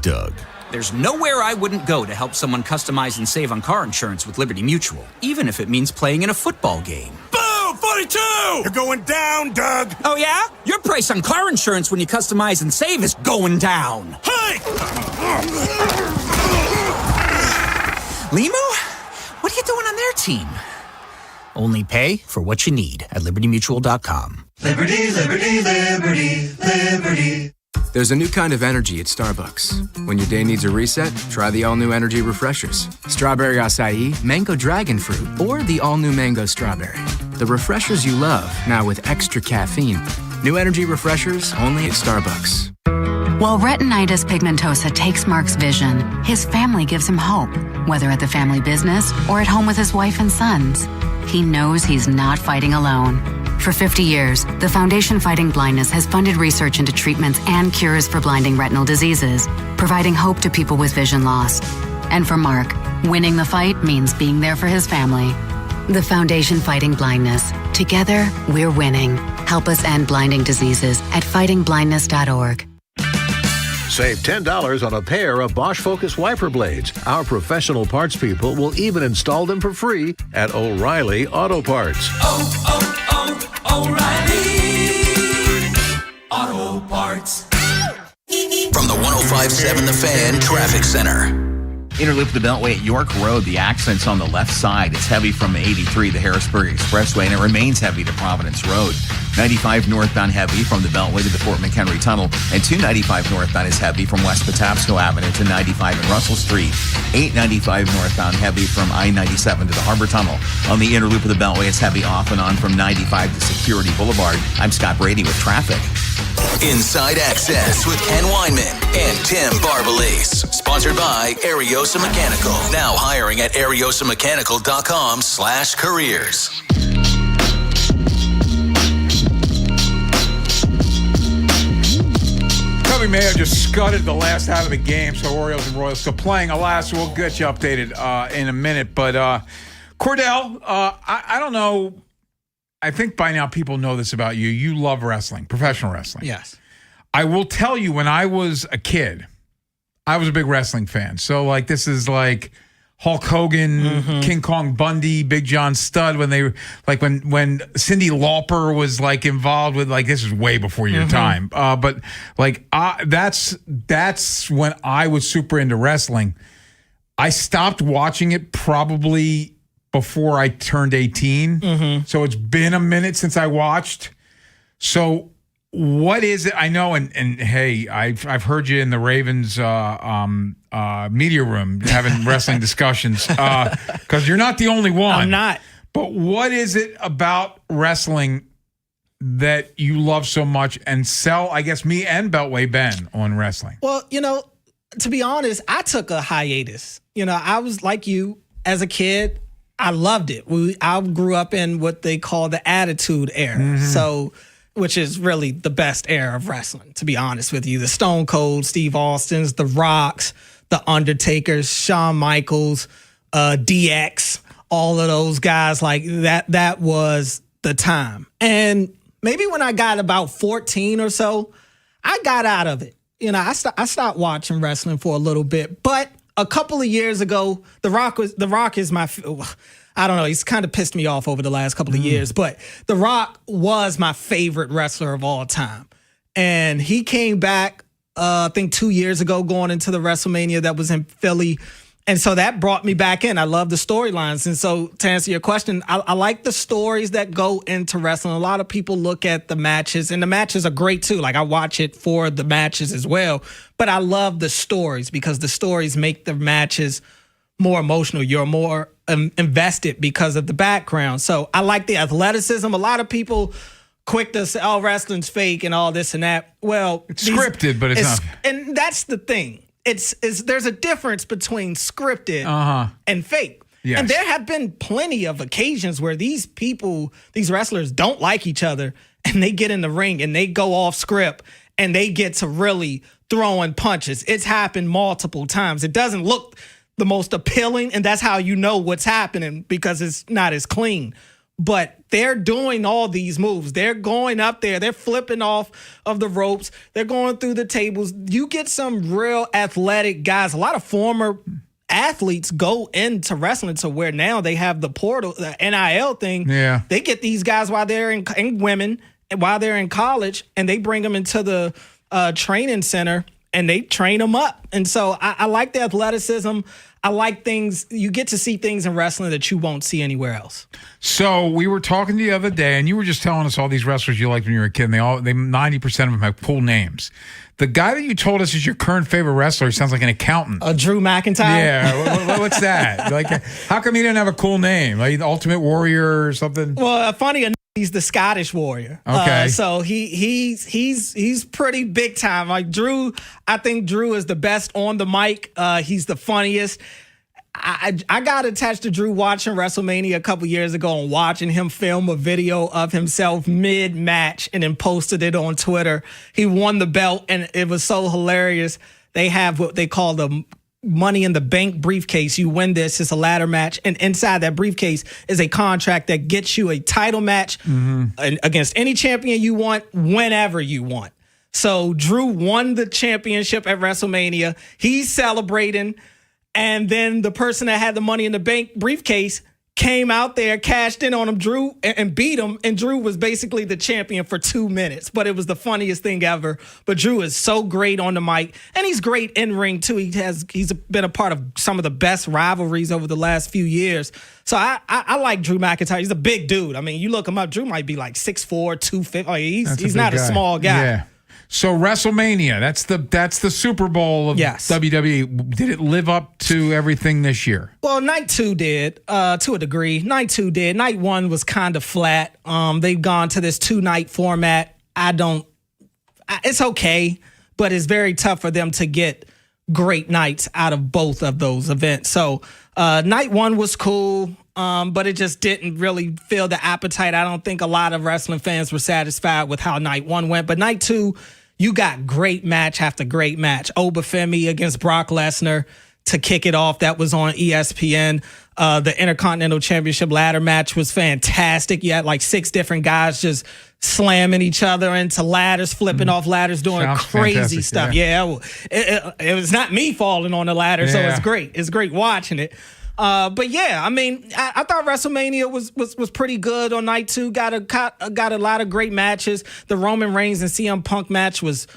Doug. There's nowhere I wouldn't go to help someone customize and save on car insurance with Liberty Mutual, even if it means playing in a football game. Boom! 42! You're going down, Doug! Oh, yeah? Your price on car insurance when you customize and save is going down. Hey! Limu? What are you doing on their team? Only pay for what you need at LibertyMutual.com. Liberty, liberty, liberty, liberty. There's a new kind of energy at Starbucks. When your day needs a reset, try the all-new energy refreshers. Strawberry acai, mango dragon fruit, or the all-new mango strawberry. The refreshers you love, now with extra caffeine. New energy refreshers only at Starbucks. While retinitis pigmentosa takes Mark's vision, his family gives him hope, whether at the family business or at home with his wife and sons. He knows he's not fighting alone. For 50 years, the Foundation Fighting Blindness has funded research into treatments and cures for blinding retinal diseases, providing hope to people with vision loss. And for Mark, winning the fight means being there for his family. The Foundation Fighting Blindness. Together, we're winning. Help us end blinding diseases at fightingblindness.org. Save $10 on a pair of Bosch Focus wiper blades. Our professional parts people will even install them for free at O'Reilly Auto Parts. O'Reilly Auto Parts. From the 105.7 The Fan Traffic Center. Inner loop of the Beltway at York Road. The accident's on the left side. It's heavy from 83, the Harrisburg Expressway, and it remains heavy to Providence Road. 95 northbound heavy from the Beltway to the Fort McHenry Tunnel, and 295 northbound is heavy from West Patapsco Avenue to 95 and Russell Street. 895 northbound heavy from I-97 to the Harbor Tunnel. On the inner loop of the Beltway, it's heavy off and on from 95 to Security Boulevard. I'm Scott Brady with traffic. Inside Access with Ken Weinman and Tim Barbalise. Sponsored by Ariosa Mechanical. Now hiring at ariosamechanical.com/careers. Cubby Mayo just scudded the last half of the game, so Orioles and Royals still playing. Alas, we'll get you updated in a minute. But Cordell, I don't know. I think by now people know this about you. You love wrestling, professional wrestling. Yes. I will tell you, when I was a kid, I was a big wrestling fan. So, like, this is like Hulk Hogan, King Kong Bundy, Big John Studd, when they were, like, when Cyndi Lauper was, like, involved with, like, this is way before your time. But, like, that's when I was super into wrestling. I stopped watching it probably before I turned 18. So it's been a minute since I watched. So what is it? I know, and hey, I've heard you in the Ravens media room having wrestling discussions, because you're not the only one. I'm not. But what is it about wrestling that you love so much and sell, I guess, me and Beltway Ben on wrestling? Well, to be honest, I took a hiatus. I was like you as a kid. I loved it. I grew up in what they call the Attitude Era, which is really the best era of wrestling, to be honest with you. The Stone Cold, Steve Austins, The Rocks, The Undertakers, Shawn Michaels, DX, all of those guys, like that was the time. And maybe when I got about 14 or so, I got out of it. I stopped watching wrestling for a little bit, but a couple of years ago, The Rock is my, I don't know, he's kind of pissed me off over the last couple of years, but The Rock was my favorite wrestler of all time. And he came back, I think 2 years ago, going into the WrestleMania that was in Philly. And so that brought me back in. I love the storylines. And so to answer your question, I like the stories that go into wrestling. A lot of people look at the matches, and the matches are great too. Like, I watch it for the matches as well. But I love the stories because the stories make the matches more emotional. You're more invested because of the background. So I like the athleticism. A lot of people quick to say, oh, wrestling's fake and all this and that. Well, it's scripted, but it's not. And that's the thing. There's a difference between scripted and fake. Yes. And there have been plenty of occasions where these wrestlers don't like each other, and they get in the ring and they go off script and they get to really throwing punches. It's happened multiple times. It doesn't look the most appealing, and that's how you know what's happening because it's not as clean. But they're doing all these moves. They're going up there. They're flipping off of the ropes. They're going through the tables. You get some real athletic guys. A lot of former athletes go into wrestling to where now they have the portal, the NIL thing. Yeah. They get these guys while they're in women, while they're in college, and they bring them into the training center and they train them up. And so I like the athleticism. I like things. You get to see things in wrestling that you won't see anywhere else. So we were talking the other day, and you were just telling us all these wrestlers you liked when you were a kid. And 90% of them have cool names. The guy that you told us is your current favorite wrestler sounds like an accountant. Drew McIntyre. Yeah, what's that? Like, how come he didn't have a cool name? Like the Ultimate Warrior or something? Well, funny enough, he's the Scottish Warrior. Okay, so he's pretty big time. Like Drew, I think Drew is the best on the mic. He's the funniest. I got attached to Drew watching WrestleMania a couple years ago and watching him film a video of himself mid-match and then posted it on Twitter. He won the belt, and it was so hilarious. They have what they call the Money in the Bank briefcase. You win this, it's a ladder match, and inside that briefcase is a contract that gets you a title match against any champion you want, whenever you want. So Drew won the championship at WrestleMania. He's celebrating. And then the person that had the Money in the Bank briefcase came out there, cashed in on him, Drew, and beat him. And Drew was basically the champion for 2 minutes. But it was the funniest thing ever. But Drew is so great on the mic. And he's great in ring, too. He's been a part of some of the best rivalries over the last few years. So I like Drew McIntyre. He's a big dude. I mean, you look him up, Drew might be like 6'4", 250. He's not a small guy. Yeah. So WrestleMania, that's the Super Bowl of WWE. Did it live up to everything this year? Well, night 2 did, to a degree. Night 2 did. Night 1 was kind of flat. They've gone to this 2-night format. It's okay, but it's very tough for them to get great nights out of both of those events. So night 1 was cool, but it just didn't really fill the appetite. I don't think a lot of wrestling fans were satisfied with how night 1 went. But night 2, you got great match after great match. Obafemi against Brock Lesnar to kick it off. That was on ESPN. The Intercontinental Championship ladder match was fantastic. You had like 6 different guys just slamming each other into ladders, flipping off ladders, doing Sounds crazy fantastic, stuff. It was not me falling on the ladder, so it's great. It's great watching it. But yeah, I mean, I thought WrestleMania was pretty good on night 2. Got a lot of great matches. The Roman Reigns and CM Punk match was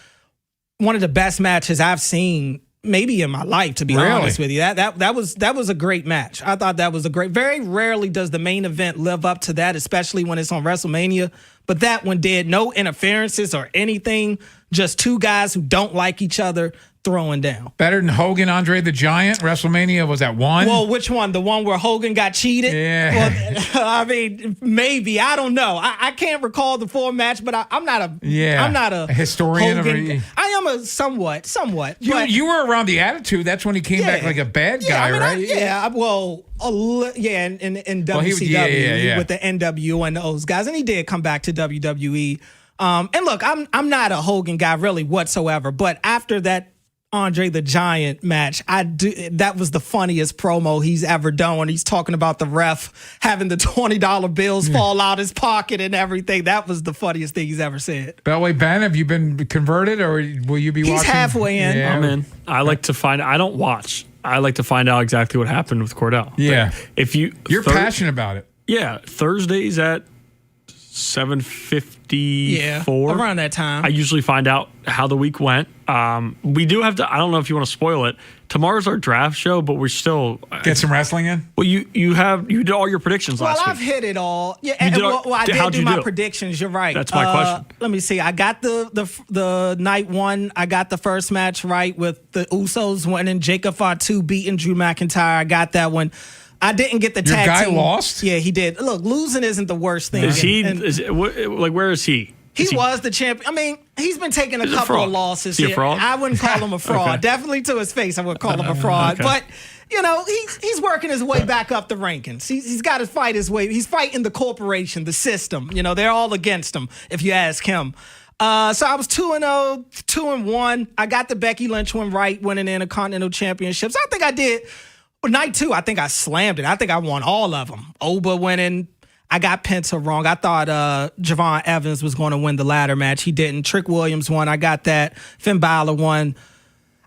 one of the best matches I've seen maybe in my life, to be honest with you. That was a great match. I thought that was a great. Very rarely does the main event live up to that, especially when it's on WrestleMania. But that one did. No interferences or anything. Just 2 guys who don't like each other throwing down. Better than Hogan, Andre the Giant? WrestleMania, was that 1? Well, which one? The one where Hogan got cheated? Yeah. Well, I mean, maybe. I don't know. I can't recall the full match, but I'm not a historian. Hogan. I am a somewhat. You were around the Attitude. That's when he came back like a bad guy, right? in WCW with the NWO and those guys, and he did come back to WWE. And look, I'm not a Hogan guy really whatsoever, but after that Andre the Giant match, that was the funniest promo he's ever done when he's talking about the ref having the $20 bills fall out his pocket and everything. That was the funniest thing he's ever said. Beltway Ben, have you been converted or will you be watching? He's halfway in. Yeah. I'm in. I like to find. I don't watch. I like to find out exactly what happened with Cordell. Yeah. But if you're passionate about it. Yeah. Thursdays at 7:54. Around that time. I usually find out how the week went. We do have to. I don't know if you want to spoil it. Tomorrow's our draft show, but we're still get some wrestling in. Well, you did all your predictions last week. Well, I've hit it all. Yeah, I did do my predictions. You're right. That's my question. Let me see. I got the night 1. I got the first match right with the Usos winning, Jacob Fatu beating Drew McIntyre. I got that one. I didn't get the tag team. Your guy lost? Yeah, he did. Look, losing isn't the worst thing. Is he? Where is he? He was the champion. I mean, he's been taking a couple of losses. Is he a fraud? I wouldn't call him a fraud. Okay. Definitely to his face, I would call him a fraud. Okay. But, he's working his way back up the rankings. He's got to fight his way. He's fighting the corporation, the system. They're all against him, if you ask him. So I was 2-0, 2-1. I got the Becky Lynch one right, winning the Intercontinental Championships. I think I did. Well, night 2, I think I slammed it. I think I won all of them. Oba winning. I got Penta wrong. I thought Javon Evans was going to win the ladder match. He didn't. Trick Williams won. I got that. Finn Balor won.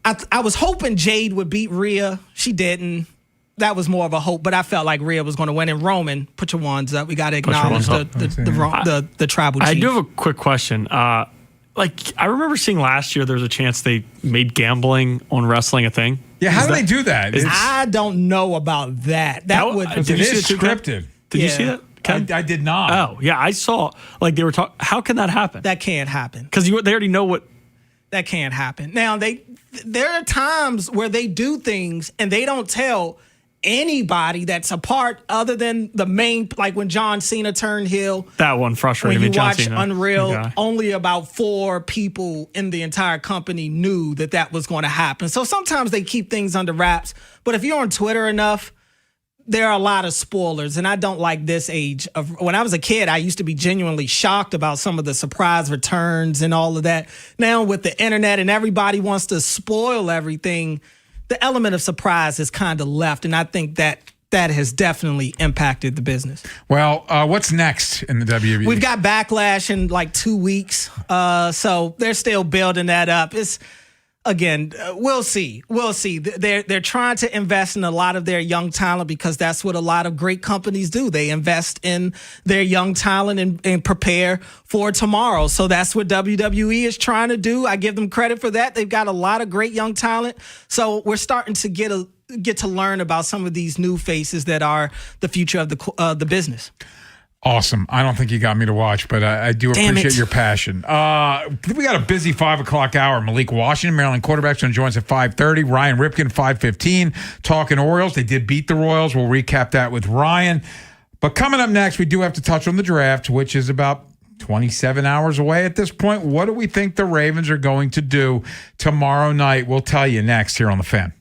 I was hoping Jade would beat Rhea. She didn't. That was more of a hope, but I felt like Rhea was going to win. And Roman, put your ones up. We got to acknowledge the tribal chief. I do have a quick question. I remember seeing last year there was a chance they made gambling on wrestling a thing. Yeah, how do they do that? I don't know about that. It is scripted. Did you see that? I did not. Oh, yeah. I saw, they were talking. How can that happen? That can't happen. Because they already know what. That can't happen. Now, there are times where they do things and they don't tell anybody that's a part other than the main, like when John Cena turned heel. That one frustrated me. When you watch Cena. Unreal, only about 4 people in the entire company knew that was going to happen. So sometimes they keep things under wraps. But if you're on Twitter enough, there are a lot of spoilers, and I don't like this age. When I was a kid, I used to be genuinely shocked about some of the surprise returns and all of that. Now with the internet and everybody wants to spoil everything, the element of surprise is kind of left, and I think that has definitely impacted the business. Well, what's next in the WWE? We've got Backlash in 2 weeks, so they're still building that up. again, we'll see. We'll see. They're trying to invest in a lot of their young talent because that's what a lot of great companies do. They invest in their young talent and prepare for tomorrow. So that's what WWE is trying to do. I give them credit for that. They've got a lot of great young talent. So we're starting to get to learn about some of these new faces that are the future of the business. Awesome. I don't think you got me to watch, but I do appreciate your passion. We got a busy 5 o'clock hour. Malik Washington, Maryland quarterback's going to join us at 5:30. Ryan Ripken, 5:15. Talking Orioles. They did beat the Royals. We'll recap that with Ryan. But coming up next, we do have to touch on the draft, which is about 27 hours away at this point. What do we think the Ravens are going to do tomorrow night? We'll tell you next here on The Fan.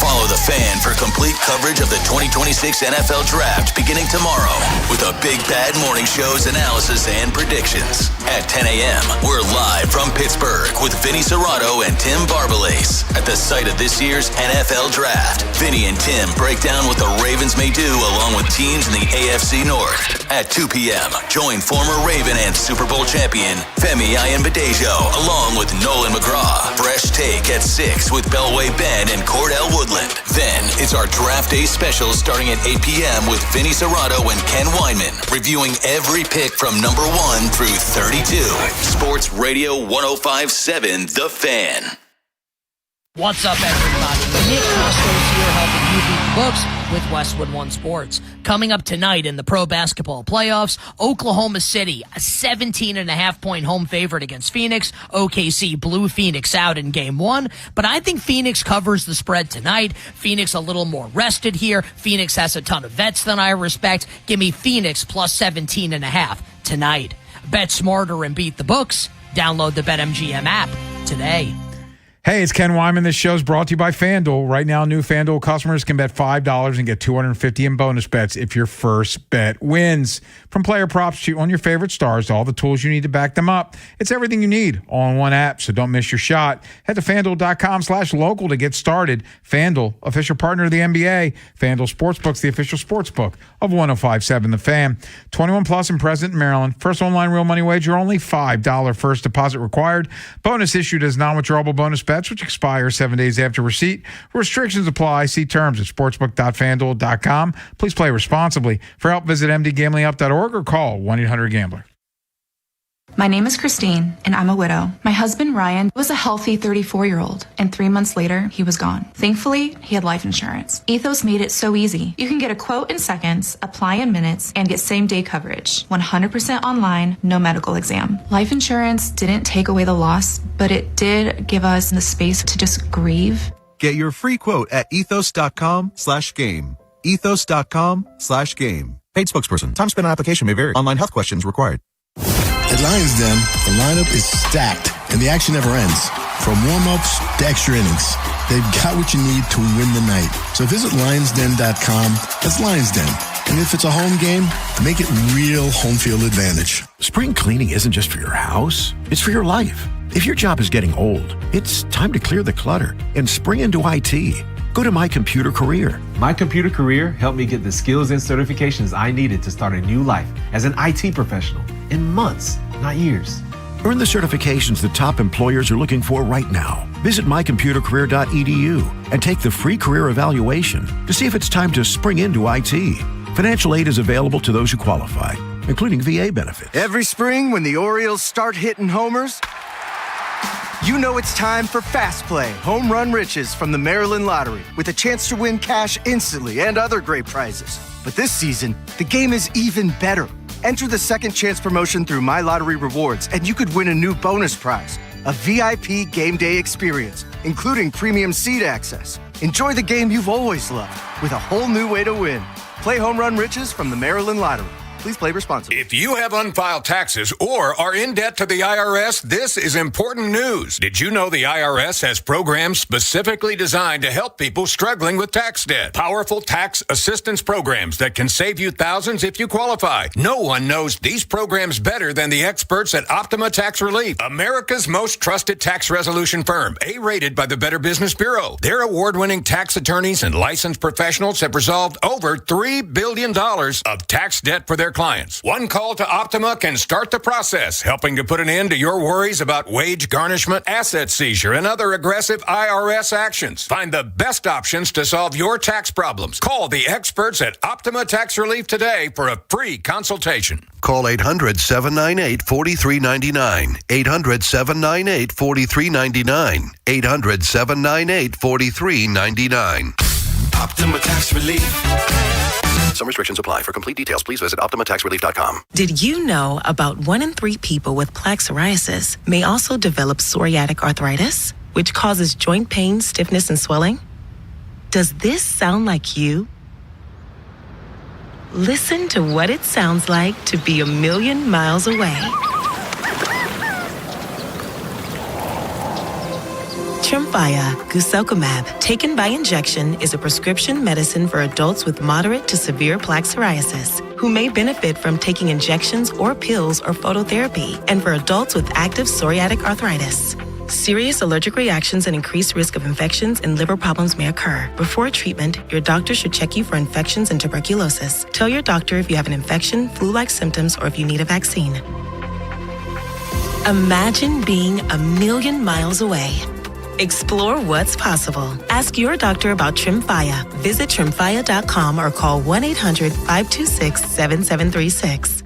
Follow The Fan for complete coverage of the 2026 NFL Draft beginning tomorrow with a Big Bad Morning Show's analysis and predictions. At 10 a.m., we're live from Pittsburgh with Vinny Serrato and Tim Barbalace at the site of this year's NFL Draft. Vinny and Tim break down what the Ravens may do along with teams in the AFC North. At 2 p.m., join former Raven and Super Bowl champion Femi Ayanbadejo along with Nolan McGraw. Fresh Take at 6 with Belway Ben and Cordell Woodland. Then it's our Draft Day special starting at 8 p.m. with Vinny Serrato and Ken Weinman, reviewing every pick from number 1 through 32. Sports Radio 105.7 The Fan. What's up, everybody? Nick Costos here helping you beat the books with Westwood One Sports. Coming up tonight in the pro basketball playoffs, Oklahoma City, a 17.5-point home favorite against Phoenix. OKC blew Phoenix out in game 1, but I think Phoenix covers the spread tonight. Phoenix a little more rested here. Phoenix has a ton of vets than I respect. Give me Phoenix plus 17.5 tonight. Bet smarter and beat the books. Download the BetMGM app today. Hey, it's Ken Wyman. This show's brought to you by FanDuel. Right now, new FanDuel customers can bet $5 and get $250 in bonus bets if your first bet wins. From player props to on your favorite stars to all the tools you need to back them up, it's everything you need all in one app, so don't miss your shot. Head to FanDuel.com/local to get started. FanDuel, official partner of the NBA. FanDuel Sportsbook's the official sportsbook of 105.7 The Fan. 21 plus and present in Maryland. First online real money wager, only $5 first deposit required. Bonus issued as non-withdrawable bonus bet, which expire 7 days after receipt. Restrictions apply. See terms at sportsbook.fanduel.com. Please play responsibly. For help, visit mdgamblinghelp.org or call 1-800-GAMBLER. My name is Christine, and I'm a widow. My husband, Ryan, was a healthy 34-year-old, and 3 months later, he was gone. Thankfully, he had life insurance. Ethos made it so easy. You can get a quote in seconds, apply in minutes, and get same-day coverage. 100% online, no medical exam. Life insurance didn't take away the loss, but it did give us the space to just grieve. Get your free quote at ethos.com/game. Ethos.com/game. Paid spokesperson. Time spent on application may vary. Online health questions required. At Lions Den, the lineup is stacked, and the action never ends. From warm-ups to extra innings, they've got what you need to win the night. So visit LionsDen.com. That's Lions Den. And if it's a home game, make it real home field advantage. Spring cleaning isn't just for your house, it's for your life. If your job is getting old, it's time to clear the clutter and spring into IT. Go to My Computer Career. My Computer Career helped me get the skills and certifications I needed to start a new life as an IT professional in months, not years. Earn the certifications the top employers are looking for right now. Visit mycomputercareer.edu and take the free career evaluation to see if it's time to spring into IT. Financial aid is available to those who qualify, including VA benefits. Every spring when the Orioles start hitting homers, you know it's time for Fast Play Home Run Riches from the Maryland Lottery with a chance to win cash instantly and other great prizes. But this season, the game is even better. Enter the Second Chance promotion through My Lottery Rewards and you could win a new bonus prize, a VIP game day experience, including premium seat access. Enjoy the game you've always loved with a whole new way to win. Play Home Run Riches from the Maryland Lottery. Please play responsibly. If you have unfiled taxes or are in debt to the IRS, this is important news. Did you know the IRS has programs specifically designed to help people struggling with tax debt? Powerful tax assistance programs that can save you thousands if you qualify. No one knows these programs better than the experts at Optima Tax Relief, America's most trusted tax resolution firm, A-rated by the Better Business Bureau. Their award-winning tax attorneys and licensed professionals have resolved over $3 billion of tax debt for their their clients. One call to Optima can start the process, helping to put an end to your worries about wage garnishment, asset seizure, and other aggressive IRS actions. Find the best options to solve your tax problems. Call the experts at Optima Tax Relief today for a free consultation. Call 800-798-4399. 800-798-4399. 800-798-4399. Optima Tax Relief. Some restrictions apply. For complete details, please visit OptimaTaxRelief.com. Did you know about 1 in 3 people with plaque psoriasis may also develop psoriatic arthritis, which causes joint pain, stiffness, and swelling? Does this sound like you? Listen to what it sounds like to be a million miles away. Tremfya guselkumab, taken by injection, is a prescription medicine for adults with moderate to severe plaque psoriasis who may benefit from taking injections or pills or phototherapy, and for adults with active psoriatic arthritis. Serious allergic reactions and increased risk of infections and liver problems may occur. Before treatment, your doctor should check you for infections and tuberculosis. Tell your doctor if you have an infection, flu-like symptoms, or if you need a vaccine. Imagine being a million miles away. Explore what's possible. Ask your doctor about Tremfya. Visit Tremfya.com or call 1-800-526-7736.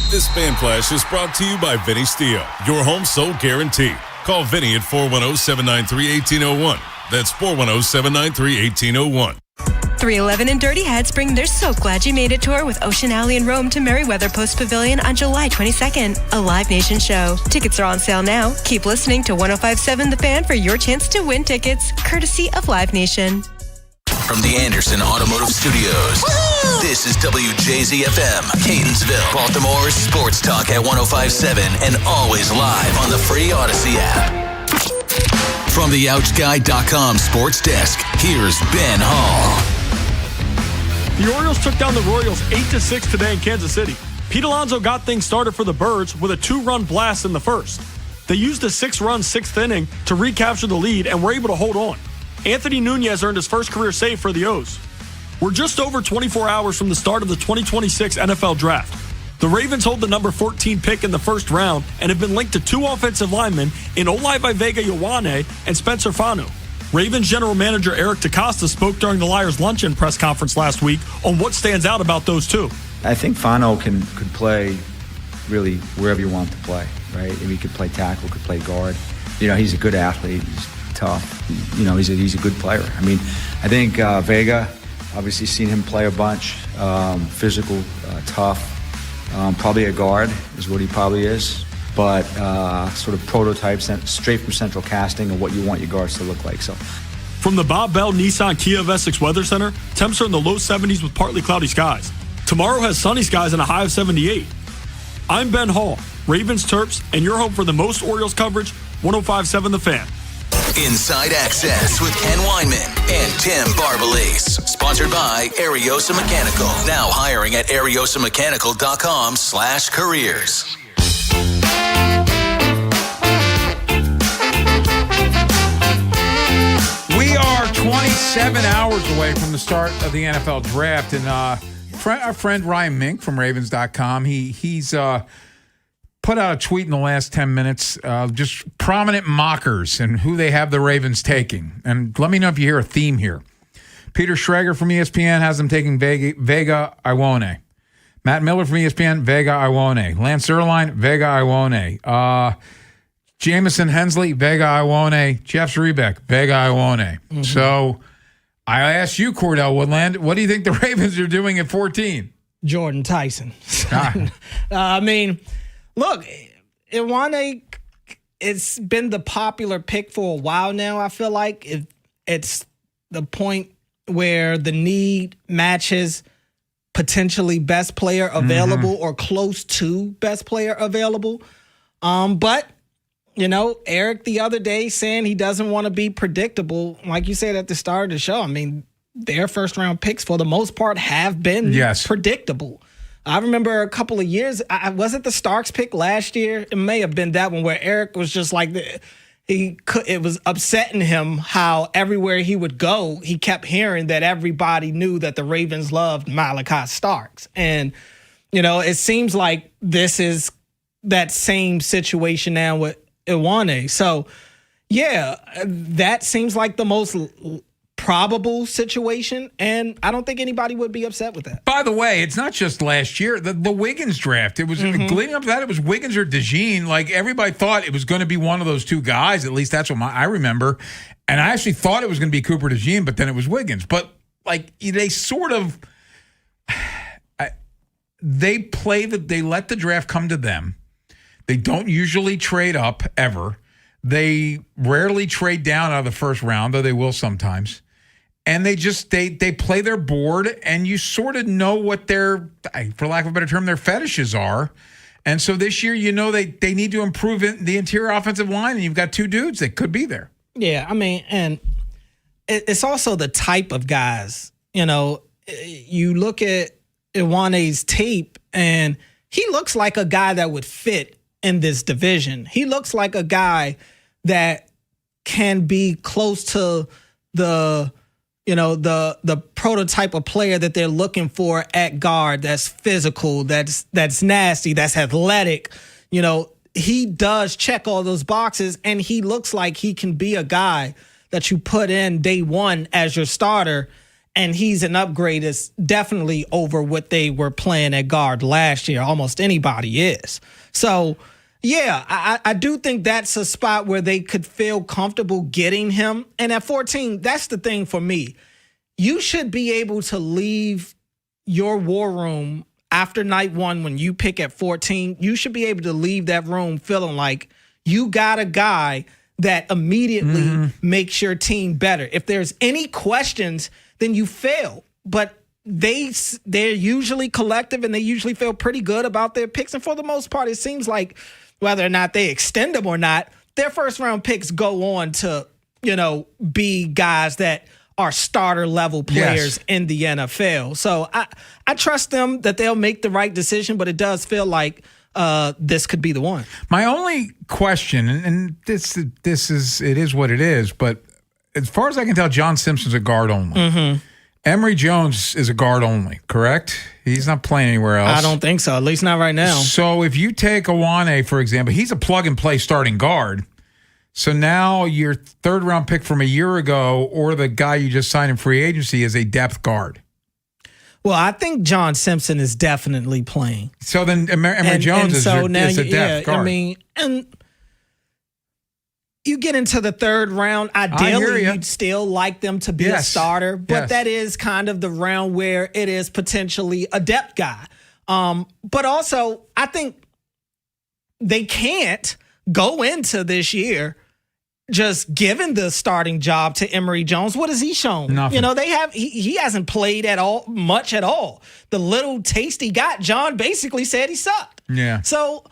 This Fan Flash is brought to you by Vinny Steel, your home sold guarantee. Call Vinny at 410-793-1801. That's 410-793-1801. 311 and Dirty Heads bring their So Glad You Made It tour with Ocean Alley in Rome to Merriweather Post Pavilion on July 22nd. A Live Nation show. Tickets are on sale now. Keep listening to 105.7 The Fan for your chance to win tickets, courtesy of Live Nation. From the Anderson Automotive Studios, this is WJZFM, Catonsville, Baltimore's sports talk at 105.7 and always live on the free Odyssey app. From the OutGuide.com sports desk, here's Ben Hall. The Orioles took down the Royals 8-6 today in Kansas City. Pete Alonso got things started for the Birds with a 2-run blast in the first. They used a 6-run 6th inning to recapture the lead and were able to hold on. Anthony Nunez earned his first career save for the O's. We're just over 24 hours from the start of the 2026 NFL Draft. The Ravens hold the number 14 pick in the first round and have been linked to 2 offensive linemen in Olai Vega Ioane and Spencer Fanu. Ravens general manager Eric DeCosta spoke during the Liars luncheon press conference last week on what stands out about those two. I think Fano could play really wherever you want to play, right? If he could play tackle, could play guard. You know, he's a good athlete. He's tough. You know, he's a good player. I mean, I think Vega, obviously seen him play a bunch. Physical, tough. Probably a guard is what he probably is. But sort of prototypes straight from central casting of what you want your guards to look like. So, from the Bob Bell Nissan Kia of Essex Weather Center, temps are in the low 70s with partly cloudy skies. Tomorrow has sunny skies and a high of 78. I'm Ben Hall, Ravens Terps, and your home for the most Orioles coverage, 105.7 The Fan. Inside Access with Ken Weinman and Tim Barbalese. Sponsored by Ariosa Mechanical. Now hiring at ariosamechanical.com/careers. We are 27 hours away from the start of the NFL Draft, and our friend Ryan Mink from Ravens.com, he's put out a tweet in the last 10 minutes, just prominent mockers and who they have the Ravens taking. And let me know if you hear a theme here. Peter Schrager from ESPN has them taking Vega Ioane. Matt Miller from ESPN, Vega Ioane. Lance Erline, Vega Ioane. Jamison Hensley, Vega Ioane. Jeff Zrebiec, Vega Ioane. Mm-hmm. So I asked you, Cordell Woodland, what do you think the Ravens are doing at 14? Jordan Tyson. I mean, look, Ioane, it's been the popular pick for a while now, I feel like. It's the point where the need matches potentially best player available or close to best player available. But, you know, Eric the other day saying he doesn't want to be predictable. Like you said at the start of the show, I mean, their first-round picks for the most part have been predictable. I remember a couple of years, was it the Starks pick last year? It may have been that one where Eric was just like, it was upsetting him how everywhere he would go, he kept hearing that everybody knew that the Ravens loved Malachi Starks. And It seems like this is that same situation now with Iwane. So, yeah, that seems like the most probable situation, and I don't think anybody would be upset with that. By the way, it's not just last year. The Wiggins draft, it was leading up to that, it was Wiggins or DeJean. Like, everybody thought it was going to be one of those two guys. At least that's what I remember. And I actually thought it was going to be Cooper DeJean, but then it was Wiggins. But, like, they sort of... They let the draft come to them. They don't usually trade up ever. They rarely trade down out of the first round, though they will sometimes. And they play their board, and you sort of know what their, for lack of a better term, their fetishes are. And so this year, they need to improve the interior offensive line, and you've got two dudes that could be there. Yeah, I mean, and it's also the type of guys. You look at Iwane's tape, and he looks like a guy that would fit in this division. He looks like a guy that can be close to the prototype of player that they're looking for at guard. That's physical, that's nasty, that's athletic. He does check all those boxes, and he looks like he can be a guy that you put in day one as your starter. And he's an upgrade is definitely over what they were playing at guard last year. Almost anybody is. So, yeah, I do think that's a spot where they could feel comfortable getting him. And at 14, that's the thing for me. You should be able to leave your war room after night one when you pick at 14. You should be able to leave that room feeling like you got a guy that immediately makes your team better. If there's any questions, then you fail. But they're usually collective, and they usually feel pretty good about their picks. And for the most part, it seems like whether or not they extend them or not, their first round picks go on to, be guys that are starter level players in the NFL. So I trust them that they'll make the right decision, but it does feel like this could be the one. My only question, and this is what it is, but as far as I can tell, John Simpson's a guard only. Emory Jones is a guard only, correct? He's not playing anywhere else. I don't think so, at least not right now. So if you take Iwane, for example, he's a plug-and-play starting guard. So now your third-round pick from a year ago or the guy you just signed in free agency is a depth guard. Well, I think John Simpson is definitely playing. So then Emory Jones is a depth guard. I mean, and you get into the third round, ideally you'd still like them to be a starter, but that is kind of the round where it is potentially a depth guy. But also, I think they can't go into this year just giving the starting job to Emory Jones. What has he shown? Nothing. He hasn't played much at all. The little taste he got, John basically said he sucked. Yeah. So,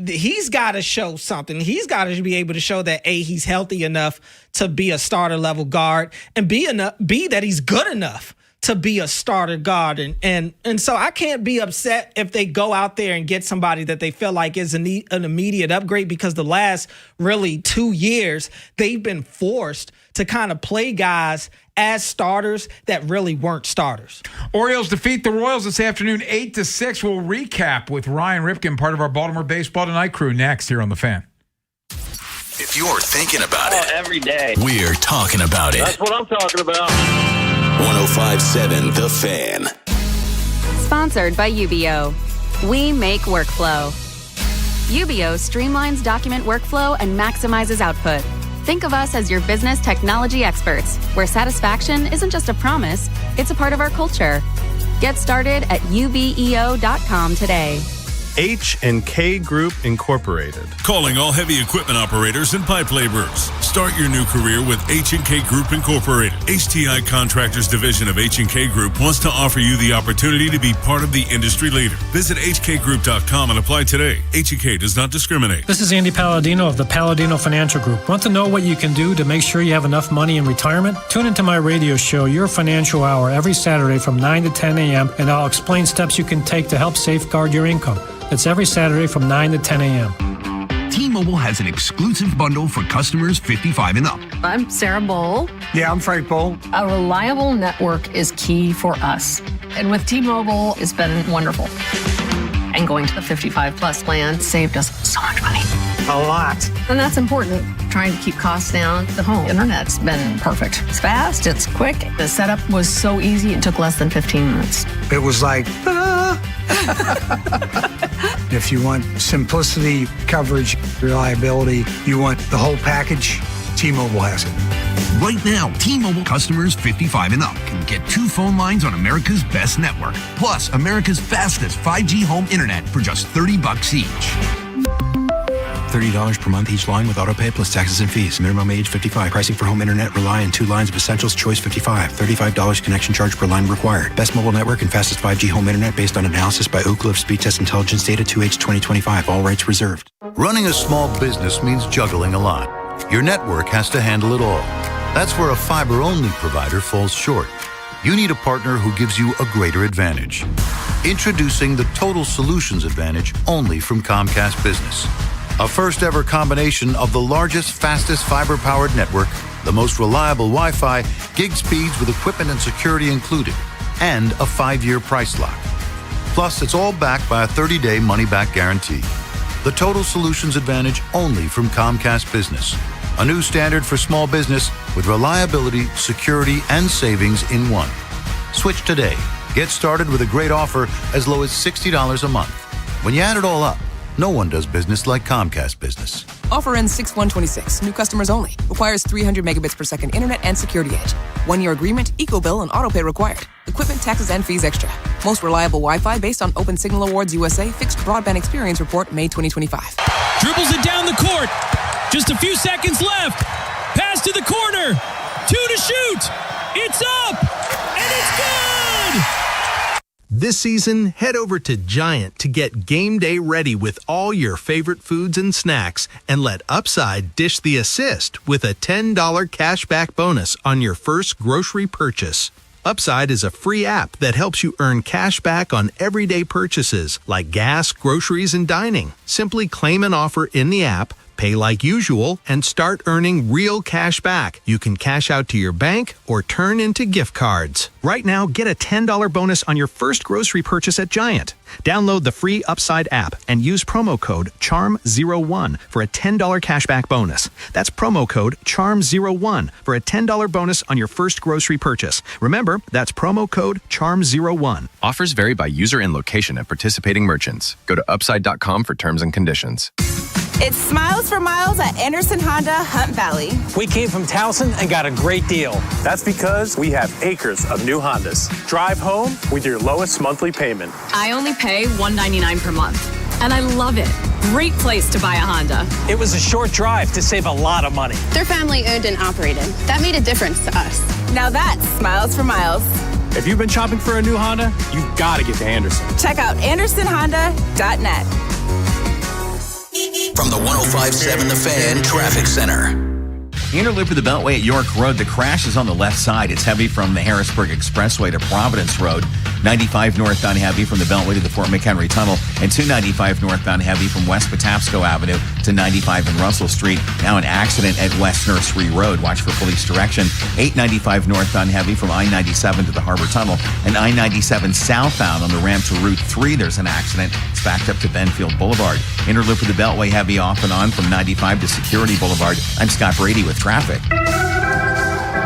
he's got to show something. He's got to be able to show that A, he's healthy enough to be a starter level guard, and B, that he's good enough to be a starter guard. And so I can't be upset if they go out there and get somebody that they feel like is an immediate upgrade, because the last really 2 years, they've been forced to kind of play guys as starters that really weren't starters. Orioles defeat the Royals this afternoon 8-6. We'll recap with Ryan Ripken, part of our Baltimore Baseball Tonight crew, next here on The Fan. If you're thinking about it every day, we're talking about it. That's what I'm talking about. 105.7 The Fan. Sponsored by UBO. We make workflow. UBO streamlines document workflow and maximizes output. Think of us as your business technology experts, where satisfaction isn't just a promise, it's a part of our culture. Get started at ubeo.com today. H&K Group Incorporated. Calling all heavy equipment operators and pipe laborers. Start your new career with H&K Group Incorporated. HTI Contractors Division of H&K Group wants to offer you the opportunity to be part of the industry leader. Visit hkgroup.com and apply today. H&K does not discriminate. This is Andy Palladino of the Palladino Financial Group. Want to know what you can do to make sure you have enough money in retirement? Tune into my radio show, Your Financial Hour, every Saturday from 9 to 10 a.m., and I'll explain steps you can take to help safeguard your income. It's every Saturday from 9 to 10 a.m. T-Mobile has an exclusive bundle for customers 55 and up. I'm Sarah Bowl. Yeah, I'm Frank Bowl. A reliable network is key for us. And with T-Mobile, it's been wonderful. And going to the 55-plus plan saved us so much money. A lot. And that's important. Trying to keep costs down. The home internet's been perfect. It's fast, it's quick. The setup was so easy, it took less than 15 minutes. It was like, If you want simplicity, coverage, reliability, you want the whole package, T-Mobile has it. Right now, T-Mobile customers 55 and up can get 2 phone lines on America's best network, plus America's fastest 5G home internet for just $30 each. $30 per month each line with autopay plus taxes and fees. Minimum age 55. Pricing for home internet rely on 2 lines of essentials. Choice 55. $35 connection charge per line required. Best mobile network and fastest 5G home internet based on analysis by Oak Cliff Speed Test Intelligence Data 2H 2025. All rights reserved. Running a small business means juggling a lot. Your network has to handle it all. That's where a fiber-only provider falls short. You need a partner who gives you a greater advantage. Introducing the Total Solutions Advantage only from Comcast Business. A first-ever combination of the largest, fastest fiber-powered network, the most reliable Wi-Fi, gig speeds with equipment and security included, and a 5-year price lock. Plus, it's all backed by a 30-day money-back guarantee. The Total Solutions Advantage only from Comcast Business. A new standard for small business with reliability, security, and savings in one. Switch today. Get started with a great offer as low as $60 a month. When you add it all up, no one does business like Comcast Business. Offer ends 6/1/26. New customers only. Requires 300 megabits per second internet and security edge. 1-year agreement, eco-bill, and autopay required. Equipment, taxes, and fees extra. Most reliable Wi-Fi based on Open Signal Awards USA Fixed Broadband Experience Report, May 2025. Dribbles it down the court. Just a few seconds left. Pass to the corner. 2 to shoot. It's up. And it's good. This season, head over to Giant to get game day ready with all your favorite foods and snacks, and let Upside dish the assist with a $10 cashback bonus on your first grocery purchase. Upside is a free app that helps you earn cash back on everyday purchases like gas, groceries, and dining. Simply claim an offer in the app, pay like usual, and start earning real cash back. You can cash out to your bank or turn into gift cards. Right now, get a $10 bonus on your first grocery purchase at Giant. Download the free Upside app and use promo code CHARM01 for a $10 cashback bonus. That's promo code CHARM01 for a $10 bonus on your first grocery purchase. Remember, that's promo code CHARM01. Offers vary by user and location at participating merchants. Go to upside.com for terms and conditions. It's Smiles for Miles at Anderson Honda Hunt Valley. We came from Towson and got a great deal. That's because we have acres of new Hondas. Drive home with your lowest monthly payment. I only pay $199 per month, and I love it. Great place to buy a Honda. It was a short drive to save a lot of money. They're family owned and operated. That made a difference to us. Now that's Smiles for Miles. If you've been shopping for a new Honda, you've got to get to Anderson. Check out AndersonHonda.net. From the 105.7 The Fan Traffic Center. The inner loop of the Beltway at York Road, the crash is on the left side. It's heavy from the Harrisburg Expressway to Providence Road. 95 northbound heavy from the Beltway to the Fort McHenry Tunnel. And 295 northbound heavy from West Patapsco Avenue to 95 and Russell Street. Now an accident at West Nursery Road. Watch for police direction. 895 northbound heavy from I-97 to the Harbor Tunnel. And I-97 southbound on the ramp to Route 3. There's an accident. It's backed up to Benfield Boulevard. Inner loop of the Beltway heavy off and on from 95 to Security Boulevard. I'm Scott Brady with traffic.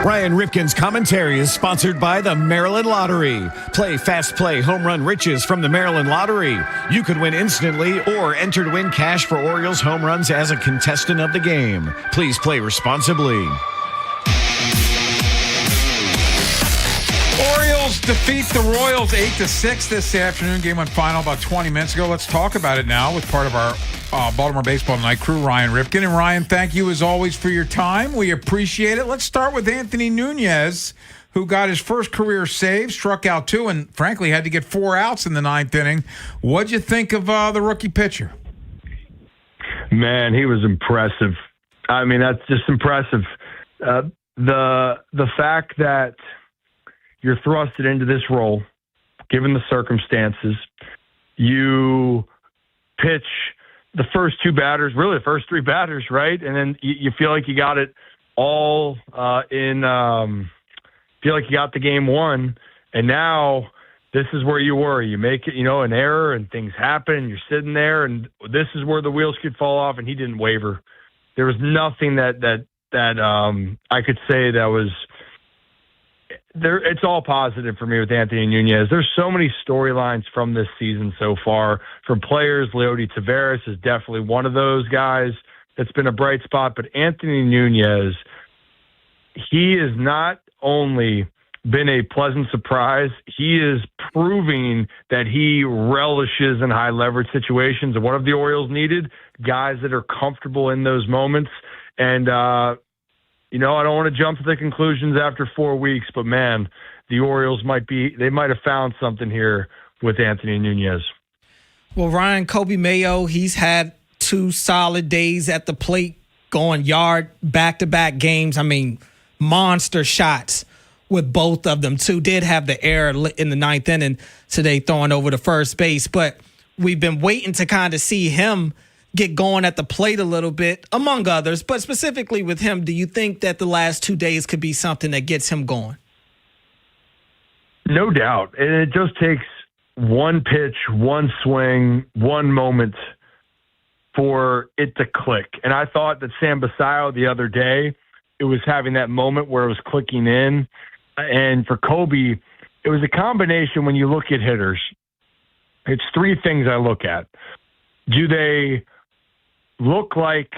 Ryan Ripken's commentary is sponsored by the Maryland Lottery. Play Fast Play Home Run Riches from the Maryland Lottery. You could win instantly or enter to win cash for Orioles home runs as a contestant of the game. Please play responsibly. Orioles defeat the Royals 8-6 this afternoon. Game went final about 20 minutes ago. Let's talk about it now with part of our Baltimore Baseball Night crew, Ryan Ripken. And Ryan, thank you as always for your time. We appreciate it. Let's start with Anthony Nunez, who got his first career save, struck out 2, and frankly had to get 4 outs in the 9th inning. What'd you think of the rookie pitcher? Man, he was impressive. I mean, that's just impressive. The fact that you're thrusted into this role, given the circumstances, you pitch the first 2 batters, really the first 3 batters, right? And then you feel like you got it all feel like you got the game won. And now this is where you were. You make it, an error and things happen and you're sitting there and this is where the wheels could fall off, and he didn't waver. There was nothing that I could say that was there. It's all positive for me with Anthony Nunez. There's so many storylines from this season so far from players. Leody Taveras is definitely one of those guys that's been a bright spot, but Anthony Nunez, he is not only been a pleasant surprise, he is proving that he relishes in high leverage situations. And what have the Orioles needed? Guys that are comfortable in those moments. And, I don't want to jump to the conclusions after 4 weeks, but man, the Orioles might have found something here with Anthony Nunez. Well, Ryan, Kobe Mayo, he's had 2 solid days at the plate, going yard back-to-back games. I mean, monster shots with both of them. 2 did have the error in the 9th inning today, throwing over to first base. But we've been waiting to kind of see him get going at the plate a little bit, among others. But specifically with him, do you think that the last 2 days could be something that gets him going? No doubt. And it just takes one pitch, one swing, one moment for it to click. And I thought that Sam Basayo the other day, it was having that moment where it was clicking in. And for Kobe, it was a combination. When you look at hitters, it's 3 things I look at. Do they look like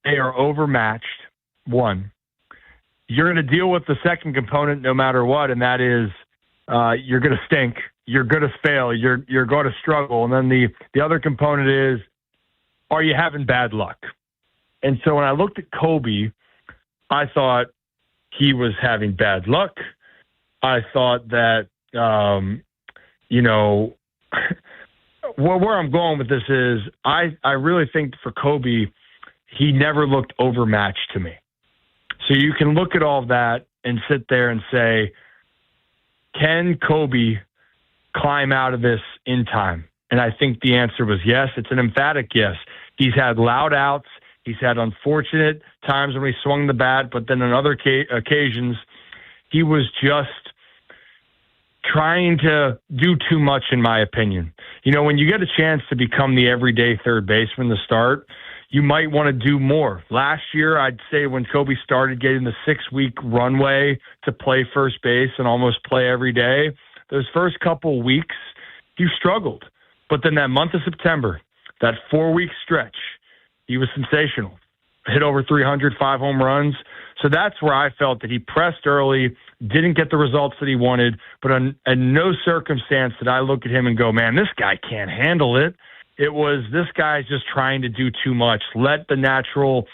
they are overmatched? One. You're going to deal with the second component no matter what, and that is you're going to stink. You're going to fail. You're going to struggle. And then the other component is, are you having bad luck? And so when I looked at Kobe, I thought he was having bad luck. I thought that, where I'm going with this is I really think for Kobe, he never looked overmatched to me. So you can look at all of that and sit there and say, can Kobe climb out of this in time? And I think the answer was yes. It's an emphatic yes. He's had loud outs. He's had unfortunate times when he swung the bat, but then on other occasions, he was just trying to do too much, in my opinion. When you get a chance to become the everyday third baseman to start, you might want to do more. Last year, I'd say when Kobe started getting the 6-week runway to play first base and almost play every day, those first couple weeks, he struggled. But then that month of September, that 4-week stretch, he was sensational. Hit over 300, 5 home runs. So that's where I felt that he pressed early, didn't get the results that he wanted, but in no circumstance did I look at him and go, man, this guy can't handle it. It was, this guy's just trying to do too much. Let the natural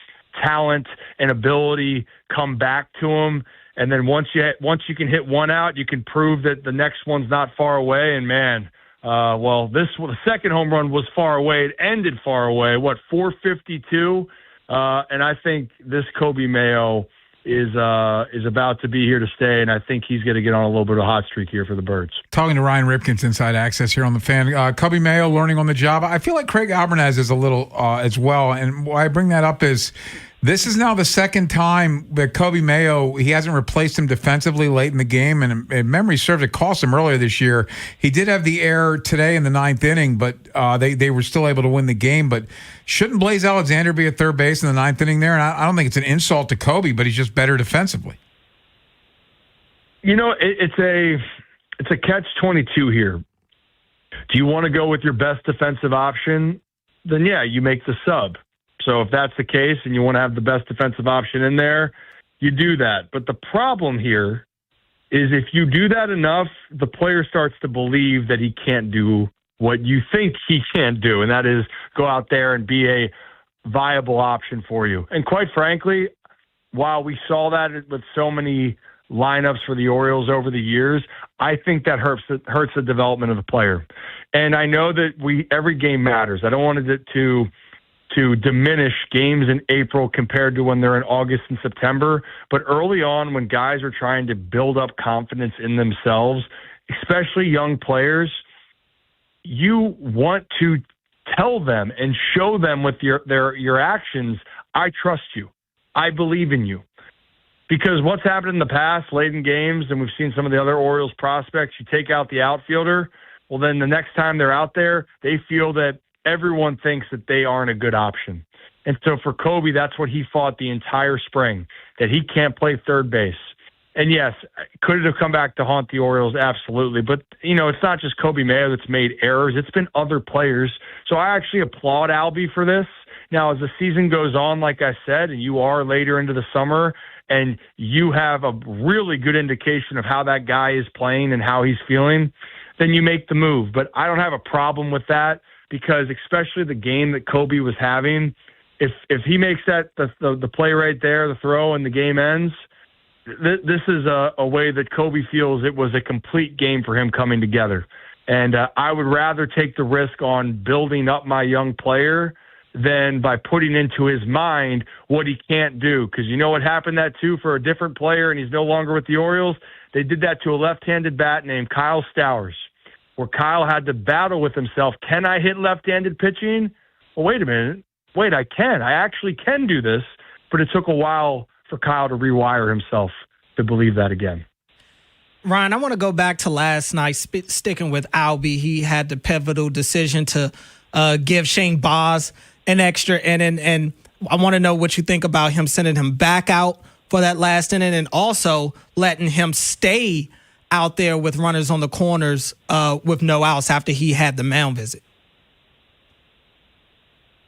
talent and ability come back to him. And then once you can hit one out, you can prove that the next one's not far away. And man, the second home run was far away. It ended far away. 452? And I think this Kobe Mayo is about to be here to stay, and I think he's going to get on a little bit of a hot streak here for the Birds. Talking to Ryan Ripkins, Inside Access here on the Fan. Kobe Mayo learning on the job. I feel like Craig Albernaz is a little as well, and why I bring that up is this is now the second time that Kobe Mayo, he hasn't replaced him defensively late in the game, and if memory serves, it cost him earlier this year. He did have the error today in the 9th inning, but they were still able to win the game. But shouldn't Blaze Alexander be at third base in the 9th inning there? And I don't think it's an insult to Kobe, but he's just better defensively. It's a catch-22 here. Do you want to go with your best defensive option? Then, yeah, you make the sub. So if that's the case and you want to have the best defensive option in there, you do that. But the problem here is if you do that enough, the player starts to believe that he can't do what you think he can do, and that is go out there and be a viable option for you. And quite frankly, while we saw that with so many lineups for the Orioles over the years, I think that hurts the development of the player. And I know that every game matters. I don't want it to diminish games in April compared to when they're in August and September. But early on, when guys are trying to build up confidence in themselves, especially young players, you want to tell them and show them with your actions, I trust you. I believe in you. Because what's happened in the past, late in games, and we've seen some of the other Orioles prospects, you take out the outfielder, well, then the next time they're out there, they feel that everyone thinks that they aren't a good option. And so for Kobe, that's what he fought the entire spring, that he can't play third base. And yes, could it have come back to haunt the Orioles? Absolutely. But, it's not just Kobe Mayo that's made errors. It's been other players. So I actually applaud Albie for this. Now, as the season goes on, like I said, and you are later into the summer, and you have a really good indication of how that guy is playing and how he's feeling, then you make the move. But I don't have a problem with that because especially the game that Kobe was having, if he makes that the play right there, the throw, and the game ends, this is a way that Kobe feels it was a complete game for him coming together. And I would rather take the risk on building up my young player than by putting into his mind what he can't do. Because you know what happened that too for a different player, and he's no longer with the Orioles? They did that to a left-handed bat named Kyle Stowers, where Kyle had to battle with himself. Can I hit left-handed pitching? Well, wait a minute. Wait, I can. I actually can do this. But it took a while for Kyle to rewire himself to believe that again. Ryan, I want to go back to last night, sticking with Albie. He had the pivotal decision to give Shane Baz an extra inning, and I want to know what you think about him sending him back out for that last inning and also letting him stay out there with runners on the corners with no outs after he had the mound visit.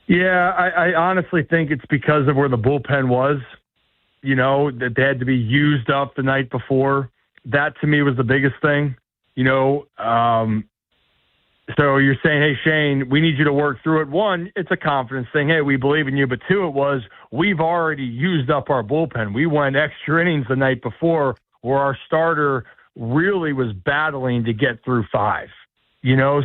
Yeah, I honestly think it's because of where the bullpen was, that they had to be used up the night before. That to me was the biggest thing, So you're saying, hey, Shane, we need you to work through it. One, it's a confidence thing. Hey, we believe in you. But two, it was we've already used up our bullpen. We went extra innings the night before where our starter really was battling to get through 5,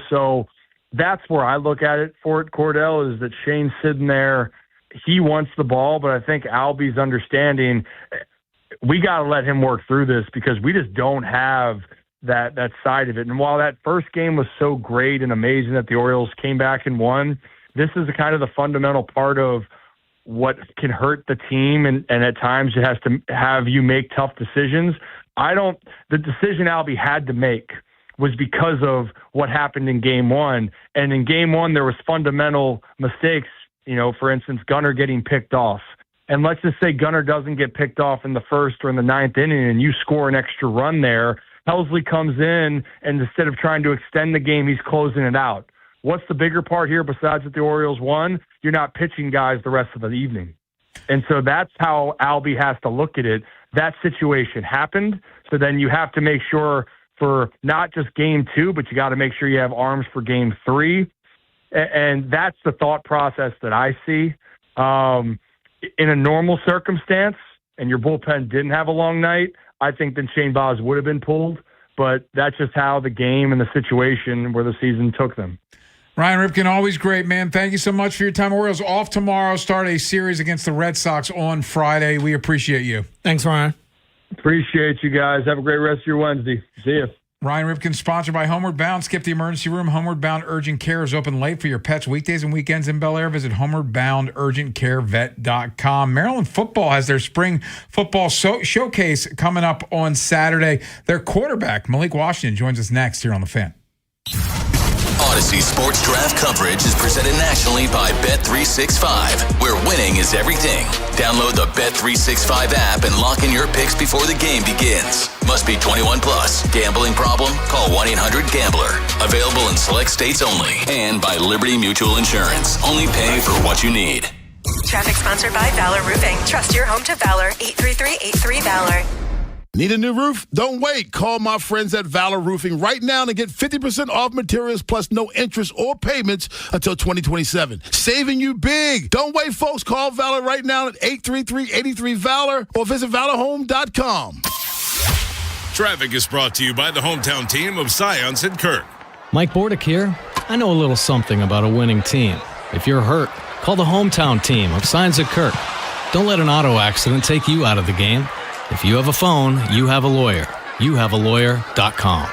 So that's where I look at it for it, Cordell, is that Shane's sitting there. He wants the ball, but I think Albie's understanding we got to let him work through this because we just don't have that side of it. And while that first game was so great and amazing that the Orioles came back and won, this is kind of the fundamental part of what can hurt the team. And at times it has to have you make tough decisions. The decision Albie had to make was because of what happened in game 1. And in game 1, there was fundamental mistakes, for instance, Gunnar getting picked off. And let's just say Gunnar doesn't get picked off in the first or in the 9th inning and you score an extra run there. Helsley comes in, and instead of trying to extend the game, he's closing it out. What's the bigger part here besides that the Orioles won? You're not pitching guys the rest of the evening. And so that's how Albie has to look at it. That situation happened, so then you have to make sure for not just game 2, but you got to make sure you have arms for game 3. And that's the thought process that I see. In a normal circumstance, and your bullpen didn't have a long night, I think then Shane Baz would have been pulled, but that's just how the game and the situation where the season took them. Ryan Ripken, always great, man. Thank you so much for your time. Orioles off tomorrow, start a series against the Red Sox on Friday. We appreciate you. Thanks, Ryan. Appreciate you guys. Have a great rest of your Wednesday. See you. Ryan Ripken, sponsored by Homeward Bound. Skip the emergency room. Homeward Bound Urgent Care is open late for your pets weekdays and weekends in Bel Air. Visit homewardboundurgentcarevet.com. Maryland football has their spring football showcase coming up on Saturday. Their quarterback, Malik Washington, joins us next here on The Fan. Odyssey Sports Draft coverage is presented nationally by Bet365, where winning is everything. Download the Bet365 app and lock in your picks before the game begins. Must be 21 plus. Gambling problem? Call 1-800-GAMBLER. Available in select states only. And by Liberty Mutual Insurance. Only pay for what you need. Traffic sponsored by Valor Roofing. Trust your home to Valor. 833-83-VALOR. Need a new roof? Don't wait. Call my friends at Valor Roofing right now to get 50% off materials plus no interest or payments until 2027. Saving you big. Don't wait, folks. Call Valor right now at 833-83-VALOR or visit valorhome.com. Traffic is brought to you by the hometown team of Science and Kirk. Mike Bordick here. I know a little something about a winning team. If you're hurt, call the hometown team of Science and Kirk. Don't let an auto accident take you out of the game. If you have a phone, you have a lawyer. YouHaveALawyer.com.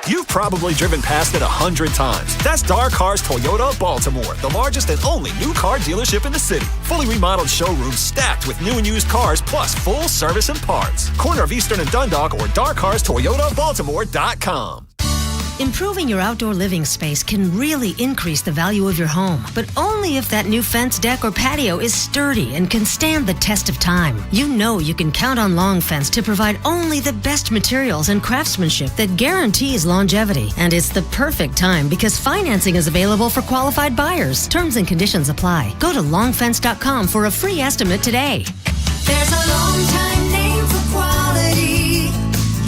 You've probably driven past it 100 times. That's Dar Cars Toyota Baltimore, the largest and only new car dealership in the city. Fully remodeled showrooms stacked with new and used cars, plus full service and parts. Corner of Eastern and Dundalk or DarCarsToyotaBaltimore.com. Improving your outdoor living space can really increase the value of your home, but only if that new fence, deck, or patio is sturdy and can stand the test of time. You know you can count on Long Fence to provide only the best materials and craftsmanship that guarantees longevity. And it's the perfect time because financing is available for qualified buyers. Terms and conditions apply. Go to longfence.com for a free estimate today. There's a long time name for quality.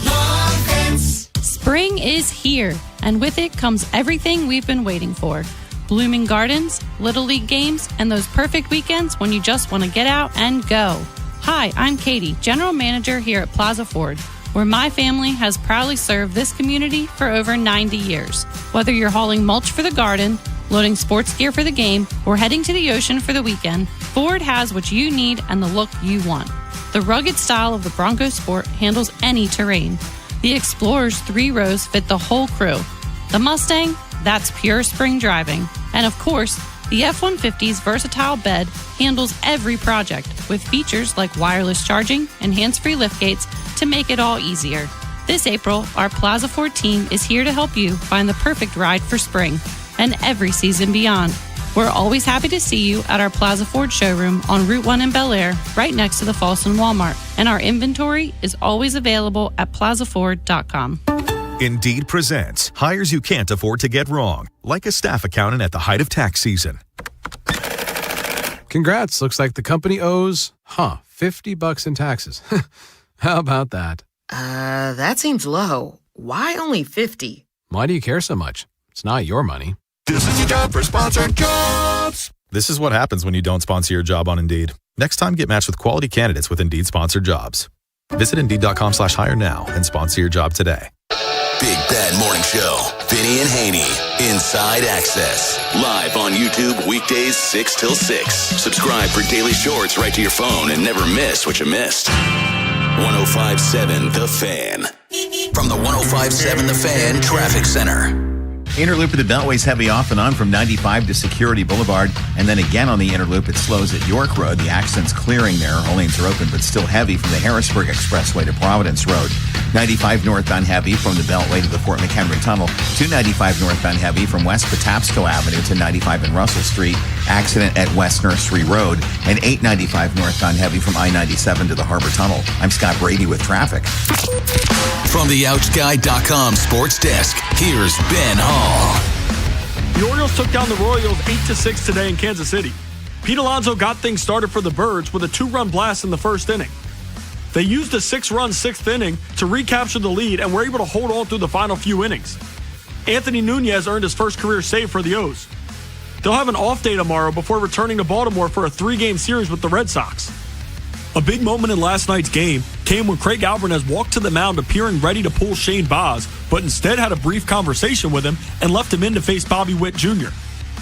Long Fence. Spring is here, and with it comes everything we've been waiting for. Blooming gardens, Little League games, and those perfect weekends when you just want to get out and go. Hi, I'm Katie, General Manager here at Plaza Ford, where my family has proudly served this community for over 90 years. Whether you're hauling mulch for the garden, loading sports gear for the game, or heading to the ocean for the weekend, Ford has what you need and the look you want. The rugged style of the Bronco Sport handles any terrain. The Explorer's 3 rows fit the whole crew. The Mustang, that's pure spring driving. And of course, the F-150's versatile bed handles every project with features like wireless charging and hands-free liftgates to make it all easier. This April, our Plaza Ford team is here to help you find the perfect ride for spring and every season beyond. We're always happy to see you at our Plaza Ford showroom on Route 1 in Bel Air, right next to the Folsom Walmart. And our inventory is always available at plazaford.com. Indeed presents hires you can't afford to get wrong, like a staff accountant at the height of tax season. Congrats. Looks like the company owes, $50 in taxes. How about that? That seems low. Why only 50? Why do you care so much? It's not your money. This is your job for Sponsored Jobs. This is what happens when you don't sponsor your job on Indeed. Next time, get matched with quality candidates with Indeed Sponsored Jobs. Visit Indeed.com/hire now and sponsor your job today. Big Bad Morning Show. Vinny and Haynie. Inside Access. Live on YouTube weekdays 6 till 6. Subscribe for daily shorts right to your phone and never miss what you missed. 105.7 The Fan. From the 105.7 The Fan Traffic Center. Inner loop of the Beltway's heavy off and on from 95 to Security Boulevard, and then again on the inner loop it slows at York Road. The accident's clearing there. All lanes are open, but still heavy from the Harrisburg Expressway to Providence Road. 95 northbound heavy from the Beltway to the Fort McHenry Tunnel. 295 northbound heavy from West Patapsco Avenue to 95 and Russell Street. Accident at West Nursery Road. And 895 northbound heavy from I-97 to the Harbor Tunnel. I'm Scott Brady with traffic. From the OutSky.com sports desk, here's Ben Hall. The Orioles took down the Royals 8-6 today in Kansas City. Pete Alonso got things started for the Birds with a 2-run blast in the first inning. They used a 6-run 6th inning to recapture the lead and were able to hold on through the final few innings. Anthony Nunez earned his first career save for the O's. They'll have an off day tomorrow before returning to Baltimore for a 3-game series with the Red Sox. A big moment in last night's game came when Craig Alvarez walked to the mound appearing ready to pull Shane Baz, but instead had a brief conversation with him and left him in to face Bobby Witt Jr.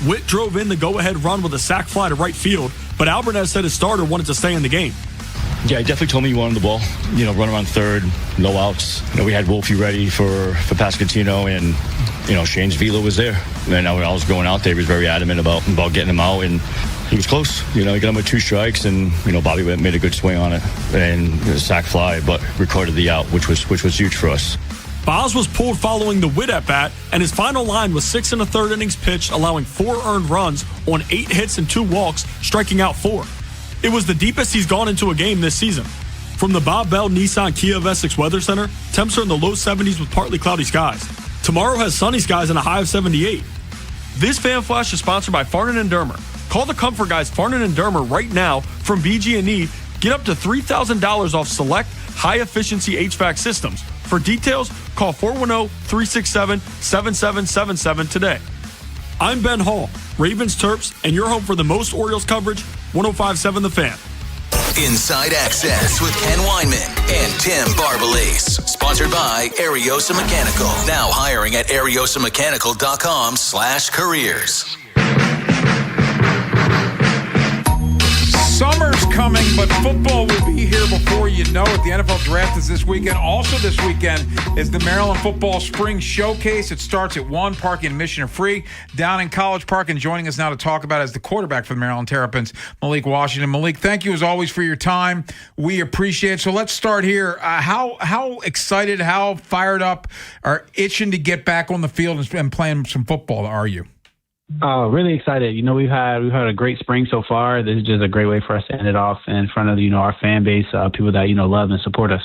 Witt drove in the go-ahead run with a sac fly to right field, but Alvarez said his starter wanted to stay in the game. Yeah, he definitely told me he wanted the ball. Run around third, no outs. We had Wolfie ready for Pasquantino, and Shane's velo was there. And when I was going out there, he was very adamant about getting him out, and he was close. He got him with 2 strikes, and Bobby Witt made a good swing on it and a sac fly, but recorded the out, which was huge for us. Baz was pulled following the Witt at bat, and his final line was 6 1/3 innings pitched, allowing 4 earned runs on 8 hits and 2 walks, striking out 4. It was the deepest he's gone into a game this season. From the Bob Bell Nissan Kia of Essex Weather Center, temps are in the low 70s with partly cloudy skies. Tomorrow has sunny skies and a high of 78. This Fan Flash is sponsored by Farnan & Dermer. Call the Comfort Guys Farnan & Dermer right now from BG&E. Get up to $3,000 off select high-efficiency HVAC systems. For details, call 410-367-7777 today. I'm Ben Hall, Ravens Terps, and your home for the most Orioles coverage, 105.7 The Fan. Inside Access with Ken Weinman and Tim Barbalace. Sponsored by Ariosa Mechanical. Now hiring at ariosamechanical.com/careers. Summer's coming, but football will be here before you know it. The NFL Draft is this weekend. Also this weekend is the Maryland Football Spring Showcase. It starts at 1. Parking and admission are free down in College Park. And joining us now to talk about it is the quarterback for the Maryland Terrapins, Malik Washington. Malik, thank you as always for your time. We appreciate it. So let's start here. How excited, how fired up, or itching to get back on the field and playing some football are you? Really excited. We've had a great spring so far. This is just a great way for us to end it off in front of our fan base, people that love and support us.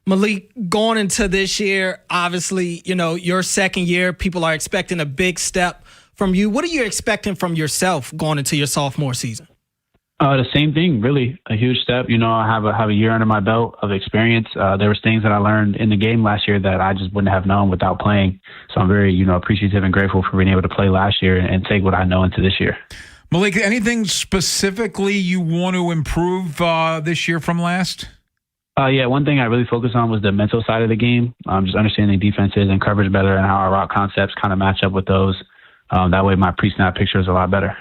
Malik, going into this year, obviously, your second year, people are expecting a big step from you. What are you expecting from yourself going into your sophomore season? The same thing, really, a huge step. I have a year under my belt of experience. There was things that I learned in the game last year that I just wouldn't have known without playing. So I'm very, appreciative and grateful for being able to play last year and take what I know into this year. Malik, anything specifically you want to improve this year from last? Yeah, one thing I really focused on was the mental side of the game, just understanding defenses and coverage better and how our route concepts kind of match up with those. That way my pre-snap picture is a lot better.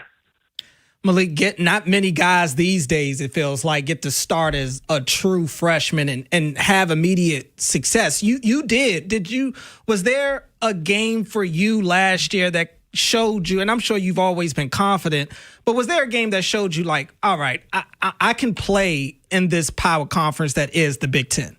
Malik, not many guys these days, it feels like, get to start as a true freshman and have immediate success. You did. Was there a game for you last year that showed you, and I'm sure you've always been confident, but was there a game that showed you like, all right, I can play in this power conference that is the Big Ten?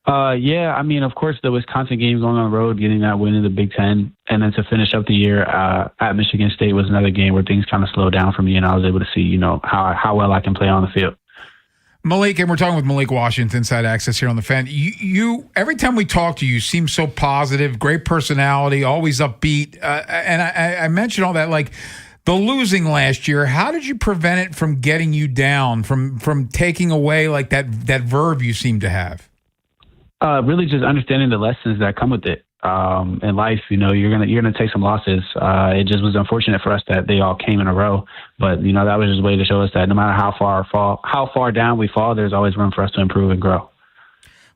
Yeah, of course, the Wisconsin game going on the road, getting that win in the Big Ten, and then to finish up the year at Michigan State was another game where things kind of slowed down for me, and I was able to see, how well I can play on the field. Malik, and we're talking with Malik Washington, Inside Access here on the Fan. You every time we talk to you, you seem so positive, great personality, always upbeat, and I mentioned all that, like the losing last year. How did you prevent it from getting you down, from taking away like that verve you seem to have? Really just understanding the lessons that come with it. In life, you're gonna take some losses. It just was unfortunate for us that they all came in a row. But that was just a way to show us that no matter how far down we fall, there's always room for us to improve and grow.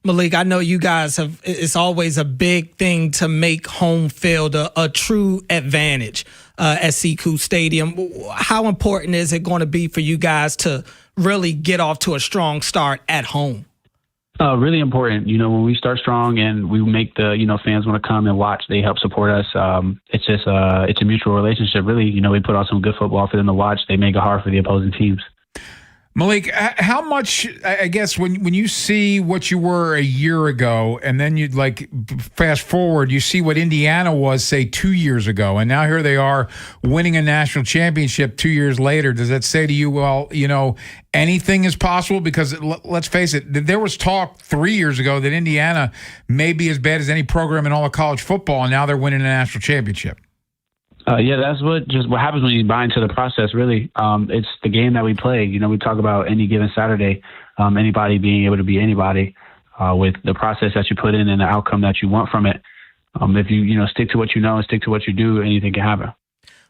Malik, I know you guys it's always a big thing to make home field a true advantage at Seacoast Stadium. How important is it going to be for you guys to really get off to a strong start at home? Really important. When we start strong and we make the, fans want to come and watch, they help support us. It's just, it's a mutual relationship, really. We put on some good football for them to watch. They make it hard for the opposing teams. Malik, how much, I guess, when you see what you were a year ago and then you'd fast forward, you see what Indiana was, say, 2 years ago, and now here they are winning a national championship 2 years later. Does that say to you, well, anything is possible? Because let's face it, there was talk 3 years ago that Indiana may be as bad as any program in all of college football, and now they're winning a national championship. Yeah, that's what happens when you buy into the process, really. It's the game that we play. We talk about any given Saturday, anybody being able to be anybody with the process that you put in and the outcome that you want from it. If you, stick to what you know and stick to what you do, anything can happen.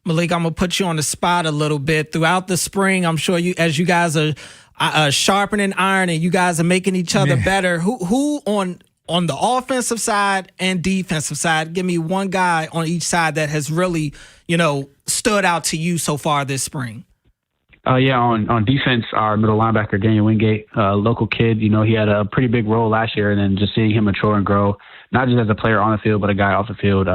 Malik, I'm going to put you on the spot a little bit. Throughout the spring, I'm sure as you guys are sharpening iron and you guys are making each other better, who on the offensive side and defensive side, give me one guy on each side that has really, stood out to you so far this spring. On defense, our middle linebacker, Daniel Wingate, local kid, he had a pretty big role last year, and then just seeing him mature and grow, not just as a player on the field, but a guy off the field,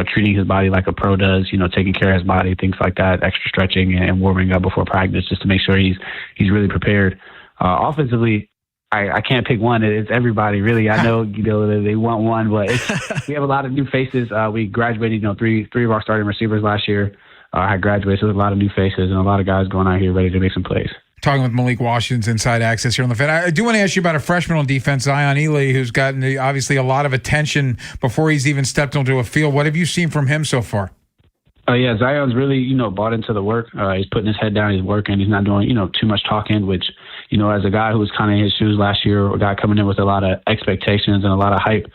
treating his body like a pro does, taking care of his body, things like that, extra stretching and warming up before practice just to make sure he's really prepared. Offensively, I can't pick one. It's everybody, really. I know, they want one, but we have a lot of new faces. We graduated, three of our starting receivers last year had graduated, so there's a lot of new faces and a lot of guys going out here ready to make some plays. Talking with Malik Washington, Inside Access here on the Fan. I do want to ask you about a freshman on defense, Zion Ely, who's gotten obviously a lot of attention before he's even stepped onto a field. What have you seen from him so far? Yeah, Zion's really, bought into the work. He's putting his head down, he's working, he's not doing, too much talking, which, as a guy who was kind of in his shoes last year, a guy coming in with a lot of expectations and a lot of hype,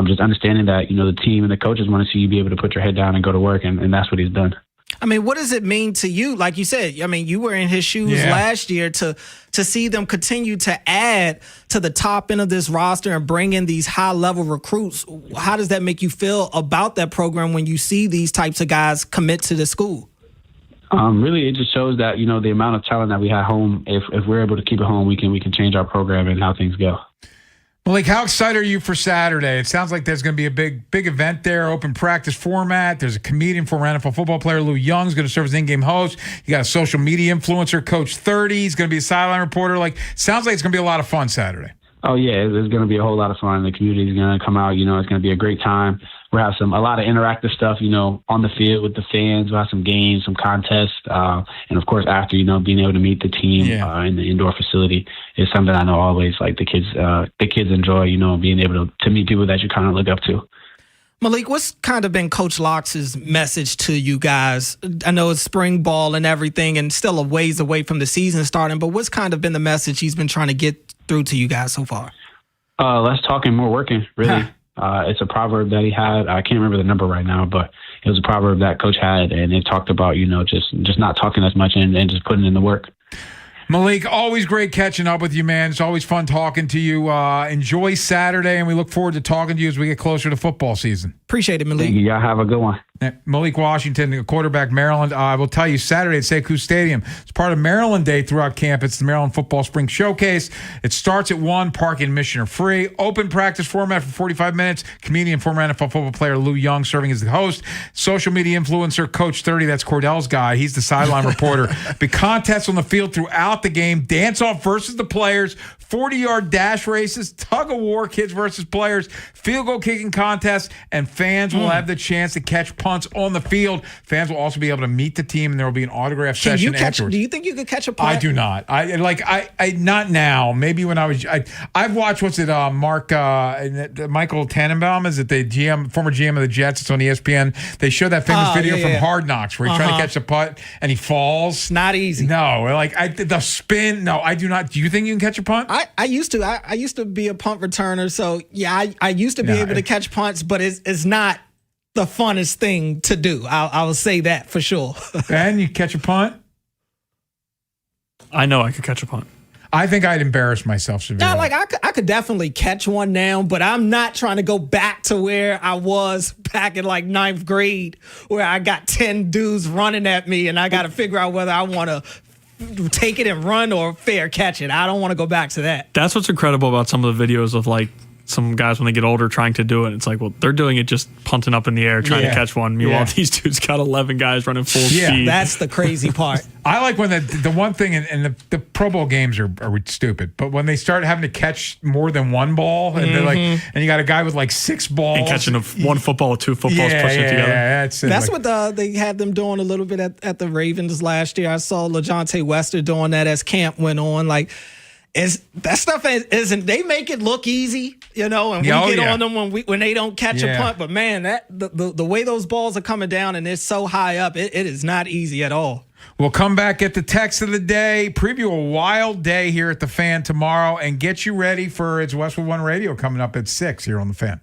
just understanding that, the team and the coaches want to see you be able to put your head down and go to work, and that's what he's done. What does it mean to you? Like you said, you were in his shoes last year to see them continue to add to the top end of this roster and bring in these high-level recruits. How does that make you feel about that program when you see these types of guys commit to the school? Really, it just shows that, the amount of talent that we have home, if we're able to keep it home, we can change our program and how things go. Malik, how excited are you for Saturday? It sounds like there's going to be a big event there, open practice format. There's a comedian, former NFL football player, Lou Young's going to serve as in-game host. You got a social media influencer, Coach 30. He's going to be a sideline reporter. Sounds like it's going to be a lot of fun Saturday. Oh, yeah, there's going to be a whole lot of fun. The community is going to come out. It's going to be a great time. We'll have a lot of interactive stuff, on the field with the fans. We'll have some games, some contests. And, of course, after, being able to meet the team in the indoor facility is something I know always, the kids enjoy, being able to meet people that you kind of look up to. Malik, what's kind of been Coach Locke's message to you guys? I know it's spring ball and everything and still a ways away from the season starting, but what's kind of been the message he's been trying to get through to you guys so far? Less talking, more working, really. It's a proverb that he had. I can't remember the number right now, but it was a proverb that Coach had, and it talked about, just not talking as much and just putting in the work. Malik, always great catching up with you, man. It's always fun talking to you. Enjoy Saturday, and we look forward to talking to you as we get closer to football season. Appreciate it, Malik. Thank you. Y'all have a good one. Malik Washington, a quarterback, Maryland. I will tell you, Saturday at Sekou Stadium. It's part of Maryland Day throughout campus, the Maryland Football Spring Showcase. It starts at 1. Park and admission are free. Open practice format for 45 minutes. Comedian, former NFL football player Lou Young serving as the host. Social media influencer, Coach 30. That's Cordell's guy. He's the sideline reporter. Big contests on the field throughout the game. Dance-off versus the players. 40-yard dash races, tug-of-war, kids versus players, field goal kicking contests, and fans will have the chance to catch punts on the field. Fans will also be able to meet the team, and there will be an autograph session afterwards. Do you think you could catch a punt? I do not. I not now. Maybe when I've watched Michael Tannenbaum, is it the former GM of the Jets? It's on ESPN. They show that famous video from Hard Knocks where he's trying to catch a punt and he falls. It's not easy. No, the spin. No, I do not. Do you think you can catch a punt? I used to. I used to be a punt returner, so yeah, I used to be able to catch punts, but it's not the funnest thing to do. I will say that for sure. Ben, you catch a punt? I know I could catch a punt. I think I'd embarrass myself severely. Yeah, I could definitely catch one now, but I'm not trying to go back to where I was back in 9th grade, where I got 10 dudes running at me, and I got to figure out whether I want to take it and run or fair catch it. I don't want to go back to that. That's what's incredible about some of the videos of some guys when they get older trying to do it. It's they're doing it just punting up in the air trying to catch one. Meanwhile, these dudes got 11 guys running full speed. That's the crazy part. I like when the one thing, and the Pro Bowl games are stupid, but when they start having to catch more than one ball, and they're and you got a guy with 6 balls. And catching one football with 2 footballs pushing it together. That's what they had them doing a little bit at the Ravens last year. I saw LaJohntay Wester doing that as camp went on. That stuff isn't. They make it look easy, and we get on them when they don't catch a punt. But man, the way those balls are coming down and it's so high up, it is not easy at all. We'll come back at the text of the day, preview a wild day here at the Fan tomorrow, and get you ready for It's Westwood One Radio coming up at 6 here on the Fan.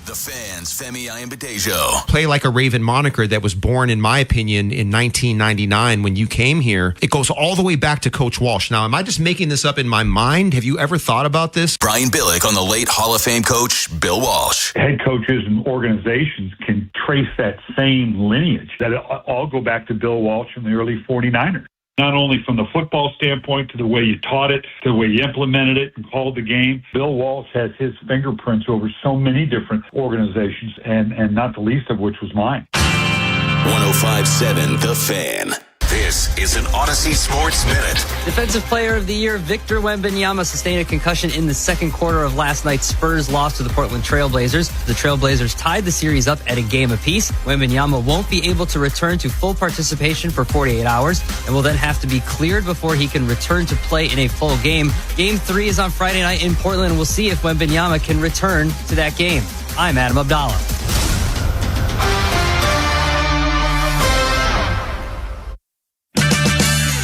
The Fan's Femi Ayanbadejo. Play Like a Raven moniker that was born, in my opinion, in 1999 when you came here. It goes all the way back to Coach Walsh. Now, am I just making this up in my mind? Have you ever thought about this? Brian Billick on the late Hall of Fame coach, Bill Walsh. Head coaches and organizations can trace that same lineage. That all go back to Bill Walsh in the early 49ers. Not only from the football standpoint to the way you taught it, to the way you implemented it and called the game. Bill Walsh has his fingerprints over so many different organizations, and not the least of which was mine. 105.7 The Fan. This is an Odyssey Sports Minute. Defensive Player of the Year Victor Wembanyama sustained a concussion in the second quarter of last night's Spurs loss to the Portland Trailblazers. The Trailblazers tied the series up at a game apiece. Wembanyama won't be able to return to full participation for 48 hours and will then have to be cleared before he can return to play in a full game. Game 3 is on Friday night in Portland. We'll see if Wembanyama can return to that game. I'm Adam Abdallah.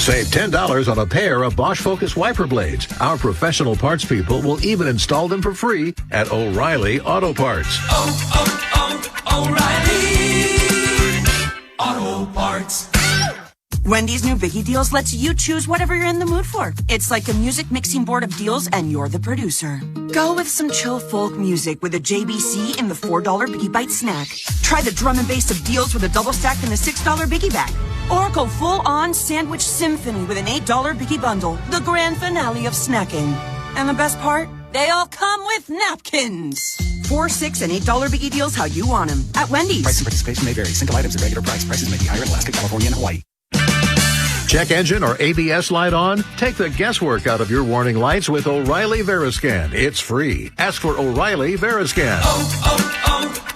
Save $10 on a pair of Bosch Focus wiper blades. Our professional parts people will even install them for free at O'Reilly Auto Parts. O'Reilly Auto Parts. Wendy's new Biggie Deals lets you choose whatever you're in the mood for. It's like a music mixing board of deals, and you're the producer. Go with some chill folk music with a JBC and the $4 Biggie Bite snack. Try the drum and bass of deals with a double stack and the $6 Biggie Bag. Or go full-on sandwich symphony with an $8 Biggie Bundle, the grand finale of snacking. And the best part? They all come with napkins. $4, $6, and $8 Biggie deals how you want them at Wendy's. Price and participation may vary. Single items at regular price. Prices may be higher in Alaska, California, and Hawaii. Check engine or ABS light on? Take the guesswork out of your warning lights with O'Reilly Veriscan. It's free. Ask for O'Reilly Veriscan.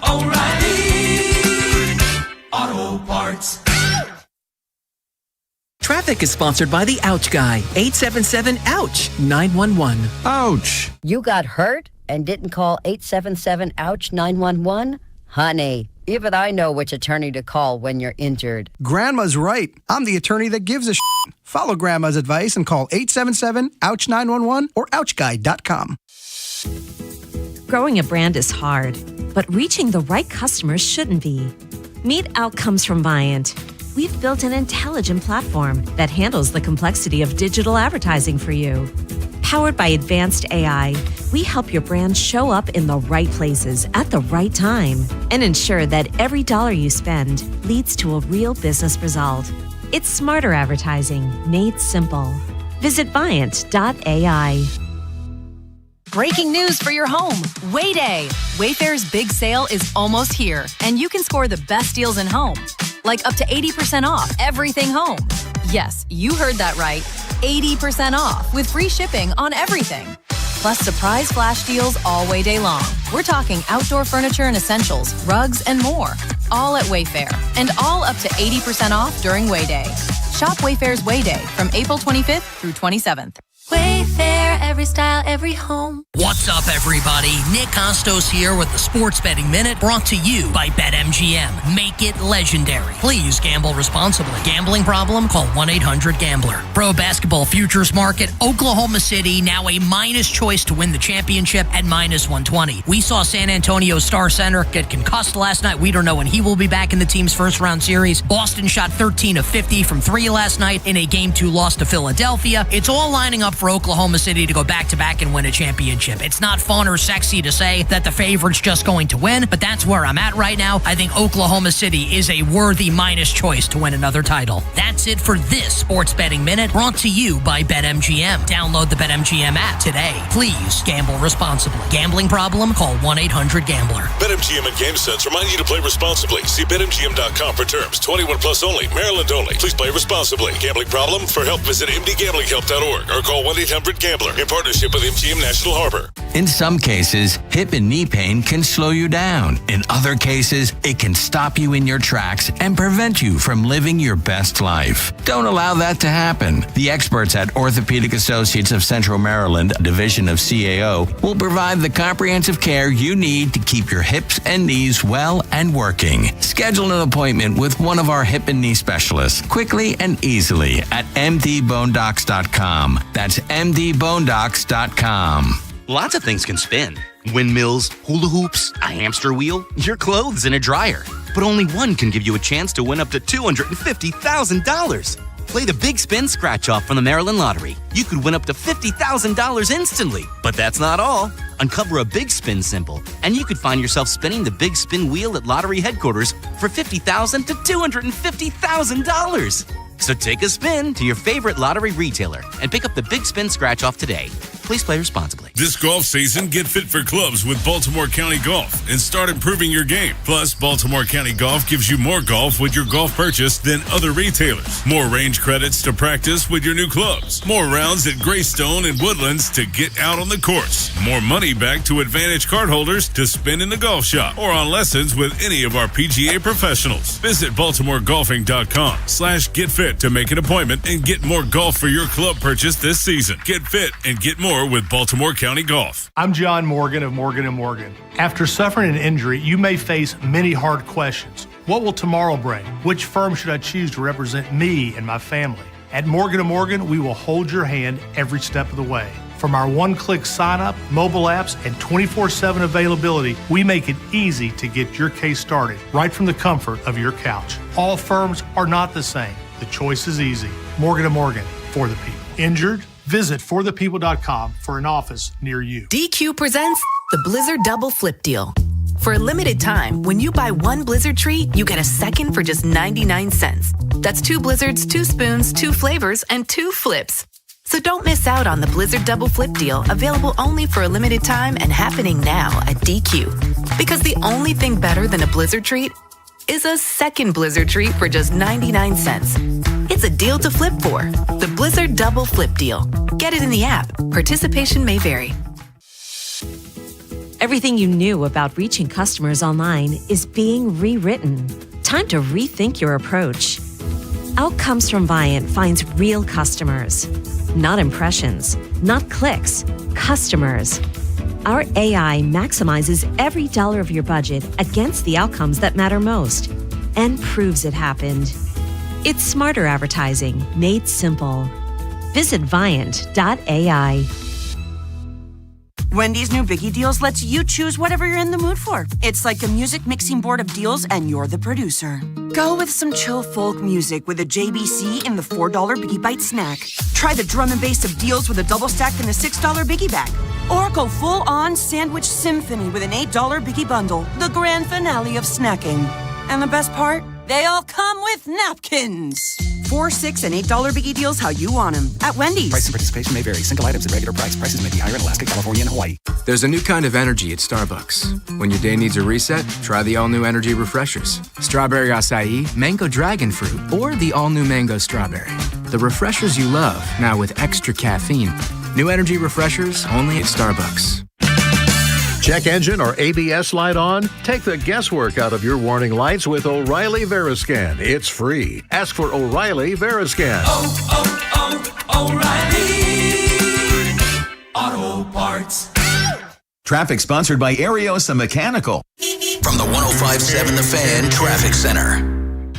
O'Reilly Auto Parts. Traffic is sponsored by the Ouch Guy. 877-OUCH-911. Ouch! You got hurt and didn't call 877-OUCH-911? Honey, even I know which attorney to call when you're injured. Grandma's right. I'm the attorney that gives a shit. Follow Grandma's advice and call 877-OUCH-911 or OUCHGuy.com. Growing a brand is hard, but reaching the right customers shouldn't be. Meet Outcomes from Viant. We've built an intelligent platform that handles the complexity of digital advertising for you. Powered by advanced AI, we help your brand show up in the right places at the right time and ensure that every dollar you spend leads to a real business result. It's smarter advertising made simple. Visit Viant.ai. Breaking news for your home. Wayday. Wayfair's big sale is almost here, and you can score the best deals in home. Like up to 80% off everything home. Yes, you heard that right. 80% off with free shipping on everything. Plus surprise flash deals all Wayday long. We're talking outdoor furniture and essentials, rugs, and more. All at Wayfair. And all up to 80% off during Wayday. Shop Wayfair's Wayday from April 25th through 27th. Wayfair, every style, every home. What's up, everybody? Nick Costos here with the Sports Betting Minute, brought to you by BetMGM. Make it legendary. Please gamble responsibly. Gambling problem? Call 1-800-GAMBLER. Pro Basketball Futures Market, Oklahoma City, now a minus choice to win the championship at -120. We saw San Antonio Star Center get concussed last night. We don't know when he will be back in the team's first-round series. Boston shot 13 of 50 from 3 last night in a Game 2 loss to Philadelphia. It's all lining up for Oklahoma City to go back-to-back and win a championship. It's not fun or sexy to say that the favorite's just going to win, but that's where I'm at right now. I think Oklahoma City is a worthy minus choice to win another title. That's it for this Sports Betting Minute, brought to you by BetMGM. Download the BetMGM app today. Please gamble responsibly. Gambling problem? Call 1-800-GAMBLER. BetMGM and GameSense remind you to play responsibly. See BetMGM.com for terms. 21 plus only. Maryland only. Please play responsibly. Gambling problem? For help, visit mdgamblinghelp.org or call 1-800-GAMBLER in partnership with MGM National Harbor. In some cases, hip and knee pain can slow you down. In other cases, it can stop you in your tracks and prevent you from living your best life. Don't allow that to happen. The experts at Orthopedic Associates of Central Maryland, a division of CAO, will provide the comprehensive care you need to keep your hips and knees well and working. Schedule an appointment with one of our hip and knee specialists quickly and easily at mdbonedocs.com. That's mdbonedocs.com. Lots of things can spin. Windmills, hula hoops, a hamster wheel, your clothes in a dryer. But only one can give you a chance to win up to $250,000. Play the Big Spin Scratch-Off from the Maryland Lottery. You could win up to $50,000 instantly. But that's not all. Uncover a Big Spin symbol, and you could find yourself spinning the Big Spin wheel at lottery headquarters for $50,000 to $250,000. So take a spin to your favorite lottery retailer and pick up the Big Spin Scratch-Off today. Please play responsibly. This golf season, get fit for clubs with Baltimore County Golf and start improving your game. Plus, Baltimore County Golf gives you more golf with your golf purchase than other retailers. More range credits to practice with your new clubs. More rounds at Greystone and Woodlands to get out on the course. More money back to Advantage cardholders to spend in the golf shop or on lessons with any of our PGA professionals. Visit BaltimoreGolfing.com/getfit to make an appointment and get more golf for your club purchase this season. Get fit and get more with Baltimore County Golf. I'm John Morgan of Morgan & Morgan. After suffering an injury, you may face many hard questions. What will tomorrow bring? Which firm should I choose to represent me and my family? At Morgan & Morgan, we will hold your hand every step of the way. From our one-click sign-up, mobile apps, and 24/7 availability, we make it easy to get your case started right from the comfort of your couch. All firms are not the same. The choice is easy. Morgan & Morgan, for the people. Injured? Visit forthepeople.com for an office near you. DQ presents the Blizzard Double Flip Deal. For a limited time, when you buy one Blizzard treat, you get a second for just 99 cents. That's 2 Blizzards, 2 spoons, 2 flavors, and 2 flips. So don't miss out on the Blizzard Double Flip Deal, available only for a limited time and happening now at DQ. Because the only thing better than a Blizzard treat is a second Blizzard treat for just 99 cents. It's a deal to flip for. The Blizzard Double Flip Deal. Get it in the app. Participation may vary. Everything you knew about reaching customers online is being rewritten. Time to rethink your approach. Outcomes from Viant finds real customers, not impressions, not clicks, customers. Our AI maximizes every dollar of your budget against the outcomes that matter most and proves it happened. It's smarter advertising made simple. Visit Viant.ai. Wendy's new Biggie Deals lets you choose whatever you're in the mood for. It's like a music mixing board of deals, and you're the producer. Go with some chill folk music with a JBC in the $4 Biggie Bite snack. Try the drum and bass of deals with a double stack in the $6 Biggie bag. Or go full-on sandwich symphony with an $8 Biggie bundle, the grand finale of snacking. And the best part? They all come with napkins. $4, $6, and $8 Biggie Deals how you want them at Wendy's. Price and participation may vary. Single items at regular price. Prices may be higher in Alaska, California, and Hawaii. There's a new kind of energy at Starbucks. When your day needs a reset, try the all-new energy refreshers. Strawberry acai, mango dragon fruit, or the all-new mango strawberry. The refreshers you love, now with extra caffeine. New energy refreshers only at Starbucks. Check engine or ABS light on? Take the guesswork out of your warning lights with O'Reilly Veriscan. It's free. Ask for O'Reilly Veriscan. O'Reilly Auto Parts. Traffic sponsored by Ariosa Mechanical. From the 105.7 The Fan Traffic Center.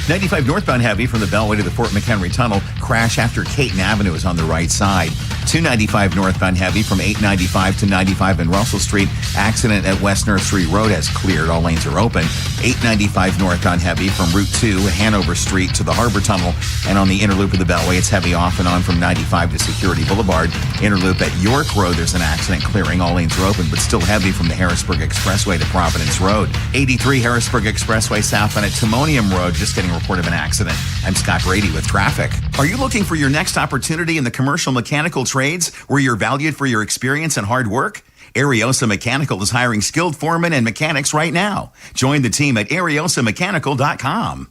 95 northbound heavy from the Beltway to the Fort McHenry Tunnel. Crash after Caton Avenue is on the right side. 295 northbound heavy from 895 to 95 in Russell Street. Accident at West Nursery Road has cleared. All lanes are open. 895 northbound heavy from Route 2, Hanover Street to the Harbor Tunnel. And on the inner loop of the Beltway, it's heavy off and on from 95 to Security Boulevard. Inner loop at York Road, there's an accident clearing. All lanes are open, but still heavy from the Harrisburg Expressway to Providence Road. 83 Harrisburg Expressway southbound at Timonium Road, just getting a report of an accident. I'm Scott Brady with traffic. Are you looking for your next opportunity in the commercial mechanical trades where you're valued for your experience and hard work? Ariosa Mechanical is hiring skilled foremen and mechanics right now. Join the team at ariosamechanical.com.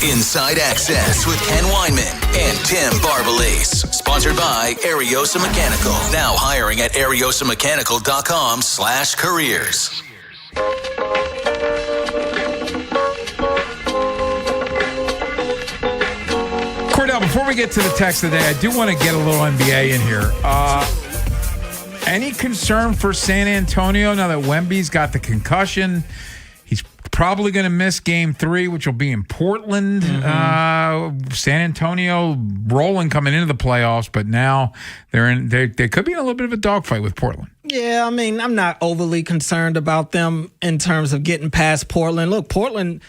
Inside Access with Ken Weinman and Tim Barbalese. Sponsored by Ariosa Mechanical. Now hiring at ariosamechanical.com/careers. Cordell, before we get to the text today, I do want to get a little NBA in here. Any concern for San Antonio now that Wemby's got the concussion? He's probably going to miss Game 3, which will be in Portland. San Antonio rolling coming into the playoffs, but now they could be in a little bit of a dogfight with Portland. Yeah, I mean, I'm not overly concerned about them in terms of getting past Portland. Look, Portland,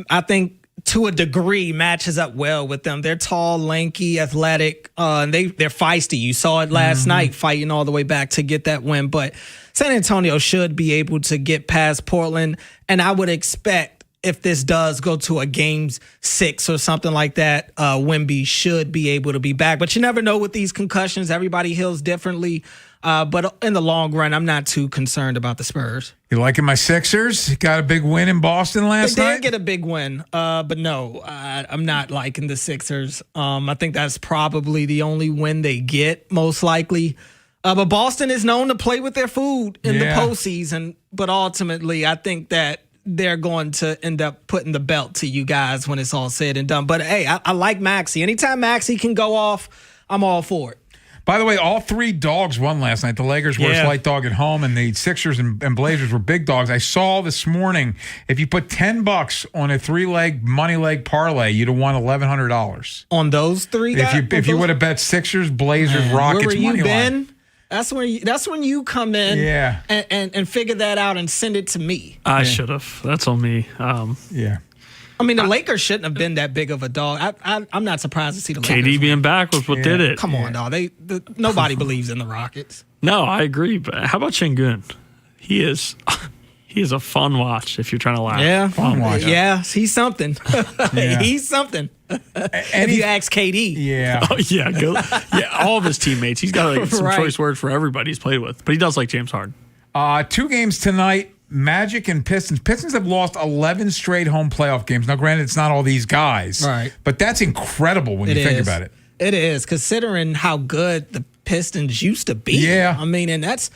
I think, to a degree, matches up well with them. They're tall, lanky, athletic, and they're feisty. You saw it last night, fighting all the way back to get that win. But San Antonio should be able to get past Portland, and I would expect if this does go to a Game 6 or something like that, Wemby should be able to be back. But you never know with these concussions. Everybody heals differently. But in the long run, I'm not too concerned about the Spurs. You liking my Sixers? Got a big win in Boston last night? They did get a big win, but no, I'm not liking the Sixers. I think that's probably the only win they get, most likely. But Boston is known to play with their food in the postseason. But ultimately, I think that they're going to end up putting the belt to you guys when it's all said and done. But, hey, I like Maxey. Anytime Maxey can go off, I'm all for it. By the way, all three dogs won last night. The Lakers were a slight dog at home, and the Sixers and Blazers were big dogs. I saw this morning, if you put $10 on a 3-leg money leg parlay, you'd have won $1,100 on those three. If you would have bet Sixers, Blazers, Rockets money line. That's when you come in and figure that out and send it to me. I should have. That's on me. I I mean, the Lakers shouldn't have been that big of a dog. I'm not surprised to see the Lakers. KD being back was what did it. Come on, dog. Nobody believes in the Rockets. No, I agree. But how about Şengün? He is a fun watch if you're trying to laugh. Yeah, fun watch. Yeah, he's something. Yeah. He's something. And if you ask KD. Yeah. Oh, yeah. All of his teammates. He's got some choice words for everybody he's played with. But he does like James Harden. 2 games tonight. Magic and Pistons. Pistons have lost 11 straight home playoff games. Now, granted, it's not all these guys. Right. But that's incredible when you think about it. It is, considering how good the Pistons used to be. Yeah. I mean, and it's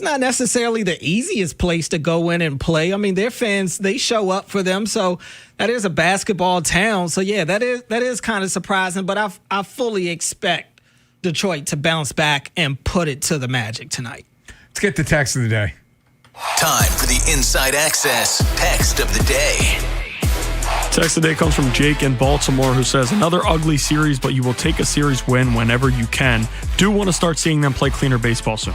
not necessarily the easiest place to go in and play. I mean, their fans, they show up for them. So that is a basketball town. So, yeah, that is kind of surprising. But I fully expect Detroit to bounce back and put it to the Magic tonight. Let's get the text of the day. Time for the Inside Access text of the day. Text of the day comes from Jake in Baltimore, who says, another ugly series, but you will take a series win whenever you can. Do want to start seeing them play cleaner baseball soon.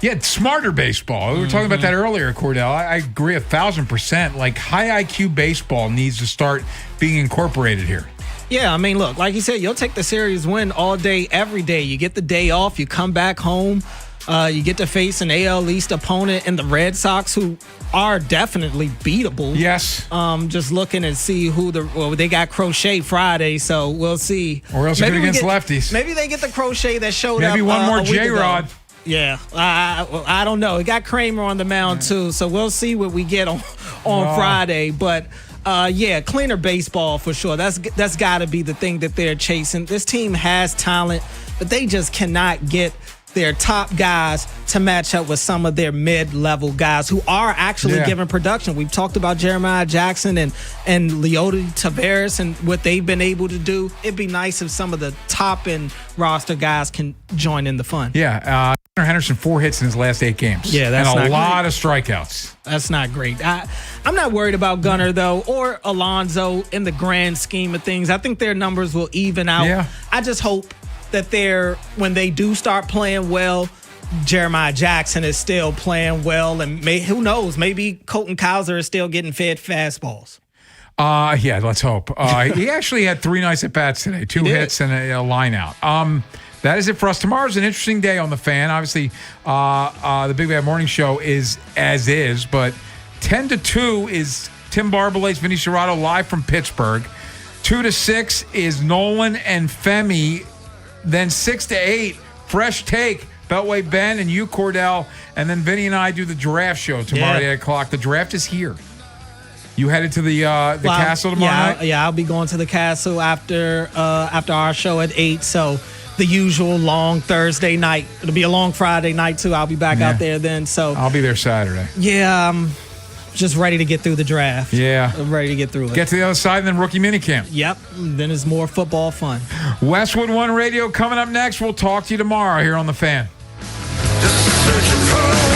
Yeah, smarter baseball. We were talking about that earlier, Cordell. I agree 1,000%. Like, high IQ baseball needs to start being incorporated here. Yeah, I mean, look, like you said, you'll take the series win all day, every day. You get the day off, you come back home. You get to face an AL East opponent in the Red Sox, who are definitely beatable. Yes. Just looking and see they got Crochet Friday, so we'll see. Or else maybe against lefties. Maybe they get the Crochet that showed up. Maybe one more J-Rod. Yeah, I don't know. It got Kramer on the mound too, so we'll see what we get on Friday. But cleaner baseball for sure. That's got to be the thing that they're chasing. This team has talent, but they just cannot get their top guys to match up with some of their mid-level guys who are actually giving production. We've talked about Jeremiah Jackson and Leody Taveras and what they've been able to do. It'd be nice if some of the top-end roster guys can join in the fun. Yeah, Gunnar Henderson 4 hits in his last 8 games. Yeah, that's and not a lot great. of strikeouts. That's not great. I'm not worried about Gunnar, though, or Alonso in the grand scheme of things. I think their numbers will even out. Yeah. I just hope that when they do start playing well, Jeremiah Jackson is still playing well, and who knows, maybe Colton Cowser is still getting fed fastballs. Yeah, let's hope. He actually had 3 nice at-bats today, 2 hits and a line out. That is it for us. Tomorrow's an interesting day on the Fan. Obviously, the Big Bad Morning Show is as is, but 10 to 2 is Tim Barbalate's Vinny Serrato live from Pittsburgh. 2 to 6 is Nolan and Femi. Then 6 to 8, Fresh Take, Beltway Ben and you, Cordell. And then Vinny and I do the draft show tomorrow at 8 o'clock. The draft is here. You headed to the castle tomorrow night? I'll be going to the castle after our show at 8. So the usual long Thursday night. It'll be a long Friday night, too. I'll be back out there then. So I'll be there Saturday. Yeah, I'm just ready to get through the draft. Yeah. I'm ready to get through it. Get to the other side and then rookie minicamp. Yep. Then it's more football fun. Westwood One Radio coming up next. We'll talk to you tomorrow here on The Fan. Just searching for